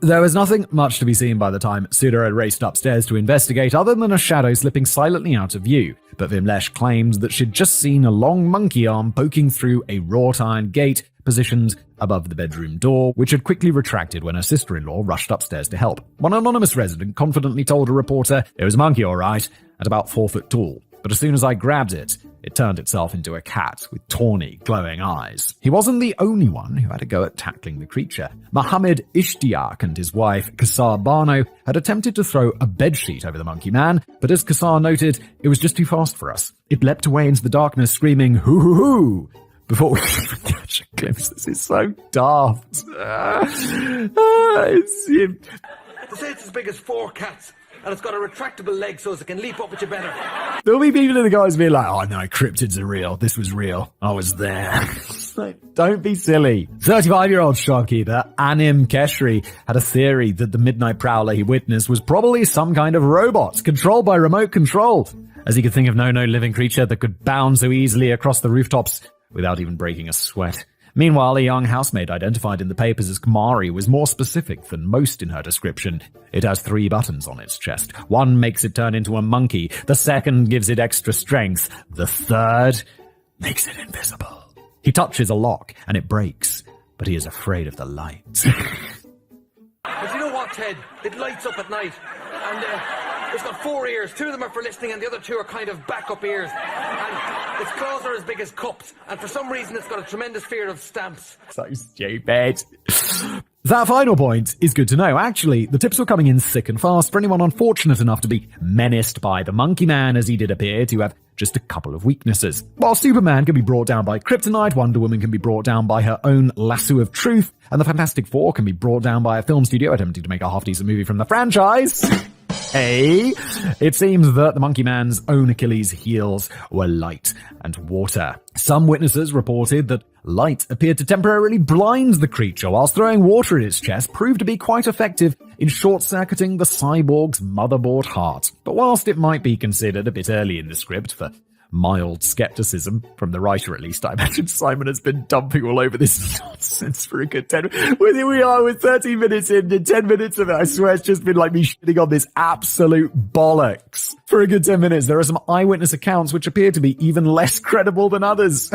Speaker 1: There was nothing much to be seen by the time Sudha had raced upstairs to investigate other than a shadow slipping silently out of view, but Vimlesh claimed that she'd just seen a long monkey arm poking through a wrought iron gate positioned above the bedroom door, which had quickly retracted when her sister-in-law rushed upstairs to help. One anonymous resident confidently told a reporter, "It was a monkey all right, at about 4 foot tall, but as soon as I grabbed it, it turned itself into a cat with tawny, glowing eyes." He wasn't the only one who had a go at tackling the creature. Mohammed Ishtiaq and his wife, Kassar Bano, had attempted to throw a bedsheet over the monkey man, but as Kassar noted, it was just too fast for us. It leapt away into the darkness, screaming, "Hoo hoo hoo!" before we could catch a glimpse. This is so daft.
Speaker 4: They say it's as big as 4 cats. And it's got a retractable leg so it can leap up at you better.
Speaker 1: There'll be people in the guys being like, "Oh no, cryptids are real. This was real. I was there." Like, don't be silly. 35-year-old shopkeeper Anim Keshri had a theory that the midnight prowler he witnessed was probably some kind of robot controlled by remote control, as he could think of no living creature that could bound so easily across the rooftops without even breaking a sweat. Meanwhile, a young housemaid identified in the papers as Kumari was more specific than most in her description. It has 3 buttons on its chest. One makes it turn into a monkey. The second gives it extra strength. The third makes it invisible. He touches a lock and it breaks, but he is afraid of the light.
Speaker 4: But you know what, Ted? It lights up at night. And it's got 4 ears. 2 of them are for listening and the other 2 are kind of backup ears. And its claws are as big as cups. And for some reason it's got a tremendous fear of stamps.
Speaker 1: So stupid. That final point is good to know. Actually, the tips were coming in thick and fast for anyone unfortunate enough to be menaced by the Monkey Man, as he did appear to have just a couple of weaknesses. While Superman can be brought down by kryptonite, Wonder Woman can be brought down by her own lasso of truth, and the Fantastic Four can be brought down by a film studio attempting to make a half-decent movie from the franchise. Hey, it seems that the Monkey Man's own Achilles' heels were light and water. Some witnesses reported that light appeared to temporarily blind the creature, whilst throwing water at its chest proved to be quite effective in short-circuiting the cyborg's motherboard heart. But whilst it might be considered a bit early in the script for mild skepticism, from the writer at least, I imagine Simon has been dumping all over this nonsense for a good 10 minutes. Well, here we are with 13 minutes in, and 10 minutes of it, I swear it's just been like me shitting on this absolute bollocks. For a good 10 minutes, there are some eyewitness accounts which appear to be even less credible than others.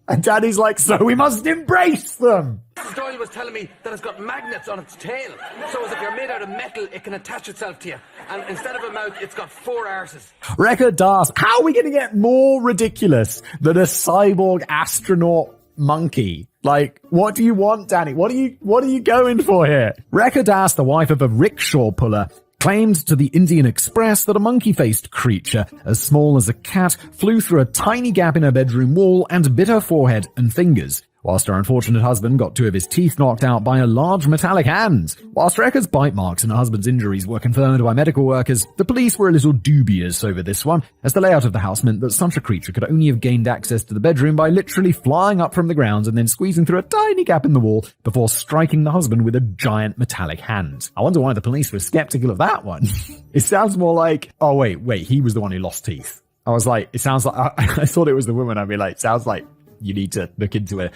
Speaker 1: And Daddy's like, so we must embrace them!
Speaker 4: Mrs. Doyle was telling me that it's got magnets on its tail. So as if you're made out of metal, it can attach itself to you. And instead of a mouth, it's got 4 arses.
Speaker 1: Record Das, how are we going to get more ridiculous than a cyborg astronaut monkey? Like, what do you want, Danny? What are you going for here? Rekha Das, the wife of a rickshaw puller, claimed to the Indian Express that a monkey-faced creature as small as a cat flew through a tiny gap in her bedroom wall and bit her forehead and fingers, whilst her unfortunate husband got 2 of his teeth knocked out by a large metallic hand. Whilst Rekha's bite marks and her husband's injuries were confirmed by medical workers, the police were a little dubious over this one, as the layout of the house meant that such a creature could only have gained access to the bedroom by literally flying up from the ground and then squeezing through a tiny gap in the wall before striking the husband with a giant metallic hand. I wonder why the police were skeptical of that one. It sounds more like, oh wait, he was the one who lost teeth. I was like, it sounds like, I thought it was the woman. I'd be like, sounds like you need to look into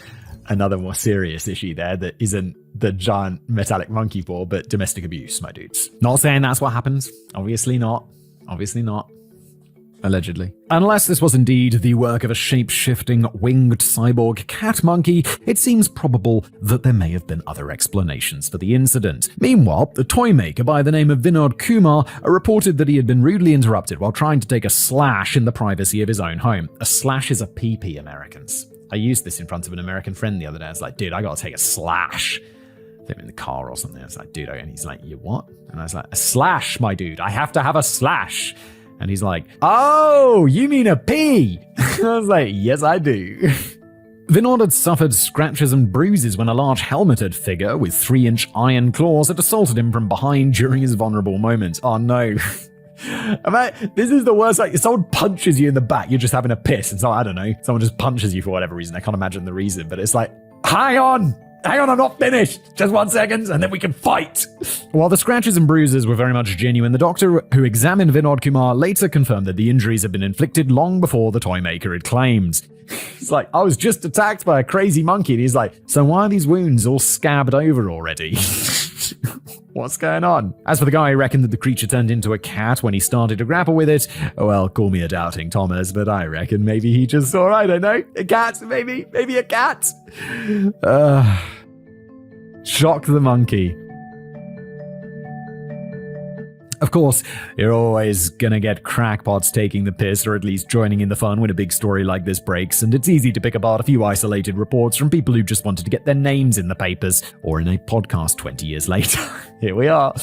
Speaker 1: another more serious issue there that isn't the giant metallic monkey paw, but domestic abuse, my dudes. Not saying that's what happens. Obviously not. Allegedly. Unless this was indeed the work of a shape-shifting winged cyborg cat monkey, it seems probable that there may have been other explanations for the incident. Meanwhile, the toy maker by the name of Vinod Kumar reported that he had been rudely interrupted while trying to take a slash in the privacy of his own home. A slash is a pee-pee, Americans. I used this in front of an American friend the other day. I was like, dude, I gotta take a slash. I'm in the car or something. I was like, dude, and he's like, you what? And I was like, a slash, my dude. I have to have a slash. And he's like, oh, you mean a pee? I was like, yes, I do. Vinod had suffered scratches and bruises when a large helmeted figure with 3-inch iron claws had assaulted him from behind during his vulnerable moments. Oh no. This is the worst. Like, if someone punches you in the back, you're just having a piss, and so I don't know, someone just punches you for whatever reason. I can't imagine the reason, but it's like, hang on, I'm not finished. Just 1 second, and then we can fight. While the scratches and bruises were very much genuine, the doctor who examined Vinod Kumar later confirmed that the injuries had been inflicted long before the toy maker had claimed. He's like, I was just attacked by a crazy monkey. And he's like, so why are these wounds all scabbed over already? What's going on? As for the guy who reckoned that the creature turned into a cat when he started to grapple with it, well, call me a doubting Thomas, but I reckon maybe he just saw, I don't know, a cat, maybe a cat. Shock the monkey. Of course, you're always gonna get crackpots taking the piss or at least joining in the fun when a big story like this breaks, and it's easy to pick apart a few isolated reports from people who just wanted to get their names in the papers or in a podcast 20 years later. Here we are.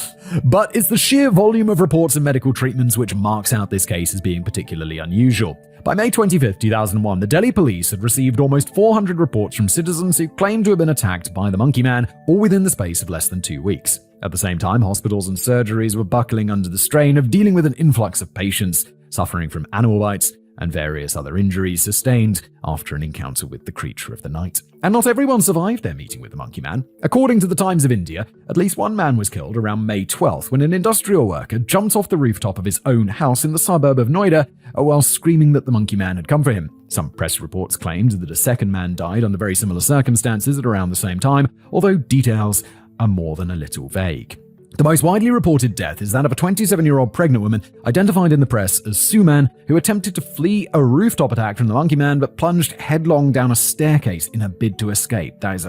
Speaker 1: But it's the sheer volume of reports and medical treatments which marks out this case as being particularly unusual. By May 25, 2001, the Delhi police had received almost 400 reports from citizens who claimed to have been attacked by the Monkey Man, all within the space of less than 2 weeks. At the same time, hospitals and surgeries were buckling under the strain of dealing with an influx of patients suffering from animal bites and various other injuries sustained after an encounter with the creature of the night. And not everyone survived their meeting with the Monkey Man. According to the Times of India, at least one man was killed around May 12th when an industrial worker jumped off the rooftop of his own house in the suburb of Noida while screaming that the Monkey Man had come for him. Some press reports claimed that a second man died under very similar circumstances at around the same time, although details are more than a little vague. The most widely reported death is that of a 27-year-old pregnant woman identified in the press as Suman, who attempted to flee a rooftop attack from the Monkey Man but plunged headlong down a staircase in a bid to escape. That is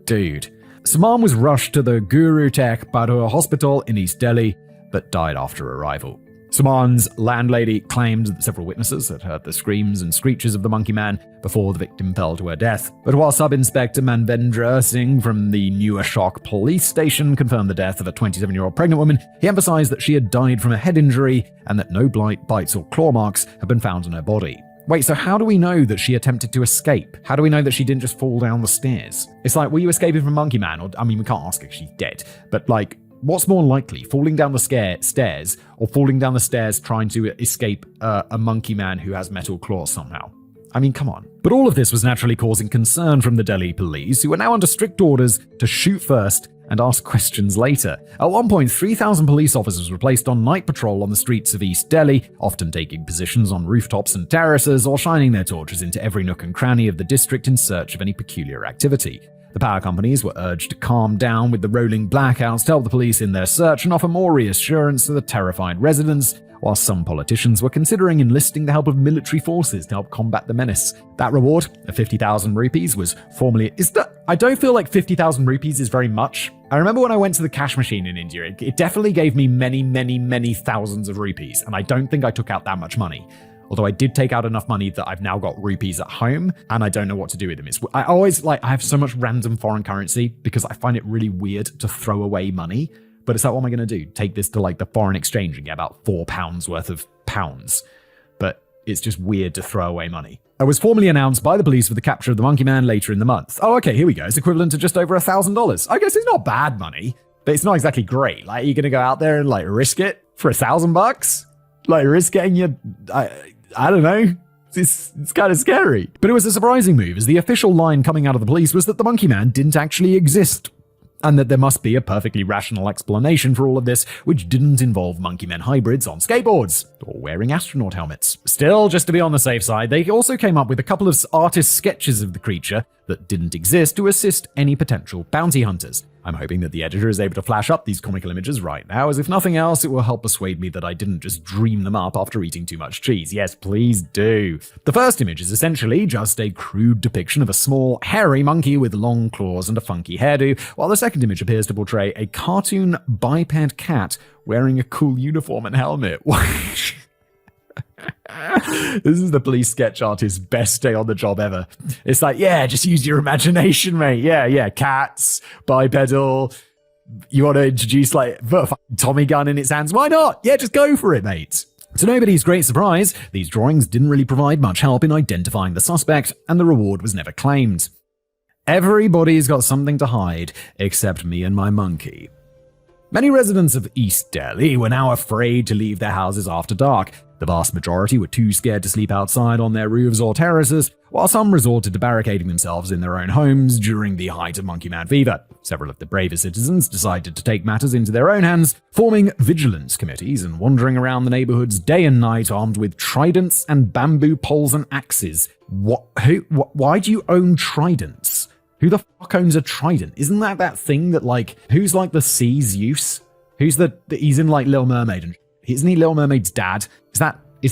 Speaker 1: dude. Saman was rushed to the Guru Tech Badur Hospital in East Delhi, but died after arrival. Saman's landlady claimed that several witnesses had heard the screams and screeches of the monkey man before the victim fell to her death. But while Sub-Inspector Manvendra Singh from the New Ashok police station confirmed the death of a 27-year-old pregnant woman, he emphasized that she had died from a head injury and that no bites or claw marks had been found on her body. Wait, so how do we know that she attempted to escape? How do we know that she didn't just fall down the stairs? It's like, were you escaping from Monkey Man? Or, I mean, we can't ask if she's dead, but like, what's more likely, falling down the stairs or falling down the stairs trying to escape a monkey man who has metal claws somehow? I mean, come on. But all of this was naturally causing concern from the Delhi police, who were now under strict orders to shoot first and ask questions later. At one point, 3,000 police officers were placed on night patrol on the streets of East Delhi, often taking positions on rooftops and terraces or shining their torches into every nook and cranny of the district in search of any peculiar activity. The power companies were urged to calm down with the rolling blackouts to help the police in their search and offer more reassurance to the terrified residents, while some politicians were considering enlisting the help of military forces to help combat the menace. That reward of 50,000 rupees was formally... I don't feel like 50,000 rupees is very much. I remember when I went to the cash machine in India, it definitely gave me many, many, many thousands of rupees, and I don't think I took out that much money. Although I did take out enough money that I've now got rupees at home, and I don't know what to do with them. I have so much random foreign currency because I find it really weird to throw away money. But it's like, what am I going to do? Take this to like the foreign exchange and get about £4 worth of pounds. But it's just weird to throw away money. I was formally announced by the police for the capture of the monkey man later in the month. Oh, okay, here we go. It's equivalent to just over $1,000. I guess it's not bad money, but it's not exactly great. Like, are you going to go out there and like risk it for $1,000? Like, risk getting your... I don't know. It's kind of scary. But it was a surprising move, as the official line coming out of the police was that the monkey man didn't actually exist, and that there must be a perfectly rational explanation for all of this, which didn't involve monkey men hybrids on skateboards or wearing astronaut helmets. Still, just to be on the safe side, they also came up with a couple of artist sketches of the creature that didn't exist to assist any potential bounty hunters. I'm hoping that the editor is able to flash up these comical images right now, as if nothing else, it will help persuade me that I didn't just dream them up after eating too much cheese. Yes, please do. The first image is essentially just a crude depiction of a small, hairy monkey with long claws and a funky hairdo, while the second image appears to portray a cartoon biped cat wearing a cool uniform and helmet. This is the police sketch artist's best day on the job ever. It's like, yeah, just use your imagination, mate. Yeah, cats, bipedal. You want to introduce like a Tommy gun in its hands? Why not? Yeah, just go for it, mate. To nobody's great surprise, these drawings didn't really provide much help in identifying the suspect, and the reward was never claimed. Everybody's got something to hide, except me and my monkey. Many residents of East Delhi were now afraid to leave their houses after dark. The vast majority were too scared to sleep outside on their roofs or terraces, while some resorted to barricading themselves in their own homes during the height of Monkey Man fever. Several of the braver citizens decided to take matters into their own hands, forming vigilance committees and wandering around the neighborhoods day and night armed with tridents and bamboo poles and axes. Why do you own tridents? Who the fuck owns a trident? Isn't that thing that, like, who's like the sea's use? He's in like Little Mermaid, and isn't he Little Mermaid's dad? Is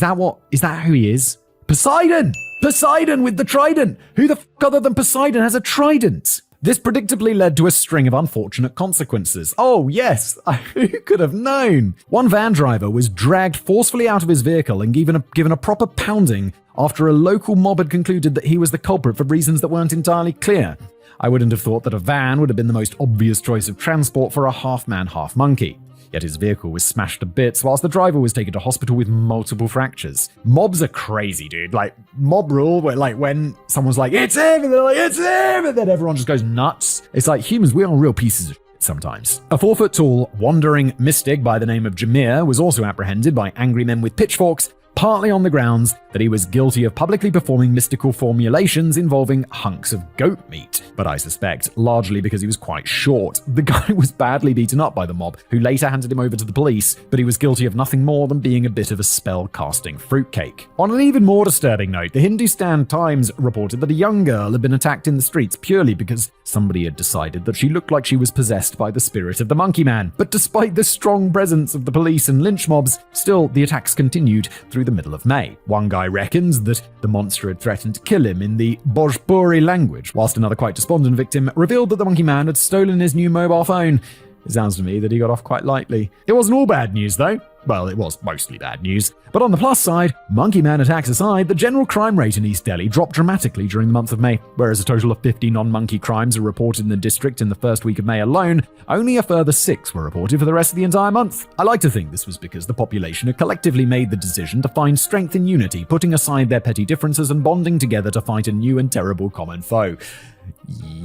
Speaker 1: that who he is? Poseidon! Poseidon with the trident! Who the fuck other than Poseidon has a trident? This predictably led to a string of unfortunate consequences. Oh yes, who could have known? One van driver was dragged forcefully out of his vehicle and given a proper pounding after a local mob had concluded that he was the culprit for reasons that weren't entirely clear. I wouldn't have thought that a van would have been the most obvious choice of transport for a half-man, half-monkey. Yet his vehicle was smashed to bits whilst the driver was taken to hospital with multiple fractures. Mobs are crazy, dude. Like, mob rule, where like when someone's like, it's him, and they're like, it's him, and then everyone just goes nuts. It's like, humans, we are real pieces of shit sometimes. A 4-foot-tall, wandering mystic by the name of Jameer was also apprehended by angry men with pitchforks, partly on the grounds that he was guilty of publicly performing mystical formulations involving hunks of goat meat, but I suspect largely because he was quite short. The guy was badly beaten up by the mob, who later handed him over to the police, but he was guilty of nothing more than being a bit of a spell-casting fruitcake. On an even more disturbing note, the Hindustan Times reported that a young girl had been attacked in the streets purely because somebody had decided that she looked like she was possessed by the spirit of the monkey man. But despite the strong presence of the police and lynch mobs, still the attacks continued through the middle of May. One guy guy reckoned that the monster had threatened to kill him in the Bhojpuri language, whilst another quite despondent victim revealed that the monkey man had stolen his new mobile phone. It sounds to me that he got off quite lightly. It wasn't all bad news, though. Well, it was mostly bad news. But on the plus side, monkey man attacks aside, the general crime rate in East Delhi dropped dramatically during the month of May. Whereas a total of 50 non-monkey crimes were reported in the district in the first week of May alone, only a further 6 were reported for the rest of the entire month. I like to think this was because the population had collectively made the decision to find strength in unity, putting aside their petty differences and bonding together to fight a new and terrible common foe.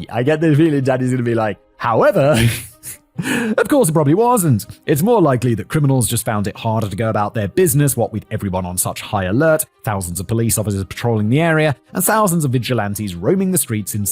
Speaker 1: I get the feeling Daddy's going to be like, however... Of course, it probably wasn't. It's more likely that criminals just found it harder to go about their business, what with everyone on such high alert, thousands of police officers patrolling the area, and thousands of vigilantes roaming the streets in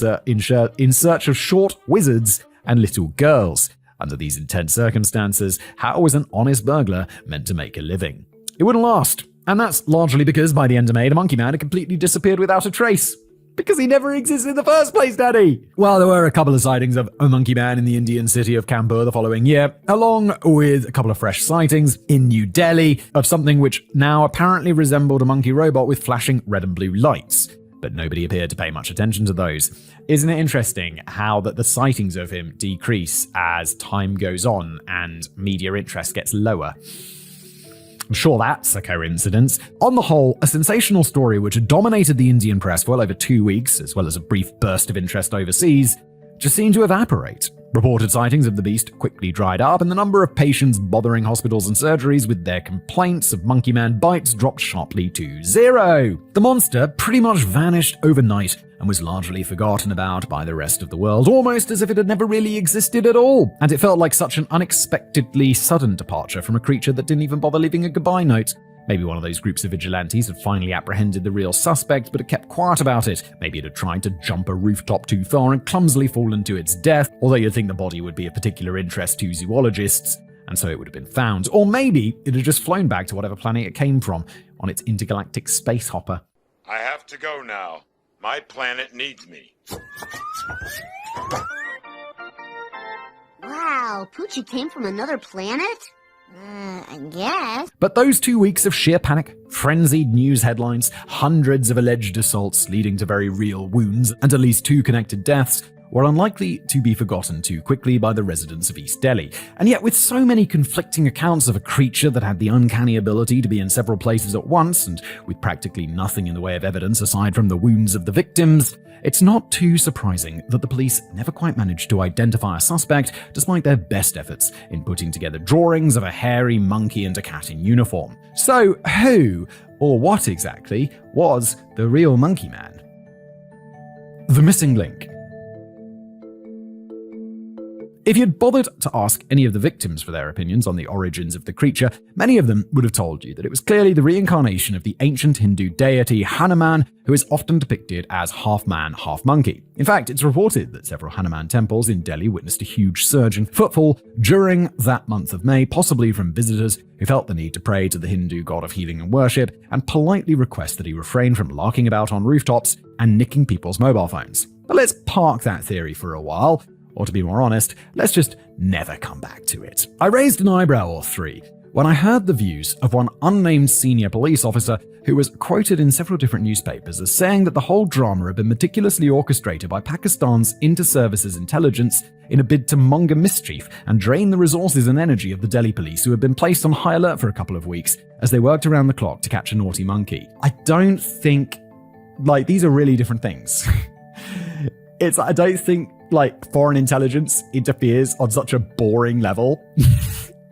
Speaker 1: search of short wizards and little girls. Under these intense circumstances, how was an honest burglar meant to make a living? It wouldn't last, and that's largely because by the end of May, the monkey man had completely disappeared without a trace. Because he never existed in the first place, Daddy! Well, there were a couple of sightings of a monkey man in the Indian city of Kanpur the following year, along with a couple of fresh sightings in New Delhi of something which now apparently resembled a monkey robot with flashing red and blue lights. But nobody appeared to pay much attention to those. Isn't it interesting how that the sightings of him decrease as time goes on and media interest gets lower? I'm sure that's a coincidence. On the whole, a sensational story which had dominated the Indian press for well over 2 weeks, as well as a brief burst of interest overseas, just seemed to evaporate. Reported sightings of the beast quickly dried up, and the number of patients bothering hospitals and surgeries with their complaints of monkey man bites dropped sharply to 0. The monster pretty much vanished overnight and was largely forgotten about by the rest of the world, almost as if it had never really existed at all. And it felt like such an unexpectedly sudden departure from a creature that didn't even bother leaving a goodbye note. Maybe one of those groups of vigilantes had finally apprehended the real suspect, but had kept quiet about it. Maybe it had tried to jump a rooftop too far and clumsily fallen to its death, although you'd think the body would be of particular interest to zoologists, and so it would have been found. Or maybe it had just flown back to whatever planet it came from on its intergalactic space hopper.
Speaker 9: I have to go now. My planet needs me.
Speaker 22: Wow, Poochie came from another planet? I guess.
Speaker 1: But those 2 weeks of sheer panic, frenzied news headlines, hundreds of alleged assaults leading to very real wounds, and at least 2 connected deaths were unlikely to be forgotten too quickly by the residents of East Delhi. And yet, with so many conflicting accounts of a creature that had the uncanny ability to be in several places at once, and with practically nothing in the way of evidence aside from the wounds of the victims, it's not too surprising that the police never quite managed to identify a suspect despite their best efforts in putting together drawings of a hairy monkey and a cat in uniform. So who, or what exactly, was the real monkey man? The missing link. If you'd bothered to ask any of the victims for their opinions on the origins of the creature, many of them would have told you that it was clearly the reincarnation of the ancient Hindu deity Hanuman, who is often depicted as half man, half monkey. In fact, it's reported that several Hanuman temples in Delhi witnessed a huge surge in footfall during that month of May, possibly from visitors who felt the need to pray to the Hindu god of healing and worship and politely request that he refrain from larking about on rooftops and nicking people's mobile phones. But let's park that theory for a while. Or to be more honest, let's just never come back to it. I raised an eyebrow or 3 when I heard the views of one unnamed senior police officer who was quoted in several different newspapers as saying that the whole drama had been meticulously orchestrated by Pakistan's inter-services intelligence in a bid to monger mischief and drain the resources and energy of the Delhi police, who had been placed on high alert for a couple of weeks as they worked around the clock to catch a naughty monkey. I don't think, these are really different things. I don't think foreign intelligence interferes on such a boring level.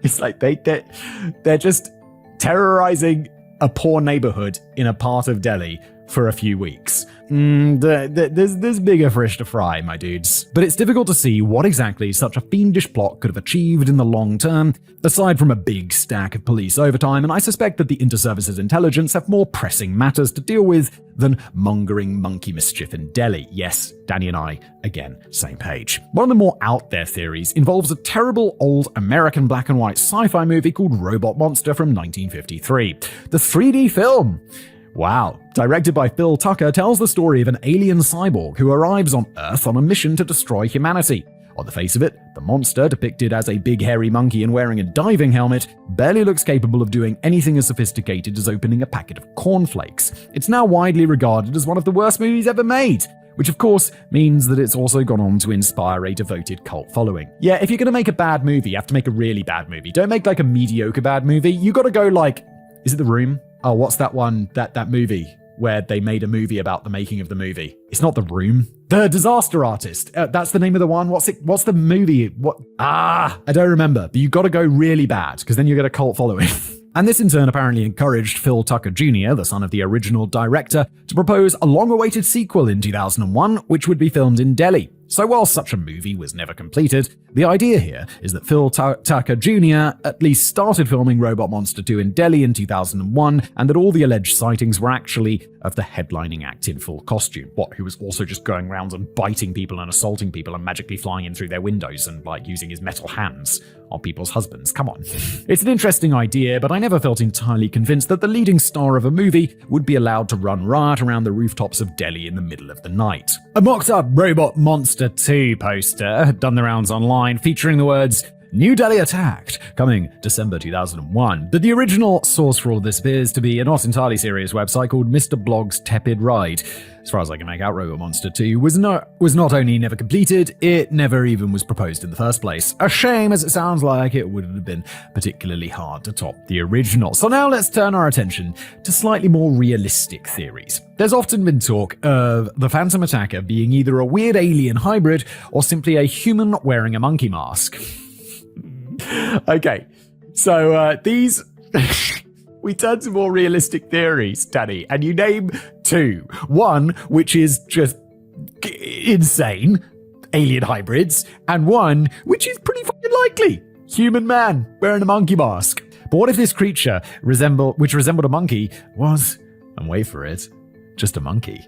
Speaker 1: It's like they're just terrorizing a poor neighborhood in a part of Delhi for a few weeks. There's bigger fish to fry, my dudes. But it's difficult to see what exactly such a fiendish plot could have achieved in the long term, aside from a big stack of police overtime, and I suspect that the inter-services intelligence have more pressing matters to deal with than mongering monkey mischief in Delhi. Yes, Danny and I, again, same page. One of the more out there theories involves a terrible old American black and white sci-fi movie called Robot Monster from 1953. The 3D film, wow, directed by Phil Tucker, tells the story of an alien cyborg who arrives on Earth on a mission to destroy humanity. On the face of it, the monster, depicted as a big hairy monkey and wearing a diving helmet, barely looks capable of doing anything as sophisticated as opening a packet of cornflakes. It's now widely regarded as one of the worst movies ever made, which of course means that it's also gone on to inspire a devoted cult following. Yeah, if you're gonna make a bad movie, you have to make a really bad movie. Don't make like a mediocre bad movie. You gotta go like, is it The Room? Oh, what's that one, that movie where they made a movie about the making of the movie? It's not The Room. The Disaster Artist. That's the name of the one. What's the movie? I don't remember. But you gotta go really bad, because then you get a cult following. And this in turn apparently encouraged Phil Tucker Jr., the son of the original director, to propose a long-awaited sequel in 2001, which would be filmed in Delhi. So while such a movie was never completed, the idea here is that Phil Tucker Jr. at least started filming Robot Monster 2 in Delhi in 2001, and that all the alleged sightings were actually of the headlining act in full costume. Who was also just going around and biting people and assaulting people and magically flying in through their windows and using his metal hands on people's husbands. Come on. It's an interesting idea, but I never felt entirely convinced that the leading star of a movie would be allowed to run riot around the rooftops of Delhi in the middle of the night. A mocked-up Robot Monster 2 poster had done the rounds online, featuring the words, "New Delhi attacked," coming December 2001. But the original source for all of this appears to be a not entirely serious website called Mr. Blog's Tepid Ride. As far as I can make out, Robot Monster 2 was not only never completed, it never even was proposed in the first place. A shame, as it sounds like it would have been particularly hard to top the original. So now let's turn our attention to slightly more realistic theories. There's often been talk of the Phantom Attacker being either a weird alien hybrid or simply a human wearing a monkey mask. Okay, so these... We turn to more realistic theories, Danny, and you name two. One, which is just insane, alien hybrids, and one, which is pretty fucking likely, human man wearing a monkey mask. But what if this creature, which resembled a monkey, was, and wait for it, just a monkey?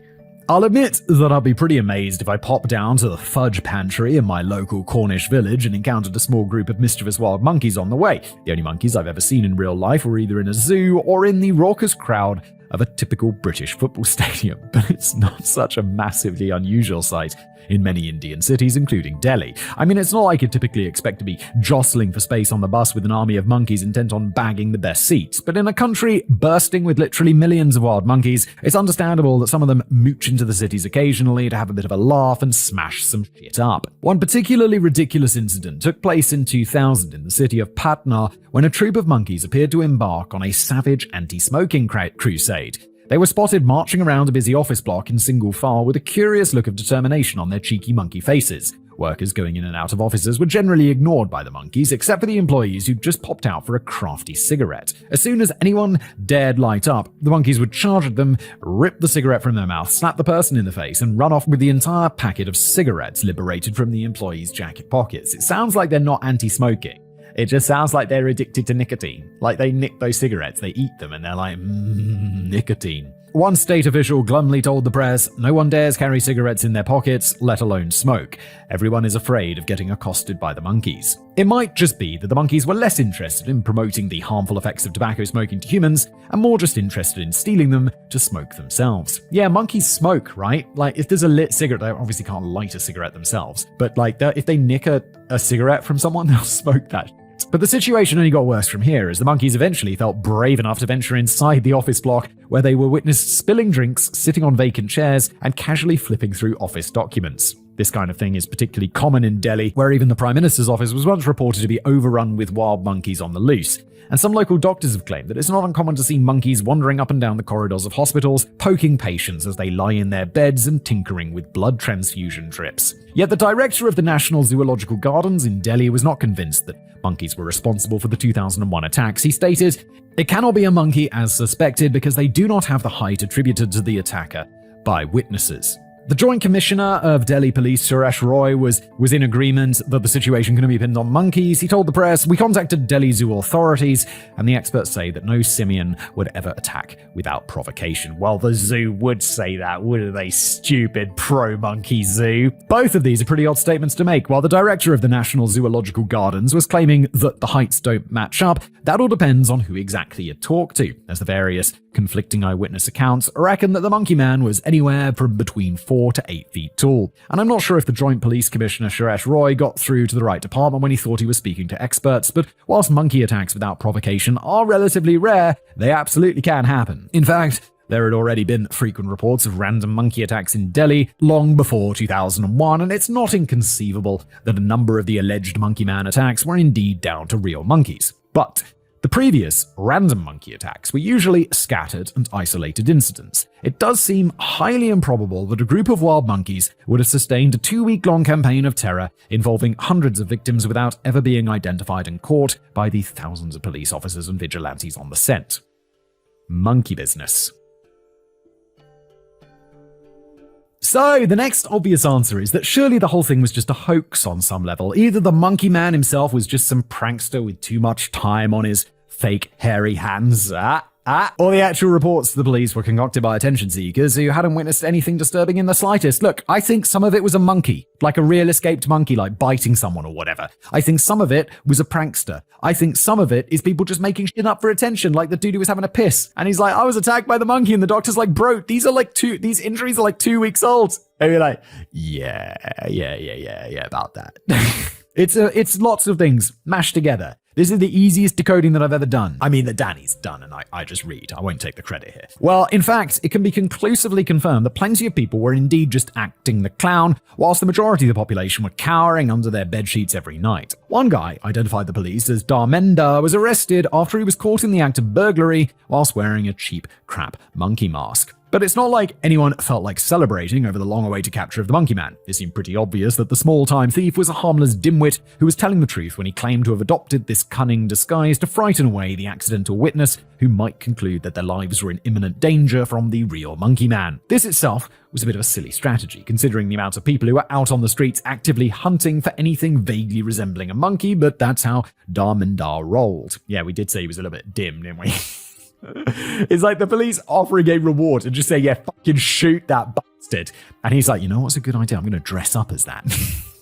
Speaker 1: I'll admit that I'd be pretty amazed if I popped down to the fudge pantry in my local Cornish village and encountered a small group of mischievous wild monkeys on the way. The only monkeys I've ever seen in real life were either in a zoo or in the raucous crowd of a typical British football stadium. But it's not such a massively unusual sight in many Indian cities, including Delhi. I mean, it's not like you'd typically expect to be jostling for space on the bus with an army of monkeys intent on bagging the best seats. But in a country bursting with literally millions of wild monkeys, it's understandable that some of them mooch into the cities occasionally to have a bit of a laugh and smash some shit up. One particularly ridiculous incident took place in 2000 in the city of Patna when a troop of monkeys appeared to embark on a savage anti-smoking crusade. They were spotted marching around a busy office block in single file with a curious look of determination on their cheeky monkey faces. Workers going in and out of offices were generally ignored by the monkeys, except for the employees who'd just popped out for a crafty cigarette. As soon as anyone dared light up, the monkeys would charge at them, rip the cigarette from their mouth, slap the person in the face, and run off with the entire packet of cigarettes liberated from the employees' jacket pockets. It sounds like they're not anti-smoking. It just sounds like they're addicted to nicotine. Like they nick those cigarettes, they eat them, and they're like, nicotine. One state official glumly told the press, "No one dares carry cigarettes in their pockets, let alone smoke. Everyone is afraid of getting accosted by the monkeys." It might just be that the monkeys were less interested in promoting the harmful effects of tobacco smoking to humans, and more just interested in stealing them to smoke themselves. Yeah, monkeys smoke, right? Like, if there's a lit cigarette, they obviously can't light a cigarette themselves, but if they nick a cigarette from someone, they'll smoke that. But the situation only got worse from here, as the monkeys eventually felt brave enough to venture inside the office block, where they were witnessed spilling drinks, sitting on vacant chairs, and casually flipping through office documents. This kind of thing is particularly common in Delhi, where even the Prime Minister's office was once reported to be overrun with wild monkeys on the loose. And some local doctors have claimed that it's not uncommon to see monkeys wandering up and down the corridors of hospitals, poking patients as they lie in their beds and tinkering with blood transfusion drips. Yet the director of the National Zoological Gardens in Delhi was not convinced that monkeys were responsible for the 2001 attacks. He stated, "It cannot be a monkey as suspected because they do not have the height attributed to the attacker by witnesses." The Joint Commissioner of Delhi Police, Suresh Roy, was in agreement that the situation couldn't be pinned on monkeys. He told the press, "We contacted Delhi Zoo authorities, and the experts say that no simian would ever attack without provocation." Well, the zoo would say that, wouldn't they, stupid pro-monkey zoo? Both of these are pretty odd statements to make. While the director of the National Zoological Gardens was claiming that the heights don't match up, that all depends on who exactly you talk to, as the various conflicting eyewitness accounts reckon that the Monkey Man was anywhere from between 4 to 8 feet tall. And I'm not sure if the Joint Police Commissioner Suresh Roy got through to the right department when he thought he was speaking to experts, but whilst monkey attacks without provocation are relatively rare, they absolutely can happen. In fact, there had already been frequent reports of random monkey attacks in Delhi long before 2001, and it's not inconceivable that a number of the alleged Monkey Man attacks were indeed down to real monkeys. But the previous random monkey attacks were usually scattered and isolated incidents. It does seem highly improbable that a group of wild monkeys would have sustained a 2-week-long campaign of terror involving hundreds of victims without ever being identified and caught by the thousands of police officers and vigilantes on the scent. Monkey business. So, the next obvious answer is that surely the whole thing was just a hoax on some level. Either the Monkey Man himself was just some prankster with too much time on his fake hairy hands, or the actual reports to the police were concocted by attention seekers who hadn't witnessed anything disturbing in the slightest. Look, I think some of it was a monkey, like a real escaped monkey, like biting someone or whatever. I think some of it was a prankster. I think some of it is people just making shit up for attention, like the dude who was having a piss. And he's like, I was attacked by the monkey, and the doctor's like, bro, these injuries are like 2 weeks old. And you're like, yeah, about that. It's lots of things mashed together. This is the easiest decoding that I've ever done. I mean, that Danny's done, and I just read. I won't take the credit here. Well, in fact, it can be conclusively confirmed that plenty of people were indeed just acting the clown, whilst the majority of the population were cowering under their bedsheets every night. One guy, identified the police as Dharmender, was arrested after he was caught in the act of burglary whilst wearing a cheap crap monkey mask. But it's not like anyone felt like celebrating over the long-awaited capture of the Monkey Man. It seemed pretty obvious that the small-time thief was a harmless dimwit who was telling the truth when he claimed to have adopted this cunning disguise to frighten away the accidental witness who might conclude that their lives were in imminent danger from the real Monkey Man. This itself was a bit of a silly strategy, considering the amount of people who were out on the streets actively hunting for anything vaguely resembling a monkey, but that's how Dharmender rolled. Yeah, we did say he was a little bit dim, didn't we? It's like the police offering a reward and just say, yeah, fucking shoot that bastard. And he's like, you know what's a good idea? I'm going to dress up as that.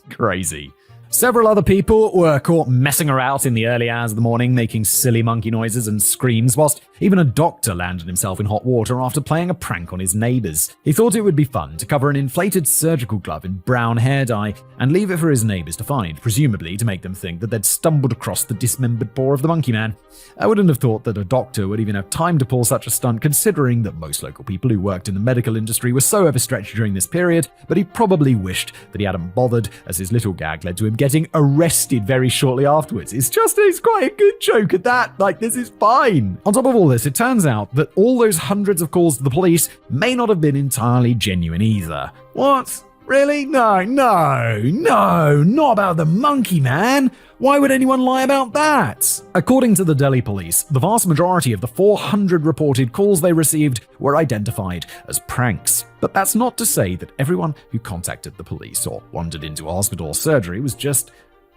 Speaker 1: Crazy. Several other people were caught messing around in the early hours of the morning, making silly monkey noises and screams, whilst even a doctor landed himself in hot water after playing a prank on his neighbours. He thought it would be fun to cover an inflated surgical glove in brown hair dye and leave it for his neighbours to find, presumably to make them think that they'd stumbled across the dismembered paw of the Monkey Man. I wouldn't have thought that a doctor would even have time to pull such a stunt, considering that most local people who worked in the medical industry were so overstretched during this period, but he probably wished that he hadn't bothered, as his little gag led to him getting arrested very shortly afterwards. It's quite a good joke at that. Like, this is fine. On top of all this, it turns out that all those hundreds of calls to the police may not have been entirely genuine either. What? Really? No, not about the Monkey Man. Why would anyone lie about that? According to the Delhi police, the vast majority of the 400 reported calls they received were identified as pranks. But that's not to say that everyone who contacted the police or wandered into hospital or surgery was just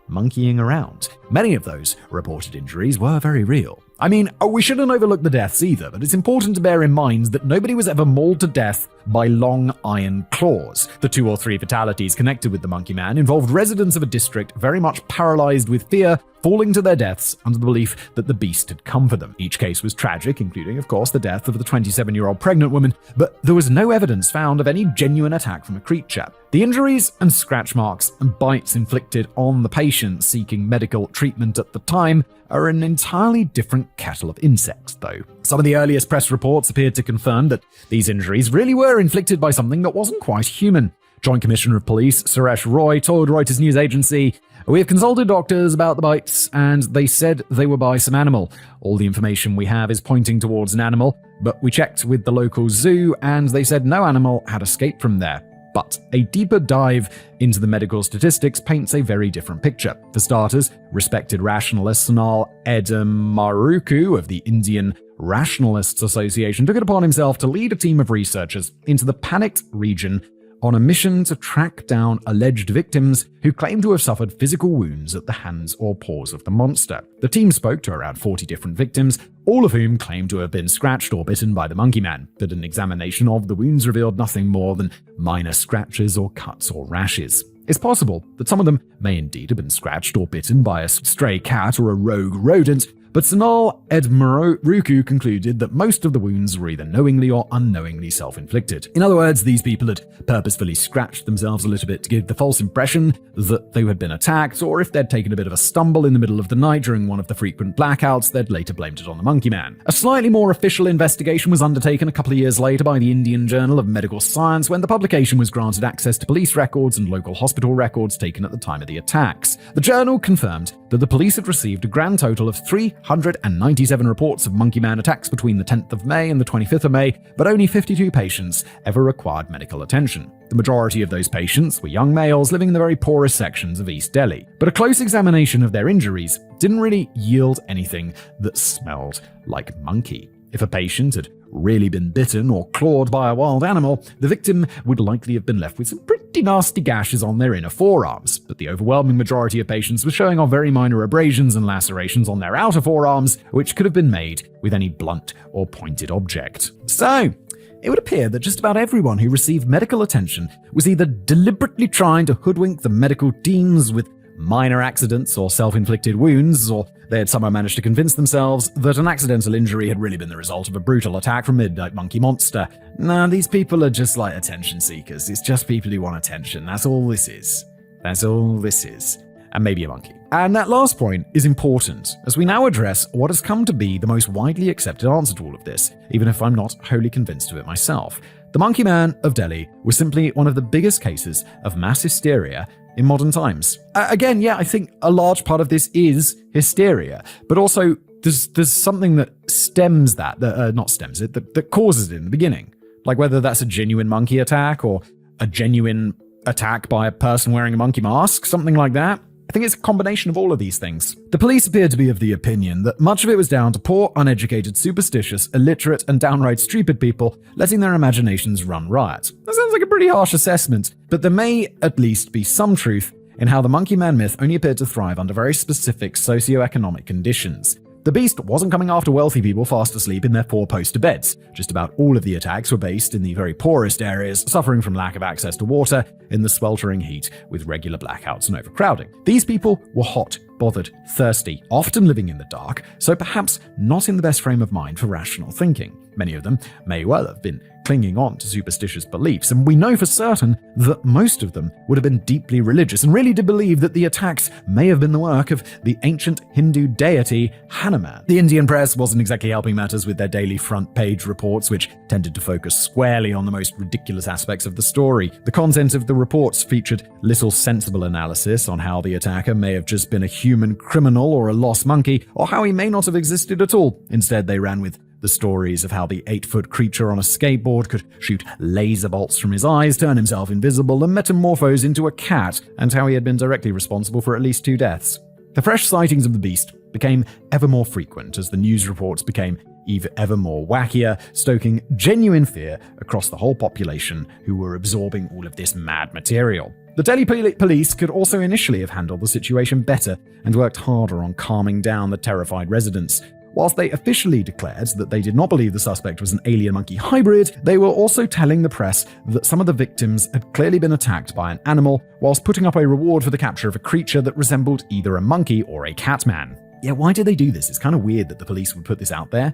Speaker 1: monkeying around. Many of those reported injuries were very real. I mean, we shouldn't overlook the deaths either, but it's important to bear in mind that nobody was ever mauled to death by long iron claws. The 2 or 3 fatalities connected with the Monkey Man involved residents of a district very much paralyzed with fear, falling to their deaths under the belief that the beast had come for them. Each case was tragic, including, of course, the death of the 27-year-old pregnant woman, but there was no evidence found of any genuine attack from a creature. The injuries and scratch marks and bites inflicted on the patient seeking medical treatment at the time are an entirely different kettle of insects, though. Some of the earliest press reports appeared to confirm that these injuries really were inflicted by something that wasn't quite human. Joint Commissioner of Police Suresh Roy told Reuters news agency, "We have consulted doctors about the bites, and they said they were by some animal. All the information we have is pointing towards an animal, but we checked with the local zoo, and they said no animal had escaped from there." But a deeper dive into the medical statistics paints a very different picture. For starters, respected rationalist Sanal Edamaruku of the Indian Rationalists Association took it upon himself to lead a team of researchers into the panicked region on a mission to track down alleged victims who claim to have suffered physical wounds at the hands or paws of the monster. The team spoke to around 40 different victims, all of whom claimed to have been scratched or bitten by the Monkey Man, but an examination of the wounds revealed nothing more than minor scratches or cuts or rashes. It's possible that some of them may indeed have been scratched or bitten by a stray cat or a rogue rodent, but Sanal Edmuruku concluded that most of the wounds were either knowingly or unknowingly self-inflicted. In other words, these people had purposefully scratched themselves a little bit to give the false impression that they had been attacked, or if they'd taken a bit of a stumble in the middle of the night during one of the frequent blackouts, they'd later blamed it on the Monkey Man. A slightly more official investigation was undertaken a couple of years later by the Indian Journal of Medical Science when the publication was granted access to police records and local hospital records taken at the time of the attacks. The journal confirmed that the police had received a grand total of 397 reports of Monkey Man attacks between the 10th of May and the 25th of May, but only 52 patients ever required medical attention. The majority of those patients were young males living in the very poorest sections of East Delhi. But a close examination of their injuries didn't really yield anything that smelled like monkey. If a patient had really been bitten or clawed by a wild animal, the victim would likely have been left with some pretty nasty gashes on their inner forearms, but the overwhelming majority of patients were showing off very minor abrasions and lacerations on their outer forearms, which could have been made with any blunt or pointed object. So, it would appear that just about everyone who received medical attention was either deliberately trying to hoodwink the medical teams with minor accidents or self-inflicted wounds, or they had somehow managed to convince themselves that an accidental injury had really been the result of a brutal attack from Midnight Monkey Monster. Nah, these people are just like attention seekers. It's just people who want attention. That's all this is. That's all this is. And maybe a monkey. And that last point is important, as we now address what has come to be the most widely accepted answer to all of this, even if I'm not wholly convinced of it myself. The Monkey Man of Delhi was simply one of the biggest cases of mass hysteria in modern times. Again, yeah, I think a large part of this is hysteria, but also there's something that stems that causes it in the beginning. Like whether that's a genuine monkey attack or a genuine attack by a person wearing a monkey mask, something like that. I think it's a combination of all of these things. The police appeared to be of the opinion that much of it was down to poor, uneducated, superstitious, illiterate, and downright stupid people letting their imaginations run riot. That sounds like a pretty harsh assessment, but there may at least be some truth in how the Monkey Man myth only appeared to thrive under very specific socioeconomic conditions. The beast wasn't coming after wealthy people fast asleep in their four-poster beds. Just about all of the attacks were based in the very poorest areas, suffering from lack of access to water in the sweltering heat with regular blackouts and overcrowding. These people were hot, bothered, thirsty, often living in the dark, so perhaps not in the best frame of mind for rational thinking. Many of them may well have been clinging on to superstitious beliefs, and we know for certain that most of them would have been deeply religious and really did believe that the attacks may have been the work of the ancient Hindu deity Hanuman. The Indian press wasn't exactly helping matters with their daily front page reports, which tended to focus squarely on the most ridiculous aspects of the story. The content of the reports featured little sensible analysis on how the attacker may have just been a human criminal or a lost monkey, or how he may not have existed at all. Instead, they ran with the stories of how the 8-foot creature on a skateboard could shoot laser bolts from his eyes, turn himself invisible, and metamorphose into a cat, and how he had been directly responsible for at least 2 deaths. The fresh sightings of the beast became ever more frequent as the news reports became ever more wackier, stoking genuine fear across the whole population who were absorbing all of this mad material. The Delhi police could also initially have handled the situation better and worked harder on calming down the terrified residents. Whilst they officially declared that they did not believe the suspect was an alien-monkey hybrid, they were also telling the press that some of the victims had clearly been attacked by an animal, whilst putting up a reward for the capture of a creature that resembled either a monkey or a catman. Yeah, why did they do this? It's kind of weird that the police would put this out there.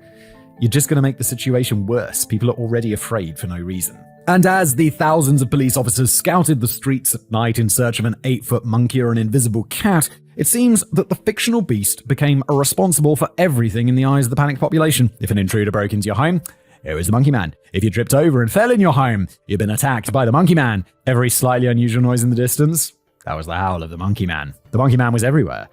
Speaker 1: You're just going to make the situation worse. People are already afraid for no reason. And as the thousands of police officers scouted the streets at night in search of an 8-foot monkey or an invisible cat, it seems that the fictional beast became responsible for everything in the eyes of the panicked population. If an intruder broke into your home, it was the Monkey Man. If you tripped over and fell in your home, you'd been attacked by the Monkey Man. Every slightly unusual noise in the distance, that was the howl of the Monkey Man. The Monkey Man was everywhere,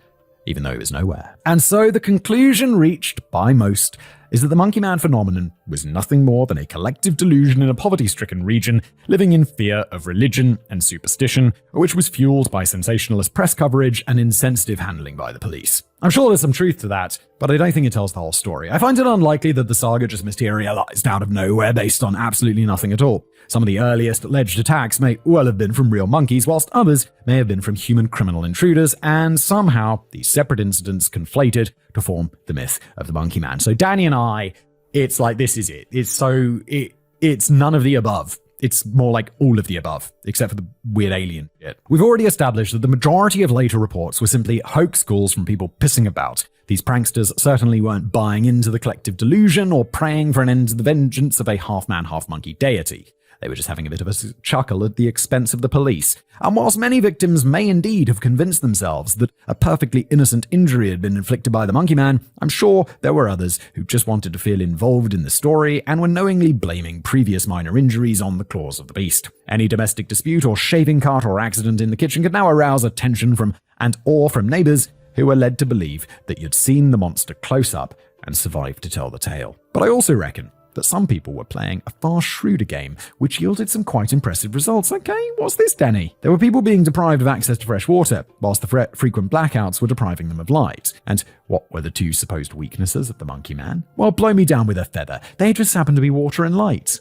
Speaker 1: even though he was nowhere. And so the conclusion reached by most is that the Monkey Man phenomenon was nothing more than a collective delusion in a poverty-stricken region living in fear of religion and superstition, which was fueled by sensationalist press coverage and insensitive handling by the police. I'm sure there's some truth to that, but I don't think it tells the whole story. I find it unlikely that the saga just materialized out of nowhere based on absolutely nothing at all. Some of the earliest alleged attacks may well have been from real monkeys, whilst others may have been from human criminal intruders, and somehow these separate incidents conflated to form the myth of the Monkey Man. So Danny and I, it's like this is it. It's none of the above. It's more like all of the above, except for the weird alien shit. We've already established that the majority of later reports were simply hoax calls from people pissing about. These pranksters certainly weren't buying into the collective delusion or praying for an end to the vengeance of a half-man, half-monkey deity. They were just having a bit of a chuckle at the expense of the police. And whilst many victims may indeed have convinced themselves that a perfectly innocent injury had been inflicted by the Monkey Man, I'm sure there were others who just wanted to feel involved in the story and were knowingly blaming previous minor injuries on the claws of the beast. Any domestic dispute or shaving cart or accident in the kitchen could now arouse attention from and awe from neighbors who were led to believe that you'd seen the monster close up and survived to tell the tale. But I also reckon that some people were playing a far shrewder game, which yielded some quite impressive results. Okay, what's this, Danny? There were people being deprived of access to fresh water, whilst the frequent blackouts were depriving them of light. And what were the two supposed weaknesses of the Monkey Man? Well, blow me down with a feather. They just happened to be water and light.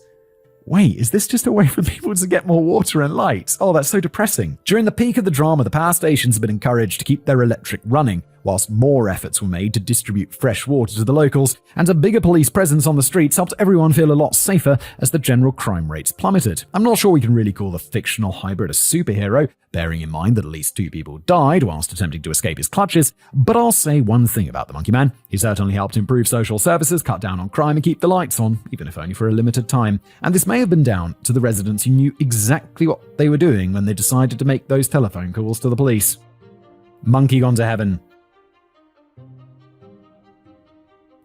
Speaker 1: Wait, is this just a way for people to get more water and light? Oh, that's so depressing. During the peak of the drama, the power stations have been encouraged to keep their electric running, whilst more efforts were made to distribute fresh water to the locals, and a bigger police presence on the streets helped everyone feel a lot safer as the general crime rates plummeted. I'm not sure we can really call the fictional hybrid a superhero, bearing in mind that at least 2 people died whilst attempting to escape his clutches, but I'll say one thing about the Monkey Man. He certainly helped improve social services, cut down on crime, and keep the lights on, even if only for a limited time. And this may have been down to the residents who knew exactly what they were doing when they decided to make those telephone calls to the police. Monkey gone to heaven.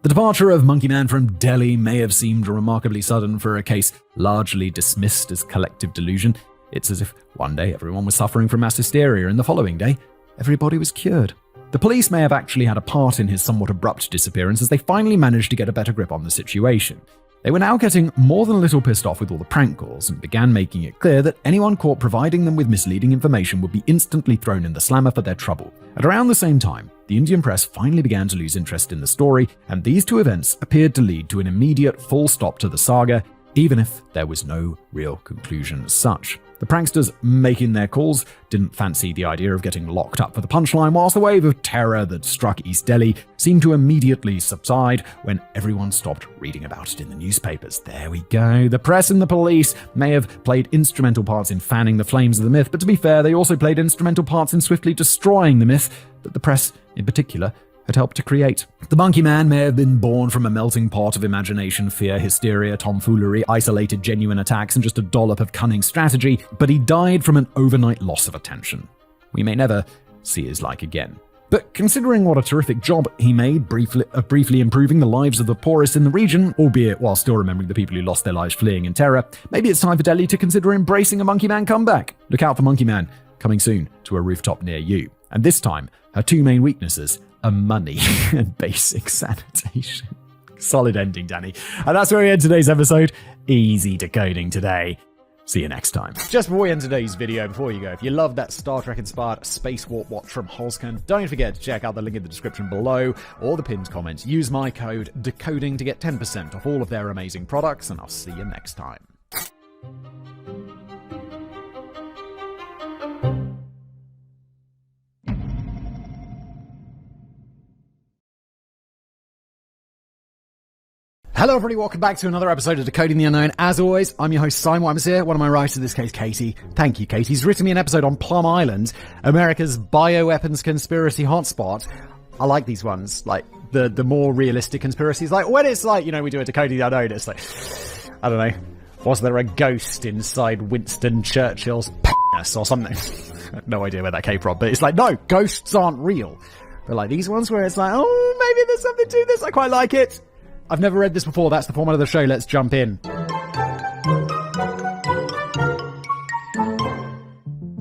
Speaker 1: The departure of Monkey Man from Delhi may have seemed remarkably sudden for a case largely dismissed as collective delusion. It's as if one day everyone was suffering from mass hysteria and the following day everybody was cured. The police may have actually had a part in his somewhat abrupt disappearance as they finally managed to get a better grip on the situation. They were now getting more than a little pissed off with all the prank calls and began making it clear that anyone caught providing them with misleading information would be instantly thrown in the slammer for their trouble. At around the same time, the Indian press finally began to lose interest in the story, and these two events appeared to lead to an immediate full stop to the saga, even if there was no real conclusion as such. The pranksters making their calls didn't fancy the idea of getting locked up for the punchline, whilst the wave of terror that struck East Delhi seemed to immediately subside when everyone stopped reading about it in the newspapers. There we go. The press and the police may have played instrumental parts in fanning the flames of the myth, but to be fair, they also played instrumental parts in swiftly destroying the myth that the press, in particular, had helped to create. The Monkey Man may have been born from a melting pot of imagination, fear, hysteria, tomfoolery, isolated genuine attacks, and just a dollop of cunning strategy, but he died from an overnight loss of attention. We may never see his like again. But considering what a terrific job he made briefly improving the lives of the poorest in the region, albeit while still remembering the people who lost their lives fleeing in terror, maybe it's time for Delhi to consider embracing a Monkey Man comeback. Look out for Monkey Man coming soon to a rooftop near you. And this time, her two main weaknesses are money and basic sanitation. Solid ending, Danny. And that's where we end today's episode. Easy decoding today. See you next time. Just before we end today's video, before you go, if you love that Star Trek-inspired space warp watch from Holscan, don't forget to check out the link in the description below or the pinned comments. Use my code DECODING to get 10% off all of their amazing products, and I'll see you next time. Hello everybody, welcome back to another episode of Decoding the Unknown. As always, I'm your host Simon Whiteman's here, one of my writers, in this case Katie. Thank you, Katie. He's written me an episode on Plum Island, America's bioweapons conspiracy hotspot. I like these ones, like the more realistic conspiracies. Like when it's like, you know, we do a Decoding the Unknown, it's like, I don't know, was there a ghost inside Winston Churchill's penis or something? I have no idea where that came from, but it's like, no, ghosts aren't real. But like these ones where it's like, oh, maybe there's something to this, I quite like it. I've never read this before, that's the format of the show, let's jump in.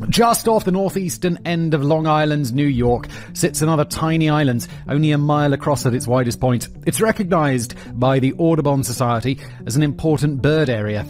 Speaker 1: Just off the northeastern end of Long Island, New York, sits another tiny island, only a mile across at its widest point. It's recognized by the Audubon Society as an important bird area.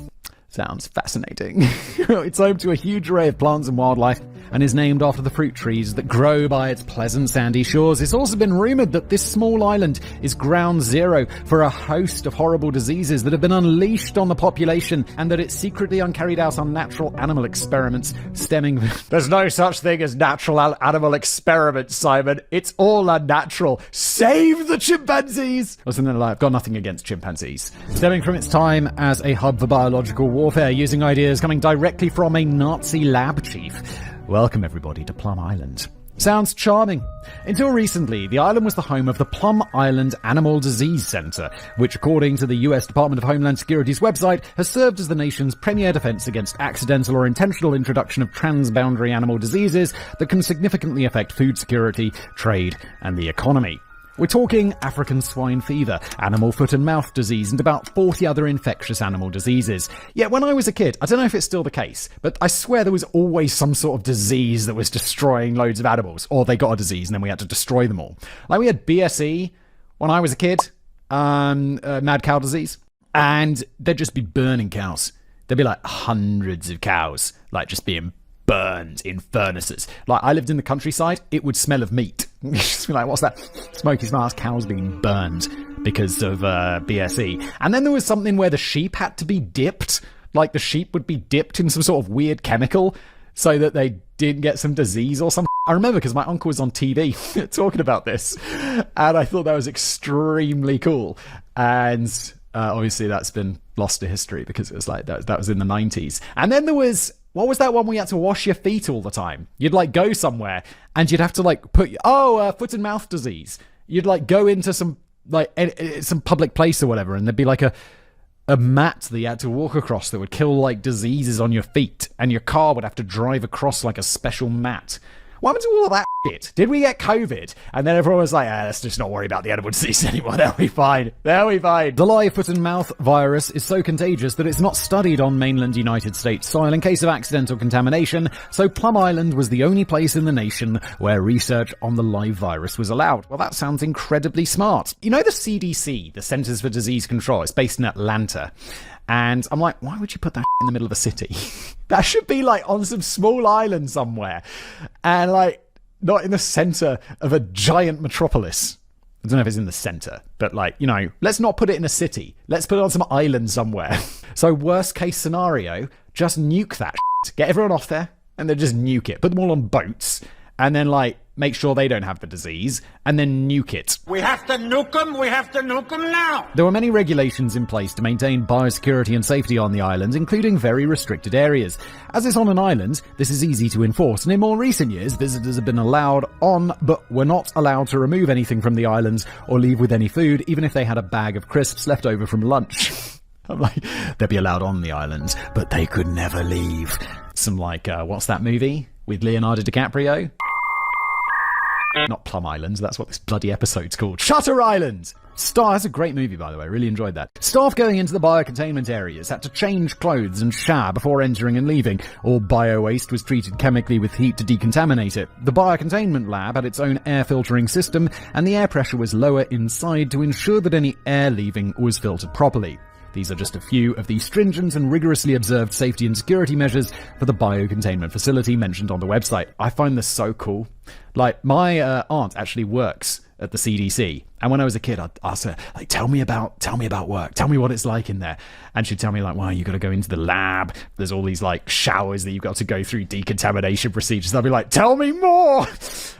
Speaker 1: Sounds fascinating. It's home to a huge array of plants and wildlife, and is named after the fruit trees that grow by its pleasant sandy shores. It's also been rumoured that this small island is ground zero for a host of horrible diseases that have been unleashed on the population, and that it secretly carried out unnatural animal experiments stemming... There's no such thing as natural animal experiments, Simon. It's all unnatural. Save the chimpanzees! Or something like that. I've got nothing against chimpanzees. Stemming from its time as a hub for biological warfare, using ideas coming directly from a Nazi lab chief. Welcome everybody to Plum Island. Sounds charming. Until recently, the island was the home of the Plum Island Animal Disease Center, which according to the US Department of Homeland Security's website, has served as the nation's premier defense against accidental or intentional introduction of transboundary animal diseases that can significantly affect food security, trade, and the economy. We're talking African swine fever, animal foot and mouth disease, and about 40 other infectious animal diseases. Yet when I was a kid, I don't know if it's still the case, but I swear there was always some sort of disease that was destroying loads of animals. Or they got a disease and then we had to destroy them all. Like we had BSE when I was a kid, mad cow disease, and there'd just be burning cows. There'd be like hundreds of cows, like just being burned in furnaces. Like I lived in the countryside, it would smell of meat. Just be like, what's that? Smoky smells, cows being burned because of BSE. And then there was something where the sheep had to be dipped. Like the sheep would be dipped in some sort of weird chemical so that they didn't get some disease or something. I remember because my uncle was on TV talking about this, and I thought that was extremely cool. And obviously that's been lost to history because it was like that was in the 90s. And then there was... What was that one where you had to wash your feet all the time? You'd like go somewhere and you'd have to like put foot and mouth disease. You'd like go into some public place or whatever, and there'd be like a mat that you had to walk across that would kill like diseases on your feet, and your car would have to drive across like a special mat. What happened to all of that shit? Did we get COVID? And then everyone was like, let's just not worry about the animal disease anymore. They'll be fine. The live foot and mouth virus is so contagious that it's not studied on mainland United States soil in case of accidental contamination, so Plum Island was the only place in the nation where research on the live virus was allowed. Well, that sounds incredibly smart. You know the CDC, the Centers for Disease Control, it's based in Atlanta. And I'm like, why would you put that in the middle of a city? That should be like on some small island somewhere. And like, not in the center of a giant metropolis. I don't know if it's in the center, but like, you know, let's not put it in a city. Let's put it on some island somewhere. So worst case scenario, just nuke that shit. Get everyone off there and then just nuke it. Put them all on boats and then like, make sure they don't have the disease, and then nuke it.
Speaker 3: We have to nuke them! We have to nuke them now!
Speaker 1: There were many regulations in place to maintain biosecurity and safety on the island, including very restricted areas. As it's on an island, this is easy to enforce, and in more recent years, visitors have been allowed on, but were not allowed to remove anything from the islands or leave with any food, even if they had a bag of crisps left over from lunch. I'm like, they'd be allowed on the islands, but they could never leave. Some like, what's that movie with Leonardo DiCaprio? Not Plum Island, that's what this bloody episode's called. Shutter Island! That's a great movie, by the way. Really enjoyed that. Staff going into the biocontainment areas had to change clothes and shower before entering and leaving. All bio-waste was treated chemically with heat to decontaminate it. The biocontainment lab had its own air filtering system, and the air pressure was lower inside to ensure that any air leaving was filtered properly. These are just a few of the stringent and rigorously observed safety and security measures for the biocontainment facility mentioned on the website. I find this so cool. Like, my aunt actually works at the CDC, and when I was a kid, I'd ask her, like, tell me about work. Tell me what it's like in there. And she'd tell me, like, well, you got to go into the lab. There's all these, like, showers that you've got to go through, decontamination procedures. I'd be like, tell me more!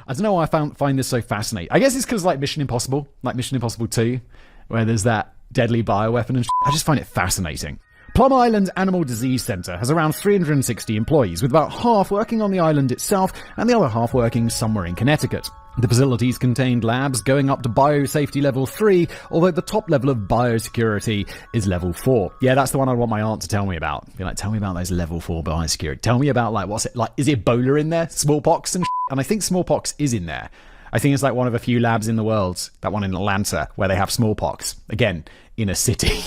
Speaker 1: I don't know why I find this so fascinating. I guess it's because, like, Mission Impossible 2, where there's that deadly bioweapon and shit. I just find it fascinating. Plum Island Animal Disease Center has around 360 employees, with about half working on the island itself and the other half working somewhere in Connecticut. The facilities contained labs going up to biosafety level 3, although the top level of biosecurity is level 4. Yeah, that's the one I want my aunt to tell me about. Be like, tell me about those level 4 biosecurity. Tell me about, like, what's it like? Is Ebola in there? Smallpox and shit? And I think smallpox is in there. I think it's like one of a few labs in the world, that one in Atlanta, where they have smallpox. Again, in a city.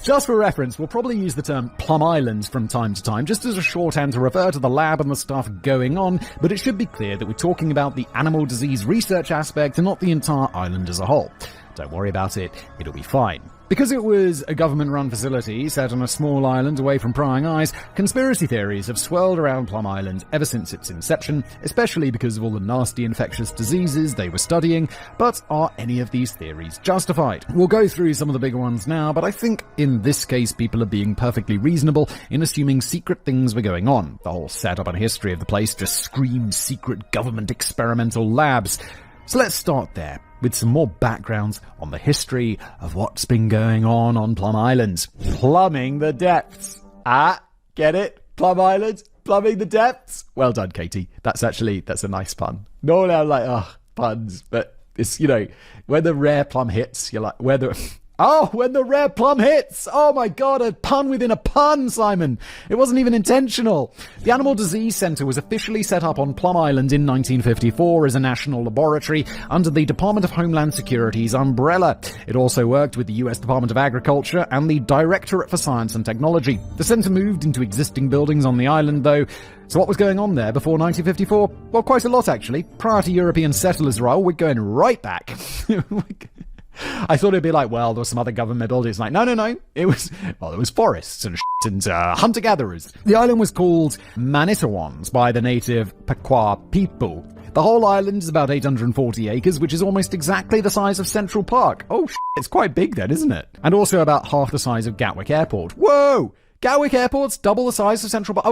Speaker 1: Just for reference, we'll probably use the term Plum Island from time to time, just as a shorthand to refer to the lab and the stuff going on, but it should be clear that we're talking about the animal disease research aspect and not the entire island as a whole.
Speaker 6: Don't worry about it, it'll be fine. Because it was a government-run facility set on a small island away from prying eyes, conspiracy theories have swirled around Plum Island ever since its inception, especially because of all the nasty infectious diseases they were studying. But are any of these theories justified? We'll go through some of the bigger ones now, but I think in this case people are being perfectly reasonable in assuming secret things were going on. The whole setup and history of the place just screamed secret government experimental labs. So let's start there, with some more backgrounds on the history of what's been going on Plum Island. Plumbing the depths. Get it? Plum Island? Plumbing the depths? Well done, Katie. That's a nice pun. Normally I'm like, puns, but it's, when the rare plum hits, you're like, when the rare plum hits! Oh my god, a pun within a pun, Simon! It wasn't even intentional. The Animal Disease Center was officially set up on Plum Island in 1954 as a national laboratory under the Department of Homeland Security's umbrella. It also worked with the US Department of Agriculture and the Directorate for Science and Technology. The center moved into existing buildings on the island, though. So what was going on there before 1954? Well, quite a lot, actually. Prior to European settlers' role, we're going right back. I thought it'd be like, well, there was some other government buildings. Like, no. It was forests and and hunter-gatherers. The island was called Manitowans by the native Pequot people. The whole island is about 840 acres, which is almost exactly the size of Central Park. Oh, it's quite big then, isn't it? And also about half the size of Gatwick Airport. Whoa! Gatwick Airport's double the size of Central Park.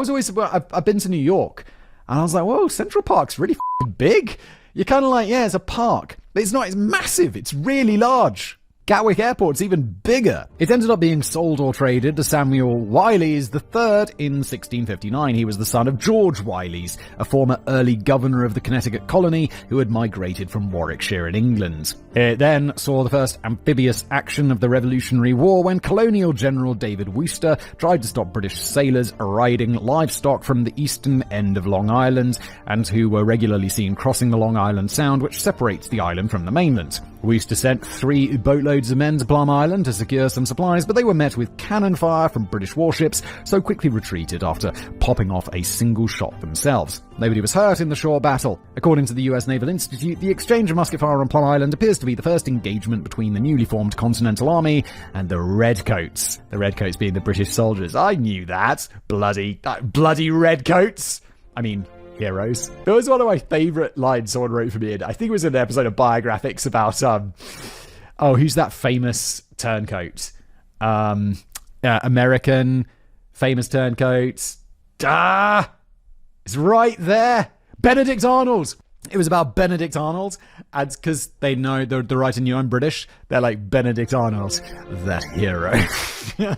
Speaker 6: I've been to New York, and I was like, whoa, Central Park's really big. You're kind of like, yeah, it's a park. But it's not, it's massive. It's really large. Gatwick Airport's even bigger. It ended up being sold or traded to Samuel Wylie's III in 1659. He was the son of George Wylie's, a former early governor of the Connecticut colony who had migrated from Warwickshire in England. It then saw the first amphibious action of the Revolutionary War when Colonial General David Wooster tried to stop British sailors riding livestock from the eastern end of Long Island, and who were regularly seen crossing the Long Island Sound, which separates the island from the mainland. Wooster sent 3 boatloads of men to Plum Island to secure some supplies, but they were met with cannon fire from British warships, so quickly retreated after popping off a single shot themselves. Nobody was hurt in the shore battle. According to the US Naval Institute, the exchange of musket fire on Plum Island appears to be the first engagement between the newly formed Continental Army and the Redcoats. The Redcoats being the British soldiers. I knew that. Bloody Redcoats. I mean, heroes. That was one of my favourite lines someone wrote for me. I think it was in an episode of Biographics about, who's that famous turncoat? American famous turncoat. It's right there. Benedict Arnold. It was about Benedict Arnold, and because they know the writer knew I'm British, they're like, Benedict Arnold, the hero.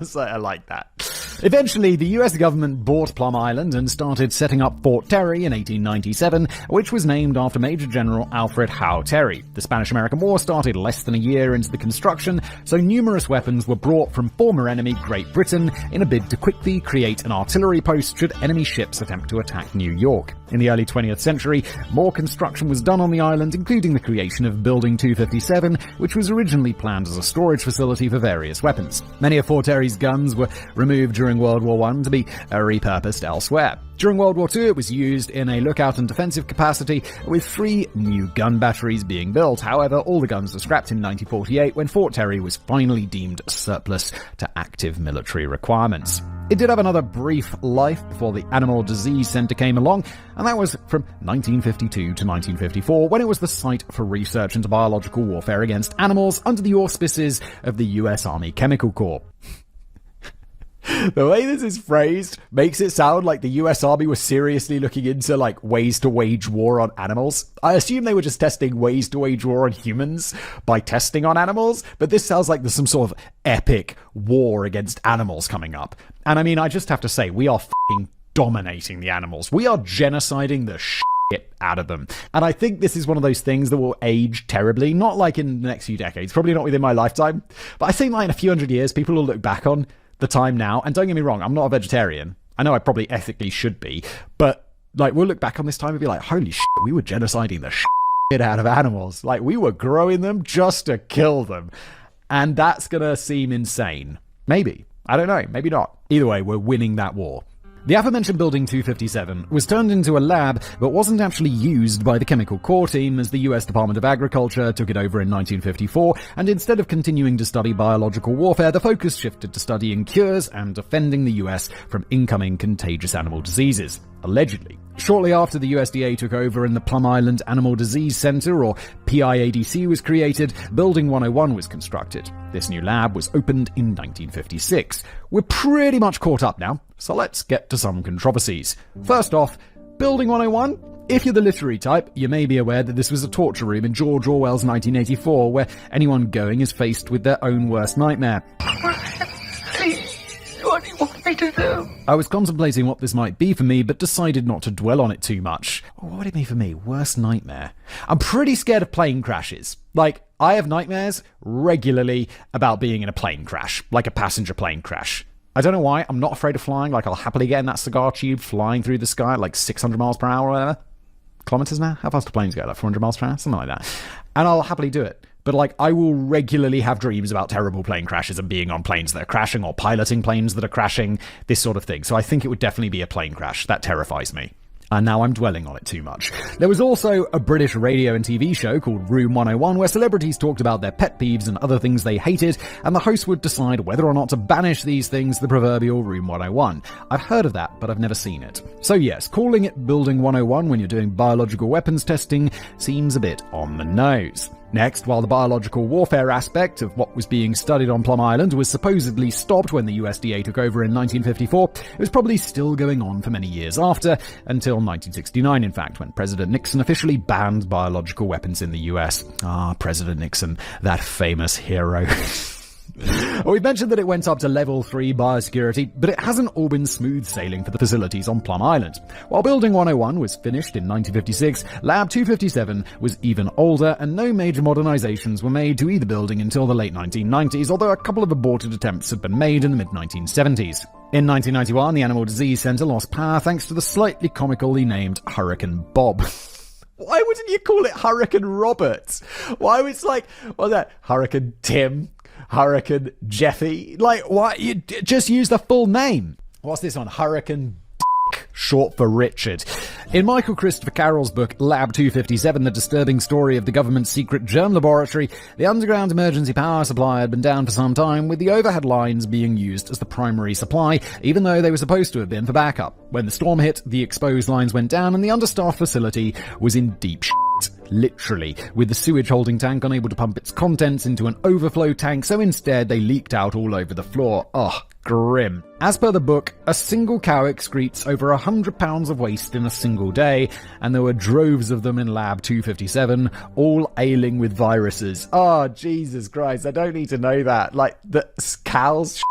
Speaker 6: So I like that. Eventually, the US government bought Plum Island and started setting up Fort Terry in 1897, which was named after Major General Alfred Howe Terry. The Spanish-American War started less than a year into the construction, so numerous weapons were brought from former enemy Great Britain in a bid to quickly create an artillery post should enemy ships attempt to attack New York. In the early 20th century, more construction was done on the island, including the creation of Building 257, which was originally planned as a storage facility for various weapons. Many of Fort Terry's guns were removed during World War I to be repurposed elsewhere. During World War II, it was used in a lookout and defensive capacity, with 3 new gun batteries being built. However, all the guns were scrapped in 1948 when Fort Terry was finally deemed surplus to active military requirements. It did have another brief life before the Animal Disease Center came along, and that was from 1952 to 1954, when it was the site for research into biological warfare against animals under the auspices of the US Army Chemical Corps. The way this is phrased makes it sound like the US Army was seriously looking into, ways to wage war on animals. I assume they were just testing ways to wage war on humans by testing on animals, but this sounds like there's some sort of epic war against animals coming up. And I mean, I just have to say, we are f***ing dominating the animals. We are genociding the shit out of them. And I think this is one of those things that will age terribly, not like in the next few decades, probably not within my lifetime, but I think in a few hundred years, people will look back on the time now, and don't get me wrong, I'm not a vegetarian. I know I probably ethically should be, but we'll look back on this time and be like, holy shit, we were genociding the shit out of animals. We were growing them just to kill them. And that's gonna seem insane. Maybe. I don't know. Maybe not. Either way, we're winning that war.
Speaker 1: The aforementioned Building 257 was turned into a lab, but wasn't actually used by the Chemical Core team, as the US Department of Agriculture took it over in 1954, and instead of continuing to study biological warfare, the focus shifted to studying cures and defending the US from incoming contagious animal diseases. Allegedly. Shortly after the USDA took over and the Plum Island Animal Disease Center, or PIADC, was created, Building 101 was constructed. This new lab was opened in 1956. We're pretty much caught up now, so let's get to some controversies. First off, Building 101? If you're the literary type, you may be aware that this was a torture room in George Orwell's 1984, where anyone going is faced with their own worst nightmare.
Speaker 12: What do you want me to do?
Speaker 1: I was contemplating what this might be for me, but decided not to dwell on it too much. What would it be for me? Worst nightmare? I'm pretty scared of plane crashes. Like, I have nightmares regularly about being in a plane crash, like a passenger plane crash. I don't know why. I'm not afraid of flying. Like, I'll happily get in that cigar tube flying through the sky at like 600 miles per hour or whatever. Kilometers now? How fast do planes go? Like 400 miles per hour? Something like that. And I'll happily do it. But, like, I will regularly have dreams about terrible plane crashes and being on planes that are crashing or piloting planes that are crashing, this sort of thing. So I think it would definitely be a plane crash. That terrifies me. And now I'm dwelling on it too much. There was also a British radio and TV show called Room 101, where celebrities talked about their pet peeves and other things they hated, and the host would decide whether or not to banish these things to the proverbial Room 101. I've heard of that, but I've never seen it. So yes, calling it Building 101 when you're doing biological weapons testing seems a bit on the nose. Next, while the biological warfare aspect of what was being studied on Plum Island was supposedly stopped when the USDA took over in 1954, it was probably still going on for many years after, until 1969 in fact, when President Nixon officially banned biological weapons in the US. President Nixon, that famous hero. We've mentioned that it went up to level 3 biosecurity, but it hasn't all been smooth sailing for the facilities on Plum Island. While Building 101 was finished in 1956, Lab 257 was even older, and no major modernizations were made to either building until the late 1990s, although a couple of aborted attempts had been made in the mid-1970s. In 1991, the Animal Disease Center lost power thanks to the slightly comically named Hurricane Bob. Why wouldn't you call it Hurricane Robert? Why was what's that? Hurricane Tim? Hurricane Jeffy? Like, why? You just use the full name. What's this one? Hurricane short for Richard. In Michael Christopher Carroll's book Lab 257, The Disturbing Story of the Government's Secret Germ Laboratory, the underground emergency power supply had been down for some time, with the overhead lines being used as the primary supply, even though they were supposed to have been for backup. When the storm hit, the exposed lines went down and the understaffed facility was in deep shit. Literally, with the sewage holding tank unable to pump its contents into an overflow tank, so instead they leaked out all over the floor. Ugh, grim. As per the book, a single cow excretes over 100 pounds of waste in a single day, and there were droves of them in Lab 257, all ailing with viruses. Oh, Jesus Christ, I don't need to know that. Like, the cows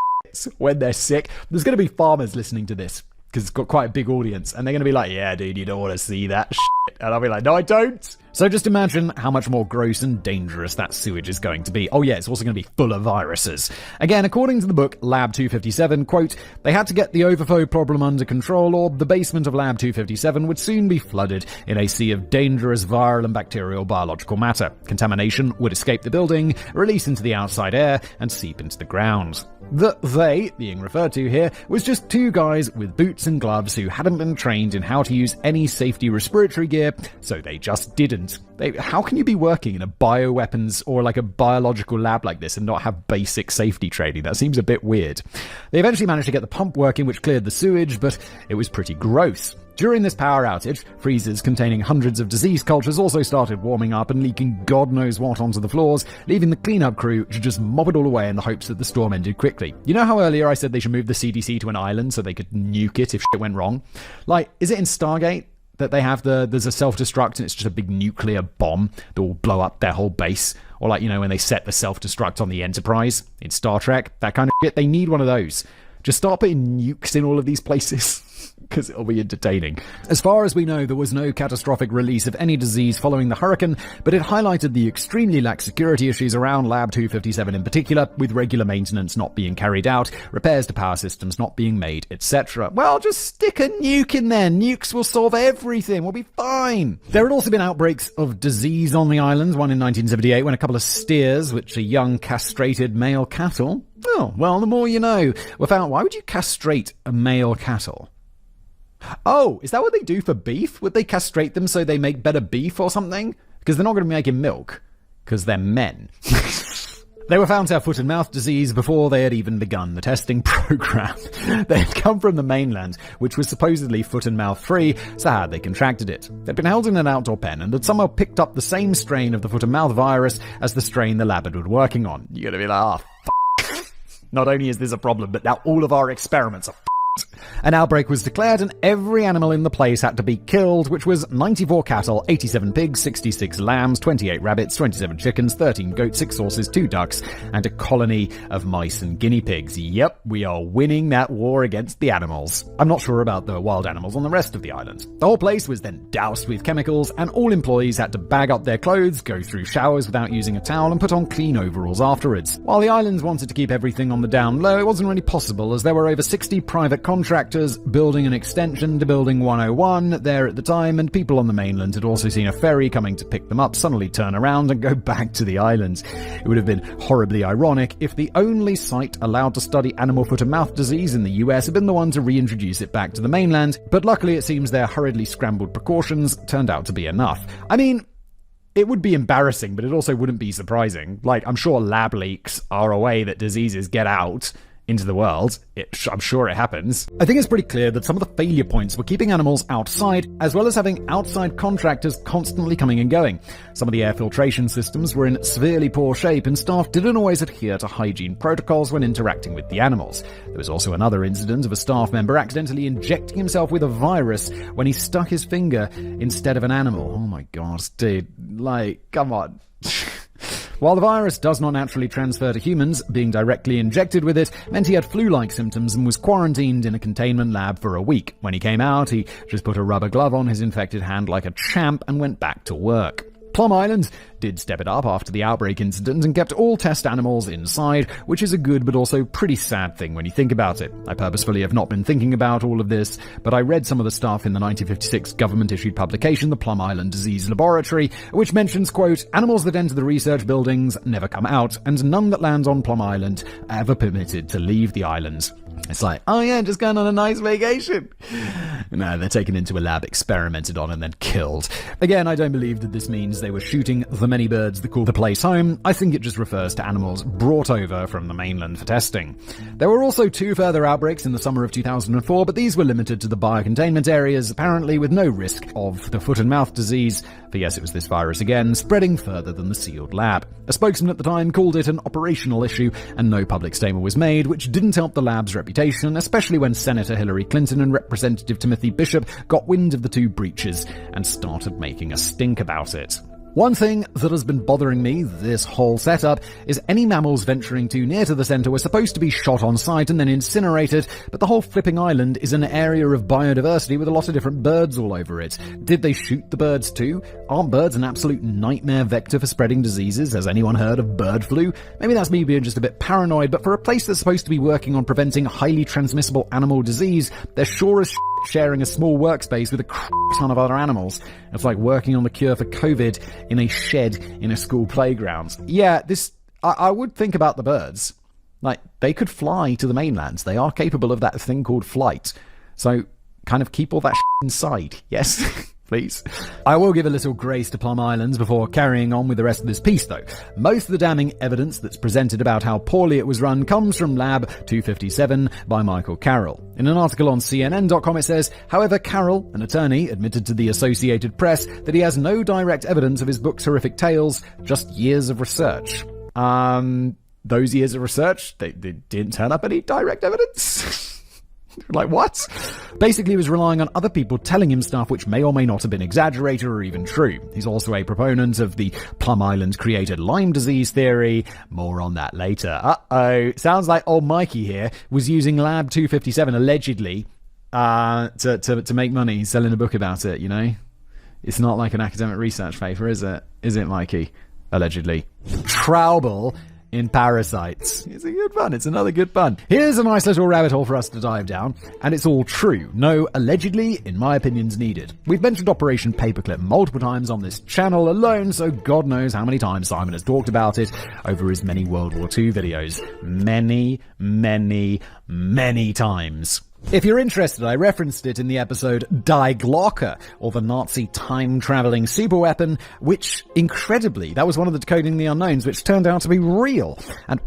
Speaker 1: when they're sick. There's going to be farmers listening to this, because it's got quite a big audience, and they're going to be like, yeah, dude, you don't want to see that shit. And I'll be like, no, I don't. So just imagine how much more gross and dangerous that sewage is going to be. Oh yeah, it's also going to be full of viruses. Again, according to the book Lab 257, quote, they had to get the overflow problem under control, or the basement of Lab 257 would soon be flooded in a sea of dangerous viral and bacterial biological matter. Contamination would escape the building, release into the outside air, and seep into the ground. The they, being referred to here, was just two guys with boots and gloves who hadn't been trained in how to use any safety respiratory gear, so they just didn't. How can you be working in a bioweapons or like a biological lab like this and not have basic safety training? That seems a bit weird. They eventually managed to get the pump working, which cleared the sewage, but it was pretty gross. During this power outage, freezers containing hundreds of disease cultures also started warming up and leaking God knows what onto the floors, leaving the cleanup crew to just mop it all away in the hopes that the storm ended quickly. You know how earlier I said they should move the CDC to an island so they could nuke it if shit went wrong? Like, is it in Stargate that they have there's a self-destruct and it's just a big nuclear bomb that will blow up their whole base? Or like, you know, when they set the self-destruct on the Enterprise in Star Trek, that kind of shit, they need one of those. Just start putting nukes in all of these places, because it'll be entertaining. As far as we know, there was no catastrophic release of any disease following the hurricane, but it highlighted the extremely lax security issues around Lab 257 in particular, with regular maintenance not being carried out, repairs to power systems not being made, etc. Well, just stick a nuke in there. Nukes will solve everything. We'll be fine. There had also been outbreaks of disease on the island, one in 1978 when a couple of steers, which are young castrated male cattle, oh, well, the more you know, were found. Why would you castrate a male cattle?
Speaker 6: Oh, is that what they do for beef? Would they castrate them so they make better beef or something? Because they're not going to be making milk. Because they're men. They were found to have foot and mouth disease before they had even begun the testing program. They had come from the mainland, which was supposedly foot and mouth free, so how had they contracted it? They'd been held in an outdoor pen and had somehow picked up the same strain of the foot and mouth virus as the strain the lab had been working on. You're gonna be like, not only is this a problem, but now all of our experiments are An outbreak was declared and every animal in the place had to be killed, which was 94 cattle, 87 pigs, 66 lambs, 28 rabbits, 27 chickens, 13 goats, 6 horses, 2 ducks, and a colony of mice and guinea pigs. Yep, we are winning that war against the animals. I'm not sure about the wild animals on the rest of the island. The whole place was then doused with chemicals, and all employees had to bag up their clothes, go through showers without using a towel, and put on clean overalls afterwards. While the islands wanted to keep everything on the down low, it wasn't really possible, as there were over 60 private contractors building an extension to Building 101 there at the time, and people on the mainland had also seen a ferry coming to pick them up suddenly turn around and go back to the islands. It would have been horribly ironic if the only site allowed to study animal foot and mouth disease in the US had been the one to reintroduce it back to the mainland, but luckily it seems their hurriedly scrambled precautions turned out to be enough. I mean, it would be embarrassing, but it also wouldn't be surprising. Like, I'm sure lab leaks are a way that diseases get out into the world. I'm sure it happens. I think it's pretty clear that some of the failure points were keeping animals outside, as well as having outside contractors constantly coming and going. Some of the air filtration systems were in severely poor shape, and staff didn't always adhere to hygiene protocols when interacting with the animals. There was also another incident of a staff member accidentally injecting himself with a virus when he stuck his finger instead of an animal. Oh my god, dude. Like, come on. While the virus does not naturally transfer to humans, being directly injected with it meant he had flu-like symptoms and was quarantined in a containment lab for a week. When he came out, he just put a rubber glove on his infected hand like a champ and went back to work. Plum Island did step it up after the outbreak incident and kept all test animals inside, which is a good but also pretty sad thing when you think about it. I purposefully have not been thinking about all of this, but I read some of the stuff in the 1956 government-issued publication, The Plum Island Disease Laboratory, which mentions, quote, animals that enter the research buildings never come out, and none that land on Plum Island are ever permitted to leave the island. It's like, oh yeah, just going on a nice vacation. No, they're taken into a lab, experimented on, and then killed. Again, I don't believe that this means they were shooting the many birds that call the place home. I think it just refers to animals brought over from the mainland for testing. There were also 2 further outbreaks in the summer of 2004, but these were limited to the biocontainment areas, apparently with no risk of the foot and mouth disease. For yes, it was this virus again, spreading further than the sealed lab. A spokesman at the time called it an operational issue, and no public statement was made, which didn't help the lab's reputation, especially when Senator Hillary Clinton and Representative Timothy Bishop got wind of the 2 breaches and started making a stink about it. One thing that has been bothering me this whole setup is any mammals venturing too near to the center were supposed to be shot on sight and then incinerated, but the whole flipping island is an area of biodiversity with a lot of different birds all over it. Did they shoot the birds too? Aren't birds an absolute nightmare vector for spreading diseases? Has anyone heard of bird flu? Maybe that's me being just a bit paranoid, but for a place that's supposed to be working on preventing highly transmissible animal disease, they're sure as sharing a small workspace with a ton of other animals. It's like working on the cure for COVID in a shed in a school playground. Yeah, I would think about the birds. Like, they could fly to the mainlands. They are capable of that thing called flight. So, kind of keep all that inside, yes? Please. I will give a little grace to Plum Islands before carrying on with the rest of this piece, though. Most of the damning evidence that's presented about how poorly it was run comes from Lab 257 by Michael Carroll. In an article on CNN.com it says, however, Carroll, an attorney, admitted to the Associated Press that he has no direct evidence of his book's horrific tales, just years of research. Those years of research, they didn't turn up any direct evidence? Like, what? Basically, he was relying on other people telling him stuff which may or may not have been exaggerated or even true. He's also a proponent of the Plum Island-created Lyme disease theory. More on that later. Uh-oh. Sounds like old Mikey here was using Lab 257, allegedly, to make money selling a book about it, you know? It's not like an academic research paper, is it? Is it, Mikey? Allegedly. Trouble in parasites. It's a good pun. It's another good pun. Here's a nice little rabbit hole for us to dive down, and it's all true. No allegedly, in my opinions, needed. We've mentioned Operation Paperclip multiple times on this channel alone, so God knows how many times Simon has talked about it over his many World War II videos. Many, many, many times. If you're interested, I referenced it in the episode Die Glocke, or the Nazi time-traveling superweapon, which, incredibly, that was one of the Decoding the Unknowns, which turned out to be real, and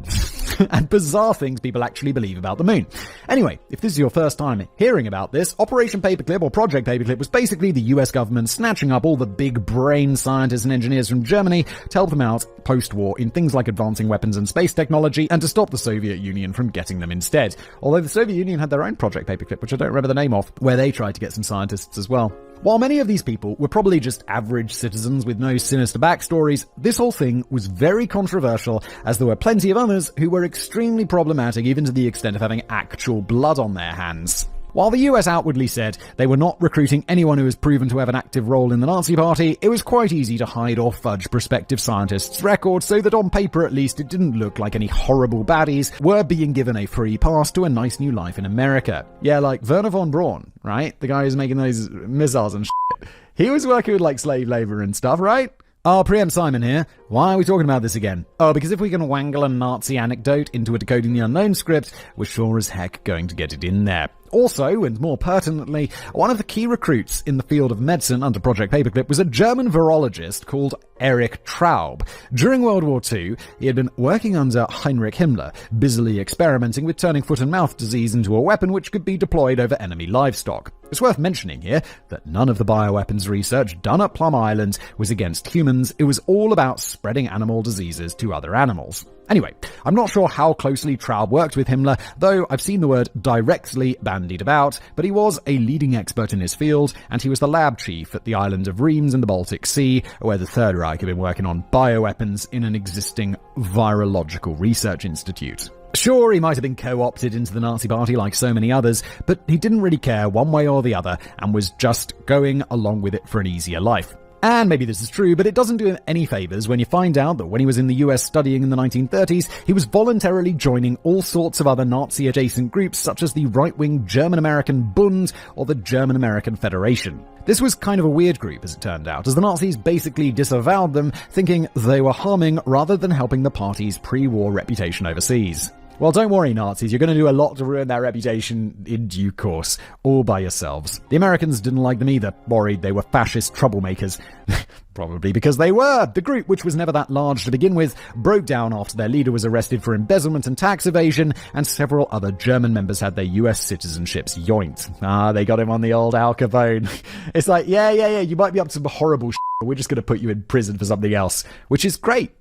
Speaker 6: and bizarre things people actually believe about the moon. Anyway, if this is your first time hearing about this, Operation Paperclip, or Project Paperclip, was basically the US government snatching up all the big brain scientists and engineers from Germany to help them out post-war in things like advancing weapons and space technology, and to stop the Soviet Union from getting them instead. Although the Soviet Union had their own Project Paperclip, which I don't remember the name of, where they tried to get some scientists as well. While many of these people were probably just average citizens with no sinister backstories, this whole thing was very controversial, as there were plenty of others who were extremely problematic, even to the extent of having actual blood on their hands. While the US outwardly said they were not recruiting anyone who was proven to have an active role in the Nazi Party, it was quite easy to hide or fudge prospective scientists' records so that on paper at least it didn't look like any horrible baddies were being given a free pass to a nice new life in America. Yeah, like Werner von Braun, right? The guy who's making those missiles and shit. He was working with like slave labor and stuff, right? I'll preempt Simon here. Why are we talking about this again? Oh, because if we can wangle a Nazi anecdote into a Decoding the Unknown script, we're sure as heck going to get it in there. Also, and more pertinently, one of the key recruits in the field of medicine under Project Paperclip was a German virologist called Erich Traub. During World War II, he had been working under Heinrich Himmler, busily experimenting with turning foot and mouth disease into a weapon which could be deployed over enemy livestock. It's worth mentioning here that none of the bioweapons research done at Plum Island was against humans. It was all about spreading animal diseases to other animals. Anyway, I'm not sure how closely Traub worked with Himmler, though I've seen the word directly bandied about, but he was a leading expert in his field, and he was the lab chief at the island of Rheims in the Baltic Sea, where the Third Reich had been working on bioweapons in an existing virological research institute. Sure, he might have been co-opted into the Nazi Party like so many others, but he didn't really care one way or the other, and was just going along with it for an easier life. And maybe this is true, but it doesn't do him any favors when you find out that when he was in the US studying in the 1930s, he was voluntarily joining all sorts of other Nazi-adjacent groups such as the right-wing German-American Bund or the German-American Federation. This was kind of a weird group, as it turned out, as the Nazis basically disavowed them, thinking they were harming rather than helping the party's pre-war reputation overseas. Well, don't worry, Nazis, you're going to do a lot to ruin their reputation in due course, all by yourselves. The Americans didn't like them either, worried they were fascist troublemakers. Probably because they were. The group, which was never that large to begin with, broke down after their leader was arrested for embezzlement and tax evasion, and several other German members had their US citizenships yoinked. They got him on the old Al Capone. It's like, yeah, you might be up to some horrible shit, but we're just going to put you in prison for something else, which is great.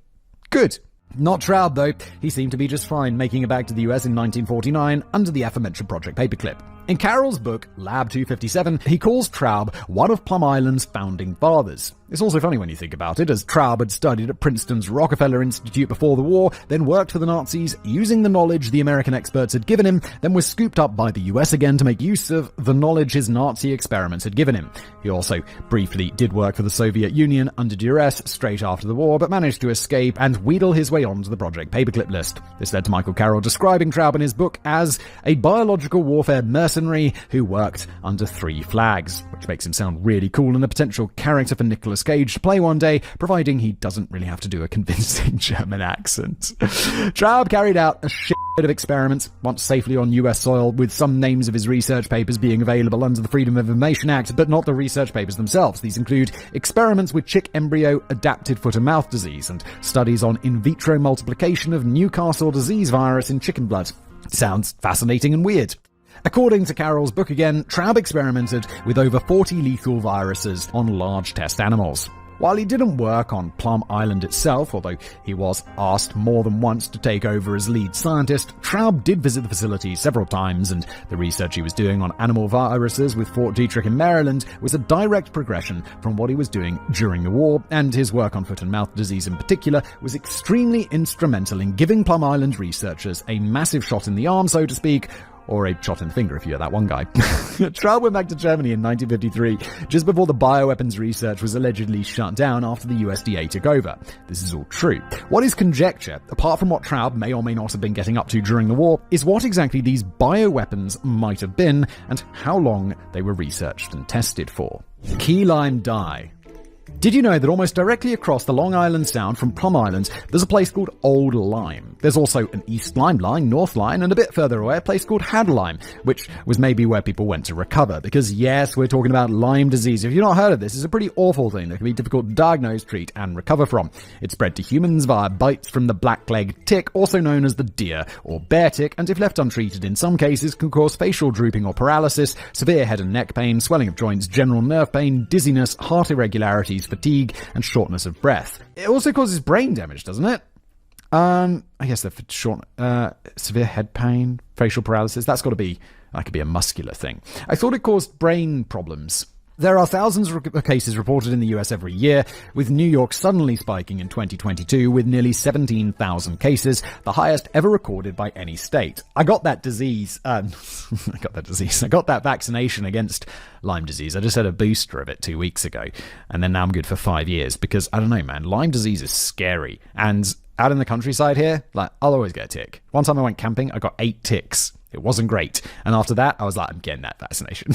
Speaker 6: Good. Not Traub, though. He seemed to be just fine, making it back to the US in 1949 under the aforementioned Project Paperclip. In Carroll's book, Lab 257, he calls Traub one of Plum Island's founding fathers. It's also funny when you think about it, as Traub had studied at Princeton's Rockefeller Institute before the war, then worked for the Nazis, using the knowledge the American experts had given him, then was scooped up by the US again to make use of the knowledge his Nazi experiments had given him. He also briefly did work for the Soviet Union under duress straight after the war, but managed to escape and wheedle his way onto the Project Paperclip list. This led to Michael Carroll describing Traub in his book as a biological warfare mercenary who worked under 3 flags, which makes him sound really cool and a potential character for Nicolas Cage to play one day, providing he doesn't really have to do a convincing German accent. Traub carried out a shitload of experiments, once safely on US soil, with some names of his research papers being available under the Freedom of Information Act, but not the research papers themselves. These include experiments with chick embryo adapted foot and mouth disease and studies on in vitro multiplication of Newcastle disease virus in chicken blood. Sounds fascinating and weird. According to Carroll's book again, Traub experimented with over 40 lethal viruses on large test animals. While he didn't work on Plum Island itself, although he was asked more than once to take over as lead scientist, Traub did visit the facility several times, and the research he was doing on animal viruses with Fort Detrick in Maryland was a direct progression from what he was doing during the war, and his work on foot and mouth disease in particular was extremely instrumental in giving Plum Island researchers a massive shot in the arm, so to speak, or a shot in the finger if you're that one guy. Traub went back to Germany in 1953, just before the bioweapons research was allegedly shut down after the USDA took over. This is all true. What is conjecture, apart from what Traub may or may not have been getting up to during the war, is what exactly these bioweapons might have been and how long they were researched and tested for. Key lime dye. Did you know that almost directly across the Long Island Sound from Plum Island, there's a place called Old Lyme? There's also an East Lyme line, North Line, and a bit further away, a place called Had Lyme, which was maybe where people went to recover. Because yes, we're talking about Lyme disease. If you've not heard of this, it's a pretty awful thing that can be difficult to diagnose, treat, and recover from. It's spread to humans via bites from the black-legged tick, also known as the deer or bear tick, and if left untreated in some cases can cause facial drooping or paralysis, severe head and neck pain, swelling of joints, general nerve pain, dizziness, heart irregularities, fatigue, and shortness of breath. It also causes brain damage, doesn't it? I guess they're short, severe head pain, facial paralysis. That could be a muscular thing. I thought it caused brain problems. There are thousands of cases reported in the US every year, with New York suddenly spiking in 2022 with nearly 17,000 cases, the highest ever recorded by any state. I got that vaccination against Lyme disease. I just had a booster of it 2 weeks ago, and then now I'm good for 5 years because, I don't know, man, Lyme disease is scary. And out in the countryside here, I'll always get a tick. One time I went camping, I got 8 ticks. It wasn't great. And after that, I was like, I'm getting that vaccination.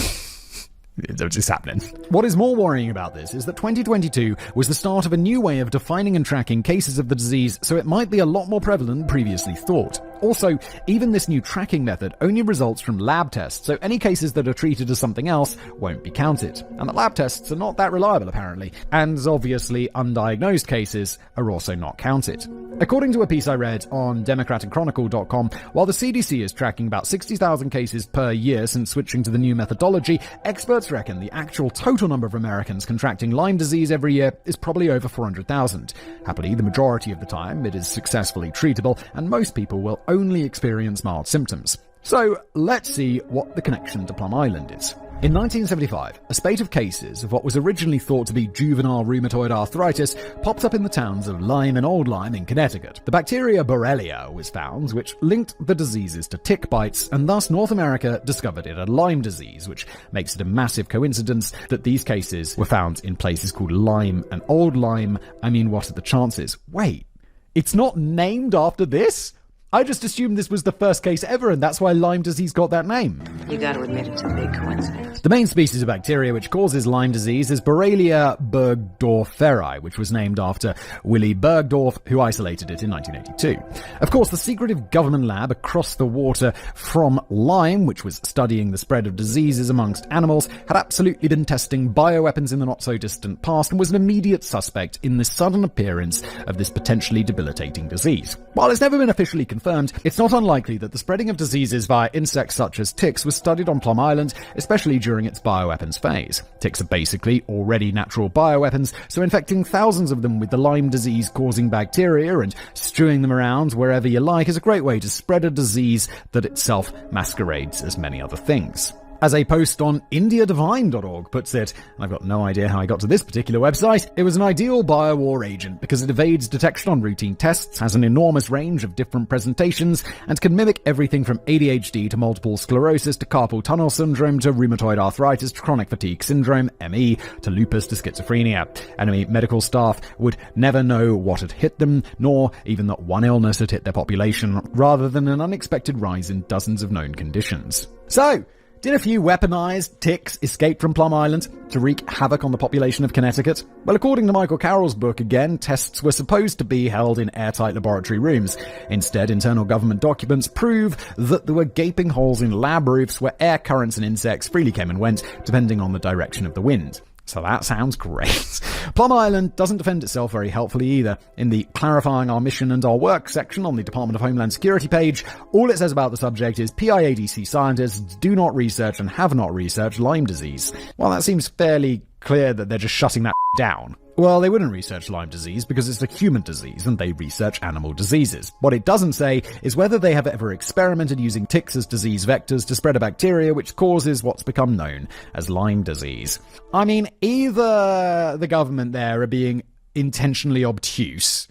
Speaker 6: It's just happening. What is more worrying about this is that 2022 was the start of a new way of defining and tracking cases of the disease, so it might be a lot more prevalent than previously thought. Also, even this new tracking method only results from lab tests, so any cases that are treated as something else won't be counted. And the lab tests are not that reliable, apparently. And obviously, undiagnosed cases are also not counted. According to a piece I read on democraticchronicle.com, while the CDC is tracking about 60,000 cases per year since switching to the new methodology, experts reckon the actual total number of Americans contracting Lyme disease every year is probably over 400,000. Happily, the majority of the time, it is successfully treatable, and most people will only experience mild symptoms. So, let's see what the connection to Plum Island is. In 1975, a spate of cases of what was originally thought to be juvenile rheumatoid arthritis popped up in the towns of Lyme and Old Lyme in Connecticut. The bacteria Borrelia was found, which linked the diseases to tick bites, and thus North America discovered it as Lyme disease, which makes it a massive coincidence that these cases were found in places called Lyme and Old Lyme. I mean, what are the chances? Wait, it's not named after this? I just assumed this was the first case ever, and that's why Lyme disease got that name.
Speaker 19: You gotta admit it's a big coincidence.
Speaker 6: The main species of bacteria which causes Lyme disease is Borrelia burgdorferi, which was named after Willy Burgdorf, who isolated it in 1982. Of course, the secretive government lab across the water from Lyme, which was studying the spread of diseases amongst animals, had absolutely been testing bioweapons in the not-so-distant past and was an immediate suspect in the sudden appearance of this potentially debilitating disease. While it's never been officially confirmed, it's not unlikely that the spreading of diseases via insects such as ticks was studied on Plum Island, especially during its bioweapons phase. Ticks are basically already natural bioweapons, so infecting thousands of them with the Lyme disease-causing bacteria and strewing them around wherever you like is a great way to spread a disease that itself masquerades as many other things. As a post on indiadivine.org puts it, and I've got no idea how I got to this particular website, it was an ideal biowar agent because it evades detection on routine tests, has an enormous range of different presentations, and can mimic everything from ADHD to multiple sclerosis to carpal tunnel syndrome to rheumatoid arthritis to chronic fatigue syndrome, ME, to lupus to schizophrenia. Enemy medical staff would never know what had hit them, nor even that one illness had hit their population, rather than an unexpected rise in dozens of known conditions. So, did a few weaponized ticks escape from Plum Island to wreak havoc on the population of Connecticut? Well, according to Michael Carroll's book again, tests were supposed to be held in airtight laboratory rooms. Instead, internal government documents prove that there were gaping holes in lab roofs where air currents and insects freely came and went, depending on the direction of the wind. So that sounds great. Plum Island doesn't defend itself very helpfully either. In the Clarifying Our Mission and Our Work section on the Department of Homeland Security page, all it says about the subject is PIADC scientists do not research and have not researched Lyme disease. Well, that seems fairly clear that they're just shutting that down. Well, they wouldn't research Lyme disease because it's a human disease and they research animal diseases. What it doesn't say is whether they have ever experimented using ticks as disease vectors to spread a bacteria which causes what's become known as Lyme disease. I mean, either the government there are being intentionally obtuse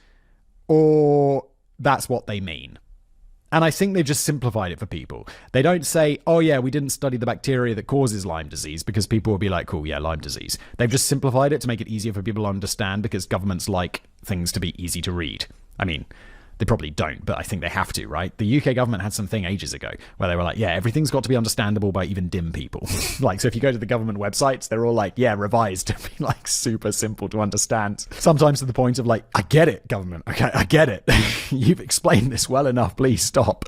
Speaker 6: or that's what they mean. And I think they just simplified it for people. They don't say, oh yeah, we didn't study the bacteria that causes Lyme disease, because people will be like, cool, yeah, Lyme disease. They've just simplified it to make it easier for people to understand because governments like things to be easy to read. I mean,
Speaker 1: They probably don't, but I think they have to, right? The UK government had something ages ago where they were like, yeah, everything's got to be understandable by even dim people. Like, so if you go to the government websites, they're all like, yeah, revised to be like super simple to understand. Sometimes to the point of like, I get it, government. Okay, I get it. You've explained this well enough. Please stop.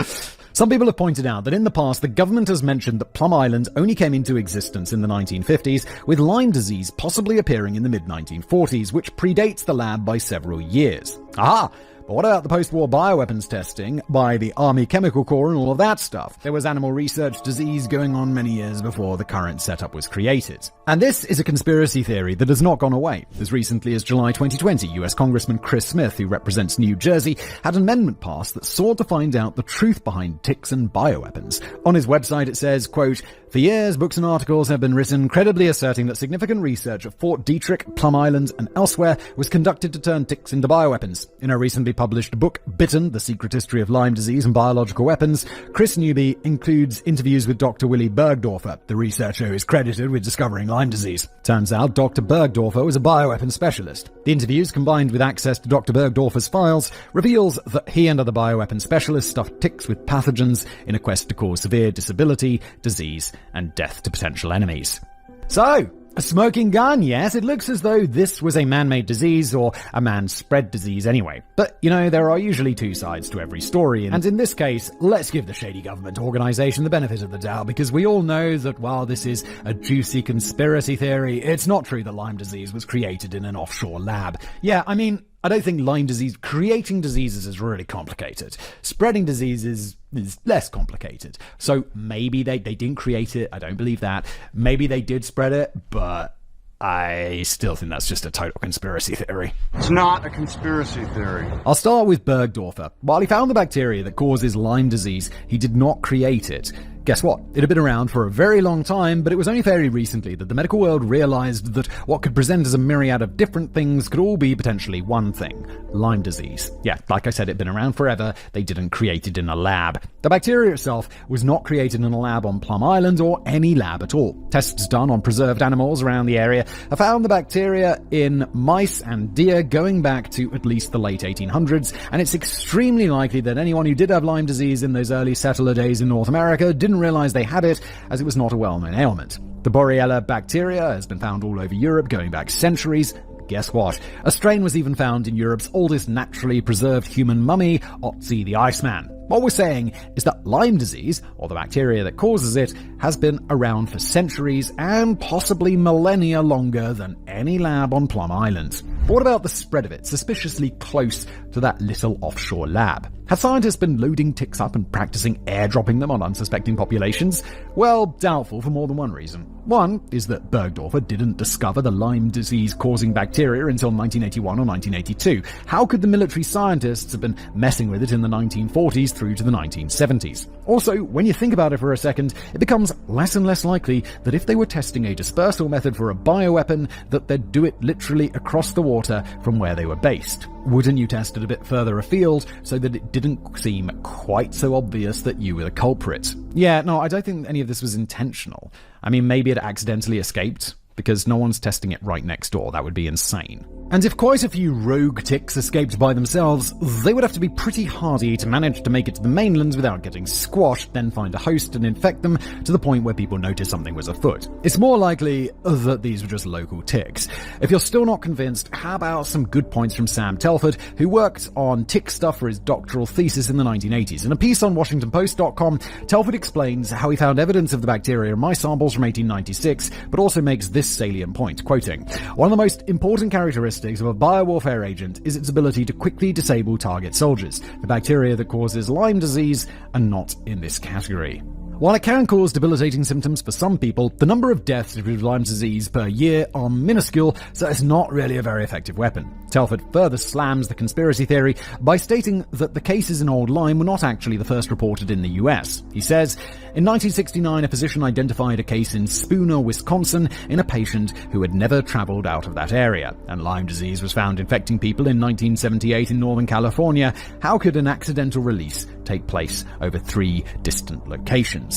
Speaker 1: Some people have pointed out that in the past, the government has mentioned that Plum Island only came into existence in the 1950s, with Lyme disease possibly appearing in the mid-1940s, which predates the lab by several years. Aha! But what about the post-war bioweapons testing by the Army Chemical Corps and all of that stuff? There was animal research disease going on many years before the current setup was created. And this is a conspiracy theory that has not gone away. As recently as July 2020, US Congressman Chris Smith, who represents New Jersey, had an amendment passed that sought to find out the truth behind ticks and bioweapons. On his website it says, quote, "For years, books and articles have been written credibly asserting that significant research at Fort Detrick, Plum Island, and elsewhere was conducted to turn ticks into bioweapons. In a recently published book, Bitten, The Secret History of Lyme Disease and Biological Weapons, Chris Newby includes interviews with Dr. Willie Bergdorfer, the researcher who is credited with discovering Lyme disease. Turns out Dr. Bergdorfer was a bioweapons specialist. The interviews, combined with access to Dr. Bergdorfer's files, reveals that he and other bioweapons specialists stuffed ticks with pathogens in a quest to cause severe disability, disease, and death to potential enemies." So, a smoking gun, yes, it looks as though this was a man-made disease or a man-spread disease anyway. But, you know, there are usually two sides to every story, and in this case, let's give the shady government organisation the benefit of the doubt, because we all know that while this is a juicy conspiracy theory, it's not true that Lyme disease was created in an offshore lab. Yeah, I mean, I don't think Lyme disease, creating diseases is really complicated. Spreading diseases is less complicated. So maybe they didn't create it. I don't believe that. Maybe they did spread it, but I still think that's just a total conspiracy theory.
Speaker 21: It's not a conspiracy theory.
Speaker 1: I'll start with Bergdorfer. While he found the bacteria that causes Lyme disease, he did not create it. Guess what? It had been around for a very long time, but it was only fairly recently that the medical world realized that what could present as a myriad of different things could all be potentially one thing: Lyme disease. Yeah, like I said, it had been around forever. They didn't create it in a lab. The bacteria itself was not created in a lab on Plum Island or any lab at all. Tests done on preserved animals around the area have found the bacteria in mice and deer going back to at least the late 1800s, and it's extremely likely that anyone who did have Lyme disease in those early settler days in North America didn't realize they had it, as it was not a well-known ailment. The Borrelia bacteria has been found all over Europe going back centuries. Guess what? A strain was even found in Europe's oldest naturally preserved human mummy, Otzi the Iceman. What we're saying is that Lyme disease, or the bacteria that causes it, has been around for centuries and possibly millennia longer than any lab on Plum Island. But what about the spread of it, suspiciously close to that little offshore lab? Had scientists been loading ticks up and practicing airdropping them on unsuspecting populations? Well, doubtful for more than one reason. One is that Bergdorfer didn't discover the Lyme disease-causing bacteria until 1981 or 1982. How could the military scientists have been messing with it in the 1940s through to the 1970s? Also, when you think about it for a second, it becomes less and less likely that if they were testing a dispersal method for a bioweapon, that they'd do it literally across the water from where they were based. Wouldn't you test it a bit further afield so that it didn't seem quite so obvious that you were the culprit? Yeah, no, I don't think any of this was intentional. I mean, maybe it accidentally escaped, because no one's testing it right next door. That would be insane. And if quite a few rogue ticks escaped by themselves, they would have to be pretty hardy to manage to make it to the mainlands without getting squashed, then find a host and infect them to the point where people notice something was afoot. It's more likely that these were just local ticks. If you're still not convinced, how about some good points from Sam Telford, who worked on tick stuff for his doctoral thesis in the 1980s. In a piece on WashingtonPost.com, Telford explains how he found evidence of the bacteria in mice samples from 1896, but also makes this salient point, quoting, "One of the most important characteristics of a biowarfare agent is its ability to quickly disable target soldiers. The bacteria that causes Lyme disease are not in this category." While it can cause debilitating symptoms for some people, the number of deaths due to Lyme disease per year are minuscule, so it's not really a very effective weapon. Telford further slams the conspiracy theory by stating that the cases in Old Lyme were not actually the first reported in the US. He says, in 1969, a physician identified a case in Spooner, Wisconsin, in a patient who had never traveled out of that area, and Lyme disease was found infecting people in 1978 in Northern California. How could an accidental release take place over 3 distant locations?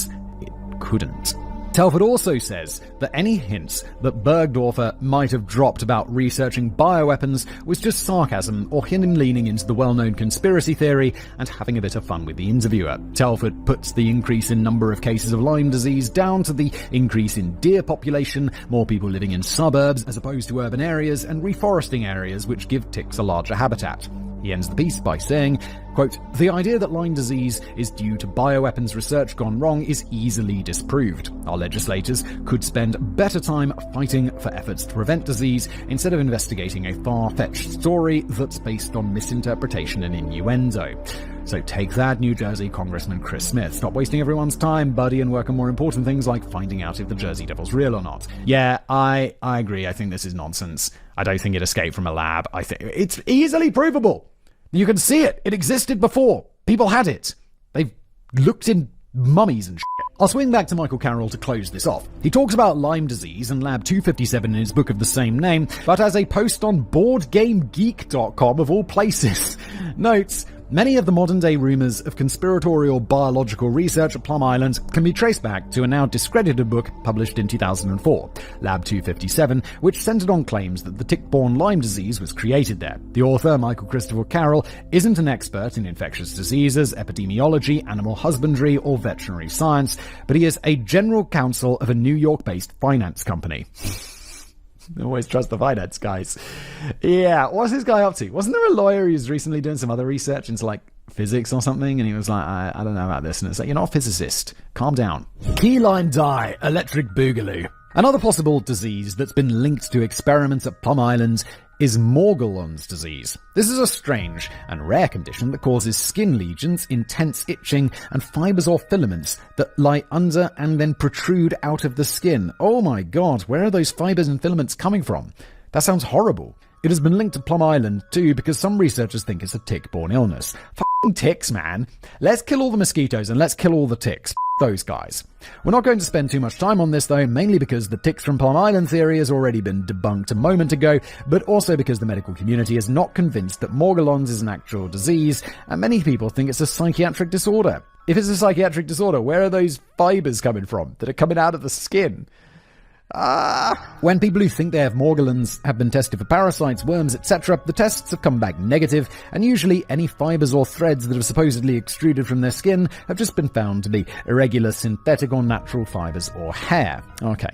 Speaker 1: It couldn't. Telford also says that any hints that Bergdorfer might have dropped about researching bioweapons was just sarcasm or him leaning into the well-known conspiracy theory and having a bit of fun with the interviewer. Telford puts the increase in number of cases of Lyme disease down to the increase in deer population, more people living in suburbs as opposed to urban areas, and reforesting areas which give ticks a larger habitat. He ends the piece by saying, quote, "The idea that Lyme disease is due to bioweapons research gone wrong is easily disproved. Our legislators could spend better time fighting for efforts to prevent disease instead of investigating a far-fetched story that's based on misinterpretation and innuendo." So take that, New Jersey Congressman Chris Smith. Stop wasting everyone's time, buddy, and work on more important things like finding out if the Jersey Devil's real or not. Yeah, I agree. I think this is nonsense. I don't think it escaped from a lab. I think it's easily provable. You can see it. It existed before. People had it. They've looked in mummies and shit. I'll swing back to Michael Carroll to close this off. He talks about Lyme disease and Lab 257 in his book of the same name, but as a post on BoardGameGeek.com of all places notes, many of the modern-day rumours of conspiratorial biological research at Plum Island can be traced back to a now discredited book published in 2004, Lab 257, which centred on claims that the tick-borne Lyme disease was created there. The author, Michael Christopher Carroll, isn't an expert in infectious diseases, epidemiology, animal husbandry, or veterinary science, but he is a general counsel of a New York-based finance company. Always trust the finance guys. Yeah, what's this guy up to? Wasn't there a lawyer who was recently doing some other research into like physics or something, and he was like, I don't know about this, and it's like, you're not a physicist, calm down. Key lime dye, electric boogaloo. Another possible disease that's been linked to experiments at Plum Island is Morgellons disease. This is a strange and rare condition that causes skin lesions, intense itching, and fibers or filaments that lie under and then protrude out of the skin. Oh my god, where are those fibers and filaments coming from? That sounds horrible. It has been linked to Plum Island too because some researchers think it's a tick-borne illness. F***ing ticks, man. Let's kill all the mosquitoes and let's kill all the ticks. Those guys. We're not going to spend too much time on this though, mainly because the ticks from Plum Island theory has already been debunked a moment ago, but also because the medical community is not convinced that Morgellons is an actual disease, and many people think it's a psychiatric disorder. If it's a psychiatric disorder, where are those fibers coming from that are coming out of the skin? When people who think they have Morgellons have been tested for parasites, worms, etc., the tests have come back negative, and usually any fibers or threads that have supposedly extruded from their skin have just been found to be irregular synthetic or natural fibers or hair. Okay.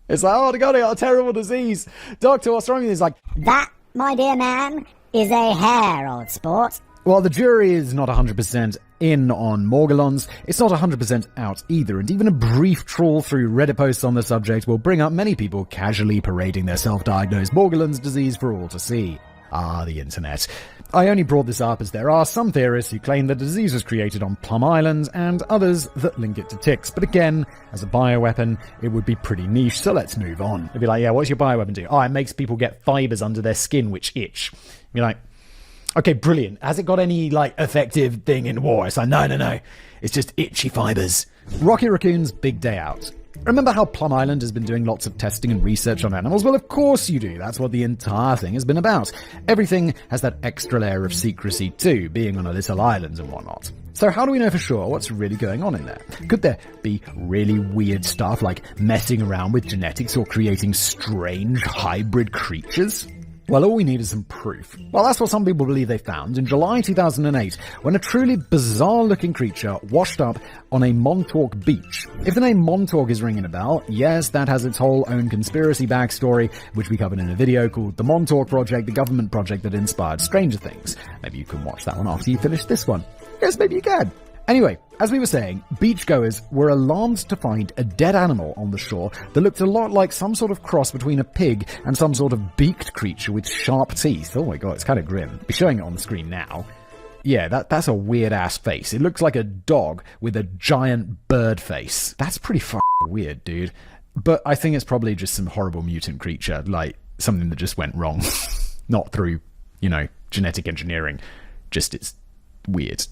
Speaker 1: It's like, oh god, I got a terrible disease. Doctor, what's wrong with you? He's like,
Speaker 22: that, my dear man, is a hair, old sport.
Speaker 1: While the jury is not 100% in on Morgellons, it's not 100% out either, and even a brief trawl through Reddit posts on the subject will bring up many people casually parading their self-diagnosed Morgellons disease for all to see. The internet. I only brought this up as there are some theorists who claim the disease was created on Plum Island, and others that link it to ticks. But again, as a bioweapon, it would be pretty niche, so let's move on. They'd be like, yeah, what's your bioweapon do? Oh, it makes people get fibers under their skin which itch. You're like, okay, brilliant. Has it got any, effective thing in war? It's like, no. It's just itchy fibers. Rocky Raccoon's big day out. Remember how Plum Island has been doing lots of testing and research on animals? Well, of course you do. That's what the entire thing has been about. Everything has that extra layer of secrecy too, being on a little island and whatnot. So how do we know for sure what's really going on in there? Could there be really weird stuff like messing around with genetics or creating strange hybrid creatures? Well, all we need is some proof. Well, that's what some people believe they found in July 2008, when a truly bizarre-looking creature washed up on a Montauk beach. If the name Montauk is ringing a bell, yes, that has its whole own conspiracy backstory, which we covered in a video called The Montauk Project, the government project that inspired Stranger Things. Maybe you can watch that one after you finish this one. Yes, maybe you can. Anyway, as we were saying, beachgoers were alarmed to find a dead animal on the shore that looked a lot like some sort of cross between a pig and some sort of beaked creature with sharp teeth. Oh my god, it's kind of grim. I'll be showing it on the screen now. Yeah, that's a weird-ass face. It looks like a dog with a giant bird face. That's pretty weird, dude. But I think it's probably just some horrible mutant creature, like something that just went wrong. Not through, genetic engineering. Just it's weird.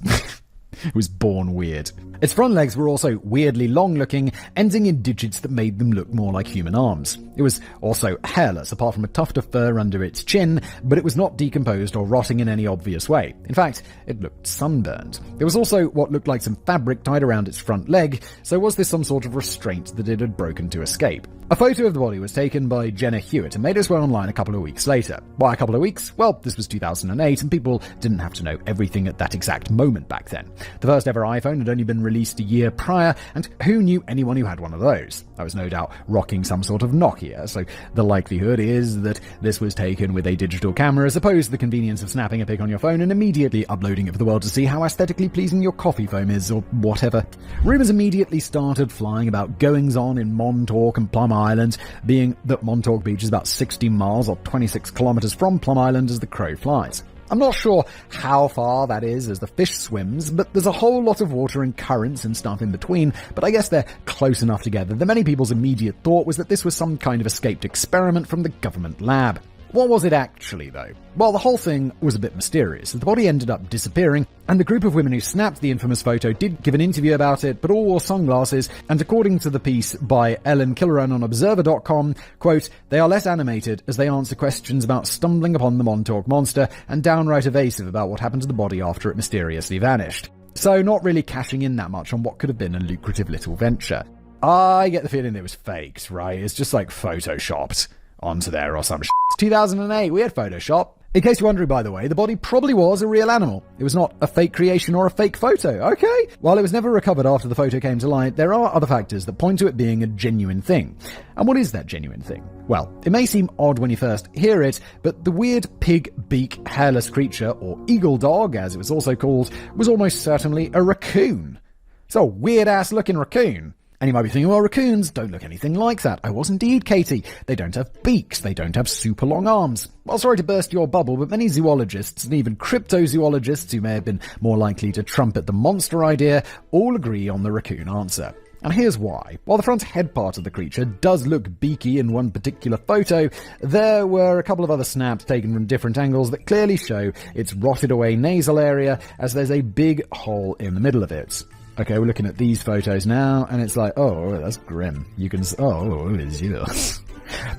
Speaker 6: It was born weird. Its front legs were also weirdly long-looking, ending in digits that made them look more like human arms. It was also hairless, apart from a tuft of fur under its chin, but it was not decomposed or rotting in any obvious way. In fact, it looked sunburned. There was also what looked like some fabric tied around its front leg, so was this some sort of restraint that it had broken to escape? A photo of the body was taken by Jenna Hewitt and made its way online a couple of weeks later. Why a couple of weeks? Well, this was 2008 and people didn't have to know everything at that exact moment back then. The first ever iPhone had only been released a year prior, and who knew anyone who had one of those? I was no doubt rocking some sort of Nokia, so the likelihood is that this was taken with a digital camera as opposed to the convenience of snapping a pic on your phone and immediately uploading it for the world to see how aesthetically pleasing your coffee foam is, or whatever. Rumours immediately started flying about goings-on in Montauk and Plum Island, being that Montauk Beach is about 60 miles or 26 kilometres from Plum Island as the crow flies. I'm not sure how far that is as the fish swims, but there's a whole lot of water and currents and stuff in between, but I guess they're close enough together that many people's immediate thought was that this was some kind of escaped experiment from the government lab. What was it actually, though? Well, the whole thing was a bit mysterious. The body ended up disappearing, and the group of women who snapped the infamous photo did give an interview about it, but all wore sunglasses, and according to the piece by Ellen Killoran on Observer.com, quote, they are less animated as they answer questions about stumbling upon the Montauk monster and downright evasive about what happened to the body after it mysteriously vanished. So not really cashing in that much on what could have been a lucrative little venture. I get the feeling it was faked, right? It's just like photoshopped onto there or some shit. 2008, we had Photoshop. In case you're wondering, by the way, the body probably was a real animal. It was not a fake creation or a fake photo, okay? While it was never recovered after the photo came to light, there are other factors that point to it being a genuine thing. And what is that genuine thing? Well, it may seem odd when you first hear it, but the weird pig beak hairless creature, or eagle dog as it was also called, was almost certainly a raccoon. It's a weird-ass looking raccoon. And you might be thinking, well, raccoons don't look anything like that. I was indeed, Katie. They don't have beaks. They don't have super long arms. Well, sorry to burst your bubble, but many zoologists and even cryptozoologists who may have been more likely to trumpet the monster idea all agree on the raccoon answer. And here's why. While the front head part of the creature does look beaky in one particular photo, there were a couple of other snaps taken from different angles that clearly show its rotted away nasal area, as there's a big hole in the middle of it. Okay, we're looking at these photos now, and it's like, oh, that's grim. You can, oh, it's you.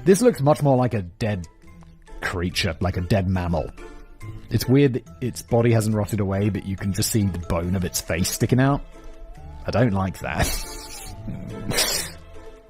Speaker 6: This looks much more like a dead creature, like a dead mammal. It's weird that its body hasn't rotted away, but you can just see the bone of its face sticking out. I don't like that.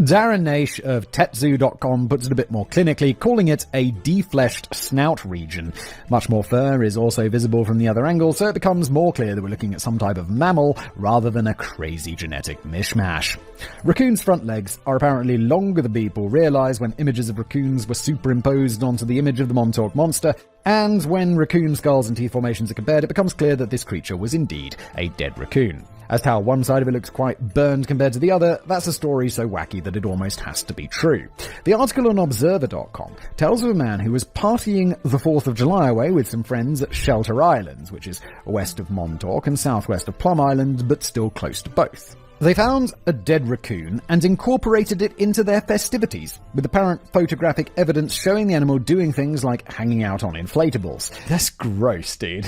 Speaker 6: Darren Naish of Tetsu.com puts it a bit more clinically, calling it a defleshed snout region. Much more fur is also visible from the other angle, so it becomes more clear that we're looking at some type of mammal rather than a crazy genetic mishmash. Raccoons' front legs are apparently longer than people realise when images of raccoons were superimposed onto the image of the Montauk monster, and when raccoon skulls and teeth formations are compared, it becomes clear that this creature was indeed a dead raccoon. As to how one side of it looks quite burned compared to the other, that's a story so wacky that it almost has to be true. The article on Observer.com tells of a man who was partying the 4th of July away with some friends at Shelter Islands, which is west of Montauk and southwest of Plum Island, but still close to both. They found a dead raccoon and incorporated it into their festivities, with apparent photographic evidence showing the animal doing things like hanging out on inflatables. That's gross, dude.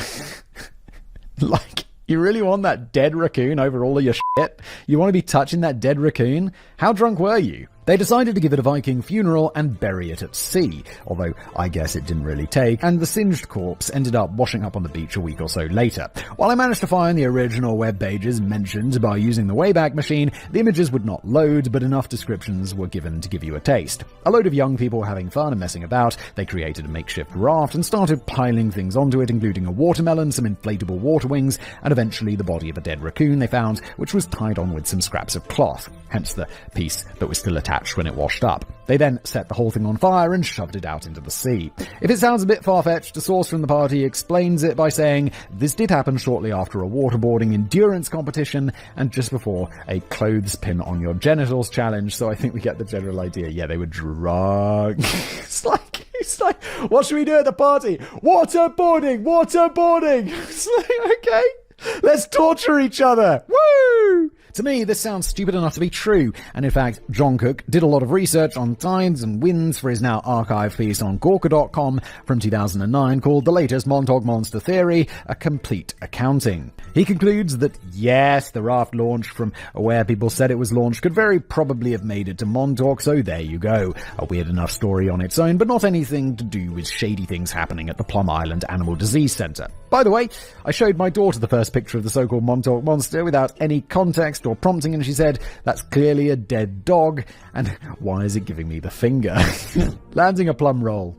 Speaker 6: Like, you really want that dead raccoon over all of your shit? You want to be touching that dead raccoon? How drunk were you? They decided to give it a Viking funeral and bury it at sea, although I guess it didn't really take, and the singed corpse ended up washing up on the beach a week or so later. While I managed to find the original web pages mentioned by using the Wayback Machine, the images would not load, but enough descriptions were given to give you a taste. A load of young people having fun and messing about, they created a makeshift raft and started piling things onto it, including a watermelon, some inflatable water wings, and eventually the body of a dead raccoon they found, which was tied on with some scraps of cloth, hence the piece that was still attached when it washed up. They then set the whole thing on fire and shoved it out into the sea. If it sounds a bit far-fetched, a source from the party explains it by saying, this did happen shortly after a waterboarding endurance competition and just before a clothes pin on your genitals challenge, so I think we get the general idea. Yeah, they were drunk. It's like, what should we do at the party? Waterboarding! It's like, okay, let's torture each other. Woo! To me, this sounds stupid enough to be true, and in fact, John Cook did a lot of research on tides and winds for his now archived piece on Gawker.com from 2009 called The Latest Montauk Monster Theory, A Complete Accounting. He concludes that yes, the raft launched from where people said it was launched could very probably have made it to Montauk, so there you go. A weird enough story on its own, but not anything to do with shady things happening at the Plum Island Animal Disease Center. By the way, I showed my daughter the first picture of the so-called Montauk Monster without any context or prompting, and she said, "That's clearly a dead dog, and why is it giving me the finger?" Landing a plum roll.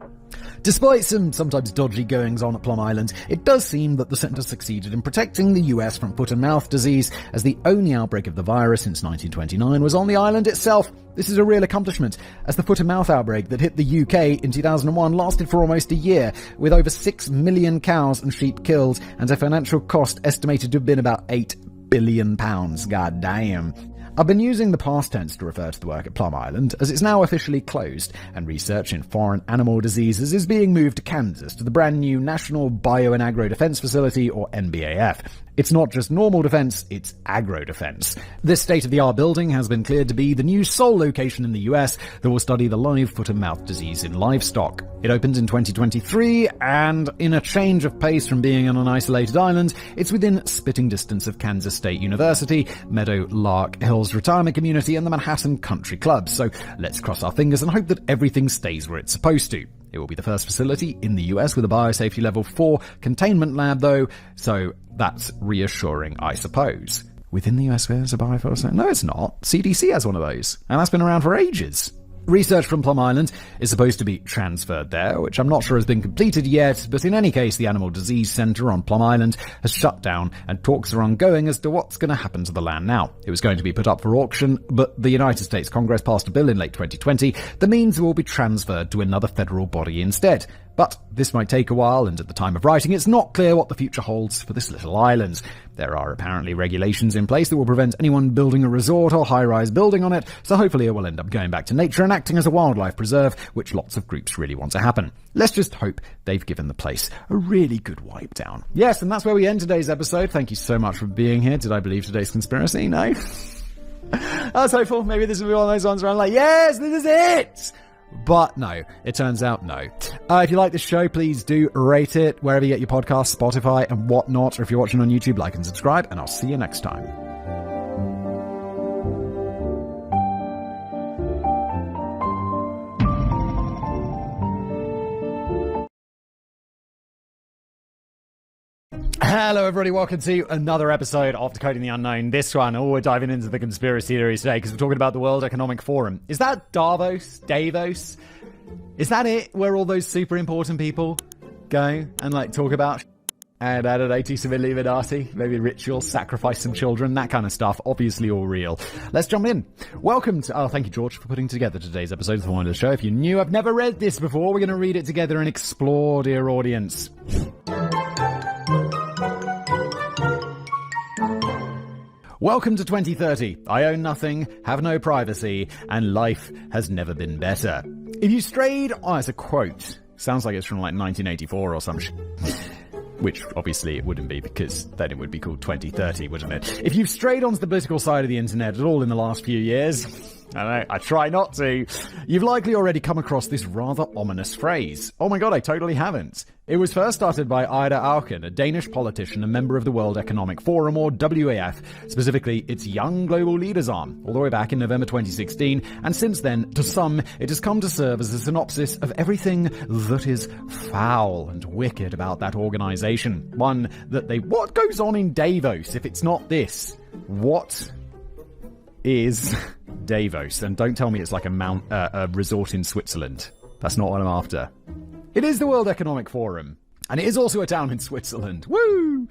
Speaker 6: Despite some sometimes dodgy goings-on at Plum Island, it does seem that the centre succeeded in protecting the US from foot and mouth disease, as the only outbreak of the virus since 1929 was on the island itself. This is a real accomplishment, as the foot and mouth outbreak that hit the UK in 2001 lasted for almost a year, with over 6 million cows and sheep killed, and a financial cost estimated to have been about £8 billion. God damn. I've been using the past tense to refer to the work at Plum Island, as it's now officially closed, and research in foreign animal diseases is being moved to Kansas to the brand new National Bio and Agro Defense Facility, or NBAF. It's not just normal defense, it's agro-defense. This state-of-the-art building has been cleared to be the new sole location in the US that will study the live foot and mouth disease in livestock. It opened in 2023, and in a change of pace from being on an isolated island, it's within spitting distance of Kansas State University, Meadow Lark Hills Retirement Community, and the Manhattan Country Club. So let's cross our fingers and hope that everything stays where it's supposed to. It will be the first facility in the US with a biosafety level 4 containment lab, though, so that's reassuring, I suppose. Within the US, there's a biosafety? No, it's not. CDC has one of those, and that's been around for ages. Research from Plum Island is supposed to be transferred there, which I'm not sure has been completed yet, but in any case, the Animal Disease Center on Plum Island has shut down, and talks are ongoing as to what's going to happen to the land now. It was going to be put up for auction, but the United States Congress passed a bill in late 2020 that means it will be transferred to another federal body instead. But this might take a while, and at the time of writing, it's not clear what the future holds for this little island. There are apparently regulations in place that will prevent anyone building a resort or high-rise building on it, so hopefully it will end up going back to nature and acting as a wildlife preserve, which lots of groups really want to happen. Let's just hope they've given the place a really good wipe down. Yes, and that's where we end today's episode. Thank you so much for being here. Did I believe today's conspiracy? No? I was hopeful. Maybe this will be one of those ones where I'm like, yes, this is it! But no, it turns out no. If you like this show, please do rate it wherever you get your podcasts, Spotify and whatnot. Or if you're watching on YouTube, like and subscribe, and I'll see you next time. Hello everybody, welcome to another episode of Decoding the Unknown. This one, we're diving into the conspiracy theories today because we're talking about the World Economic Forum. Is that Davos? Is that it, where all those super important people go and talk about and I don't know, do some Illuminati, maybe rituals, sacrifice some children, that kind of stuff, obviously all real. Let's jump in. Welcome to, thank you George for putting together today's episode of the One of the Show. If you're new, I've never read this before, we're going to read it together and explore, dear audience. Welcome to 2030. I own nothing, have no privacy, and life has never been better. If you strayed... Oh, it's a quote. Sounds like it's from 1984 or some shit. Which, obviously, it wouldn't be, because then it would be called 2030, wouldn't it? If you've strayed onto the political side of the internet at all in the last few years... I know, I try not to. You've likely already come across this rather ominous phrase. Oh my god, I totally haven't. It was first started by Ida Auken, a Danish politician and member of the World Economic Forum, or WEF, specifically its Young Global Leaders arm, all the way back in November 2016, and since then, to some, it has come to serve as a synopsis of everything that is foul and wicked about that organization. One that what goes on in Davos if it's not this? What is Davos? And don't tell me it's like a resort in Switzerland. That's not what I'm after. It is the World Economic Forum, and it is also a town in Switzerland. Woo!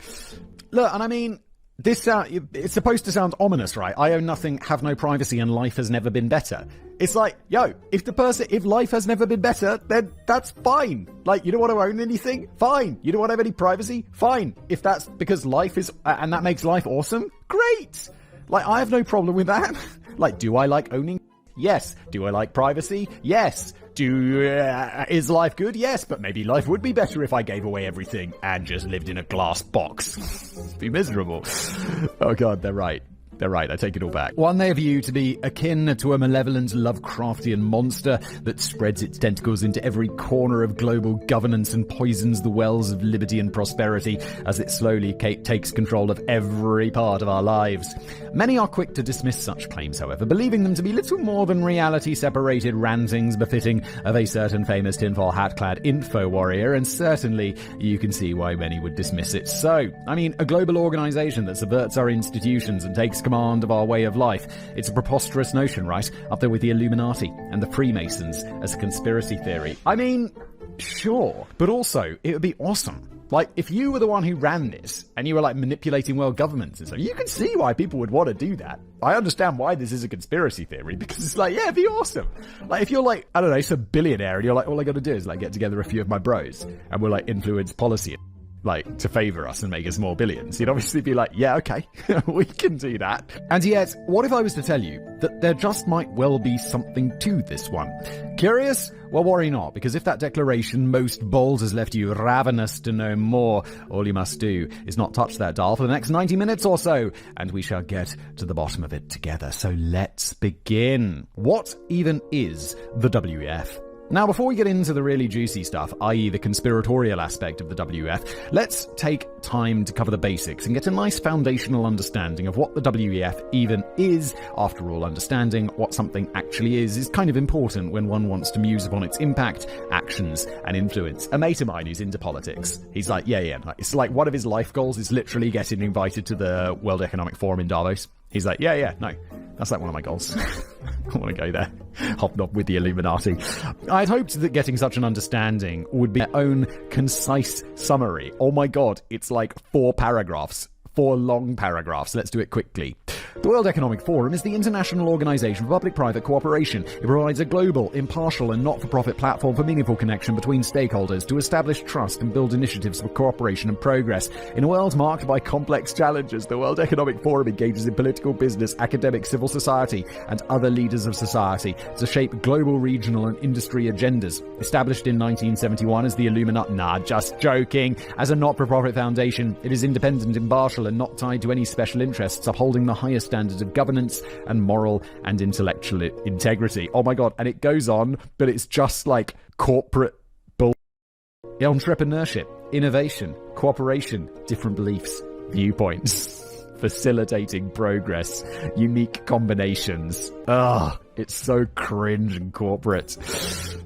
Speaker 6: Look, and I mean, it's supposed to sound ominous, right? I own nothing, have no privacy, and life has never been better. It's like, yo, if life has never been better, then that's fine. Like, you don't want to own anything? Fine. You don't want to have any privacy? Fine. If that's because life is, and that makes life awesome? Great! Like, I have no problem with that. Like, do I like owning? Yes. Do I like privacy? Yes. Is life good? Yes, but maybe life would be better if I gave away everything and just lived in a glass box. Be miserable. Oh god, they're right. They're right, I take it all back. One they view to be akin to a malevolent Lovecraftian monster that spreads its tentacles into every corner of global governance and poisons the wells of liberty and prosperity as it slowly takes control of every part of our lives. Many are quick to dismiss such claims, however, believing them to be little more than reality-separated rantings befitting of a certain famous tinfoil hat-clad info warrior, and certainly you can see why many would dismiss it so. I mean, a global organization that subverts our institutions and takes command of our way of life. It's a preposterous notion, right? Up there with the Illuminati and the Freemasons as a conspiracy theory. I mean, sure, but also, it would be awesome. Like, if you were the one who ran this, and you were, like, manipulating world governments and stuff, you can see why people would want to do that. I understand why this is a conspiracy theory, because it's like, yeah, it'd be awesome. Like, if you're, like, I don't know, some billionaire, and you're like, all I gotta do is, like, get together a few of my bros, and we'll, like, influence policy, like, to favor us and make us more billions. You'd obviously be like, yeah, okay, we can do that. And yet, what if I was to tell you that there just might well be something to this one? Curious? Well, worry not, because if that declaration most bold has left you ravenous to know more, all you must do is not touch that dial for the next 90 minutes or so, and we shall get to the bottom of it together. So let's begin. What even is the WEF? Now, before we get into the really juicy stuff, i.e. the conspiratorial aspect of the WEF, let's take time to cover the basics and get a nice foundational understanding of what the WEF even is. After all, understanding what something actually is kind of important when one wants to muse upon its impact, actions, and influence. A mate of mine who's into politics, he's like, yeah, it's like one of his life goals is literally getting invited to the World Economic Forum in Davos. He's like, yeah, no, that's like one of my goals. I want to go there, hobnob with the Illuminati. I'd hoped that getting such an understanding would be their own concise summary. Oh my god, it's like 4 paragraphs. 4 long paragraphs. Let's do it quickly. The World Economic Forum is the international organization for public-private cooperation. It provides a global, impartial, and not-for-profit platform for meaningful connection between stakeholders to establish trust and build initiatives for cooperation and progress. In a world marked by complex challenges, the World Economic Forum engages in political, business, academic, civil society, and other leaders of society to shape global, regional, and industry agendas. Established in 1971 as the Illuminati, just joking. As a not-for-profit foundation, it is independent, impartial, and not tied to any special interests, upholding the highest standards of governance and moral and intellectual integrity. Oh my god, and it goes on, but it's just like corporate bull. Entrepreneurship, innovation, cooperation, different beliefs, viewpoints, facilitating progress, unique combinations. It's so cringe and corporate.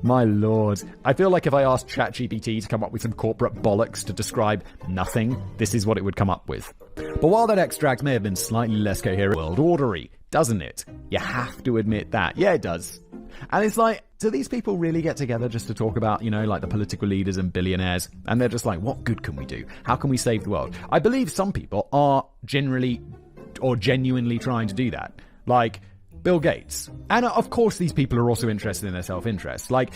Speaker 6: My lord. I feel like if I asked ChatGPT to come up with some corporate bollocks to describe nothing, this is what it would come up with. But while that extract may have been slightly less coherent, world ordery, doesn't it? You have to admit that. Yeah, it does. And it's like, do these people really get together just to talk about, like the political leaders and billionaires? And they're just like, what good can we do? How can we save the world? I believe some people are generally or genuinely trying to do that. Like Bill Gates. And of course these people are also interested in their self-interest. Like,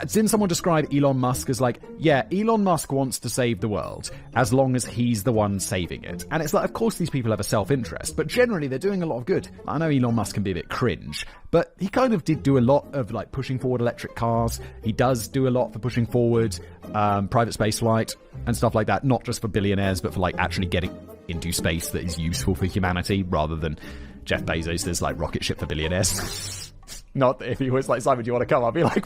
Speaker 6: didn't someone describe Elon Musk as like, yeah, Elon Musk wants to save the world as long as he's the one saving it. And it's like, of course these people have a self-interest, but generally they're doing a lot of good. I know Elon Musk can be a bit cringe, but he kind of did do a lot of like pushing forward electric cars. He does do a lot for pushing forward private space flight and stuff like that, not just for billionaires, but for like actually getting into space that is useful for humanity rather than Jeff Bezos' like rocket ship for billionaires. Not that if he was like, Simon, do you want to come? I'd be like,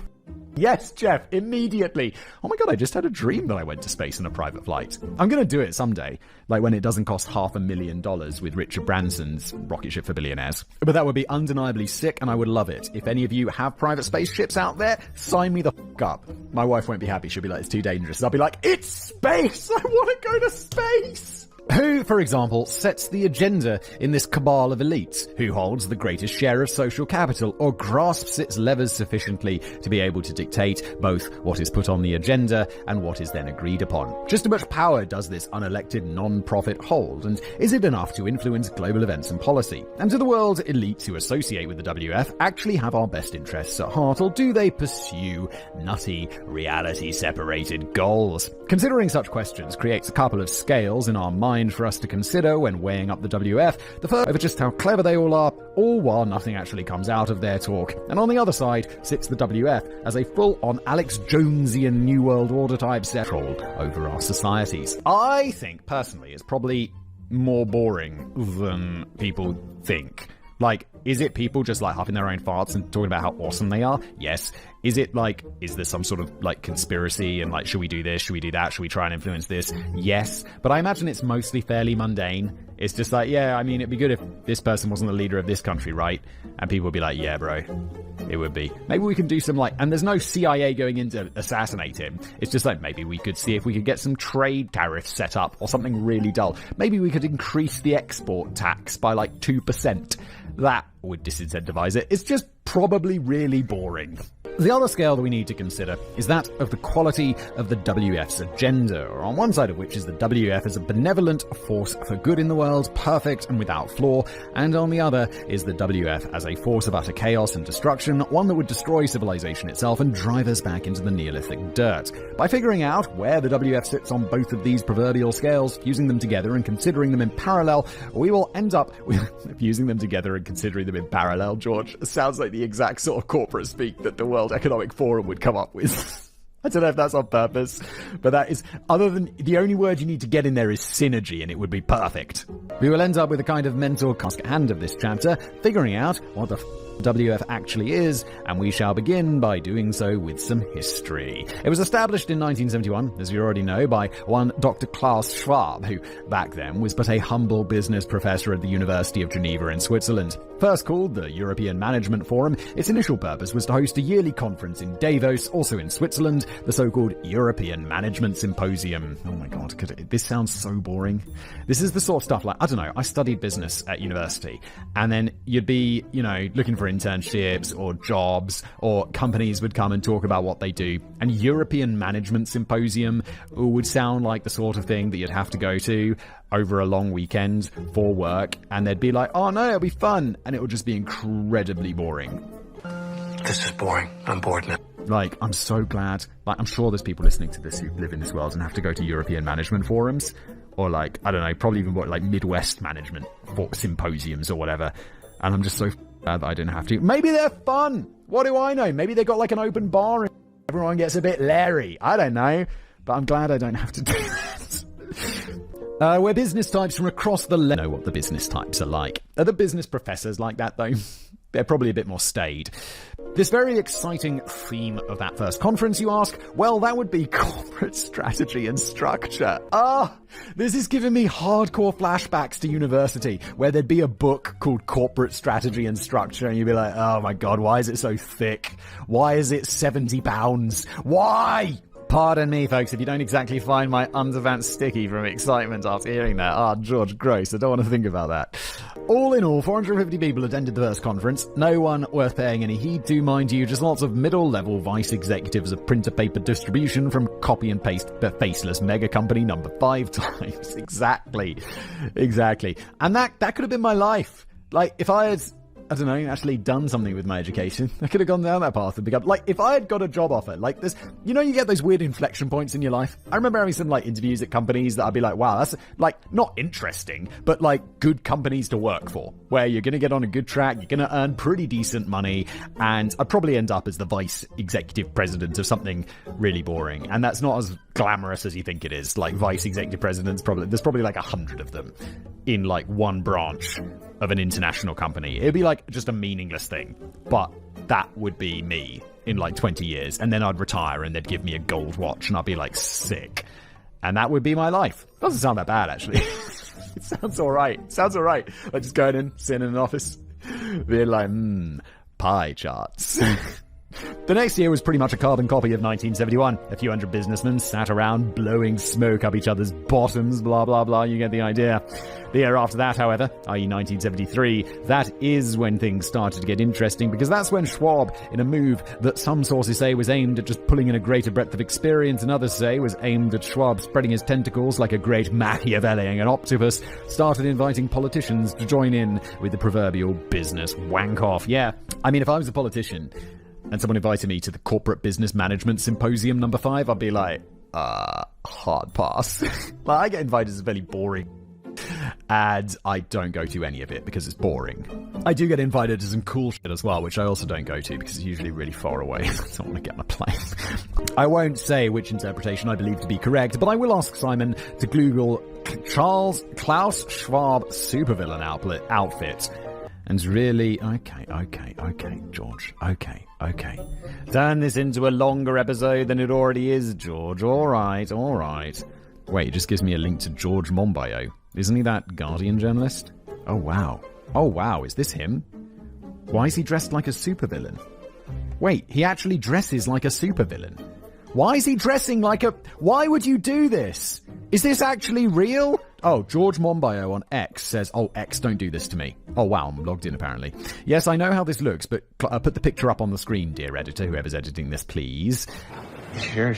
Speaker 6: yes, Jeff, immediately. Oh my god, I just had a dream that I went to space in a private flight. I'm going to do it someday, like when it doesn't cost $500,000 with Richard Branson's rocket ship for billionaires. But that would be undeniably sick, and I would love it. If any of you have private spaceships out there, sign me the f*** up. My wife won't be happy. She'll be like, it's too dangerous. I'll be like, it's space! I want to go to space! Who, for example, sets the agenda in this cabal of elites? Who holds the greatest share of social capital or grasps its levers sufficiently to be able to dictate both what is put on the agenda and what is then agreed upon? Just how much power does this unelected non-profit hold, and is it enough to influence global events and policy? And do the world elites who associate with the WF actually have our best interests at heart, or do they pursue nutty, reality-separated goals? Considering such questions creates a couple of scales in our mind for us to consider when weighing up the WF. The first over just how clever they all are, all while nothing actually comes out of their talk. And on the other side sits the WF as a full-on Alex Jonesian New World Order type control over our societies. I think, personally, it's probably more boring than people think? Like, is it people just like huffing their own farts and talking about how awesome they are? Yes. Is it like, is there some sort of like conspiracy and like, should we do this? Should we do that? Should we try and influence this? Yes. But I imagine it's mostly fairly mundane. It's just like, yeah, I mean, it'd be good if this person wasn't the leader of this country, right? And people would be like, yeah, bro, it would be. Maybe we can do some like, and there's no CIA going in to assassinate him. It's just like, maybe we could see if we could get some trade tariffs set up or something really dull. Maybe we could increase the export tax by like 2%. That would disincentivize it. It's just probably really boring. The other scale that we need to consider is that of the quality of the WF's agenda, or on one side of which is the WF as a benevolent force for good in the world, perfect and without flaw, and on the other is the WF as a force of utter chaos and destruction, one that would destroy civilization itself and drive us back into the Neolithic dirt. By figuring out where the WF sits on both of these proverbial scales, fusing them together and considering them in parallel, we will end up with fusing them together and considering them in parallel, George. Sounds like the exact sort of corporate speak that the World Economic Forum would come up with. I don't know if that's on purpose, but that is, other than, the only word you need to get in there is synergy, and it would be perfect. We will end up with a kind of mental task at hand of this chapter, figuring out what the WF actually is, and we shall begin by doing so with some history. It was established in 1971, as you already know, by one Dr. Klaus Schwab, who back then was but a humble business professor at the University of Geneva in Switzerland. First called the European Management Forum, its initial purpose was to host a yearly conference in Davos, also in Switzerland, the so-called European Management Symposium. Oh my god, this sounds so boring. This is the sort of stuff like, I don't know, I studied business at university, and then you'd be, looking for internships or jobs, or companies would come and talk about what they do, and European Management Symposium would sound like the sort of thing that you'd have to go to over a long weekend for work, and they'd be like, oh no, it'll be fun, and it would just be incredibly boring.
Speaker 12: This is boring. I'm bored now.
Speaker 6: Like, I'm so glad. Like, I'm sure there's people listening to this who live in this world and have to go to European management forums, or like, I don't know, probably even like Midwest management symposiums or whatever, and I'm just so glad that I didn't have to. Maybe they're fun. What do I know? Maybe they got like an open bar and everyone gets a bit leery. I don't know, but I'm glad I don't have to do that. Where business types from across the know what the business types are like. Are the business professors like that, though? They're probably a bit more staid. This very exciting theme of that first conference, you ask? Well, that would be corporate strategy and structure. This is giving me hardcore flashbacks to university, where there'd be a book called Corporate Strategy and Structure, and you'd be like, oh my god, why is it so thick? Why is it £70? Why? Pardon me, folks, if you don't exactly find my underpants sticky from excitement after hearing that. George, gross. I don't want to think about that. All in all, 450 people attended the first conference. No one worth paying any heed to, mind you. Just lots of middle-level vice executives of printer paper distribution from copy and paste the faceless mega company number 5 times. Exactly. And that could have been my life. Like, if I had, I don't know, actually done something with my education, I could have gone down that path and become, like, if I had got a job offer, like this, you get those weird inflection points in your life? I remember having some, like, interviews at companies that I'd be like, wow, that's, like, not interesting, but, like, good companies to work for, where you're gonna get on a good track, you're gonna earn pretty decent money, and I'd probably end up as the vice executive president of something really boring, and that's not as glamorous as you think it is. Like, vice executive presidents, there's probably like 100 of them in, like, one branch of an international company. It'd be like just a meaningless thing, but that would be me in like 20 years, and then I'd retire and they'd give me a gold watch and I'd be like sick, and that would be my life. Doesn't sound that bad, actually. It sounds alright. Like just going in, sitting in an office, being like, pie charts. The next year was pretty much a carbon copy of 1971. A few hundred businessmen sat around blowing smoke up each other's bottoms, blah, blah, blah. You get the idea. The year after that, however, i.e. 1973, that is when things started to get interesting, because that's when Schwab, in a move that some sources say was aimed at just pulling in a greater breadth of experience and others say was aimed at Schwab spreading his tentacles like a great Machiavellian octopus, started inviting politicians to join in with the proverbial business wank-off. Yeah, I mean, if I was a politician and someone invited me to the Corporate Business Management Symposium number 5, I'd be like, hard pass. Like, I get invited to fairly boring
Speaker 1: And I don't go to any of it because it's boring. I do get invited to some cool shit as well, which I also don't go to because it's usually really far away. I don't want to get on a plane. I won't say which interpretation I believe to be correct, but I will ask Simon to Google Klaus Schwab supervillain outfit. And really, okay, George, okay. Turn this into a longer episode than it already is, George. All right. Wait, it just gives me a link to George Monbiot. Isn't he that Guardian journalist? Oh, wow, is this him? Why is he dressed like a supervillain? Wait, he actually dresses like a supervillain. Why is he dressing like a... Why would you do this? Is this actually real? Oh, George Monbiot on X says, oh, X, don't do this to me. Oh, wow, I'm logged in apparently. Yes, I know how this looks, but put the picture up on the screen, dear editor, whoever's editing this, please.
Speaker 17: Sure.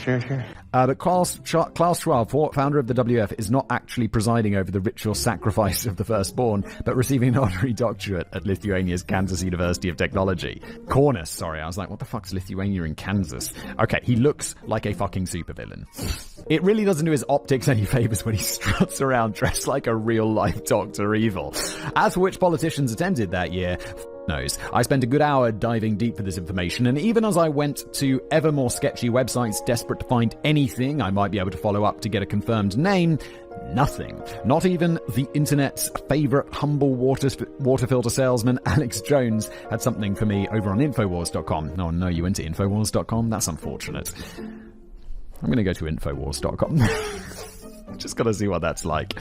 Speaker 1: But Klaus Schwab, founder of the WF, is not actually presiding over the ritual sacrifice of the firstborn, but receiving an honorary doctorate at Lithuania's Kansas University of Technology. Cornus, sorry, I was like, what the fuck's Lithuania in Kansas? Okay, he looks like a fucking supervillain. It really doesn't do his optics any favors when he struts around dressed like a real-life Dr. Evil. As for which politicians attended that year, knows. I spent a good hour diving deep for this information, and even as I went to ever more sketchy websites desperate to find anything I might be able to follow up to get a confirmed name, nothing. Not even the internet's favorite humble water filter salesman, Alex Jones, had something for me over on Infowars.com. Oh no, you went to Infowars.com? That's unfortunate. I'm going to go to Infowars.com. Just got to see what that's like.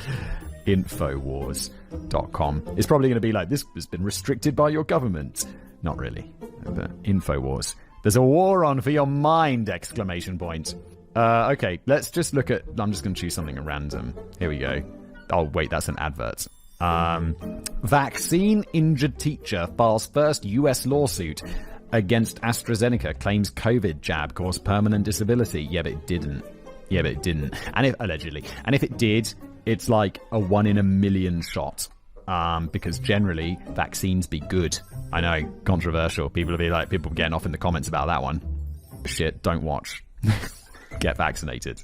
Speaker 1: Infowars.com. It's probably going to be like, this has been restricted by your government. Not really. But Infowars. There's a war on for your mind! ! Okay, let's just look at... I'm just going to choose something at random. Here we go. Oh, wait, that's an advert. Vaccine injured teacher files first US lawsuit against AstraZeneca, claims COVID jab caused permanent disability. Yeah, but it didn't. And if it did, it's like a 1 in a million shot. Because generally vaccines be good. I know, controversial. People getting off in the comments about that one. Shit, don't watch. Get vaccinated.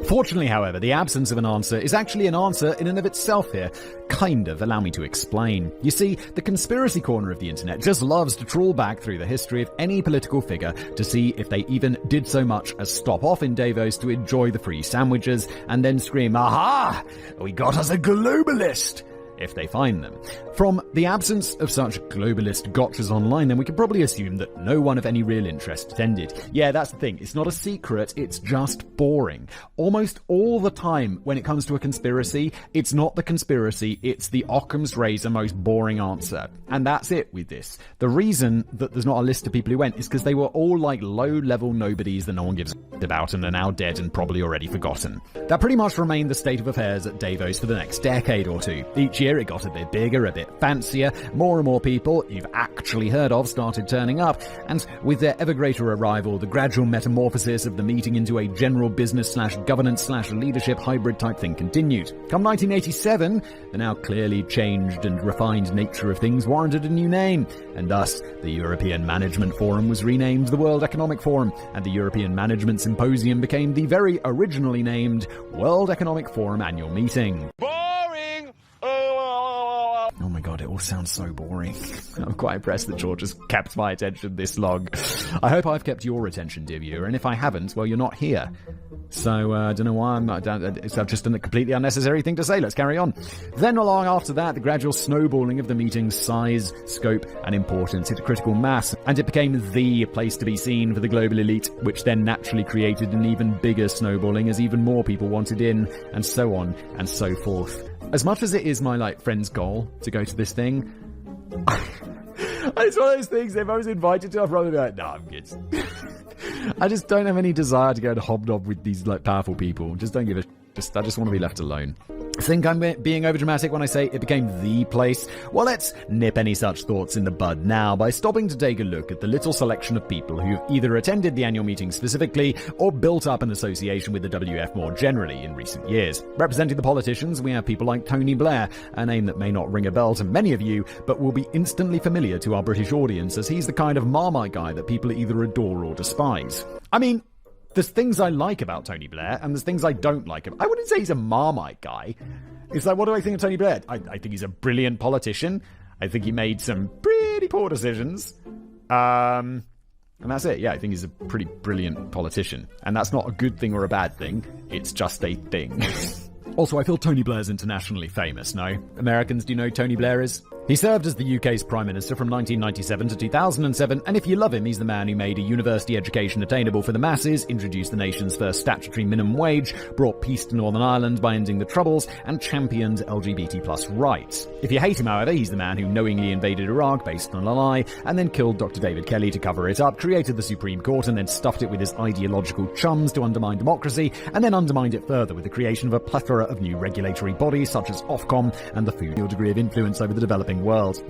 Speaker 1: Fortunately, however, the absence of an answer is actually an answer in and of itself here. Kind of. Allow me to explain. You see, the conspiracy corner of the internet just loves to trawl back through the history of any political figure to see if they even did so much as stop off in Davos to enjoy the free sandwiches and then scream, "Aha! We got us a globalist!" if they find them. From the absence of such globalist gotchas online, then we can probably assume that no one of any real interest attended. Yeah, that's the thing. It's not a secret. It's just boring. Almost all the time when it comes to a conspiracy, it's not the conspiracy, it's the Occam's razor most boring answer. And that's it with this. The reason that there's not a list of people who went is because they were all like low-level nobodies that no one gives a about and are now dead and probably already forgotten. That pretty much remained the state of affairs at Davos for the next decade or two. Each year it got a bit bigger, a bit fancier, more and more people you've actually heard of started turning up, and with their ever greater arrival, the gradual metamorphosis of the meeting into a general business/governance/leadership hybrid type thing continued. Come 1987, the now clearly changed and refined nature of things warranted a new name, and thus the European Management Forum was renamed the World Economic Forum, and the European Management Symposium became the very originally named World Economic Forum Annual Meeting.
Speaker 9: Boring!
Speaker 1: Oh my god, it all sounds so boring. I'm quite impressed that George has kept my attention this long. I hope I've kept your attention, dear viewer, and if I haven't, well, you're not here. So, I don't know why it's just a completely unnecessary thing to say. Let's carry on. Then along after that, the gradual snowballing of the meeting's size, scope, and importance hit a critical mass, and it became the place to be seen for the global elite, which then naturally created an even bigger snowballing as even more people wanted in, and so on and so forth. As much as it is my, friend's goal to go to this thing, it's one of those things, if I was invited to, I'd probably be like, no, I'm good. I just don't have any desire to go and hobnob with these, powerful people. Just don't give a I just want to be left alone. Think I'm being overdramatic when I say it became the place? Well, let's nip any such thoughts in the bud now by stopping to take a look at the little selection of people who've either attended the annual meeting specifically or built up an association with the WF more generally in recent years. Representing the politicians, we have people like Tony Blair, a name that may not ring a bell to many of you, but will be instantly familiar to our British audience as he's the kind of Marmite guy that people either adore or despise. I mean, there's things I like about Tony Blair, and there's things I don't like him. I wouldn't say he's a Marmite guy.
Speaker 6: It's like, what do I think of Tony Blair? I think he's a brilliant politician. I think he made some pretty poor decisions. And that's it. Yeah, I think he's a pretty brilliant politician. And that's not a good thing or a bad thing. It's just a thing. Also, I feel Tony Blair's internationally famous, no? Americans, do you know who Tony Blair is? He served as the UK's Prime Minister from 1997 to 2007, and if you love him, he's the man who made a university education attainable for the masses, introduced the nation's first statutory minimum wage, brought peace to Northern Ireland by ending the Troubles, and championed LGBT plus rights. If you hate him, however, he's the man who knowingly invaded Iraq based on a lie, and then killed Dr. David Kelly to cover it up, created the Supreme Court, and then stuffed it with his ideological chums to undermine democracy, and then undermined it further with the creation of a plethora of new regulatory bodies such as Ofcom and the Food. Your degree of influence over the developing world.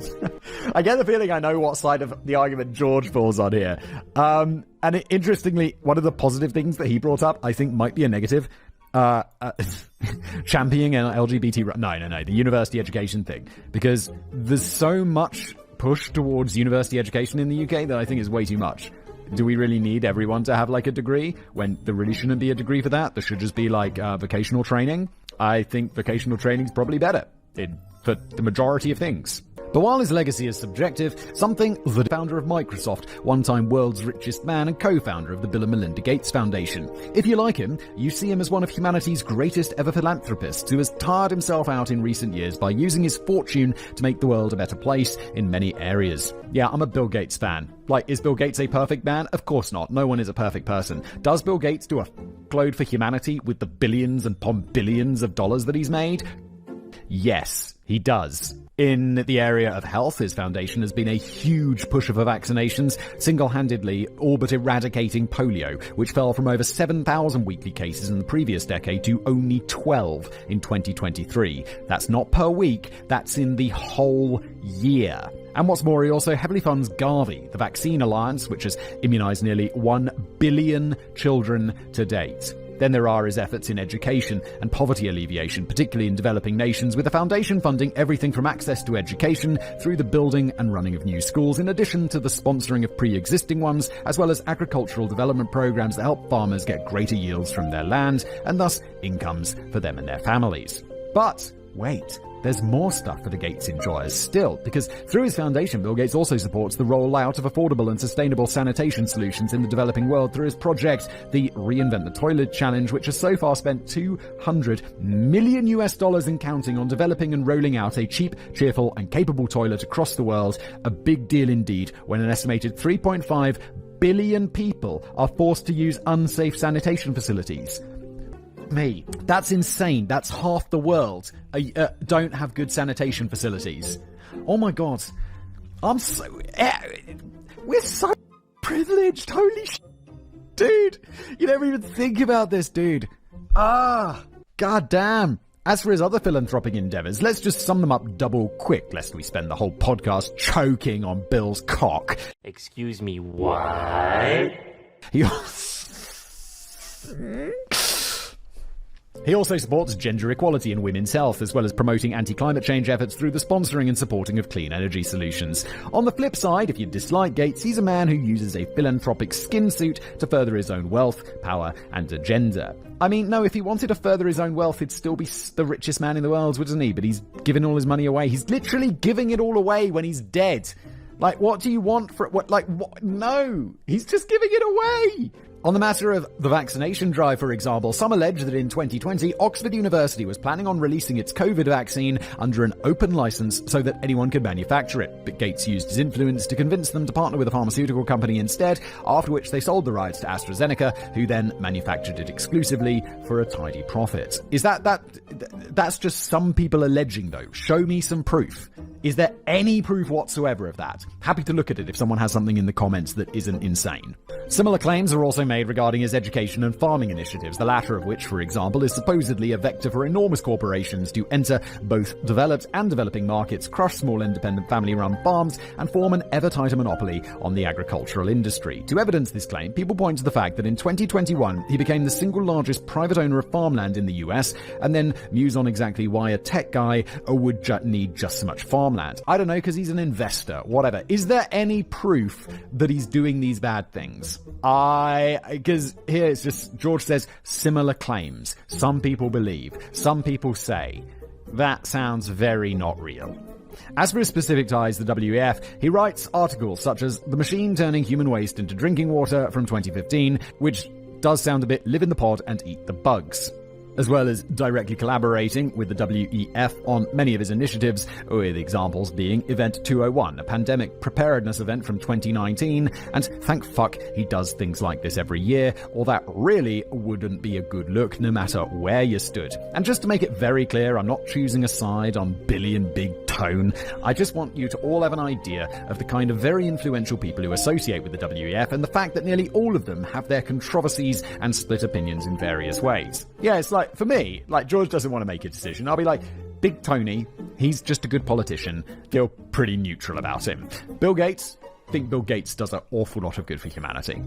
Speaker 6: I get the feeling I know what side of the argument George falls on here. Interestingly, one of the positive things that he brought up, I think might be a negative. Championing an LGBT... No, the university education thing. Because there's so much push towards university education in the UK that I think is way too much. Do we really need everyone to have, like, a degree when there really shouldn't be a degree for that? There should just be, like, vocational training. I think vocational training's probably better for the majority of things. But while his legacy is subjective, something the founder of Microsoft, one-time world's richest man and co-founder of the Bill and Melinda Gates Foundation. If you like him, you see him as one of humanity's greatest ever philanthropists who has tired himself out in recent years by using his fortune to make the world a better place in many areas. Yeah, I'm a Bill Gates fan. Like, is Bill Gates a perfect man? Of course not. No one is a perfect person. Does Bill Gates do a load for humanity with the billions and billions of dollars that he's made? Yes, he does. In the area of health, his foundation has been a huge pusher for vaccinations, single-handedly all but eradicating polio, which fell from over 7,000 weekly cases in the previous decade to only 12 in 2023. That's not per week, that's in the whole year. And what's more, he also heavily funds Gavi, the vaccine alliance, which has immunized nearly 1 billion children to date. Then there are his efforts in education and poverty alleviation, particularly in developing nations, with the foundation funding everything from access to education through the building and running of new schools, in addition to the sponsoring of pre-existing ones, as well as agricultural development programs that help farmers get greater yields from their land, and thus incomes for them and their families. But wait, there's more stuff for the Gates enjoyers still, because through his foundation, Bill Gates also supports the rollout of affordable and sustainable sanitation solutions in the developing world through his project, the Reinvent the Toilet Challenge, which has so far spent $200 million and counting on developing and rolling out a cheap, cheerful, and capable toilet across the world. A big deal indeed when an estimated 3.5 billion people are forced to use unsafe sanitation facilities. Me. That's insane. That's half the world don't have good sanitation facilities. Oh my god. We're so privileged. Holy shit. Dude. You never even think about this, dude. God damn. As for his other philanthropic endeavors, let's just sum them up double quick, lest we spend the whole podcast choking on Bill's cock.
Speaker 8: Excuse me, what?
Speaker 6: He also supports gender equality and women's health, as well as promoting anti-climate change efforts through the sponsoring and supporting of clean energy solutions. On the flip side, if you dislike Gates, he's a man who uses a philanthropic skin suit to further his own wealth, power, and agenda. I mean, no, if he wanted to further his own wealth, he'd still be the richest man in the world, wouldn't he? But he's giving all his money away. He's literally giving it all away when he's dead. Like, what do you want for it? What? No, he's just giving it away. On the matter of the vaccination drive, for example, some allege that in 2020, Oxford University was planning on releasing its COVID vaccine under an open license so that anyone could manufacture it. But Gates used his influence to convince them to partner with a pharmaceutical company instead, after which they sold the rights to AstraZeneca, who then manufactured it exclusively for a tidy profit. Is that's just some people alleging, though? Show me some proof. Is there any proof whatsoever of that? Happy to look at it if someone has something in the comments that isn't insane. Similar claims are also made regarding his education and farming initiatives, the latter of which, for example, is supposedly a vector for enormous corporations to enter both developed and developing markets, crush small independent family-run farms, and form an ever-tighter monopoly on the agricultural industry. To evidence this claim, people point to the fact that in 2021, he became the single largest private owner of farmland in the US, and then muse on exactly why a tech guy would need just so much farmland. I don't know, because he's an investor, whatever. Is there any proof that he's doing these bad things? Because here it's just, George says, similar claims. Some people believe, some people say. That sounds very not real. As for his specific ties to the WEF, he writes articles such as The Machine Turning Human Waste into Drinking Water from 2015, which does sound a bit live in the pod and eat the bugs. As well as directly collaborating with the WEF on many of his initiatives, with examples being Event 201, a pandemic preparedness event from 2019, and thank fuck he does things like this every year, or that really wouldn't be a good look no matter where you stood. And just to make it very clear, I'm not choosing a side on Billy and Big Tone. I just want you to all have an idea of the kind of very influential people who associate with the WEF and the fact that nearly all of them have their controversies and split opinions in various ways. Yeah, it's like, for me, like, George doesn't want to make a decision. I'll be like, Big Tony, he's just a good politician. Feel pretty neutral about him. Bill Gates, think Bill Gates does an awful lot of good for humanity.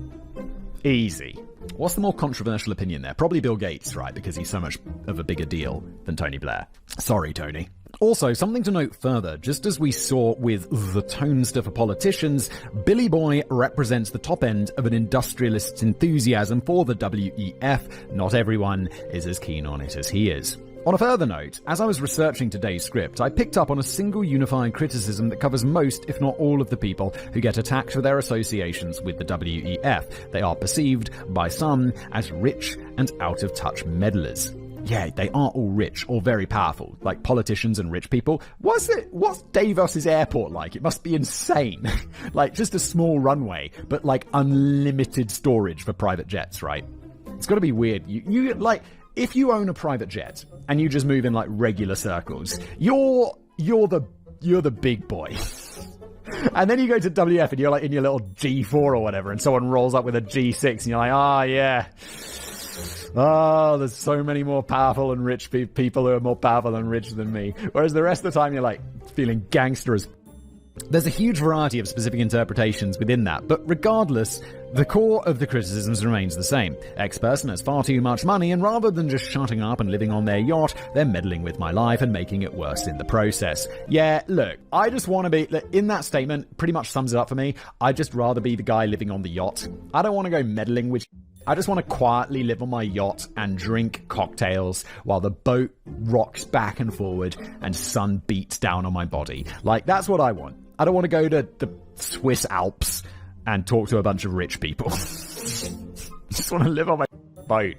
Speaker 6: Easy. What's the more controversial opinion there? Probably Bill Gates, right? Because he's so much of a bigger deal than Tony Blair. Sorry, Tony. Also, something to note further, just as we saw with the tonester for politicians, Billy Boy represents the top end of an industrialist's enthusiasm for the WEF. Not everyone is as keen on it as he is. On a further note, as I was researching today's script, I picked up on a single unifying criticism that covers most, if not all, of the people who get attacked for their associations with the WEF. They are perceived by some as rich and out-of-touch meddlers. Yeah, they aren't all rich or very powerful, like politicians and rich people. What's Davos's airport like? It must be insane. Like, just a small runway, but like unlimited storage for private jets, right? It's gotta be weird. You like, if you own a private jet and you just move in like regular circles, you're the big boy. And then you go to WF and you're like in your little G4 or whatever, and someone rolls up with a G6 and you're like, ah, yeah. Oh, there's so many more powerful and rich people who are more powerful and rich than me. Whereas the rest of the time you're like feeling gangster as... There's a huge variety of specific interpretations within that, but regardless, the core of the criticisms remains the same. X-person has far too much money, and rather than just shutting up and living on their yacht, they're meddling with my life and making it worse in the process. Yeah, look, I just want to be... In that statement, pretty much sums it up for me. I'd just rather be the guy living on the yacht. I don't want to go meddling with... I just want to quietly live on my yacht and drink cocktails while the boat rocks back and forward and sun beats down on my body. Like, that's what I want. I don't want to go to the Swiss Alps and talk to a bunch of rich people. Just want to live on my boat.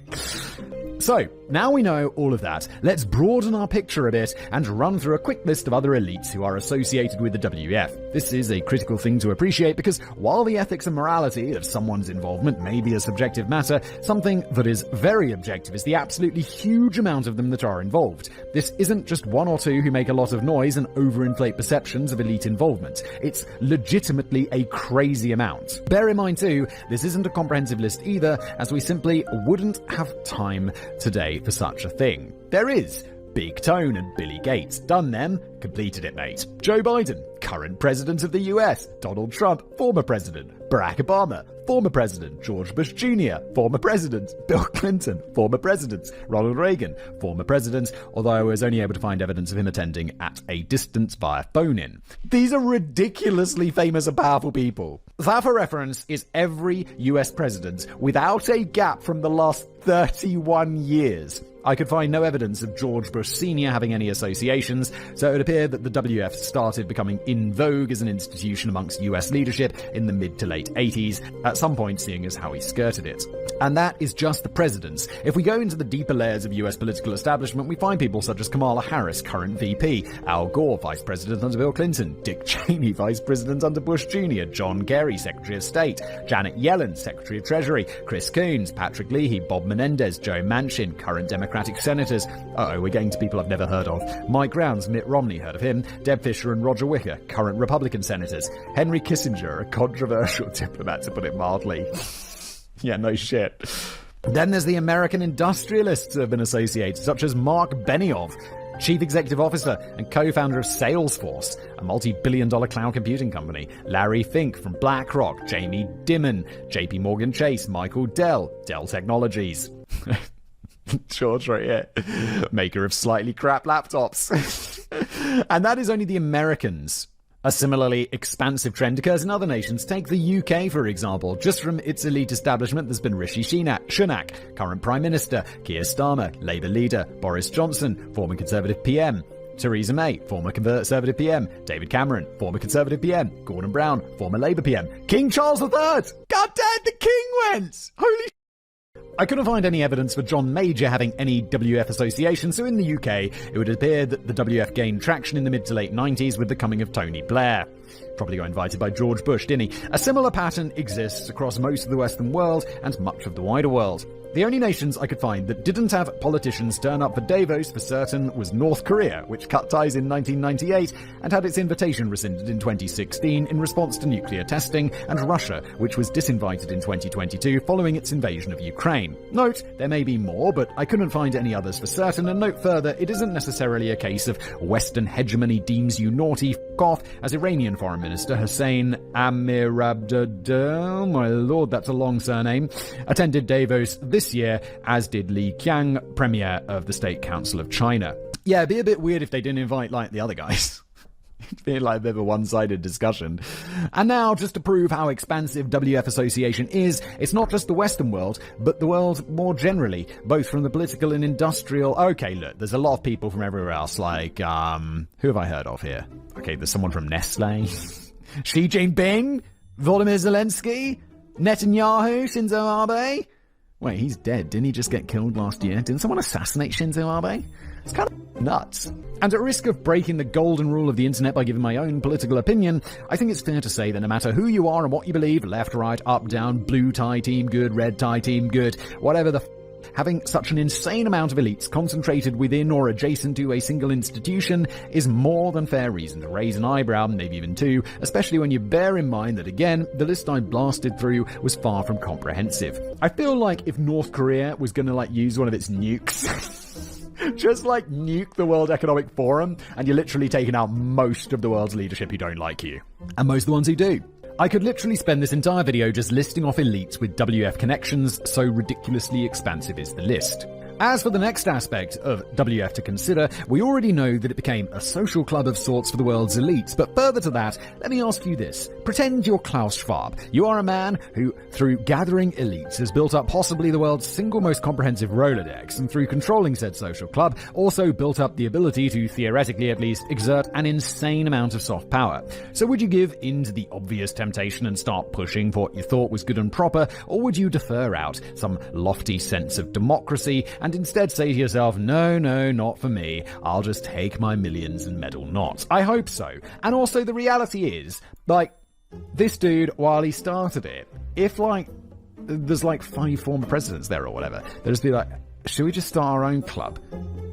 Speaker 6: So, now we know all of that, let's broaden our picture a bit and run through a quick list of other elites who are associated with the WEF. This is a critical thing to appreciate because while the ethics and morality of someone's involvement may be a subjective matter, something that is very objective is the absolutely huge amount of them that are involved. This isn't just one or two who make a lot of noise and overinflate perceptions of elite involvement. It's legitimately a crazy amount. Bear in mind too, this isn't a comprehensive list either, as we simply wouldn't have time today for such a thing. There is Big Tone and Billy Gates. Done them, completed it, mate. Joe Biden, current president of the US. Donald Trump, former president. Barack Obama, former president. George Bush Jr., former president. Bill Clinton, former president. Ronald Reagan, former president, although I was only able to find evidence of him attending at a distance via phone-in. These are ridiculously famous and powerful people. That, for reference, is every US president without a gap from the last 31 years. I could find no evidence of George Bush Sr. having any associations, so it would appear that the WF started becoming in vogue as an institution amongst US leadership in the mid to late 80s, at some point seeing as how he skirted it. And that is just the presidents. If we go into the deeper layers of US political establishment, we find people such as Kamala Harris, current VP, Al Gore, Vice President under Bill Clinton, Dick Cheney, Vice President under Bush Jr., John Kerry, Secretary of State, Janet Yellen, Secretary of Treasury, Chris Coons, Patrick Leahy, Bob Menendez, Joe Manchin, current Democratic senators. Uh-oh, we're getting to people I've never heard of. Mike Rounds, Mitt Romney, heard of him. Deb Fisher and Roger Wicker, current Republican senators. Henry Kissinger, a controversial diplomat to put it mildly. Yeah, no shit. Then there's the American industrialists who have been associated, such as Mark Benioff, Chief Executive Officer and co-founder of Salesforce, a multi-billion-dollar cloud computing company. Larry Fink from BlackRock, Jamie Dimon, JP Morgan Chase, Michael Dell, Dell Technologies. George right here. Maker of slightly crap laptops. And that is only the Americans. A similarly expansive trend occurs in other nations. Take the UK, for example. Just from its elite establishment, there's been Rishi Sunak, current Prime Minister, Keir Starmer, Labour leader, Boris Johnson, former Conservative PM, Theresa May, former Conservative PM, David Cameron, former Conservative PM, Gordon Brown, former Labour PM, King Charles III! God damn, the King went! Holy I couldn't find any evidence for John Major having any WF association, so in the UK, it would appear that the WF gained traction in the mid to late 90s with the coming of Tony Blair. Probably got invited by George Bush, didn't he? A similar pattern exists across most of the Western world and much of the wider world. The only nations I could find that didn't have politicians turn up for Davos for certain was North Korea, which cut ties in 1998 and had its invitation rescinded in 2016 in response to nuclear testing, and Russia, which was disinvited in 2022 following its invasion of Ukraine. Note, there may be more, but I couldn't find any others for certain, and note further, it isn't necessarily a case of Western hegemony deems you naughty, off, as Iranian Foreign Minister Hossein Amirabdodur, my lord, that's a long surname, attended Davos this year, as did Li Qiang, Premier of the State Council of China. Yeah, it'd be a bit weird if they didn't invite, like, the other guys. It'd be like a bit of a one-sided discussion. And now, just to prove how expansive WF association is, it's not just the Western world, but the world more generally, both from the political and industrial. Okay, look, there's a lot of people from everywhere else, like, who have I heard of here? Okay, there's someone from Nestle, Xi Jinping, Volodymyr Zelensky, Netanyahu, Shinzo Abe. Wait, he's dead. Didn't he just get killed last year? Didn't someone assassinate Shinzo Abe? It's kind of nuts. And at risk of breaking the golden rule of the internet by giving my own political opinion, I think it's fair to say that no matter who you are and what you believe, left, right, up, down, blue tie team good, red tie team good, whatever the having such an insane amount of elites concentrated within or adjacent to a single institution is more than fair reason to raise an eyebrow, maybe even two, especially when you bear in mind that, again, the list I blasted through was far from comprehensive. I feel like if North Korea was going to, use one of its nukes, just, nuke the World Economic Forum, and you're literally taking out most of the world's leadership who don't like you. And most of the ones who do. I could literally spend this entire video just listing off elites with WF connections, so ridiculously expansive is the list. As for the next aspect of WF to consider, we already know that it became a social club of sorts for the world's elites, but further to that, let me ask you this. Pretend you're Klaus Schwab. You are a man who, through gathering elites, has built up possibly the world's single most comprehensive Rolodex, and through controlling said social club, also built up the ability to, theoretically at least, exert an insane amount of soft power. So would you give in to the obvious temptation and start pushing for what you thought was good and proper, or would you defer out some lofty sense of democracy and instead say to yourself, no, not for me, I'll just take my millions and meddle not? I hope so. And also the reality is, this dude, while he started it, if there's 5 former presidents there or whatever, they'll just be like, should we just start our own club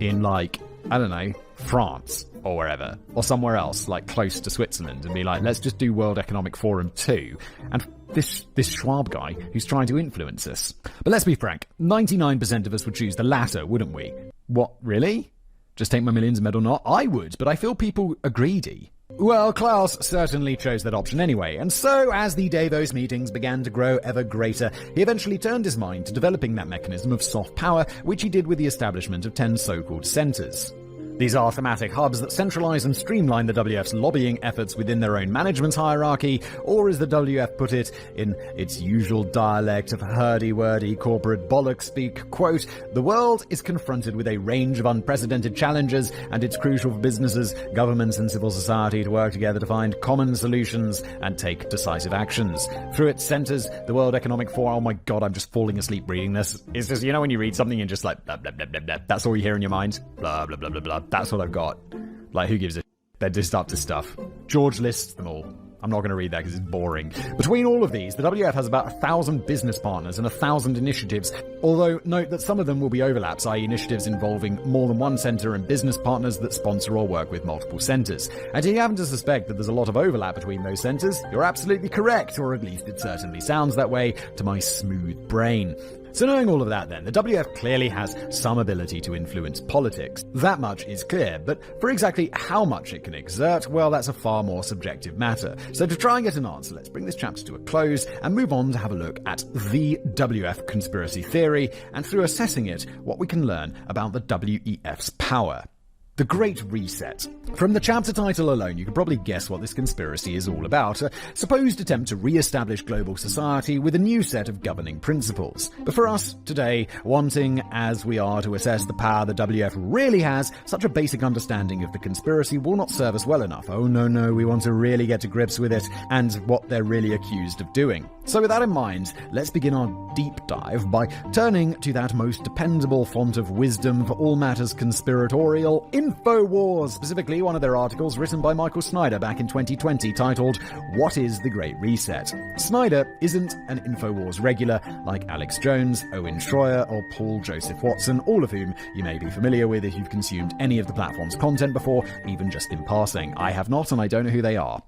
Speaker 6: in I don't know, France or wherever, or somewhere else, close to Switzerland, and be like, let's just do World Economic Forum 2, and this Schwab guy who's trying to influence us. But let's be frank, 99% of us would choose the latter, wouldn't we? What, really? Just take my millions and meddle not? I would, but I feel people are greedy. Well, Klaus certainly chose that option anyway, and so as the Davos meetings began to grow ever greater, he eventually turned his mind to developing that mechanism of soft power, which he did with the establishment of 10 so-called centers. These are thematic hubs that centralize and streamline the WF's lobbying efforts within their own management hierarchy, or as the WF put it in its usual dialect of hurdy-wordy corporate bollock speak, quote, the world is confronted with a range of unprecedented challenges, and it's crucial for businesses, governments, and civil society to work together to find common solutions and take decisive actions. Through its centers, the World Economic Forum, oh my god, I'm just falling asleep reading this. It's just, when you read something and just blah, blah, blah, blah, blah. That's all you hear in your mind. Blah, blah, blah, blah, blah. That's what I've got. Who gives a shit? They're just up to stuff. George lists them all. I'm not going to read that because it's boring. Between all of these, the WF has about 1,000 business partners and 1,000 initiatives, although note that some of them will be overlaps, i.e. initiatives involving more than one center and business partners that sponsor or work with multiple centers. And if you happen to suspect that there's a lot of overlap between those centers, you're absolutely correct, or at least it certainly sounds that way to my smooth brain. So knowing all of that then, the WF clearly has some ability to influence politics. That much is clear, but for exactly how much it can exert, well, that's a far more subjective matter. So to try and get an answer, let's bring this chapter to a close and move on to have a look at the WF conspiracy theory, and through assessing it, what we can learn about the WEF's power. The Great Reset. From the chapter title alone, you can probably guess what this conspiracy is all about. A supposed attempt to re-establish global society with a new set of governing principles. But for us, today, wanting as we are to assess the power the WF really has, such a basic understanding of the conspiracy will not serve us well enough. Oh no, we want to really get to grips with it and what they're really accused of doing. So with that in mind, let's begin our deep dive by turning to that most dependable font of wisdom for all matters conspiratorial, InfoWars, specifically one of their articles written by Michael Snyder back in 2020 titled, What is the Great Reset? Snyder isn't an InfoWars regular like Alex Jones, Owen Schroyer, or Paul Joseph Watson, all of whom you may be familiar with if you've consumed any of the platform's content before, even just in passing. I have not, and I don't know who they are.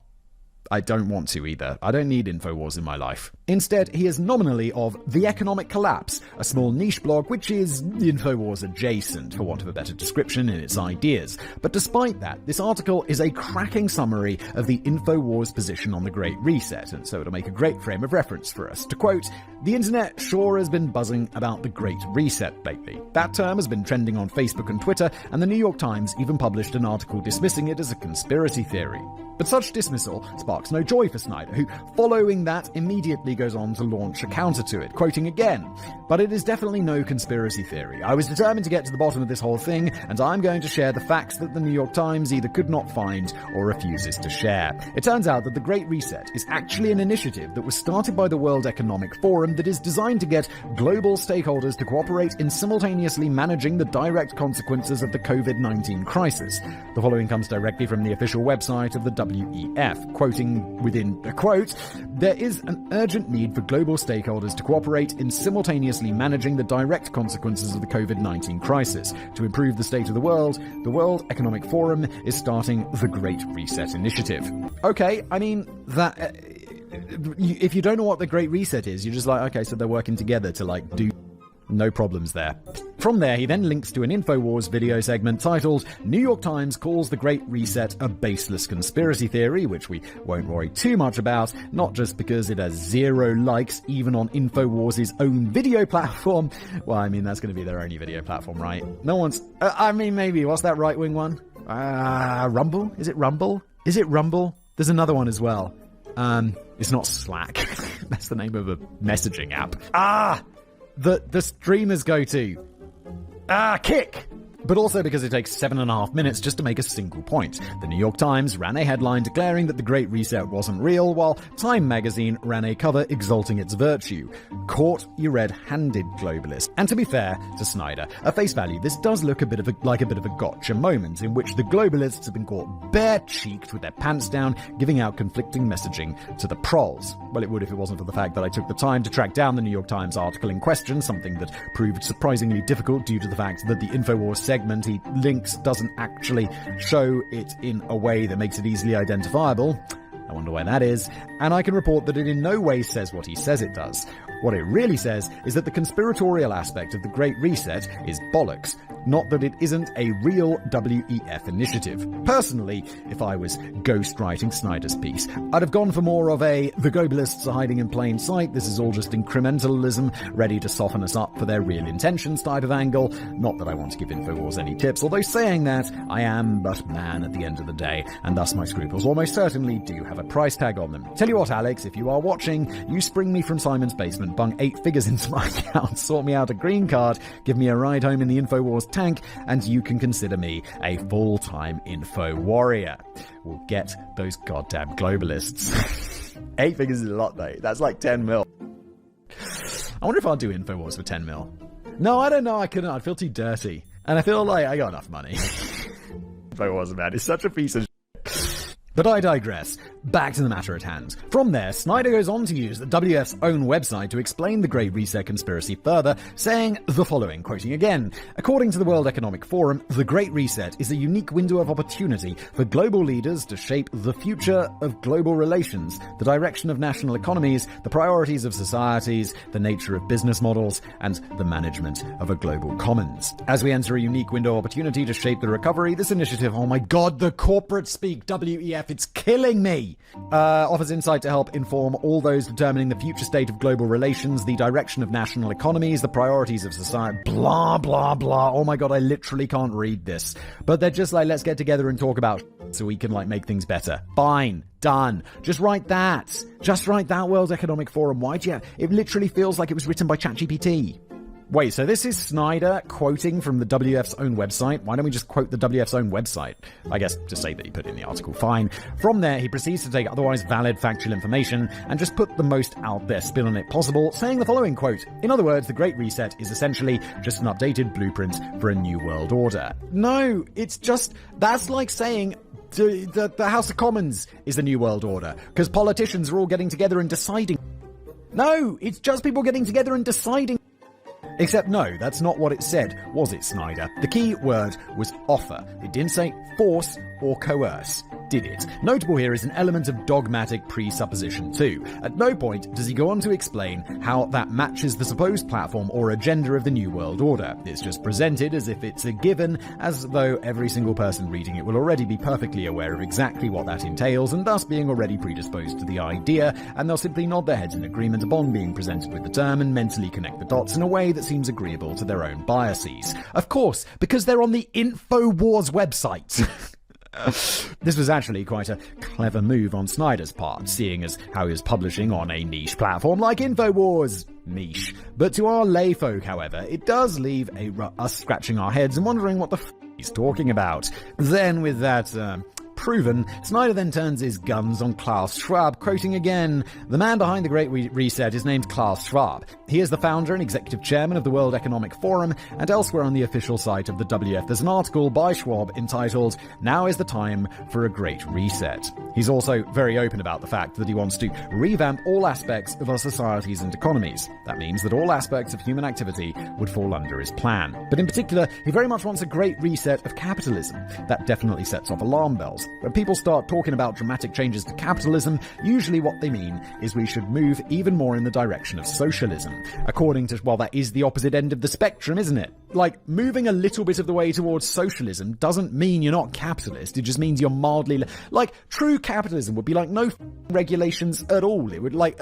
Speaker 6: I don't want to either. I don't need InfoWars in my life. Instead, he is nominally of The Economic Collapse, a small niche blog which is InfoWars adjacent, for want of a better description, in its ideas. But despite that, this article is a cracking summary of the InfoWars position on the Great Reset, and so it'll make a great frame of reference for us. To quote, "The internet sure has been buzzing about the Great Reset lately. That term has been trending on Facebook and Twitter, and the New York Times even published an article dismissing it as a conspiracy theory." But such dismissal sparks no joy for Snyder, who, following that, immediately goes on to launch a counter to it, quoting again, "But it is definitely no conspiracy theory. I was determined to get to the bottom of this whole thing, and I'm going to share the facts that the New York Times either could not find or refuses to share." It turns out that the Great Reset is actually an initiative that was started by the World Economic Forum that is designed to get global stakeholders to cooperate in simultaneously managing the direct consequences of the COVID-19 crisis. The following comes directly from the official website of the WEF, quoting within a quote, "There is an urgent need for global stakeholders to cooperate in simultaneously managing the direct consequences of the COVID-19 crisis. To improve the state of the World Economic Forum is starting the Great Reset Initiative." Okay, I mean, that if you don't know what the Great Reset is, you're just like, okay, so they're working together to do... No problems there. From there, he then links to an InfoWars video segment titled, "New York Times calls the Great Reset a baseless conspiracy theory," which we won't worry too much about, not just because it has 0 likes even on InfoWars' own video platform. Well, I mean, that's going to be their only video platform, right? No one's... maybe. What's that right-wing one? Rumble? Is it Rumble? Is it Rumble? There's another one as well. It's not Slack. That's the name of a messaging app. The streamers go to. Kick! But also because it takes 7.5 minutes just to make a single point. The New York Times ran a headline declaring that the Great Reset wasn't real, while Time magazine ran a cover exalting its virtue. Caught you red-handed, globalist. And to be fair to Snyder, at face value, this does look like a bit of a gotcha moment in which the globalists have been caught bare-cheeked with their pants down, giving out conflicting messaging to the proles. Well, it would if it wasn't for the fact that I took the time to track down the New York Times article in question, something that proved surprisingly difficult due to the fact that the InfoWars segment he links doesn't actually show it in a way that makes it easily identifiable. I wonder why that is. And I can report that it in no way says what he says it does. What it really says is that the conspiratorial aspect of the Great Reset is bollocks, not that it isn't a real WEF initiative. Personally, if I was ghostwriting Snyder's piece, I'd have gone for more of a "the globalists are hiding in plain sight, this is all just incrementalism, ready to soften us up for their real intentions" type of angle. Not that I want to give InfoWars any tips, although saying that, I am but man at the end of the day, and thus my scruples almost certainly do have a price tag on them. Tell you what, Alex, if you are watching, you spring me from Simon's basement, bung 8 figures into my account, sort me out a green card, give me a ride home in the InfoWars tank, and you can consider me a full-time info warrior. We'll get those goddamn globalists. 8 figures is a lot, though. That's like 10 mil. I wonder if I'll do InfoWars for 10 mil. No, I don't know. I couldn't. I'd feel too dirty. And I feel like I got enough money. InfoWars, man. It's such a piece of shit. But I digress. Back to the matter at hand. From there, Snyder goes on to use the WF's own website to explain the Great Reset conspiracy further, saying the following, quoting again, "According to the World Economic Forum, the Great Reset is a unique window of opportunity for global leaders to shape the future of global relations, the direction of national economies, the priorities of societies, the nature of business models, and the management of a global commons. As we enter a unique window of opportunity to shape the recovery, this initiative..." Oh my god, the corporate speak, WEF It's killing me. Offers insight to help inform all those determining the future state of global relations, the direction of national economies, the priorities of society, blah, blah, blah. Oh my god, I literally can't read this. But they're just like, let's get together and talk about so we can, like, make things better. Fine. Done. Just write that. Just write that World Economic Forum. Why'd you? It literally feels like it was written by ChatGPT. Wait, so this is Snyder quoting from the WF's own website? Why don't we just quote the WF's own website? I guess just say that he put in the article, fine. From there, he proceeds to take otherwise valid factual information and just put the most out there spin on it possible, saying the following quote, "In other words, the Great Reset is essentially just an updated blueprint for a new world order." No, it's just, that's like saying the House of Commons is the new world order, because politicians are all getting together and deciding. No, it's just people getting together and deciding. Except no, that's not what it said, was it, Snyder? The key word was offer. It didn't say force or coerce, did it? Notable here is an element of dogmatic presupposition too. At no point does he go on to explain how that matches the supposed platform or agenda of the New World Order. It's just presented as if it's a given, as though every single person reading it will already be perfectly aware of exactly what that entails, and thus being already predisposed to the idea, and they'll simply nod their heads in agreement upon being presented with the term and mentally connect the dots in a way that seems agreeable to their own biases. Of course, because they're on the InfoWars website. This was actually quite a clever move on Snyder's part, seeing as how he was publishing on a niche platform like InfoWars. Niche. But to our lay folk, however, it does leave us scratching our heads and wondering what the he's talking about. Then, with that proven, Snyder then turns his guns on Klaus Schwab, quoting again, "The man behind the Great Reset is named Klaus Schwab. He is the founder and executive chairman of the World Economic Forum, and elsewhere on the official site of the WF there's an article by Schwab entitled, 'Now is the time for a Great Reset.' He's also very open about the fact that he wants to revamp all aspects of our societies and economies. That means that all aspects of human activity would fall under his plan. But in particular, he very much wants a great reset of capitalism. That definitely sets off alarm bells. When people start talking about dramatic changes to capitalism, usually what they mean is we should move even more in the direction of socialism. According to, well, that is the opposite end of the spectrum, isn't it? Like, moving a little bit of the way towards socialism doesn't mean you're not capitalist. It just means you're mildly... Like, true capitalism would be like no regulations at all. It would like,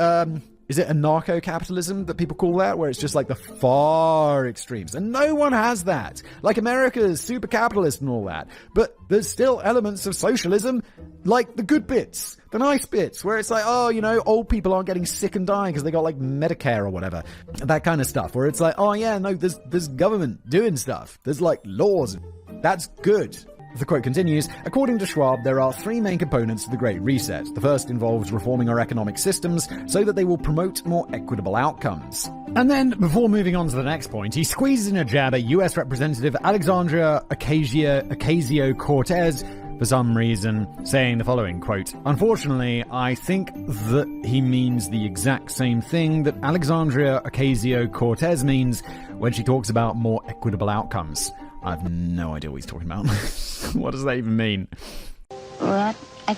Speaker 6: is it anarcho-capitalism that people call that? Where it's just like the far extremes. And no one has that. Like, America is super capitalist and all that. But there's still elements of socialism, like the good bits, the nice bits, where it's like, oh, you know, old people aren't getting sick and dying because they got like Medicare or whatever. That kind of stuff. Where it's like, oh yeah, no, there's government doing stuff. There's like laws. That's good. The quote continues, according to Schwab, there are three main components to the Great Reset. The first involves reforming our economic systems so that they will promote more equitable outcomes. And then, before moving on to the next point, he squeezes in a jab at US Representative Alexandria Ocasio-Cortez for some reason, saying the following, quote, "Unfortunately, I think that he means the exact same thing that Alexandria Ocasio-Cortez means when she talks about more equitable outcomes." I have no idea what he's talking about. What does that even mean?
Speaker 22: What? I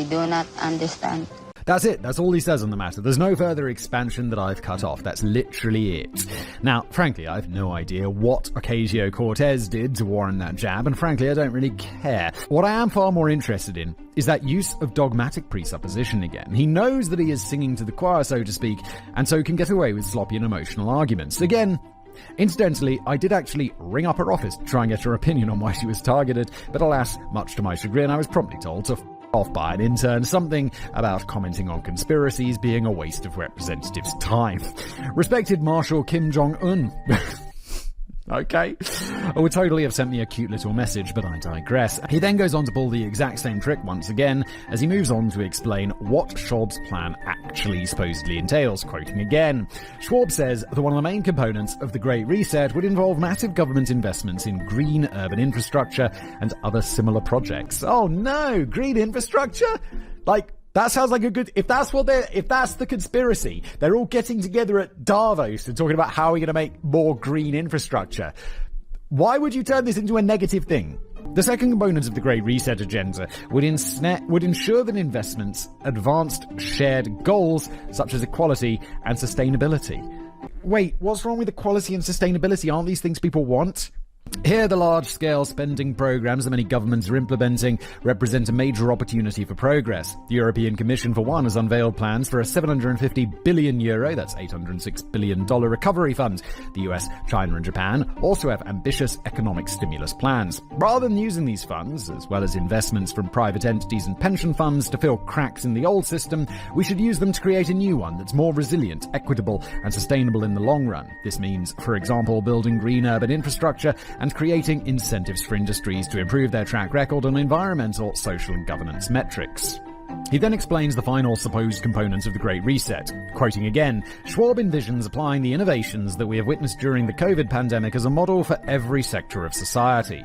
Speaker 22: do not understand.
Speaker 6: That's it. That's all he says on the matter. There's no further expansion that I've cut off. That's literally it. Now, frankly, I have no idea what Ocasio-Cortez did to warrant that jab, and frankly, I don't really care. What I am far more interested in is that use of dogmatic presupposition again. He knows that he is singing to the choir, so to speak, and so can get away with sloppy and emotional arguments. Again, incidentally, I did actually ring up her office to try and get her opinion on why she was targeted, but alas, much to my chagrin, I was promptly told to off by an intern, something about commenting on conspiracies being a waste of representatives' time. Respected Marshal Kim Jong-un. Okay. I would totally have sent me a cute little message, but I digress. He then goes on to pull the exact same trick once again, as he moves on to explain what Schwab's plan actually supposedly entails, quoting again. Schwab says that one of the main components of the Great Reset would involve massive government investments in green urban infrastructure and other similar projects. Oh no, green infrastructure? Like, that sounds like a good... If that's the conspiracy, they're all getting together at Davos and talking about how we're going to make more green infrastructure. Why would you turn this into a negative thing? The second component of the Great Reset agenda would ensure that investments advanced shared goals such as equality and sustainability. Wait, what's wrong with equality and sustainability? Aren't these things people want?
Speaker 1: Here, the large-scale spending programs that many governments are implementing represent a major opportunity for progress. The European Commission, for one, has unveiled plans for a €750 billion, that's $806 billion recovery fund. The US, China and Japan also have ambitious economic stimulus plans. Rather than using these funds, as well as investments from private entities and pension funds, to fill cracks in the old system, we should use them to create a new one that's more resilient, equitable and sustainable in the long run. This means, for example, building green urban infrastructure and creating incentives for industries to improve their track record on environmental, social and governance metrics. He then explains the final supposed components of the Great Reset. Quoting again, Schwab envisions applying the innovations that we have witnessed during the COVID pandemic as a model for every sector of society.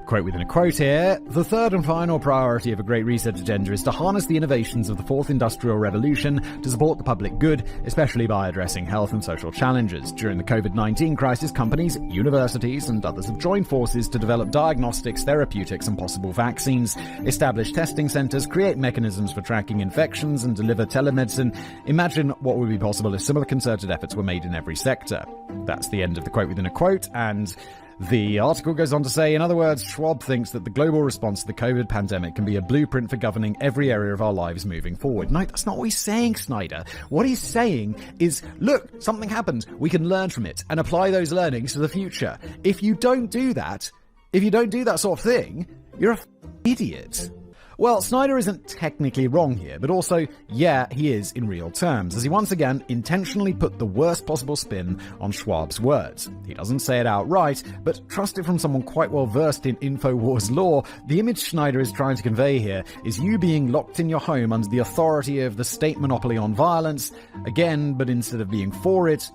Speaker 1: Quote within a quote here, the third and final priority of a Great Reset agenda is to harness the innovations of the Fourth Industrial Revolution to support the public good, especially by addressing health and social challenges. During the COVID-19 crisis, companies, universities, and others have joined forces to develop diagnostics, therapeutics, and possible vaccines, establish testing centers, create mechanisms for tracking infections, and deliver telemedicine. Imagine what would be possible if similar concerted efforts were made in every sector. That's the end of the quote within a quote, and the article goes on to say, in other words, Schwab thinks that the global response to the COVID pandemic can be a blueprint for governing every area of our lives moving forward. No, that's not what he's saying, Snyder. What he's saying is, look, something happened. We can learn from it and apply those learnings to the future. If you don't do that sort of thing, you're a idiot. Well, Snyder isn't technically wrong here, but also, yeah, he is in real terms, as he once again intentionally put the worst possible spin on Schwab's words. He doesn't say it outright, but trusted from someone quite well versed in InfoWars lore, the image Snyder is trying to convey here is you being locked in your home under the authority of the state monopoly on violence, again, but instead of being for it...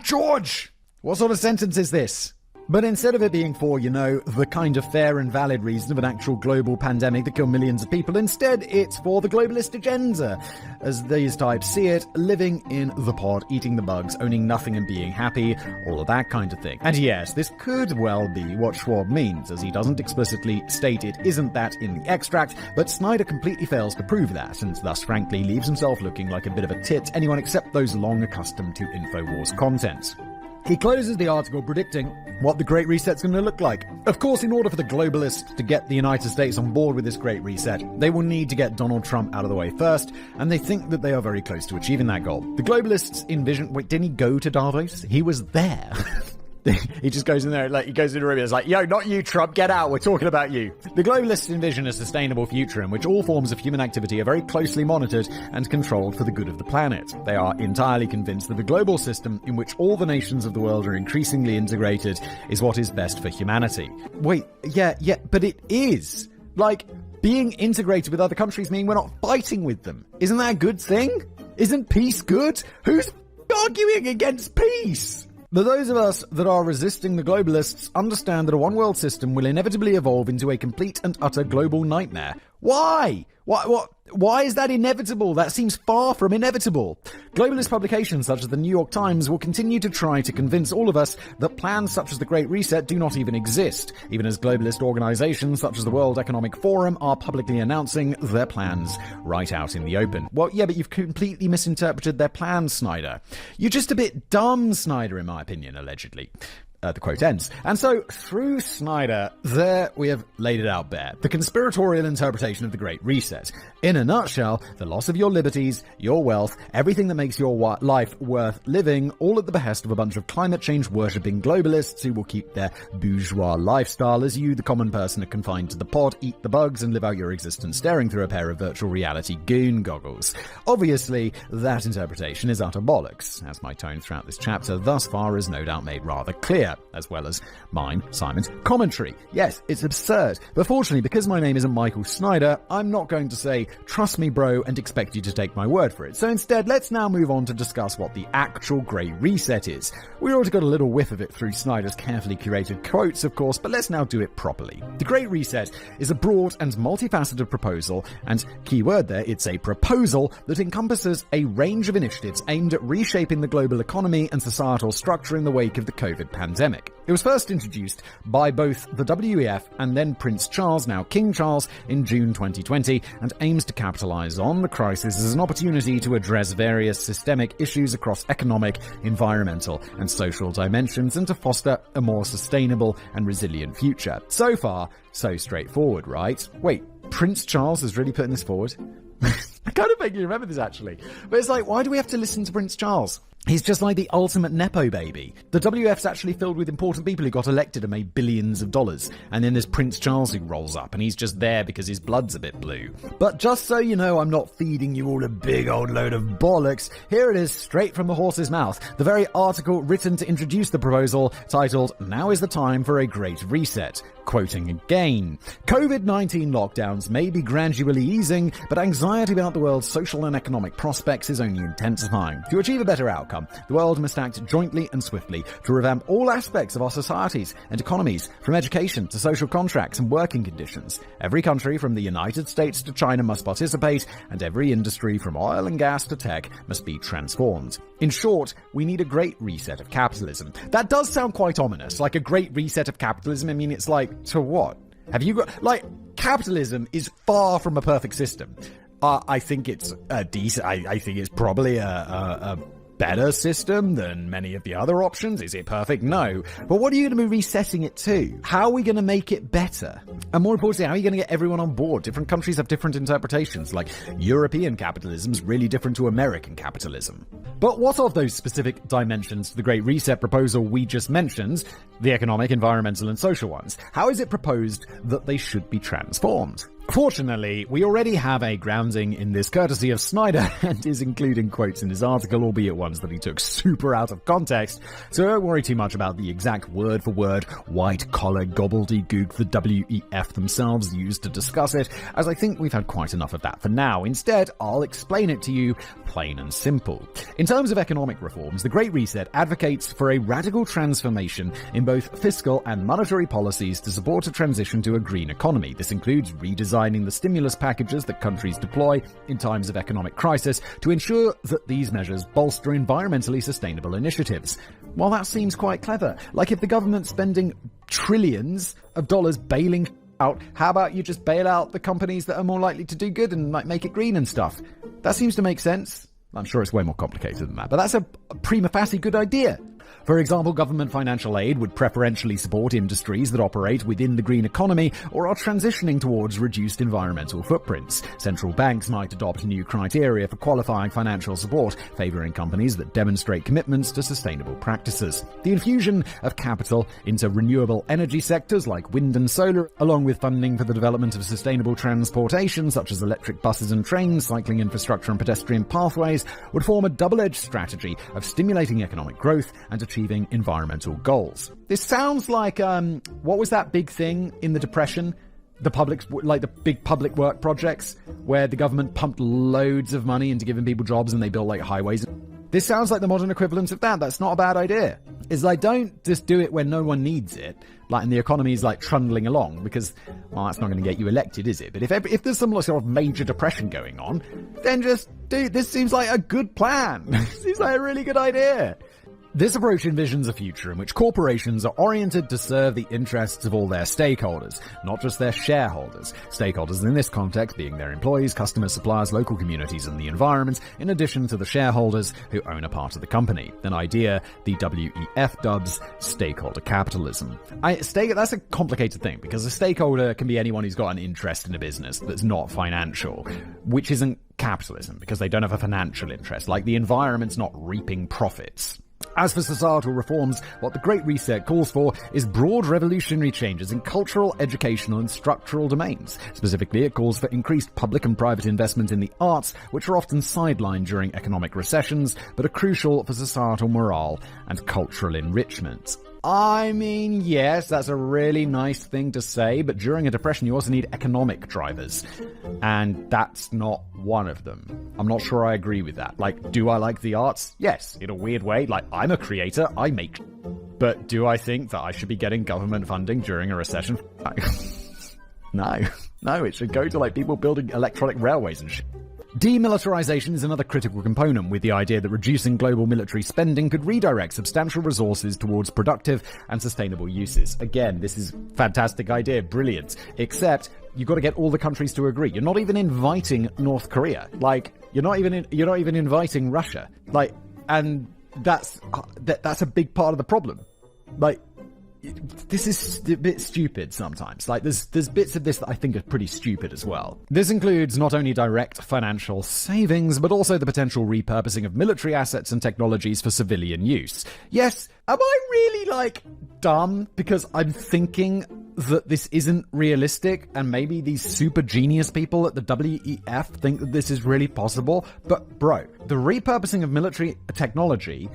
Speaker 1: George! What sort of sentence is this? But instead of it being for, the kind of fair and valid reason of an actual global pandemic that killed millions of people, instead it's for the globalist agenda. As these types see it, living in the pod, eating the bugs, owning nothing and being happy, all of that kind of thing. And yes, this could well be what Schwab means, as he doesn't explicitly state it isn't that in the extract, but Snyder completely fails to prove that, and thus frankly leaves himself looking like a bit of a tit to anyone except those long accustomed to InfoWars content. He closes the article predicting what the Great Reset's going to look like. Of course, in order for the globalists to get the United States on board with this Great Reset, they will need to get Donald Trump out of the way first, and they think that they are very close to achieving that goal. The globalists envision... Wait, didn't he go to Davos? He was there. He just goes in there, he goes into a room and is like, yo, not you, Trump, get out, we're talking about you. The globalists envision a sustainable future in which all forms of human activity are very closely monitored and controlled for the good of the planet. They are entirely convinced that the global system in which all the nations of the world are increasingly integrated is what is best for humanity. Wait, yeah, but it is. Being integrated with other countries mean we're not fighting with them. Isn't that a good thing? Isn't peace good? Who's arguing against peace? But those of us that are resisting the globalists understand that a one-world system will inevitably evolve into a complete and utter global nightmare. Why? Why is that inevitable? That seems far from inevitable. Globalist publications such as the New York Times will continue to try to convince all of us that plans such as the Great Reset do not even exist, even as globalist organizations such as the World Economic Forum are publicly announcing their plans right out in the open. Well, yeah, but you've completely misinterpreted their plans, Snyder. You're just a bit dumb, Snyder, in my opinion, allegedly. The quote ends. And so, through Snyder, there we have laid it out bare. The conspiratorial interpretation of the Great Reset. In a nutshell, the loss of your liberties, your wealth, everything that makes your life worth living, all at the behest of a bunch of climate change worshipping globalists who will keep their bourgeois lifestyle as you, the common person, are confined to the pod, eat the bugs, and live out your existence staring through a pair of virtual reality goon goggles. Obviously, that interpretation is utter bollocks, as my tone throughout this chapter thus far is no doubt made rather clear. As well as mine, Simon's commentary. Yes, it's absurd, but fortunately, because my name isn't Michael Snyder, I'm not going to say, trust me bro, and expect you to take my word for it. So instead, let's now move on to discuss what the actual Great Reset is. We already got a little whiff of it through Snyder's carefully curated quotes, of course, but let's now do it properly. The Great Reset is a broad and multifaceted proposal, and key word there, it's a proposal that encompasses a range of initiatives aimed at reshaping the global economy and societal structure in the wake of the COVID pandemic.
Speaker 6: pandemic. It was first introduced by both the WEF and then Prince Charles, now King Charles, in June 2020, and aims to capitalize on the crisis as an opportunity to address various systemic issues across economic, environmental, and social dimensions, and to foster a more sustainable and resilient future. So far, so straightforward, right? Wait, Prince Charles is really putting this forward? I kind of vaguely remember this, actually. But it's like, why do we have to listen to Prince Charles? He's just like the ultimate Nepo baby. The WF's actually filled with important people who got elected and made billions of dollars. And then there's Prince Charles who rolls up, and he's just there because his blood's a bit blue. But just so you know I'm not feeding you all a big old load of bollocks, here it is straight from the horse's mouth. The very article written to introduce the proposal, titled, "Now is the time for a great reset." Quoting again, "COVID-19 lockdowns may be gradually easing, but anxiety about the world's social and economic prospects is only intensifying. To achieve a better outcome, the world must act jointly and swiftly to revamp all aspects of our societies and economies, from education to social contracts and working conditions. Every country from the United States to China must participate, and every industry from oil and gas to tech must be transformed. In short, we need a great reset of capitalism." That does sound quite ominous, like a great reset of capitalism. I mean, it's like, to what? Have you got, like, capitalism is far from a perfect system. I think it's a decent, I think it's probably a better system than many of the other options. Is it perfect? No. But what are you going to be resetting it to? How are we going to make it better? And more importantly, how are you going to get everyone on board? Different countries have different interpretations, like European capitalism is really different to American capitalism. But what of those specific dimensions to the Great Reset proposal we just mentioned, the economic, environmental, and social ones? How is it proposed that they should be transformed? Fortunately, we already have a grounding in this courtesy of Snyder and is including quotes in his article, albeit ones that he took super out of context, so don't worry too much about the exact word-for-word, white-collar gobbledygook the WEF themselves used to discuss it, as I think we've had quite enough of that for now. Instead, I'll explain it to you plain and simple. In terms of economic reforms, the Great Reset advocates for a radical transformation in both fiscal and monetary policies to support a transition to a green economy. This includes redesigning the stimulus packages that countries deploy in times of economic crisis to ensure that these measures bolster environmentally sustainable initiatives. Well, that seems quite clever. Like, if the government's spending trillions of dollars bailing out, how about you just bail out the companies that are more likely to do good and make it green and stuff? That seems to make sense. I'm sure it's way more complicated than that, but that's a prima facie good idea. For example, government financial aid would preferentially support industries that operate within the green economy or are transitioning towards reduced environmental footprints. Central banks might adopt new criteria for qualifying financial support, favoring companies that demonstrate commitments to sustainable practices. The infusion of capital into renewable energy sectors like wind and solar, along with funding for the development of sustainable transportation such as electric buses and trains, cycling infrastructure and pedestrian pathways, would form a double-edged strategy of stimulating economic growth and achieving environmental goals. This sounds like, what was that big thing in the Depression? The big public work projects where the government pumped loads of money into giving people jobs and they built like highways. This sounds like the modern equivalent of that. That's not a bad idea. It's like, don't just do it when no one needs it, like, and the economy is like trundling along, because, well, that's not going to get you elected, is it? But if there's some sort of major depression going on, then just do. This seems like a good plan. Seems like a really good idea. This approach envisions a future in which corporations are oriented to serve the interests of all their stakeholders, not just their shareholders. Stakeholders in this context being their employees, customers, suppliers, local communities, and the environment, in addition to the shareholders who own a part of the company. An idea the WEF dubs stakeholder capitalism. That's a complicated thing, because a stakeholder can be anyone who's got an interest in a business that's not financial, which isn't capitalism, because they don't have a financial interest, like the environment's not reaping profits. As for societal reforms, what the Great Reset calls for is broad revolutionary changes in cultural, educational, and structural domains. Specifically, it calls for increased public and private investment in the arts, which are often sidelined during economic recessions, but are crucial for societal morale and cultural enrichment. I mean, yes, that's a really nice thing to say, but during a depression you also need economic drivers, and that's not one of them. I'm not sure I agree with that. Like, do I like the arts? Yes, in a weird way. Like, I'm a creator, I make. But do I think that I should be getting government funding during a recession? No, it should go to, like, people building electronic railways and shit. Demilitarization is another critical component, with the idea that reducing global military spending could redirect substantial resources towards productive and sustainable uses. Again, this is a fantastic idea, brilliant. Except you've got to get all the countries to agree. You're not even inviting North Korea. Like, you're not even inviting Russia. Like, and that's a big part of the problem. Like, this is a bit stupid sometimes. Like, there's bits of this that I think are pretty stupid as well. This includes not only direct financial savings, but also the potential repurposing of military assets and technologies for civilian use. Yes, am I really, like, dumb because I'm thinking that this isn't realistic and maybe these super genius people at the WEF think that this is really possible? But bro, the repurposing of military technology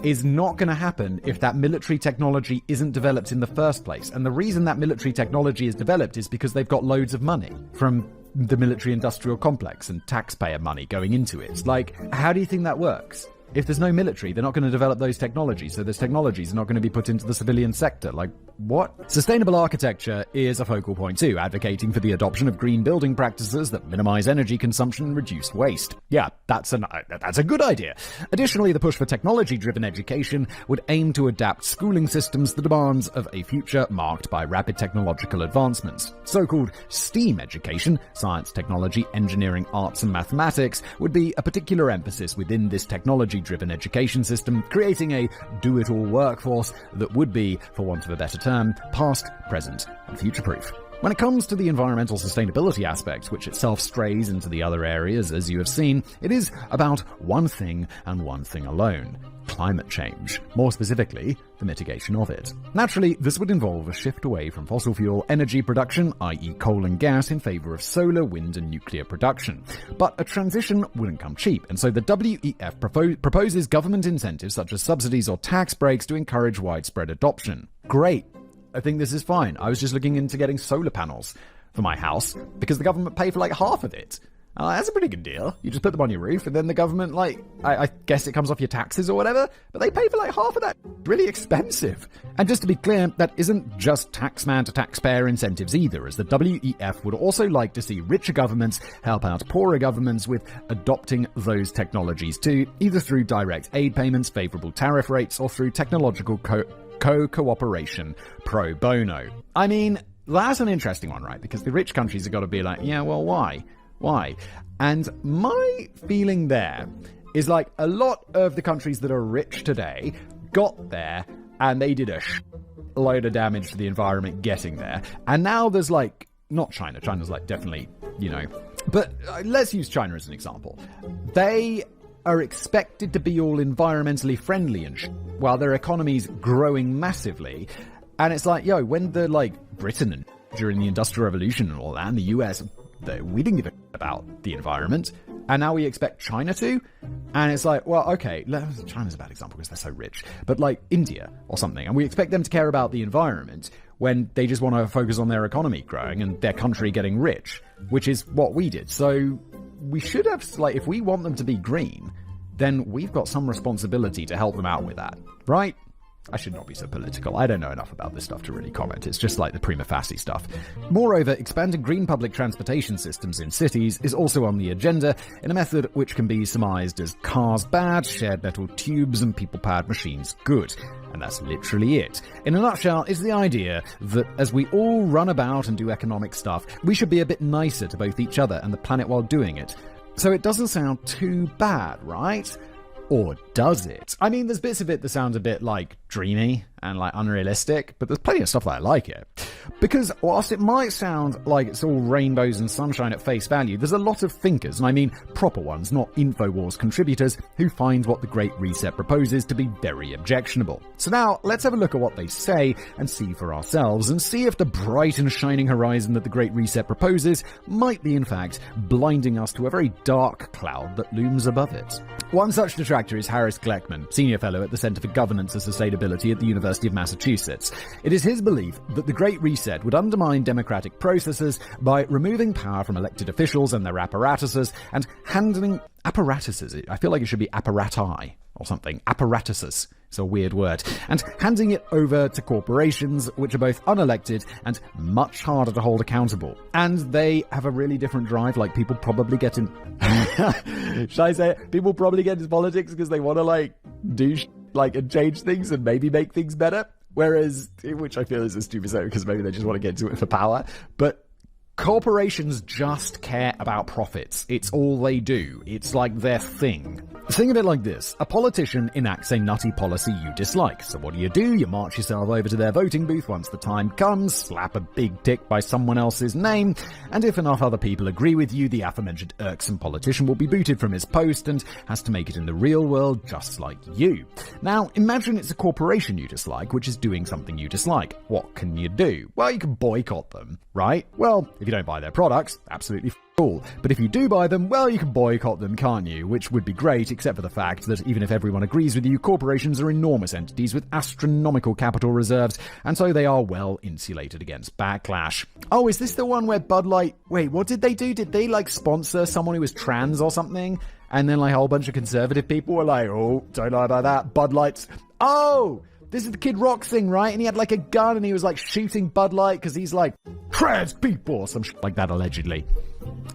Speaker 6: is not going to happen if that military technology isn't developed in the first place. And the reason that military technology is developed is because they've got loads of money from the military industrial complex and taxpayer money going into it. Like, how do you think that works? If there's no military, they're not going to develop those technologies, so those technologies are not going to be put into the civilian sector. Like, what? Sustainable architecture is a focal point too, advocating for the adoption of green building practices that minimize energy consumption and reduce waste. Yeah, that's a good idea. Additionally, the push for technology-driven education would aim to adapt schooling systems to the demands of a future marked by rapid technological advancements. So-called STEAM education, science, technology, engineering, arts, and mathematics, would be a particular emphasis within this technology-driven education system, creating a do-it-all workforce that would be, for want of a better term, past, present, and future-proof. When it comes to the environmental sustainability aspect, which itself strays into the other areas, as you have seen, it is about one thing and one thing alone: climate change. More specifically, the mitigation of it. Naturally, this would involve a shift away from fossil fuel energy production, i.e. coal and gas, in favor of solar, wind, and nuclear production. But a transition wouldn't come cheap, and so the WEF proposes government incentives such as subsidies or tax breaks to encourage widespread adoption. Great. I think this is fine. I was just looking into getting solar panels for my house because the government pay for like half of it. That's a pretty good deal. You just put them on your roof and then the government, like, I guess it comes off your taxes or whatever, but they pay for like half of that. Really expensive. And just to be clear, that isn't just taxman to taxpayer incentives either, as the WEF would also like to see richer governments help out poorer governments with adopting those technologies too, either through direct aid payments, favorable tariff rates, or through technological cooperation pro bono. I mean, that's an interesting one, right? Because the rich countries have got to be like, yeah, well, why? Why? And my feeling there is like a lot of the countries that are rich today got there and they did a load of damage to the environment getting there. And now there's like, not China. China's like definitely, but let's use China as an example. They are expected to be all environmentally friendly and while their economy's growing massively. And it's like, when the Britain and during the Industrial Revolution and all that, and the US, we didn't give a about the environment, and now we expect China to? And it's like, well, okay, China's a bad example because they're so rich, but like India or something, and we expect them to care about the environment when they just want to focus on their economy growing and their country getting rich, which is what we did. So we should have, if we want them to be green, then we've got some responsibility to help them out with that, right? I should not be so political. I don't know enough about this stuff to really comment. It's just like the prima facie stuff. Moreover, expanding green public transportation systems in cities is also on the agenda in a method which can be surmised as cars bad, shared metal tubes, and people-powered machines good. And that's literally it. In a nutshell, is the idea that as we all run about and do economic stuff, we should be a bit nicer to both each other and the planet while doing it. So it doesn't sound too bad, right? Or does it? I mean, there's bits of it that sounds a bit dreamy and unrealistic, but there's plenty of stuff that I like it. Because whilst it might sound like it's all rainbows and sunshine at face value, there's a lot of thinkers, and I mean proper ones, not InfoWars contributors, who find what the Great Reset proposes to be very objectionable. So now, let's have a look at what they say and see for ourselves, and see if the bright and shining horizon that the Great Reset proposes might be in fact blinding us to a very dark cloud that looms above it. One such detractor is Harris Gleckman, Senior Fellow at the Center for Governance and Sustainability at the University
Speaker 1: University of Massachusetts. It is his belief that the Great Reset would undermine democratic processes by removing power from elected officials and their apparatuses and handling apparatuses. I feel like it should be apparati or something. Apparatuses. It's a weird word. And handing it over to corporations, which are both unelected and much harder to hold accountable. And they have a really different drive. Like, people probably get in... Should I say it? People probably get into politics because they want to, do and change things and maybe make things better. Whereas, which I feel is a stupid statement because maybe they just want to get into it for power. But corporations just care about profits. It's all they do. It's like their thing. Think of it like this. A politician enacts a nutty policy you dislike. So what do? You march yourself over to their voting booth once the time comes, slap a big tick by someone else's name, and if enough other people agree with you, the aforementioned irksome politician will be booted from his post and has to make it in the real world just like you. Now, imagine it's a corporation you dislike, which is doing something you dislike. What can you do? Well, you can boycott them, right? Well, if you don't buy their products, absolutely cool. But if you do buy them, well, you can boycott them, can't you? Which would be great, except for the fact that even if everyone agrees with you, corporations are enormous entities with astronomical capital reserves, and so they are well insulated against backlash. Oh, is this the one where Bud Light... Wait, what did they do? Did they, sponsor someone who was trans or something? And then, a whole bunch of conservative people were like, oh, don't lie about that. Bud Light's... Oh! This is the Kid Rock thing, right? And he had a gun and he was shooting Bud Light because he's trans people or some shit like that, allegedly.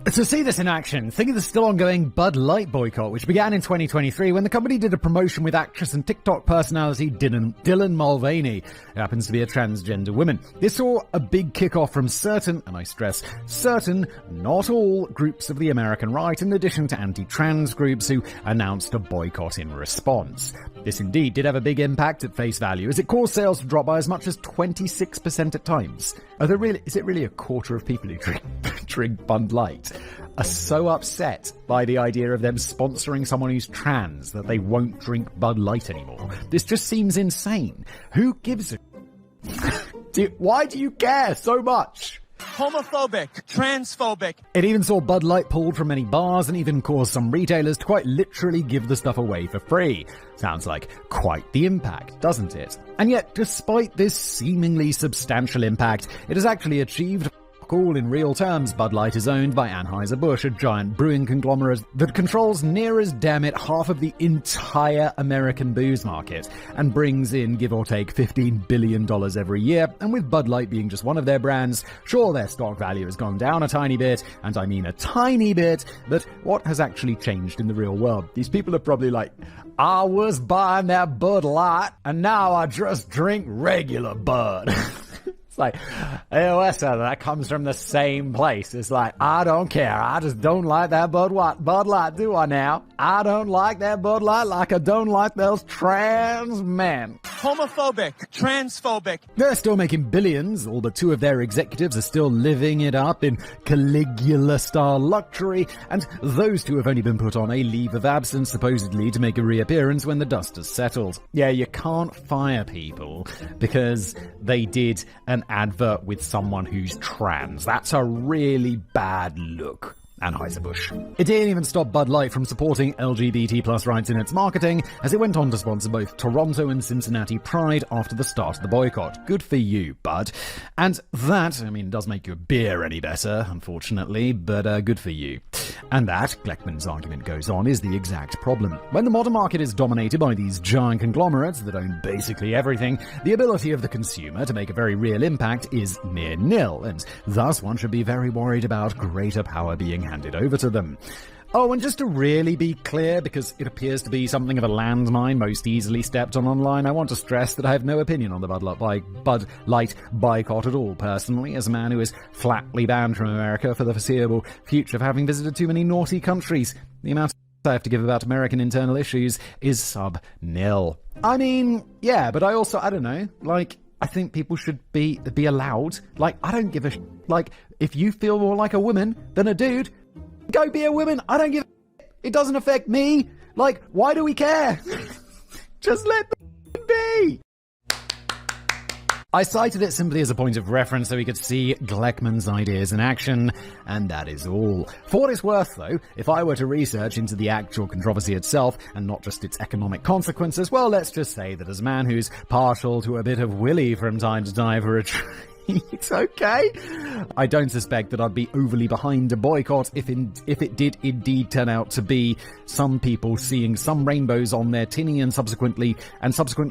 Speaker 1: To see this in action, think of the still ongoing Bud Light boycott, which began in 2023 when the company did a promotion with actress and TikTok personality Dylan Mulvaney, who happens to be a transgender woman. This saw a big kickoff from certain, and I stress certain, not all, groups of the American right, in addition to anti-trans groups who announced a boycott in response. This indeed did have a big impact at face value, as it caused sales to drop by as much as 26% at times. Is it really a quarter of people who drink Bud Light are so upset by the idea of them sponsoring someone who's trans that they won't drink Bud Light anymore? This just seems insane. Who gives a... Why do you care so much?
Speaker 13: Homophobic, transphobic.
Speaker 1: It even saw Bud Light pulled from many bars and even caused some retailers to quite literally give the stuff away for free. Sounds like quite the impact, doesn't it? And yet, despite this seemingly substantial impact, it has actually achieved all in real terms. Bud Light is owned by Anheuser-Busch, a giant brewing conglomerate that controls near as damn it half of the entire American booze market and brings in, give or take, $15 billion every year. And with Bud Light being just one of their brands, sure, their stock value has gone down a tiny bit, and I mean a tiny bit, but what has actually changed in the real world? These people are probably like, I was buying that Bud Light, and now I just drink regular Bud. It's like, hey, listen, that comes from the same place. It's like, I don't care. I just don't like that Bud Light, do I now? I don't like that Bud Light like I don't like those trans men.
Speaker 13: Homophobic, transphobic.
Speaker 1: They're still making billions. All but two of their executives are still living it up in Caligula-style luxury, and those two have only been put on a leave of absence, supposedly to make a reappearance when the dust has settled. Yeah, you can't fire people because they did an advert with someone who's trans. That's a really bad look. Anheuser-Busch. It didn't even stop Bud Light from supporting LGBT plus rights in its marketing, as it went on to sponsor both Toronto and Cincinnati Pride after the start of the boycott. Good for you, Bud. And that, does make your beer any better, unfortunately, but good for you. And that, Gleckman's argument goes on, is the exact problem. When the modern market is dominated by these giant conglomerates that own basically everything, the ability of the consumer to make a very real impact is near nil, and thus one should be very worried about greater power being handed over to them. Oh, and just to really be clear, because it appears to be something of a landmine most easily stepped on online, I want to stress that I have no opinion on the Bud Light boycott at all, personally, as a man who is flatly banned from America for the foreseeable future for having visited too many naughty countries. The amount I have to give about American internal issues is sub-nil. Yeah, but I also, I don't know, I think people should be allowed. I don't give a if you feel more like a woman than a dude, go be a woman. I don't give a It doesn't affect me. Why do we care? Just let them be.
Speaker 6: I cited it simply as a point of reference so we could see Gleckman's ideas in action, and that is all. For what it's worth, though, if I were to research into the actual controversy itself, and not just its economic consequences, well, let's just say that as a man who's partial to a bit of willy from time to time for a it's okay. I don't suspect that I'd be overly behind a boycott if it did indeed turn out to be some people seeing some rainbows on their tinny and subsequently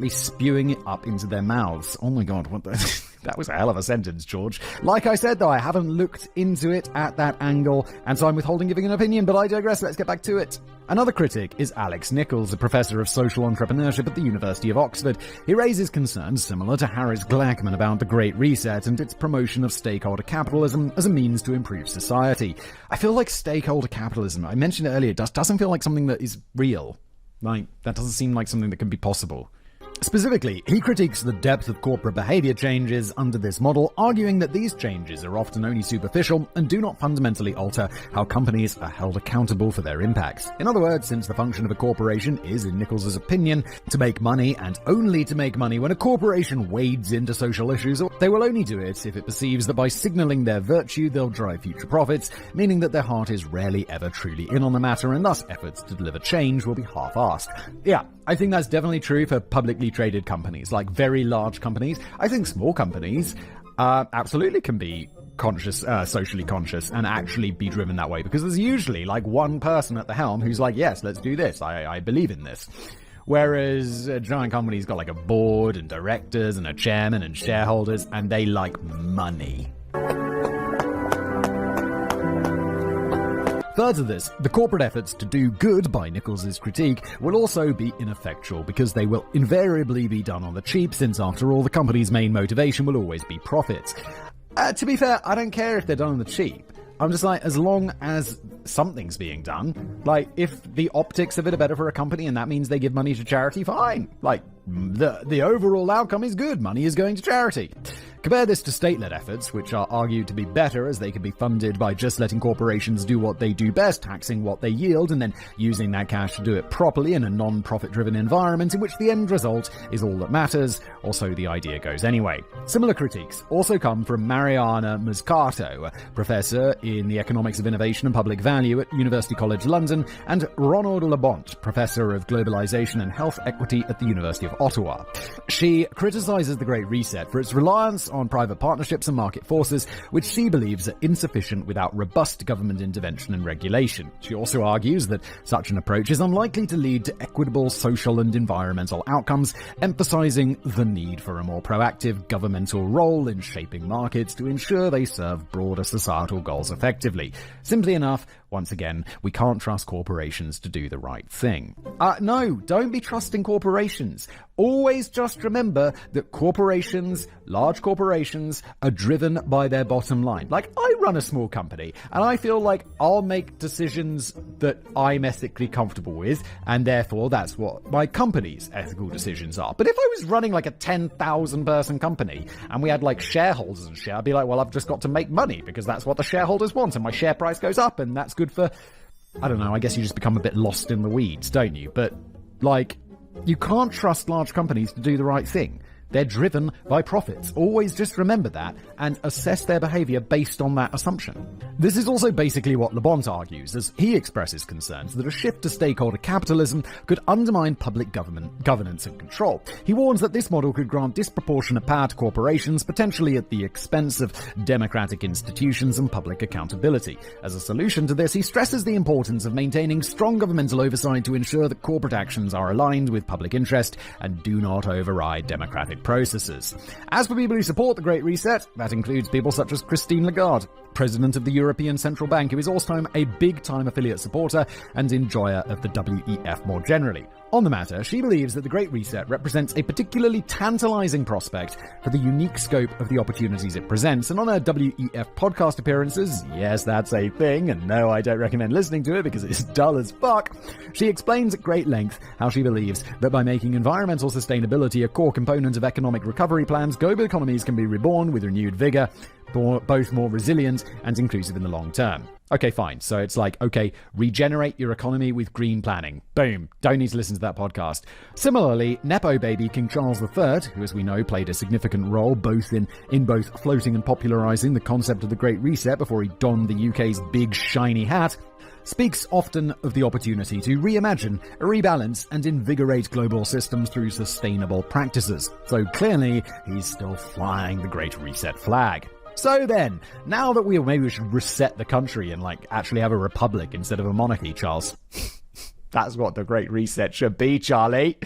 Speaker 6: spewing it up into their mouths. Oh my god, what the... That was a hell of a sentence, George. Like I said, though, I haven't looked into it at that angle, and so I'm withholding giving an opinion, but I digress. Let's get back to it. Another critic is Alex Nichols, a professor of social entrepreneurship at the University of Oxford. He raises concerns similar to Harris Gleckman about the Great Reset and its promotion of stakeholder capitalism as a means to improve society. I feel like stakeholder capitalism, I mentioned it earlier, doesn't feel like something that is real. Like, that doesn't seem like something that can be possible. Specifically, he critiques the depth of corporate behavior changes under this model, arguing that these changes are often only superficial and do not fundamentally alter how companies are held accountable for their impacts. In other words, since the function of a corporation is, in Nichols' opinion, to make money and only to make money, when a corporation wades into social issues, they will only do it if it perceives that by signaling their virtue they'll drive future profits, meaning that their heart is rarely ever truly in on the matter, and thus efforts to deliver change will be half-assed. Yeah, I think that's definitely true for publicly traded companies, like very large companies. I think small companies absolutely can be conscious, socially conscious, and actually be driven that way, because there's usually like one person at the helm who's like, yes, let's do this, I believe in this. Whereas a giant company's got like a board and directors and a chairman and shareholders, and they like money. Third to this, the corporate efforts to do good, by Nichols' critique, will also be ineffectual because they will invariably be done on the cheap, since after all, the company's main motivation will always be profits. To be fair, I don't care if they're done on the cheap. I'm just like, as long as something's being done, like, if the optics of it are better for a company and that means they give money to charity, fine. Like, the overall outcome is good. Money is going to charity. Compare this to state-led efforts, which are argued to be better as they can be funded by just letting corporations do what they do best, taxing what they yield, and then using that cash to do it properly in a non-profit-driven environment in which the end result is all that matters, or so the idea goes anyway. Similar critiques also come from Mariana Mazzucato, a professor in the economics of innovation and public value at University College London, and Ronald Labonte, professor of globalization and health equity at the University of Ottawa. She criticizes the Great Reset for its reliance on private partnerships and market forces, which she believes are insufficient without robust government intervention and regulation. She also argues that such an approach is unlikely to lead to equitable social and environmental outcomes, emphasizing the need for a more proactive governmental role in shaping markets to ensure they serve broader societal goals effectively. Simply enough, once again, we can't trust corporations to do the right thing. No, don't be trusting corporations. Always just remember that corporations, large corporations, are driven by their bottom line. Like, I run a small company, and I feel like I'll make decisions that I'm ethically comfortable with, and therefore that's what my company's ethical decisions are. But if I was running like a 10,000 person company, and we had like shareholders and shit, I'd be like, well, I've just got to make money, because that's what the shareholders want, and my share price goes up, and that's good for, I don't know, I guess you just become a bit lost in the weeds, don't you? But, like, you can't trust large companies to do the right thing. They're driven by profits. Always just remember that and assess their behavior based on that assumption. This is also basically what Labonte argues, as he expresses concerns that a shift to stakeholder capitalism could undermine public governance and control. He warns that this model could grant disproportionate power to corporations, potentially at the expense of democratic institutions and public accountability. As a solution to this, he stresses the importance of maintaining strong governmental oversight to ensure that corporate actions are aligned with public interest and do not override democratic processes. As for people who support the Great Reset, that includes people such as Christine Lagarde, President of the European Central Bank, who is also a big-time affiliate supporter and enjoyer of the WEF more generally. On the matter, she believes that the Great Reset represents a particularly tantalizing prospect for the unique scope of the opportunities it presents, and on her WEF podcast appearances, yes, that's a thing, and no, I don't recommend listening to it because it's dull as fuck, she explains at great length how she believes that by making environmental sustainability a core component of economic recovery plans, global economies can be reborn with renewed vigor, both more resilient and inclusive in the long term. Okay, fine. So it's like, okay, regenerate your economy with green planning. Boom. Don't need to listen to that podcast. Similarly, Nepo baby King Charles III, who as we know played a significant role both in both floating and popularising the concept of the Great Reset before he donned the UK's big shiny hat, speaks often of the opportunity to reimagine, rebalance, and invigorate global systems through sustainable practices. So clearly, he's still flying the Great Reset flag. So then, now that maybe we should reset the country and actually have a republic instead of a monarchy, Charles. That's what the Great Reset should be, Charlie.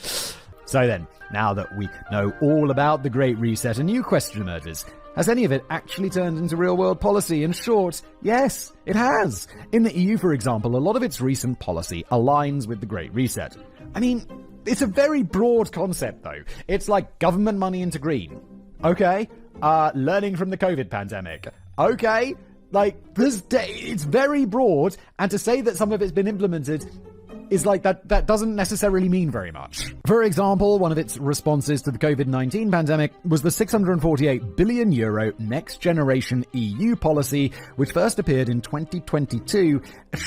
Speaker 6: So then, now that we know all about the Great Reset, a new question emerges. Has any of it actually turned into real-world policy? In short, yes, it has. In the EU, for example, a lot of its recent policy aligns with the Great Reset. I mean, it's a very broad concept, though. It's like government money into green. Okay. Learning from the COVID pandemic. Okay. It's very broad, and to say that some of it's been implemented is that doesn't necessarily mean very much. For example, one of its responses to the COVID-19 pandemic was the €648 billion Next Generation EU policy, which first appeared in 2022.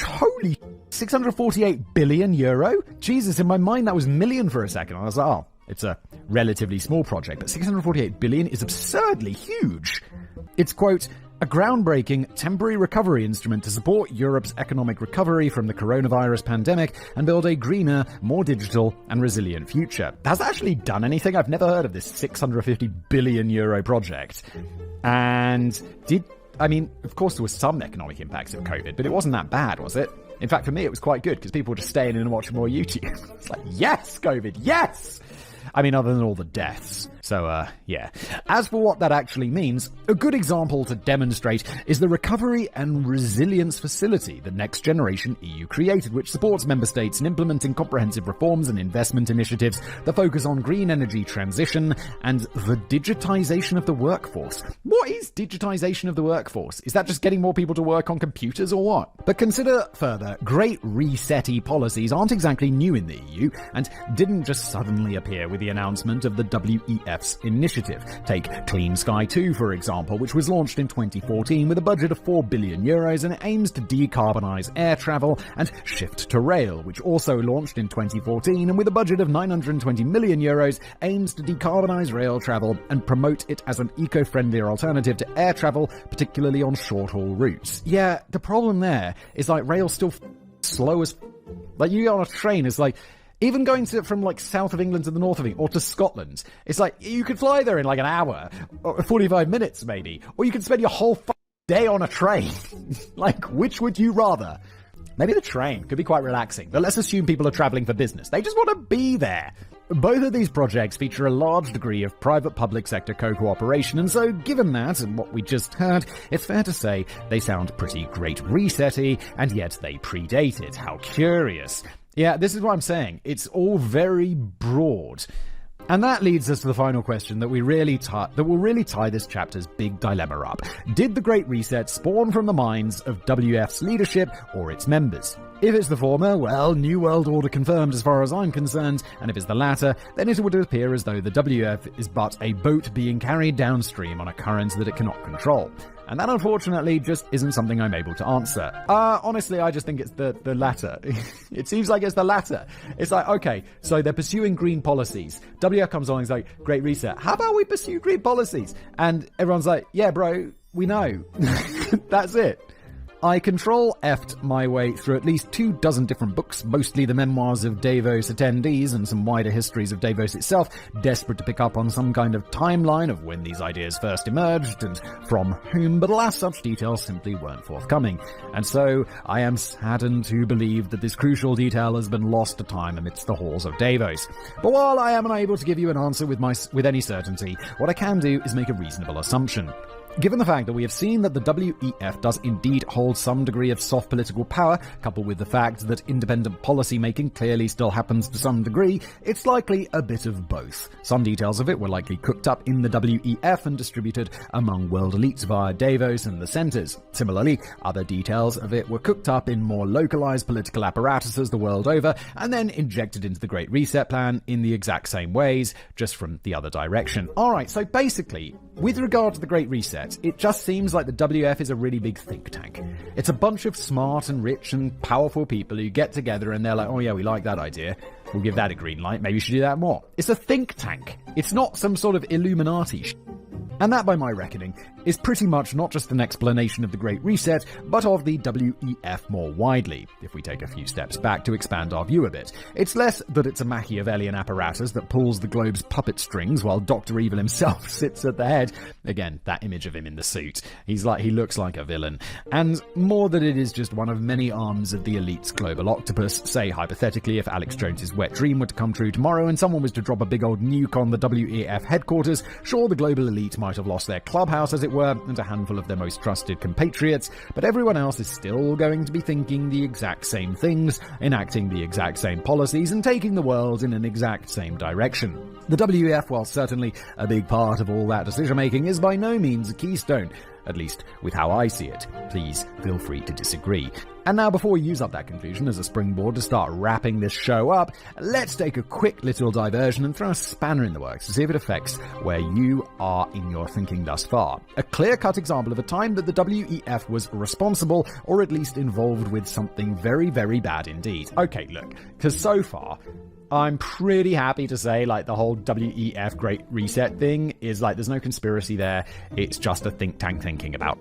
Speaker 6: Holy, €648 billion? Jesus, in my mind that was million for a second. I was like, oh, it's a relatively small project, but 648 billion is absurdly huge. It's, quote, a groundbreaking temporary recovery instrument to support Europe's economic recovery from the coronavirus pandemic and build a greener, more digital and resilient future. Has that actually done anything? I've never heard of this €650 billion project. And of course there was some economic impacts of COVID, but it wasn't that bad, was it? In fact, for me, it was quite good because people were just staying in and watching more YouTube. It's like, yes, COVID, yes! Other than all the deaths. So, yeah. As for what that actually means, a good example to demonstrate is the Recovery and Resilience Facility the Next Generation EU created, which supports member states in implementing comprehensive reforms and investment initiatives that focus on green energy transition and the digitization of the workforce. What is digitization of the workforce? Is that just getting more people to work on computers or what? But consider further, Great Reset-y policies aren't exactly new in the EU and didn't just suddenly appear with the announcement of the WEF's initiative. Take Clean Sky 2, for example, which was launched in 2014 with a budget of €4 billion and aims to decarbonise air travel, and Shift to Rail, which also launched in 2014 and with a budget of €920 million aims to decarbonise rail travel and promote it as an eco-friendlier alternative to air travel, particularly on short-haul routes. Yeah, the problem there is rail's still slow as... you get on a train, it's even going from south of England to the north of England, or to Scotland, it's you could fly there in an hour, or 45 minutes maybe, or you could spend your whole day on a train. Which would you rather? Maybe the train could be quite relaxing, but let's assume people are travelling for business. They just want to be there. Both of these projects feature a large degree of private-public sector co-cooperation, and so given that and what we just heard, it's fair to say they sound pretty Great Reset-y, and yet they predate it. How curious. Yeah, this is what I'm saying. It's all very broad. And that leads us to the final question that will really tie this chapter's big dilemma up. Did the Great Reset spawn from the minds of WF's leadership or its members? If it's the former, well, New World Order confirmed as far as I'm concerned, and if it's the latter, then it would appear as though the WF is but a boat being carried downstream on a current that it cannot control. And that, unfortunately, just isn't something I'm able to answer. Honestly, I just think it's the latter. It seems like it's the latter. It's okay, so they're pursuing green policies. WF comes on and is like, Great Reset. How about we pursue green policies? And everyone's like, yeah, bro, we know. That's it. I control-F'd my way through at least 24 different books, mostly the memoirs of Davos attendees and some wider histories of Davos itself, desperate to pick up on some kind of timeline of when these ideas first emerged and from whom, but alas, such details simply weren't forthcoming. And so, I am saddened to believe that this crucial detail has been lost to time amidst the halls of Davos. But while I am unable to give you an answer with any certainty, what I can do is make a reasonable assumption. Given the fact that we have seen that the WEF does indeed hold some degree of soft political power, coupled with the fact that independent policy making clearly still happens to some degree, it's likely a bit of both. Some details of it were likely cooked up in the WEF and distributed among world elites via Davos and the centres. Similarly, other details of it were cooked up in more localised political apparatuses the world over, and then injected into the Great Reset plan in the exact same ways, just from the other direction. Alright, so basically, With regard to the Great Reset, it just seems like the WF is a really big think tank. It's a bunch of smart and rich and powerful people who get together and they're like, oh yeah, we like that idea. We'll give that a green light. Maybe we should do that more. It's a think tank. It's not some sort of Illuminati And that, by my reckoning, is pretty much not just an explanation of the Great Reset, but of the WEF more widely, if we take a few steps back to expand our view a bit. It's less that it's a Machiavellian apparatus that pulls the globe's puppet strings while Dr. Evil himself sits at the head. Again, that image of him in the suit. He looks like a villain. And more that it is just one of many arms of the elite's global octopus. Say, hypothetically, if Alex Jones's wet dream were to come true tomorrow and someone was to drop a big old nuke on the WEF headquarters, sure, the global elite might have lost their clubhouse, as it were, and a handful of their most trusted compatriots, but everyone else is still going to be thinking the exact same things, enacting the exact same policies, and taking the world in an exact same direction. The WEF, while certainly a big part of all that decision-making, is by no means a keystone, at least with how I see it. Please feel free to disagree. And now, before we use up that conclusion as a springboard to start wrapping this show up, let's take a quick little diversion and throw a spanner in the works to see if it affects where you are in your thinking thus far. A clear-cut example of a time that the WEF was responsible, or at least involved with something very, very bad indeed. Okay, look, because so far, I'm pretty happy to say, the whole WEF Great Reset thing is there's no conspiracy there. It's just a think tank thinking about.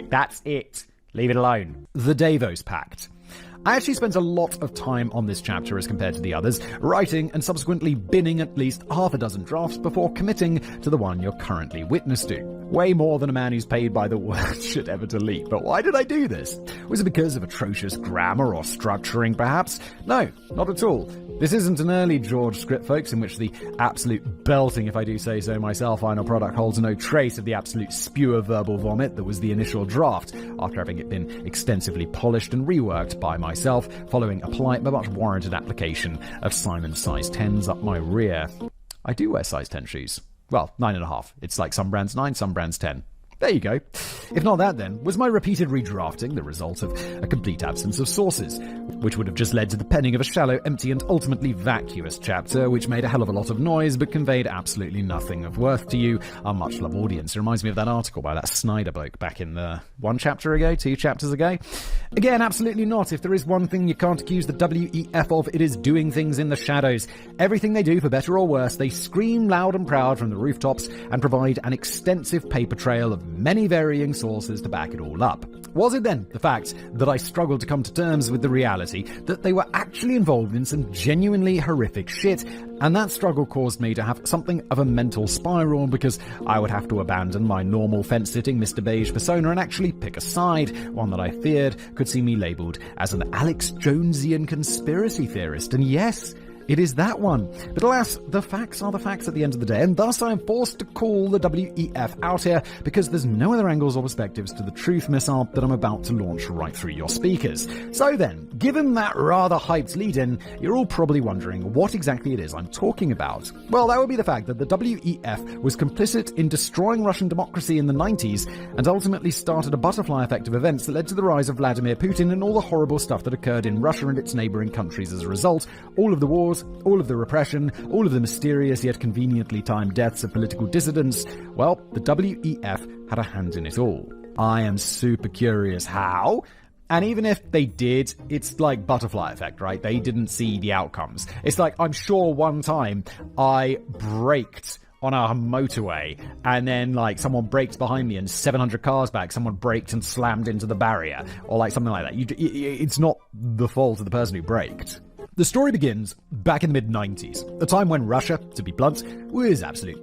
Speaker 6: That's it. Leave it alone. The Davos Pact. I actually spent a lot of time on this chapter as compared to the others, writing and subsequently binning at least half a dozen drafts before committing to the one you're currently witness to. Way more than a man who's paid by the word should ever delete. But why did I do this? Was it because of atrocious grammar or structuring, perhaps? No, not at all. This isn't an early George script, folks, in which the absolute belting, if I do say so myself, final product holds no trace of the absolute spew of verbal vomit that was the initial draft, after having it been extensively polished and reworked by myself, following a polite but much warranted application of Simon's size 10s up my rear. I do wear size 10 shoes. Well, 9.5. It's like some brands 9, some brands 10. There you go. If not that, then, was my repeated redrafting the result of a complete absence of sources, which would have just led to the penning of a shallow, empty, and ultimately vacuous chapter, which made a hell of a lot of noise, but conveyed absolutely nothing of worth to you, our much-loved audience? It reminds me of that article by that Snyder bloke back in the 2 chapters ago. Again, absolutely not. If there is one thing you can't accuse the WEF of, it is doing things in the shadows. Everything they do, for better or worse, they scream loud and proud from the rooftops and provide an extensive paper trail of many varying sources to back it all up. Was it then the fact that I struggled to come to terms with the reality that they were actually involved in some genuinely horrific shit, and that struggle caused me to have something of a mental spiral because I would have to abandon my normal fence-sitting Mr. Beige persona and actually pick a side, one that I feared could see me labelled as an Alex Jonesian conspiracy theorist. And yes, it is that one. But alas, the facts are the facts at the end of the day, and thus I am forced to call the WEF out here because there's no other angles or perspectives to the truth missile that I'm about to launch right through your speakers. So then, given that rather hyped lead-in, you're all probably wondering what exactly it is I'm talking about. Well, that would be the fact that the WEF was complicit in destroying Russian democracy in the 90s and ultimately started a butterfly effect of events that led to the rise of Vladimir Putin and all the horrible stuff that occurred in Russia and its neighbouring countries as a result. All of the wars, all of the repression, all of the mysterious yet conveniently timed deaths of political dissidents. Well, the WEF had a hand in it all. I am super curious how. And even if they did, it's like butterfly effect, right? They didn't see the outcomes. It's like, I'm sure one time I braked on a motorway and then someone braked behind me and 700 cars back, someone braked and slammed into the barrier or something like that. It's not the fault of the person who braked. The story begins back in the mid-90s, a time when Russia, to be blunt, was absolute.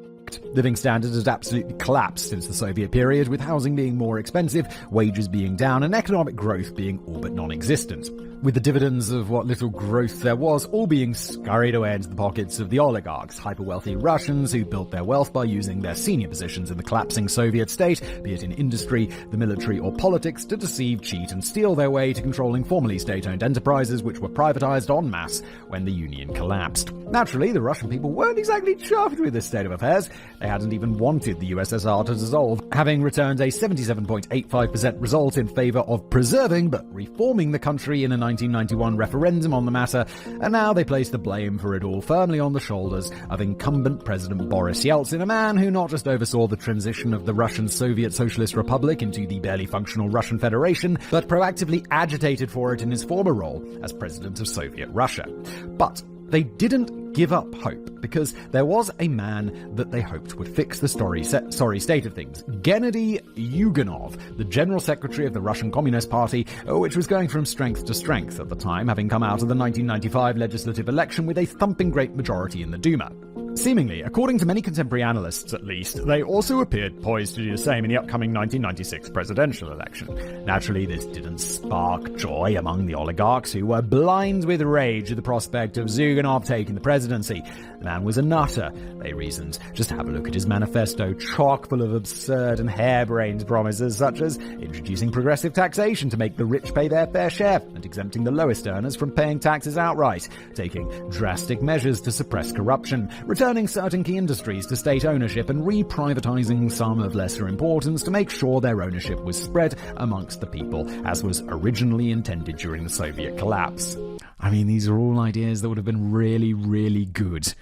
Speaker 6: Living standards had absolutely collapsed since the Soviet period, with housing being more expensive, wages being down, and economic growth being all but non-existent. With the dividends of what little growth there was all being scurried away into the pockets of the oligarchs, hyper-wealthy Russians who built their wealth by using their senior positions in the collapsing Soviet state, be it in industry, the military, or politics, to deceive, cheat, and steal their way to controlling formerly state-owned enterprises which were privatized en masse when the Union collapsed. Naturally, the Russian people weren't exactly chuffed with this state of affairs, They hadn't even wanted the USSR to dissolve, having returned a 77.85% result in favor of preserving but reforming the country in a 1991 referendum on the matter, and now they place the blame for it all firmly on the shoulders of incumbent President Boris Yeltsin, a man who not just oversaw the transition of the Russian Soviet Socialist Republic into the barely functional Russian Federation, but proactively agitated for it in his former role as president of Soviet Russia. But they didn't give up hope, because there was a man that they hoped would fix the sorry state of things. Gennady Yuganov, the general secretary of the Russian Communist Party, which was going from strength to strength at the time, having come out of the 1995 legislative election with a thumping great majority in the Duma. Seemingly, according to many contemporary analysts at least, they also appeared poised to do the same in the upcoming 1996 presidential election. Naturally, this didn't spark joy among the oligarchs, who were blind with rage at the prospect of Zyuganov taking the presidency. The man was a nutter, they reasoned. Just have a look at his manifesto, chock full of absurd and harebrained promises, such as introducing progressive taxation to make the rich pay their fair share, and exempting the lowest earners from paying taxes outright, taking drastic measures to suppress corruption, returning certain key industries to state ownership, and re-privatizing some of lesser importance to make sure their ownership was spread amongst the people, as was originally intended during the Soviet collapse. I mean, these are all ideas that would have been really, really good.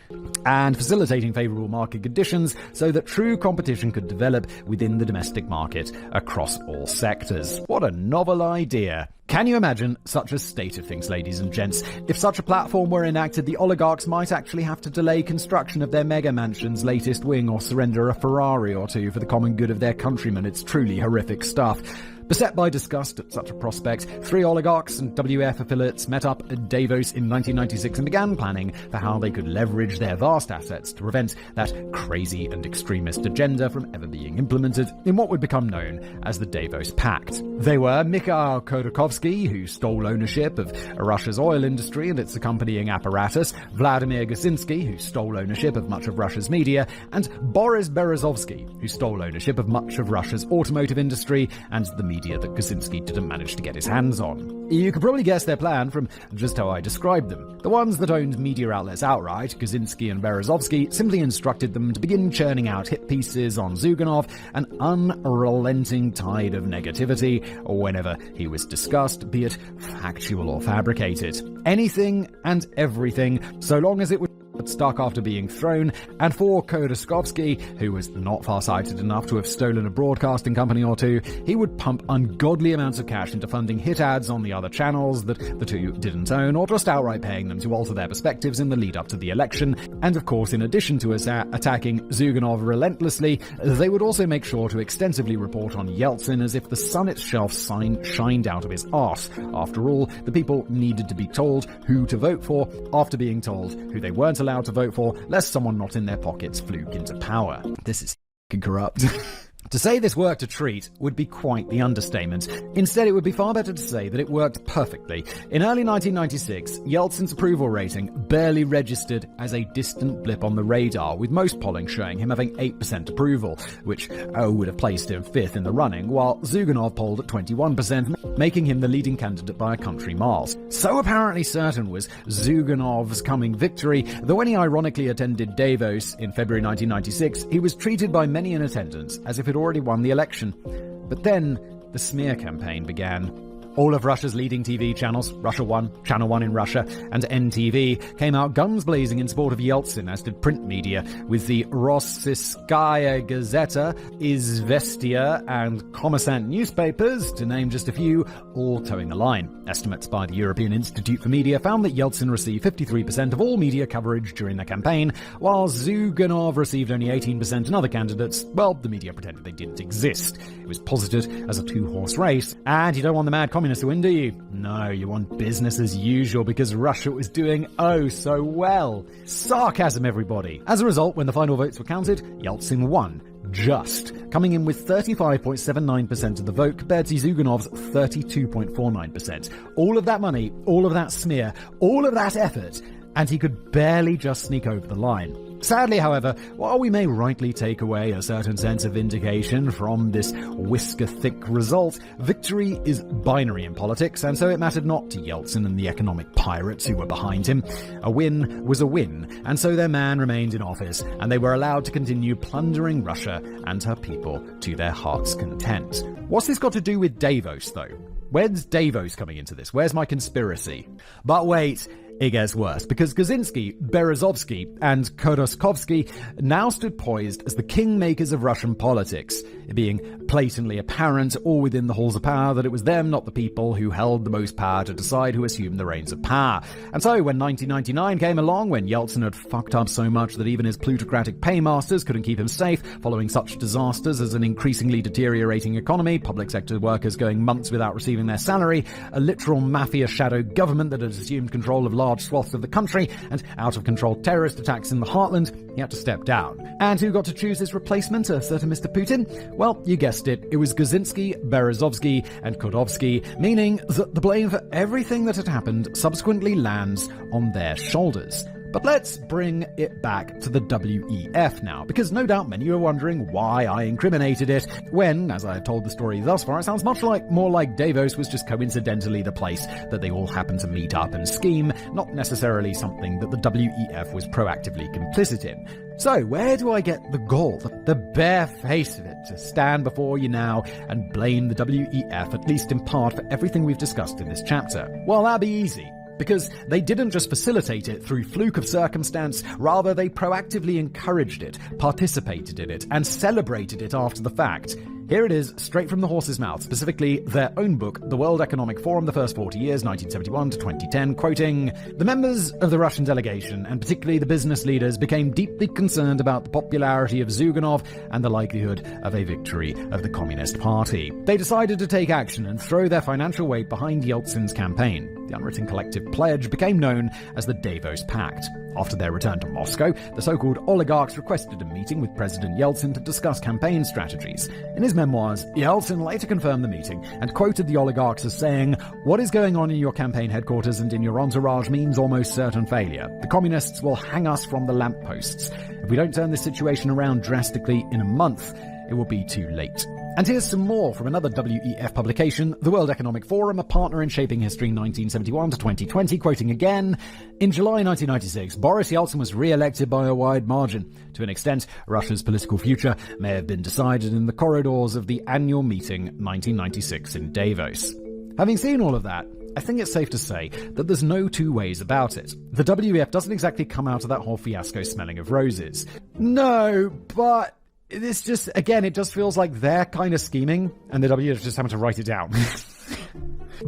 Speaker 6: And facilitating favourable market conditions so that true competition could develop within the domestic market across all sectors. What a novel idea. Can you imagine such a state of things, ladies and gents? If such a platform were enacted, the oligarchs might actually have to delay construction of their mega mansion's latest wing, or surrender a Ferrari or two for the common good of their countrymen. It's truly horrific stuff. Beset by disgust at such a prospect, 3 oligarchs and WF affiliates met up at Davos in 1996 and began planning for how they could leverage their vast assets to prevent that crazy and extremist agenda from ever being implemented in what would become known as the Davos Pact. They were Mikhail Khodorkovsky, who stole ownership of Russia's oil industry and its accompanying apparatus, Vladimir Kaczynski, who stole ownership of much of Russia's media, and Boris Berezovsky, who stole ownership of much of Russia's automotive industry and the media that Kaczynski didn't manage to get his hands on. You could probably guess their plan from just how I described them. The ones that owned media outlets outright, Kaczynski and Berezovsky, simply instructed them to begin churning out hit pieces on Zyuganov, an unrelenting tide of negativity whenever he was discussed, be it factual or fabricated. Anything and everything, so long as it would stuck after being thrown, and for Khodorkovsky, who was not far-sighted enough to have stolen a broadcasting company or two, he would pump ungodly amounts of cash into funding hit ads on the other channels that the two didn't own, or just outright paying them to alter their perspectives in the lead-up to the election. And of course, in addition to attacking Zyuganov relentlessly, they would also make sure to extensively report on Yeltsin as if the sun itself shined out of his arse. After all, the people needed to be told who to vote for after being told who they weren't allowed to vote for, lest someone not in their pockets fluke into power. This is corrupt. To say this worked a treat would be quite the understatement. Instead, it would be far better to say that it worked perfectly. In early 1996, Yeltsin's approval rating barely registered as a distant blip on the radar, with most polling showing him having 8% approval, which would have placed him 5th in the running, while Zyuganov polled at 21%, making him the leading candidate by a country mile. So apparently certain was Zyuganov's coming victory that when he ironically attended Davos in February 1996, he was treated by many in attendance as if he'd already won the election. But then the smear campaign began. All of Russia's leading TV channels, Russia 1, Channel 1 in Russia, and NTV, came out guns blazing in support of Yeltsin, as did print media, with the Rossiyskaya Gazeta, Izvestia, and Kommersant newspapers, to name just a few, all towing the line. Estimates by the European Institute for Media found that Yeltsin received 53% of all media coverage during the campaign, while Zyuganov received only 18%, and other candidates, well, the media pretended they didn't exist. It was posited as a two-horse race, and you don't want the mad communists to win, do you? No, you want business as usual, because Russia was doing oh so well. Sarcasm, everybody. As a result, when the final votes were counted, Yeltsin won. Just, coming in with 35.79% of the vote compared to Zyuganov's 32.49%. All of that money, all of that smear, all of that effort, and he could barely just sneak over the line.
Speaker 1: Sadly, however, while we may rightly take away a certain sense of vindication from this whisker-thick result, victory is binary in politics, and so it mattered not to Yeltsin and the economic pirates who were behind him. A win was a win, and so their man remained in office, and they were allowed to continue plundering Russia and her people to their heart's content. What's this got to do with Davos, though? Where's Davos coming into this? Where's my conspiracy? But wait, it gets worse, because Kaczynski, Berezovsky, and Khodorkovsky now stood poised as the kingmakers of Russian politics, it being blatantly apparent all within the halls of power that it was them, not the people, who held the most power to decide who assumed the reins of power. And so when 1999 came along, when Yeltsin had fucked up so much that even his plutocratic paymasters couldn't keep him safe, following such disasters as an increasingly deteriorating economy, public sector workers going months without receiving their salary, a literal mafia shadow government that had assumed control of large swaths of the country, and out-of-control terrorist attacks in the heartland, he had to step down. And who got to choose his replacement, a certain Mr. Putin? Well, you guessed it. It was Kaczynski, Berezovsky, and Khodorkovsky, meaning that the blame for everything that had happened subsequently lands on their shoulders. But let's bring it back to the WEF now, because no doubt many are wondering why I incriminated it, when, as I have told the story thus far, it sounds more like Davos was just coincidentally the place that they all happened to meet up and scheme, not necessarily something that the WEF was proactively complicit in. So, where do I get the gall, the bare face of it, to stand before you now and blame the WEF, at least in part, for everything we've discussed in this chapter? Well, that'd be easy. Because they didn't just facilitate it through fluke of circumstance, rather they proactively encouraged it, participated in it, and celebrated it after the fact. Here it is, straight from the horse's mouth, specifically their own book, The World Economic Forum, The First 40 Years, 1971 to 2010, quoting, "The members of the Russian delegation, and particularly the business leaders, became deeply concerned about the popularity of Zyuganov and the likelihood of a victory of the Communist Party. They decided to take action and throw their financial weight behind Yeltsin's campaign. The unwritten collective pledge became known as the Davos Pact. After their return to Moscow, the so-called oligarchs requested a meeting with President Yeltsin to discuss campaign strategies. In his memoirs, Yeltsin later confirmed the meeting and quoted the oligarchs as saying, 'What is going on in your campaign headquarters and in your entourage means almost certain failure. The communists will hang us from the lampposts. If we don't turn this situation around drastically in a month, it will be too late.' And here's some more from another WEF publication, The World Economic Forum, a partner in shaping history 1971 to 2020, quoting again, "In July 1996, Boris Yeltsin was re-elected by a wide margin. To an extent, Russia's political future may have been decided in the corridors of the annual meeting 1996 in Davos." Having seen all of that, I think it's safe to say that there's no two ways about it. The WEF doesn't exactly come out of that whole fiasco smelling of roses. No, but this just, again, it just feels like they're kind of scheming, and the WEF just having to write it down.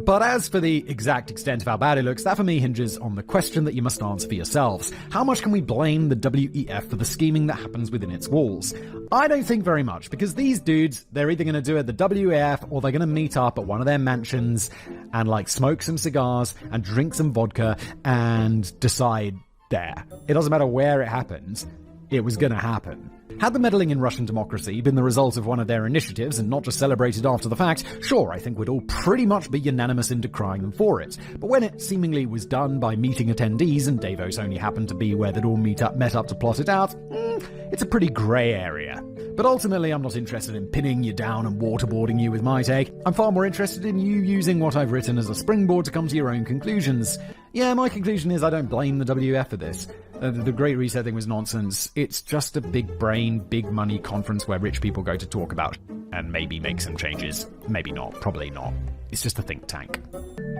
Speaker 1: But as for the exact extent of how bad it looks, that for me hinges on the question that you must answer for yourselves. How much can we blame the WEF for the scheming that happens within its walls? I don't think very much, because these dudes, they're either going to do it at the WEF, or they're going to meet up at one of their mansions and, smoke some cigars and drink some vodka and decide there. It doesn't matter where it happens, it was going to happen. Had the meddling in Russian democracy been the result of one of their initiatives and not just celebrated after the fact, sure, I think we'd all pretty much be unanimous in decrying them for it. But when it seemingly was done by meeting attendees and Davos only happened to be where they'd all met up to plot it out, it's a pretty grey area. But ultimately, I'm not interested in pinning you down and waterboarding you with my take. I'm far more interested in you using what I've written as a springboard to come to your own conclusions. Yeah, my conclusion is I don't blame the WEF for this. The Great Reset thing was nonsense. It's just a big brain, big money conference where rich people go to talk about and maybe make some changes. Maybe not, probably not. It's just a think tank.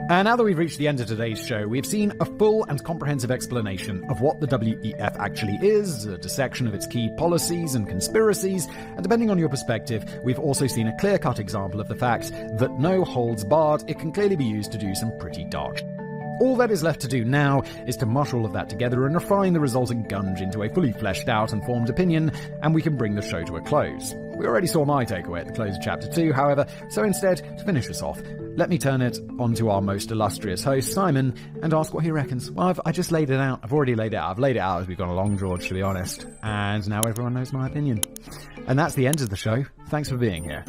Speaker 1: And now that we've reached the end of today's show, we've seen a full and comprehensive explanation of what the WEF actually is, a dissection of its key policies and conspiracies, and depending on your perspective, we've also seen a clear-cut example of the fact that no holds barred, it can clearly be used to do some pretty dark shit. All that is left to do now is to mush all of that together and refine the resulting gunge into a fully fleshed out and formed opinion, and we can bring the show to a close. We already saw my takeaway at the close of Chapter 2, however, so instead, to finish us off, let me turn it on to our most illustrious host, Simon, and ask what he reckons. Well, I just laid it out. I've already laid it out. I've laid it out as we've gone along, George, to be honest. And now everyone knows my opinion. And that's the end of the show. Thanks for being here.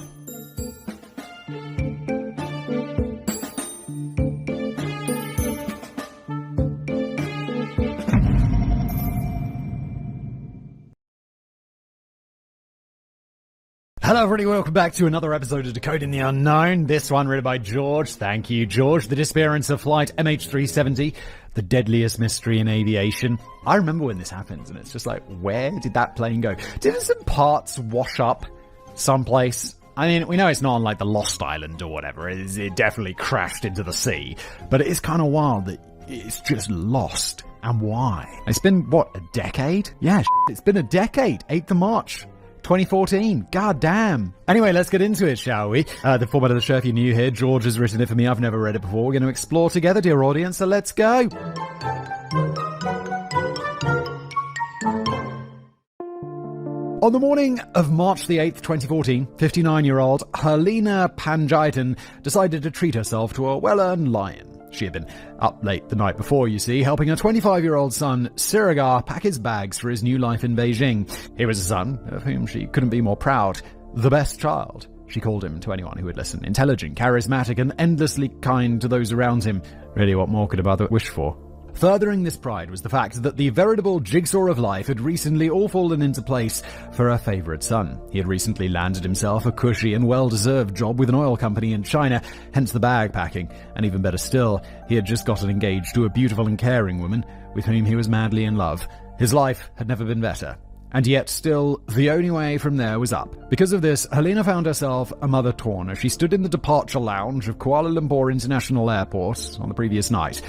Speaker 6: Hello everybody, welcome back to another episode of Decoding the Unknown. This one written by George. Thank you, George. The disappearance of flight MH370, the deadliest mystery in aviation. I remember when this happened, and it's just like, where did that plane go? Didn't some parts wash up someplace? I mean, we know it's not on like the Lost Island or whatever. It definitely crashed into the sea. But it is kind of wild that it's just lost. And why? It's been, what, a decade? Yeah, it's been a decade. 8th of March. 2014. God damn. Anyway, let's get into it, shall we? The format of the show, if you're new here, George has written it for me. I've never read it before. We're going to explore together, dear audience, so let's go. On the morning of March the 8th, 2014, 59-year-old Helena Panjaitan decided to treat herself to a well-earned lie-in. She had been up late the night before, you see, helping her 25-year-old son, Sirigar, pack his bags for his new life in Beijing. He was a son of whom she couldn't be more proud. The best child, she called him to anyone who would listen. Intelligent, charismatic, and endlessly kind to those around him. Really, what more could a mother wish for? Furthering this pride was the fact that the veritable jigsaw of life had recently all fallen into place for her favourite son. He had recently landed himself a cushy and well-deserved job with an oil company in China, hence the bag packing. And even better still, he had just gotten engaged to a beautiful and caring woman with whom he was madly in love. His life had never been better. And yet still, the only way from there was up. Because of this, Helena found herself a mother torn as she stood in the departure lounge of Kuala Lumpur International Airport on the previous night.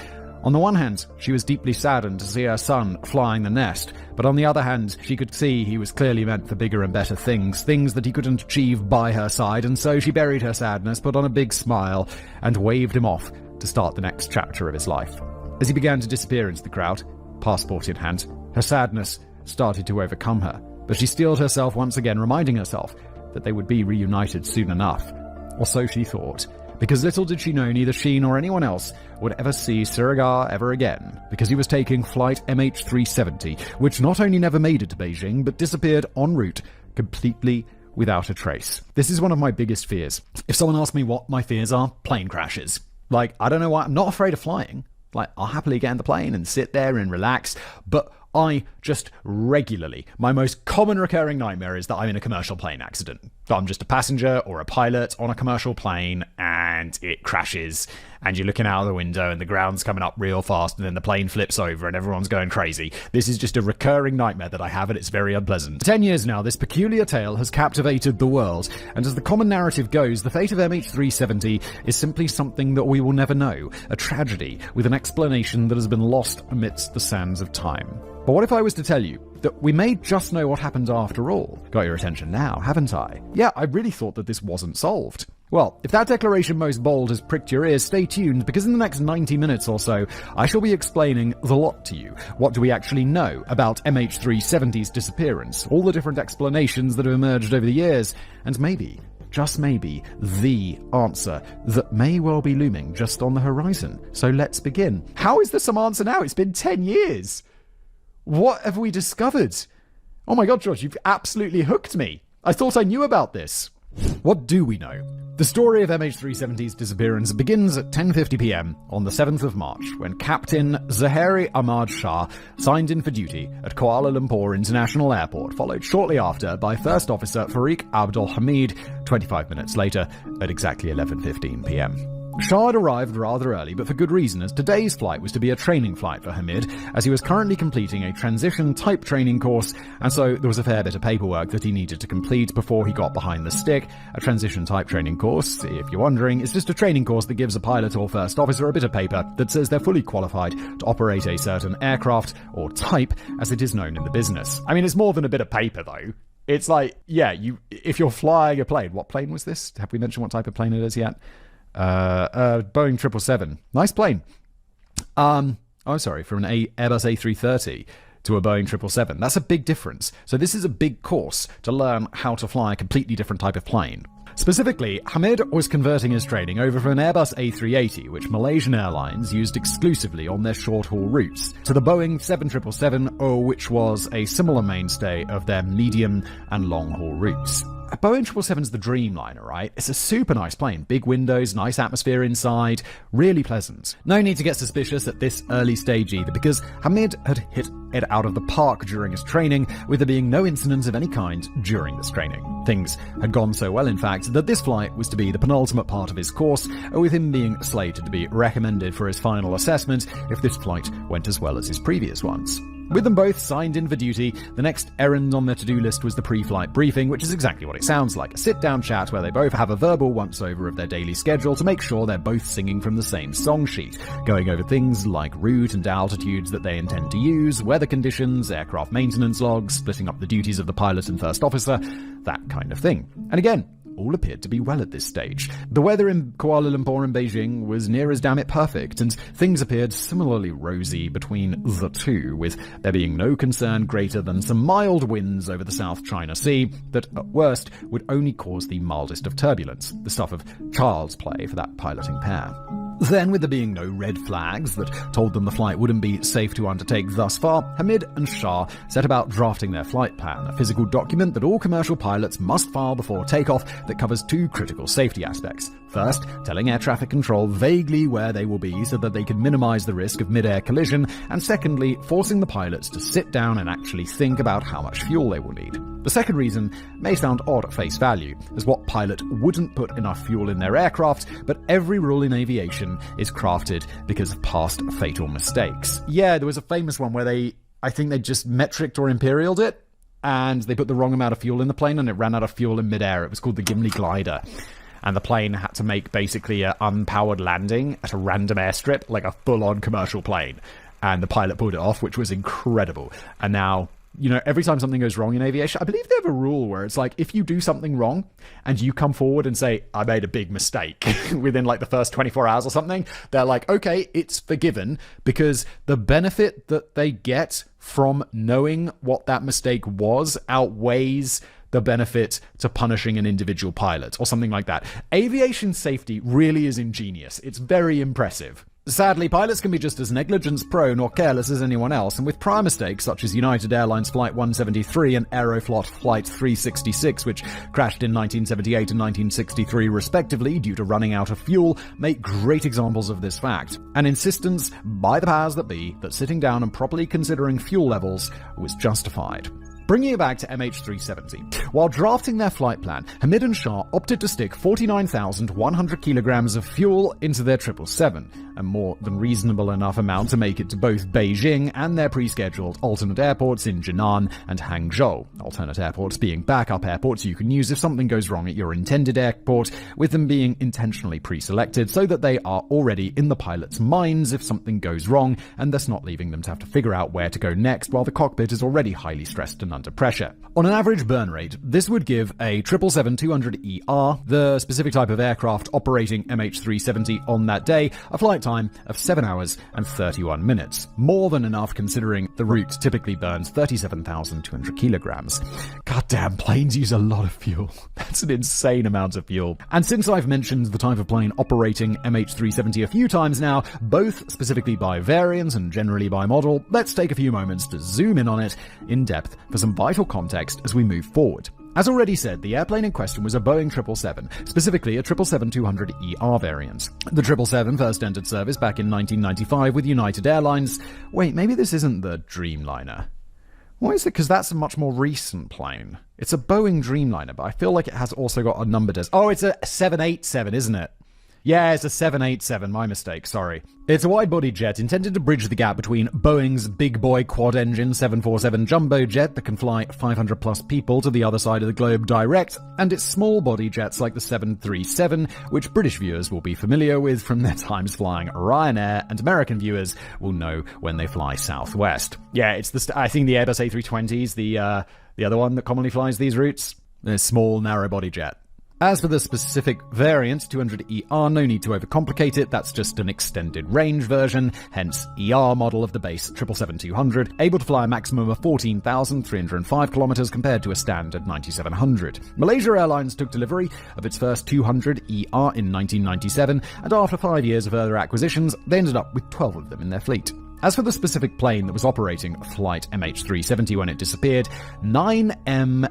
Speaker 6: On the one hand, she was deeply saddened to see her son flying the nest, but on the other hand, she could see he was clearly meant for bigger and better things that he couldn't achieve by her side, and so she buried her sadness, put on a big smile, and waved him off to start the next chapter of his life. As he began to disappear into the crowd, passport in hand, her sadness started to overcome her, but she steeled herself once again, reminding herself that they would be reunited soon enough. Or so she thought. Because little did she know neither she nor anyone else would ever see Sirigar ever again, because he was taking flight MH370, which not only never made it to Beijing, but disappeared en route, completely without a trace. This is one of my biggest fears. If someone asks me what my fears are, plane crashes. Like, I don't know why, I'm not afraid of flying. Like, I'll happily get in the plane and sit there and relax, but I just regularly, my most common recurring nightmare is that I'm in a commercial plane accident. I'm just a passenger or a pilot on a commercial plane and it crashes and you're looking out of the window and the ground's coming up real fast and then the plane flips over and everyone's going crazy. This is just a recurring nightmare that I have and it's very unpleasant. For 10 years now, this peculiar tale has captivated the world, and as the common narrative goes, the fate of MH370 is simply something that we will never know, a tragedy with an explanation that has been lost amidst the sands of time. But what if I was to tell you that we may just know what happened after all? Got your attention now, haven't I? Yeah, I really thought that this wasn't solved. Well, if that declaration most bold has pricked your ears, stay tuned, because in the next 90 minutes or so, I shall be explaining the lot to you. What do we actually know about MH370's disappearance? All the different explanations that have emerged over the years, and maybe, just maybe, the answer that may well be looming just on the horizon. So let's begin. How is there some answer now? It's been 10 years. What have we discovered? Oh my god, George, you've absolutely hooked me. I thought I knew about this. What do we know? The story of MH370's disappearance begins at 10:50 p.m. on the 7th of March, when Captain Zahari Ahmad Shah signed in for duty at Kuala Lumpur International Airport, followed shortly after by First Officer Farik Abdul Hamid 25 minutes later at exactly 11:15 p.m. Shah had arrived rather early, but for good reason, as today's flight was to be a training flight for Hamid, as he was currently completing a transition type training course, and so there was a fair bit of paperwork that he needed to complete before he got behind the stick. A transition type training course, if you're wondering, is just a training course that gives a pilot or first officer a bit of paper that says they're fully qualified to operate a certain aircraft, or type, as it is known in the business. I mean, it's more than a bit of paper, though. It's like, yeah, if you're flying a plane, what plane was this? Have we mentioned what type of plane it is yet? Boeing 777. Nice plane. From an Airbus A330 to a Boeing 777. That's a big difference. So this is a big course to learn how to fly a completely different type of plane. Specifically, Hamid was converting his training over from an Airbus A380, which Malaysian Airlines used exclusively on their short-haul routes, to the Boeing 777, which was a similar mainstay of their medium and long-haul routes. A Boeing 777's the dreamliner, right? It's a super nice plane. Big windows, nice atmosphere inside, really pleasant. No need to get suspicious at this early stage either, because Hamid had hit it out of the park during his training, with there being no incidents of any kind during this training. Things had gone so well, in fact, that this flight was to be the penultimate part of his course, with him being slated to be recommended for his final assessment if this flight went as well as his previous ones. With them both signed in for duty, the next errand on their to-do list was the pre-flight briefing, which is exactly what it sounds like, a sit-down chat where they both have a verbal once-over of their daily schedule to make sure they're both singing from the same song sheet, going over things like route and altitudes that they intend to use, weather conditions, aircraft maintenance logs, splitting up the duties of the pilot and first officer, that kind of thing. And again, all appeared to be well at this stage. The weather in Kuala Lumpur and Beijing was near as damn it perfect, and things appeared similarly rosy between the two, with there being no concern greater than some mild winds over the South China Sea that, at worst, would only cause the mildest of turbulence, the stuff of child's play for that piloting pair. Then, with there being no red flags that told them the flight wouldn't be safe to undertake thus far, Hamid and Shah set about drafting their flight plan, a physical document that all commercial pilots must file before takeoff that covers two critical safety aspects. First, telling air traffic control vaguely where they will be so that they can minimize the risk of mid-air collision, and secondly, forcing the pilots to sit down and actually think about how much fuel they will need. The second reason may sound odd at face value, as what pilot wouldn't put enough fuel in their aircraft, but every rule in aviation is crafted because of past fatal mistakes. Yeah, there was a famous one where I think they just metriced or imperialed it, and they put the wrong amount of fuel in the plane and it ran out of fuel in midair. It was called the Gimli Glider. And the plane had to make basically an unpowered landing at a random airstrip, like a full-on commercial plane. And the pilot pulled it off, which was incredible. And now, you know, every time something goes wrong in aviation, I believe they have a rule where it's like, if you do something wrong and you come forward and say, I made a big mistake within like the first 24 hours or something, they're like, okay, it's forgiven, because the benefit that they get from knowing what that mistake was outweighs the benefit to punishing an individual pilot or something like that. Aviation safety really is ingenious. It's very impressive. Sadly, pilots can be just as negligence-prone or careless as anyone else, and with prior mistakes such as United Airlines Flight 173 and Aeroflot Flight 366, which crashed in 1978 and 1963 respectively due to running out of fuel, make great examples of this fact. An insistence by the powers that be that sitting down and properly considering fuel levels was justified. Bringing it back to MH370. While drafting their flight plan, Hamid and Shah opted to stick 49,100 kilograms of fuel into their 777, a more than reasonable enough amount to make it to both Beijing and their pre-scheduled alternate airports in Jinan and Hangzhou. Alternate airports being backup airports you can use if something goes wrong at your intended airport, with them being intentionally pre-selected so that they are already in the pilot's minds if something goes wrong, and thus not leaving them to have to figure out where to go next while the cockpit is already highly stressed and under pressure. On an average burn rate, this would give a 777-200ER, the specific type of aircraft operating MH370 on that day, a flight time of 7 hours and 31 minutes. More than enough considering the route typically burns 37,200 kilograms. Goddamn, planes use a lot of fuel. That's an insane amount of fuel. And since I've mentioned the type of plane operating MH370 a few times now, both specifically by variant and generally by model, let's take a few moments to zoom in on it in depth for some vital context as we move forward. As already said, the airplane in question was a Boeing 777, specifically a 777-200ER variant. The 777 first entered service back in 1995 with United Airlines. Wait, maybe this isn't the Dreamliner. Why is it? Because that's a much more recent plane. It's a Boeing Dreamliner, but I feel like it has also got a number. Oh, it's a 787, isn't it? Yeah, it's a 787, my mistake, sorry. It's a wide-body jet intended to bridge the gap between Boeing's big boy quad-engine 747 jumbo jet that can fly 500-plus people to the other side of the globe direct, and its small-body jets like the 737, which British viewers will be familiar with from their times flying Ryanair, and American viewers will know when they fly Southwest. Yeah, it's I think the Airbus A320 is the other one that commonly flies these routes. A small, narrow-body jet. As for the specific variant, 200ER, no need to overcomplicate it, that's just an extended range version, hence ER model of the base 777-200, able to fly a maximum of 14,305 kilometers compared to a standard 9,700. Malaysia Airlines took delivery of its first 200ER in 1997, and after 5 years of further acquisitions, they ended up with 12 of them in their fleet. As for the specific plane that was operating flight MH370 when it disappeared, 9MMRO.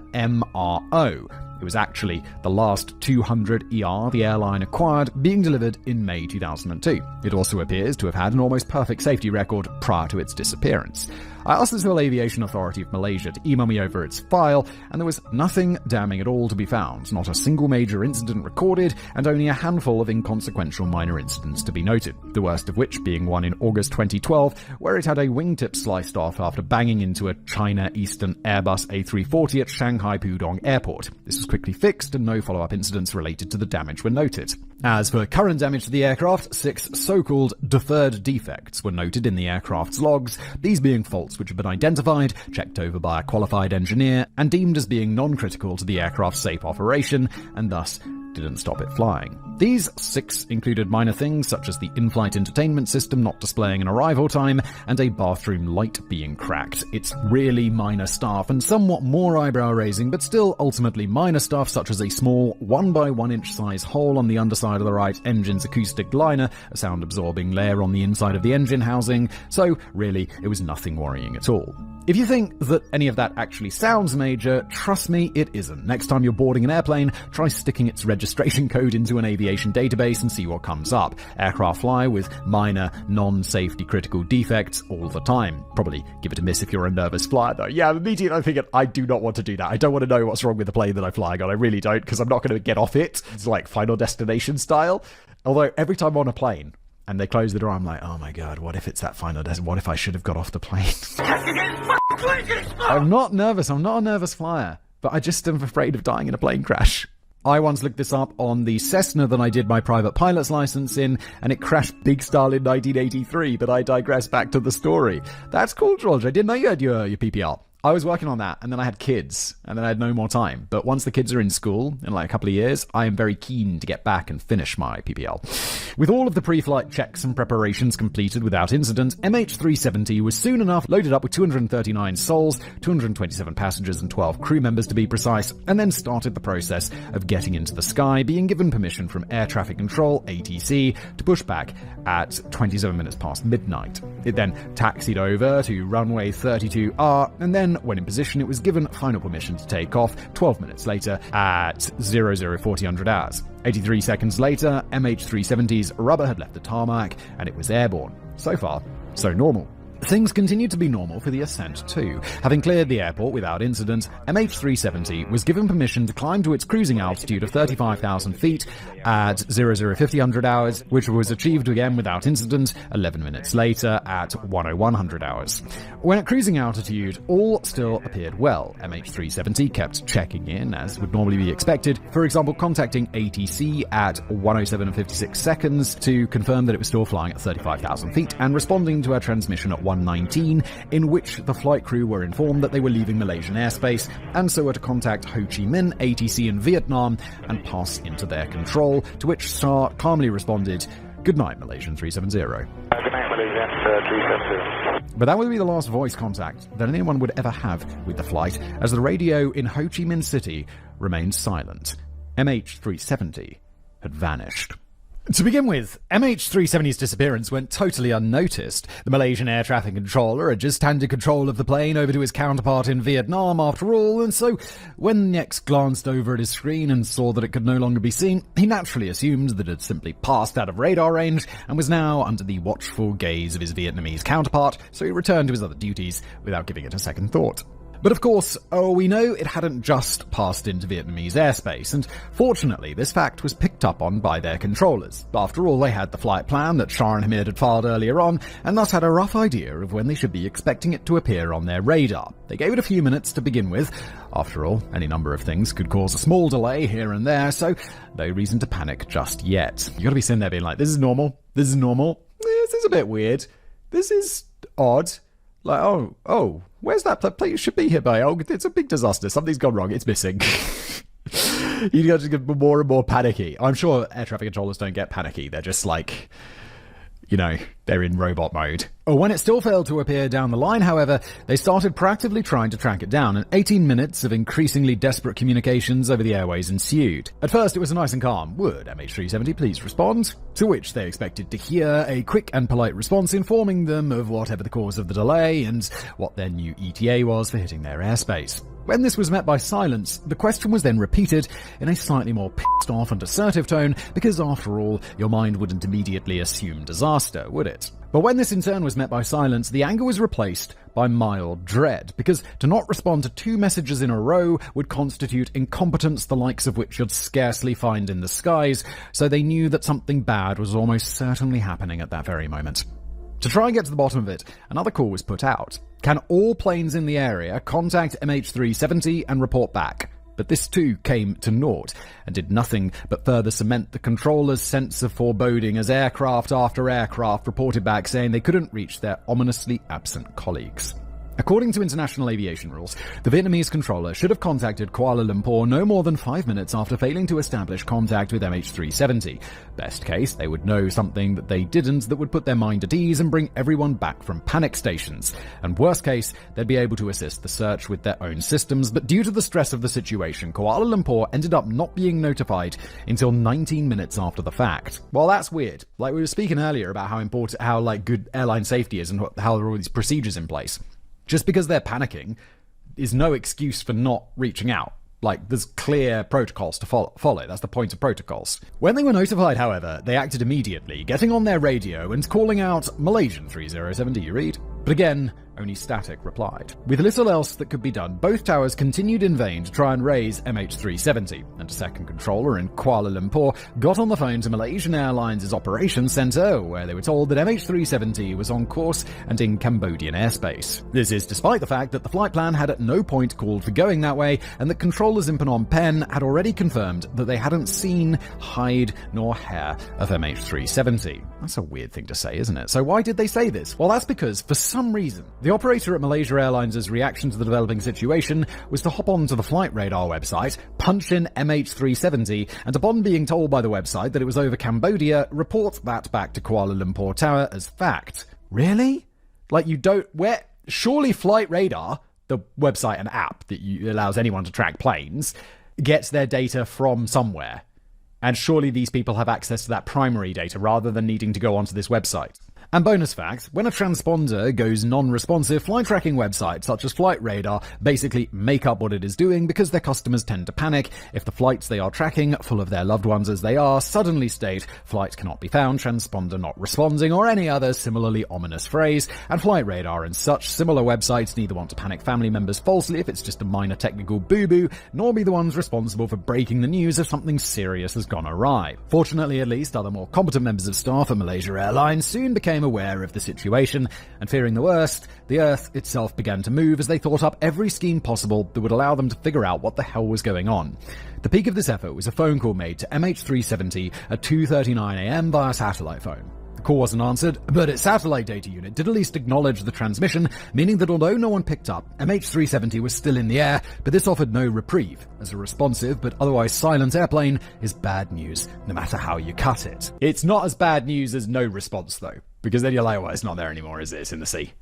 Speaker 6: It was actually the last 200ER the airline acquired, being delivered in May 2002. It also appears to have had an almost perfect safety record prior to its disappearance. I asked the Civil Aviation Authority of Malaysia to email me over its file, and there was nothing damning at all to be found. Not a single major incident recorded, and only a handful of inconsequential minor incidents to be noted. The worst of which being one in August 2012, where it had a wingtip sliced off after banging into a China Eastern Airbus A340 at Shanghai Pudong Airport. This was quickly fixed, and no follow-up incidents related to the damage were noted. As for current damage to the aircraft, 6 so-called deferred defects were noted in the aircraft's logs, these being faults which have been identified, checked over by a qualified engineer, and deemed as being non-critical to the aircraft's safe operation, and thus didn't stop it flying. These 6 included minor things such as the in-flight entertainment system not displaying an arrival time and a bathroom light being cracked. It's really minor stuff and somewhat more eyebrow-raising, but still ultimately minor stuff such as a small 1 by 1 inch size hole on the underside of the right engine's acoustic liner, a sound-absorbing layer on the inside of the engine housing, so really it was nothing worrying at all. If you think that any of that actually sounds major, trust me, it isn't. Next time you're boarding an airplane, try sticking its registration code into an aviation database and see what comes up. Aircraft fly with minor, non-safety critical defects all the time. Probably give it a miss if you're a nervous flyer, though. Yeah, immediately I'm thinking, I do not want to do that. I don't want to know what's wrong with the plane that I'm flying on. I really don't, because I'm not going to get off it. It's like Final Destination style. Although, every time I'm on a plane, and they close the door, I'm like, oh my god, what if it's that final desert? What if I should have got off the plane? I'm not nervous. I'm not a nervous flyer. But I just am afraid of dying in a plane crash. I once looked this up on the Cessna that I did my private pilot's license in, and it crashed big style in 1983, but I digress back to the story. That's cool, George. I didn't know you had your PPL. I was working on that, and then I had kids, and then I had no more time. But once the kids are in school, in like a couple of years, I am very keen to get back and finish my PPL. With all of the pre-flight checks and preparations completed without incident, MH370 was soon enough loaded up with 239 souls, 227 passengers and 12 crew members to be precise, and then started the process of getting into the sky, being given permission from Air Traffic Control, ATC, to push back at 27 minutes past midnight. It then taxied over to runway 32R, and then when in position, it was given final permission to take off 12 minutes later at 0040 hours. 83 seconds later, MH370's rubber had left the tarmac and it was airborne. So far, so normal. Things continued to be normal for the ascent too. Having cleared the airport without incident, MH370 was given permission to climb to its cruising altitude of 35,000 feet at 0050 hours, which was achieved again without incident 11 minutes later at 101 hours. When at cruising altitude, all still appeared well. MH370 kept checking in, as would normally be expected, for example contacting ATC at 107:56 seconds to confirm that it was still flying at 35,000 feet, and responding to our transmission at 1:19, in which the flight crew were informed that they were leaving Malaysian airspace, and so were to contact Ho Chi Minh, ATC in Vietnam, and pass into their control, to which SAR calmly responded, "Good night, Malaysian 370.
Speaker 14: Good night, Malaysian 370.
Speaker 6: But that would be the last voice contact that anyone would ever have with the flight, as the radio in Ho Chi Minh City remained silent. MH370 had vanished. To begin with, MH370's disappearance went totally unnoticed. The Malaysian air traffic controller had just handed control of the plane over to his counterpart in Vietnam after all, and so when Nex glanced over at his screen and saw that it could no longer be seen, he naturally assumed that it had simply passed out of radar range and was now under the watchful gaze of his Vietnamese counterpart, so he returned to his other duties without giving it a second thought. But of course, we know it hadn't just passed into Vietnamese airspace, and fortunately this fact was picked up on by their controllers. After all, they had the flight plan that Shah and Hamid had filed earlier on, and thus had a rough idea of when they should be expecting it to appear on their radar. They gave it a few minutes to begin with. After all, any number of things could cause a small delay here and there, so no reason to panic just yet. You gotta be sitting there being like, this is normal, this is normal, this is a bit weird, this is odd. Like, oh, where's that plate? It should be here by. Oh, it's a big disaster. Something's gone wrong. It's missing. You guys just get more and more panicky. I'm sure air traffic controllers don't get panicky. They're just like, they're in robot mode. When it still failed to appear down the line, however, they started proactively trying to track it down, and 18 minutes of increasingly desperate communications over the airways ensued. At first, it was nice and calm. Would MH370 please respond? To which they expected to hear a quick and polite response informing them of whatever the cause of the delay and what their new ETA was for hitting their airspace.
Speaker 1: When this was met by silence, the question was then repeated in a slightly more pissed off and assertive tone, because after all, your mind wouldn't immediately assume disaster, would it? But when this in turn was met by silence, the anger was replaced by mild dread, because to not respond to 2 messages in a row would constitute incompetence the likes of which you'd scarcely find in the skies, so they knew that something bad was almost certainly happening at that very moment. To try and get to the bottom of it, another call was put out. Can all planes in the area contact MH370 and report back? But this too came to naught, and did nothing but further cement the controller's sense of foreboding as aircraft after aircraft reported back saying they couldn't reach their ominously absent colleagues. According to international aviation rules, the Vietnamese controller should have contacted Kuala Lumpur no more than 5 minutes after failing to establish contact with MH370. Best case, they would know something that they didn't that would put their mind at ease and bring everyone back from panic stations. And worst case, they'd be able to assist the search with their own systems, but due to the stress of the situation, Kuala Lumpur ended up not being notified until 19 minutes after the fact. Well, that's weird. Like we were speaking earlier about how good airline safety is and how there are all these procedures in place. Just because they're panicking is no excuse for not reaching out. Like, there's clear protocols to follow. That's the point of protocols. When they were notified, however, they acted immediately, getting on their radio and calling out Malaysian 307, do you read? But again, only static replied. With little else that could be done, both towers continued in vain to try and raise MH370, and a second controller in Kuala Lumpur got on the phone to Malaysian Airlines' operations centre, where they were told that MH370 was on course and in Cambodian airspace. This is despite the fact that the flight plan had at no point called for going that way, and that controllers in Phnom Penh had already confirmed that they hadn't seen hide nor hair of MH370. That's a weird thing to say, isn't it? So why did they say this? Well, that's because, for some reason, the operator at Malaysia Airlines' reaction to the developing situation was to hop onto the Flight Radar website, punch in MH370, and upon being told by the website that it was over Cambodia, report that back to Kuala Lumpur Tower as fact. Really? Like, you don't... Surely Flight Radar, the website and app that allows anyone to track planes, gets their data from somewhere. And surely these people have access to that primary data rather than needing to go onto this website. And bonus fact, when a transponder goes non-responsive, flight tracking websites such as Flight Radar basically make up what it is doing because their customers tend to panic if the flights they are tracking, full of their loved ones as they are, suddenly state flight cannot be found, transponder not responding, or any other similarly ominous phrase. And Flight Radar and such similar websites neither want to panic family members falsely if it's just a minor technical boo-boo, nor be the ones responsible for breaking the news if something serious has gone awry. Fortunately, at least, other more competent members of staff at Malaysia Airlines soon became aware of the situation, and fearing the worst, the Earth itself began to move as they thought up every scheme possible that would allow them to figure out what the hell was going on. The peak of this effort was a phone call made to MH370 at 2:39 a.m. via satellite phone. The call wasn't answered, but its satellite data unit did at least acknowledge the transmission, meaning that although no one picked up, MH370 was still in the air, but this offered no reprieve, as a responsive but otherwise silent airplane is bad news, no matter how you cut it. It's not as bad news as no response, though, because then you're like, well, it's not there anymore, is it? It's in the sea.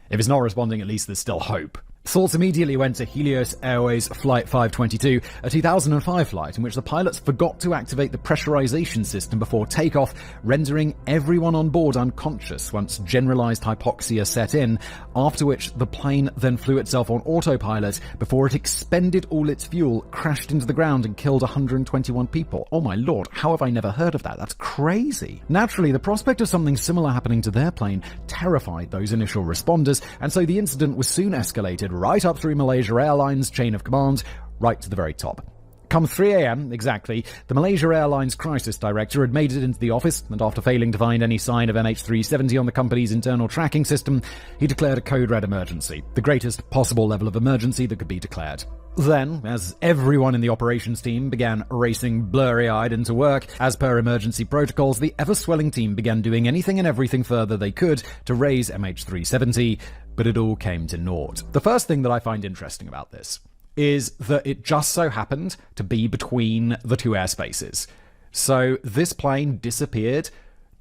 Speaker 1: If it's not responding, at least there's still hope. Thoughts immediately went to Helios Airways Flight 522, a 2005 flight in which the pilots forgot to activate the pressurization system before takeoff, rendering everyone on board unconscious once generalized hypoxia set in, after which the plane then flew itself on autopilot before it expended all its fuel, crashed into the ground and killed 121 people. Oh my lord, how have I never heard of that? That's crazy. Naturally, the prospect of something similar happening to their plane terrified those initial responders, and so the incident was soon escalated right up through Malaysia Airlines' chain of command, right to the very top. Come 3 a.m. exactly, the Malaysia Airlines crisis director had made it into the office, and after failing to find any sign of MH370 on the company's internal tracking system, he declared a code red emergency, the greatest possible level of emergency that could be declared. Then, as everyone in the operations team began racing blurry-eyed into work, as per emergency protocols, the ever-swelling team began doing anything and everything further they could to raise MH370, but it all came to naught. The first thing that I find interesting about this is that it just so happened to be between the two airspaces. So this plane disappeared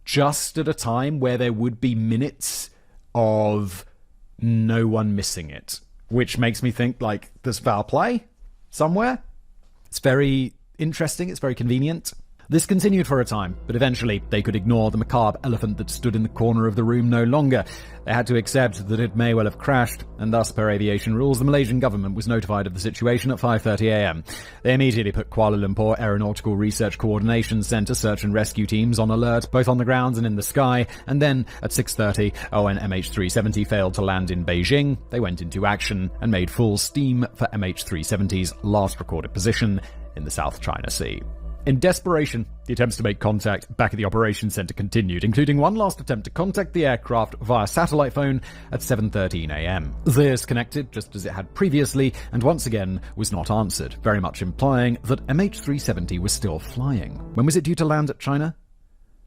Speaker 1: just at a time where there would be minutes of no one missing it, which makes me think, like, there's foul play somewhere. It's very interesting. It's very convenient.
Speaker 6: This continued for a time, but eventually they could ignore the macabre elephant that stood in the corner of the room no longer. They had to accept that it may well have crashed, and thus, per aviation rules, the Malaysian government was notified of the situation at 5:30 a.m. They immediately put Kuala Lumpur Aeronautical Research Coordination Centre search and rescue teams on alert, both on the ground and in the sky, and then at 6:30, when MH370 failed to land in Beijing, they went into action and made full steam for MH370's last recorded position in the South China Sea. In desperation, the attempts to make contact back at the operations centre continued, including one last attempt to contact the aircraft via satellite phone at 7:13 a.m. This connected just as it had previously, and once again was not answered, very much implying that MH370 was still flying. When was it due to land at China?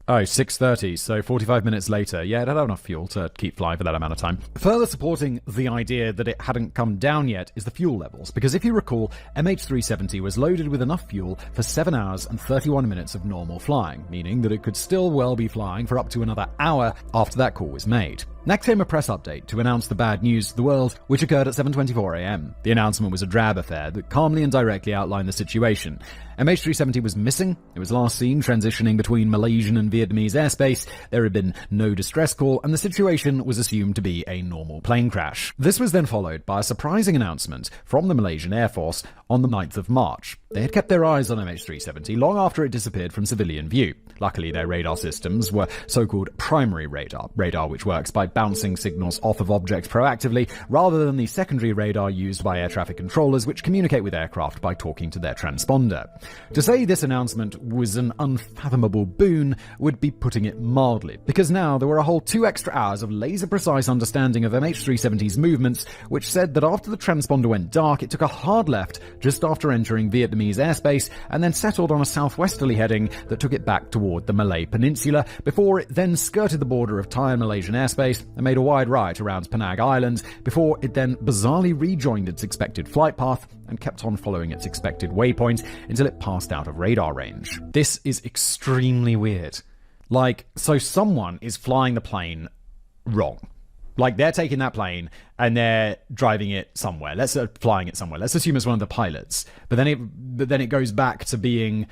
Speaker 6: 6:30, so 45 minutes later. Yeah, it had enough fuel to keep flying for that amount of time. Further supporting the idea that it hadn't come down yet is the fuel levels, because if you recall, MH370 was loaded with enough fuel for 7 hours and 31 minutes of normal flying, meaning that it could still well be flying for up to another hour after that call was made. Next came a press update to announce the bad news to the world, which occurred at 7:24 a.m. The announcement was a drab affair that calmly and directly outlined the situation. MH370 was missing. It was last seen transitioning between Malaysian and Vietnamese airspace. There had been no distress call, and the situation was assumed to be a normal plane crash. This was then followed by a surprising announcement from the Malaysian Air Force on the 9th of March. They had kept their eyes on MH370 long after it disappeared from civilian view. Luckily, their radar systems were so-called primary radar which works by bouncing signals off of objects proactively, rather than the secondary radar used by air traffic controllers, which communicate with aircraft by talking to their transponder. To say this announcement was an unfathomable boon would be putting it mildly, because now there were a whole 2 extra hours of laser-precise understanding of MH370's movements, which said that after the transponder went dark, it took a hard left just after entering Vietnamese airspace, and then settled on a southwesterly heading that took it back toward the Malay Peninsula, before it then skirted the border of Thai and Malaysian airspace and made a wide right around Penang Island, before it then bizarrely rejoined its expected flight path and kept on following its expected waypoint until it passed out of radar range. This is extremely weird. So someone is flying the plane wrong. They're taking that plane and they're driving it somewhere. Flying it somewhere. Let's assume it's one of the pilots. But then it goes back to being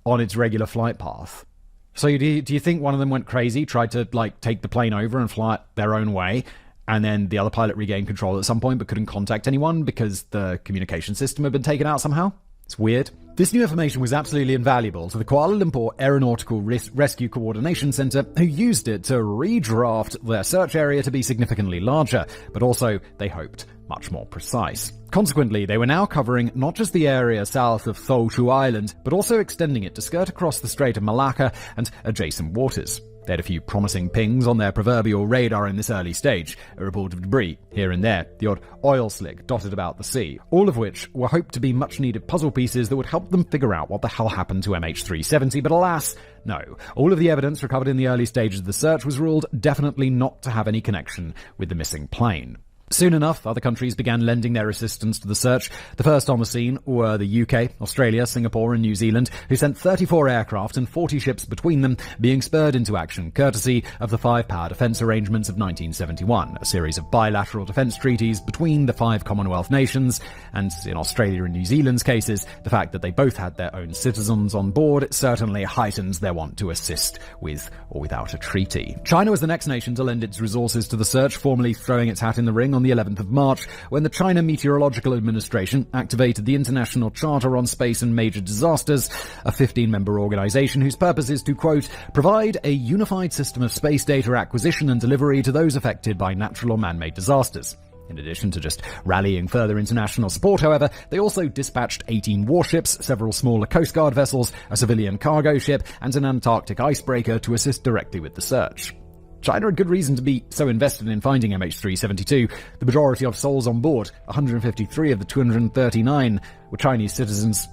Speaker 6: on its regular flight path. So do you think one of them went crazy, tried to take the plane over and fly it their own way, and then the other pilot regained control at some point but couldn't contact anyone because the communication system had been taken out somehow? It's weird. This new information was absolutely invaluable to the Kuala Lumpur Aeronautical Rescue Coordination Centre, who used it to redraft their search area to be significantly larger, but also, they hoped, much more precise. Consequently, they were now covering not just the area south of Thoshu Island, but also extending it to skirt across the Strait of Malacca and adjacent waters. They had a few promising pings on their proverbial radar in this early stage, a report of debris here and there, the odd oil slick dotted about the sea, all of which were hoped to be much-needed puzzle pieces that would help them figure out what the hell happened to MH370, but alas, no. All of the evidence recovered in the early stages of the search was ruled definitely not to have any connection with the missing plane. Soon enough, other countries began lending their assistance to the search. The first on the scene were the UK, Australia, Singapore and New Zealand, who sent 34 aircraft and 40 ships between them, being spurred into action courtesy of the 5 Power Defence Arrangements of 1971, a series of bilateral defence treaties between the 5 Commonwealth nations, and in Australia and New Zealand's cases, the fact that they both had their own citizens on board certainly heightens their want to assist with or without a treaty. China was the next nation to lend its resources to the search, formally throwing its hat in the ring on the 11th of March, when the China Meteorological Administration activated the International Charter on Space and Major Disasters, a 15-member organization whose purpose is to, quote, provide a unified system of space data acquisition and delivery to those affected by natural or man-made disasters. In addition to just rallying further international support, however, they also dispatched 18 warships, several smaller Coast Guard vessels, a civilian cargo ship, and an Antarctic icebreaker to assist directly with the search. China had good reason to be so invested in finding MH370. The majority of souls on board, 153 of the 239, were Chinese citizens.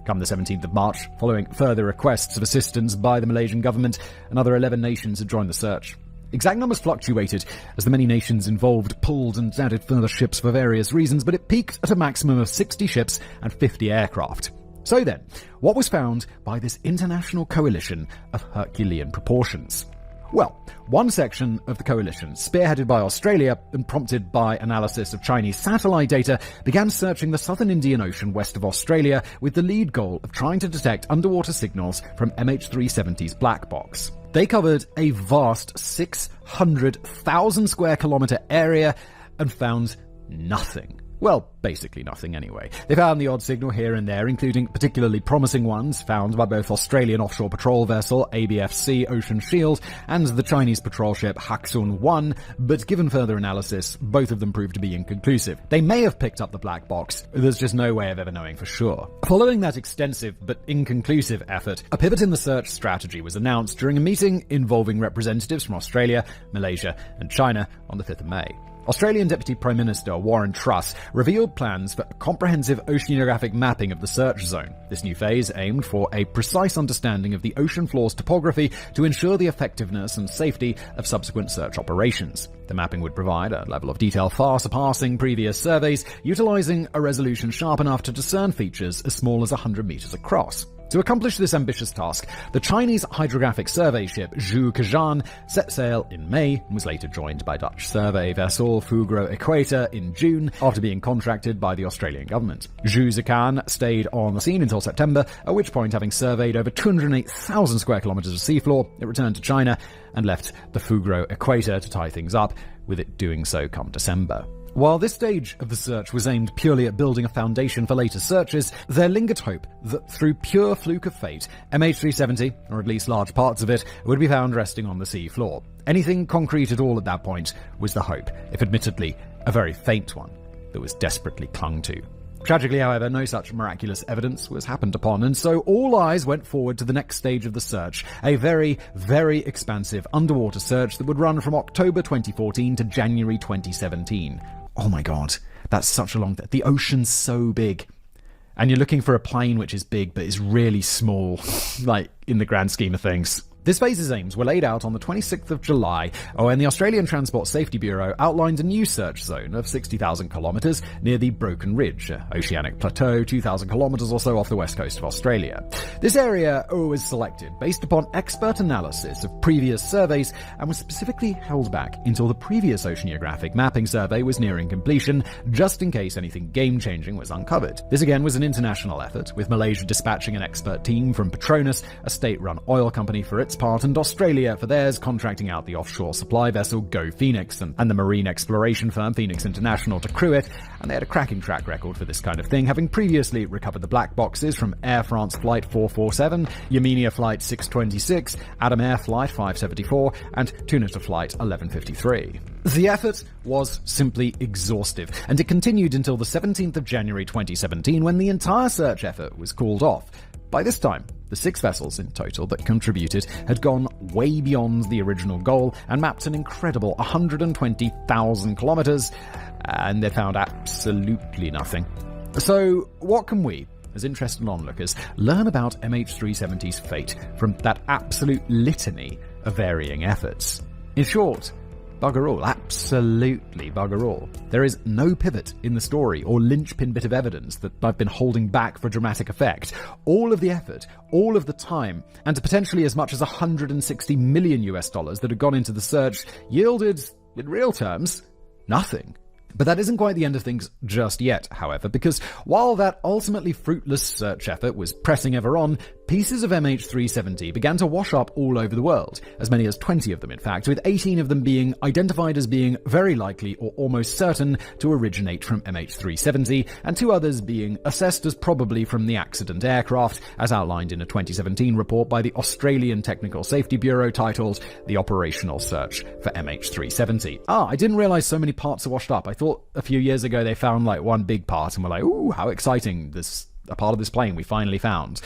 Speaker 6: Come the 17th of March, following further requests of assistance by the Malaysian government, another 11 nations had joined the search. Exact numbers fluctuated as the many nations involved pulled and added further ships for various reasons, but it peaked at a maximum of 60 ships and 50 aircraft. So then, what was found by this international coalition of Herculean proportions? Well, one section of the coalition, spearheaded by Australia and prompted by analysis of Chinese satellite data, began searching the southern Indian Ocean west of Australia with the lead goal of trying to detect underwater signals from MH370's black box. They covered a vast 600,000 square kilometre area and found nothing. Well, basically nothing anyway. They found the odd signal here and there, including particularly promising ones found by both Australian offshore patrol vessel ABFC Ocean Shield and the Chinese patrol ship Haksun 1, but given further analysis, both of them proved to be inconclusive. They may have picked up the black box, there's just no way of ever knowing for sure. Following that extensive but inconclusive effort, a pivot in the search strategy was announced during a meeting involving representatives from Australia, Malaysia and China on the 5th of May. Australian Deputy Prime Minister Warren Truss revealed plans for a comprehensive oceanographic mapping of the search zone. This new phase aimed for a precise understanding of the ocean floor's topography to ensure the effectiveness and safety of subsequent search operations. The mapping would provide a level of detail far surpassing previous surveys, utilizing a resolution sharp enough to discern features as small as 100 meters across. To accomplish this ambitious task, the Chinese hydrographic survey ship Zhu Kazhan set sail in May and was later joined by Dutch survey vessel Fugro Equator in June after being contracted by the Australian government. Zhu Kazhan stayed on the scene until September, at which point, having surveyed over 208,000 square kilometers of seafloor, it returned to China and left the Fugro Equator to tie things up, with it doing so come December. While this stage of the search was aimed purely at building a foundation for later searches, there lingered hope that through pure fluke of fate, MH370, or at least large parts of it, would be found resting on the sea floor. Anything concrete at all at that point was the hope, if admittedly a very faint one, that was desperately clung to. Tragically, however, no such miraculous evidence was happened upon, and so all eyes went forward to the next stage of the search, a very, very expansive underwater search that would run from October 2014 to January 2017. Oh my god, that's such a long... The ocean's so big. And you're looking for a plane which is big but is really small, like, in the grand scheme of things. This phase's aims were laid out on the 26th of July, when the Australian Transport Safety Bureau outlined a new search zone of 60,000 kilometres near the Broken Ridge, oceanic plateau 2,000 kilometres or so off the west coast of Australia. This area was selected based upon expert analysis of previous surveys and was specifically held back until the previous oceanographic mapping survey was nearing completion, just in case anything game-changing was uncovered. This again was an international effort, with Malaysia dispatching an expert team from Petronas, a state-run oil company, for its part, and Australia for theirs, contracting out the offshore supply vessel Go Phoenix and the marine exploration firm Phoenix International to crew it, and they had a cracking track record for this kind of thing, having previously recovered the black boxes from Air France Flight 447, Yamenia Flight 626, Adam Air Flight 574, and Tunata Flight 1153. The effort was simply exhaustive, and it continued until the 17th of January 2017, when the entire search effort was called off. By this time, the 6 vessels in total that contributed had gone way beyond the original goal and mapped an incredible 120,000 kilometers, and they found absolutely nothing. So, what can we, as interested onlookers, learn about MH370's fate from that absolute litany of varying efforts? In short, bugger all. Absolutely bugger all. There is no pivot in the story or linchpin bit of evidence that I've been holding back for dramatic effect. All of the effort, all of the time, and potentially as much as $160 million that had gone into the search yielded, in real terms, nothing. But that isn't quite the end of things just yet, however, because while that ultimately fruitless search effort was pressing ever on, pieces of MH370 began to wash up all over the world, as many as 20 of them in fact, with 18 of them being identified as being very likely or almost certain to originate from MH370, and 2 others being assessed as probably from the accident aircraft, as outlined in a 2017 report by the Australian Technical Safety Bureau titled The Operational Search for MH370. I didn't realise so many parts are washed up. I thought a few years ago they found like one big part and were like, ooh, how exciting, a part of this plane we finally found.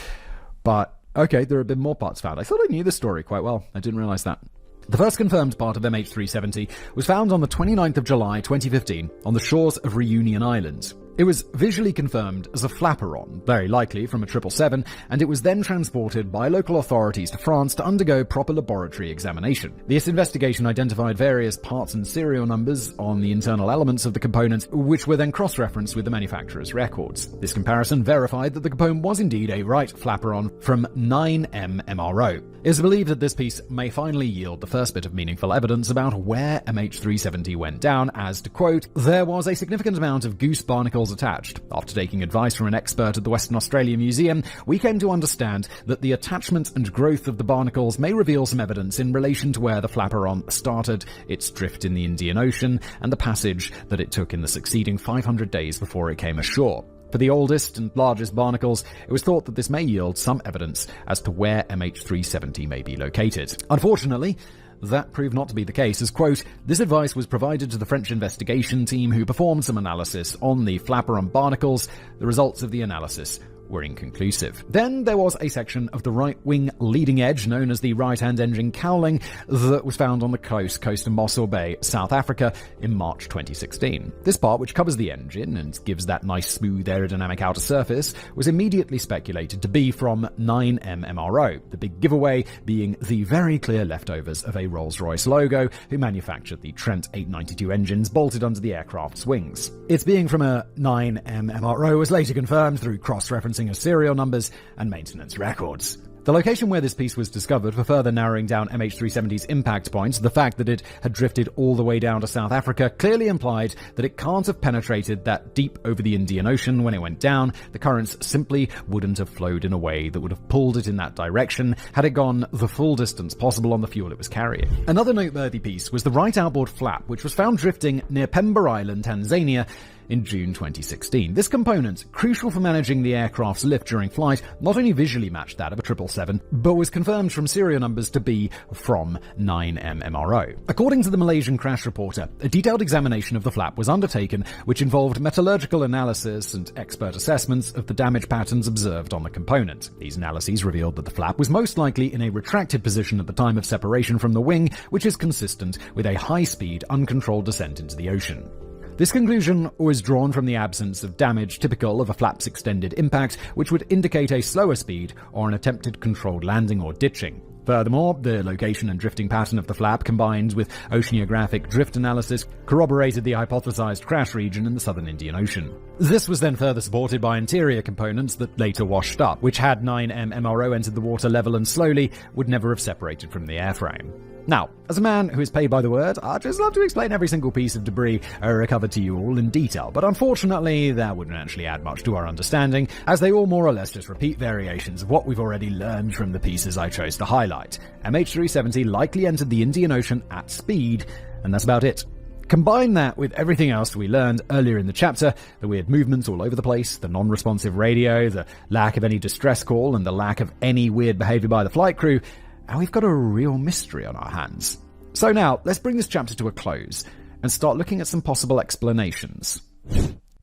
Speaker 6: But, okay, there have been more parts found. I thought I knew the story quite well. I didn't realise that. The first confirmed part of MH370 was found on the 29th of July 2015 on the shores of Reunion Island.
Speaker 1: It was visually confirmed as a flaperon, very likely from a 777, and it was then transported by local authorities to France to undergo proper laboratory examination. This investigation identified various parts and serial numbers on the internal elements of the component, which were then cross-referenced with the manufacturer's records. This comparison verified that the component was indeed a Wright flaperon from 9M MRO. It is believed that this piece may finally yield the first bit of meaningful evidence about where MH370 went down, as, to quote, "There was a significant amount of goose barnacles attached. After taking advice from an expert at the Western Australia Museum, we came to understand that the attachment and growth of the barnacles may reveal some evidence in relation to where the flaperon started its drift in the Indian Ocean and the passage that it took in the succeeding 500 days before it came ashore. For the oldest and largest barnacles, it was thought that this may yield some evidence as to where MH370 may be located." Unfortunately, that proved not to be the case, as, quote, "This advice was provided to the French investigation team who performed some analysis on the flaperon barnacles. The results of the analysis were inconclusive." Then there was a section of the right-wing leading edge known as the right-hand engine cowling that was found on the coast of Mossel Bay, South Africa in March 2016. This part, which covers the engine and gives that nice smooth aerodynamic outer surface, was immediately speculated to be from 9M MRO, the big giveaway being the very clear leftovers of a Rolls-Royce logo who manufactured the Trent 892 engines bolted under the aircraft's wings. Its being from a 9M MRO was later confirmed through cross-referencing of serial numbers and maintenance records. The location where this piece was discovered for further narrowing down MH370's impact points, the fact that it had drifted all the way down to South Africa, clearly implied that it can't have penetrated that deep over the Indian Ocean when it went down. The currents simply wouldn't have flowed in a way that would have pulled it in that direction had it gone the full distance possible on the fuel it was carrying. Another noteworthy piece was the right outboard flap, which was found drifting near Pemba Island, Tanzania, in June 2016. This component, crucial for managing the aircraft's lift during flight, not only visually matched that of a 777, but was confirmed from serial numbers to be from 9M MRO. According to the Malaysian crash reporter, a detailed examination of the flap was undertaken, which involved metallurgical analysis and expert assessments of the damage patterns observed on the component. These analyses revealed that the flap was most likely in a retracted position at the time of separation from the wing, which is consistent with a high-speed, uncontrolled descent into the ocean. This conclusion was drawn from the absence of damage typical of a flap's extended impact, which would indicate a slower speed or an attempted controlled landing or ditching. Furthermore, the location and drifting pattern of the flap, combined with oceanographic drift analysis, corroborated the hypothesized crash region in the southern Indian Ocean. This was then further supported by interior components that later washed up, which, had 9M MRO entered the water level and slowly, would never have separated from the airframe. Now, as a man who is paid by the word, I'd just love to explain every single piece of debris recovered to you all in detail, but unfortunately that wouldn't actually add much to our understanding, as they all more or less just repeat variations of what we've already learned from the pieces I chose to highlight. MH370 likely entered the Indian Ocean at speed, and that's about it. Combine that with everything else we learned earlier in the chapter, the weird movements all over the place, the non-responsive radio, the lack of any distress call, and the lack of any weird behavior by the flight crew, and we've got a real mystery on our hands. So now, let's bring this chapter to a close and start looking at some possible explanations.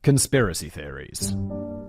Speaker 1: Conspiracy theories.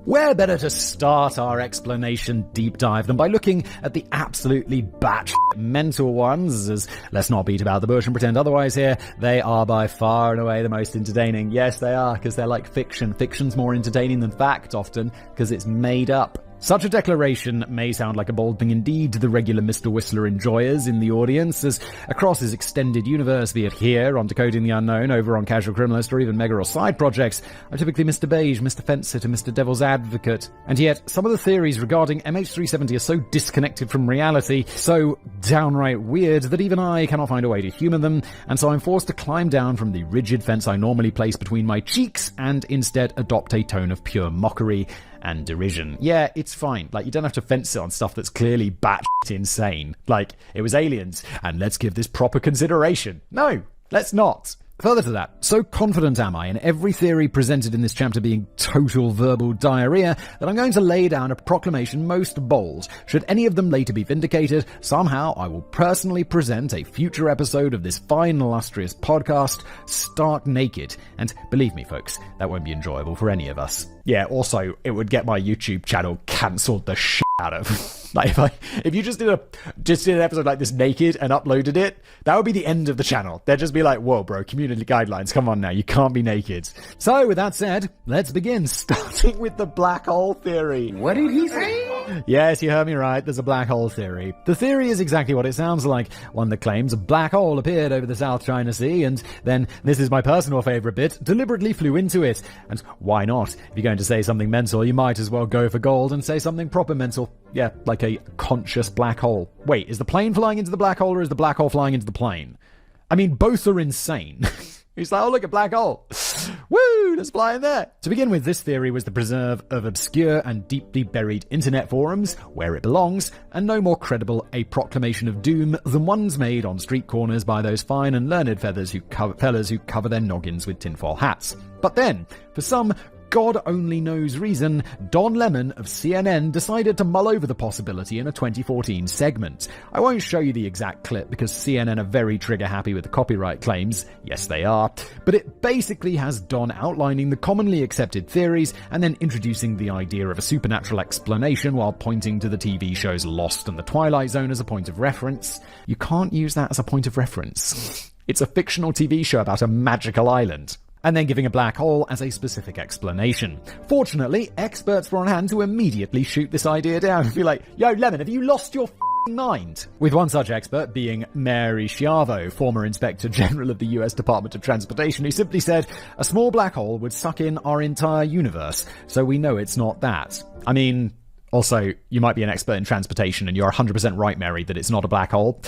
Speaker 1: Where better to start our explanation deep dive than by looking at the absolutely batshit mental ones, as let's not beat about the bush and pretend otherwise here. They are by far and away the most entertaining. Yes, they are, because they're like fiction. Fiction's more entertaining than fact often, because it's made up. Such a declaration may sound like a bold thing indeed to the regular Mr. Whistler enjoyers in the audience, as across his extended universe, be it here on Decoding the Unknown, over on Casual Criminalist, or even mega or side projects, I'm typically Mr. Beige, Mr. Fence-Sitter, Mr. Devil's Advocate. And yet, some of the theories regarding MH370 are so disconnected from reality, so downright weird, that even I cannot find a way to humor them, and so I'm forced to climb down from the rigid fence I normally place between my cheeks, and instead adopt a tone of pure mockery and derision. Yeah, it's fine. Like, you don't have to fence it on stuff that's clearly batshit insane. Like, it was aliens, and let's give this proper consideration. No, let's not. Further to that, so confident am I in every theory presented in this chapter being total verbal diarrhea that I'm going to lay down a proclamation most bold. Should any of them later be vindicated, somehow I will personally present a future episode of this fine, illustrious podcast stark naked. And believe me, folks, that won't be enjoyable for any of us. Yeah, also, it would get my YouTube channel cancelled the shit out of.
Speaker 6: Like if you just did an episode like this naked and uploaded it, that would be the end of the channel. They'd just be like, whoa, bro, community guidelines, come on now, you can't be naked. So with that said, let's begin, starting with the black hole theory.
Speaker 4: What did he say?
Speaker 6: Yes, you heard me right, there's a black hole theory. The theory is exactly what it sounds like, one that claims a black hole appeared over the South China Sea and then, this is my personal favourite bit, deliberately flew into it. And why not? If you're going to say something mental, you might as well go for gold and say something proper mental. Yeah, like a conscious black hole. Wait, is the plane flying into the black hole or is the black hole flying into the plane? I mean, both are insane. He's like, oh, look, a black hole. Woo, let's fly in there. To begin with, this theory was the preserve of obscure and deeply buried internet forums, where it belongs, and no more credible a proclamation of doom than ones made on street corners by those fine and learned fellas who cover their noggins with tinfoil hats. But then, for some God only knows reason, Don Lemon of CNN decided to mull over the possibility in a 2014 segment. I won't show you the exact clip because CNN are very trigger happy with the copyright claims. Yes, they are. But it basically has Don outlining the commonly accepted theories and then introducing the idea of a supernatural explanation while pointing to the TV shows Lost and The Twilight Zone as a point of reference. You can't use that as a point of reference. It's a fictional TV show about a magical island. And then giving a black hole as a specific explanation. Fortunately, experts were on hand to immediately shoot this idea down. Be like, yo, Lemon, have you lost your mind? With one such expert being Mary Schiavo, former Inspector General of the US Department of Transportation, who simply said, a small black hole would suck in our entire universe, so we know it's not that. I mean, also, you might be an expert in transportation and you're 100% right, Mary, that it's not a black hole,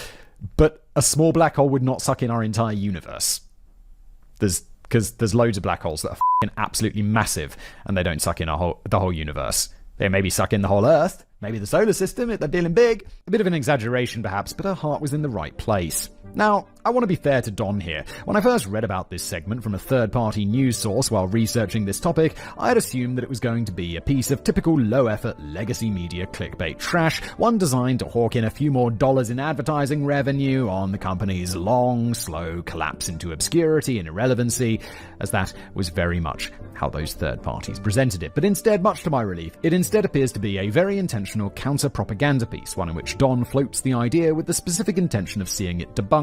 Speaker 6: but a small black hole would not suck in our entire universe. Because there's loads of black holes that are absolutely massive and they don't suck in the whole universe. They maybe suck in the whole Earth, maybe the solar system if they're dealing big. A bit of an exaggeration perhaps, but her heart was in the right place. Now, I want to be fair to Don here. When I first read about this segment from a third-party news source while researching this topic, I had assumed that it was going to be a piece of typical low-effort legacy media clickbait trash, one designed to hawk in a few more dollars in advertising revenue on the company's long, slow collapse into obscurity and irrelevancy, as that was very much how those third parties presented it. But instead, much to my relief, it instead appears to be a very intentional counter-propaganda piece, one in which Don floats the idea with the specific intention of seeing it debunked,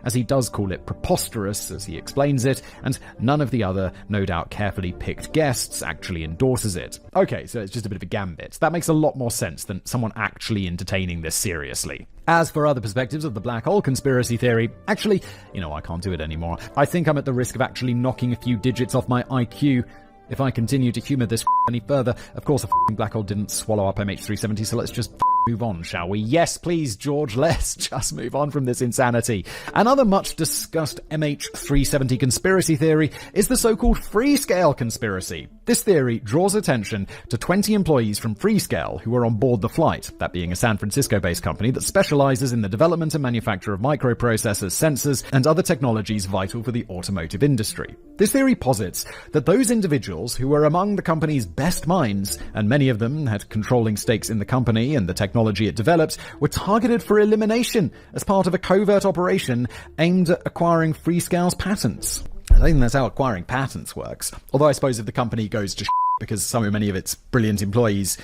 Speaker 6: as he does call it preposterous as he explains it, and none of the other, no doubt carefully picked guests actually endorses it. Okay, so it's just a bit of a gambit. That makes a lot more sense than someone actually entertaining this seriously. As for other perspectives of the black hole conspiracy theory, actually, I can't do it anymore. I think I'm at the risk of actually knocking a few digits off my IQ if I continue to humour this any further. Of course, a black hole didn't swallow up MH370, so let's just move on, shall we? Yes, please, George, let's just move on from this insanity. Another much discussed MH370 conspiracy theory is the so-called Freescale conspiracy. This theory draws attention to 20 employees from Freescale who were on board the flight, that being a San Francisco-based company that specializes in the development and manufacture of microprocessors, sensors, and other technologies vital for the automotive industry. This theory posits that those individuals who were among the company's best minds, and many of them had controlling stakes in the company and the technology it developed, were targeted for elimination as part of a covert operation aimed at acquiring Freescale's patents. I don't think that's how acquiring patents works. Although I suppose if the company goes to because so many of its brilliant employees,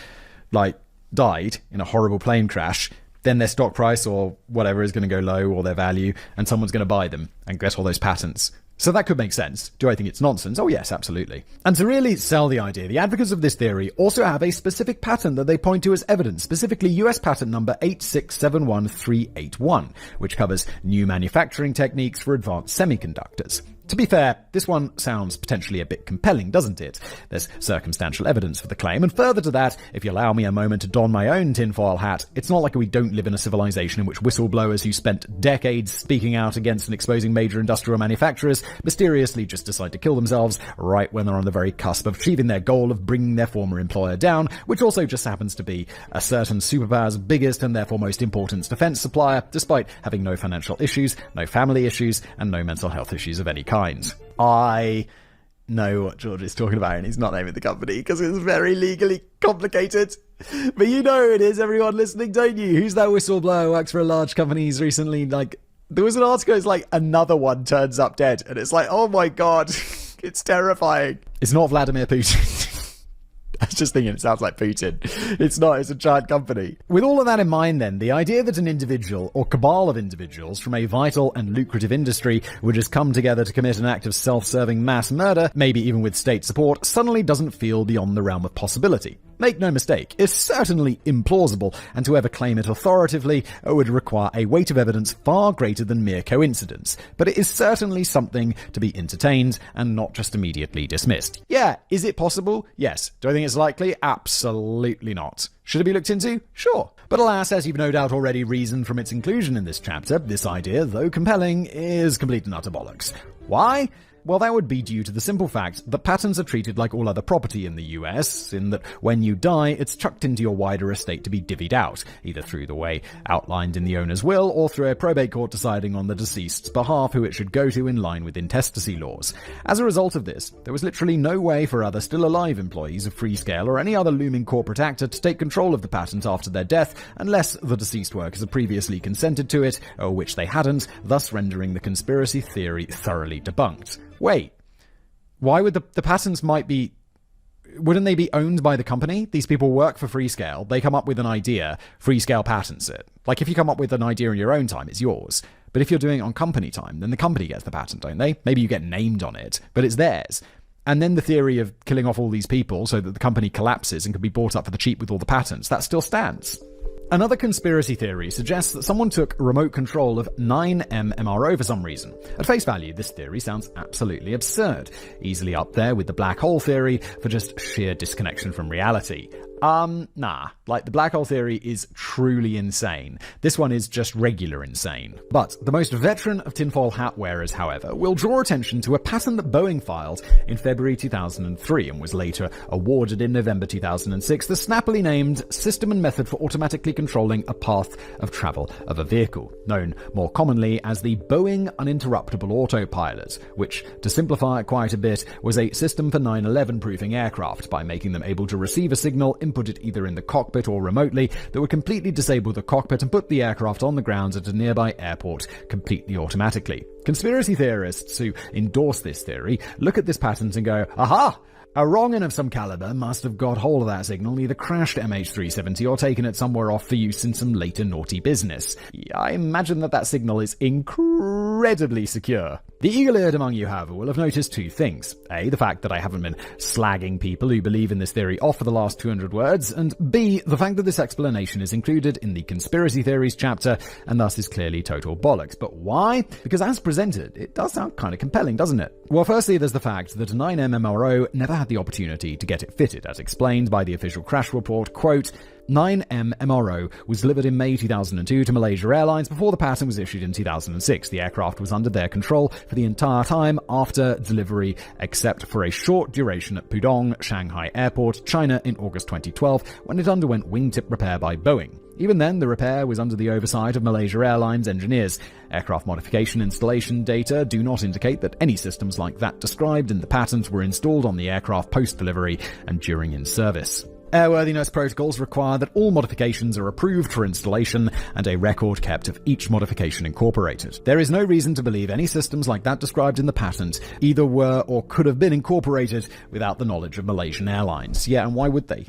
Speaker 6: died in a horrible plane crash, then their stock price or whatever is going to go low, or their value, and someone's going to buy them and get all those patents. So that could make sense. Do I think it's nonsense? Oh yes, absolutely. And to really sell the idea, the advocates of this theory also have a specific patent that they point to as evidence, specifically US patent number 8671381, which covers new manufacturing techniques for advanced semiconductors. To be fair, this one sounds potentially a bit compelling, doesn't it? There's circumstantial evidence for the claim, and further to that, if you allow me a moment to don my own tinfoil hat, it's not like we don't live in a civilization in which whistleblowers who spent decades speaking out against and exposing major industrial manufacturers mysteriously just decide to kill themselves right when they're on the very cusp of achieving their goal of bringing their former employer down, which also just happens to be a certain superpower's biggest and therefore most important defense supplier, despite having no financial issues, no family issues, and no mental health issues of any kind. I know what George is talking about, and he's not naming the company because it's very legally complicated. But you know who it is, everyone listening, don't you? Who's that whistleblower who works for a large company? He's recently, there was an article, it's like another one turns up dead, and it's like, oh my god, it's terrifying. It's not Vladimir Putin. I was just thinking it sounds like Putin. It's not, it's a giant company. With all of that in mind then, the idea that an individual or cabal of individuals from a vital and lucrative industry would just come together to commit an act of self-serving mass murder, maybe even with state support, suddenly doesn't feel beyond the realm of possibility. Make no mistake, it's certainly implausible, and to ever claim it authoritatively would require a weight of evidence far greater than mere coincidence. But it is certainly something to be entertained and not just immediately dismissed. Yeah, is it possible? Yes. Do I think it's likely? Absolutely not. Should it be looked into? Sure. But alas, as you've no doubt already reasoned from its inclusion in this chapter, this idea, though compelling, is complete and utter bollocks. Why? Well, that would be due to the simple fact that patents are treated like all other property in the US, in that when you die, it's chucked into your wider estate to be divvied out, either through the way outlined in the owner's will or through a probate court deciding on the deceased's behalf who it should go to in line with intestacy laws. As a result of this, there was literally no way for other still alive employees of Freescale or any other looming corporate actor to take control of the patent after their death unless the deceased workers had previously consented to it, or which they hadn't, thus rendering the conspiracy theory thoroughly debunked. Wait, why would the patents wouldn't they be owned by the company? These people work for Freescale, they come up with an idea, Freescale patents it. Like if you come up with an idea in your own time, it's yours. But if you're doing it on company time, then the company gets the patent, don't they? Maybe you get named on it, but it's theirs. And then the theory of killing off all these people so that the company collapses and can be bought up for the cheap with all the patents, that still stands. Another conspiracy theory suggests that someone took remote control of 9M MRO for some reason. At face value, this theory sounds absolutely absurd, easily up there with the black hole theory for just sheer disconnection from reality. Nah. Like, the black hole theory is truly insane. This one is just regular insane. But the most veteran of tinfoil hat wearers, however, will draw attention to a patent that Boeing filed in February 2003 and was later awarded in November 2006, the snappily named System and Method for Automatically Controlling a Path of Travel of a Vehicle, known more commonly as the Boeing Uninterruptible Autopilot, which, to simplify it quite a bit, was a system for 9/11-proofing aircraft by making them able to receive a signal, input it either in the cockpit or remotely, that would completely disable the cockpit and put the aircraft on the ground at a nearby airport completely automatically. Conspiracy theorists who endorse this theory look at this patent and go, aha! A wrong-un of some caliber must have got hold of that signal, either crashed MH370 or taken it somewhere off for use in some later naughty business. I imagine that signal is incredibly secure. The eagle-eared among you, however, will have noticed two things. A, the fact that I haven't been slagging people who believe in this theory off for the last 200 words, and B, the fact that this explanation is included in the conspiracy theories chapter, and thus is clearly total bollocks. But why? Because as presented, it does sound kind of compelling, doesn't it? Well, firstly, there's the fact that a 9M MRO never had the opportunity to get it fitted, as explained by the official crash report, quote, 9M MRO was delivered in May 2002 to Malaysia Airlines before the patent was issued in 2006. The aircraft was under their control for the entire time after delivery, except for a short duration at Pudong, Shanghai Airport, China in August 2012, when it underwent wingtip repair by Boeing. Even then, the repair was under the oversight of Malaysia Airlines engineers. Aircraft modification installation data do not indicate that any systems like that described in the patent were installed on the aircraft post-delivery and during in-service. Airworthiness protocols require that all modifications are approved for installation and a record kept of each modification incorporated. There is no reason to believe any systems like that described in the patent either were or could have been incorporated without the knowledge of Malaysian Airlines. Yeah, and why would they?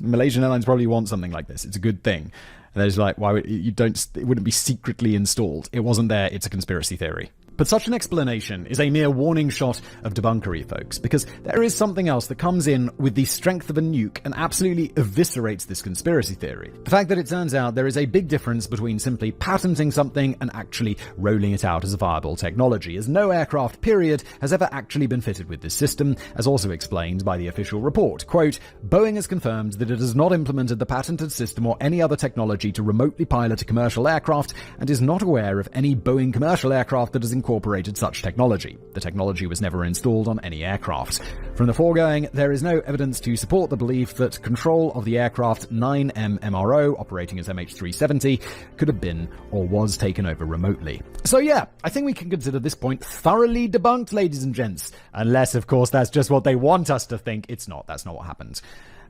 Speaker 6: Malaysian Airlines probably want something like this. It's a good thing. And there's like, why would it wouldn't be secretly installed. It wasn't there. It's a conspiracy theory. But such an explanation is a mere warning shot of debunkery, folks, because there is something else that comes in with the strength of a nuke and absolutely eviscerates this conspiracy theory. The fact that it turns out there is a big difference between simply patenting something and actually rolling it out as a viable technology, as no aircraft, period, has ever actually been fitted with this system, as also explained by the official report. Quote, Boeing has confirmed that it has not implemented the patented system or any other technology to remotely pilot a commercial aircraft and is not aware of any Boeing commercial aircraft that has incorporated such technology. The technology was never installed on any aircraft. From the foregoing, there is no evidence to support the belief that control of the aircraft 9M MRO, operating as MH370, could have been or was taken over remotely. So yeah, I think we can consider this point thoroughly debunked, ladies and gents. Unless, of course, that's just what they want us to think. It's not. That's not what happened.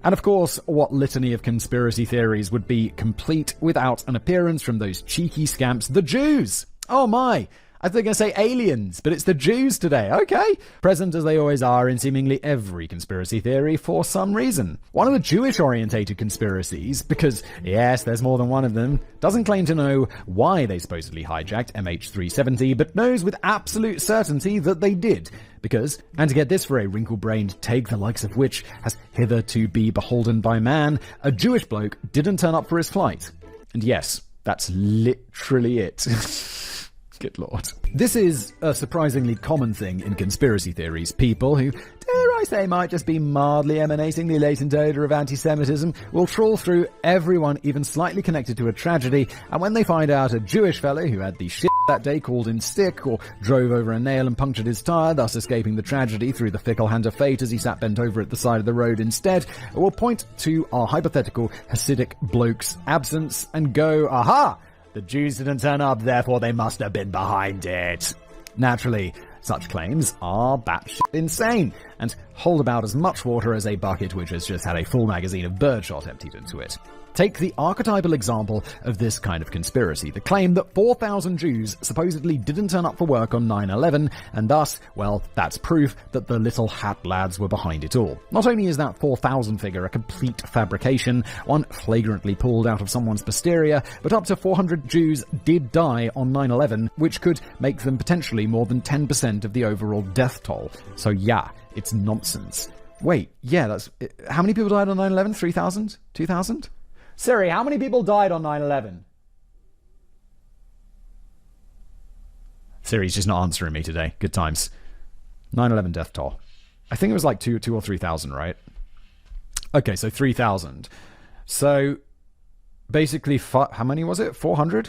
Speaker 6: And of course, what litany of conspiracy theories would be complete without an appearance from those cheeky scamps, the Jews? Oh my! I think I say aliens, but it's the Jews today. Okay. Present as they always are in seemingly every conspiracy theory for some reason. One of the Jewish-orientated conspiracies, because, yes, there's more than one of them, doesn't claim to know why they supposedly hijacked MH370, but knows with absolute certainty that they did. Because, and to get this for a wrinkle-brained take the likes of which has hitherto be beholden by man, a Jewish bloke didn't turn up for his flight. And yes, that's literally it. Good lord. This is a surprisingly common thing in conspiracy theories. People who, dare I say, might just be mildly emanating the latent odor of anti-Semitism will trawl through everyone even slightly connected to a tragedy, and when they find out a Jewish fellow who had the shit that day called in sick or drove over a nail and punctured his tire, thus escaping the tragedy through the fickle hand of fate as he sat bent over at the side of the road instead, will point to our hypothetical Hasidic bloke's absence and go, aha! The Jews didn't turn up, therefore they must have been behind it. Naturally, such claims are batshit insane and hold about as much water as a bucket which has just had a full magazine of birdshot emptied into it. Take the archetypal example of this kind of conspiracy, the claim that 4,000 Jews supposedly didn't turn up for work on 9/11, and thus, well, that's proof that the little hat lads were behind it all. Not only is that 4,000 figure a complete fabrication, one flagrantly pulled out of someone's posterior, but up to 400 Jews did die on 9/11, which could make them potentially more than 10% of the overall death toll. So yeah, it's nonsense. Wait, yeah, that's... How many people died on 9/11? 3,000? 2,000? Siri, how many people died on 9/11? Siri's just not answering me today. Good times. 9/11 death toll. I think it was like 2 or 3,000, right? Okay, so 3,000. So basically, how many was it? 400?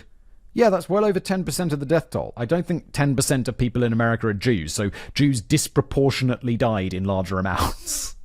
Speaker 6: Yeah, that's well over 10% of the death toll. I don't think 10% of people in America are Jews, so Jews disproportionately died in larger amounts.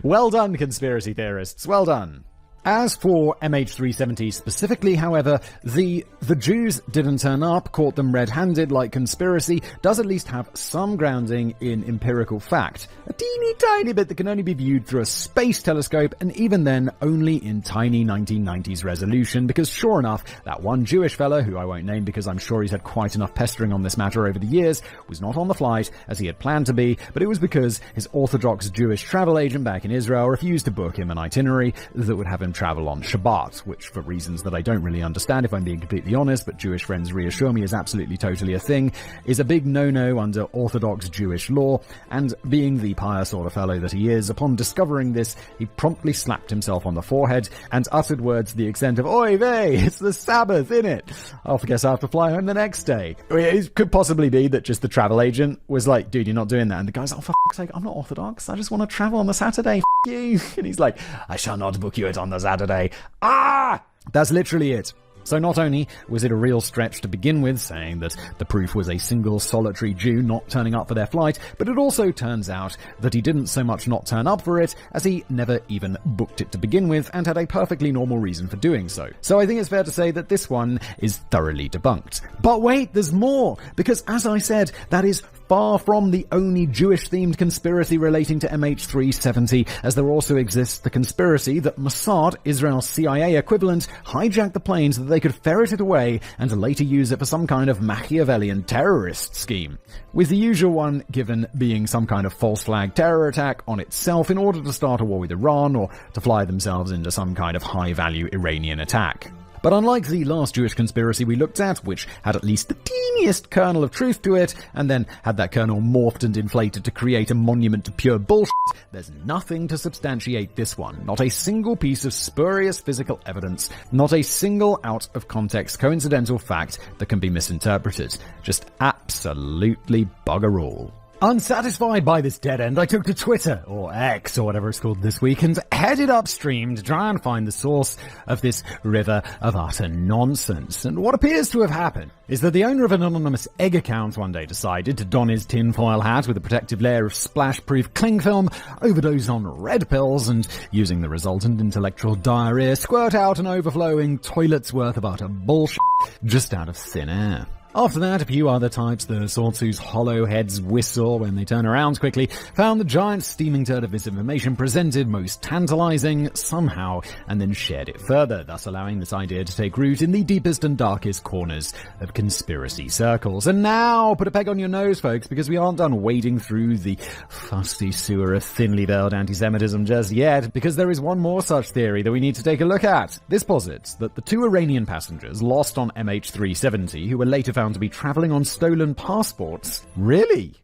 Speaker 6: Well done, conspiracy theorists. Well done. As for MH370 specifically, however, the Jews didn't turn up, caught them red-handed like conspiracy, does at least have some grounding in empirical fact. A teeny tiny bit that can only be viewed through a space telescope, and even then only in tiny 1990s resolution, because sure enough, that one Jewish fella, who I won't name because I'm sure he's had quite enough pestering on this matter over the years, was not on the flight as he had planned to be, but it was because his Orthodox Jewish travel agent back in Israel refused to book him an itinerary that would have him travel on Shabbat, which for reasons that I don't really understand if I'm being completely honest, but Jewish friends reassure me is absolutely totally a thing, is a big no-no under Orthodox Jewish law, and being the pious sort of fellow that he is, upon discovering this, he promptly slapped himself on the forehead and uttered words to the extent of, "Oy vey, it's the Sabbath, innit? I guess I have to fly home the next day." It could possibly be that just the travel agent was like, "Dude, you're not doing that," and the guy's like, "Oh, for fuck's sake, I'm not Orthodox, I just want to travel on the Saturday, f*** you," and he's like, "I shall not book you it on the Saturday." Ah! That's literally it. So not only was it a real stretch to begin with, saying that the proof was a single solitary Jew not turning up for their flight, but it also turns out that he didn't so much not turn up for it as he never even booked it to begin with and had a perfectly normal reason for doing so. So I think it's fair to say that this one is thoroughly debunked. But wait, there's more! Because as I said, that is far from the only Jewish-themed conspiracy relating to MH370, as there also exists the conspiracy that Mossad, Israel's CIA equivalent, hijacked the plane so that they could ferret it away and later use it for some kind of Machiavellian terrorist scheme, with the usual one given being some kind of false flag terror attack on itself in order to start a war with Iran or to fly themselves into some kind of high-value Iranian attack. But unlike the last Jewish conspiracy we looked at, which had at least the teeniest kernel of truth to it, and then had that kernel morphed and inflated to create a monument to pure bullshit, there's nothing to substantiate this one. Not a single piece of spurious physical evidence, not a single out-of-context coincidental fact that can be misinterpreted. Just absolutely bugger all. Unsatisfied by this dead end, I took to Twitter, or X, or whatever it's called this week, and headed upstream to try and find the source of this river of utter nonsense. And what appears to have happened is that the owner of an anonymous egg account one day decided to don his tinfoil hat with a protective layer of splash-proof cling film, overdose on red pills, and, using the resultant intellectual diarrhea, squirt out an overflowing toilet's worth of utter bullshit just out of thin air.
Speaker 1: After that, a few other types, the sorts whose hollow heads whistle when they turn around quickly, found the giant steaming turd of misinformation presented most tantalizing somehow, and then shared it further, thus allowing this idea to take root in the deepest and darkest corners of conspiracy circles. And now, put a peg on your nose, folks, because we aren't done wading through the fusty sewer of thinly veiled anti-Semitism just yet, because there is one more such theory that we need to take a look at. This posits that the 2 Iranian passengers lost on MH370, who were later found to be traveling on stolen passports. Really?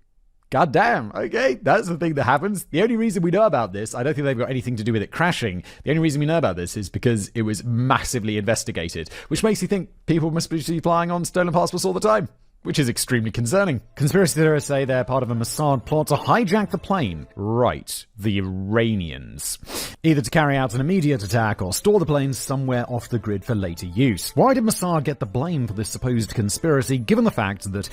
Speaker 1: God damn. Okay, that's the thing that happens. The only reason we know about this, I don't think they've got anything to do with it crashing. The only reason we know about this is because it was massively investigated, which makes you think people must be flying on stolen passports all the time, which is extremely concerning. Conspiracy theorists say they're part of a Mossad plot to hijack the plane. Right, the Iranians. Either to carry out an immediate attack or store the plane somewhere off the grid for later use. Why did Mossad get the blame for this supposed conspiracy, given the fact that,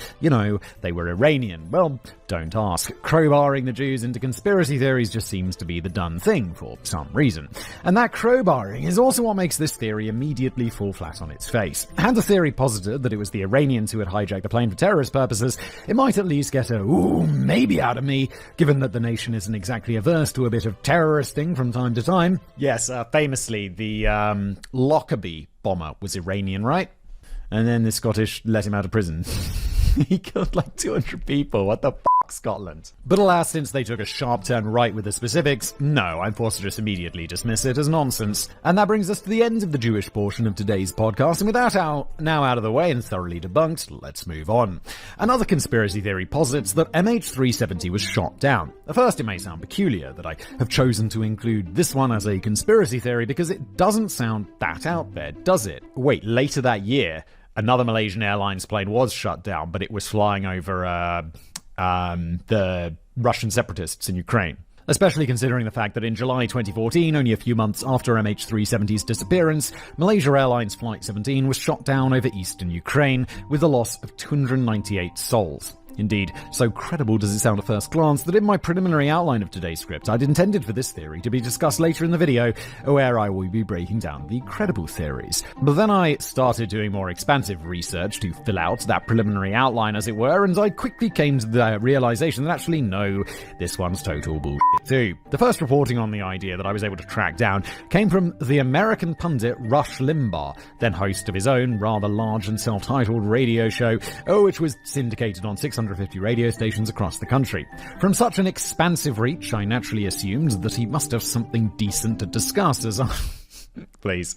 Speaker 1: they were Iranian? Well, don't ask. Crowbarring the Jews into conspiracy theories just seems to be the done thing for some reason. And that crowbarring is also what makes this theory immediately fall flat on its face. Had the theory posited that it was the Iranians who had hijacked the plane for terrorist purposes, it might at least get a ooh, maybe out of me, given that the nation isn't exactly averse to a bit of terroristing from time to time. Yes, famously, the Lockerbie bomber was Iranian, right? And then the Scottish let him out of prison. He killed like 200 people. What the fuck, Scotland? But alas, since they took a sharp turn right with the specifics, no, I'm forced to just immediately dismiss it as nonsense. And that brings us to the end of the Jewish portion of today's podcast. And with that now out of the way and thoroughly debunked, let's move on. Another conspiracy theory posits that MH370 was shot down. At first, it may sound peculiar that I have chosen to include this one as a conspiracy theory because it doesn't sound that out there, does it? Wait, later that year, another Malaysian Airlines plane was shut down, but it was flying over the Russian separatists in Ukraine. Especially considering the fact that in July 2014, only a few months after MH370's disappearance, Malaysia Airlines Flight 17 was shot down over eastern Ukraine with the loss of 298 souls. Indeed, so credible does it sound at first glance that in my preliminary outline of today's script, I'd intended for this theory to be discussed later in the video, where I will be breaking down the credible theories. But then I started doing more expansive research to fill out that preliminary outline, as it were, and I quickly came to the realization that actually no, this one's total bullshit too. The first reporting on the idea that I was able to track down came from the American pundit Rush Limbaugh, then host of his own rather large and self-titled radio show, which was syndicated on 650 radio stations across the country. From such an expansive reach, I naturally assumed that he must have something decent to discuss as Please.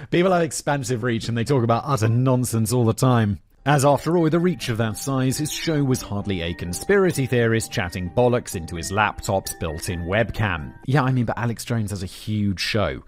Speaker 1: People have expansive reach and they talk about utter nonsense all the time. As after all, with a reach of that size, his show was hardly a conspiracy theorist chatting bollocks into his laptop's built-in webcam. Yeah, I mean, but Alex Jones has a huge show.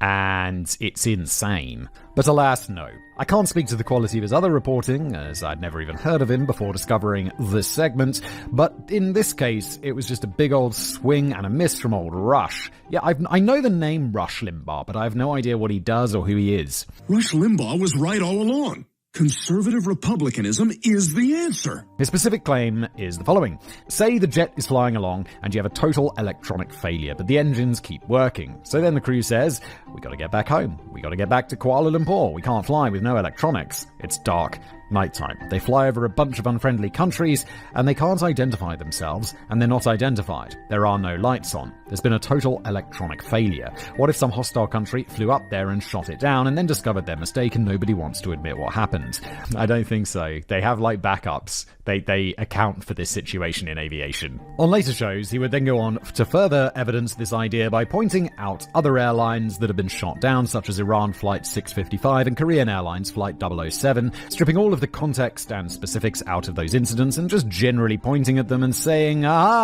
Speaker 1: And it's insane. But alas, no. I can't speak to the quality of his other reporting, as I'd never even heard of him before discovering this segment, but in this case, it was just a big old swing and a miss from old Rush. Yeah, I know the name Rush Limbaugh, but I have no idea what he does or who he is.
Speaker 10: Rush Limbaugh was right all along. Conservative republicanism is the answer.
Speaker 1: His specific claim is the following. Say the jet is flying along and you have a total electronic failure, but the engines keep working. So then the crew says, we gotta get back home. We gotta get back to Kuala Lumpur. We can't fly with no electronics. It's dark. Nighttime. They fly over a bunch of unfriendly countries, and they can't identify themselves, and they're not identified. There are no lights on. There's been a total electronic failure. What if some hostile country flew up there and shot it down, and then discovered their mistake, and nobody wants to admit what happened? I don't think so. They have, backups. They account for this situation in aviation. On later shows, he would then go on to further evidence this idea by pointing out other airlines that have been shot down, such as Iran Flight 655 and Korean Airlines Flight 007, stripping all of the context and specifics out of those incidents and just generally pointing at them and saying,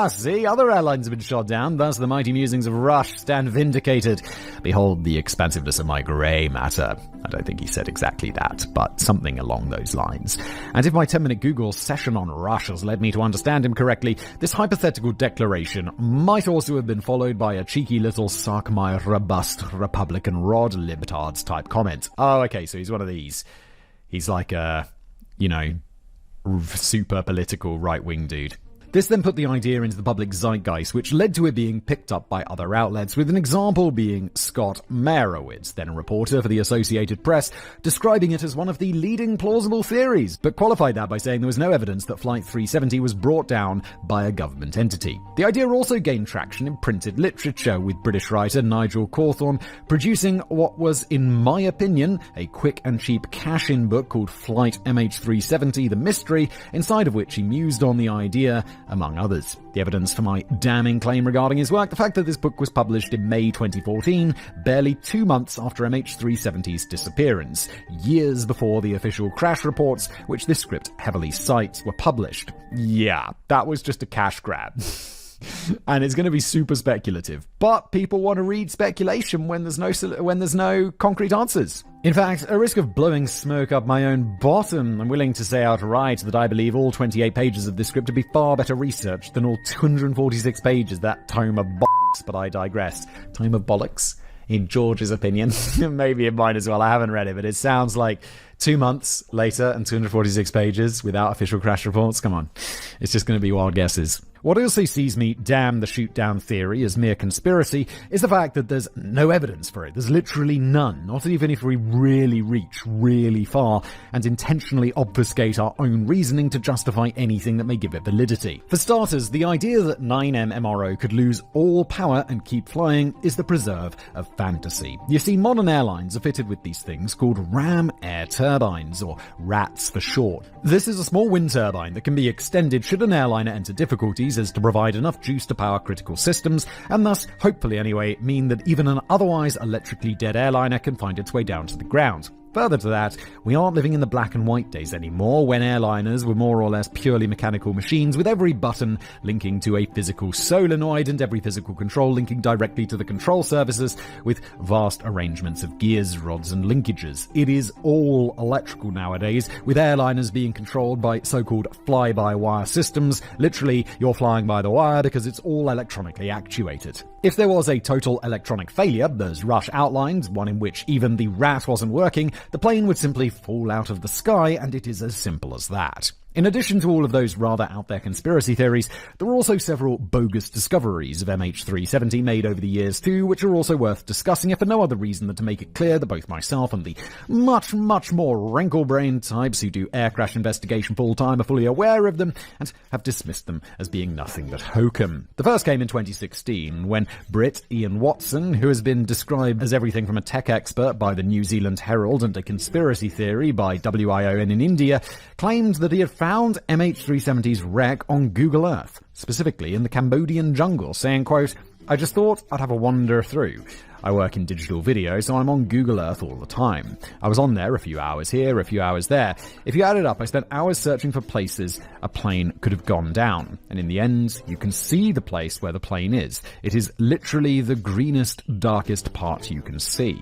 Speaker 1: see, other airlines have been shot down, thus the mighty musings of Rush stand vindicated. Behold the expansiveness of my grey matter. I don't think he said exactly that, but something along those lines. And if my 10-minute Google session on Rush has led me to understand him correctly, this hypothetical declaration might also have been followed by a cheeky little suck my robust Republican rod libtards type comment. Oh, okay, so he's one of these. He's like a, super political right-wing dude. This then put the idea into the public zeitgeist, which led to it being picked up by other outlets, with an example being Scott Meyerowitz, then a reporter for the Associated Press, describing it as one of the leading plausible theories, but qualified that by saying there was no evidence that Flight 370 was brought down by a government entity. The idea also gained traction in printed literature, with British writer Nigel Cawthorne producing what was, in my opinion, a quick and cheap cash-in book called Flight MH370 The Mystery, inside of which he mused on the idea, among others. The evidence for my damning claim regarding his work, the fact that this book was published in May 2014, barely 2 months after MH370's disappearance, years before the official crash reports, which this script heavily cites, were published. Yeah, that was just a cash grab. And it's going to be super speculative. But people want to read speculation when there's no concrete answers. In fact, at risk of blowing smoke up my own bottom, I'm willing to say outright that I believe all 28 pages of this script to be far better researched than all 246 pages that tome of bollocks, but I digress. Tome of bollocks? In George's opinion. Maybe in mine as well. I haven't read it, but it sounds like 2 months later and 246 pages without official crash reports. Come on. It's just going to be wild guesses. What also sees me damn the shoot-down theory as mere conspiracy is the fact that there's no evidence for it. There's literally none, not even if we really reach really far and intentionally obfuscate our own reasoning to justify anything that may give it validity. For starters, the idea that 9M MRO could lose all power and keep flying is the preserve of fantasy. You see, modern airlines are fitted with these things called ram air turbines, or RATs for short. This is a small wind turbine that can be extended should an airliner enter difficulties as to provide enough juice to power critical systems, and thus, hopefully anyway, mean that even an otherwise electrically dead airliner can find its way down to the ground. Further to that, we aren't living in the black and white days anymore, when airliners were more or less purely mechanical machines with every button linking to a physical solenoid and every physical control linking directly to the control surfaces with vast arrangements of gears, rods and linkages. It is all electrical nowadays, with airliners being controlled by so-called fly-by-wire systems. Literally, you're flying by the wire because it's all electronically actuated. If there was a total electronic failure, as Rush outlined, one in which even the RAT wasn't working, the plane would simply fall out of the sky, and it is as simple as that. In addition to all of those rather out-there conspiracy theories, there were also several bogus discoveries of MH370 made over the years too, which are also worth discussing, if for no other reason than to make it clear that both myself and the much more wrinkle-brained types who do air crash investigation full-time are fully aware of them and have dismissed them as being nothing but hokum. The first came in 2016, when Brit Ian Watson, who has been described as everything from a tech expert by the New Zealand Herald and a conspiracy theory by WION in India, claimed that he had found MH370's wreck on Google Earth, specifically in the Cambodian jungle, saying, quote, "I just thought I'd have a wander through. I work in digital video, so I'm on Google Earth all the time. I was on there a few hours here, a few hours there. If you add it up, I spent hours searching for places a plane could have gone down. And in the end, you can see the place where the plane is. It is literally the greenest, darkest part you can see."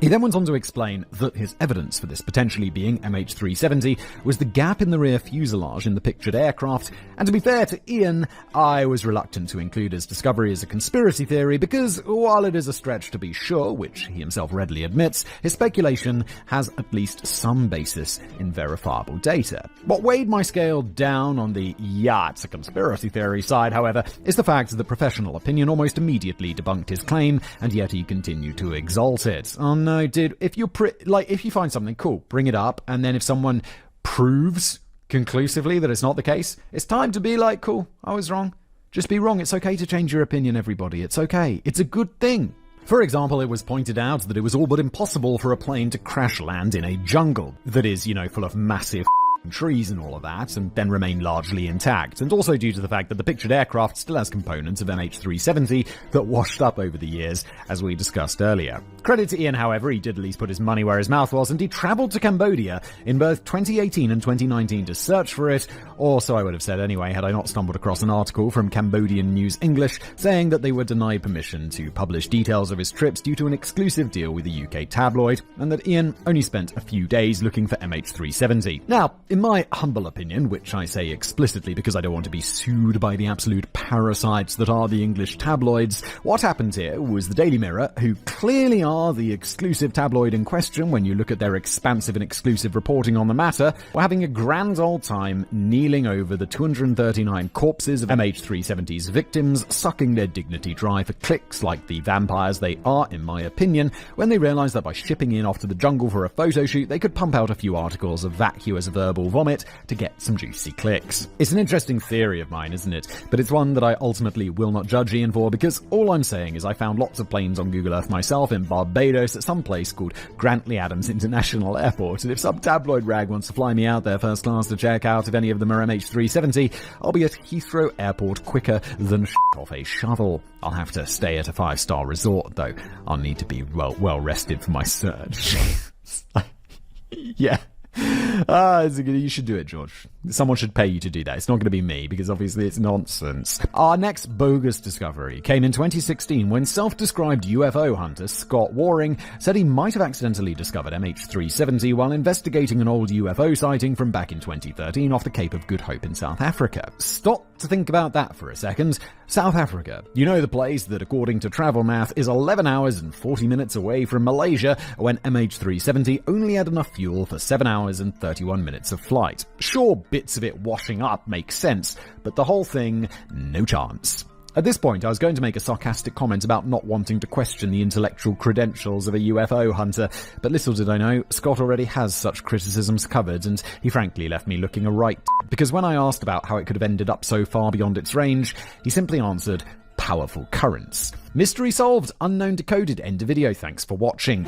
Speaker 1: He then went on to explain that his evidence for this potentially being MH370 was the gap in the rear fuselage in the pictured aircraft, and to be fair to Ian, I was reluctant to include his discovery as a conspiracy theory because, while it is a stretch to be sure, which he himself readily admits, his speculation has at least some basis in verifiable data. What weighed my scale down on the it's a conspiracy theory side, however, is the fact that professional opinion almost immediately debunked his claim, and yet he continued to exalt it. No, dude, if you find something, cool, bring it up, and then if someone proves conclusively that it's not the case, it's time to be like, cool, I was wrong. Just be wrong. It's okay to change your opinion, everybody. It's okay. It's a good thing. For example, it was pointed out that it was all but impossible for a plane to crash land in a jungle that is, full of massive trees and all of that, and then remain largely intact, and also due to the fact that the pictured aircraft still has components of MH370 that washed up over the years, as we discussed earlier. Credit to Ian, however, he did at least put his money where his mouth was, and he travelled to Cambodia in both 2018 and 2019 to search for it, or so I would have said anyway had I not stumbled across an article from Cambodian News English saying that they were denied permission to publish details of his trips due to an exclusive deal with a UK tabloid, and that Ian only spent a few days looking for MH370. Now, in my humble opinion, which I say explicitly because I don't want to be sued by the absolute parasites that are the English tabloids, what happened here was the Daily Mirror, who clearly are the exclusive tabloid in question when you look at their expansive and exclusive reporting on the matter, were having a grand old time kneeling over the 239 corpses of MH370's victims, sucking their dignity dry for clicks like the vampires they are, in my opinion, when they realised that by shipping in off to the jungle for a photo shoot, they could pump out a few articles of vacuous verbal vomit to get some juicy clicks. It's an interesting theory of mine, isn't it? But it's one that I ultimately will not judge Ian for, because all I'm saying is I found lots of planes on Google Earth myself in Barbados at some place called Grantley Adams International Airport, and if some tabloid rag wants to fly me out there first class to check out if any of them are MH370, I'll be at Heathrow Airport quicker than off a shovel. I'll have to stay at a 5-star resort, though. I'll need to be well rested for my search. Yeah. You should do it, George. Someone should pay you to do that. It's not going to be me, because obviously it's nonsense. Our next bogus discovery came in 2016 when self-described UFO hunter Scott Waring said he might have accidentally discovered MH370 while investigating an old UFO sighting from back in 2013 off the Cape of Good Hope in South Africa. Stop to think about that for a second. South Africa. You know, the place that, according to Travel Math, is 11 hours and 40 minutes away from Malaysia, when MH370 only had enough fuel for 7 hours and 31 minutes of flight. Sure, bits of it washing up make sense, but the whole thing, no chance. At this point, I was going to make a sarcastic comment about not wanting to question the intellectual credentials of a UFO hunter, but little did I know, Scott already has such criticisms covered, and he frankly left me looking a right, because when I asked about how it could have ended up so far beyond its range, he simply answered, powerful currents. Mystery solved, unknown decoded, end of video, thanks for watching.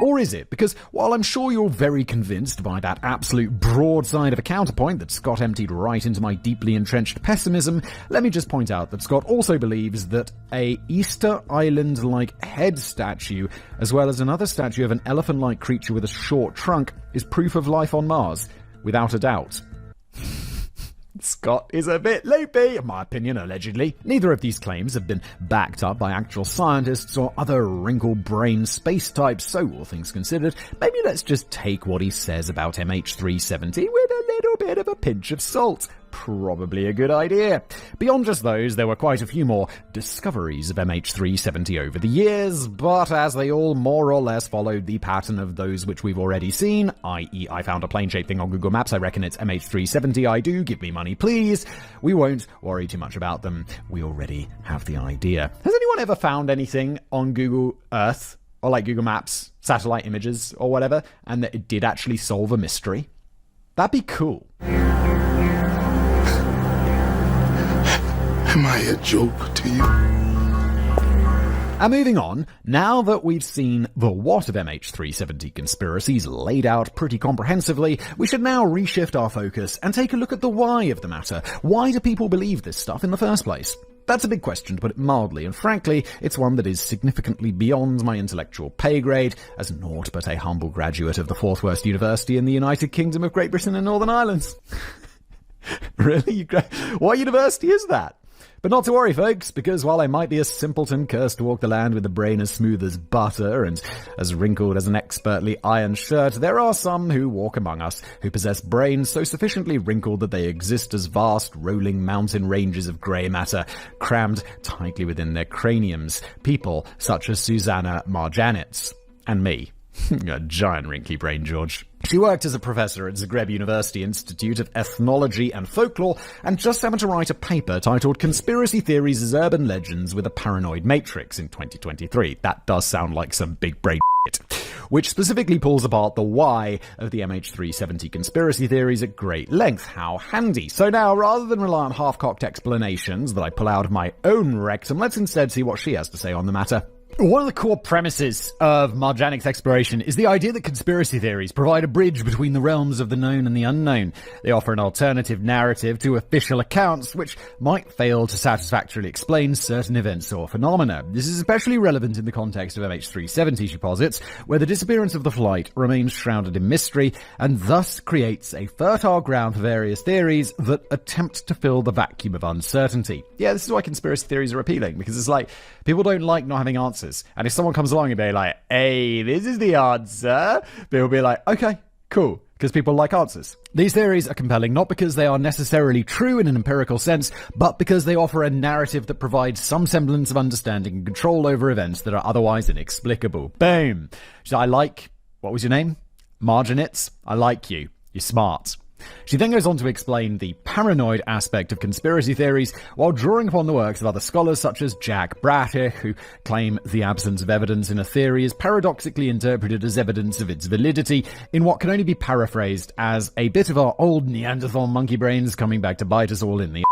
Speaker 1: Or is it? Because while I'm sure you're very convinced by that absolute broadside of a counterpoint that Scott emptied right into my deeply entrenched pessimism, let me just point out that Scott also believes that a Easter Island-like head statue, as well as another statue of an elephant-like creature with a short trunk, is proof of life on Mars, without a doubt. Scott is a bit loopy, in my opinion, allegedly. Neither of these claims have been backed up by actual scientists or other wrinkle-brain space types, so all things considered, maybe let's just take what he says about MH370 with a little bit of a pinch of salt. Probably a good idea. Beyond just those, there were quite a few more discoveries of MH370 over the years, but as they all more or less followed the pattern of those which we've already seen, i.e. I found a plane-shaped thing on Google Maps, I reckon it's MH370, I do, give me money please, we won't worry too much about them, we already have the idea. Has anyone ever found anything on Google Earth, or like Google Maps, satellite images, or whatever, and that it did actually solve a mystery? That'd be cool.
Speaker 10: Am I a joke to you?
Speaker 1: And moving on, now that we've seen the what of MH370 conspiracies laid out pretty comprehensively, we should now reshift our focus and take a look at the why of the matter. Why do people believe this stuff in the first place? That's a big question, to put it mildly, and frankly, it's one that is significantly beyond my intellectual pay grade, as naught but a humble graduate of the fourth worst university in the United Kingdom of Great Britain and Northern Ireland. Really? What university is that? But not to worry, folks, because while I might be a simpleton cursed to walk the land with a brain as smooth as butter and as wrinkled as an expertly ironed shirt, there are some who walk among us who possess brains so sufficiently wrinkled that they exist as vast, rolling mountain ranges of grey matter, crammed tightly within their craniums. People such as Susanna Marjanitz. And me. A giant wrinkly brain, George. She worked as a professor at Zagreb University Institute of Ethnology and Folklore and just happened to write a paper titled Conspiracy Theories as Urban Legends with a Paranoid Matrix in 2023. That does sound like some big brain shit. Which specifically pulls apart the why of the MH370 conspiracy theories at great length. How handy. So now, rather than rely on half-cocked explanations that I pull out of my own rectum, let's instead see what she has to say on the matter. One of the core premises of Marjanic's exploration is the idea that conspiracy theories provide a bridge between the realms of the known and the unknown. They offer an alternative narrative to official accounts, which might fail to satisfactorily explain certain events or phenomena. This is especially relevant in the context of MH370, she posits, where the disappearance of the flight remains shrouded in mystery, and thus creates a fertile ground for various theories that attempt to fill the vacuum of uncertainty. Yeah, this is why conspiracy theories are appealing, because it's like, people don't like not having answers
Speaker 6: answers. And if someone comes along and be like, hey, this is the answer, people will be like, okay, cool. Because people like answers. These theories are compelling not because they are necessarily true in an empirical sense, but because they offer a narrative that provides some semblance of understanding and control over events that are otherwise inexplicable. Boom. So I like, what was your name? Marginitz? I like you. You're smart. She then goes on to explain the paranoid aspect of conspiracy theories while drawing upon the works of other scholars such as Jack Bratick, who claim the absence of evidence in a theory is paradoxically interpreted as evidence of its validity in what can only be paraphrased as a bit of our old Neanderthal monkey brains coming back to bite us all in the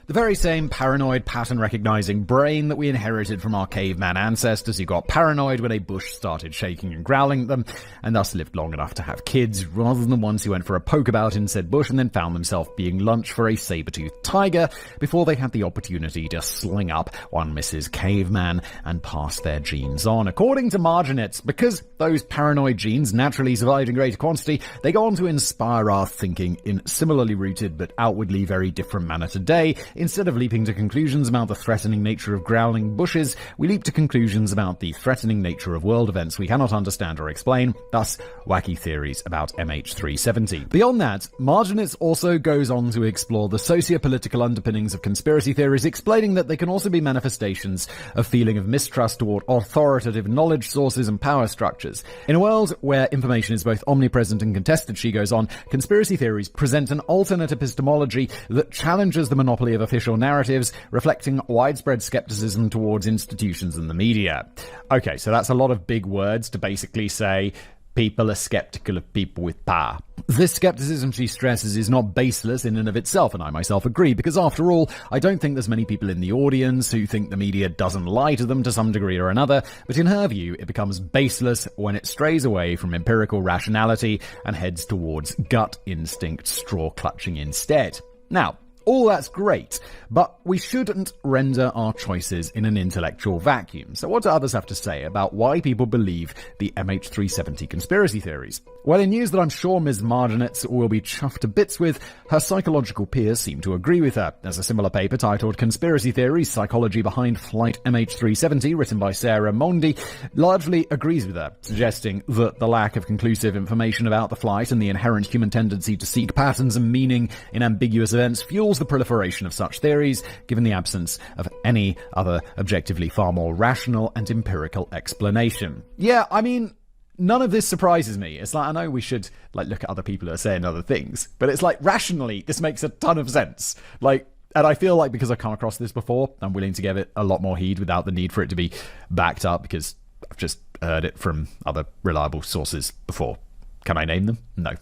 Speaker 6: the very same paranoid, pattern-recognizing brain that we inherited from our caveman ancestors who got paranoid when a bush started shaking and growling at them, and thus lived long enough to have kids, rather than the ones who went for a pokeabout in said bush and then found themselves being lunch for a saber-toothed tiger before they had the opportunity to sling up one Mrs. Caveman and pass their genes on. According to Marginitz, because those paranoid genes naturally survived in greater quantity, they go on to inspire our thinking in similarly rooted but outwardly very different manner today. Instead of leaping to conclusions about the threatening nature of growling bushes, we leap to conclusions about the threatening nature of world events we cannot understand or explain, thus wacky theories about MH370. Beyond that, Marginitz also goes on to explore the socio-political underpinnings of conspiracy theories, explaining that they can also be manifestations of feeling of mistrust toward authoritative knowledge sources and power structures. In a world where information is both omnipresent and contested, she goes on, conspiracy theories present an alternate epistemology that challenges the monopoly of official narratives, reflecting widespread skepticism towards institutions and the media. Okay, so that's a lot of big words to basically say people are skeptical of people with power. This skepticism, she stresses, is not baseless in and of itself, and I myself agree, because after all, I don't think there's many people in the audience who think the media doesn't lie to them to some degree or another, but in her view, it becomes baseless when it strays away from empirical rationality and heads towards gut instinct straw clutching instead. Now, all that's great, but we shouldn't render our choices in an intellectual vacuum. So what do others have to say about why people believe the MH370 conspiracy theories? Well, in news that I'm sure Ms. Marginitz will be chuffed to bits with, her psychological peers seem to agree with her. There's a similar paper titled Conspiracy Theories, Psychology Behind Flight MH370, written by Sarah Mondi, largely agrees with her, suggesting that the lack of conclusive information about the flight and the inherent human tendency to seek patterns and meaning in ambiguous events fuels the proliferation of such theories, given the absence of any other objectively far more rational and empirical explanation. Yeah, I mean, none of this surprises me. It's like, I know we should look at other people who are saying other things, but it's like, rationally, this makes a ton of sense. And I feel like because I've come across this before, I'm willing to give it a lot more heed without the need for it to be backed up, because I've just heard it from other reliable sources before. Can I name them? No.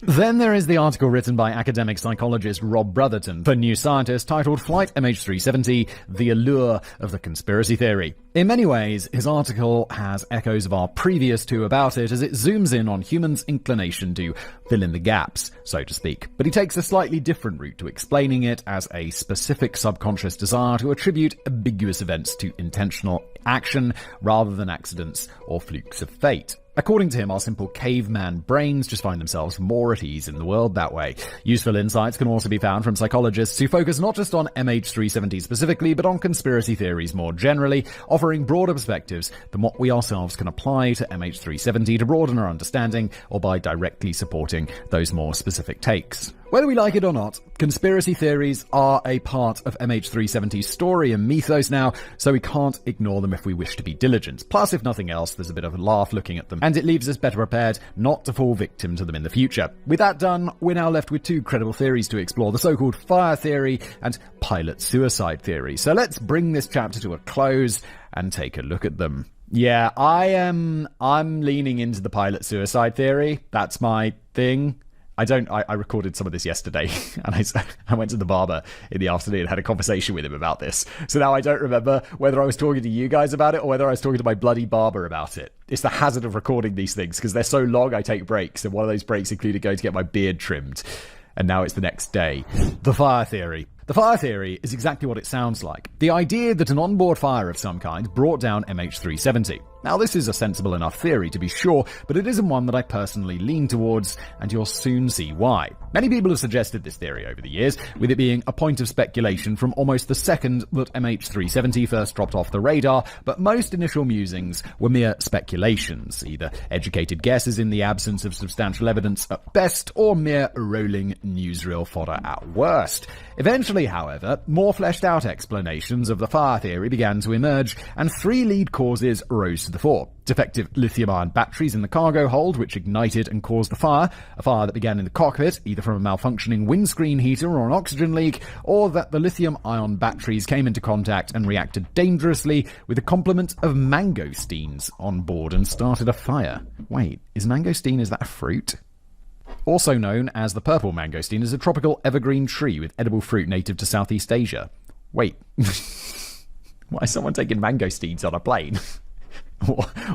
Speaker 6: Then there is the article written by academic psychologist Rob Brotherton for New Scientist titled Flight MH370, The Allure of the Conspiracy Theory. In many ways, his article has echoes of our previous two about it as it zooms in on humans' inclination to fill in the gaps, so to speak. But he takes a slightly different route to explaining it as a specific subconscious desire to attribute ambiguous events to intentional action rather than accidents or flukes of fate. According to him, our simple caveman brains just find themselves more at ease in the world that way. Useful insights can also be found from psychologists who focus not just on MH370 specifically, but on conspiracy theories more generally, offering broader perspectives than what we ourselves can apply to MH370 to broaden our understanding, or by directly supporting those more specific takes. Whether we like it or not, conspiracy theories are a part of MH370's story and mythos now, so we can't ignore them if we wish to be diligent. Plus, if nothing else, there's a bit of a laugh looking at them, and it leaves us better prepared not to fall victim to them in the future. With that done, we're now left with two credible theories to explore, the so-called fire theory and pilot suicide theory. So let's bring this chapter to a close and take a look at them. Yeah, I'm leaning into the pilot suicide theory. That's my thing. I recorded some of this yesterday, and I went to the barber in the afternoon and had a conversation with him about this. So now I don't remember whether I was talking to you guys about it or whether I was talking to my bloody barber about it. It's the hazard of recording these things, because they're so long I take breaks, and one of those breaks included going to get my beard trimmed. And now it's the next day. The fire theory. The fire theory is exactly what it sounds like. The idea that an onboard fire of some kind brought down MH370. Now, this is a sensible enough theory to be sure, but it isn't one that I personally lean towards, and you'll soon see why. Many people have suggested this theory over the years, with it being a point of speculation from almost the second that MH370 first dropped off the radar, but most initial musings were mere speculations, either educated guesses in the absence of substantial evidence at best, or mere rolling newsreel fodder at worst. Eventually, however, more fleshed out explanations of the fire theory began to emerge, and three lead causes rose to the fore. Defective lithium-ion batteries in the cargo hold, which ignited and caused the fire, a fire that began in the cockpit, either from a malfunctioning windscreen heater or an oxygen leak, or that the lithium-ion batteries came into contact and reacted dangerously with a complement of mangosteens on board and started a fire. Wait, is is that a fruit? Also known as the purple mangosteen, is a tropical evergreen tree with edible fruit native to Southeast Asia. Wait, why is someone taking mangosteens on a plane?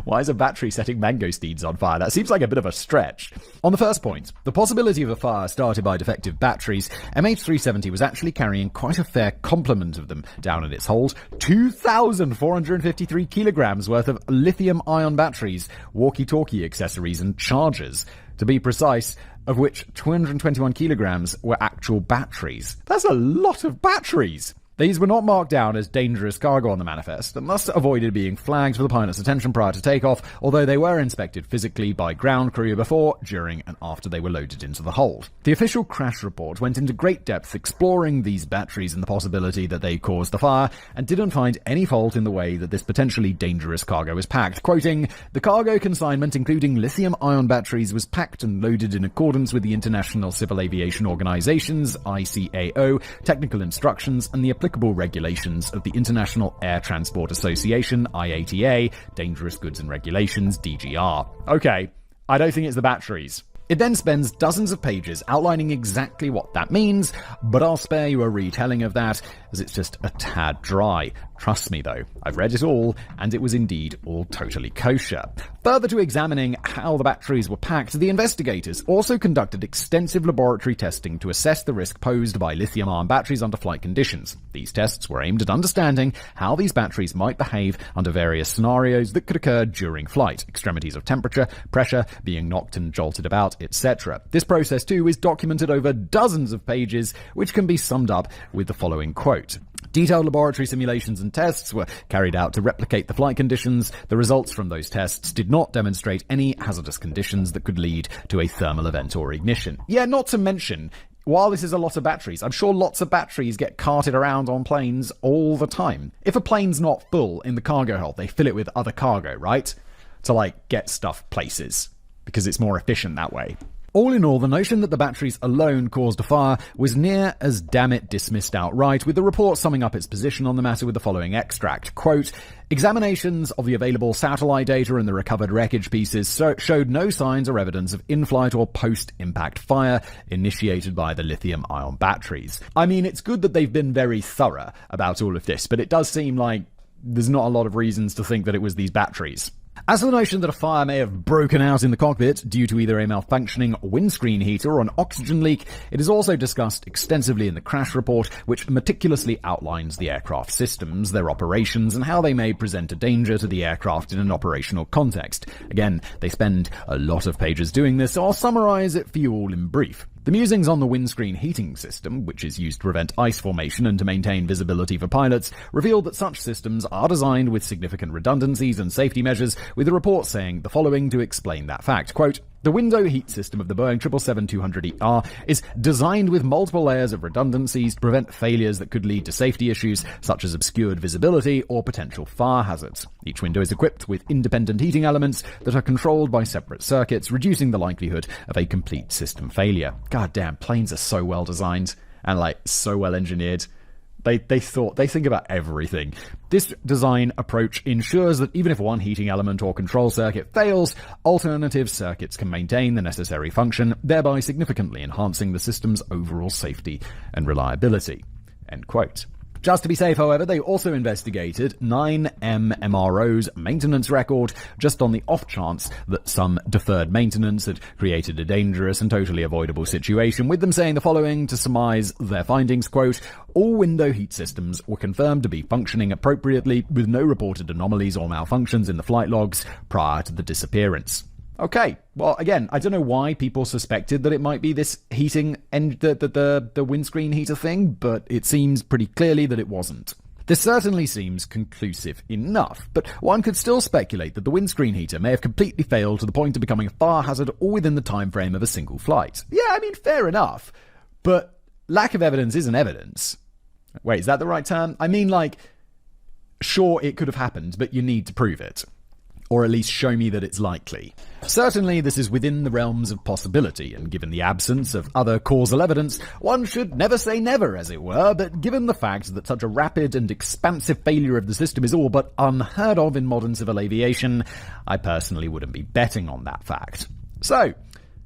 Speaker 6: Why is a battery setting mangosteens on fire? That seems like a bit of a stretch. On the first point, the possibility of a fire started by defective batteries, MH370 was actually carrying quite a fair complement of them down in its hold. 2,453 kilograms worth of lithium-ion batteries, walkie-talkie accessories and chargers. To be precise, of which 221 kilograms were actual batteries. That's a lot of batteries! These were not marked down as dangerous cargo on the manifest, and thus avoided being flagged for the pilot's attention prior to takeoff, although they were inspected physically by ground crew before, during, and after they were loaded into the hold. The official crash report went into great depth exploring these batteries and the possibility that they caused the fire, and didn't find any fault in the way that this potentially dangerous cargo was packed. Quoting, "The cargo consignment, including lithium-ion batteries, was packed and loaded in accordance with the International Civil Aviation Organization's ICAO technical instructions and the applicable regulations of the International Air Transport Association, IATA, Dangerous Goods and Regulations, DGR." Okay, I don't think it's the batteries. It then spends dozens of pages outlining exactly what that means, but I'll spare you a retelling of that, as it's just a tad dry. Trust me though, I've read it all, and it was indeed all totally kosher. Further to examining how the batteries were packed, the investigators also conducted extensive laboratory testing to assess the risk posed by lithium-ion batteries under flight conditions. These tests were aimed at understanding how these batteries might behave under various scenarios that could occur during flight, extremities of temperature, pressure, being knocked and jolted about, etc. This process too is documented over dozens of pages, which can be summed up with the following quote. Detailed laboratory simulations and tests were carried out to replicate the flight conditions. The results from those tests did not demonstrate any hazardous conditions that could lead to a thermal event or ignition. Yeah, not to mention, while this is a lot of batteries, I'm sure lots of batteries get carted around on planes all the time. If a plane's not full in the cargo hold, they fill it with other cargo, right? To, get stuff places, because it's more efficient that way. All in all, the notion that the batteries alone caused a fire was near as damn it dismissed outright, with the report summing up its position on the matter with the following extract. Quote, "Examinations of the available satellite data and the recovered wreckage pieces showed no signs or evidence of in-flight or post-impact fire initiated by the lithium-ion batteries." I mean, it's good that they've been very thorough about all of this, but it does seem like there's not a lot of reasons to think that it was these batteries. As for the notion that a fire may have broken out in the cockpit due to either a malfunctioning windscreen heater or an oxygen leak, it is also discussed extensively in the crash report, which meticulously outlines the aircraft systems, their operations, and how they may present a danger to the aircraft in an operational context. Again, they spend a lot of pages doing this, so I'll summarize it for you all in brief. The musings on the windscreen heating system, which is used to prevent ice formation and to maintain visibility for pilots, revealed that such systems are designed with significant redundancies and safety measures, with the report saying the following to explain that fact. Quote, "The window heat system of the Boeing 777-200ER is designed with multiple layers of redundancies to prevent failures that could lead to safety issues such as obscured visibility or potential fire hazards. Each window is equipped with independent heating elements that are controlled by separate circuits, reducing the likelihood of a complete system failure." God damn, planes are so well designed and so well engineered. They think about everything. This design approach ensures that even if one heating element or control circuit fails, alternative circuits can maintain the necessary function, thereby significantly enhancing the system's overall safety and reliability. End quote.
Speaker 1: Just to be safe, however, they also investigated 9MMRO's maintenance record, just on the off chance that some deferred maintenance had created a dangerous and totally avoidable situation, with them saying the following to surmise their findings, quote, all window heat systems were confirmed to be functioning appropriately with no reported anomalies or malfunctions in the flight logs prior to the disappearance. Okay, well, again, I don't know why people suspected that it might be this heating and the windscreen heater thing, but it seems pretty clearly that it wasn't. This certainly seems conclusive enough, but one could still speculate that the windscreen heater may have completely failed to the point of becoming a fire hazard all within the time frame of a single flight. Yeah, I mean, fair enough, but lack of evidence isn't evidence. Wait, is that the right term? I mean, like, sure, it could have happened, but you need to prove it. Or at least show me that it's likely. Certainly, this is within the realms of possibility, and given the absence of other causal evidence, one should never say never, as it were, but given the fact that such a rapid and expansive failure of the system is all but unheard of in modern civil aviation, I personally wouldn't be betting on that fact. So,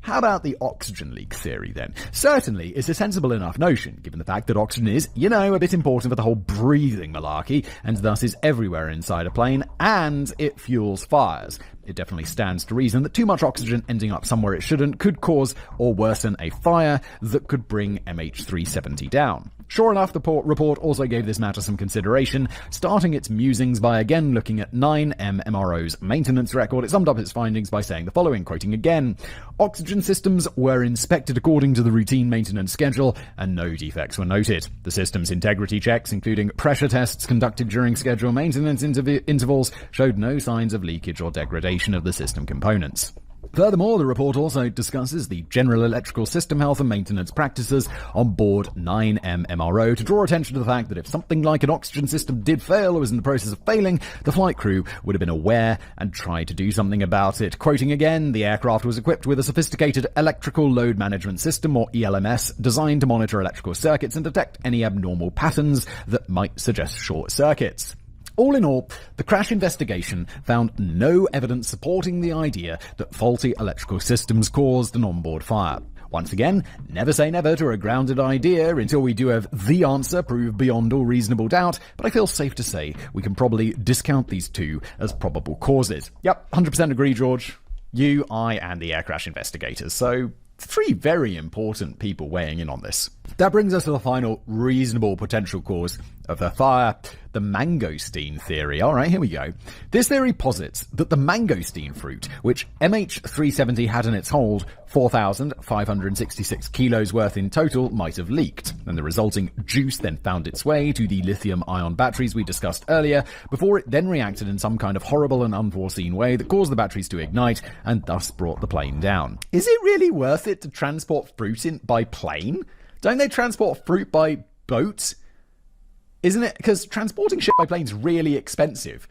Speaker 1: how about the oxygen leak theory, then? Certainly, it's a sensible enough notion, given the fact that oxygen is, a bit important for the whole breathing malarkey, and thus is everywhere inside a plane, and it fuels fires. It definitely stands to reason that too much oxygen ending up somewhere it shouldn't could cause or worsen a fire that could bring MH370 down. Sure enough, the report also gave this matter some consideration, starting its musings by again looking at 9MMRO's maintenance record. It summed up its findings by saying the following, quoting again, oxygen systems were inspected according to the routine maintenance schedule, and no defects were noted. The system's integrity checks, including pressure tests conducted during scheduled maintenance intervals, showed no signs of leakage or degradation of the system components. Furthermore, the report also discusses the general electrical system health and maintenance practices on board 9MMRO to draw attention to the fact that if something like an oxygen system did fail or was in the process of failing, the flight crew would have been aware and tried to do something about it. Quoting again, the aircraft was equipped with a sophisticated electrical load management system, or ELMS, designed to monitor electrical circuits and detect any abnormal patterns that might suggest short circuits. All in all, the crash investigation found no evidence supporting the idea that faulty electrical systems caused an onboard fire. Once again, never say never to a grounded idea until we do have the answer proved beyond all reasonable doubt, but I feel safe to say we can probably discount these two as probable causes. Yep, 100% agree, George. You, I, and the air crash investigators. So, three very important people weighing in on this. That brings us to the final reasonable potential cause of the fire, the mangosteen theory. All right, here we go. This theory posits that the mangosteen fruit, which MH370 had in its hold 4,566 kilos worth in total, might have leaked, and the resulting juice then found its way to the lithium-ion batteries we discussed earlier, before it then reacted in some kind of horrible and unforeseen way that caused the batteries to ignite and thus brought the plane down. Is it really worth it to transport fruit by plane? Don't they transport fruit by boat? Isn't it? Because transporting shit by plane is really expensive.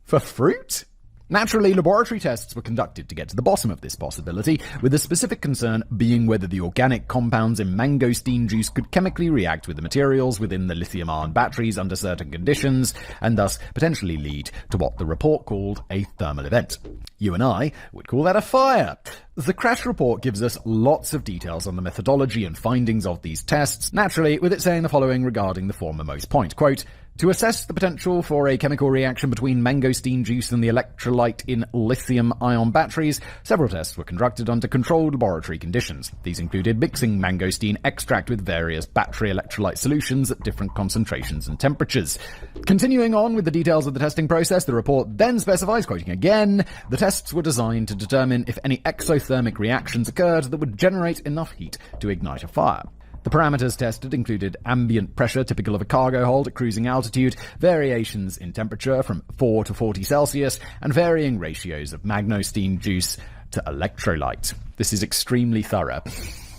Speaker 1: For fruit? Naturally, laboratory tests were conducted to get to the bottom of this possibility, with the specific concern being whether the organic compounds in mangosteen juice could chemically react with the materials within the lithium-ion batteries under certain conditions, and thus potentially lead to what the report called a thermal event. You and I would call that a fire. The crash report gives us lots of details on the methodology and findings of these tests, naturally with it saying the following regarding the formermost point, quote, to assess the potential for a chemical reaction between mangosteen juice and the electrolyte in lithium-ion batteries, several tests were conducted under controlled laboratory conditions. These included mixing mangosteen extract with various battery electrolyte solutions at different concentrations and temperatures. Continuing on with the details of the testing process, the report then specifies, quoting again, the tests were designed to determine if any exothermic reactions occurred that would generate enough heat to ignite a fire. The parameters tested included ambient pressure typical of a cargo hold at cruising altitude, variations in temperature from 4 to 40 Celsius, and varying ratios of mangosteen juice to electrolyte. This is extremely thorough.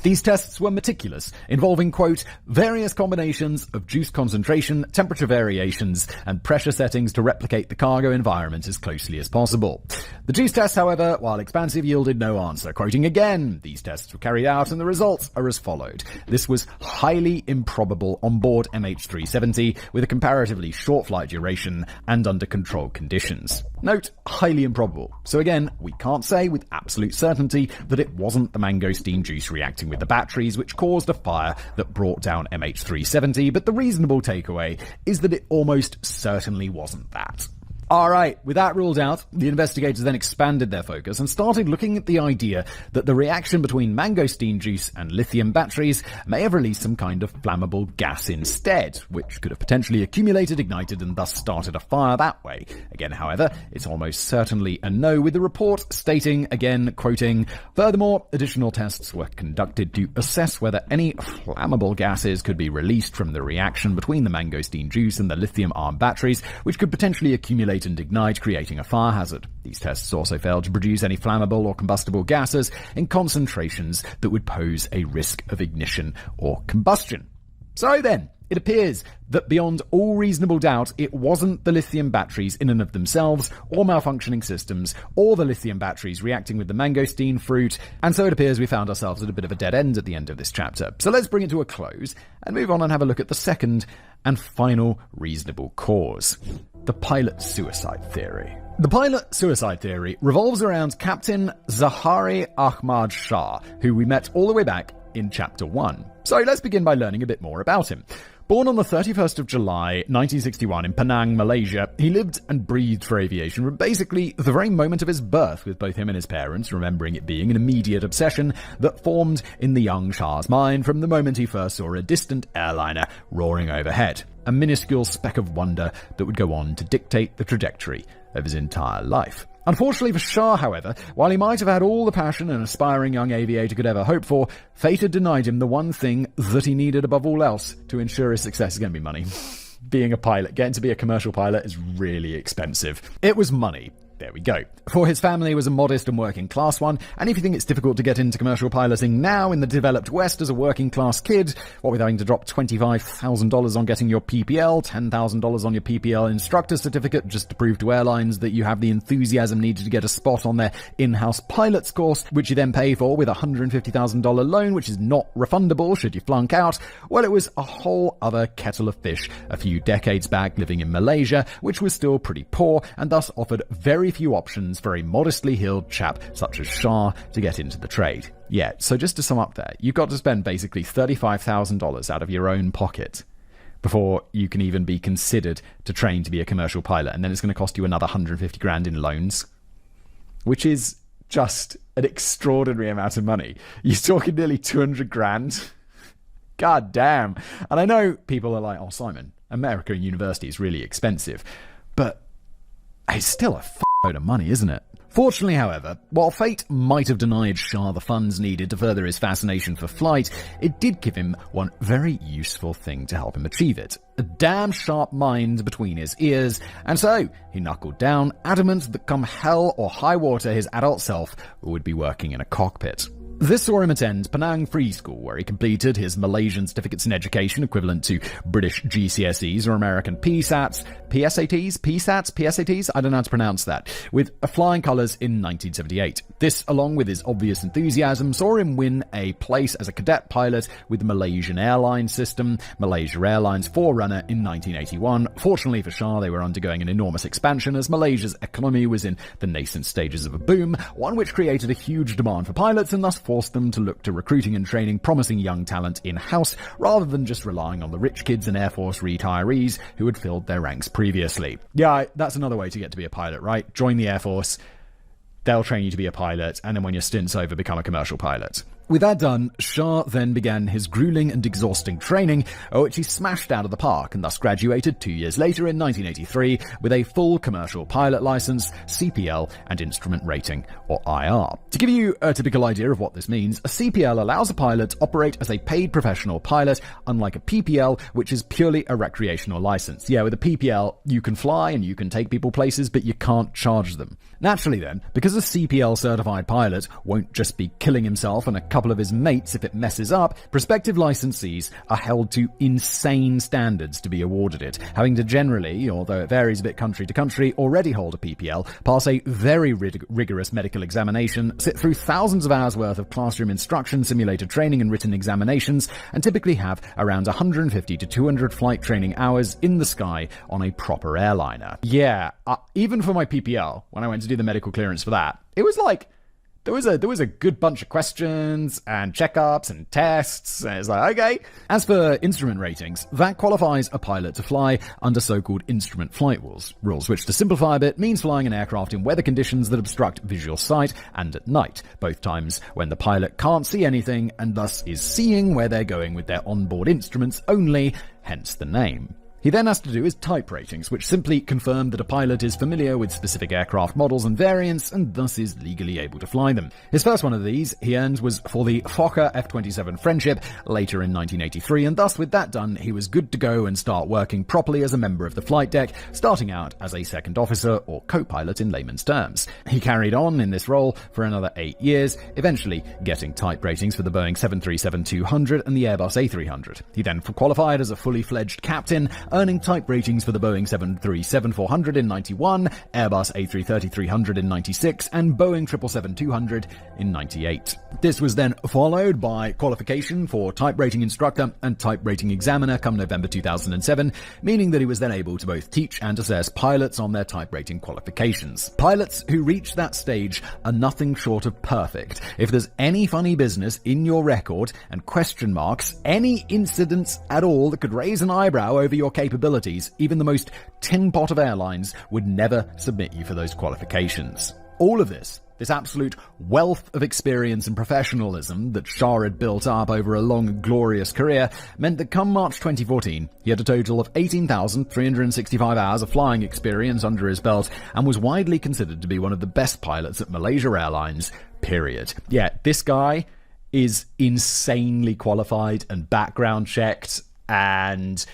Speaker 1: These tests were meticulous, involving, quote, various combinations of juice concentration, temperature variations, and pressure settings to replicate the cargo environment as closely as possible. The juice test, however, while expansive, yielded no answer. Quoting again, these tests were carried out and the results are as followed. This was highly improbable on board MH370 with a comparatively short flight duration and under controlled conditions. Note, highly improbable. So again, we can't say with absolute certainty that it wasn't the mangosteen juice reacting with with the batteries, which caused a fire that brought down MH370, but the reasonable takeaway is that it almost certainly wasn't that. Alright, with that ruled out, the investigators then expanded their focus and started looking at the idea that the reaction between mangosteen juice and lithium batteries may have released some kind of flammable gas instead, which could have potentially accumulated, ignited, and thus started a fire that way. Again, however, it's almost certainly a no, with the report stating, again, quoting, "Furthermore, additional tests were conducted to assess whether any flammable gases could be released from the reaction between the mangosteen juice and the lithium-ion batteries, which could potentially accumulate and ignite, creating a fire hazard. These tests also failed to produce any flammable or combustible gases in concentrations that would pose a risk of ignition or combustion." So then, it appears that beyond all reasonable doubt, it wasn't the lithium batteries in and of themselves, or malfunctioning systems, or the lithium batteries reacting with the mangosteen fruit, and so it appears we found ourselves at a bit of a dead end at the end of this chapter. So let's bring it to a close, and move on and have a look at the second and final reasonable cause: the pilot suicide theory. The pilot suicide theory revolves around Captain Zahari Ahmad Shah, who we met all the way back in Chapter 1. So let's begin by learning a bit more about him. Born on the 31st of July, 1961 in Penang, Malaysia, he lived and breathed for aviation from basically the very moment of his birth, with both him and his parents remembering it being an immediate obsession that formed in the young Shah's mind from the moment he first saw a distant airliner roaring overhead, a minuscule speck of wonder that would go on to dictate the trajectory of his entire life. Unfortunately for Shah, however, while he might have had all the passion an aspiring young aviator could ever hope for, fate had denied him the one thing that he needed above all else to ensure his success is going to be money. Being a pilot, getting to be a commercial pilot is really expensive. It was money. There we go. For his family, it was a modest and working class one, and if you think it's difficult to get into commercial piloting now in the developed West as a working class kid, what with having to drop $25,000 on getting your PPL, $10,000 on your PPL instructor certificate just to prove to airlines that you have the enthusiasm needed to get a spot on their in-house pilot's course, which you then pay for with a $150,000 loan, which is not refundable should you flunk out, well, it was a whole other kettle of fish a few decades back living in Malaysia, which was still pretty poor and thus offered very few options for a modestly heeled chap such as Shah to get into the trade. Yeah, so just to sum up there, you've got to spend basically $35,000 out of your own pocket before you can even be considered to train to be a commercial pilot, and then it's going to cost you another 150 grand in loans, which is just an extraordinary amount of money. You're talking nearly 200 grand. God damn. And I know people are like, "Oh, Simon, America and university is really expensive," but it's still a load of money, isn't it? Fortunately, however, while fate might have denied Shah the funds needed to further his fascination for flight, it did give him one very useful thing to help him achieve it: a damn sharp mind between his ears, and so he knuckled down, adamant that come hell or high water his adult self would be working in a cockpit. This saw him attend Penang Free School, where he completed his Malaysian certificates in education, equivalent to British GCSEs or American PSATs, PSATs, I don't know how to pronounce that, with flying colours in 1978. This, along with his obvious enthusiasm, saw him win a place as a cadet pilot with the Malaysian Airlines system, Malaysia Airlines Forerunner, in 1981. Fortunately for Shah, they were undergoing an enormous expansion as Malaysia's economy was in the nascent stages of a boom, one which created a huge demand for pilots and thus forced them to look to recruiting and training promising young talent in-house rather than just relying on the rich kids and Air Force retirees who had filled their ranks previously. Yeah, that's another way to get to be a pilot, right? Join the Air Force, they'll train you to be a pilot, and then when your stint's over, become a commercial pilot. With that done, Shah then began his grueling and exhausting training, which he smashed out of the park, and thus graduated 2 years later in 1983 with a full commercial pilot license, CPL, and instrument rating, or IR. To give you a typical idea of what this means, a CPL allows a pilot to operate as a paid professional pilot, unlike a PPL, which is purely a recreational license. Yeah, with a PPL, you can fly and you can take people places, but you can't charge them. Naturally then, because a CPL certified pilot won't just be killing himself and a couple of his mates if it messes up, prospective licensees are held to insane standards to be awarded it, having to generally, although it varies a bit country to country, already hold a PPL, pass a very rigorous medical examination, sit through thousands of hours worth of classroom instruction, simulated training and written examinations, and typically have around 150 to 200 flight training hours in the sky on a proper airliner. Yeah, even for my PPL, when I went to do the medical clearance for that, it was like
Speaker 6: there was a good bunch of questions and checkups and tests. And it's like, okay. As for instrument ratings, that qualifies a pilot to fly under so-called instrument flight rules, which to simplify a bit means flying an aircraft in weather conditions that obstruct visual sight and at night, both times when the pilot can't see anything and thus is seeing where they're going with their onboard instruments only, hence the name. He then has to do his type ratings, which simply confirm that a pilot is familiar with specific aircraft models and variants and thus is legally able to fly them. His first one of these he earned was for the Fokker F-27 Friendship later in 1983, and thus with that done, he was good to go and start working properly as a member of the flight deck, starting out as a second officer or co-pilot in layman's terms. He carried on in this role for another 8 years, eventually getting type ratings for the Boeing 737-200 and the Airbus A300. He then qualified as a fully fledged captain, earning type ratings for the Boeing 737-400 in 91, Airbus A330-300 in 96, and Boeing 777-200 in 98. This was then followed by qualification for type rating instructor and type rating examiner come November 2007, meaning that he was then able to both teach and assess pilots on their type rating qualifications. Pilots who reach that stage are nothing short of perfect. If there's any funny business in your record and question marks, any incidents at all that could raise an eyebrow over your capabilities, even the most tin pot of airlines would never submit you for those qualifications. All of this absolute wealth of experience and professionalism that Shah had built up over a long and glorious career meant that come March 2014, he had a total of 18,365 hours of flying experience under his belt and was widely considered to be one of the best pilots at Malaysia Airlines, period. Yeah, this guy is insanely qualified and background checked and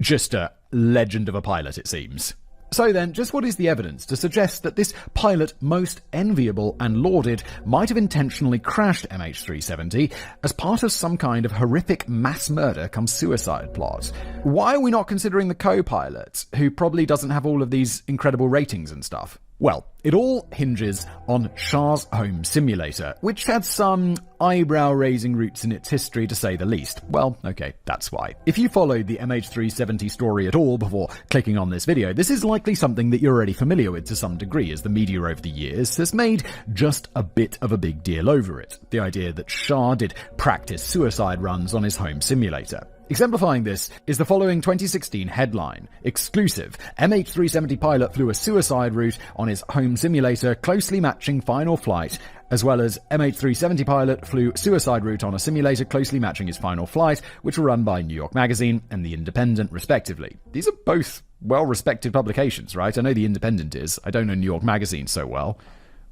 Speaker 6: just a legend of a pilot, it seems. So then, just what is the evidence to suggest that this pilot, most enviable and lauded, might have intentionally crashed MH370 as part of some kind of horrific mass murder come suicide plot? Why are we not considering the co-pilot, who probably doesn't have all of these incredible ratings and stuff? Well, it all hinges on Shah's home simulator, which had some eyebrow-raising roots in its history, to say the least. Well, okay, that's why. If you followed the MH370 story at all before clicking on this video, this is likely something that you're already familiar with to some degree, as the media over the years has made just a bit of a big deal over it. The idea that Shah did practice suicide runs on his home simulator. Exemplifying this is the following 2016 headline. Exclusive. MH370 pilot flew a suicide route on his home simulator, closely matching final flight, as well as MH370 pilot flew suicide route on a simulator closely matching his final flight, which were run by New York Magazine and The Independent, respectively. These are both well-respected publications, right? I know The Independent is. I don't know New York Magazine so well.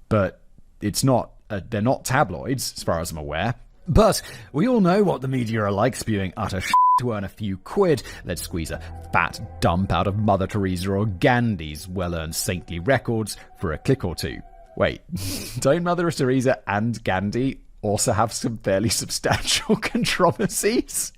Speaker 6: But it's not, they're not tabloids, as far as I'm aware. But we all know what the media are like, spewing utter shit to earn a few quid. Let's squeeze a fat dump out of Mother Teresa or Gandhi's well-earned saintly records for a click or two. Wait, don't Mother Teresa and Gandhi also have some fairly substantial controversies?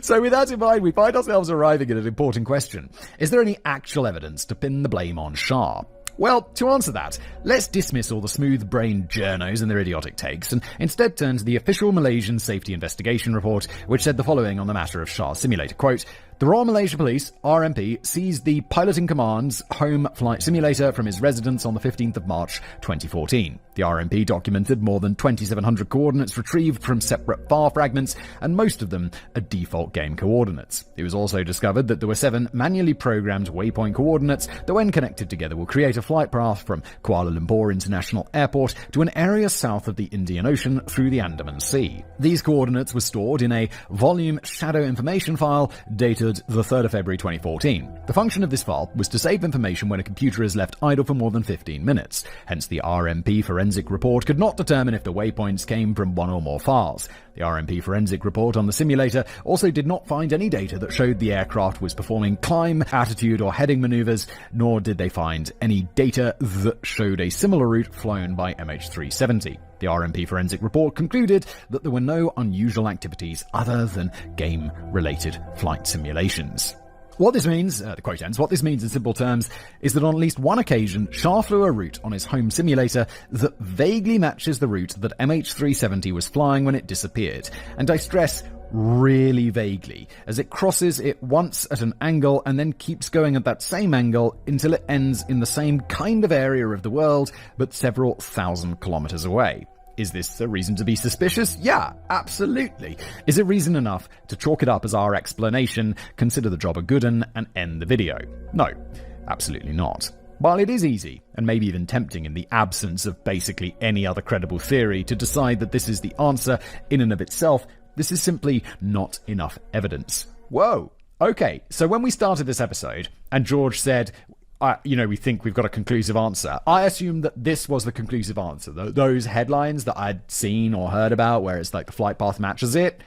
Speaker 6: So with that in mind, we find ourselves arriving at an important question. Is there any actual evidence to pin the blame on Shah? Well, to answer that, let's dismiss all the smooth-brained journos and their idiotic takes, and instead turn to the official Malaysian Safety Investigation Report, which said the following on the matter of Shah's simulator. Quote, "The Royal Malaysia Police, RMP, seized the Piloting Command's home flight simulator from his residence on the 15th of March 2014. The RMP documented more than 2,700 coordinates retrieved from separate file fragments, and most of them are default game coordinates. It was also discovered that there were 7 manually programmed waypoint coordinates that, when connected together, will create a flight path from Kuala Lumpur International Airport to an area south of the Indian Ocean through the Andaman Sea. These coordinates were stored in a volume shadow information file dated the 3rd of February 2014. The function of this file was to save information when a computer is left idle for more than 15 minutes. Hence, the RMP forensic report could not determine if the waypoints came from one or more files. The RMP forensic report on the simulator also did not find any data that showed the aircraft was performing climb, attitude, or heading maneuvers, nor did they find any data that showed a similar route flown by MH370. The RMP forensic report concluded that there were no unusual activities other than game-related flight simulations. What this means, the quote ends, what this means in simple terms is that on at least one occasion, Shah flew a route on his home simulator that vaguely matches the route that MH370 was flying when it disappeared. And I stress
Speaker 1: really vaguely, as it crosses it once at an angle and then keeps going at that same angle until it ends in the same kind of area of the world, but several thousand kilometers away. Is this a reason to be suspicious? Yeah, absolutely. Is it reason enough to chalk it up as our explanation, consider the job a good one, and end the video? No, absolutely not. While it is easy, and maybe even tempting in the absence of basically any other credible theory, to decide that this is the answer in and of itself, this is simply not enough evidence. Whoa! Okay, so when we started this episode, and George said, we think we've got a conclusive answer, I assumed that this was the conclusive answer. Those headlines that I'd seen or heard about, where it's like the flight path matches it,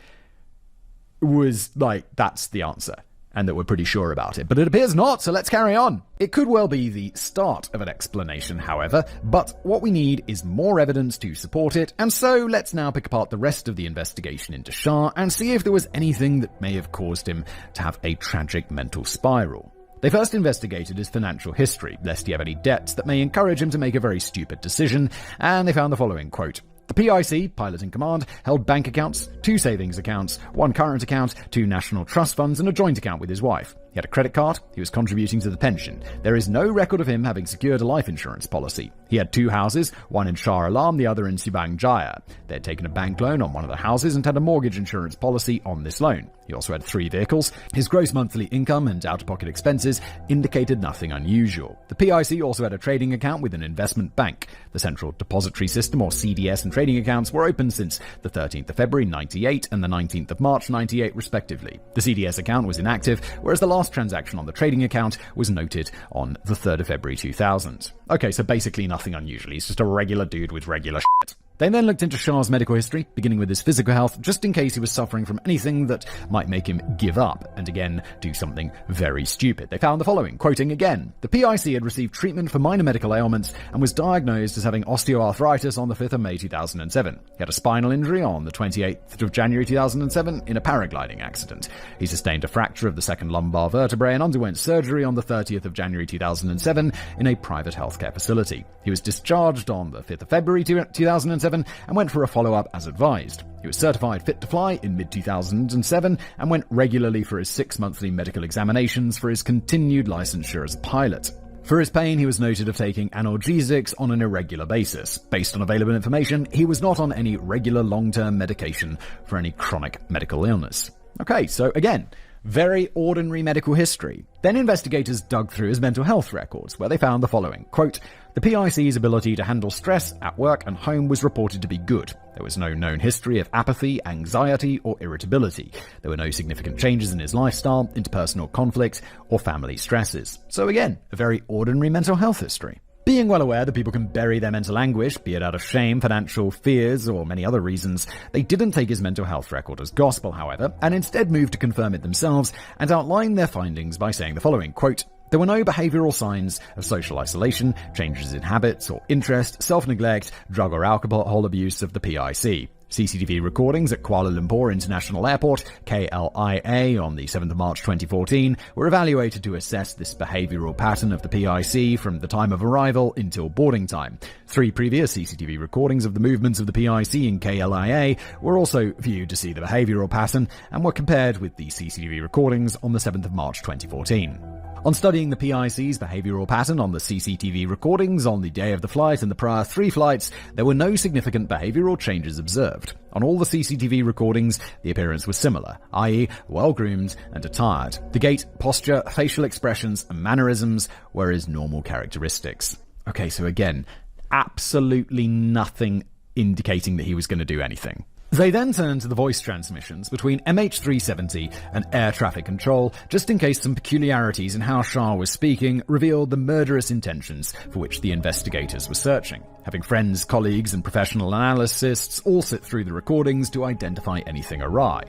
Speaker 1: was like, that's the answer. And that we're pretty sure about it. But it appears not, so let's carry on. It could well be the start of an explanation, however, but what we need is more evidence to support it, and so let's now pick apart the rest of the investigation into Shah and see if there was anything that may have caused him to have a tragic mental spiral. They first investigated his financial history, lest he have any debts that may encourage him to make a very stupid decision, and they found the following, quote, "The PIC, pilot in command, held bank accounts, 2 savings accounts, 1 current account, 2 national trust funds, and a joint account with his wife. He had a credit card. He was contributing to the pension. There is no record of him having secured a life insurance policy. He had 2 houses, one in Shah Alam, the other in Subang Jaya. They had taken a bank loan on one of the houses and had a mortgage insurance policy on this loan. He also had 3 vehicles. His gross monthly income and out-of-pocket expenses indicated nothing unusual. The PIC also had a trading account with an investment bank. The Central Depository System, or CDS, and trading accounts were open since the 13th of February 98 and the 19th of March 98 respectively. The CDS account was inactive, whereas the last transaction on the trading account was noted on the 3rd of February 2000. Okay, so basically nothing unusual. He's just a regular dude with regular shit. They then looked into Shah's medical history, beginning with his physical health, just in case he was suffering from anything that might make him give up, and again, do something very stupid. They found the following, quoting again, "The PIC had received treatment for minor medical ailments and was diagnosed as having osteoarthritis on the 5th of May 2007. He had a spinal injury on the 28th of January 2007 in a paragliding accident. He sustained a fracture of the 2nd lumbar vertebrae and underwent surgery on the 30th of January 2007 in a private healthcare facility. He was discharged on the 5th of February 2007 and went for a follow-up as advised. He was certified fit to fly in mid-2007 and went regularly for his 6 monthly medical examinations for his continued licensure as a pilot. For his pain, he was noted of taking analgesics on an irregular basis. Based on available information, he was not on any regular long-term medication for any chronic medical illness." Okay, so again, very ordinary medical history. Then investigators dug through his mental health records, where they found the following, quote, "The PIC's ability to handle stress at work and home was reported to be good. There was no known history of apathy, anxiety, or irritability. There were no significant changes in his lifestyle, interpersonal conflicts, or family stresses." So again, a very ordinary mental health history. Being well aware that people can bury their mental anguish, be it out of shame, financial fears, or many other reasons, they didn't take his mental health record as gospel, however, and instead moved to confirm it themselves and outline their findings by saying the following, quote, "There were no behavioral signs of social isolation, changes in habits or interest, self-neglect, drug or alcohol abuse of the PIC. CCTV recordings at Kuala Lumpur International Airport, KLIA, on the 7th of March 2014 were evaluated to assess this behavioral pattern of the PIC from the time of arrival until boarding time. 3 previous CCTV recordings of the movements of the PIC in KLIA were also viewed to see the behavioral pattern and were compared with the CCTV recordings on the 7th of March 2014. On studying the PIC's behavioral pattern on the CCTV recordings on the day of the flight and the prior 3 flights, there were no significant behavioral changes observed. On all the CCTV recordings, the appearance was similar, i.e. well-groomed and attired. The gait, posture, facial expressions, and mannerisms were his normal characteristics. Okay, so again, absolutely nothing indicating that he was going to do anything. They then turned to the voice transmissions between MH370 and air traffic control, just in case some peculiarities in how Shah was speaking revealed the murderous intentions for which the investigators were searching. Having friends, colleagues, and professional analysts all sit through the recordings to identify anything awry.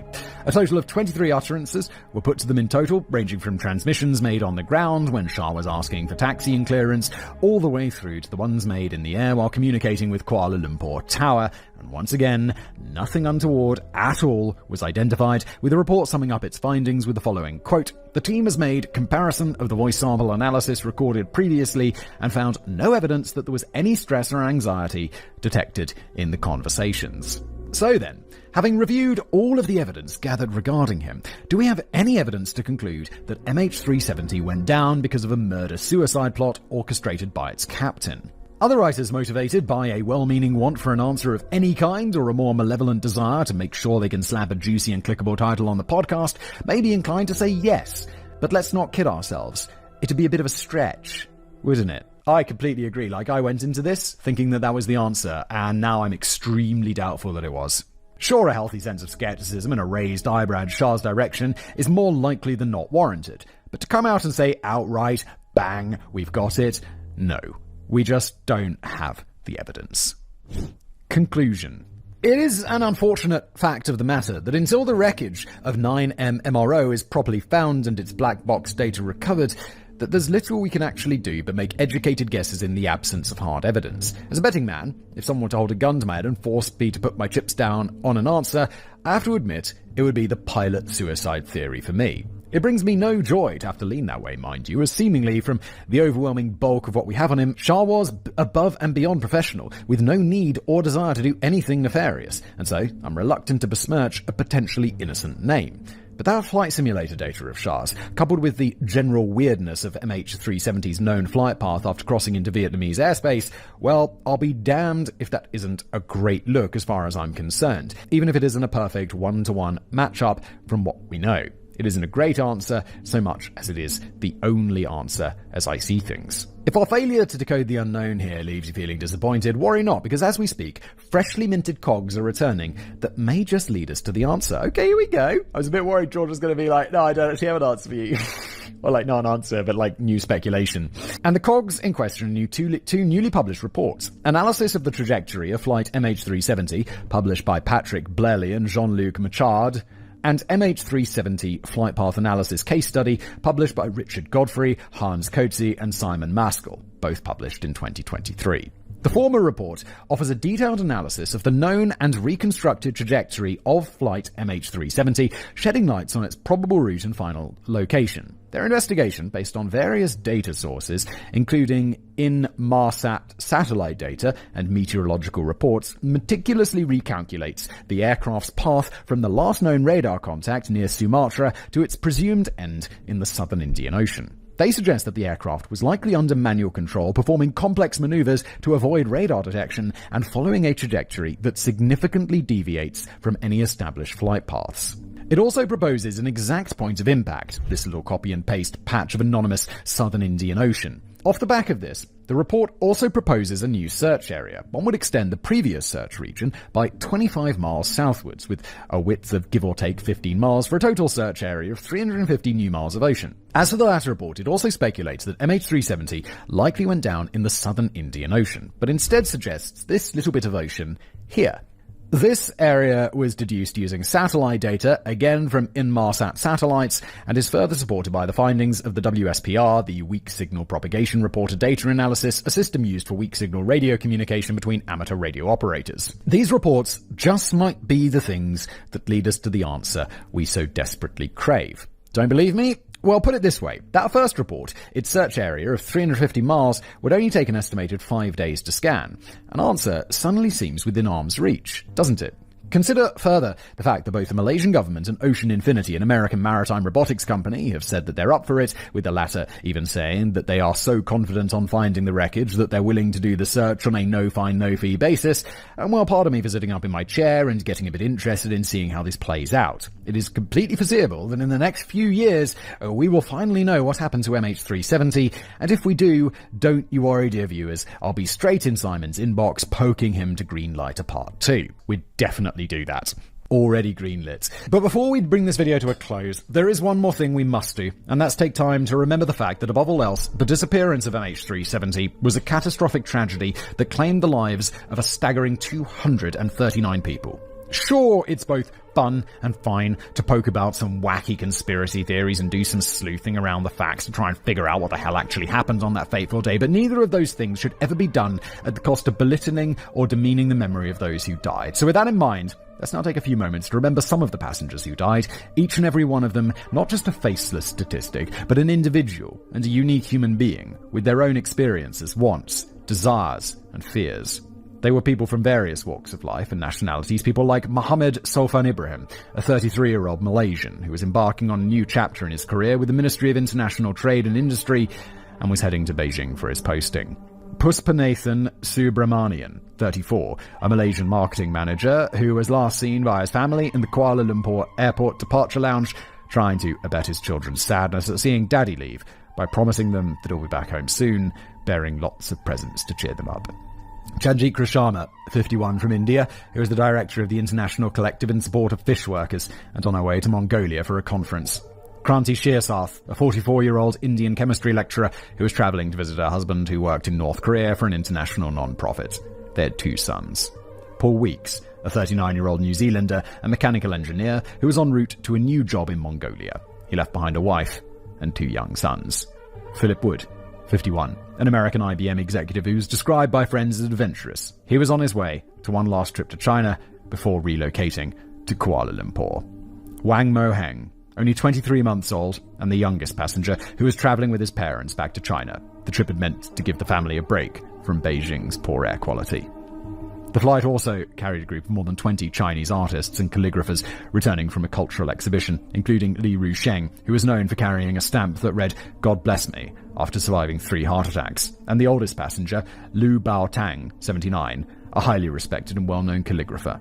Speaker 1: A total of 23 utterances were put to them in total, ranging from transmissions made on the ground when Shah was asking for taxiing clearance, all the way through to the ones made in the air while communicating with Kuala Lumpur Tower. And once again, nothing untoward at all was identified, with the report summing up its findings with the following, quote, "The team has made comparison of the voice sample analysis recorded previously and found no evidence that there was any stress or anxiety detected in the conversations." So then, having reviewed all of the evidence gathered regarding him, do we have any evidence to conclude that MH370 went down because of a murder-suicide plot orchestrated by its captain? Other writers motivated by a well-meaning want for an answer of any kind or a more malevolent desire to make sure they can slap a juicy and clickable title on the podcast may be inclined to say yes, but let's not kid ourselves. It'd be a bit of a stretch, wouldn't it? I completely agree. I went into this thinking that was the answer, and now I'm extremely doubtful that it was. Sure, a healthy sense of skepticism and a raised eyebrow in Shah's direction is more likely than not warranted, but to come out and say outright, bang, we've got it, no. We just don't have the evidence. Conclusion. It is an unfortunate fact of the matter that until the wreckage of 9M MRO is properly found and its black box data recovered, that there's little we can actually do but make educated guesses in the absence of hard evidence. As a betting man, if someone were to hold a gun to my head and force me to put my chips down on an answer, I have to admit it would be the pilot suicide theory for me. It brings me no joy to have to lean that way, mind you, as seemingly from the overwhelming bulk of what we have on him, Shah was above and beyond professional, with no need or desire to do anything nefarious, and so I'm reluctant to besmirch a potentially innocent name. But that flight simulator data of Shah's, coupled with the general weirdness of MH370's known flight path after crossing into Vietnamese airspace, well, I'll be damned if that isn't a great look as far as I'm concerned, even if it isn't a perfect one-to-one matchup from what we know. It isn't a great answer so much as it is the only answer as I see things. If our failure to decode the unknown here leaves you feeling disappointed, worry not, because as we speak, freshly minted cogs are returning that may just lead us to the answer. Okay, here we go. I was a bit worried George was going to be like, no, I don't actually have an answer for you. Or not an answer, but new speculation. And the cogs in question knew two newly published reports. Analysis of the trajectory of flight MH370, published by Patrick Bleley and Jean-Luc Machard, and MH370 Flight Path Analysis Case Study, published by Richard Godfrey, Hans Coetzee, and Simon Maskell, both published in 2023. The former report offers a detailed analysis of the known and reconstructed trajectory of flight MH370, shedding lights on its probable route and final location. Their investigation, based on various data sources, including Inmarsat satellite data and meteorological reports, meticulously recalculates the aircraft's path from the last known radar contact near Sumatra to its presumed end in the southern Indian Ocean. They suggest that the aircraft was likely under manual control, performing complex maneuvers to avoid radar detection and following a trajectory that significantly deviates from any established flight paths. It also proposes an exact point of impact, this little copy and paste patch of anonymous southern Indian Ocean. Off the back of this, the report also proposes a new search area. One would extend the previous search region by 25 miles southwards, with a width of give or take 15 miles for a total search area of 350 new miles of ocean. As for the latter report, it also speculates that MH370 likely went down in the southern Indian Ocean, but instead suggests this little bit of ocean here. This area was deduced using satellite data, again from Inmarsat satellites, and is further supported by the findings of the WSPR, the Weak Signal Propagation Reporter Data Analysis, a system used for weak signal radio communication between amateur radio operators. These reports just might be the things that lead us to the answer we so desperately crave. Don't believe me? Well, put it this way. That first report, its search area of 350 miles, would only take an estimated 5 days to scan. An answer suddenly seems within arm's reach, doesn't it? Consider further the fact that both the Malaysian government and Ocean Infinity, an American maritime robotics company, have said that they're up for it, with the latter even saying that they are so confident on finding the wreckage that they're willing to do the search on a no-find, no-fee basis. And while part of me is sitting up in my chair and getting a bit interested in seeing how this plays out, it is completely foreseeable that in the next few years we will finally know what happened to MH370, and if we do, don't you worry, dear viewers, I'll be straight in Simon's inbox poking him to greenlight a part 2. We'd definitely do that. Already greenlit. But before we bring this video to a close, there is one more thing we must do, and that's take time to remember the fact that above all else, the disappearance of MH370 was a catastrophic tragedy that claimed the lives of a staggering 239 people. Sure, it's both fun and fine to poke about some wacky conspiracy theories and do some sleuthing around the facts to try and figure out what the hell actually happened on that fateful day, but neither of those things should ever be done at the cost of belittling or demeaning the memory of those who died. So with that in mind, let's now take a few moments to remember some of the passengers who died, each and every one of them not just a faceless statistic, but an individual and a unique human being with their own experiences, wants, desires, and fears.
Speaker 6: They were people from various walks of life and nationalities, people like Mohammed Solfan Ibrahim, a 33-year-old Malaysian who was embarking on a new chapter in his career with the Ministry of International Trade and Industry and was heading to Beijing for his posting. Puspanathan Subramanian, 34, a Malaysian marketing manager who was last seen by his family in the Kuala Lumpur airport departure lounge, trying to abet his children's sadness at seeing Daddy leave by promising them that he'll be back home soon, bearing lots of presents to cheer them up. Chanjit Krishnama, 51, from India, who is the director of the International Collective in Support of Fish Workers, and on her way to Mongolia for a conference. Kranti Shearsath, a 44-year-old Indian chemistry lecturer who was travelling to visit her husband who worked in North Korea for an international non-profit. They had 2 sons. Paul Weeks, a 39-year-old New Zealander, a mechanical engineer who was en route to a new job in Mongolia. He left behind a wife and 2 young sons. Philip Wood, 51, an American IBM executive who was described by friends as adventurous. He was on his way to one last trip to China before relocating to Kuala Lumpur. Wang Mo Heng, only 23 months old and the youngest passenger who was travelling with his parents back to China. The trip had meant to give the family a break from Beijing's poor air quality. The flight also carried a group of more than 20 Chinese artists and calligraphers returning from a cultural exhibition, including Li Rusheng, who was known for carrying a stamp that read, "God bless me," after surviving 3 heart attacks, and the oldest passenger, Lu Baotang, 79, a highly respected and well-known calligrapher.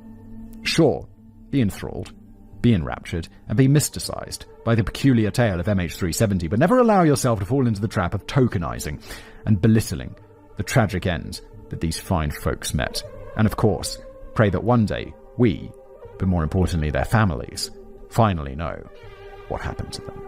Speaker 6: Sure, be enthralled, be enraptured, and be mysticized by the peculiar tale of MH370, but never allow yourself to fall into the trap of tokenizing and belittling the tragic end that these fine folks met. And of course, pray that one day we, but more importantly their families, finally know what happened to them.